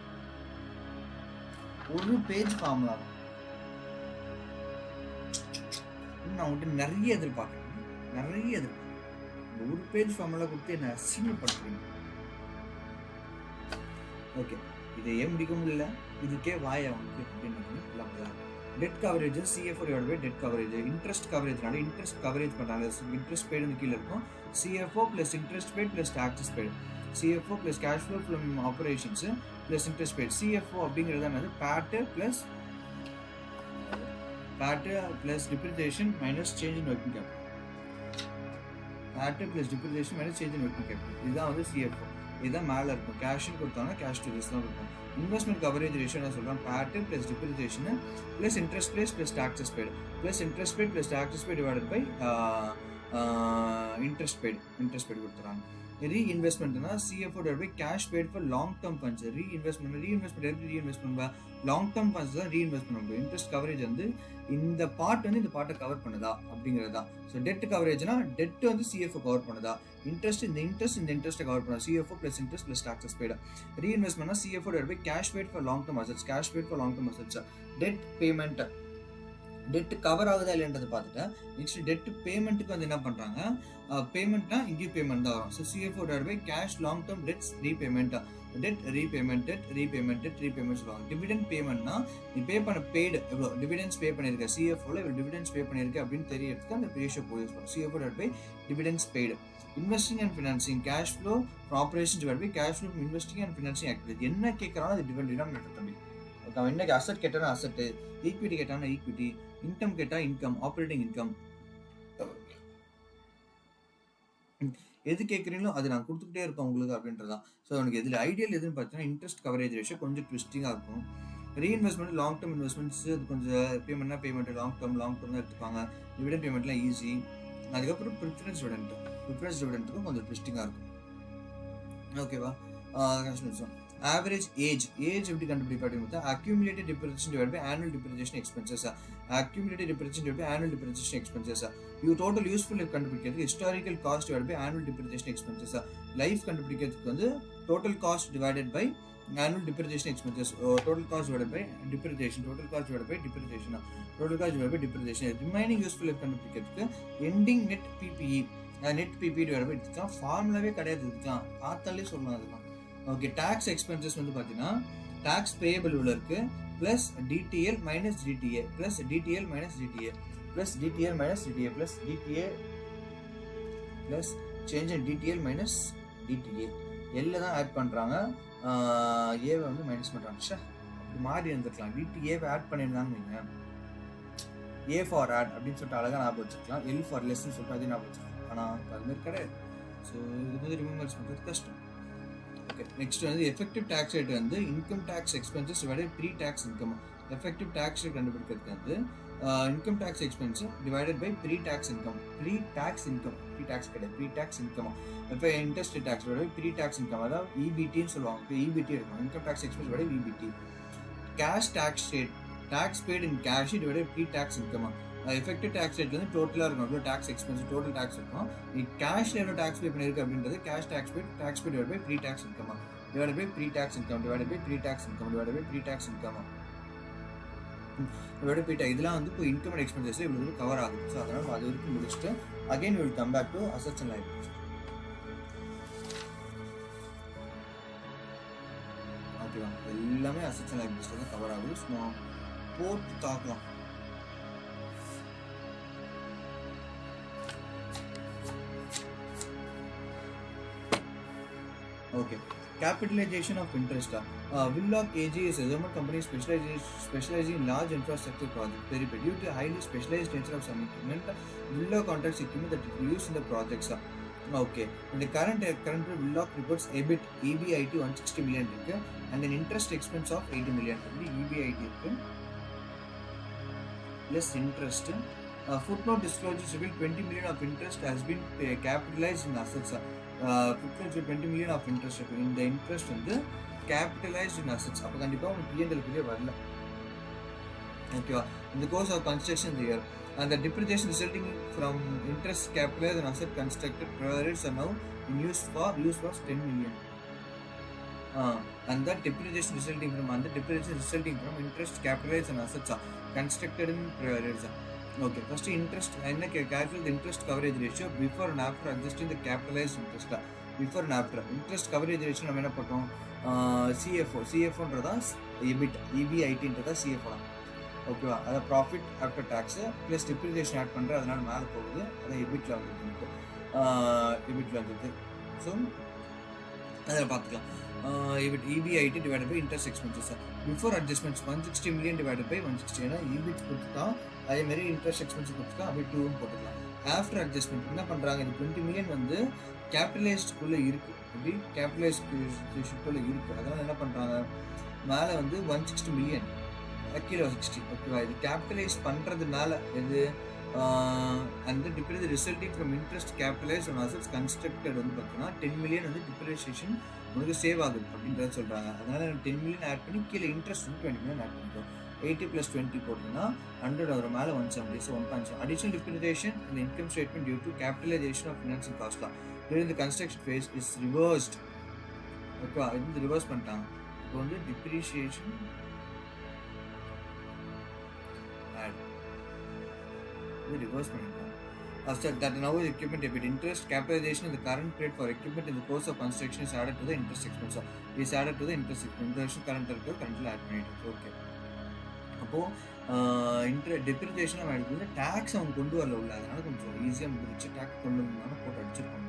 Speaker 2: ஒரு பேஜ் ஃபார்முலா தான். நான் உங்கள்கிட்ட நிறைய எதிர்பார்க்குறேன். ஒரு பேஜ் ஃபார்முலா கொடுத்து என்ன அசிங்கப்படுத்துறீங்க. ஓகே, இதை ஏன் முடிக்க முடியல, இதுக்கே வாய் அவனுக்கு அப்படின்னு. Debt coverage CFO divide by debt coverage. Interest கவரேஜ்னால இன்ட்ரெஸ்ட் கவரேஜ் பண்ணுறாங்க. இன்ட்ரெஸ்ட் பெய்டு வந்து கீழே இருக்கும். CFO plus interest paid plus taxes paid. CFO plus cash flow from operations plus interest paid. CFO அப்படிங்கிறது என்னது? PAT plus depreciation minus change in working capital. PAT plus depreciation minus change in working capital. இதுதான் வந்து CFO. இதுதான் மேலே இருக்கும். கேஷ்னு கொடுத்தாங்கன்னா cash to this தான் இருக்கும். இன்வெஸ்ட்மெண்ட் கவரேஜ் ரேஷியோ நான் சொல்கிறேன். பேட்டு plus depreciation plus interest plus taxes paid plus interest paid plus taxes paid divided by interest paid கொடுத்துறாங்க. ரீஇன்வெஸ்ட்மெண்ட்னா CFO divide by cash paid for long term funds. Reinvestment long term funds தான் reinvest பண்ண முடியும். Interest coverage வந்து இந்த பார்ட்டை cover பண்ணுதா அப்படிங்கிறது தான். ஸோ டெட் கவரேஜ்னா டெட் வந்து CFO கவர் பண்ணுதா, இன்ட்ரெஸ்ட் இந்த இன்ட்ரெஸ்ட்டை கவர் பண்ணா. CFO plus interest plus taxes paid. ரீஇன்வெஸ்ட்மெண்ட்னா CFO divide by cash paid for long term assets. Debt payment debt cover ஆகுதா இல்லைன்றதை பார்த்துட்டேன். நெக்ஸ்ட் டெட் பேமெண்ட்டுக்கு வந்து என்ன பண்ணுறாங்க, பேமெண்ட்னா இங்கேயும் பேமெண்ட் தான் வரும். So CFO divided by cash long term debts repayment, debt repayment, debt repayment, debt repayment சொல்லுவாங்க. டிவிடெண்ட் பேமெண்ட்னா நீ பே பண்ண பெய்டு எவ்வளோ டிவிடெண்ட்ஸ் பே பண்ணியிருக்க, சிஎஃப்ஓவில் இவ்வளோ டிவிடெண்ட்ஸ் பே பண்ணியிருக்க அப்படின்னு தெரியறதுக்கு அந்த ரேஷியோ யூஸ் பண்ணுவோம். CFO divided by dividends paid. Investing and financing cash flow from operations divided by cash flow investing and financing activity. என்ன கேட்குறானோ அது டினாமினேட்டர் தம்பி. அவன் என்ன அசட் கேட்டானா அசட்டு, ஈக்விட்டி கேட்டானா ஈக்விட்டி, இன்கம் கேட்டால் இன்கம், ஆப்ரேட்டிங் இன்கம். எது கேட்குறீங்களோ அது நான் கொடுத்துக்கிட்டே இருப்பேன் உங்களுக்கு அப்படின்றதான். ஸோ எனக்கு இதில் ஐடியல் எதுன்னு பார்த்தீங்கன்னா இன்ட்ரெஸ்ட் கவரேஜ் ரேஷியோ கொஞ்சம் ட்விஸ்டிங்காக இருக்கும். ரீஇன்வெஸ்ட்மெண்ட் லாங் டேர்ம் இன்வெஸ்ட்மெண்ட்ஸ் அது கொஞ்சம் பேமெண்ட்னா பேமெண்ட் லாங் டேர்ம் தான் எடுத்துப்பாங்க. டிவிடெண்ட் பேமெண்ட்லாம் ஈஸி. அதுக்கப்புறம் ப்ரிஃபரன்ஸ் டிவிடெண்ட்டுக்கும் கொஞ்சம் ட்விஸ்டிங்காக இருக்கும். ஓகேவா? ஆவரேஜ் ஏஜ் எப்படி கண்டுபிடிப்பா அப்படின்னு பார்த்தா accumulated depreciation divided by annual depreciation expenses. Accumulated depreciation divided by annual depreciation expenses. இது டோட்டல் யூஸ்ஃபுல் லைஃப் கண்டுபிடிக்கிறது historical cost divided by annual depreciation expenses. Life கண்டுபிடிக்கிறதுக்கு வந்து total cost divided by annual depreciation expenses, total cost divided by depreciation, remaining useful life கண்டுபிடிக்கிறதுக்கு ending net PPE divided by இதுதான் ஃபார்முலாவே கிடையாது, இதுதான் பார்த்தாலே சொல்லலாம். அதுதான் ஓகே. டாக்ஸ் எக்ஸ்பென்சஸ் வந்து பார்த்தீங்கன்னா டாக்ஸ் பேயபிள் உள்ள இருக்கு plus DDL minus DTA plus DDL minus DTA plus DDL minus DTA plus DTA plus change and DDL minus DTA எல்லாம் தான் ஆட் பண்ணுறாங்க. ஏவை வந்து மைனஸ் பண்ணுறாங்க. அப்படி மாறி இருந்துருக்கலாம். டிடிஏவை ஆட் பண்ணியிருந்தாங்க நீங்கள் ஏ ஃபார் ஆட் அப்படின்னு சொல்லிட்டு அழகாக ஞாபகம் வச்சுருக்கலாம். எல் ஃபார் லெஸ்ன்னு சொல்லிட்டு அதே ஞாபகம் வச்சுருக்கலாம். ஆனால் அதுமாதிரி கிடையாது. ஸோ இது வந்து ரிமெம்பர்ஸ் பண்ணுறது கஷ்டம். ஓகே. நெக்ஸ்ட் வந்து எஃபெக்டிவ் டேக்ஸ் ரேட் வந்து income tax expenses divided pre tax income. Effective tax rate கண்டுபிடிக்கிறதுக்கு வந்து income tax expense divided by pre tax income. Pre tax கிடையாது, ப்ரீ டேக்ஸ் இன்கம். இப்போ interest tax divided pre tax income, அதாவது இபிடின்னு சொல்லுவாங்க. இப்போ EBT இருக்கும். Income tax expense divided EBT. Cash tax rate tax paid in cash divided pre tax income. Effective tax rate வந்து டோட்டலாக இருக்கும். எவ்வளோ டேக்ஸ் எக்ஸ்பென்ஸ் டோட்டல் டேக்ஸ் இருக்கும். நீ கேஷ்ல எவ்வளோ டேக்ஸ் பே பண்ணியிருக்கு அப்படின்றது cash tax paid divide by pre tax income divide by pre tax income divide by pre tax income divide by pre tax income இதோட போயிட்டா. இதெல்லாம் வந்து இப்போ இன்கம் அண்ட் எக்ஸ்பென்சஸ் இவ்வளோ கவர் ஆகுது. ஸோ அதனால் அது வரைக்கும் முடிச்சுட்டு again will come back to assets and liabilities. ஓகேவா? எல்லாமே அசெட்ஸ் அண்ட் லைபிலிட்டிஸ்ல தான் கவர் ஆகுது. சும்மா போட்டு தாக்கலாம். Okay. Capitalization of interest. Willock AG is a German company specializing in large infrastructure projects. Due to highly specialized nature of some equipment, Willock contracts equipment that is used in the projects. Okay. In the current Willock reports EBIT 160 million and an interest expense of 80 million. EBIT less interest. Footnote disclosures reveal 20 million of interest has been capitalized in assets. Footnote 20 million of interest. In the interest வந்து capitalized in assets. அப்போ கண்டிப்பாக உங்களுக்கு P&L வரல. ஓகேவா? In the course of construction year and the depreciation resulting from interest capitalized and asset constructed priorities are now in use for 10 million. And that depreciation resulting from interest capitalized and assets are constructed in priorities. Okay, first interest, calculate the interest coverage ratio before and after adjusting the capitalized interest. Before and after interest coverage ratio நம்ம என்ன பண்ணுறோம்? CFOன்றதா EBITன்றதா CFO. ஓகேவா? அதை profit after tax plus depreciation add பண்ணுற, அதனால் மேலே போகுது. அதை எபிட்டில் வந்துருக்கு. ஸோ அதில் பார்த்துக்கலாம். EBIT divided by interest expenses before adjustments 160 million divided by 160. ஏன்னா EBIT கொடுத்துட்டா அதேமாரி இன்ட்ரெஸ்ட் எக்ஸ்பென்ஸ் கொடுத்துட்டா அப்படி 2 போட்டுக்கலாம். ஆஃப்டர் அட்ஜஸ்ட்மெண்ட் என்ன பண்ணுறாங்க? இது 20 million வந்து கேபிட்டலைஸ்டுக்குள்ளே இருக்குது. இப்படி கேபிட்டலைஸ்டுக்குள்ளே இருக்குது. அதனால் என்ன பண்ணுறாங்க? மேலே வந்து 160 million கீழே 60. ஓகேவா? இது கேபிட்டலைஸ் பண்ணுறதுனால இது அந்த depreciation resulting from interest capitalise on assets constructed வந்து பார்த்தீங்கன்னா 10 million வந்து டிப்ரிசியேஷன் உங்களுக்கு சேவ் ஆகுது அப்படின்றத சொல்கிறாங்க. அதனால் 10 million ஆட் பண்ணி கீழே இன்ட்ரெஸ்ட் வந்து 20 million ஆட் பண்ணிட்டோம். 80 + 20 போட்டிங்கன்னா 100 வரும். மேலே 170. So 1.7 additional depreciation in the income statement due to capitalization of financing cost during the construction phase is reversed. ஓகேவா? இது ரிவர்ஸ் பண்ணிட்டாங்க. இப்போ வந்து டிப்ரிசியேஷன் ஆட் இது ரிவர்ஸ் பண்ணியிருக்காங்க. After that, now equipment debit interest capitalization in the current period for equipment in the course of construction is added to the interest expense. Is added to the interest expense. Current currently add பண்ணிட்டு. Okay. அப்போ depreciation அவன் எடுக்குது tax அவன் கொண்டு வரல உள்ள, அதனால கொஞ்சம் ஈஸியாக முடிச்சு டேக்ஸ் கொண்டு வந்தாலும் போட்டு அடிச்சிருப்பாங்க.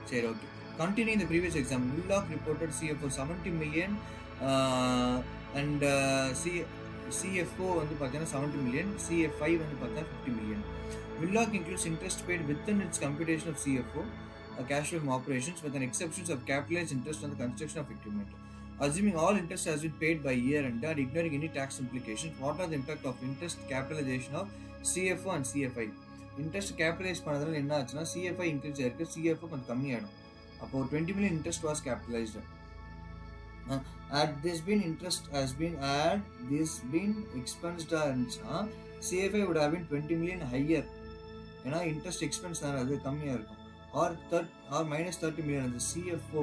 Speaker 2: சரி, okay. Continue in the previous exam, Willock reported CFO 70 million and CFO வந்து பார்த்தீங்கன்னா 70 million, CFI வந்து பார்த்தா 50 million. Willock includes interest paid within its computation of CFO cash flow from operations with an exception of capitalized interest on the construction of equipment. Assuming all interest has been paid by year end and ignoring any tax implications, what are the impact of interest capitalization of CFO and CFI? Interest capitalize பண்ணதுனால என்ன ஆச்சுன்னா CFI increase ஆயிருக்கு, CFO கொஞ்சம் கம்மியாயிடும். அப்போ 20 million interest was capitalized. Had this been interest has been expensed, CFI would have been 20 million higher. ஏன்னா interest expense தான் அது கம்மியாக இருக்கும். ஆர் -30 million அந்த CFO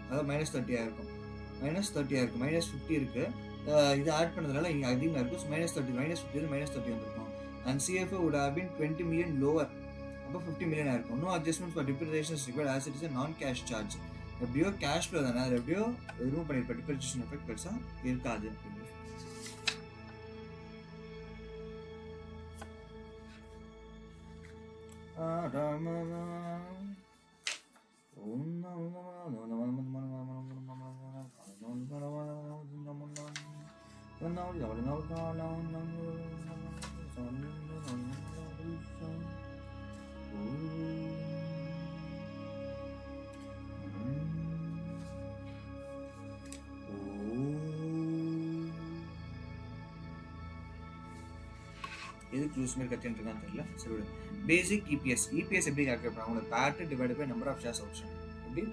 Speaker 2: அதாவது -30 ஆயிருக்கும், -50 இருக்குது. இது ஆட் பண்ணதுனால இங்கே அதிகமாக இருக்கும். -30 -50 வந்திருக்கும். And CFO would have been 20 million lower, அப்போ 50 million ஆயிருக்கும். No adjustment for depreciation is required as it is non cash charge. எப்படியோ கேஷ் ஃப்ளோ தானே, அது எப்படியோ ரிமூவ் பண்ணியிருப்பேன், டிப்ரிசியேஷன் எஃபெக்ட் பெருசாக இருக்காது. எது க்ளூஸ் மாதிரி கற்றுருக்கான்னு தெரியல. சரி, பேசிக் இபிஎஸ் எப்படி கால்குலேட் பண்ணுவாங்க? PAT divide by number of shares outstanding. எப்படி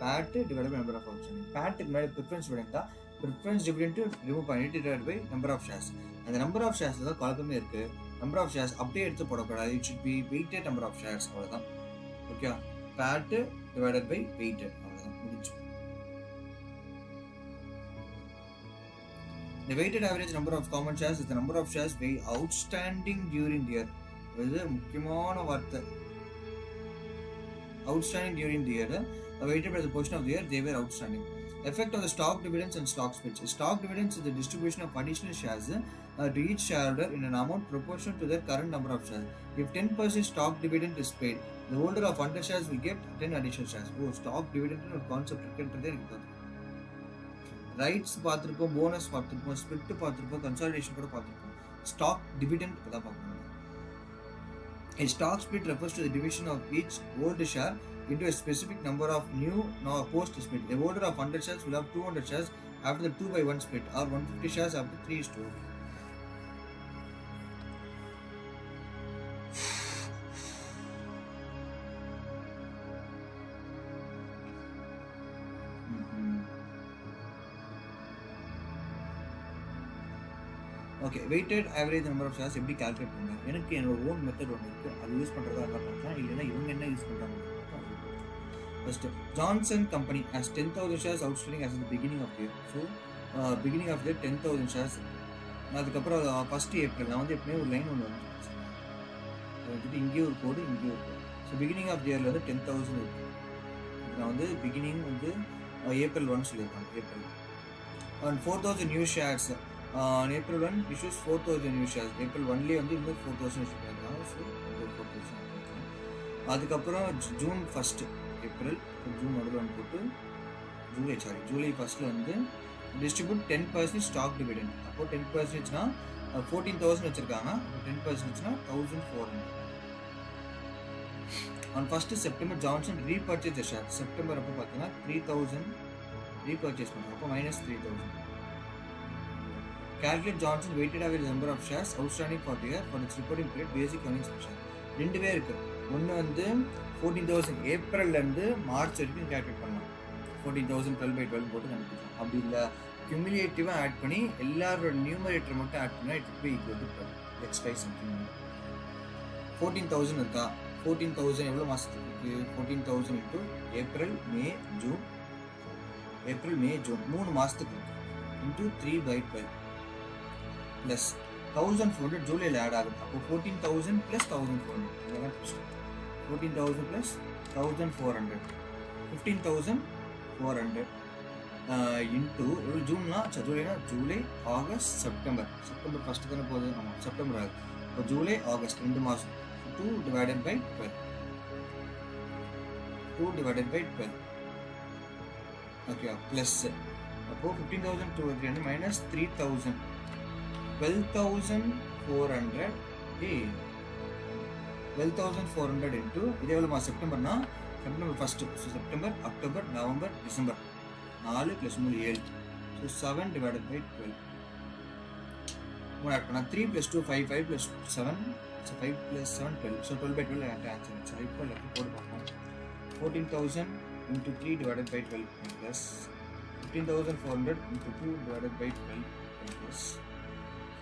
Speaker 2: PAT divide by number of outstanding. பேட்டுக்கு மேலே ப்ரிஃபரன்ஸ் டிவிடெண்ட் தான், ப்ரிஃபரன்ஸ் டிவிடெண்ட் ரிமூவ் பண்ணிட்டு divide by number of shares. அந்த நம்பர் ஆஃப் ஷேர்ஸ் தான் குழப்பமே இருக்குது. நம்பர் ஆஃப் ஷேர்ஸ் அப்படியே எடுத்து போடக்கூடாது, it should be weighted number of shares, அவ்வளோதான். Okay, PAT divided by weighted, அவ்வளோதான், முடிஞ்சு. The weighted average number of common shares is the number of shares outstanding during the year. இது முக்கியமான வார்த்தை. Outstanding during the year, weighted by the portion of the year they were outstanding. Effect on the stock dividends and stock splits. Stock dividends is the distribution of additional shares to each shareholder in an amount proportional to their current number of shares. If 10% stock dividend is paid, the holder of 100 shares will get 10 additional shares. Stock dividend ஒரு concept இருக்குன்றதே எனக்கு தெரியும். Rights பார்த்துருப்போம், bonus பார்த்துருப்போம், split பார்த்துருப்போம், consolidation கூட பார்த்துருப்போம். Stock dividend இப்போ தான் பார்க்கணும். A stock split refers to the division of each old share into a specific number of new post split. The holder of 100 shares will have 200 shares after the 2/1 split, or 150 shares after 3:1. Okay, weighted average number of shares எப்படி calculate பண்ணுங்க? எனக்கு என்னோட own method ஒன்று இருக்குது, அது use பண்ணுறதா இருந்தால் பண்ணலாம், இல்லைன்னா இவங்க என்ன யூஸ் பண்ணுறாங்க. First, Johnson company has 10,000 shares outstanding as the beginning of year. So beginning of year 10,000 shares. அதுக்கப்புறம் 1st April நான் வந்து எப்பவுமே ஒரு லைன் ஒன்று வந்துட்டு இங்கேயும் ஒரு கோடு, இங்கேயும் ஒரு கோடு. ஸோ பிகினிங் ஆஃப் இயரில் வந்து 10,000 இருக்குது. நான் வந்து பிகினிங் வந்து April 1 சொல்லியிருக்காங்க. April and 4,000 new shares. April 1 issues 4,000 new shares. April 1லேயே வந்து இன்னும் 4,000 இஷ்யூ பண்ணியிருக்காங்க. ஸோ 4,000. அதுக்கப்புறம் June 1, ஏப்ரல் ஜூன் நடுவில் வந்து போட்டு ஜூலை 1 வந்து டிஸ்ட்ரிபியூட் 10% ஸ்டாக் டிவிடெண்ட். அப்போ 10%னா 14,000 வச்சுருக்காங்க. 10%னா 1,400. On 1st September, Johnson repurchased the share. September அப்போ பார்த்தீங்கன்னா 3,000 ரீபர்ச்சேஸ் பண்ணுறாங்க. அப்போ -3,000. Calculate Johnson weighted average number of shares outstanding for the year for its reporting period, basic earnings per share. ரெண்டுவே இருக்குது. ஒன்று வந்து 14,000 ஏப்ரல்லேருந்து March வரைக்கும் கேல்குலேட் பண்ணலாம். 14,000 12/12 போட்டு கண்டுபிடிக்கலாம். அப்படி இல்லை, கியூமுலேட்டிவாக ஆட் பண்ணி எல்லாரோட நியூமரேட்டர் மட்டும் ஆட் பண்ணால் it be equal to 12. Let's try something. 14,000 இருக்கா? 14,000 எவ்வளோ மாதத்துக்கு இருக்குது? 14,000 இன்ட்டு ஏப்ரல் மே ஜூன் 3 மாதத்துக்கு இருக்குது. இன்ட்டு 3/12 ப்ளஸ் 1400 ஜூலையில் ஆட் ஆகுது. அப்போ 14,000 + 1,400. இதெல்லாம் ட்விஸ்ட். 14,000 + 1,400. 15,400 இன்ட்டு ஜூன்னா ஜூலைனா July, August, September. September first தானே போகுது. ஆமாம், செப்டம்பர் ஆகுது. இப்போ ஜூலை, ஆகஸ்ட் 2 மாதம். 2 / 12. 2 / 12. ஓகே, ப்ளஸ் அப்போது 15,200 மைனஸ் 3,000. 12,400. 12,400 இன்ட்டு இது எவ்வளோமா? செப்டம்பர்னா September first. So September, October, November, December. 4 + 3 7. So 7 / 12. 3 add பண்ணால் 3 + 2 5, 5 + 7. ஸோ 5 + 7 12. So 12/12 answer. ஸோ இப்போ எல்லாத்தையும் போட்டு பார்ப்போம். 14,000 × 3 / 12 ப்ளஸ் 15,400 × 2 / 12 ப்ளஸ்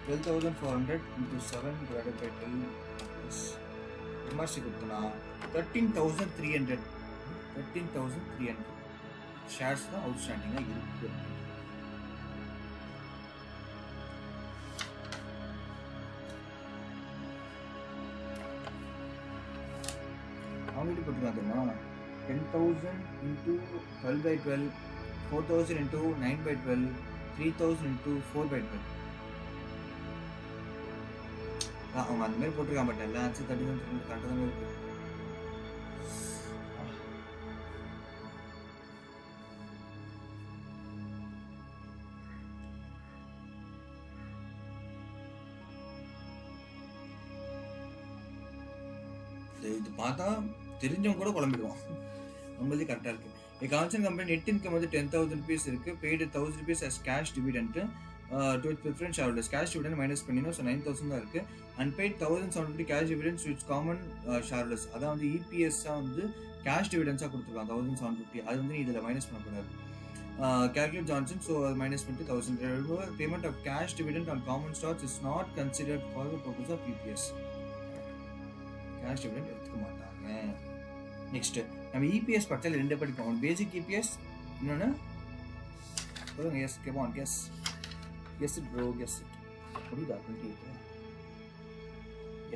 Speaker 2: 12,400 × 7 / 12 ப்ளஸ் எம்ஆர்சி கொடுத்தனா 13,300. 13,300 ஷேர்ஸ் தான் அவுட்ஸ்டாண்டிங்காக இருக்கு. அவங்க எப்படி போட்டுருக்காங்க? 10,000 × 12/12, 4,000 × 9/12, 3,000 × 4/12. அவங்க அந்த மாதிரி போட்டிருக்காங்க. பட் எல்லா ஆன்சர் 30,000 கரெக்டாக தான் இருக்கு. இது பார்த்தா தெரிஞ்சவங்க கூட குழம்பிடுவோம். நம்மளே கரெக்டாக இருக்குது. கான்சன் கம்பெனி நெட் இன்கம் வந்து 10,000 rupees இருக்குது. Paid 1,000 rupees as cash dividend to preference shareholders. Cash dividend minus பண்ணினோம். ஸோ 9,000 தான் இருக்குது. Unpaid 1,750 cash dividends with common shareholders. அதான் வந்து இபிஎஸ்ஸாக வந்து கேஷ் டிவிடெண்ட்ஸாக கொடுத்துருக்காங்க 1,750. அது வந்து இதில் மைனஸ் பண்ணக்கூடாது. Calculate Johnson, so minus 20,000. Payment of cash dividend on common stocks is not considered for the purpose of EPS. Cash dividend எடுத்துக்க மாட்டாங்க. நெக்ஸ்ட் நம்ம இபிஎஸ் பட்சத்தில் 2 படிப்போம். பேசிக் இபிஎஸ், இன்னொன்று சொல்லுங்க. Yes, come on, guess it bro, guess it. புரியுதா? 28.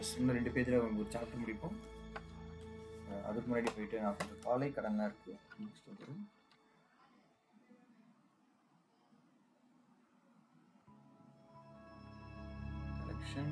Speaker 2: S, இன்னும் 2 பேஜில் ஒரு சாப்டர் முடிப்போம். அதுக்கு முன்னாடி போயிட்டு நான் கொஞ்சம் காலை கடன்லாம் இருக்குது. நெக்ஸ்ட் வந்து collection.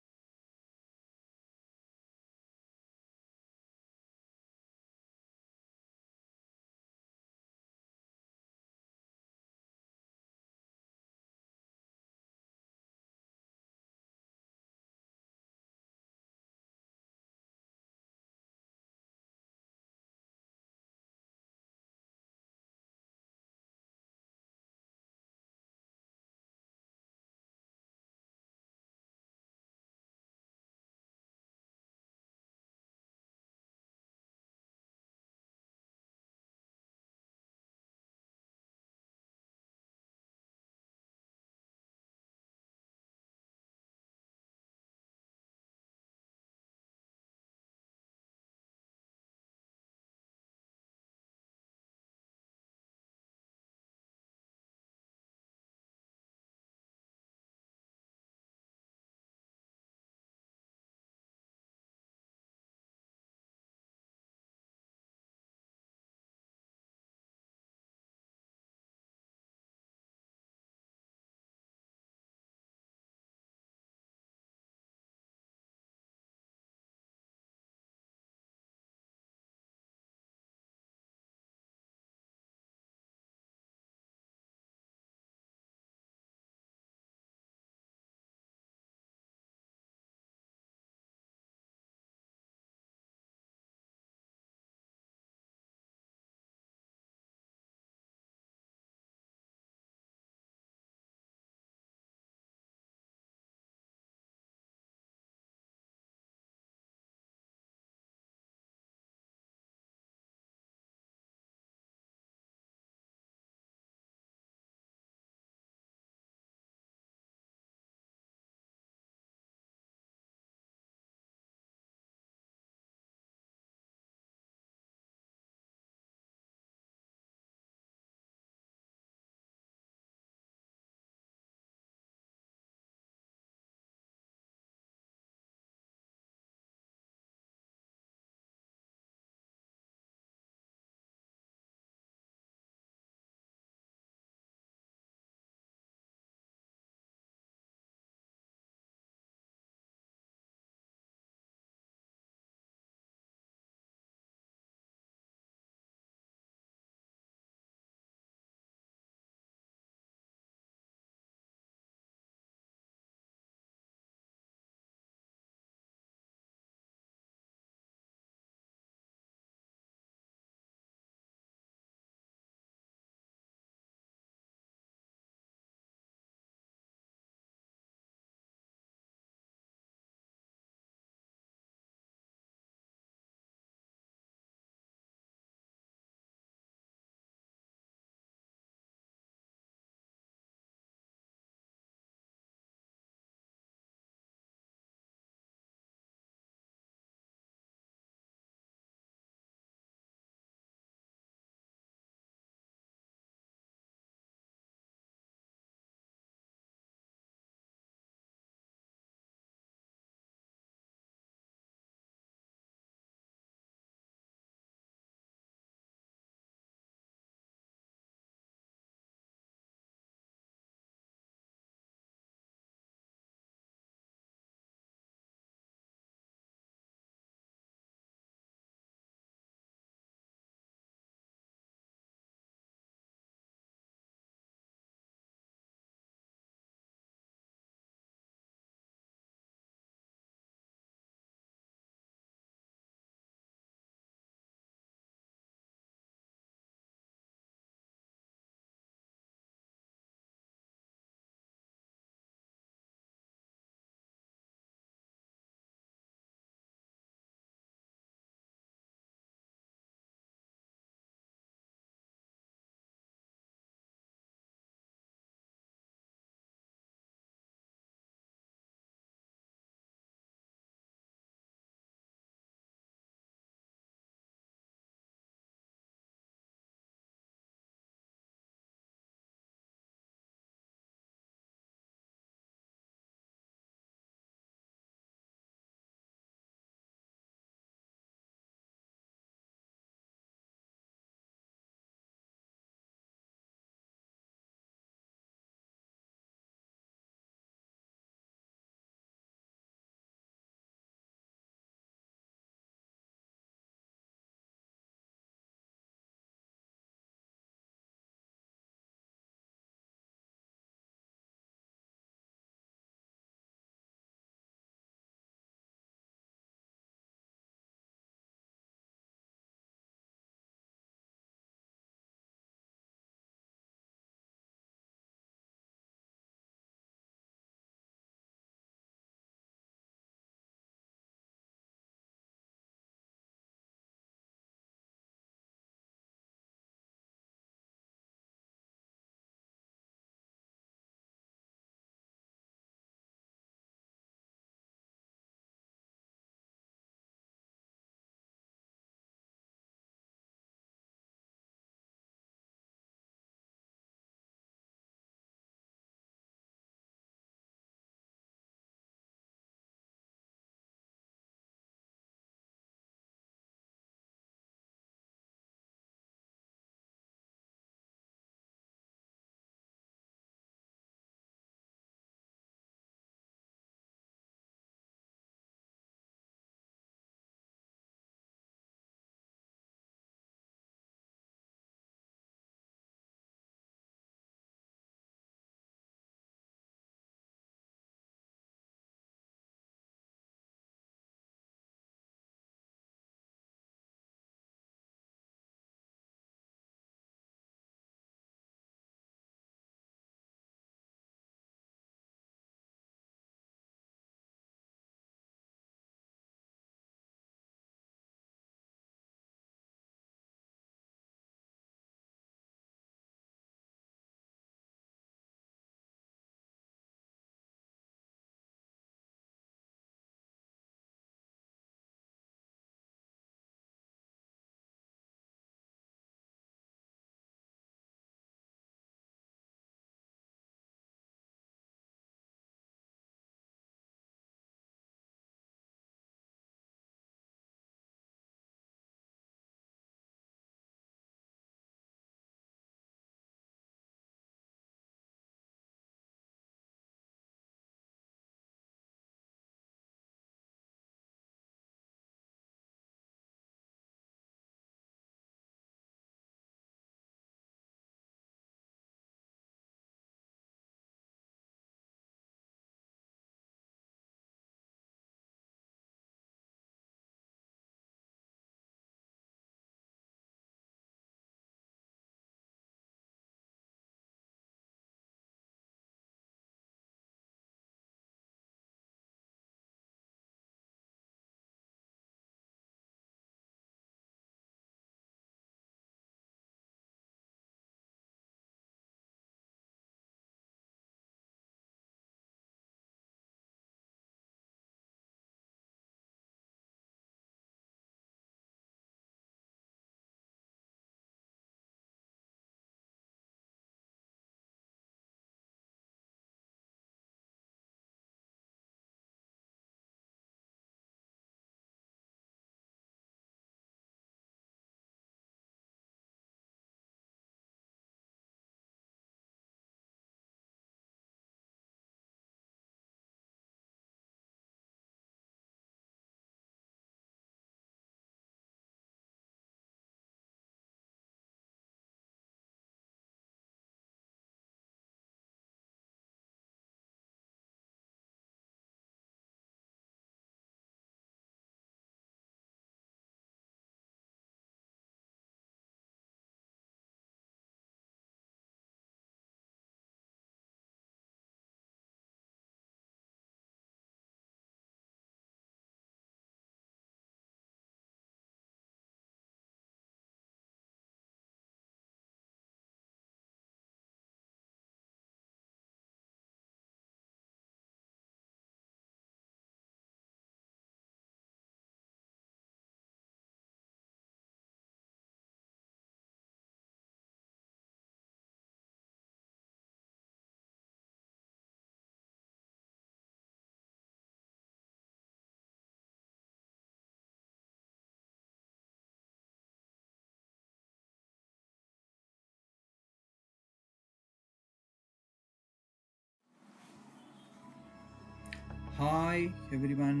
Speaker 2: Hi everyone.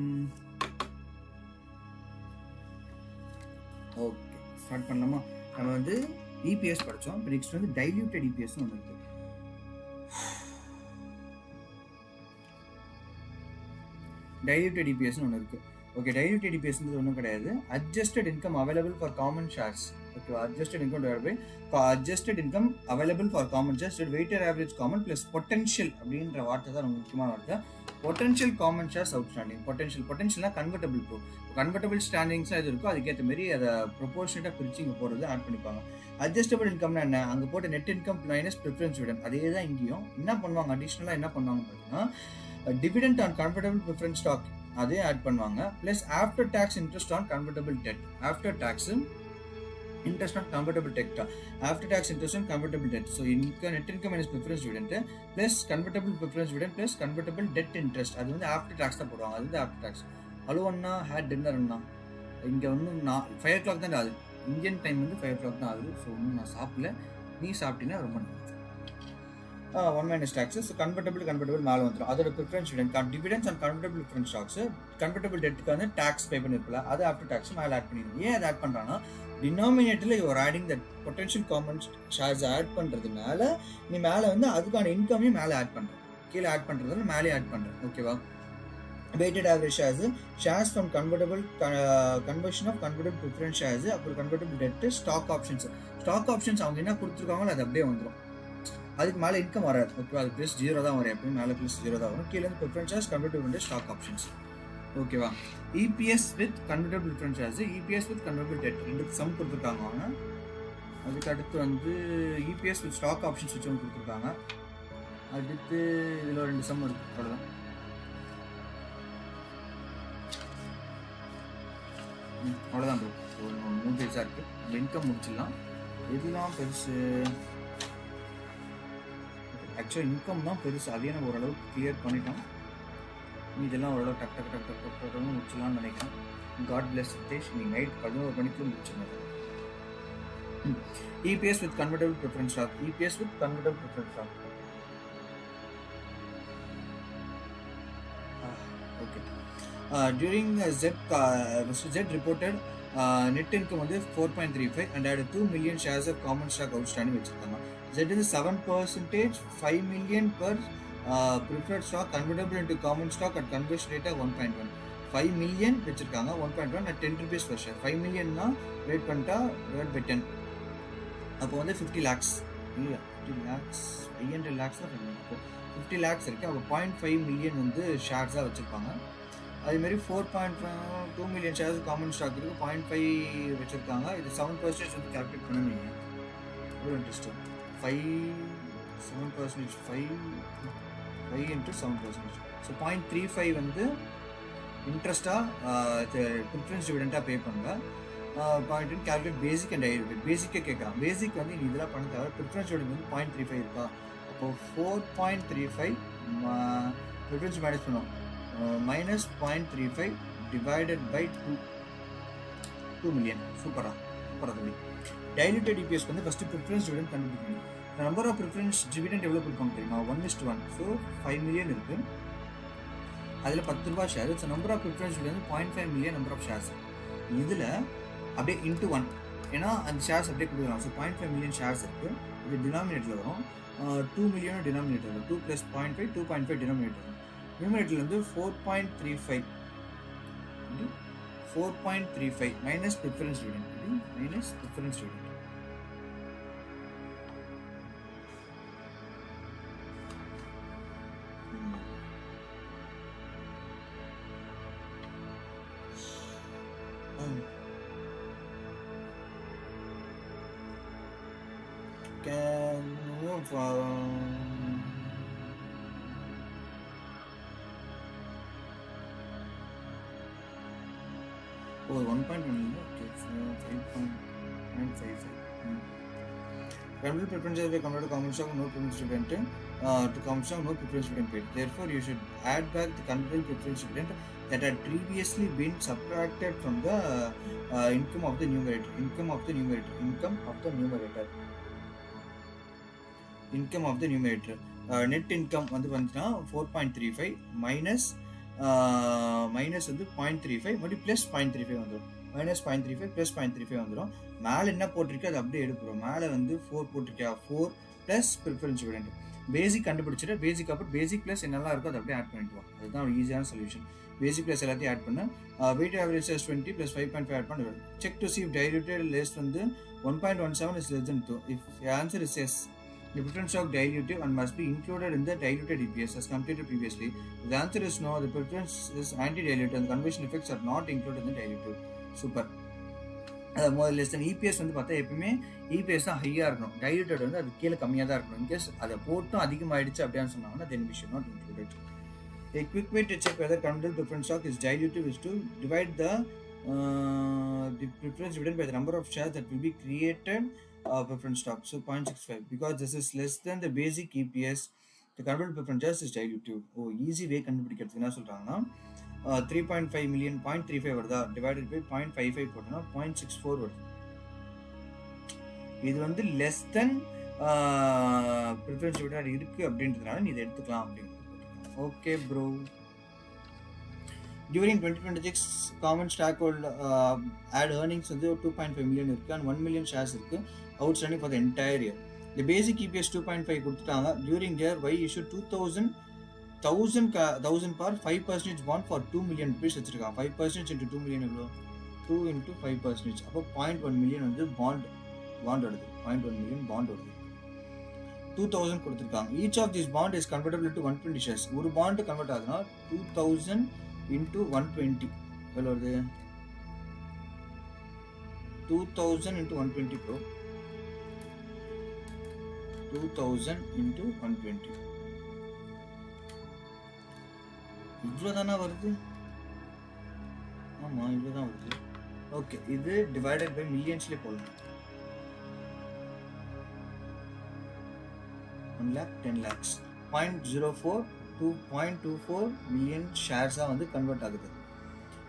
Speaker 2: Okay, start பண்ணலாமா? நம்ம வந்து இபிஎஸ் படித்தோம். இப்போ நெக்ஸ்ட் வந்து டைல்யூட்டட் இபிஎஸ்னு ஒன்று இருக்குது. டைல்யூட்டட் இபிஎஸ்னு ஒன்று இருக்குது. ஓகே, டைல்யூட்டட் இபிஎஸ்ன்றது ஒன்றும் கிடையாது. Adjusted income available for common shares. ஓகேவா? Adjusted income divide by adjusted income available for common shares weighted average common plus potential அப்படின்ற வார்த்தை தான் ரொம்ப முக்கியமான வார்த்தை. Potential common shares outstanding. பொட்டன்ஷியல்னா கன்வெர்டபிள் ப்ரோ. கன்வெர்டபிள் ஸ்டாண்டிங்ஸாக இது இருக்கும், அதுக்கேற்ற மாதிரி அதை ப்ரொபோர்ஷனேட்டாக பிரித்து இங்கே போகிறது ஆட் பண்ணிப்பாங்க. அட்ஜஸ்டபிள் இன்கம்னா என்ன? அங்கே போட்ட net income minus preference dividend. அதே தான் இங்கேயும் என்ன பண்ணுவாங்க, அடிஷ்னலாக என்ன பண்ணுவாங்கன்னு பார்த்தீங்கன்னா dividend on convertible preference stock அதே ஆட் பண்ணுவாங்க. Plus after tax interest on convertible debt. After tax interest on convertible debt, after tax interest on convertible debt. So net income minus preference dividend plus convertible preference dividend plus convertible debt interest. அது வந்து after tax தான் போடுவாங்க. அது வந்து after tax. Hello அண்ணா, had dinner அண்ணா. இங்கே வந்து நான் 5 o'clock தான் ஆகுது, இந்தியன் டைம் வந்து 5 o'clock தான் ஆகுது. ஸோ ஒன்றும் நான் சாப்பிடல, நீ சாப்பிட்டீங்கன்னா ரொம்ப நல்லது. 1 minus taxes. கன்வெர்டபிள் மேலே வந்துடும். அதோட preference dividend dividends and convertible preference stocks. Convertible டெட்டுக்கு வந்து டேக்ஸ் பே பண்ணிருப்பல, அது ஆஃப்டர் டேக்ஸ் மேலே ஆட் பண்ணிடுங்க. ஏன் அதை ஆட் பண்ணுறான்னா டினாமினேட்டரில் you're adding that potential common shares add பண்ணுறதுனால நீ மேலே வந்து அதுக்கான இன்கமையும் மேலே ஆட் பண்ணுற, கீழே ஆட் பண்ணுறதுனால மேலே ஆட் பண்ணுறேன். ஓகேவா? weighted average shares from convertible conversion of convertible preference shares, அப்புறம் convertible debt, stock options. அவங்க என்ன கொடுத்துருக்காங்களோ அது அப்படியே வந்துடும், அதுக்கு மேலே இன்கம் வராது. ஓகேவா? அது ப்ளஸ் 0 தான் வரும், எப்பயும் மேலே ப்ளஸ் 0 தான் வரும். கீழே வந்து preference shares, convertible stock options. ஓகேவா? EPS with convertible preference shares, EPS with convertible debt ரெண்டு சம் கொடுத்துருக்காங்க அவங்க. அதுக்கு அடுத்து வந்து இபிஎஸ் வித் ஸ்டாக் ஆப்ஷன்ஸ் வச்சு ஒன்று கொடுத்துருக்காங்க. அடுத்து இதில் 2 சம் இருக்குது, அவ்வளோதான். அவ்வளோதான் ப்ரோ. ஒரு 3 பேஜாக இருக்குது. நம்ம இன்கம் முடிச்சிடலாம். இதெல்லாம் பெருசு, ஆக்சுவலாக இன்கம் தான் பெருசு, அதே நம்ம ஓரளவுக்கு கிளியர் பண்ணிட்டோம். இதெல்லாம் ஓரளவு டக் டக் டக் டக் டக் முடிச்சலாம்னு நினைக்கிறேன். காட் பிளஸ் ரிதேஷ், நீ நைட் 11 மணிக்கு முடிச்சிருந்தது. EPS with convertible preference stock, EPS with convertible preference stock. Okay, during Z reported net income வந்து 4.35 and had 2 million shares of common stock outstanding வச்சிருக்காங்க. Z is 7%, 5 million per preferred stock convertible into common stock at conversion rate of 1.1. 5 million வச்சிருக்காங்க, 1.1 at 10 rupees per share. 5 million னா rate பண்ணிட்டா divide by 10, அப்போ வந்து 50 lakhs இல்லையா? 50 lakhs 500 lakhs தான் பண்ணணும். அப்போ 50 lakhs இருக்குது. அப்போ 0.5 million வந்து ஷேர்ஸாக வச்சுருப்பாங்க. அதேமாதிரி 4.2 million ஷேர்ஸ் காமன் ஸ்டாக் இருக்குது, 0.5 வச்சுருக்காங்க. இது 7% வந்து கால்குலேட் பண்ணுவீங்க. ஒரு இன்ட்ரெஸ்ட்டு 7% 5 into 7%. ஸோ 0.35 வந்து இன்ட்ரெஸ்ட்டாக ப்ரிஃபரன்ஸ் டிவிடெண்ட்டாக பே பண்ணுங்க. Point calculate basic and diluted. பேசிக்கே கேட்குறான். பேசிக் வந்து நீ இதெல்லாம் பண்ண தேவை. ப்ரிஃபரன்ஸ் டிவிடெண்ட் வந்து 0.35 இருக்கா, அப்போது 4.35 ப்ரிஃபரன்ஸ் மைனஸ் பண்ணுவோம், மைனஸ் 0.35 டிவைடட் பை 2 million. சூப்பராக தம்பி. டைல்யூட்டட் இபிஎஸ் வந்து ஃபஸ்ட்டு ப்ரிஃபரன்ஸ் டிவிடெண்ட் கண்டுபிடிக்கணும். நம்பர் ஆஃப் ப்ரிஃபரன்ஸ் டிவிடெண்ட் எவ்வளோ கொடுப்பாங்க தெரியுமா? 1:1. ஸோ 5 million இருக்குது, அதில் 10 ரூபா share. So number of preference dividend 0.5 million number of shares. இதில் அப்படியே இன்ட்டு 1, ஏன்னா அந்த ஷேர்ஸ் அப்படியே கொடுக்குறாங்க. ஸோ 0.5 million ஷேர்ஸ் இருக்குது. இது டினாமினேட்டரில் வரும். 2 million டினாமினேட்டர் வரும். 2 + 0.5 2.5 டினாமினேட்டர் வரும். நியூமினேட்டரில் வந்து 4.35 minus preference dividend, minus preference dividend. Can move oh 1.1 okay, so 5.955. Convertible preference shares were converted to common stock, no preference dividend to common stock, no preference dividend paid. Therefore, you should add back the convertible preference dividend that had previously been subtracted from the income of the numerator. Income of the numerator. Net income வந்து பார்த்தீங்கன்னா 4.35 minus minus வந்து 0.35 மறுபடியும் plus 0.35 வந்துடும். Minus 0.35 plus 0.35 வந்துடும். மேலே என்ன போட்டிருக்கு அது அப்படியே எடுக்கிறோம். மேலே வந்து 4 போட்டிருக்கா, 4 ப்ளஸ் ப்ரிஃபரன்ஸ் டிவிடெண்ட். பேசிக் கண்டுபிடிச்சிட்டு பேசிக் அப்புறம் பேசிக் ப்ளஸ் என்னெல்லாம் இருக்கோ அதை அப்படியே ஆட் பண்ணிட்டு வா. அதுதான் ஒரு ஈஸியான சொல்யூஷன். பேசிக் ப்ளஸ் எல்லாத்தையும் ஆட் பண்ணு. வெயிட் ஆவரேஜ் 20 ப்ளஸ் 5.5 ஆட் பண்ணி check to see if diluted less வந்து 1.17 is less than 2. If the answer is yes, the preference stock dilutive and must be included in the diluted EPS as completed previously. If the answer is no, the preference is anti-dilutive and the conversion effects are not included in the dilutive. Super. Less than EPS வந்து பார்த்தா எப்பவுமே EPS தான் ஹையாக இருக்கணும், diluted வந்து அது கீழே கம்மியாக தான் இருக்கணும். இன்கேஸ் அதை போட்டும் அதிகமாகிடுச்சு அப்படின்னு சொன்னாங்கன்னா then we should not included. A quick way to check whether convertible preference stock is dilutive is to divide the preference dividend by the number of shares that will be created preference stock. So 0.65 because this is less than the basic EPS, the convertible preference shares is dilutive. Oh, easy way கண்டுபிடிக்கிறதுக்கு என்ன சொல்றாங்கன்னா 3.5 million 0.35 வருதா, divided by 0.55 போட்டோம்னா 0.64 வருது. இது வந்து less than preference dividend இருக்கு அப்படின்றதுனால நீ இதை எடுத்துக்கலாம் அப்படின்னு. Okay bro. During 2026 common stockholder had earnings வந்து 2.5 million இருக்கு and 1 million shares இருக்கு outstanding for the entire year. The basic EPS 2.5 கொடுத்துட்டாங்க. During year Y issued 1000 per 5% bond for 2 million rupees வச்சிருக்காங்க. 5% into 2 million எவ்வளோ? 2 into 5%. அப்போ 0.1 million வந்து bond வருது. 0.1 million bond வருது. 2000 கொடுத்துருக்காங்க. Each of these bond is convertible into 120 shares. ஒரு bond convert ஆகுதுன்னா 2000 into 120 எவ்வளோ வருது? 2000 into 120 ப்ரோ. 2000 into 120 இவ்வளோ தானே வருது? ஆமாம் இவ்வளோ தான் வருது. ஓகே, இது டிவைடட் பை மில்லியன்ஸ்லேயே போடலாம். 1 lakh 10 lakhs 0.04 to 0.24 மில்லியன் ஷேர்ஸாக வந்து கன்வெர்ட் ஆகுது.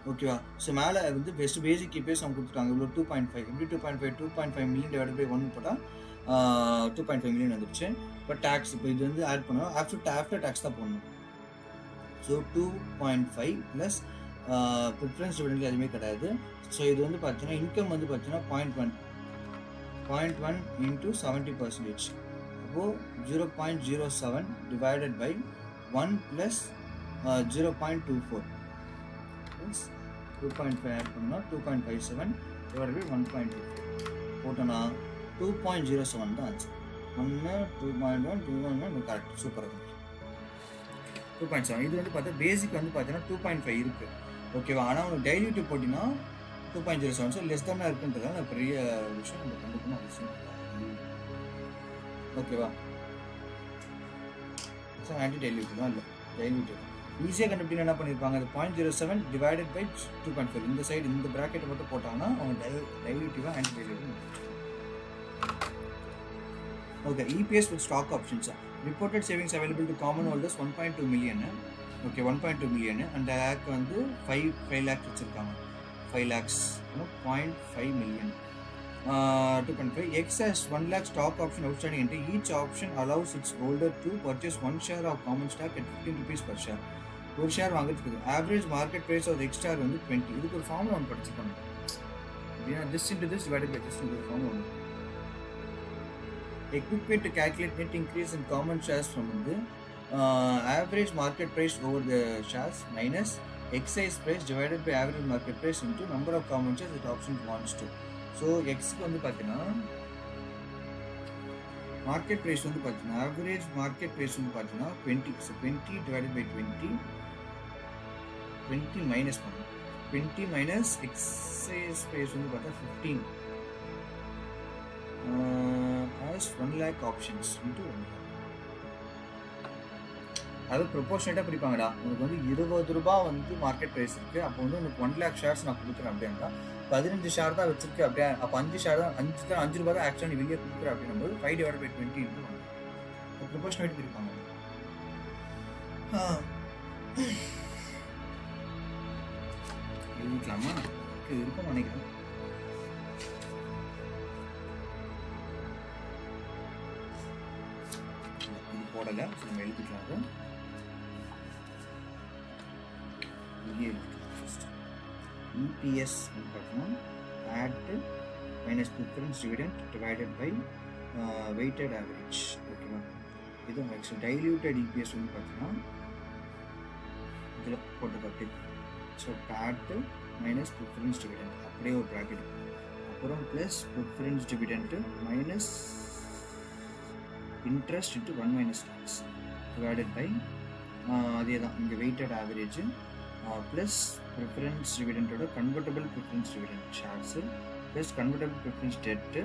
Speaker 2: ஓகேவா? ஸோ மேலே வந்து பெஸ்ட் பேசிக் இபிஎஸ் அவங்க கொடுத்துருக்காங்க. இவ்வளோ 2.5 எப்படி 2.5 மில்லியன் டிவைட் பை 1 போட்டால் 2.5 மில்லியன் வந்துருச்சு. இப்போ டேக்ஸ் இப்போ இது வந்து ஆட் பண்ணணும். ஆஃப்டர் டேக்ஸ் தான் போடணும். ஸோ 2.5 ப்ளஸ் ப்ரிஃபரன்ஸ் டிவிடெண்ட் எதுவுமே கிடையாது. ஸோ இது வந்து பார்த்தீங்கன்னா இன்கம் வந்து பார்த்தீங்கன்னா 0.1 இன்ட்டு 70%. அப்போது 0.07 divided by 1 plus 0.24 plus 2.5 add பண்ணோம்னா 2.57 டிவைடட் பை 1.24 போட்டோன்னா 2.07 தான் ஆச்சு. 1 2.1 2.1 கரெக்ட், சூப்பராக இருக்கு. 2.7 இது வந்து பார்த்தா பேசிக் வந்து பார்த்தீங்கன்னா 2.5 இருக்குது. ஓகேவா? ஆனால் உங்களுக்கு டைல்யூட்டிவ் போட்டிங்கன்னா 2.07. ஸோ லெஸ் தானே இருக்குன்றதால பெரிய விஷயம் நம்ம கண்டுக்கணும் அவசியம். ஓகேவா? ஸோ ஆன்டி டைல்யூட்டிவ் தான் இல்லை, டைல்யூட்டிவ் ஈஸியாக கண்டுபிடிக்க என்ன பண்ணியிருப்பாங்க? அது 0.07 டிவைடட் பை 2.5 இந்த சைடு இந்த ப்ராக்கெட்டை மட்டும் போட்டாங்கன்னா அவங்க டைல்யூட்டிவாக anti dilutive. Okay, EPS with stock options. Reported savings available to common holders 1.2 million. Okay, 1.2 million and lakh வந்து 5 lakhs வச்சுருக்காங்க. 5 lakhs 0.5 million. 2.5 X has 1 lakh stock option outstanding entry. Each option allows its holder to purchase 1 share of common stock at 15 rupees per share. ஒரு share வாங்குறதுக்கு average market price of ex share வந்து 20. இதுக்கு ஒரு formula ஒன்று படிச்சுக்கோங்க. அப்படின்னா this into this divided by this ஒரு formula ஒன்று. A quick way to calculate net increase in common shares from the average market price over the shares minus exercise price divided by average market price into number of common shares that option wants to. So x வந்து பார்த்தீங்கன்னா market price வந்து பார்த்தீங்கன்னா average market price வந்து பார்த்தீங்கன்னா 20. So 20 divided by 20 minus 1 20 minus exercise price வந்து பார்த்தா 15 as 1 lakh options into 1 lakh. அது ப்ரொபோர்ஷனேட்டாக பிடிப்பாங்கடா. உனக்கு வந்து 20 ரூபா வந்து மார்க்கெட் ப்ரைஸ் இருக்குது. அப்போ வந்து உனக்கு 1 lakh ஷேர்ஸ் நான் கொடுக்குறேன் அப்படின்னா 15 ஷேர் தான் வச்சிருக்கு அப்படியே. அப்போ 5 ஷேர் தான் 5 ரூபா தான் ஆக்சுவலாக நீ வெளியே கொடுக்குற அப்படின்னும்போது 5 divided by 20 into 1 lakh proportionate பிடிப்பாங்க. எழுதிக்கலாமா? இது இருக்கும் நினைக்கிறேன். இது போடலை, நம்ம எழுதிக்கலாம். வெளியே எழுதிக்கலாம் ஃபஸ்ட்டு. இபிஎஸ் பார்த்தீங்கன்னா add minus preference dividend divided by weighted average. ஓகேவா, இது நெக்ஸ்ட் டைல்யூட்டட் இபிஎஸ் வந்து பார்த்தீங்கன்னா இதில் போட்டது அப்படி. So PAT minus preference dividend அப்படியே ஒரு ப்ராக்கெட், அப்புறம் plus preference dividend minus interest into 1 minus tax divided by அதே தான் இங்கே வெயிட்டட் ஆவரேஜ் ப்ளஸ் ப்ரிஃபரன்ஸ் டிவிடெண்டோட convertible preference dividend shares plus convertible preference debt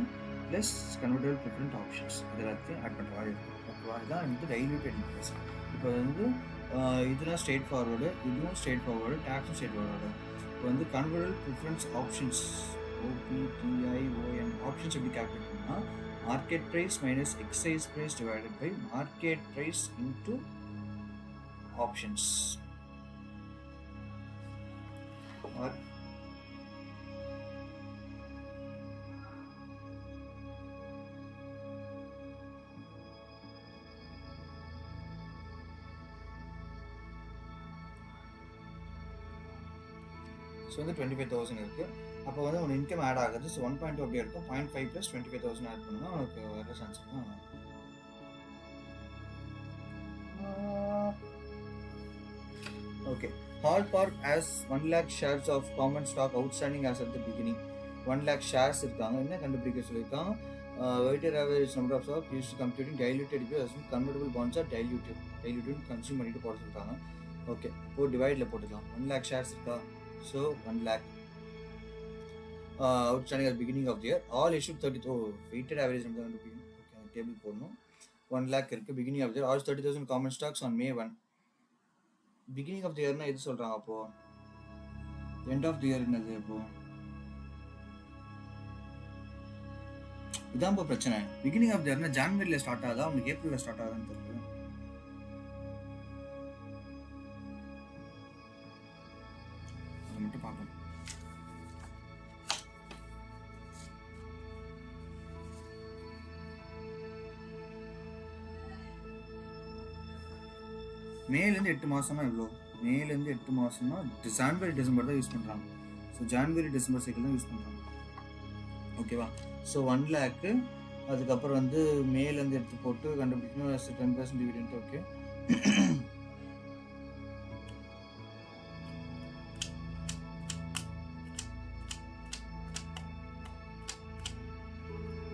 Speaker 2: plus convertible preference options இது எல்லாத்தையும் add பண்ணுற மாதிரி இருக்கும். ஓகேவா, இதுதான் வந்து டைல்யூட்டட் இபிஎஸ். இப்போ வந்து இதெல்லாம் ஸ்ட்ரெயிட் ஃபார்வர்டு, இதுவும் ஸ்ட்ரெயிட் ஃபார்வர்டு, டேக்ஸும் ஸ்ட்ரெயிட் ஃபார்வர்டு. இப்போ வந்து convertible preference options OPTION options எப்படி கால்குலேட் பண்ணால் market price minus exercise price divided by market price into options. So வந்து 25,000 இருக்குது. அப்போ வந்து உனக்கு இன்கம் ஆட் ஆகுது. ஸோ 1.2 அப்படியே இருக்கும். 0.5 ப்ளஸ் 25,000 ஆட் பண்ணுங்கள், உனக்கு வர சான்ஸ் தான். Okay, Hall Park as 1 lakh shares of common stock outstanding as at the beginning. 1 lakh shares இருக்காங்க. என்ன கண்டுபிடிக்க சொல்லியிருக்காங்க? weighted average number of stock used to computing diluted EPS convertible bonds are diluted consume பண்ணிட்டு போட சொல்லிட்டாங்க. Okay, இப்போ டிவைடில் போட்டுக்கலாம். 1 lakh shares இருக்கா? So 1 lakh outstanding at the beginning of the year. All issued 30. Weighted average number on the beginning. Okay, table போடணும். 1 lakh இருக்கு beginning of the year. All 30,000 common stocks on May 1. Beginning of the year எது சொல்றாங்க? அப்போ end of the year என்னது? அப்போ இதான் இப்போ பிரச்சனை. பிகினிங் ஆஃப் த இயர்னா ஜான்வரியில ஸ்டார்ட் ஆகுதா உங்களுக்கு ஏப்ரல்ல ஸ்டார்ட் ஆகுதான்னு தெரியல. அதை மட்டும் பார்க்கணும். மேலேருந்து 8 மாசம்னா எவ்வளோ? மேலேருந்து 8 மாசம்னா ஜான்வரி டிசம்பர் தான் யூஸ் பண்ணுறாங்க. ஸோ ஜான்வரி டிசம்பர் சைக்கிள் தான் யூஸ் பண்ணுறாங்க. ஓகேவா, ஸோ 1 lakh அதுக்கப்புறம் வந்து மேலேருந்து எடுத்து போட்டு கண்டுபிடிக்கணும். 10% dividend. Okay,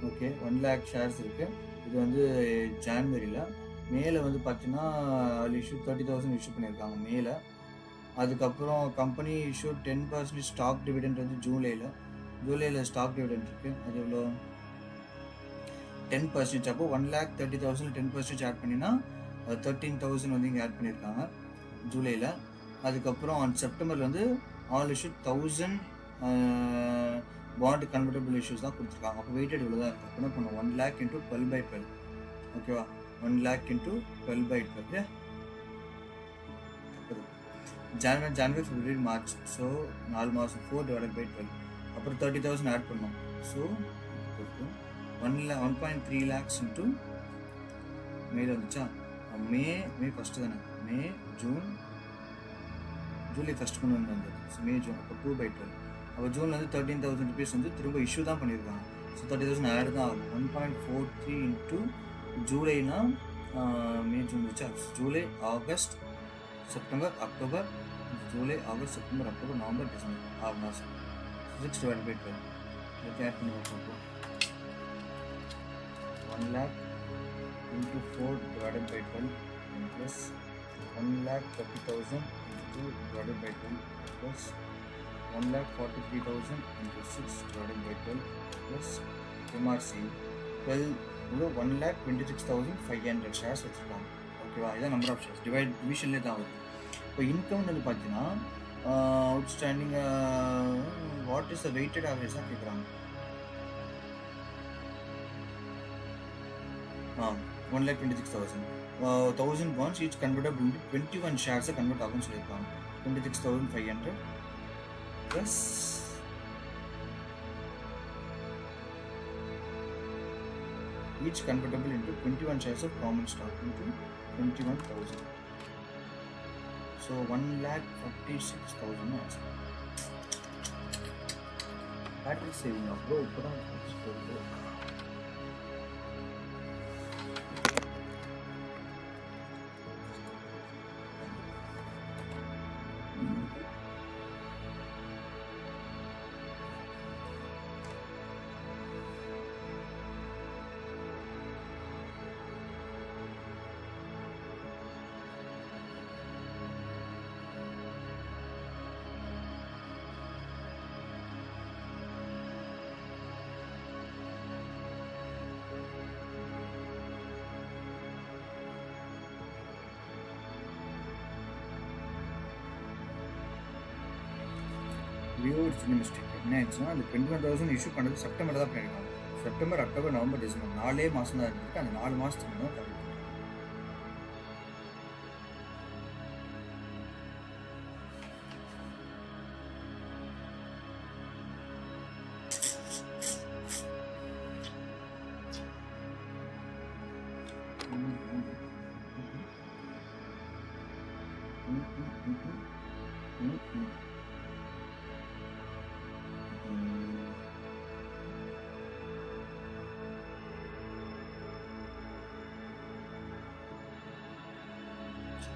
Speaker 2: okay 1 lakh shares இருக்குது. இது வந்து ஜான்வரியில். மேலே வந்து பார்த்தீங்கன்னா இஷ்யூ 30,000 இஷ்யூ பண்ணியிருக்காங்க மேலே. அதுக்கப்புறம் கம்பெனி இஷ்யூ 10% ஸ்டாக் டிவிடெண்ட் வந்து ஜூலையில் ஸ்டாக் டிவிடெண்ட் இருக்குது. அது எவ்வளோ? 10%. அப்போ 1,30,000 10% ஆட் பண்ணினா 13,000 வந்து இங்கே ஆட் பண்ணியிருக்காங்க ஜூலையில். அதுக்கப்புறம் செப்டம்பரில் வந்து all issue 1000 bond convertible issues தான் கொடுத்துருக்காங்க. அப்போ வெயிட்டட் இவ்வளோ தான் இருக்குது. அப்போ பண்ணுவோம் 1 lakh into 12/12. ஓகேவா, 1 lakh into 12/12. January February March. So 4 மாதம் 4 divided by 12. அப்புறம் 30,000 ஆட் பண்ணோம். ஸோ 1.3 lakhs into மேல வந்துச்சா? மே ஃபஸ்ட்டு தானே? மே ஜூலை ஃபஸ்ட் கொண்டு வந்தது. So May June. அப்போ 2/12. அப்போ ஜூனில் வந்து 13,000 rupees வந்து திரும்ப இஷ்யூ தான் பண்ணியிருக்காங்க. ஸோ 30,000 ஆட் தான் ஆகும். 1.43 into ஜூலைனா மே ஜூன் வந்துச்சா? July August September October, July August September October November December 6 மாதம். 6 divided by 12. இதை ஆட் பண்ணி பார்ப்போம். 1 lakh into 4 divided by 12 plus 1,30,000 into 2 divided by 12 plus 1,43,000 into 6 divided by 12 plus MRC 12 1,26,500 shares வச்சுருக்காங்க. ஓகேவா, இதான் நம்பர் ஆஃப் ஷேர்ஸ் டிவிஷன்லேயே தான் வருது. இப்போ இன்கம் வந்து பார்த்தீங்கன்னா outstanding what is the weighted average தான் கேட்குறாங்க. 1,26,000. 1000 bonds each convertible into 21 shares convert ஆகும்னு சொல்லியிருக்காங்க. 26,500 plus each convertible into 21 shares of common stock into 21,000. So 1,46,000 ஆச்சு. பேட்டரி சேவிங் அப்புறம் இப்போ தான் ஒரு சின்ன மிஸ்டேக் என்ன ஆயிடுச்சுன்னா அந்த 21,000 இஷ்யூ பண்ணது செப்டம்பர் தான் பண்ணியிருக்காங்க. செப்டம்பர், அக்டோபர், நவம்பர், டிசம்பர் 4 மாதம் தான் இருந்திருக்கு. அந்த 4 மாதத்துக்கு தான் கரெக்ட்.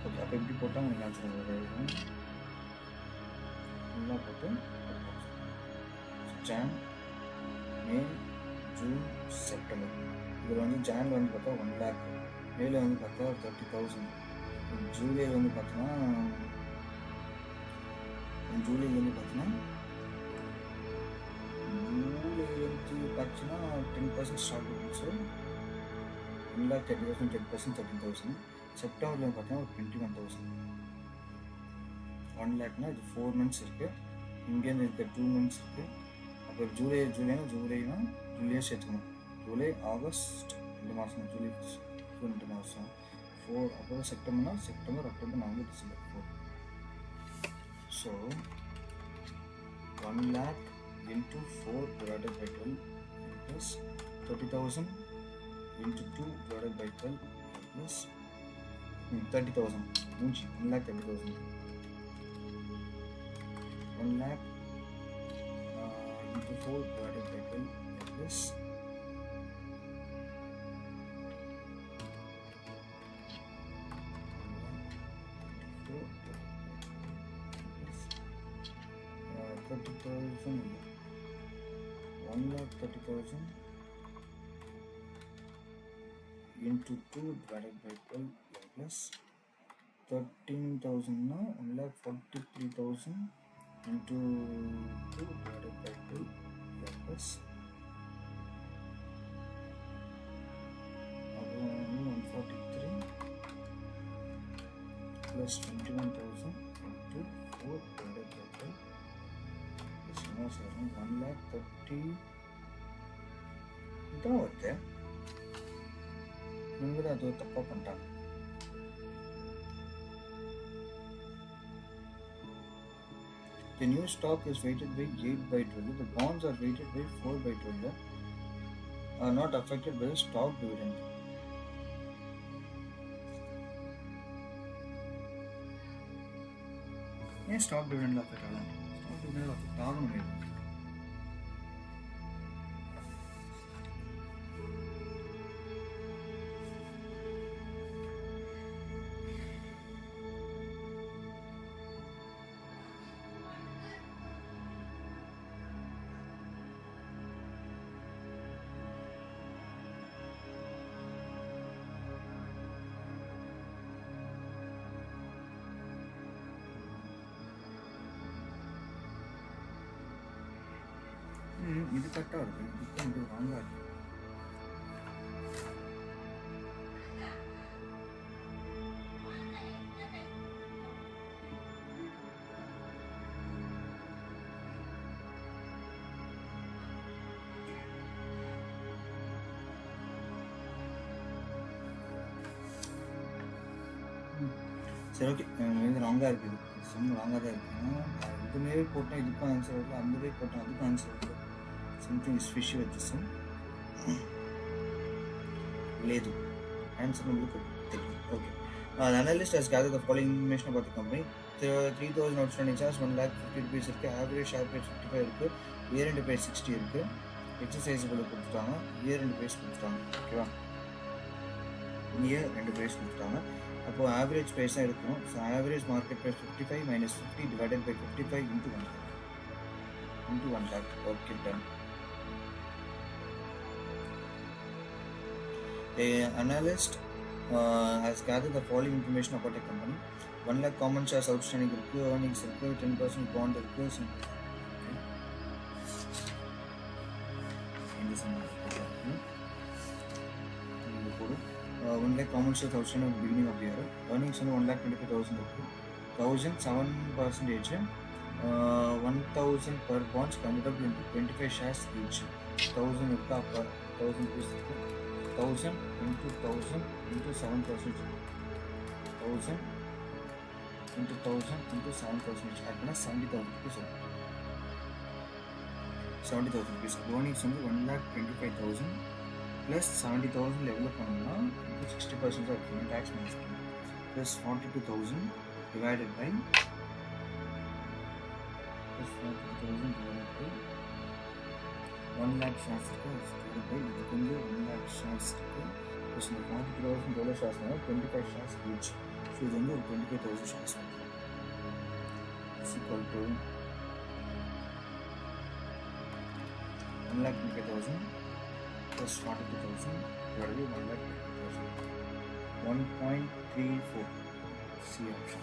Speaker 2: ஓகே, அப்போ எப்படி போட்டால் உங்களுக்கு ஆன்சர் வரும்? ஃபுல்லாக போட்டு ஜான், மே, ஜூன், செப்டம்பர். இதில் வந்து ஜானில் வந்து பார்த்தா 1 lakh, மேல வந்து பார்த்தா 30,000, ஜூலையில் வந்து பார்த்தோன்னா ஜூலையில் வந்து 10% ஸ்டாக் இருந்துச்சு. 1,30,000, 10%, 13,000. செப்டம்பரில் பார்த்தோன்னா ஒரு 21,000. 1 lakhனா இது 4 months இருக்குது. இங்கேருந்து இருக்க 2 months இருக்குது. அப்புறம் ஜூலைனா ஜூலையே சேர்த்துக்கணும். ஜூலை, ஆகஸ்ட் 2 மாதம், ஜூலை 2 மாதம் 4. அப்புறம் செப்டம்பர்னா September, October, November, December 4. So 1 lakh into 4 divided by 12 plus 30,000 into 2 divided by 12 plus 30,000. 1,30,000. 1 lakh into 4 divided by 12 plus 30,000. 1,30,000 into 2 divided by 12 plus 13,000 now 1,43,000 into 2 divided by 12 plus 143 plus 21,000 into 4 divided by 12 plus 1,30,000 இதான் வருது. இவங்க தான் அது தப்பாக பண்ணிட்டாங்க. The new stock is weighted by 8/12. The bonds are weighted by 4/12. Are not affected by stock dividend. ஏன் stock டிவிடெண்ட்ல affect ஆகலாம்? Stock dividend affect ஆகணும். இது கரெக்டாக இருக்கு, இப்போ இது ராங்காக இருக்கு. சரி, ஓகே, இது ராங்காக இருக்குது. சம் ராங்காக தான் இருக்குது. இதுமாரி போட்டால் இதுக்கும் ஆன்சர் வரல, அந்த வே போட்டால் அதுக்கும் ஆன்சர் வரல. Something is fishy with this one. లేదు ఆన్సర్ మనకు తెలియదు. Okay, The analyst has gathered the following information about the company. 3,000 outstanding shares, 1,50,000 rupees இருக்கு, average share price 55 இருக்கு, year end price 60 இருக்கு, exercisable கொடுத்துட்டாங்க, year end price கொடுத்துட்டாங்க, ஓகேவா? year end price கொடுத்துட்டாங்க. அப்போ average price தான் எடுக்கணும். So average market price 55 minus 50 divided by 55 into 1 lakh. Okay, done. The analyst has gathered the following information about the company. 1 lakh common shares outstanding இருக்கு, earnings இருக்கு, 10% bond இருக்கு, இந்த சம்பளம் 1 lakh common shares outstanding at the beginning of the year. Earnings வந்து 1,25,000 இருக்கு, 1,000 7%, 1,000 per bonds convertible into 25 shares each. 1,000 இருக்கா, அப்போ 1,000 rupees இருக்கு, 1,000 into 1,000 into 7%, 1,000 into 1,000 into 7%, அப்படின்னா 70,000 rupees வரும். 70,000 rupees. Earnings வந்து 1,25,000 plus 70,000 டெவலப் பண்ணோம்னா 60% தான் இருக்கும், டேக்ஸ் மைனஸ் பண்ணணும், plus 42,000 divided by 1 lakh shares இருக்கு, இதுக்கு வந்து 1 lakh shares இருக்கு, ப்ளஸ் இந்த 42,000 எவ்வளோ ஷேர்ஸ்னா 25 shares each. ஸோ இது வந்து ஒரு 25,000 shares வந்து is equal to 1,25,000 plus 42,000 divided by 1,25,000, 1.34. C option.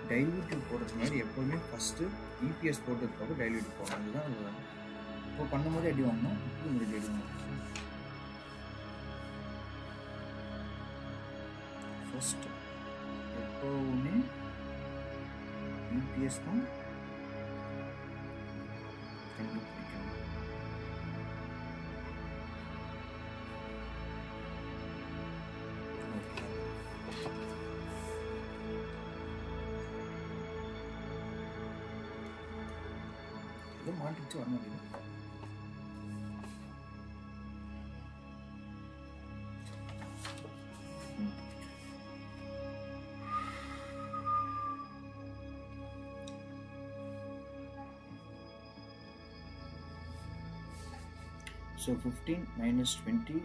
Speaker 2: டைல்யூட்டிவ் போடுறதுக்கு முன்னாடி எப்போதுமே ஃபஸ்ட்டு இபிஎஸ் போட்டதுக்கப்புறம் டைல்யூட்டிவ் போடணும். அதுதான் இப்போ பண்ணும்போது அடி வாங்கணும், இப்போ உங்களுக்கு அடி வாங்கணும். ஃபஸ்ட்டு எப்போவுமே இபிஎஸ் தான் கண்டுபிடிக்கணும். மாட்டிச்சு வர முடியும். So 15 minus 20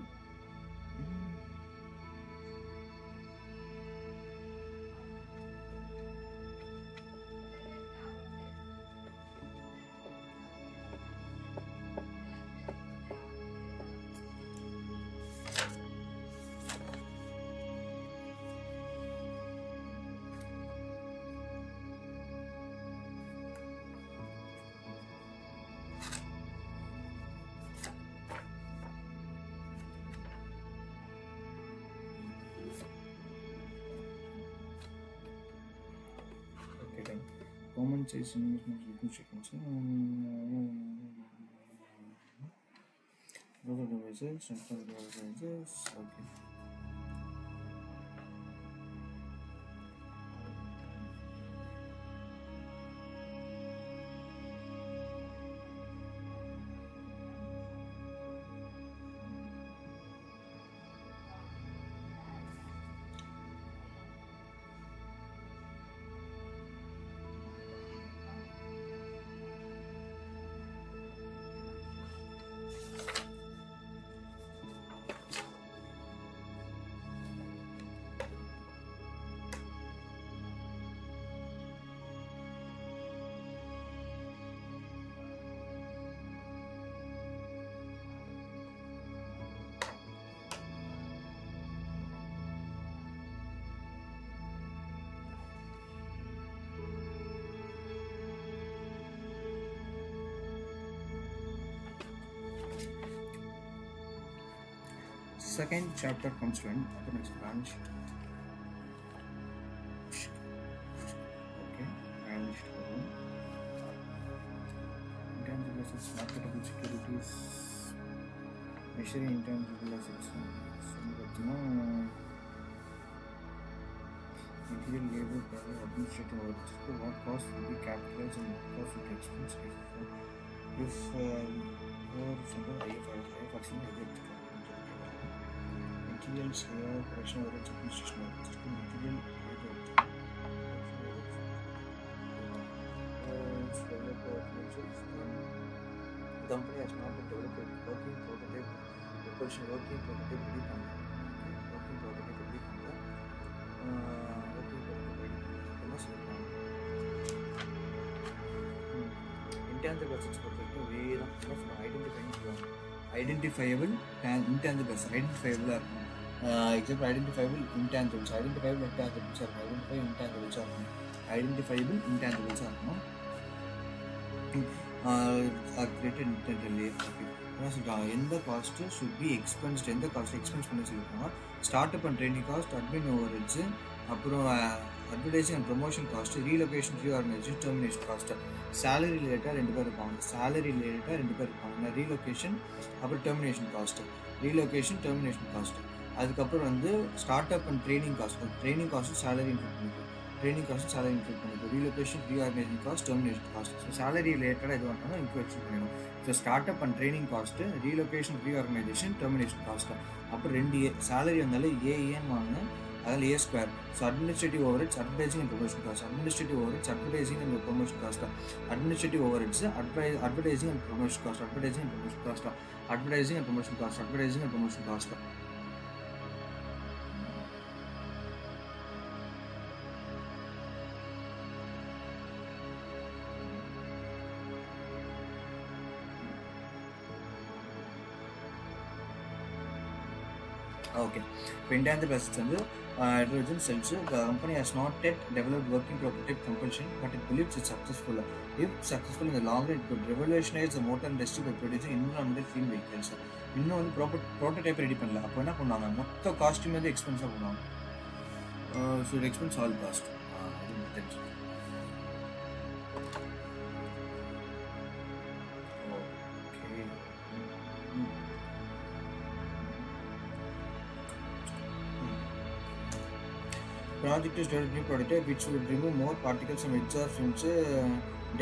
Speaker 2: common size investment sequence, other devices, central devices, okay.
Speaker 1: second chapter comes to end. Upper next branch. Okay, vanished. Intangible assets, marketable securities, measuring intangible assets. Material labor, power, administrative work. What cost will be capitalized and what cost will be expense if or some IFRS materials here, production overhead, administration overhead, material labor. The company has not developed a working prototype. Working prototype ready பண்ணல. Working prototype ready பண்ணல. Working prototype ready பண்ணல. என்ன சொல்றாங்க? Intangible assets பொறுத்தவரைக்கும் ஒரே தான். என்ன சொல்றாங்க? Identifiable intangible assets. Identifiable இருக்கும். Example identifiable intangibles. Identifiable intangibles இருக்கும். Identifiable intangibles இருக்கும். Created internally. என்ன சொல்கிறாங்க, எந்த காஸ்ட்டு ஷுட் பி எக்ஸ்பென்ஸ்ட், எந்த காஸ்ட் எக்ஸ்பென்ஸ் பண்ணி சொல்லியிருக்காங்க. Start up and training cost, admin overheads, அப்புறம் advertising and promotion cost, relocation, reorganisation, termination cost. Salary ரிலேட்டாக 2 பேர் இருப்பாங்க. ரீலொகேஷன் அப்புறம் டெர்மினேஷன் காஸ்ட்டு. அதுக்கப்புறம் வந்து start up and training cost. Training cost salary include பண்ணிக்கும். Relocation, reorganisation cost, termination cost. So salary ரிலேட்டடாக எது பண்ணாலும் இன்க்ளூட் பண்ணிடும். So start up and training cost, relocation, reorganisation, termination cost. அப்புறம் 2 சேலரி வந்தாலும் ஏன்னு வாங்க, அதில் A square. So administrative overheads, advertising and promotion cost. Administrative overheads, advertising and promotion cost. Administrative overheads, advertising and promotion cost. Okay. Intangible assets வந்து represent sells. The company has not yet developed working prototype compulsion, but it believes it's successful. If successful in the long run, it could revolutionize the motor industry by producing environmental clean vehicles. இன்னும் வந்து prototype ready பண்ணல. அப்போ என்ன பண்ணுவாங்க, மொத்த costume வந்து எக்ஸ்பென்ஸாக பண்ணுவாங்க. So இது எக்ஸ்பென்ஸ் ஆல் காஸ்ட். தெரிஞ்சு project is developed new prototype which will remove more particles from exhaust fumes.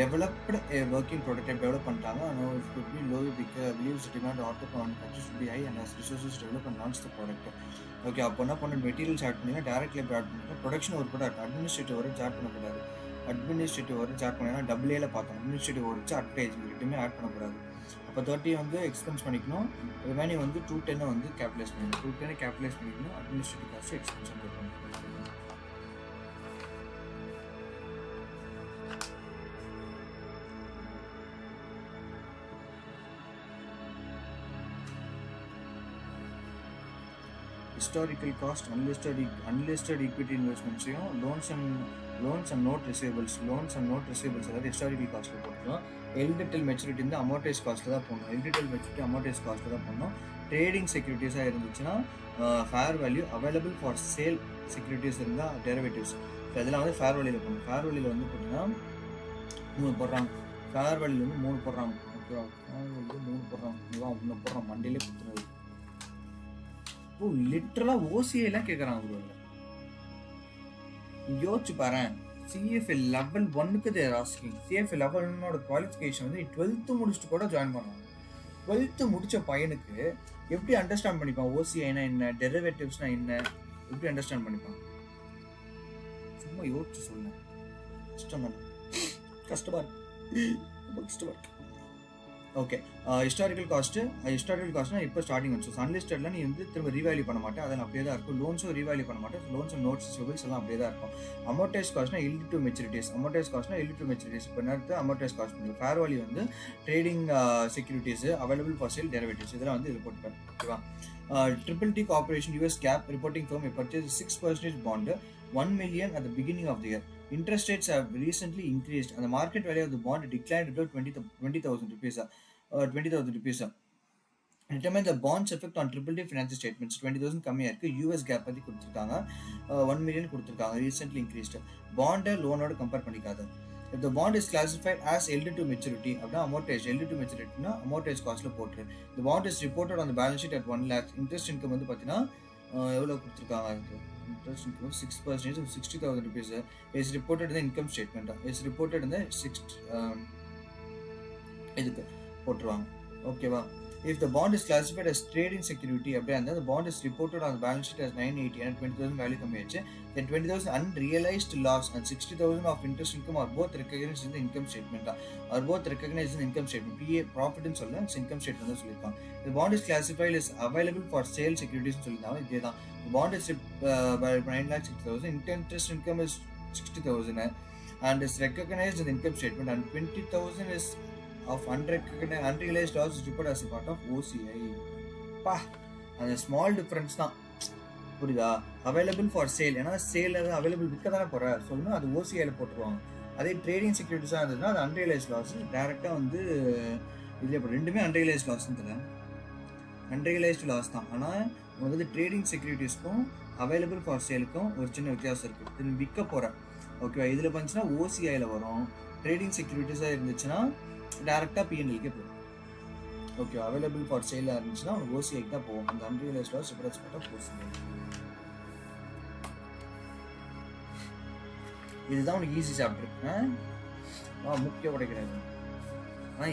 Speaker 1: Developed a working prototype develop பண்ணிட்டாங்க. Now it could be low because believes demand auto manufacturers should be high and has resources develop and launch the product. Okay, அப்போ என்ன பண்ண, materials add பண்ணிங்கன்னா direct labour add பண்ணிங்கன்னா production ஒரு product. Administrative overheads add பண்ணக்கூடாது. Add பண்ணிங்கன்னா டபுள்ஏல பார்த்தோம். Administrative overheads, advertising ரெண்டுமே ஆட் பண்ணக்கூடாது. அப்போ 30 வந்து எக்ஸ்பென்ஸ் பண்ணிக்கணும். ரிமைனிங் வந்து 210 வந்து கேபிட்டலைஸ் பண்ணிக்கணும். 210 கேபிட்டலைஸ் பண்ணிக்கணும். அட்மினிஸ்ட்ரேட்டிவ் காஸ்ட் எக்ஸ்பென்ஸ் பண்ணிக்கணும். Historical cost, unlisted equity investments, loans and note receivables, அதாவது historical cost போட்டுரும். Held till maturity இந்த amortized cost தான் பண்ணணும். ட்ரேடிங் செக்யூரிட்டிஸாக இருந்துச்சுன்னா fair value, available for sale securities இருந்தால் டெரிவேட்டிவ்ஸ். ஸோ இதெல்லாம் வந்து ஃபேர் வேல்யூவில் பண்ணணும். ஃபேர் வேல்யூவில் வந்து பார்த்தீங்கன்னா 3 போடுறாங்க. ஃபேர் வேல்யூவில் வந்து 3 போடுறாங்க. ஓகேவா, ஃபேர் வேல்யூ 3 போடுறாங்க. ஒன்று போடுறாங்க, மண்டியிலே கொடுத்துருது. ஓ, லிட்டரலாக ஓசிஐலாம் கேட்குறாங்க ப்ரோ. யோசிச்சு பாரு, CFA Level 1க்கு தேர் ஆஸ்கிங். CFA Level 1ஓட குவாலிஃபிகேஷன் வந்து 12th முடிச்சுட்டு கூட ஜாயின் பண்ணுவாங்க. 12th முடிச்ச பையனுக்கு எப்படி அண்டர்ஸ்டாண்ட் பண்ணிப்பான் ஓசிஐனா என்ன, டெரிவேட்டிவ்ஸ்னா என்ன, எப்படி அண்டர்ஸ்டாண்ட் பண்ணிப்பான்? சும்மா யோசிச்சு சொல்லுங்க. கஷ்டமா இருக்கு. ஓகே, ஹிஸ்டாரிக்கல் காஸ்ட்னா இப்போ ஸ்டார்டிங் வச்சு அன்லிஸ்டட்ல நீ வந்து திரும்ப ரீவேல்யூ பண்ண மாட்டேன், அதெல்லாம் அப்படியே தான் இருக்கும். லோன்ஸும் ரீவேல்யூ பண்ண மாட்டேன், லோன்ஸ் அண்ட் நோட்ஸ் ரிசீவபிள்ஸ் எல்லாம் அப்படியே தான் இருக்கும். அமௌர்டைஸ் காஸ்ட்னா எல்டி டு மெச்சூரிட்டிஸ். இப்போ நேரத்து அமௌர்டைஸ் காஸ்ட் பண்ணுறது. ஃபேர் வேல்யூ வந்து trading securities, available for sale, derivatives, இதெல்லாம் வந்து ரிப்போர்ட் பண்ணேன். ஓகேவா, Triple-T Corporation US GAAP reporting firm purchased 6% bond, 1 million at the beginning of the year. Interest rates have recently increased and the market value of the bond declined to 20,000 rupees.
Speaker 2: determine the bonds effect on triple financial statements. 20,000 கம்மியாக இருக்குது. US gap பற்றி கொடுத்துருக்காங்க. 1 million கொடுத்துருக்காங்க. Recently increased. பாண்டை லோனோட compare பண்ணிக்காது. if the bond is classified as LD to maturity அப்படின்னா amortized. LD to maturity amortized காஸ்ட்டில் போட்டுரு. the bond is reported on the balance sheet at 1 lakh. interest income வந்து பார்த்தீங்கன்னா எவ்வளோ கொடுத்துருக்காங்க. interest income 6%, 60,000 rupees is reported in the income statement. is reported in the 6 இதுக்கு போட்டுருவாங்க. ஓகேவா. if the bond is classified as trading security அப்படின்னா the bond is reported on the balance sheet as 980 and 20,000 value கம்மியாச்சு. then 20,000 unrealized loss and 60,000 of interest income are both recognized in the income statement. are both recognized in the income statement. PA profit ன்னு சொல்ல income statement தான் சொல்லியிருக்காங்க. the bond is classified as available for sale securities சொல்லியிருந்தாங்க. இதே தான். the bond is by 9,60,000. interest income is 60,000 and is recognized in the income statement, and 20,000 is of unrealized loss is reported as a part of OCI. பா அந்த small difference தான், புரியுதா. Available for sale, ஏன்னா sale அது available விற்க தானே போகிற சொல்லணும், அது ஓசிஐயில் போட்டுருவாங்க. அதே ட்ரேடிங் செக்யூரிட்டிஸாக இருந்ததுன்னா அது அன்ரியலைஸ்ட் லாஸ் டேரெக்டாக வந்து இதில் இப்போ ரெண்டுமே அன்ரியலைஸ்ட் லாஸ்ன்னு தெரியல, அன்ரியலைஸ்டு லாஸ் தான். ஆனால் வந்து ட்ரேடிங் செக்யூரிட்டிஸ்க்கும் அவைலபிள் ஃபார் சேலுக்கும் ஒரு சின்ன வித்தியாசம் இருக்குது. இது விற்க போகிறேன், ஓகேவா. இதில் வந்துச்சுன்னா ஓசிஐயில் வரும். ட்ரேடிங் செக்யூரிட்டிஸாக இருந்துச்சுன்னா டேரெக்டாக பிஎன்எல்கே போகும். ஓகே, அவைலபிள் ஃபார் சேலாக இருந்துச்சுன்னா உனக்கு ஓசிஐக்கு தான் போகும். அந்த unrealised loss separate part of OCI. இதுதான் உனக்கு ஈஸி சாப்டர். முக்கியம் கிடைக்கிறது. ஆனால்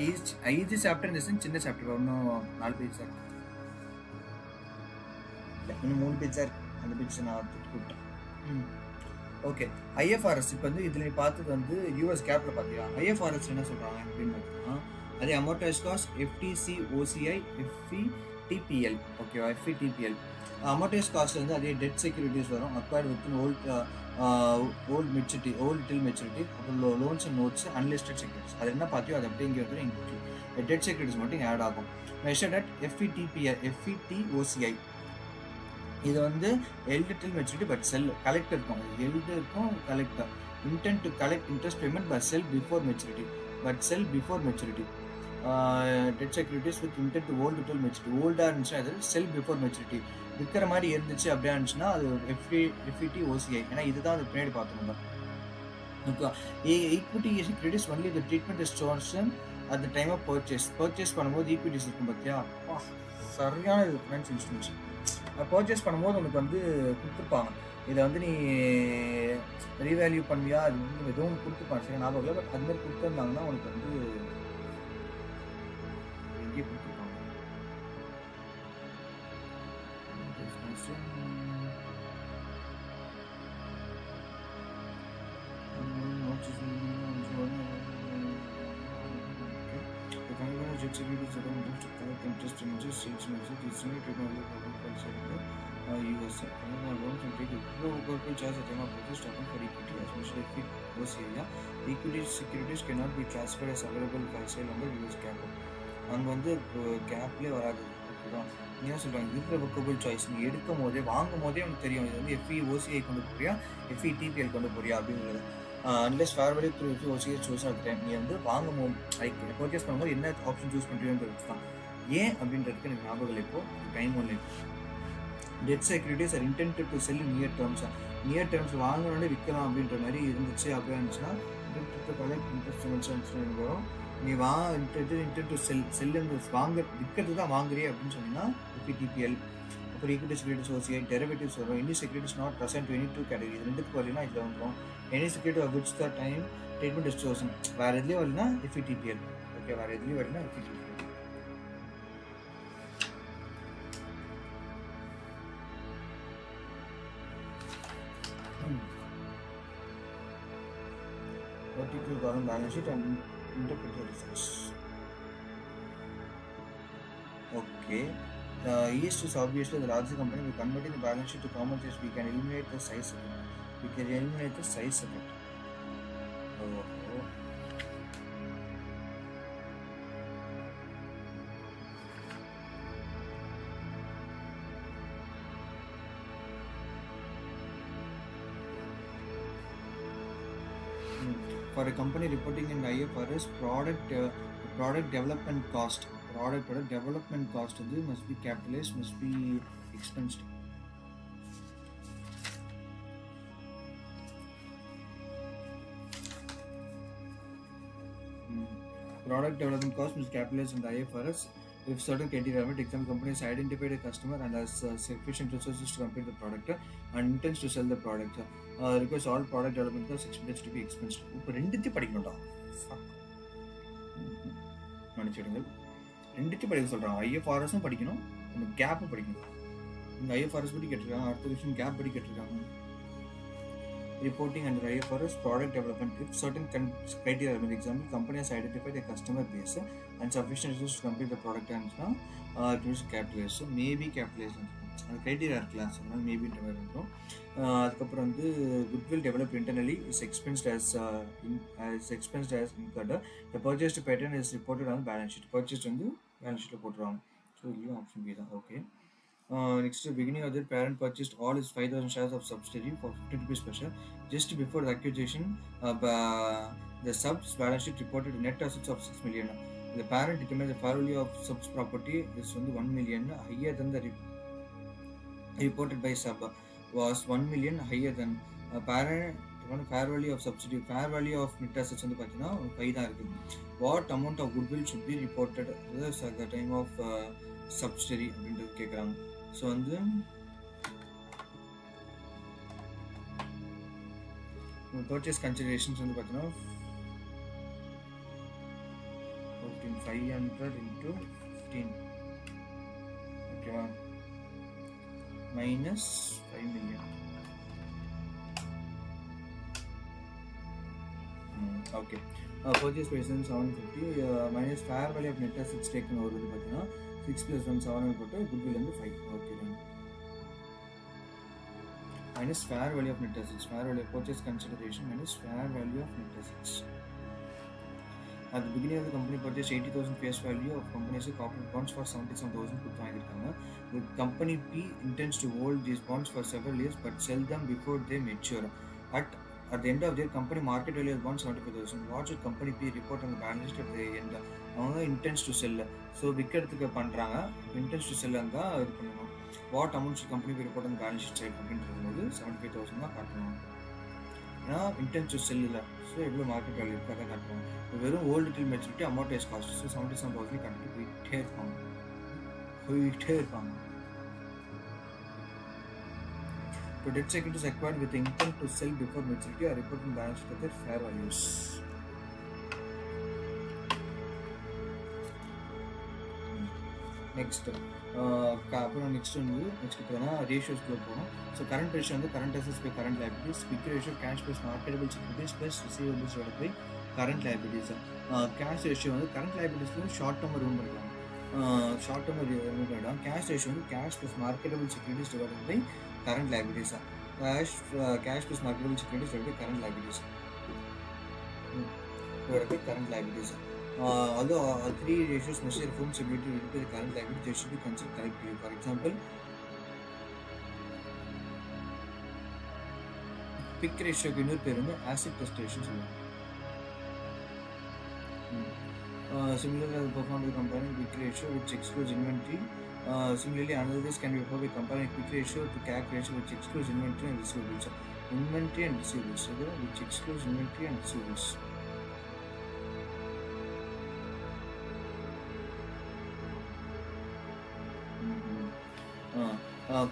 Speaker 2: ஈஸி சாப்டர் இந்த சின்ன சாப்டர் இன்னும் 4 பேஜ் தான் இருக்கு, இன்னும் 3 பேஜ் தான் இருக்கு. அந்த பேஜ் நான் கொடுத்தேன். ஓகே, ஐஎஃப்ஆர்எஸ் இப்போ வந்து இதில் பார்த்தது வந்து யூஎஸ் கேப்பில் பார்த்தீங்கன்னா ஐஎஃப்ஆர்எஸ் என்ன சொல்கிறாங்க அப்படின்னு பார்த்தீங்கன்னா அதே amortised cost FTC OCI FVTPL. ஓகேவா, எஃப்இடிபிஎல் அமௌர்டைஸ்ட் காஸ்ட் வந்து அதே டெட் செக்யூரிட்டிஸ் வரும். Acquired with hold maturity, hold till maturity, அப்புறம் loans and notes, unlisted securities. அது என்ன பார்த்தியோ அது அப்படியே இங்கே வந்து டெட் செக்யூரிட்டிஸ் மட்டும் இங்கே ஆட் ஆகும். Measured at FVTPL FVOCI. இது வந்து held till maturity but sell collect இருக்கும். எல்டு இருக்கும், collector. Intent to collect interest payment but sell before maturity, but sell before maturity. Debt securities with intent to hold till maturity. ஓல்டாக இருந்துச்சுன்னா அது செல் before maturity. விற்கிற மாதிரி இருந்துச்சு அப்படியே இருந்துச்சுன்னா அது எஃப்இடி ஓசிஐ. ஏன்னா இதுதான் அது பின்னாடி பார்த்துருந்தோம். Okay, equity securities only the treatment is sorption at the time of purchase பண்ணும்போது ஈக்விட்டிஸ் இருக்கும் பார்த்தியா, சரியான இது ஃபினான்ஷியல் இன்ஸ்ட்ருமெண்ட்ஸ். பர்ச்சேஸ் பண்ணும்போது உனக்கு வந்து கொடுத்துருப்பாங்க. இதை வந்து நீ ரீவேல்யூ பண்ணியா அது வந்து எதுவும் ஒன்று கொடுத்துருப்பாங்க, சரி ஞாபகம் இல்லை. பட் அதுமாதிரி கொடுத்துருந்தாங்கன்னா உனக்கு வந்து எங்கேயே கொடுத்துருப்பாங்க. Interest in just sales message is not US. Charge at time of purchase token for equity, especially if it was area. Equity securities cannot be classified as available for sale under US GAAP. அங்கே வந்து கேப்லேயே வராது. ஓகேதான், நீ என்ன சொல்கிறாங்க, irrevocable choice. நீ எடுக்கும் போதே வாங்கும் போதே உனக்கு தெரியும் இது வந்து எஃப்இ ஓசிஐ கொண்டு போறியா எஃப்இடிபிஎல் கொண்டு போறியா அப்படிங்கிறது. Unless fair value through FV OCI choose ஆகிற டைம் நீ வந்து வாங்கும் லைக் பர்ச்சேஸ் பண்ணும்போது என்ன ஆப்ஷன் சூஸ் பண்ணுறீங்கிறது தான். ஏன் அப்படின்றதுக்கு எனக்கு ஞாபகம் இல்லை, இப்போது டைம் ஒன்று. Debt securities are intended to sell near terms. Near terms வாங்கினோடனே விற்கலாம் அப்படின்ற மாதிரி இருந்துச்சு. அப்படியே இருந்துச்சுன்னா கலெக்ட் இன்ட்ரெஸ்ட் வரும். நீ இன்டென்ட் டு செல்லுங்க வாங்க விற்கிறது தான் வாங்குறியே அப்படின்னு சொன்னீங்கன்னா எஃப்இடிபிஎல். அப்புறம் ஈக்விட்டி செக்யூரிட்டிஸ் ஓசிஐ டெரிவேட்டிவ்ஸ் வரும். Any securities not present any two category. இது ரெண்டுக்கு வரலைன்னா இதில் வந்துடும். Any security of which the time treatment is chosen. வேறு எதுலேயும் வரலன்னா எஃப்இடிபிஎல். ஓகே, வேறு எதுலேயும் வரலன்னா FVTPL. Vertical column balance sheet and interpret the results. Okay. East is obviously the larger company. We converting the balance sheet to common shares. We can eliminate the size of it. Oh. For a company reporting in IFRS, product development cost ப்ராடக்டோட development cost வந்து must be capitalise, must be expensed. Product development cost must capitalized in the IFRS if certain criteria are met. Example, company has identified a customer and has sufficient resources to complete the product and intends to sell the product. Requires all product development costs expenses to be expensed. இப்போ ரெண்டுத்தையும் படிக்கணும்டா. மன்னிச்சிடுங்கள், ரெண்டுத்தையும் படிக்க சொல்கிறாங்க. ஐஎஃப்ஆர்எஸும் படிக்கணும், நம்ம கேப்பும் படிக்கணும். இந்த IFRS படி கேட்டிருக்காங்க, அடுத்த விஷயம் கேப் படி கேட்டிருக்காங்க. Reporting under IFRS product development if certain criteria are met. Example, company has identified a customer base and sufficient resources to complete the product and it is capitalized. So maybe capitalized அந்த criteria இருக்குல்ல, அதனால maybe இந்த மாதிரி இருக்கும். அதுக்கப்புறம் வந்து goodwill developed internally is expensed as incurred. The purchased pattern is reported on the balance sheet. Purchased வந்து balance sheetல போட்டுருவாங்க. ஸோ இதுவும் ஆப்ஷன் பி தான். Okay. Next, beginning of the parent purchased all his 5,000 shares of subsidiary for 50 rupees per share. Just before the acquisition, the subs balance sheet reported net assets of 6 million. The parent determined the fair value of subs property is 1 million higher than the reported by sub was 1 million higher than parent. Fair value of subsidiary, fair value of net assets வந்து பார்த்தீங்கன்னா 5 தான் இருக்கு. What amount of goodwill should be reported at the time of subsidiary அப்படின்றது கேட்குறாங்க. So வந்து purchase considerations வந்து பார்த்தீங்கன்னா 500 into 15 ஓகேவா, minus 5 million. Okay, purchase price வந்து 750 minus fair value of net assets taken வருது பார்த்தீங்கன்னா 6 + 1 7 போட்டு குட்வில் வந்து 5. Okay, minus fair value of net assets, fair value of purchase consideration minus fair value of net assets. At the beginning of the company purchased 80,000 face value of company's corporate bonds for 77,000 கொடுத்து வாங்கியிருக்காங்க. The company P intends to hold these bonds for several years but sell them before they mature. At the end of their company market value of bonds 75,000. What should company P report on the balance sheet at the end? அவங்க intends to sell, so விற்கிறதுக்கு பண்ணுறாங்க. intends to sell இருந்தால் இது பண்ணணும். What amount should company P report on the balance sheet side அப்படின்றது போது 75,000 தான் காட்டணும். ஏன்னா intends to sell இல்லை, ஸோ எவ்வளோ மார்க்கெட் வேல்யூ இருக்காக காட்டணும். வெறும் old till maturity அமௌண்டைஸ் cost, so 77,000 கண்டிப்பாக போயிட்டே இருப்பாங்க. So debt securities acquired with the intent to sell before maturity are reported in balance sheet at their fair values. Next, அப்புறம் next பார்த்தோன்னா ரேஷியோஸ்க்குள்ள போகணும். ஸோ கரண்ட் ரேஷியோ வந்து current assets by current liabilities, quick ratio cash plus marketable securities plus receivables by current liabilities. Cash ratio வந்து current லைபிலிட்டிஸ்ல short term remove பண்ணிக்கலாம், short term remove பண்ணிடலாம். Cash ratio வந்து cash plus marketable securities divided by current liabilities. Cash plus marketable securities divided by current liabilities. Although all three ratios measure firm stability related to the current liability, they should be considered collectively. For example, PIK ratio க்கு இன்னொரு பேர் வந்து asset test ratio சொல்லுவாங்க. Similarly, performed by comparing PIK ratio which excludes inventory. Similarly, analysis can be performed by comparing quick ratio to CAC ratio which excludes inventory and receivables. Inventory and receivables, which excludes inventory and receivables.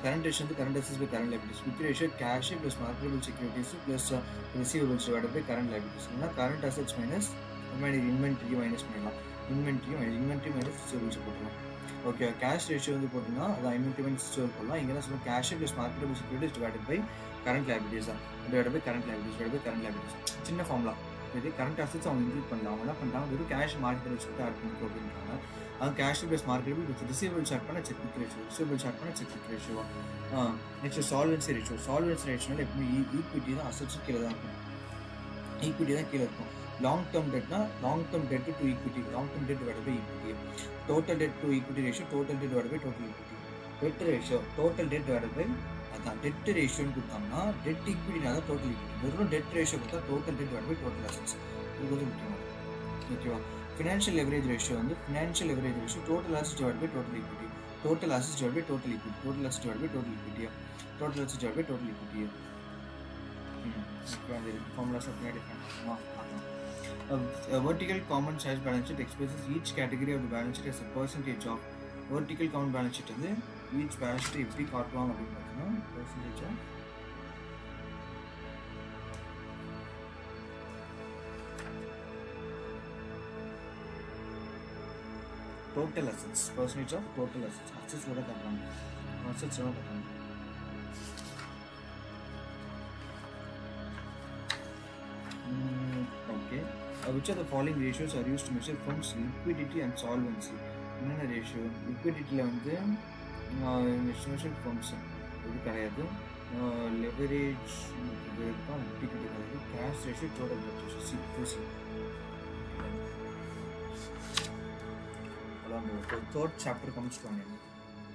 Speaker 2: Current ratio to current assets by current liabilities. Quick ratio cash plus marketable securities plus receivables divided by current liabilities. Current assets minus inventory minus inventory minus receivables போடலாம். Okay, cash ratio வந்து போட்டிங்கன்னா அது inventory minus receivable பண்ணலாம். இங்கே தான் சொல்லுங்கள் cash plus marketable securities divided by current liabilities தான், divided by current liabilities. சின்ன ஃபார்முலா இது. கரண்ட் அசெட்ஸ் அவங்க இன்க்ளூட் பண்ணலாம். அவங்க என்ன பண்ணுறாங்க, வெறும் கேஷ் மார்க்கெட்டபிள் சொல்லிட்டு ஆட் பண்ணிக்கோ அப்படின்றாங்க. அவங்க cash plus marketable with receivables add பண்ண check book ratio, receivables add பண்ண check book ratio. Next solvency ratio. Solvency ரேஷியோனால எப்பவுமே ஈக்விட்டி தான் அசெட்ஸும் கீழே தான் இருக்கும், ஈக்விட்டி தான் கீழே இருக்கும். லாங் டேர்ம் டெட்னா long term debt to equity, long term debt divided by equity. Total debt to equity ratio, total debt divided by total equity. Debt ratio total debt divided by அதான் debt ரேஷியோன்னு கொடுத்தாங்கன்னா debt ஈக்விட்டினா தான் total equity. வெறும் debt ratio கொடுத்தா total debt divided by total assets. இது கொஞ்சம் முக்கியமாக ஓகேவா. Financial leverage ratio வந்து financial leverage ratio total assets divided by total equity. Total assets divided by total equity. Total assets divided by total equity. Total assets divided by total equity. இப்போ அந்த formulas அப்படியே different. A vertical common size balance sheet expresses each category of the balance sheet as a percentage of vertical common balance sheet வந்து each balance sheet எப்படி காட்டுவாங்க அப்படின்னு பார்த்தீங்கன்னா percentage of total assets, percentage of total assets. Assets ஓட காட்டுறாங்க. Assets ஓட காட்டுறாங்க. Okay. Which of the following ratios are used to measure firms' liquidity and solvency? என்னென்ன ரேஷியோ? லிக்விடிட்டியில் வந்து measure firms இது கிடையாது. லெவரேஜ் இருக்கும், லிக்விடிட்டி கிடையாது. Cash ratio, total ratio, CFA. Third chapter கமிச்சிட்டோம்.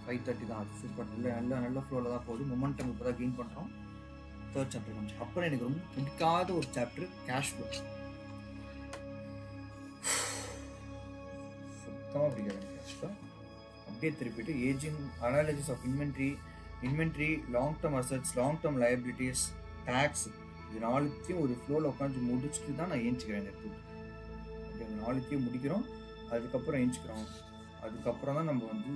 Speaker 2: 5:30 தான் அது. சூப்பர். நல்ல ஃப்ளோவில் தான் போகுது. மொமெண்டம் இப்போ தான் கெயின் பண்ணுறோம். தேர்ட் சாப்டர் கமிச்சு. அப்புறம் எனக்கு ரொம்ப பிடிக்காத ஒரு சாப்டர் கேஷ் ஃப்ளோ. சுத்தமாக பிடிக்காது கேஷ் ஃப்ளோ. அப்படியே திருப்பிட்டு ageing, analysis of inventory, long term assets, long term liabilities, tax, இது நாலுத்தையும் ஒரு ஃப்ளோவில் உட்காந்து முடிச்சுட்டு தான் நான் ஏஞ்சிக்கிறேன் இந்த இடத்துக்கு. அப்படி அந்த நாலுத்தையும் முடிக்கிறோம், அதுக்கப்புறம் ஏஞ்சிக்கிறோம். அதுக்கப்புறம் தான் நம்ம வந்து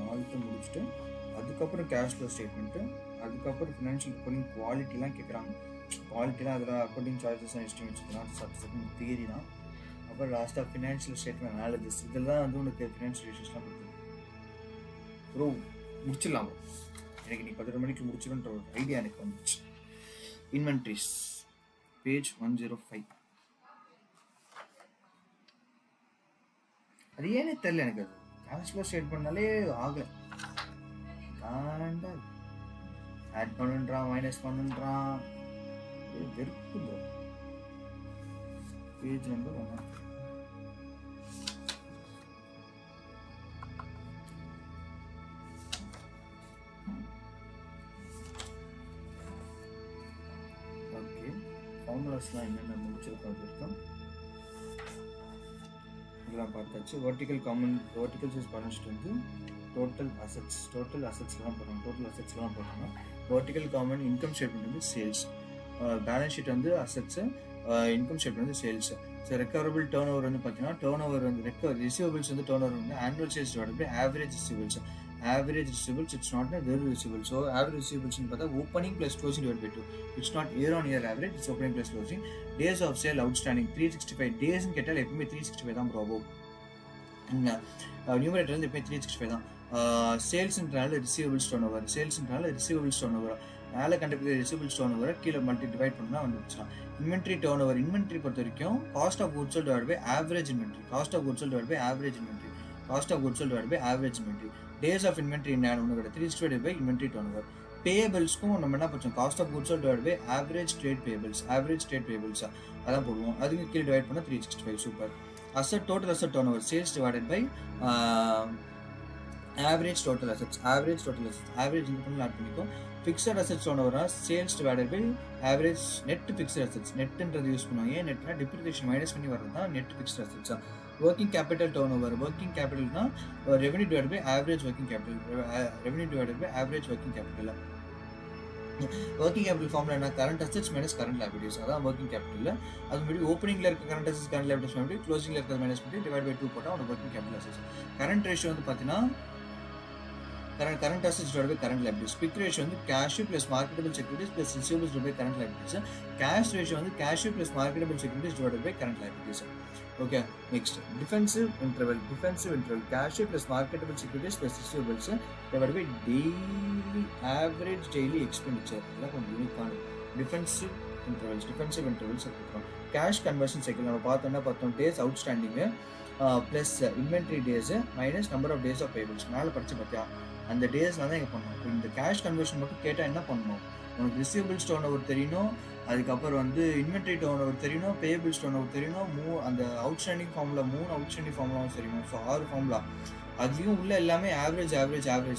Speaker 2: நாலுத்தை முடிச்சுட்டு அதுக்கப்புறம் கேஷ் ஃப்ளோ ஸ்டேட்மெண்ட்டு, அதுக்கப்புறம் ஃபினான்ஷியல் ரிப்போர்ட்டிங் குவாலிட்டிலாம் கேட்குறாங்க. குவாலிட்டிலாம் அதில் accounting charges and எஸ்டிமேட்ஸ்லாம் subject theory தான். அப்புறம் லாஸ்ட்டாக ஃபினான்ஷியல் ஸ்டேட்மெண்ட் அனாலிசிஸ், இதெல்லாம் வந்து உனக்கு ஃபினான்ஷியல் இஷ்யூஸ்லாம் கொடுத்துருக்கு. ப்ரோ முடிச்சிடலாம் ப்ரோ, எனக்கு நீ 11 மணிக்கு முடிச்சிடுன்ற ஒரு ஐடியா எனக்கு வந்துச்சு. Inventories page 105. அது ஏனே தெரியல எனக்கு. அது கேஷ் ஃப்ளோ ஸ்டேட் பண்ணாலே ஆகலை. ஆட் பண்ணுன்றான், மைனஸ் பண்ணுன்றான், வெறுப்பு ப்ரோ. Page number 1. ஓகே, ஃபார்முலாஸ்லாம் என்னென்ன முடிச்சிருக்கோம் இதெல்லாம் பார்த்தாச்சு. வெர்டிக்கல் சைஸ் பேலன்ஸ் ஷீட் வந்து டோட்டல் அசெட்ஸ்லாம் போடுறாங்க. வெர்டிக்கல் காமன் இன்கம் ஸ்டேட்மெண்ட் வந்து சேல்ஸ், பேலன்ஸ் ஷீட் வந்து அசெட்ஸு, இன்கம் ஸ்டேட்மெண்ட் வந்து sales. So recoverable turnover வந்து பார்த்தீங்கன்னா டேர்ன் வந்து ரிசீவபிள்ஸ் வந்து டேர்ன் ஓவர் வந்து annual sales divided by average receivables. It's not very receivable. So average ரிசீவபிள்ஸ்னு பார்த்தா opening plus closing divide by 2. It's not year on year average, it's opening plus closing. Days of sale outstanding 365 டேஸ்ன்னு கேட்டால் எப்பவுமே 365 தான் Prabo. Numerator வந்து எப்பவுமே 365 தான். சேல்ஸ்ன்றால receivables turn over மேலே கண்டுபிடிக்கிற ரிசீவபிள்ஸ் டர்ன் ஓவரை கீழே மல்டி டிவைட் பண்ணால் வந்துச்சுலாம். இன்வென்ட்ரி டர்ன் ஓவர், இன்வென்ட்ரி பொறுத்த வரைக்கும் cost of goods sold divide by average inventory, days of inventory என்ன ஒன்று கிடையாது, 365 பை இன்வென்ட்ரி டர்ன் ஓவர். பேயபிள்ஸ்க்கும் நம்ம என்ன படிச்சோம், cost of goods sold divide by average trade payables அதான் போடுவோம். அதுக்கு கீழே டிவைட் பண்ணால் 365. Super. Asset, total asset turnover, sales divided by average total assets average income add பண்ணிக்கும். Fixed assets turnover sales divided by average net fixed assets. நெட்ன்றது use பண்ணுவோம். ஏன் நெட்னா டிப்ரிசியேஷன் மைனஸ் பண்ணி வர்றது தான் நெட் ஃபிக்ஸட் அசெட்ஸா. Working capital turnover, working கேபிட்டல்னா revenue divided by average working capital. Working capital ஃபார்ம்ல என்ன, current assets minus current liabilities, அதான் ஒர்க்கிங் கேபிட்டல். அது மாதிரி ஓப்பனிங்ல இருக்க கரண்ட் அசெட்ஸ் கரண்ட் லைபிலிட்டிஸ் பண்ணி க்ளோசிங்ல இருக்கிறது மைனஸ் பண்ணி டிவைட் பை 2 போட்டால் அவனோட working capital assets. Current ratio வந்து பார்த்தீங்கன்னா current assets divided by current liabilities. Quick ratio வந்து cash plus marketable securities plus receivables divided by current liabilities. Cash ratio வந்து cash plus marketable securities divided by current liabilities. Okay, next defensive interval, cash plus marketable securities plus receivables divided by average daily expenditure. இதெல்லாம் கொஞ்சம் யூனிக்கான defensive intervals இருக்கும். Cash conversion cycle நம்ம பார்த்தோம் days outstanding plus inventory days minus number of days of payables. மேலே படிச்சு பார்த்தியா அந்த டேஸ்லாம் தான் இங்கே பண்ணணும். இப்போ இந்த கேஷ் கன்வர்ஷன் மட்டும் கேட்டால் என்ன பண்ணணும், உனக்கு ரிசீவபிள்ஸ் டர்ன் ஓவர் தெரியணும், அதுக்கப்புறம் வந்து இன்வென்ட்ரி டர்ன் ஓவர் தெரியணும், பேயபிள்ஸ் டர்ன் ஓவர் தெரியணும், அந்த அவுட்ஸ்டாண்டிங் ஃபார்முலா 3 அவுட்ஸ்டாண்டிங் ஃபார்முலாவும் தெரியணும். So 6 formula. அதுலேயும் உள்ள எல்லாமே ஆவரேஜ்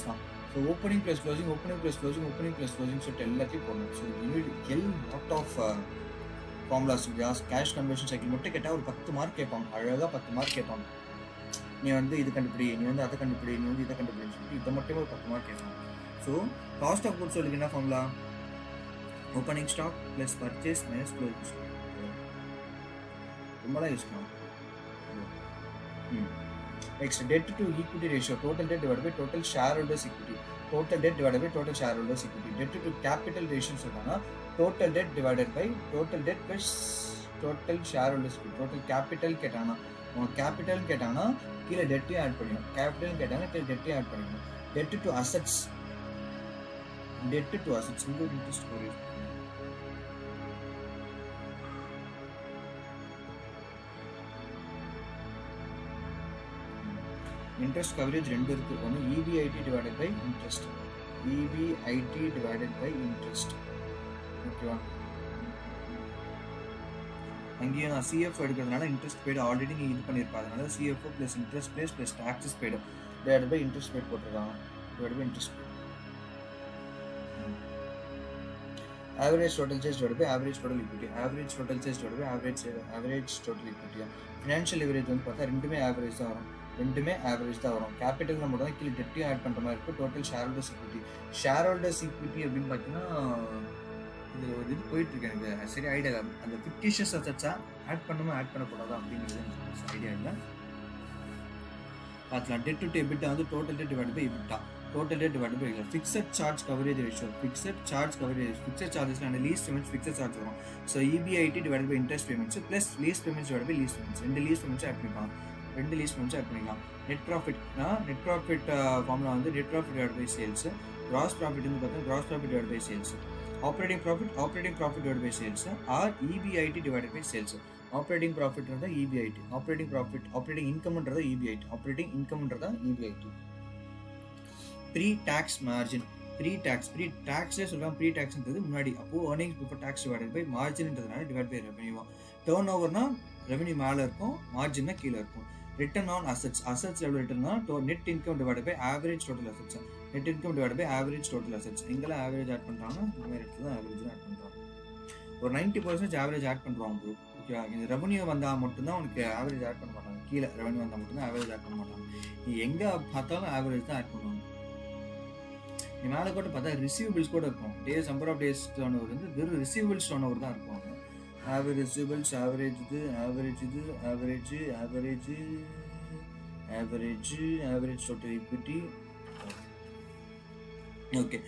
Speaker 2: தான். ஸோ ஓப்பனிங் ப்ளஸ் க்ளோசிங் சொல்லிட்டு எல்லாத்தையும் போடணும். So lot of formulas cash conversion cycle மட்டும் கேட்டால் ஒரு 10 மார்க் கேட்பாங்க. அழகாக 10 மார்க் கேட்பாங்க. நீ வந்து இது கண்டுபிடி, நீ வந்து அதை கண்டுபிடி, நீ வந்து இதை கண்டுபிடின்னு சொல்லிட்டு இதை மட்டுமே ஒரு 10 மார்க் கேட்பாங்க. ஸோ காஸ்ட் ஆஃப் குட்ஸ் சொல்லுங்க என்ன formula? Opening stock plus purchase minus closing stock. ரொம்பலாம் யூஸ் பண்ணலாம். Next, debt to equity ratio, total debt divided by total shareholders equity. Total debt divided by total shareholders equity. Debt to capital ratio சொல்றாங்க. Total debt divided by total debt plus total shareholders equity. Total capital கேட்டானா, capital கேட்டானா கீழே டெட்டையும் add பண்ணிக்கணும். capital கேட்டானா கீழே டெட்டையும் add பண்ணிக்கணும். Debt to assets, இங்க ஒரு இன்ட்ரெஸ்ட் கோரி. இன்ட்ரெஸ்ட் கவரேஜ் ரெண்டு இருக்கு. ஒன்று EBIT டிவைடட் பை இன்ட்ரெஸ்ட், ஓகேவா? அங்கேயும் நான் CF எடுக்கிறதுனால இன்ட்ரெஸ்ட் பெய்டு ஆல்ரெடி நீ இது பண்ணியிருப்பா, அதனால CFO plus interest plus taxes paid divided by interest paid போட்டிருக்காங்க. Divided by interest paid. Average total sales divided by average total equity. Average total sales divided by average total equity. Financial leverage வந்து பார்த்தா ரெண்டுமே average தான் வரும். Capital நம்ம தான் கீழே டெட்டையும் add பண்ணுற மாதிரி இருக்கும். டோட்டல் ஷேர்ஹோல்டர்ஸ் ஈக்விட்டி அப்படின்னு பார்த்தீங்கன்னா இது ஒரு இது போயிட்டு இருக்கு. எனக்கு சரி ஐடியா இல்லை. அந்த ஃபிக்டிஷியஸ் அசட்ஸா ஆட் பண்ணக்கூடாது அப்படிங்கிறது எனக்கு ஐடியா இல்லை. பார்க்கலாம். டெட் டு எபிட்டா வந்து total debt divide by EBITDA. Total debt divided by fixed charge coverage ratio. Fixed charges and lease payments fixed charge வரும். So EBIT divided by interest payments plus lease payments divided by lease payments. ரெண்டு lease payments add பண்ணிக்கலாம். Net profit formula வந்து net profit divided by sales. Gross profit வந்து பார்த்தா gross profit divided by sales. Operating profit divided by sales or EBIT divided by sales. Operating profit ன்றதா EBIT. Operating income ன்றதா EBIT. Pre-tax margin. Pre-tax சொல்லுவாங்க. pre-taxன்றது முன்னாடி. அப்போ earnings before tax divided by marginன்றதுனால divided by revenue. turnoverனா revenue மேலே இருக்கும், marginனா கீழே இருக்கும். Return on assets எவ்வளோ ரிட்டர்னா net income divided by average total assets. எங்கெல்லாம் average add பண்ணுறாங்கன்னா இந்த மாதிரி இடத்துல தான் ஆவரேஜ் ஆட் பண்ணுறாங்க. ஒரு 90% ஆவரேஜ் ஆட் பண்ணுறாங்க ப்ரோ. ஓகேவா? இந்த ரெவன்யூ வந்தால் மட்டும்தான் உனக்கு ஆவரேஜ் ஆட் பண்ண மாட்டாங்க. கீழே ரெவன்யூ வந்தால் மட்டும்தான் ஆவரேஜ் ஆட் பண்ண மாட்டாங்க. நீ எங்கே பார்த்தாலும் ஆவரேஜ் தான் ஆட் பண்ணுவாங்க. நீ மேலே கூட பார்த்தா ரிசீவபிள்ஸ் கூட இருக்கும். Number of days turnover வந்து வெறும் ரிசீவபிள்ஸ் டர்ன் ஓவர் தான் இருக்கும். Average receivables, average total equity. Okay.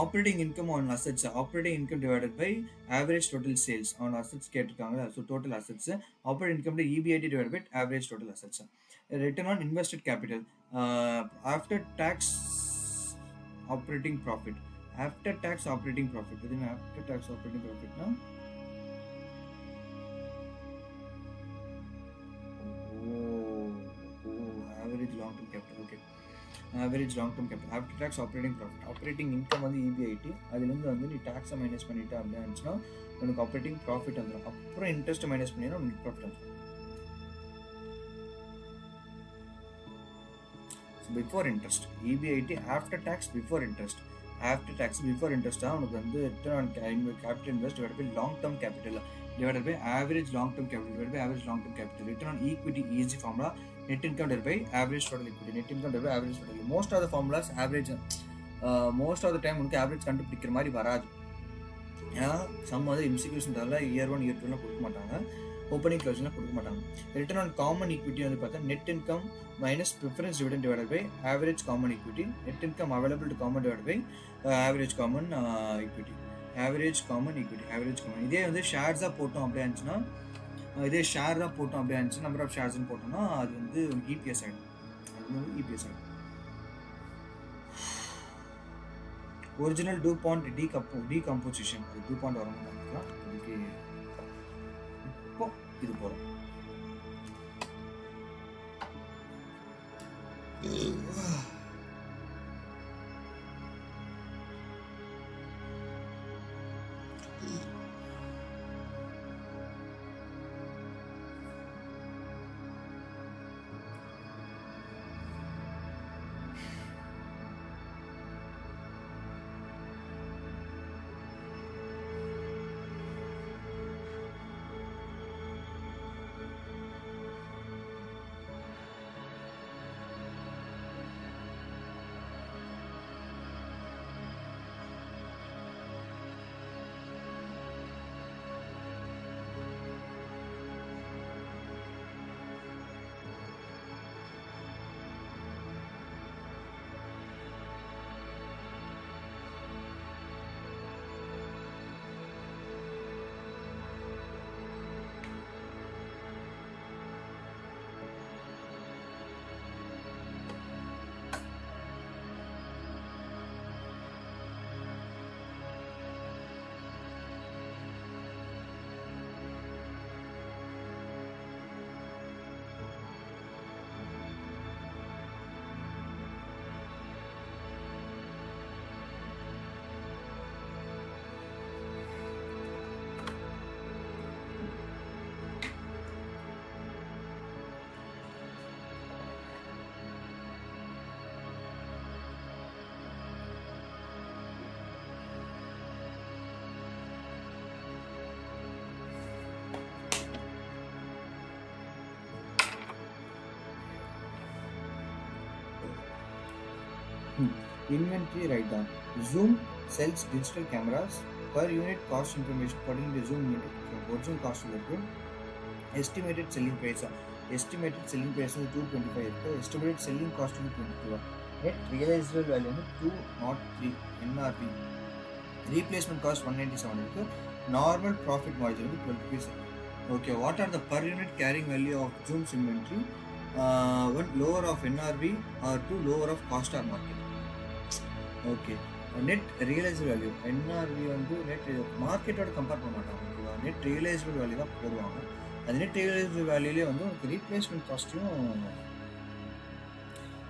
Speaker 2: Operating income on assets. Operating income divided by average total sales on assets கேட்டிருக்காங்க. So total assets. Operating income EBIT divided by average total assets. Return on invested capital. After tax operating profit. After tax operating profit. இதுனா after tax operating profitனா average long term capital. Okay. Average long term capital. After tax operating profit. Operating income வந்து EBIT. அதிலிருந்து வந்து நீ டாக்ஸை minus பண்ணிட்டு அப்படியே இருந்துச்சுன்னா உனக்கு operating profit வந்துடும். அப்புறம் இன்ட்ரெஸ்ட் மைனஸ் பண்ணினா உனக்கு ப்ராஃபிட் வந்துடும். Before interest, EBIT after tax before interest. Before interest உனக்கு வந்து return on capital invest divided by long term capital divided by average long term capital. Return on equity easy formula. Net income divided by average total equity. Most of the formulas average. Most of the time உனக்கு average கண்டுபிடிக்கிற மாதிரி வராது. ஏன்னா some வந்து இன்ஸ்டிடியூஷன்ல year 1 year 2 கொடுக்க மாட்டாங்க. Opening க்ளோசிங்லாம் கொடுக்க மாட்டாங்க. ரிட்டர்ன் ஆன் காமன் ஈக்விட்டி வந்து பார்த்தா net income minus preference dividend divided by average common equity. Net income available to common divided by average common equity. இதே வந்து ஷேர்ஸாக போட்டோம் அப்படியே இருந்துச்சுன்னா நம்பர் ஆஃப் ஷேர்ஸ்ன்னு போட்டோம்னா அது வந்து EPS ஆகிடும். Original DuPont decomposition. அது டூபாண்ட் வரணும் நினைக்கலாம். அதுக்கு இப்போ இது போகிறோம். Inventory write-down. Zoom sells digital cameras. Per unit cost information according to Zoom unit. Original cost இருக்கு. Estimated selling price. Estimated selling price வந்து 225 இருக்கு. Estimated selling cost வந்து 22. Net realizable value வந்து 203 NRV. Replacement cost 197 இருக்கு. Normal profit margin வந்து 12%. Okay, what are the per unit carrying value of Zoom's inventory? One lower of NRV or two lower of cost or market. Okay, net realizable value NRV வந்து net மார்க்கெட்டோட compare பண்ண மாட்டாங்க. ஓகேவா, net realisable value தான் போடுவாங்க. அது net realisable வேல்யூலேயே வந்து உங்களுக்கு ரீப்ளேஸ்மெண்ட் காஸ்ட்டையும்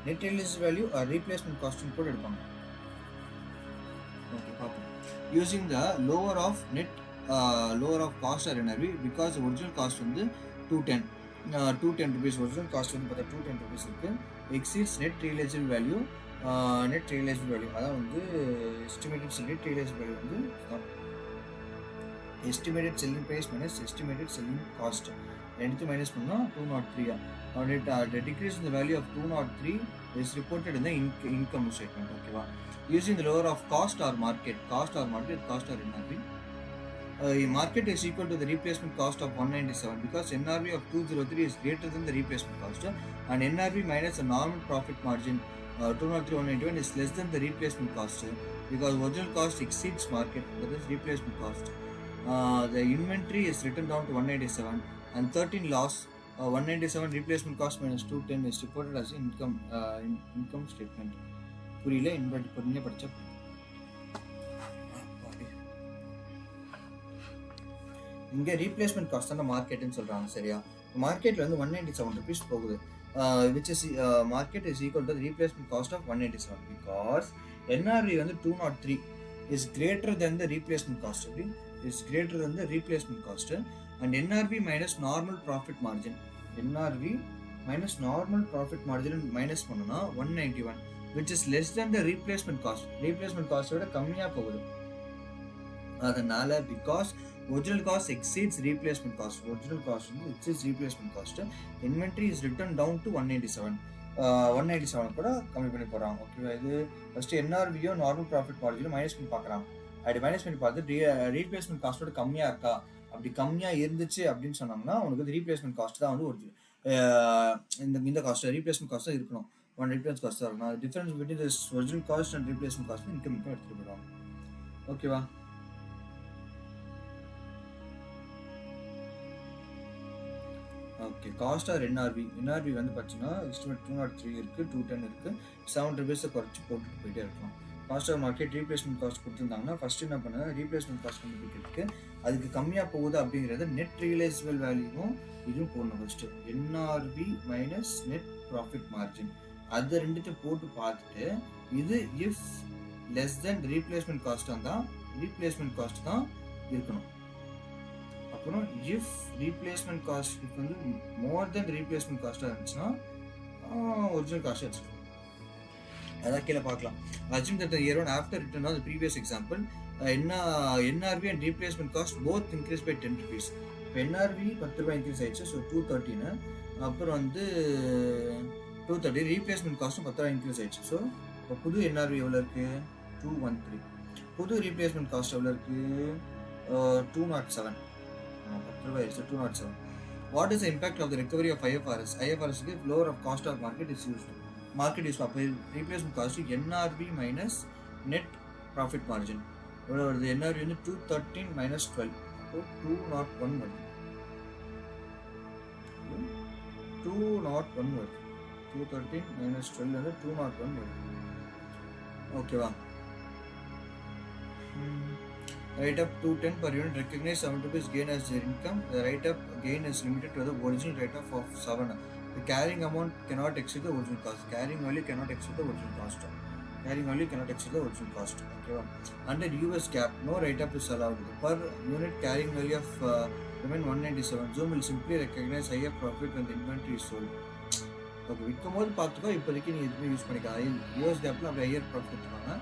Speaker 2: நெட் ரியலைசபிள் வேல்யூ ரீப்ளேஸ்மெண்ட் காஸ்ட்டும் கூட எடுப்பாங்க. ஓகே, பார்ப்போம். Using the lower of net lower of cost or NRV because original cost வந்து 210 rupees. Original cost வந்து பார்த்தா 210 rupees இருக்கு. Exceeds net realizable value. Net realizable value அதான் வந்து estimated net realizable value வந்து estimated selling price minus estimated selling cost ரெண்டுத்தையும் minus பண்ணால் 203. The decrease in the value of 203 is reported in the income statement. ஓகேவா, using the lower of cost or market cost or NRV. Market is equal to the replacement cost of 197 because NRV of 203 is greater than the replacement cost, and NRV minus the normal profit margin 203 191 is less than the replacement cost because original cost exceeds market, that is replacement cost. The inventory is written down to 197 and 13 loss. 197 replacement cost minus 210 is reported as income statement. புரியல, invert பொறுமையாக படிச்சா இங்கே replacement cost தான் மார்க்கெட்டுன்னு சொல்கிறாங்க. சரியா, மார்க்கெட்டில் வந்து 197 rupees போகுது. Which is market is equal to replacement cost of 197 because NRV வந்து 203 is greater than the replacement cost. Is greater than the replacement cost and NRV minus normal profit margin. NRV minus normal profit margin minus பண்ணோன்னா 191 which is less than the replacement cost. Replacement காஸ்ட்டோட கம்மியாக போகுது. அதனால because original cost exceeds replacement cost. Original cost exceeds replacement cost. Inventory is written down to 197. 197 கூட கம்மி பண்ணி போகிறாங்க. ஓகேவா, இது ஃபஸ்ட்டு என்ஆர்வியோ நார்மல் ப்ராஃபிட் மார்ஜினோ மைனஸ் பண்ணி பார்க்குறாங்க. அப்படி மைனஸ் பண்ணி பார்த்து ரீப்ளேஸ்மெண்ட் காஸ்ட்டோட கம்மியாக இருக்கா, அப்படி கம்மியாக இருந்துச்சு அப்படின்னு சொன்னோம்னா உனக்கு வந்து ரீப்ளேஸ்மெண்ட் காஸ்ட் தான் வந்து ஒரு இந்த காஸ்ட் ரீப்ளேஸ்மெண்ட் காஸ்ட் தான் இருக்கணும். ஒன் ரீப்ளேஸ் காஸ்ட் தான் இருக்கணும். Difference between this original cost and replacement cost income எடுத்துகிட்டு போயிடுவாங்க. ஓகேவா, ஓகே. காஸ்ட் ஆர் என்ஆர்வி வந்து பார்த்தீங்கன்னா எஸ்டிமேட் 203 இருக்குது, 210 இருக்குது. 7 rupees குறைச்சி போட்டுட்டு போயிட்டே இருக்கலாம். Cost of market replacement cost கொடுத்துருந்தாங்கன்னா ஃபஸ்ட்டு என்ன பண்ணுங்க, ரீப்ளேஸ்மெண்ட் காஸ்ட் கண்டுபிடிக்கிறதுக்கு அதுக்கு கம்மியாக போகுது அப்படிங்கிறத நெட் ரியலைசபிள் வேல்யூவும் இதுவும் போடணும். First NRV minus net profit margin அதை ரெண்டுத்தையும் போட்டு பார்த்துட்டு இது if less than replacement cost தான் ரீப்ளேஸ்மெண்ட் காஸ்ட் தான் இருக்கணும். அப்புறம் இஃப் ரீப்ளேஸ்மெண்ட் காஸ்ட் இப்போ வந்து மோர் தென் ரீப்ளேஸ்மெண்ட் காஸ்ட்டாக இருந்துச்சுன்னா ஒரிஜினல் காஸ்ட் வச்சுருக்கோம். அதான் கீழே பார்க்கலாம். Assume that the year one after return of the previous example NRV and replacement cost both increase by 10 rupees. இப்போ என்ஆர்வி 10 ரூபாய் இன்க்ரீஸ் ஆயிடுச்சு, ஸோ 213. அப்புறம் வந்து 230 ரீப்ளேஸ்மெண்ட் காஸ்ட்டும் 10 ரூபாய் இன்க்ரீஸ் ஆயிடுச்சு. ஸோ இப்போ புது என்ஆர்வி எவ்வளோ இருக்குது, 213. புது ரீப்ளேஸ்மெண்ட் காஸ்ட் எவ்வளோ இருக்குது, 207. 10 ரூபாய் ஆயிடுச்சு, 207. What is the impact of the recovery of IFRS? IFRS is lower of cost of market is used. Market is அப்போ replacement cost NRV minus net profit margin. எவ்வளோ வருது, NRV வந்து 213 minus 12, அப்போ 201 வருது. 201 வருது. 213 minus 12 வந்து 201 வருது. ஓகேவா, write up 210 per unit, recognize 7 rupees gain as their income. The write up gain is limited to the original write off of 7. The carrying amount cannot exceed the original cost. Carrying value cannot exceed the original cost. Carrying value cannot exceed the original cost. Okay. Under US GAAP, no write up is allowed. The per unit carrying value of remain 197. Zoom will simply recognize higher profit when the inventory is sold. Okay, விற்கும் போது பார்த்துக்கோ, இப்போதைக்கு நீ எதுவுமே use பண்ணிக்கலாம். US கேப்பில் அப்படி higher profit எடுத்துக்காங்க.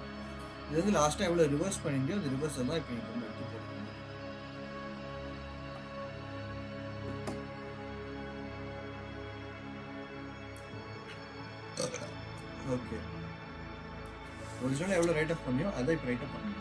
Speaker 2: இது வந்து லாஸ்ட்டாக எவ்வளோ ரிவர்ஸ் பண்ணிட்டு அந்த ரிவர்ஸ் எல்லாம் இப்போ நீங்கள் வந்து எடுத்து போட்டுருங்க. ஓகே, ஒரிஜினலாக எவ்வளோ ரைட் அப் பண்ணியோ அதை இப்போ ரைட் அப் பண்ணணும்.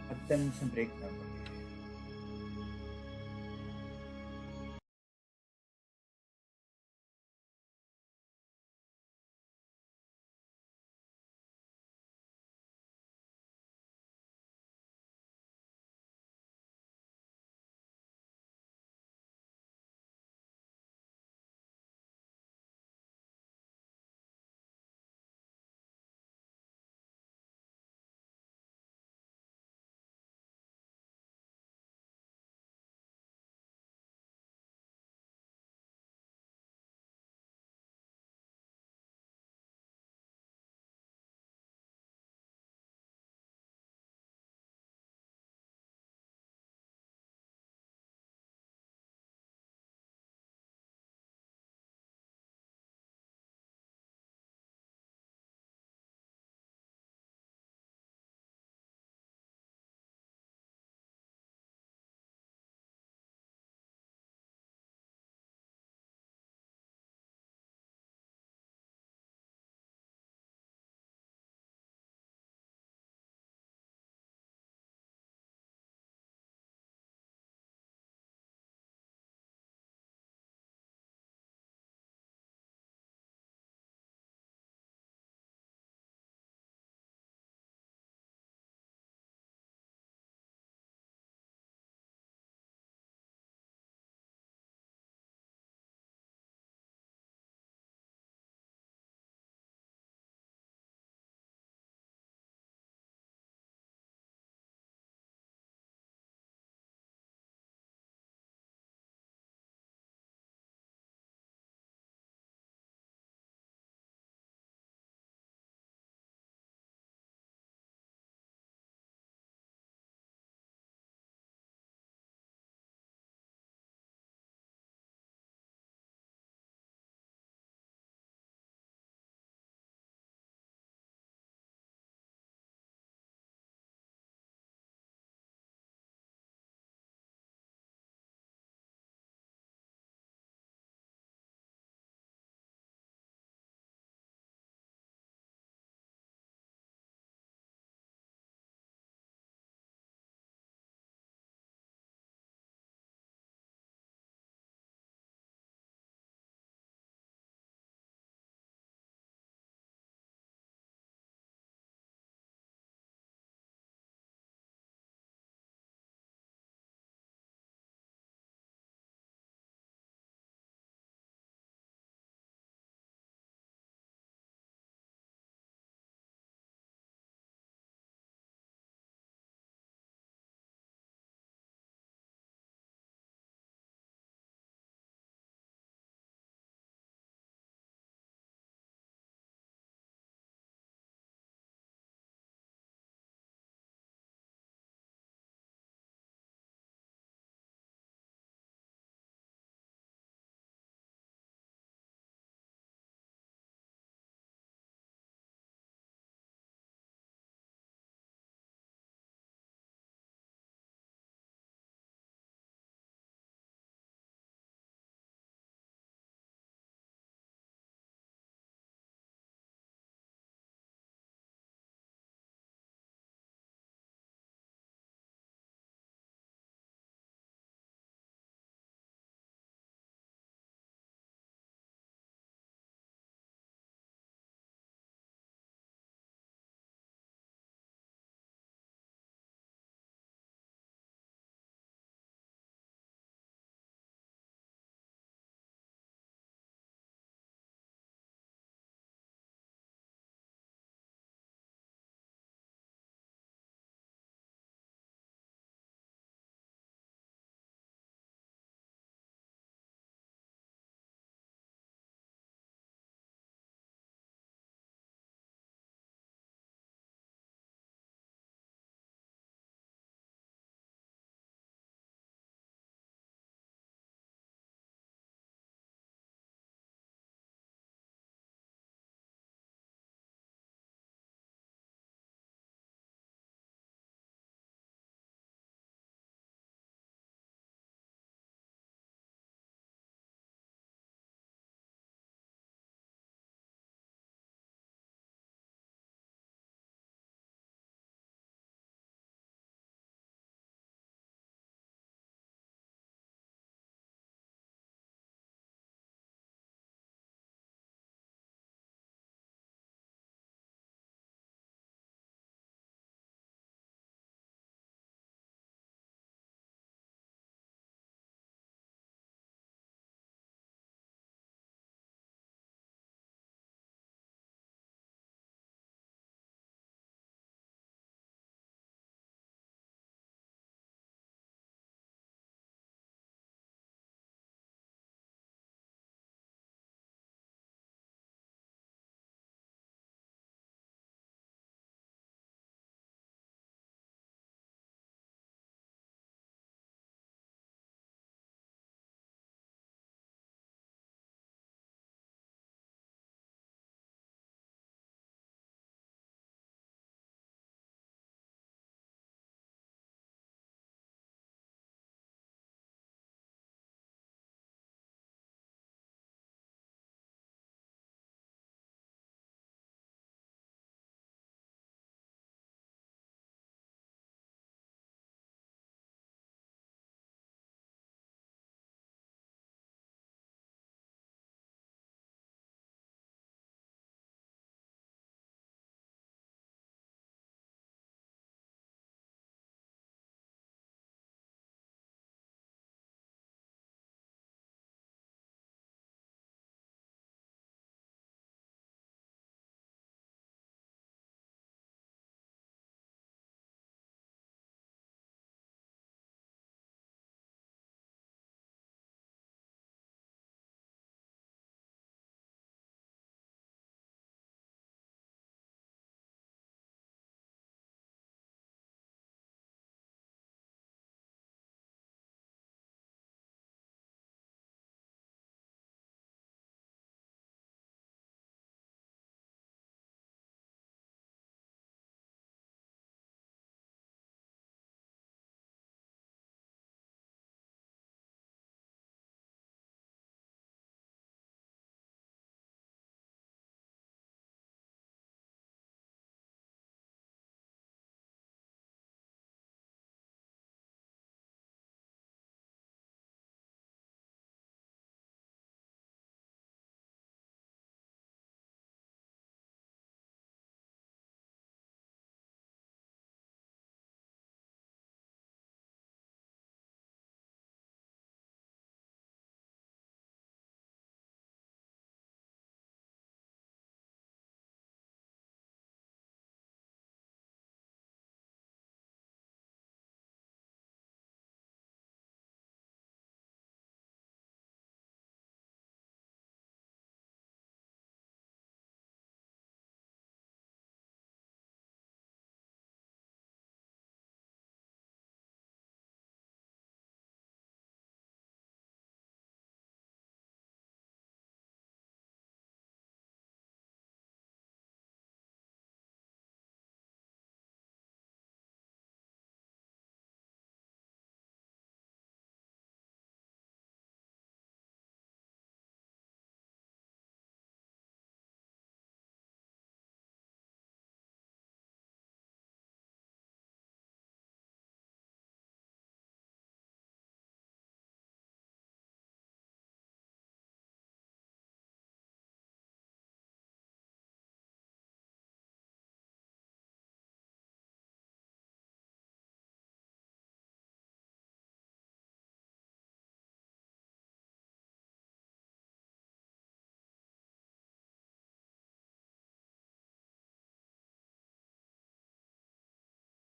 Speaker 1: பத்து நிமிஷம் பிரேக் தான்.